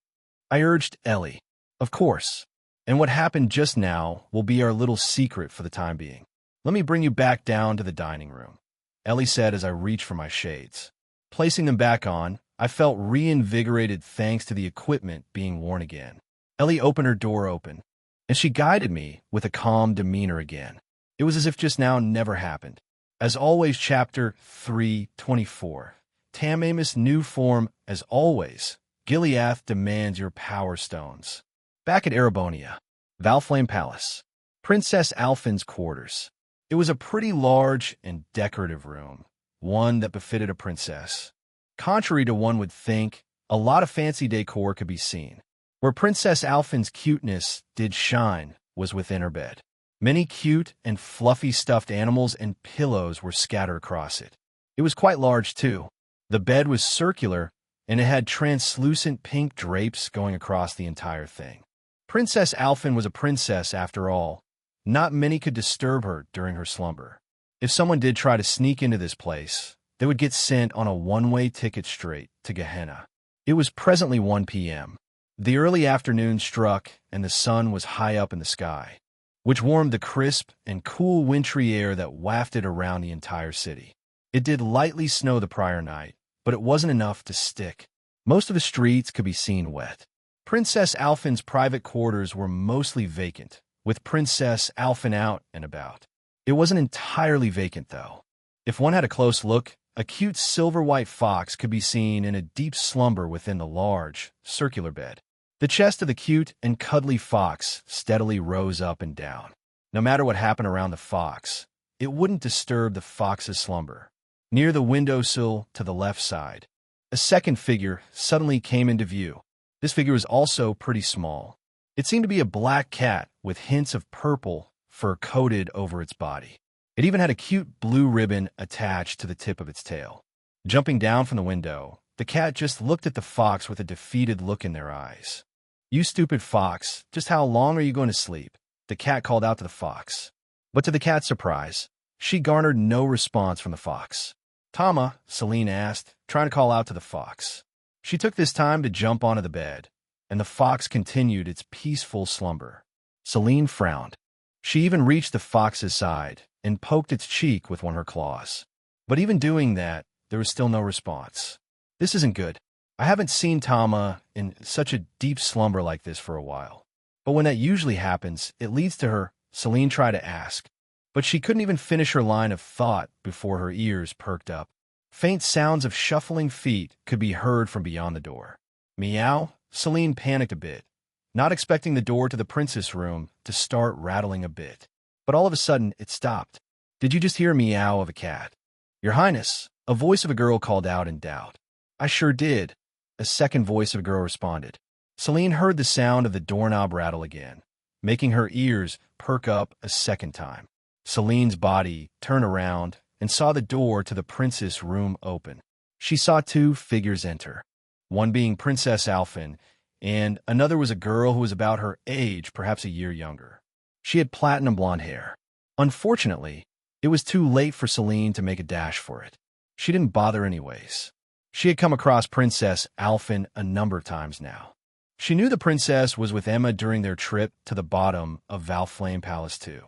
S1: I urged Ellie. Of course. And what happened just now will be our little secret for the time being. Let me bring you back down to the dining room, Ellie said as I reached for my shades. Placing them back on, I felt reinvigorated thanks to the equipment being worn again. Ellie opened her door open, and she guided me with a calm demeanor again. It was as if just now never happened. As always, Chapter 324. Tamamus' new form, as always. Gileath demands your power stones. Back at Erebonia, Valflame Palace. Princess Alphin's quarters. It was a pretty large and decorative room, one that befitted a princess. Contrary to one would think, a lot of fancy decor could be seen. Where Princess Alphin's cuteness did shine was within her bed. Many cute and fluffy stuffed animals and pillows were scattered across it. It was quite large, too. The bed was circular, and it had translucent pink drapes going across the entire thing. Princess Alphin was a princess, after all. Not many could disturb her during her slumber. If someone did try to sneak into this place, they would get sent on a one-way ticket straight to Gehenna. It was presently 1 p.m. The early afternoon struck, and the sun was high up in the sky, which warmed the crisp and cool wintry air that wafted around the entire city. It did lightly snow the prior night, but it wasn't enough to stick. Most of the streets could be seen wet. Princess Alphin's private quarters were mostly vacant, with Princess Alphin out and about. It wasn't entirely vacant, though. If one had a close look, a cute silver-white fox could be seen in a deep slumber within the large, circular bed. The chest of the cute and cuddly fox steadily rose up and down. No matter what happened around the fox, it wouldn't disturb the fox's slumber. Near the windowsill to the left side, a second figure suddenly came into view. This figure was also pretty small. It seemed to be a black cat with hints of purple fur coated over its body. It even had a cute blue ribbon attached to the tip of its tail. Jumping down from the window, the cat just looked at the fox with a defeated look in their eyes. You stupid fox, just how long are you going to sleep? The cat called out to the fox. But to the cat's surprise, she garnered no response from the fox. Tama, Celine asked, trying to call out to the fox. She took this time to jump onto the bed, and the fox continued its peaceful slumber. Celine frowned. She even reached the fox's side and poked its cheek with one of her claws. But even doing that, there was still no response. This isn't good. I haven't seen Tama in such a deep slumber like this for a while. But when that usually happens, it leads to her. Celine tried to ask. But she couldn't even finish her line of thought before her ears perked up. Faint sounds of shuffling feet could be heard from beyond the door. Meow? Celine panicked a bit, not expecting the door to the princess room to start rattling a bit. But all of a sudden, it stopped. Did you just hear a meow of a cat? Your Highness, a voice of a girl called out in doubt. I sure did. A second voice of a girl responded. Celine heard the sound of the doorknob rattle again, making her ears perk up a second time. Celine's body turned around and saw the door to the princess' room open. She saw two figures enter, one being Princess Alphen, and another was a girl who was about her age, perhaps a year younger. She had platinum blonde hair. Unfortunately, it was too late for Celine to make a dash for it. She didn't bother anyways. She had come across Princess Alphen a number of times now. She knew the princess was with Emma during their trip to the bottom of Valflame Palace too.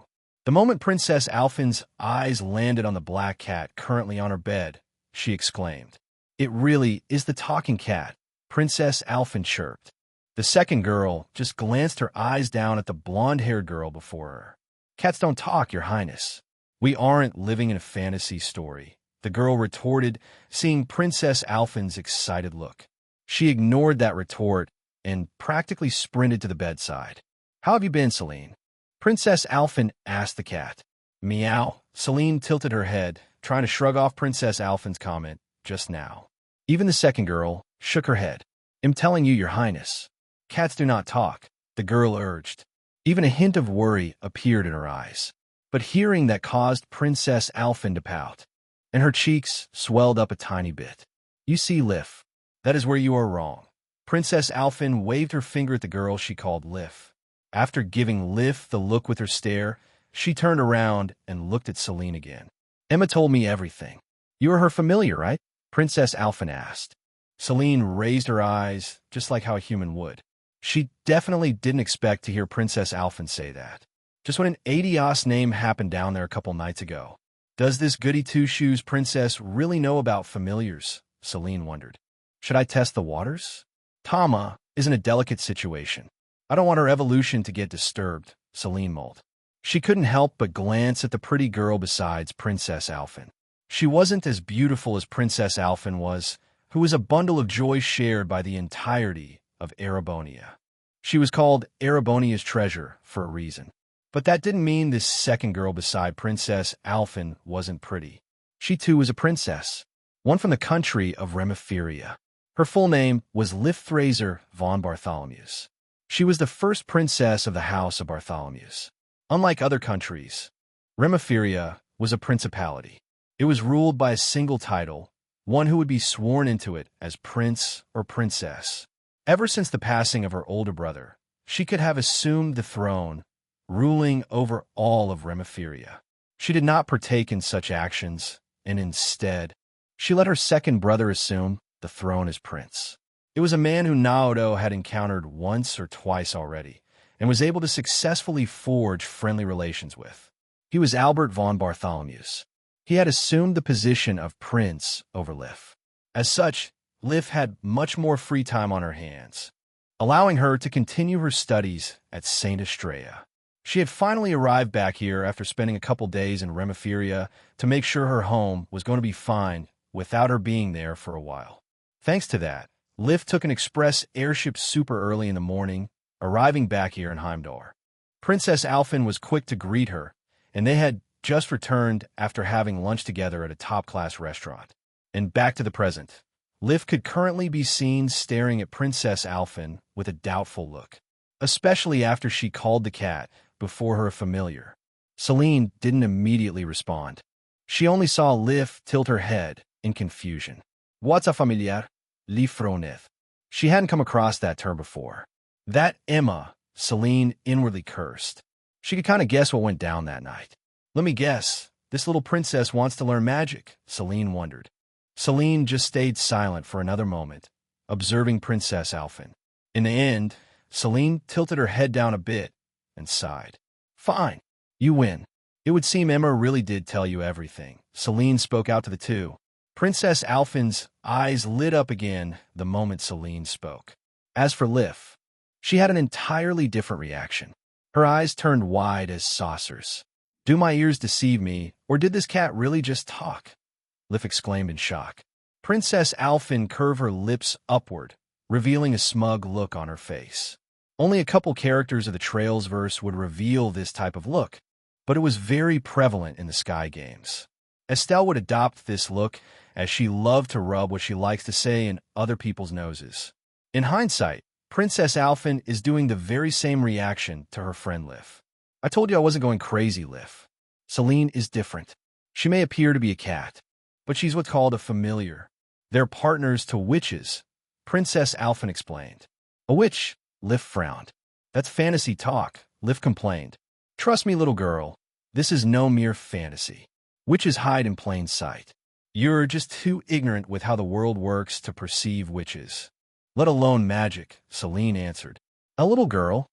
S1: The moment Princess Alphen's eyes landed on the black cat currently on her bed, she exclaimed, "It really is the talking cat," Princess Alphen chirped. The second girl just glanced her eyes down at the blonde-haired girl before her. "Cats don't talk, Your Highness. We aren't living in a fantasy story," the girl retorted, seeing Princess Alphen's excited look. She ignored that retort and practically sprinted to the bedside. "How have you been, Celine?" Princess Alphen asked the cat. "Meow." Celine tilted her head, trying to shrug off Princess Alphen's comment just now. Even the second girl shook her head. "I'm telling you, Your Highness. Cats do not talk," the girl urged. Even a hint of worry appeared in her eyes. But hearing that caused Princess Alphen to pout, and her cheeks swelled up a tiny bit. "You see, Lif, that is where you are wrong." Princess Alphen waved her finger at the girl she called Lif. After giving Lif the look with her stare, she turned around and looked at Celine again. "Emma told me everything. You are her familiar, right?" Princess Alphen asked. Celine raised her eyes, just like how a human would. She definitely didn't expect to hear Princess Alphen say that. Just what an idiot's name happened down there a couple nights ago. Does this goody-two-shoes princess really know about familiars? Celine wondered. Should I test the waters? Tama is in a delicate situation. I don't want her evolution to get disturbed, Celine mulled. She couldn't help but glance at the pretty girl besides Princess Alphen. She wasn't as beautiful as Princess Alphen was, who was a bundle of joy shared by the entirety of Erebonia. She was called Erebonia's treasure for a reason. But that didn't mean this second girl beside Princess Alphen wasn't pretty. She too was a princess, one from the country of Remephiria. Her full name was Lifthraiser von Bartholomews. She was the first princess of the House of Bartholomews. Unlike other countries, Remephiria was a principality. It was ruled by a single title, one who would be sworn into it as prince or princess. Ever since the passing of her older brother, she could have assumed the throne, ruling over all of Remephiria. She did not partake in such actions, and instead, she let her second brother assume the throne as prince. It was a man who Naoto had encountered once or twice already, and was able to successfully forge friendly relations with. He was Albert von Bartholomews. He had assumed the position of prince over Lif. As such, Lif had much more free time on her hands, allowing her to continue her studies at St. Estrella. She had finally arrived back here after spending a couple days in Remephiria to make sure her home was going to be fine without her being there for a while. Thanks to that, Lif took an express airship super early in the morning, arriving back here in Heimdall. Princess Alphen was quick to greet her, and they had just returned after having lunch together at a top-class restaurant. And back to the present. Lif could currently be seen staring at Princess Alphen with a doubtful look, especially after she called the cat before her familiar. Celine didn't immediately respond. She only saw Lif tilt her head in confusion. What's a familiar? Lifronith. She hadn't come across that term before. That Emma, Celine inwardly cursed. She could kind of guess what went down that night. Let me guess, this little princess wants to learn magic, Celine wondered. Celine just stayed silent for another moment, observing Princess Alphen. In the end, Celine tilted her head down a bit and sighed. Fine, you win. It would seem Emma really did tell you everything. Celine spoke out to the two. Princess Alphen's eyes lit up again the moment Celine spoke. As for Lif, she had an entirely different reaction. Her eyes turned wide as saucers. Do my ears deceive me, or did this cat really just talk? Lif exclaimed in shock. Princess Alphen curved her lips upward, revealing a smug look on her face. Only a couple characters of the Trails verse would reveal this type of look, but it was very prevalent in the Sky games. Estelle would adopt this look, as she loved to rub what she likes to say in other people's noses. In hindsight, Princess Alphen is doing the very same reaction to her friend Lif. I told you I wasn't going crazy, Lif. Celine is different. She may appear to be a cat, but she's what's called a familiar. They're partners to witches, Princess Alphen explained. A witch? Lif frowned. That's fantasy talk, Lif complained. Trust me, little girl, this is no mere fantasy. Witches hide in plain sight. You're just too ignorant with how the world works to perceive witches. Let alone magic, Celine answered. A little girl?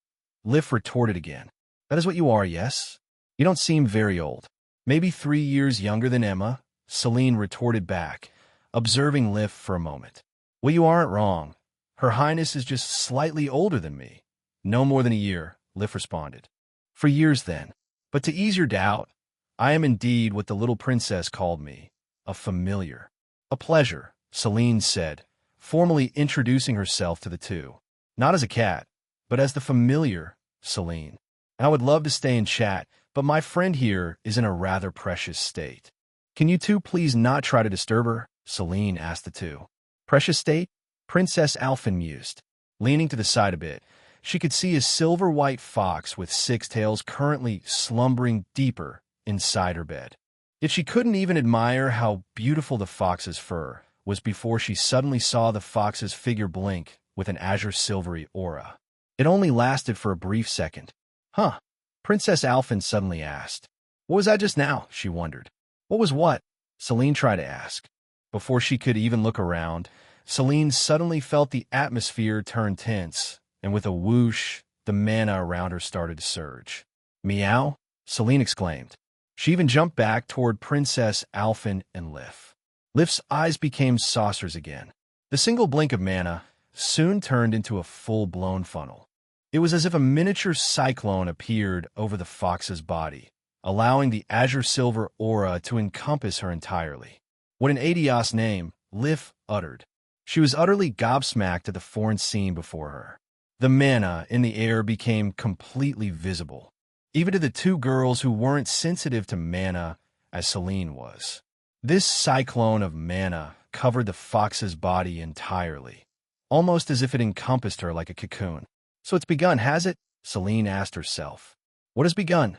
S1: Lif retorted again. That is what you are, yes? You don't seem very old. Maybe 3 years younger than Emma, Celine retorted back, observing Lif for a moment. Well, you aren't wrong. Her Highness is just slightly older than me. No more than a year, Lif responded. For years, then. But to ease your doubt, I am indeed what the little princess called me, a familiar. A pleasure, Celine said, formally introducing herself to the two. Not as a cat, but as the familiar, Celine. I would love to stay and chat, but my friend here is in a rather precious state. Can you two please not try to disturb her? Celine asked the two. Precious state? Princess Alphen mused. Leaning to the side a bit, she could see a silver-white fox with 6 tails currently slumbering deeper inside her bed. Yet she couldn't even admire how beautiful the fox's fur was before she suddenly saw the fox's figure blink with an azure silvery aura. It only lasted for a brief second. Huh? Princess Alphen suddenly asked. What was that just now? She wondered. What was what? Celine tried to ask. Before she could even look around, Celine suddenly felt the atmosphere turn tense, and with a whoosh, the mana around her started to surge. Meow? Celine exclaimed. She even jumped back toward Princess Alphen and Lif. Lif's eyes became saucers again. The single blink of mana soon turned into a full-blown funnel. It was as if a miniature cyclone appeared over the fox's body, allowing the azure silver aura to encompass her entirely. What an adios name, Lif uttered. She was utterly gobsmacked at the foreign scene before her. The mana in the air became completely visible, even to the two girls who weren't sensitive to mana as Celine was. This cyclone of mana covered the fox's body entirely, almost as if it encompassed her like a cocoon. So it's begun, has it? Celine asked herself. What has begun?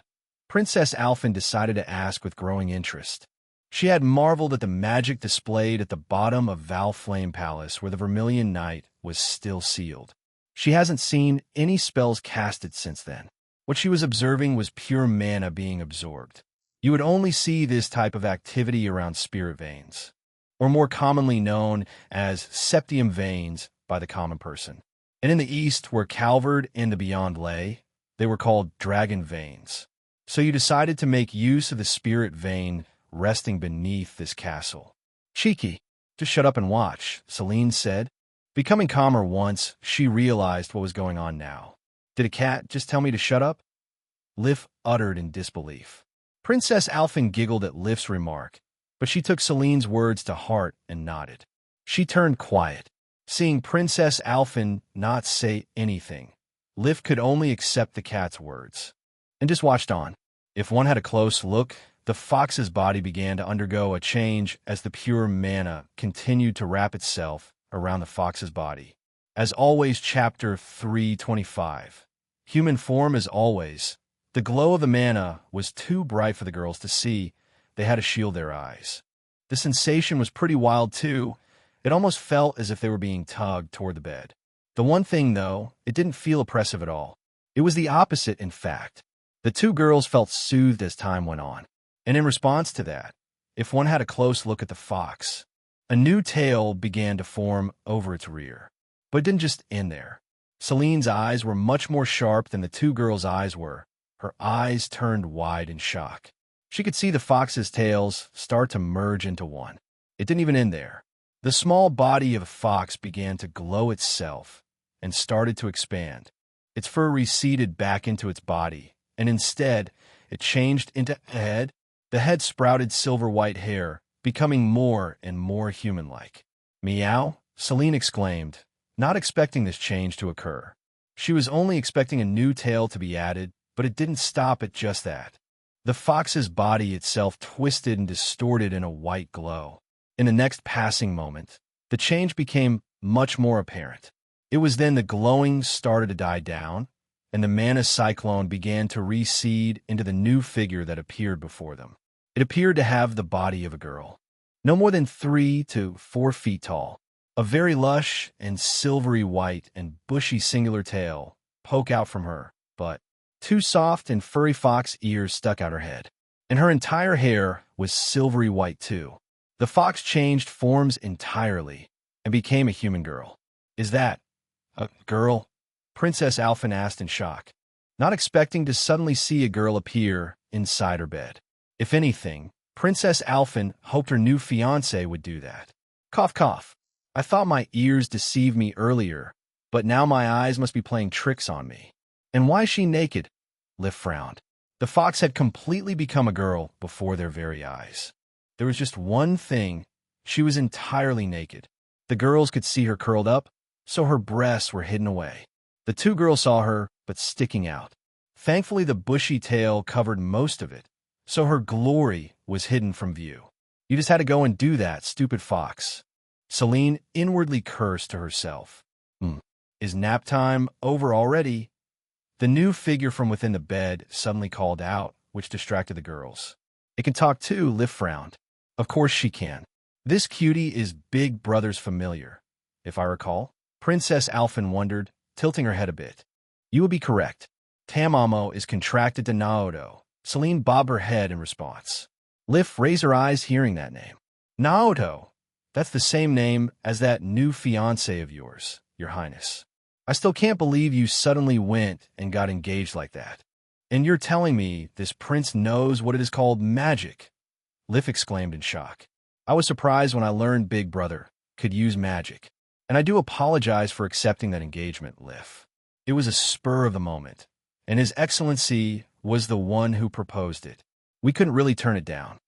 S1: Princess Alphen decided to ask with growing interest. She had marveled at the magic displayed at the bottom of Valflame Palace where the Vermilion Night was still sealed. She hasn't seen any spells casted since then. What she was observing was pure mana being absorbed. You would only see this type of activity around spirit veins, or more commonly known as septium veins by the common person. And in the east, where Calvard and the beyond lay, they were called dragon veins. So you decided to make use of the spirit vein resting beneath this castle. Cheeky. Just shut up and watch, Celine said. Becoming calmer once, she realized what was going on now. Did a cat just tell me to shut up? Lif uttered in disbelief. Princess Alphen giggled at Lif's remark, but she took Celine's words to heart and nodded. She turned quiet. Seeing Princess Alphen not say anything, Lif could only accept the cat's words, and just watched on. If one had a close look, the fox's body began to undergo a change as the pure mana continued to wrap itself around the fox's body. As always, Chapter 325. Human form as always. The glow of the mana was too bright for the girls to see. They had to shield their eyes. The sensation was pretty wild, too. It almost felt as if they were being tugged toward the bed. The one thing, though, it didn't feel oppressive at all. It was the opposite, in fact. The two girls felt soothed as time went on. And in response to that, if one had a close look at the fox, a new tail began to form over its rear. But it didn't just end there. Celine's eyes were much more sharp than the two girls' eyes were. Her eyes turned wide in shock. She could see the fox's tails start to merge into one. It didn't even end there. The small body of a fox began to glow itself and started to expand. Its fur receded back into its body, and instead, It changed into a head. The head sprouted silver-white hair, becoming more and more human-like. "Meow," Celine exclaimed, not expecting this change to occur. She was only expecting a new tail to be added, but it didn't stop at just that. The fox's body itself twisted and distorted in a white glow. In the next passing moment, the change became much more apparent. It was then the glowing started to die down, and the mana cyclone began to reseed into the new figure that appeared before them. It appeared to have the body of a girl, no more than 3 to 4 feet tall. A very lush and silvery white and bushy singular tail poke out from her, but 2 soft and furry fox ears stuck out her head, and her entire hair was silvery white too. The fox changed forms entirely and became a human girl. "Is that a girl?" Princess Alphen asked in shock, not expecting to suddenly see a girl appear inside her bed. If anything, Princess Alphen hoped her new fiancé would do that. Cough, cough. "I thought my ears deceived me earlier, but now my eyes must be playing tricks on me." "And why is she naked?" Liv frowned. The fox had completely become a girl before their very eyes. There was just one thing. She was entirely naked. The girls could see her curled up, so her breasts were hidden away. The 2 girls saw her, but sticking out. Thankfully, the bushy tail covered most of it, so her glory was hidden from view. "You just had to go and do that, stupid fox." Celine inwardly cursed to herself. Is nap time over already?" The new figure from within the bed suddenly called out, which distracted the girls. "It can talk too," Liv frowned. "Of course she can. This cutie is Big Brother's familiar, if I recall." Princess Alphen wondered, tilting her head a bit. "You would be correct. Tamamo is contracted to Naoto." Celine bobbed her head in response. Liv raised her eyes hearing that name. "Naoto? That's the same name as that new fiancé of yours, Your Highness. I still can't believe you suddenly went and got engaged like that. And you're telling me this prince knows what it is called magic?" Liv exclaimed in shock. "I was surprised when I learned Big Brother could use magic. And I do apologize for accepting that engagement, Liv. It was a spur of the moment, and His Excellency was the one who proposed it. We couldn't really turn it down."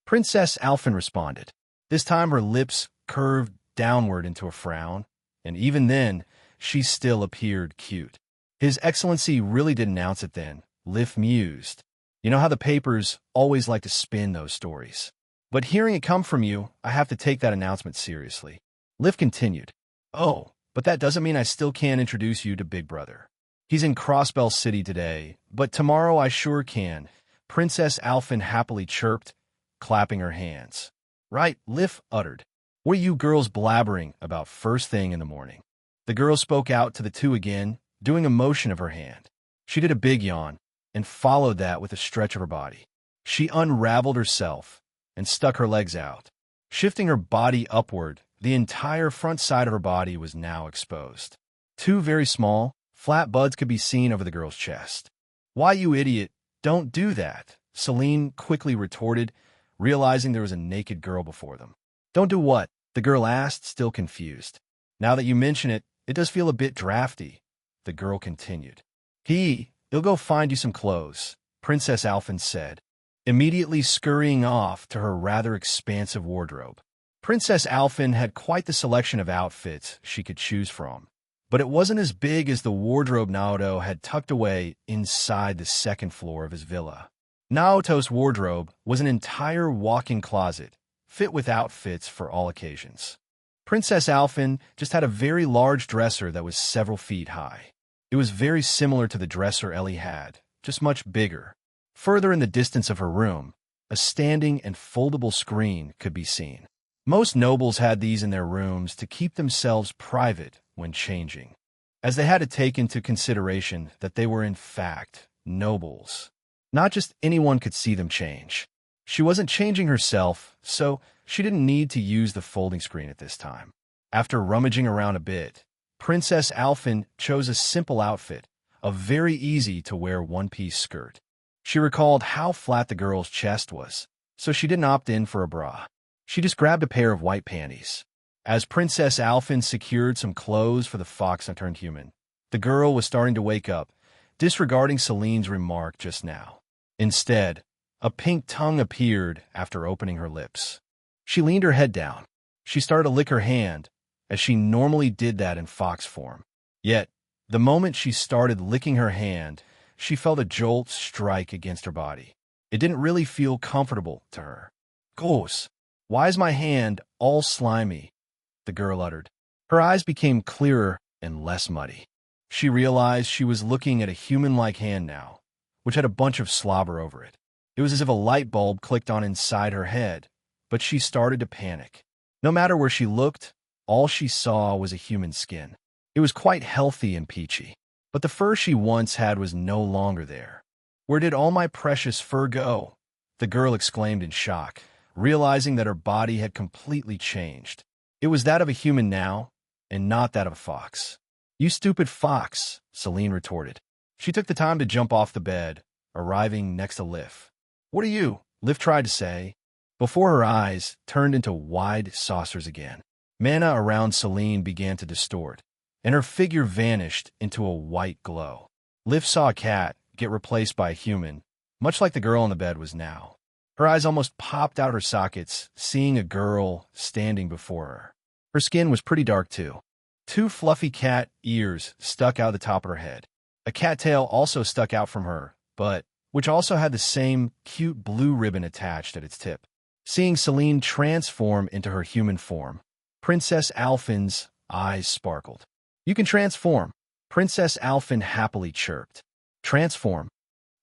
S1: Princess Alphen responded. This time her lips curved downward into a frown, and even then, she still appeared cute. "His Excellency really did announce it then," Liv mused. "You know how the papers always like to spin those stories. But hearing it come from you, I have to take that announcement seriously." Liv continued. "Oh, but that doesn't mean I still can't introduce you to Big Brother. He's in Crossbell City today, but tomorrow I sure can," Princess Alphen happily chirped, clapping her hands. "Right," Liv uttered. "What are you girls blabbering about first thing in the morning?" The girl spoke out to the 2 again, doing a motion of her hand. She did a big yawn, and followed that with a stretch of her body. She unraveled herself and stuck her legs out. Shifting her body upward, the entire front side of her body was now exposed. 2 very small, flat buds could be seen over the girl's chest. "Why, you idiot, don't do that," Celine quickly retorted, realizing there was a naked girl before them. "Don't do what?" the girl asked, still confused. "Now that you mention it, it does feel a bit drafty," the girl continued. "He'll go find you some clothes," Princess Alphen said, immediately scurrying off to her rather expansive wardrobe. Princess Alphen had quite the selection of outfits she could choose from, but it wasn't as big as the wardrobe Naoto had tucked away inside the 2nd floor of his villa. Naoto's wardrobe was an entire walk-in closet, fit with outfits for all occasions. Princess Alphen just had a very large dresser that was several feet high. It was very similar to the dresser Ellie had, just much bigger. Further in the distance of her room, a standing and foldable screen could be seen. Most nobles had these in their rooms to keep themselves private when changing, as they had to take into consideration that they were in fact nobles. Not just anyone could see them change. She wasn't changing herself, so she didn't need to use the folding screen at this time. After rummaging around a bit, Princess Alphen chose a simple outfit, a very easy-to-wear one-piece skirt. She recalled how flat the girl's chest was, so she didn't opt in for a bra. She just grabbed a pair of white panties. As Princess Alphen secured some clothes for the fox that turned human, the girl was starting to wake up, disregarding Celine's remark just now. Instead, a pink tongue appeared after opening her lips. She leaned her head down. She started to lick her hand, as she normally did that in fox form. Yet, the moment she started licking her hand, she felt a jolt strike against her body. It didn't really feel comfortable to her. "Gosh, why is my hand all slimy?" the girl uttered. Her eyes became clearer and less muddy. She realized she was looking at a human-like hand now, which had a bunch of slobber over it. It was as if a light bulb clicked on inside her head, but she started to panic. No matter where she looked, all she saw was a human skin. It was quite healthy and peachy, but the fur she once had was no longer there. "Where did all my precious fur go?" the girl exclaimed in shock, realizing that her body had completely changed. It was that of a human now, and not that of a fox. "You stupid fox," Celine retorted. She took the time to jump off the bed, arriving next to Liv. "What are you?" Liv tried to say, before her eyes turned into wide saucers again. Mana around Celine began to distort, and her figure vanished into a white glow. Liv saw a cat get replaced by a human, much like the girl on the bed was now. Her eyes almost popped out her sockets, seeing a girl standing before her. Her skin was pretty dark, too. Two fluffy cat ears stuck out the top of her head. A cat tail also stuck out from her, but which also had the same cute blue ribbon attached at its tip. Seeing Celine transform into her human form, Princess Alphin's eyes sparkled. "You can transform," Princess Alphin happily chirped. "Transform?"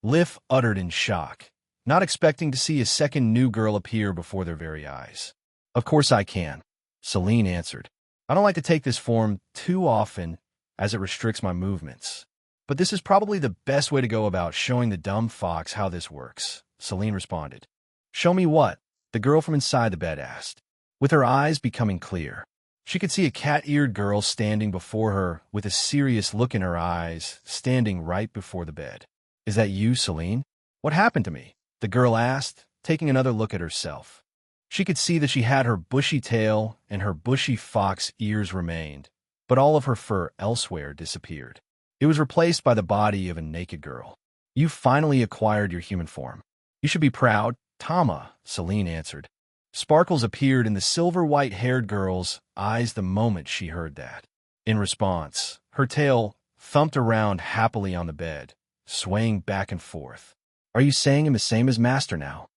S1: Liv uttered in shock, not expecting to see a second new girl appear before their very eyes. "Of course I can," Celine answered. "I don't like to take this form too often as it restricts my movements. But this is probably the best way to go about showing the dumb fox how this works," Celine responded. "Show me what?" the girl from inside the bed asked. With her eyes becoming clear, she could see a cat-eared girl standing before her with a serious look in her eyes, standing right before the bed. "Is that you, Celine? What happened to me?" the girl asked, taking another look at herself. She could see that she had her bushy tail and her bushy fox ears remained, but all of her fur elsewhere disappeared. It was replaced by the body of a naked girl. "You finally acquired your human form. You should be proud, Tama," Celine answered. Sparkles appeared in the silver white-haired girl's eyes the moment she heard that. In response, her tail thumped around happily on the bed, swaying back and forth. "Are you saying I'm the same as Master now?"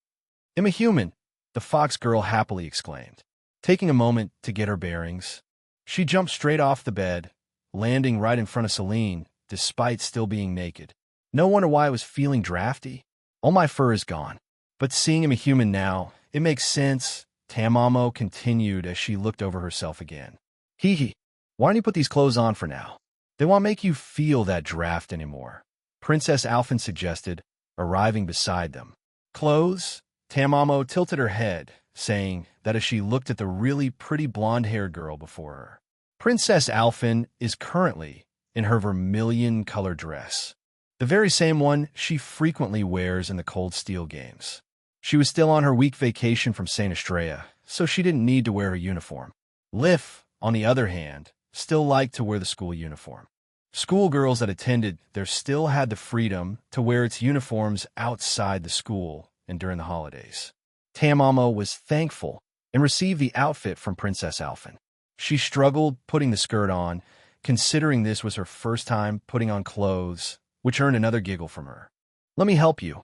S1: "I'm a human," the fox girl happily exclaimed, taking a moment to get her bearings. She jumped straight off the bed, landing right in front of Celine, despite still being naked. "No wonder why I was feeling drafty. All my fur is gone. But seeing him a human now, it makes sense," Tamamo continued as she looked over herself again. "Hee hee. Why don't you put these clothes on for now? They won't make you feel that draft anymore," Princess Alphin suggested, arriving beside them. "Clothes?" Tamamo tilted her head, saying that as she looked at the really pretty blonde-haired girl before her. Princess Alphin is currently in her vermilion-colored dress, the very same one she frequently wears in the Cold Steel games. She was still on her week vacation from St. Estrella, so she didn't need to wear her uniform. Liv, on the other hand, still liked to wear the school uniform. Schoolgirls that attended there still had the freedom to wear its uniforms outside the school and during the holidays. Tamamo was thankful and received the outfit from Princess Alphin. She struggled putting the skirt on, considering this was her first time putting on clothes, which earned another giggle from her. "Let me help you,"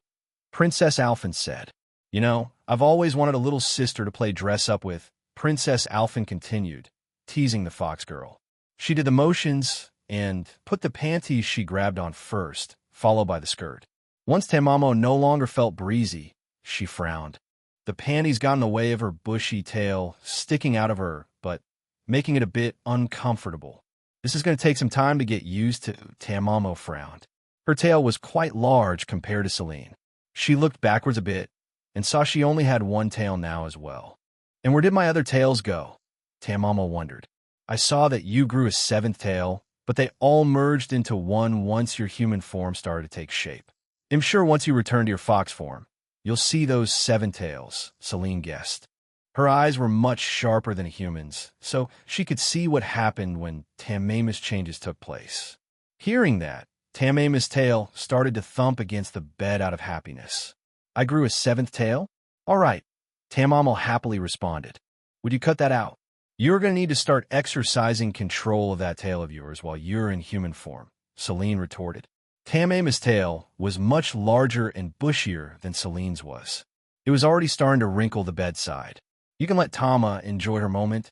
S1: Princess Alphin said. "You know, I've always wanted a little sister to play dress-up with," Princess Alphin continued, teasing the fox girl. She did the motions and put the panties she grabbed on first, followed by the skirt. Once Tamamo no longer felt breezy, she frowned. The panties got in the way of her bushy tail, sticking out of her, but making it a bit uncomfortable. "This is going to take some time to get used to," Tamamo frowned. Her tail was quite large compared to Celine. She looked backwards a bit and saw she only had one tail now as well. "And where did my other tails go?" Tamamo wondered. "I saw that you grew a seventh tail, but they all merged into one once your human form started to take shape. I'm sure once you return to your fox form, you'll see those 7 tails," Celine guessed. Her eyes were much sharper than a human's, so she could see what happened when Tamamus changes took place. Hearing that, Tamama's tail started to thump against the bed out of happiness. I grew a seventh tail? All right, Tamamo happily responded. Would you cut that out? You're going to need to start exercising control of that tail of yours while you're in human form, Celine retorted. Tamama's tail was much larger and bushier than Celine's was. It was already starting to wrinkle the bedside. You can let Tama enjoy her moment,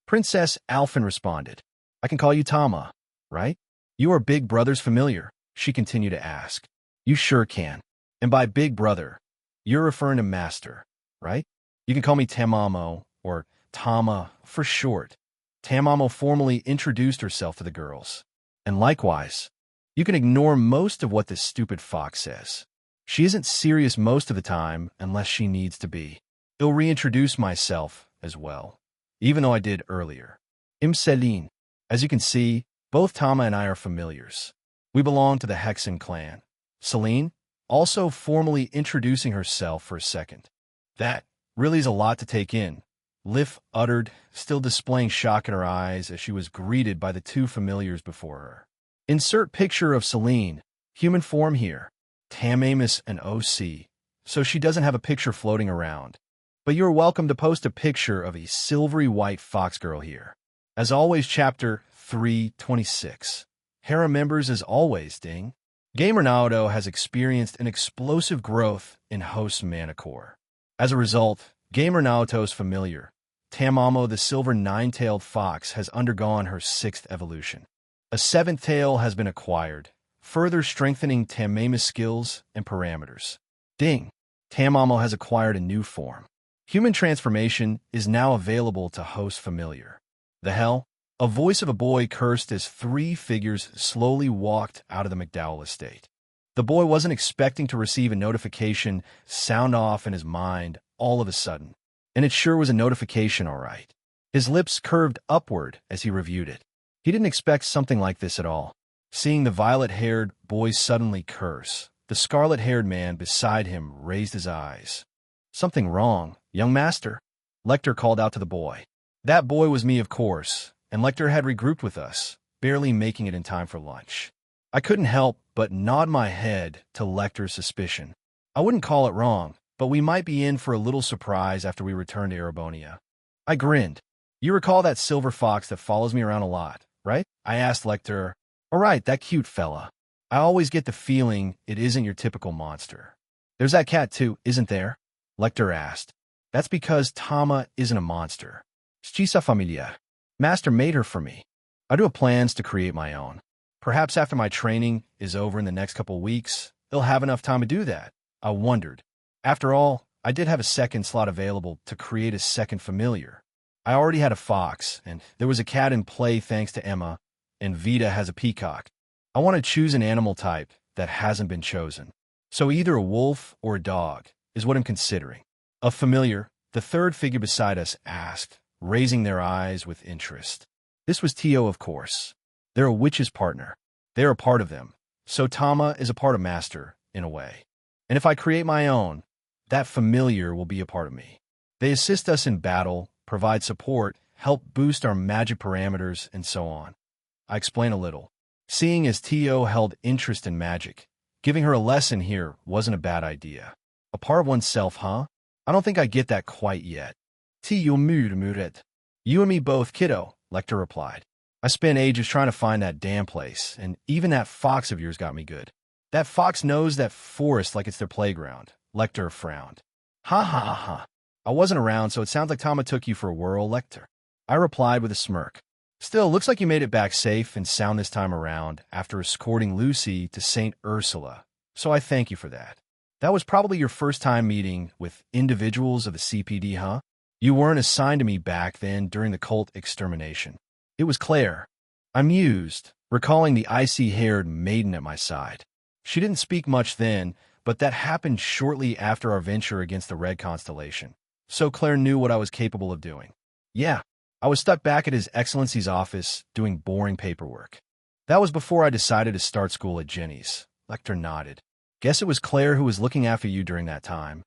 S1: Princess Alphen responded. I can call you Tama, right? You are Big Brother's familiar, she continued to ask. You sure can. And by Big Brother, you're referring to Master, right? You can call me Tamamo, or Tama for short. Tamamo formally introduced herself to the girls. And likewise, you can ignore most of what this stupid fox says. She isn't serious most of the time unless she needs to be. I'll reintroduce myself as well, even though I did earlier. I'm Celine. As you can see, both Tama and I are familiars. We belong to the Hexen clan. Celine, also formally introducing herself for a second. That really is a lot to take in, Lif uttered, still displaying shock in her eyes as she was greeted by the two familiars before her. Insert picture of Celine, human form here, Tamamus and OC, so she doesn't have a picture floating around. But you're welcome to post a picture of a silvery white fox girl here. As always, Chapter 326. Hera members as always, ding. Gamer Naoto has experienced an explosive growth in host mana core. As a result, Gamer Naoto's familiar, Tamamo the silver nine-tailed fox, has undergone her sixth evolution. A seventh tail has been acquired, further strengthening Tamamo's skills and parameters. Ding! Tamamo has acquired a new form. Human transformation is now available to host familiar. The hell? A voice of a boy cursed as three figures slowly walked out of the McDowell estate. The boy wasn't expecting to receive a notification sound off in his mind all of a sudden, and it sure was a notification, all right. His lips curved upward as he reviewed it. He didn't expect something like this at all. Seeing the violet-haired boy suddenly curse, the scarlet-haired man beside him raised his eyes. Something wrong, young master? Lecter called out to the boy. That boy was me, of course, and Lecter had regrouped with us, barely making it in time for lunch. I couldn't help but nod my head to Lecter's suspicion. I wouldn't call it wrong, but we might be in for a little surprise after we return to Erebonia. I grinned. You recall that silver fox that follows me around a lot, right? I asked Lecter. All right, that cute fella. I always get the feeling it isn't your typical monster. There's that cat too, isn't there? Lecter asked. That's because Tama isn't a monster. She's a familia. Master made her for me. I do have plans to create my own. Perhaps after my training is over in the next couple weeks, they'll have enough time to do that. I wondered. After all, I did have a second slot available to create a second familiar. I already had a fox, and there was a cat in play thanks to Emma, and Vita has a peacock. I want to choose an animal type that hasn't been chosen. So either a wolf or a dog is what I'm considering. A familiar, the third figure beside us asked, raising their eyes with interest. This was Tio, of course. They're a witch's partner. They're a part of them. So Tama is a part of Master, in a way. And if I create my own, that familiar will be a part of me. They assist us in battle, provide support, help boost our magic parameters, and so on. I explain a little. Seeing as Tio held interest in magic, giving her a lesson here wasn't a bad idea. A part of oneself, huh? I don't think I get that quite yet. Tio muret. You and me both, kiddo, Lecter replied. I spent ages trying to find that damn place, and even that fox of yours got me good. That fox knows that forest like it's their playground. Lecter frowned. Ha ha ha ha. I wasn't around, so it sounds like Tama took you for a whirl, Lecter. I replied with a smirk. Still, looks like you made it back safe and sound this time around after escorting Lucy to St. Ursula, so I thank you for that. That was probably your first time meeting with individuals of the CPD, huh? You weren't assigned to me back then during the cult extermination. It was Claire. I mused, recalling the icy-haired maiden at my side. She didn't speak much then, but that happened shortly after our venture against the Red Constellation. So Claire knew what I was capable of doing. Yeah, I was stuck back at His Excellency's office doing boring paperwork. That was before I decided to start school at Jenny's. Lecter nodded. Guess it was Claire who was looking after you during that time.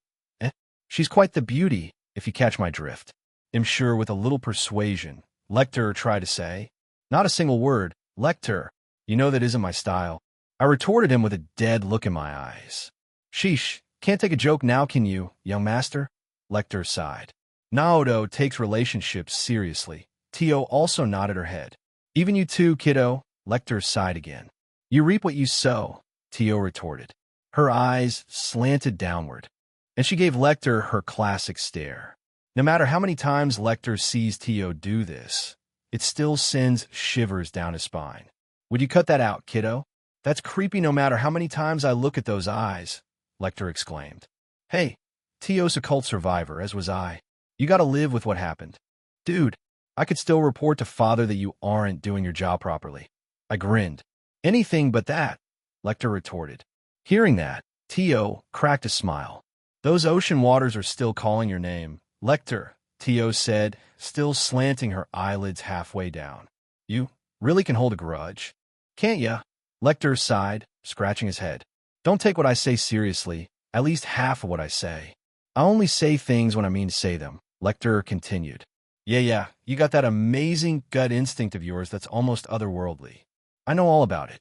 S1: She's quite the beauty, if you catch my drift. I'm sure with a little persuasion, Lecter tried to say. Not a single word. Lecter, you know that isn't my style. I retorted him with a dead look in my eyes. Sheesh, can't take a joke now, can you, young master? Lecter sighed. Naoto takes relationships seriously. Tio also nodded her head. Even you too, kiddo, Lecter sighed again. You reap what you sow, Tio retorted. Her eyes slanted downward, and she gave Lecter her classic stare. No matter how many times Lecter sees Tio do this, it still sends shivers down his spine. Would you cut that out, kiddo? That's creepy no matter how many times I look at those eyes, Lecter exclaimed. Hey, Tio's a cult survivor, as was I. You gotta live with what happened. Dude, I could still report to Father that you aren't doing your job properly. I grinned. Anything but that, Lecter retorted. Hearing that, Tio cracked a smile. Those ocean waters are still calling your name, Lecter, Tio said, still slanting her eyelids halfway down. You really can hold a grudge? Can't ya? Lecter sighed, scratching his head. Don't take what I say seriously, at least half of what I say. I only say things when I mean to say them, Lecter continued. Yeah, you got that amazing gut instinct of yours that's almost otherworldly. I know all about it.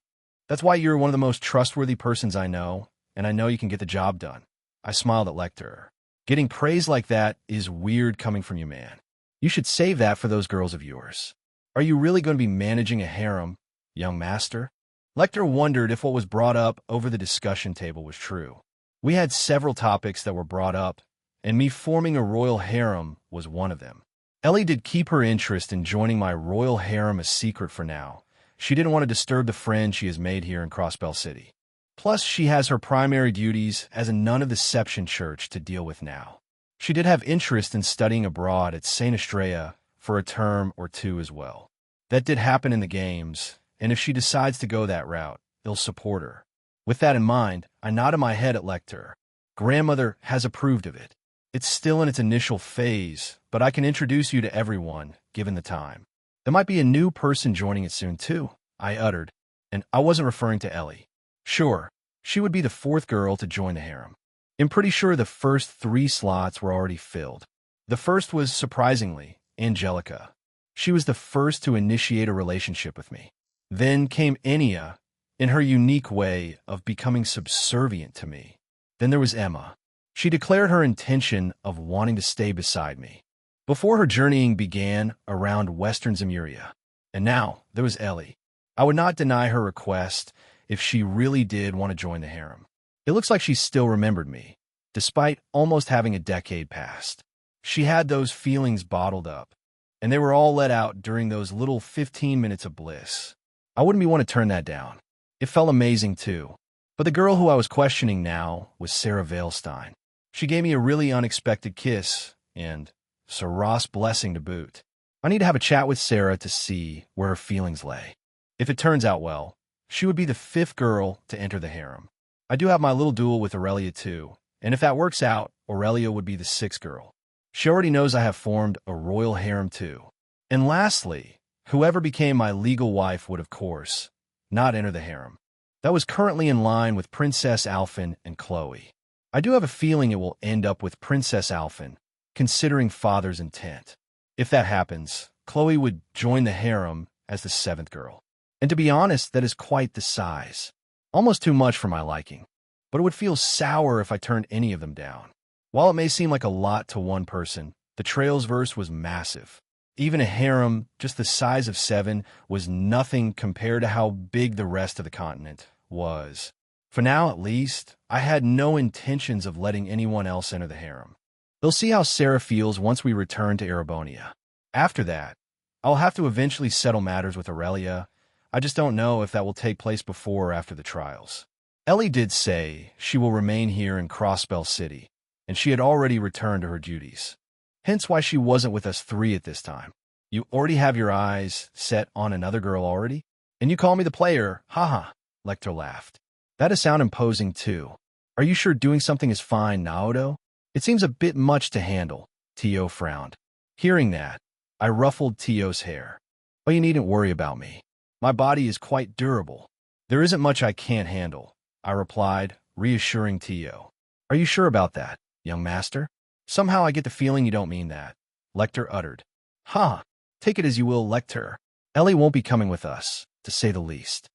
S1: That's why you're one of the most trustworthy persons I know, and I know you can get the job done. I smiled at Lecter. Getting praise like that is weird coming from you, man. You should save that for those girls of yours. Are you really going to be managing a harem, young master? Lecter wondered if what was brought up over the discussion table was true. We had several topics that were brought up, and me forming a royal harem was one of them. Ellie did keep her interest in joining my royal harem a secret for now. She didn't want to disturb the friends she has made here in Crossbell City. Plus, she has her primary duties as a nun of the Seption Church to deal with now. She did have interest in studying abroad at St. Estrella for a term or two as well. That did happen in the games, and if she decides to go that route, they'll support her. With that in mind, I nodded my head at Lecter. Grandmother has approved of it. It's still in its initial phase, but I can introduce you to everyone, given the time. There might be a new person joining it soon, too, I uttered, and I wasn't referring to Ellie. Sure, she would be the fourth girl to join the harem. I'm pretty sure the first 3 slots were already filled. The first was, surprisingly, Angelica. She was the first to initiate a relationship with me. Then came Enya, in her unique way of becoming subservient to me. Then there was Emma. She declared her intention of wanting to stay beside me before her journeying began around Western Zemuria. And now there was Ellie. I would not deny her request if she really did want to join the harem. It looks like she still remembered me, despite almost having a decade passed. She had those feelings bottled up, and they were all let out during those little 15 minutes of bliss. I wouldn't be one to turn that down. It felt amazing, too. But the girl who I was questioning now was Sarah Veilstein. She gave me a really unexpected kiss, and Sarah's blessing to boot. I need to have a chat with Sarah to see where her feelings lay. If it turns out well, she would be the 5th girl to enter the harem. I do have my little duel with Aurelia, too, and if that works out, Aurelia would be the 6th girl. She already knows I have formed a royal harem, too. And lastly, whoever became my legal wife would, of course, not enter the harem. That was currently in line with Princess Alphen and Chloe. I do have a feeling it will end up with Princess Alphen, considering Father's intent. If that happens, Chloe would join the harem as the 7th girl. And to be honest, that is quite the size. Almost too much for my liking. But it would feel sour if I turned any of them down. While it may seem like a lot to one person, the Trailsverse was massive. Even a harem just the size of 7 was nothing compared to how big the rest of the continent was. For now, at least, I had no intentions of letting anyone else enter the harem. They'll see how Sarah feels once we return to Erebonia. After that, I'll have to eventually settle matters with Aurelia. I just don't know if that will take place before or after the trials. Ellie did say she will remain here in Crossbell City, and she had already returned to her duties. Hence why she wasn't with us 3 at this time. You already have your eyes set on another girl already? And you call me the player, haha, Lecter laughed. That does sound imposing too. Are you sure doing something is fine, Naoto? It seems a bit much to handle, Tio frowned. Hearing that, I ruffled Tio's hair. Oh, you needn't worry about me. My body is quite durable. There isn't much I can't handle, I replied, reassuring Tio. Are you sure about that, young master? Somehow I get the feeling you don't mean that, Lecter uttered. Ha! Take it as you will, Lecter. Ellie won't be coming with us, to say the least.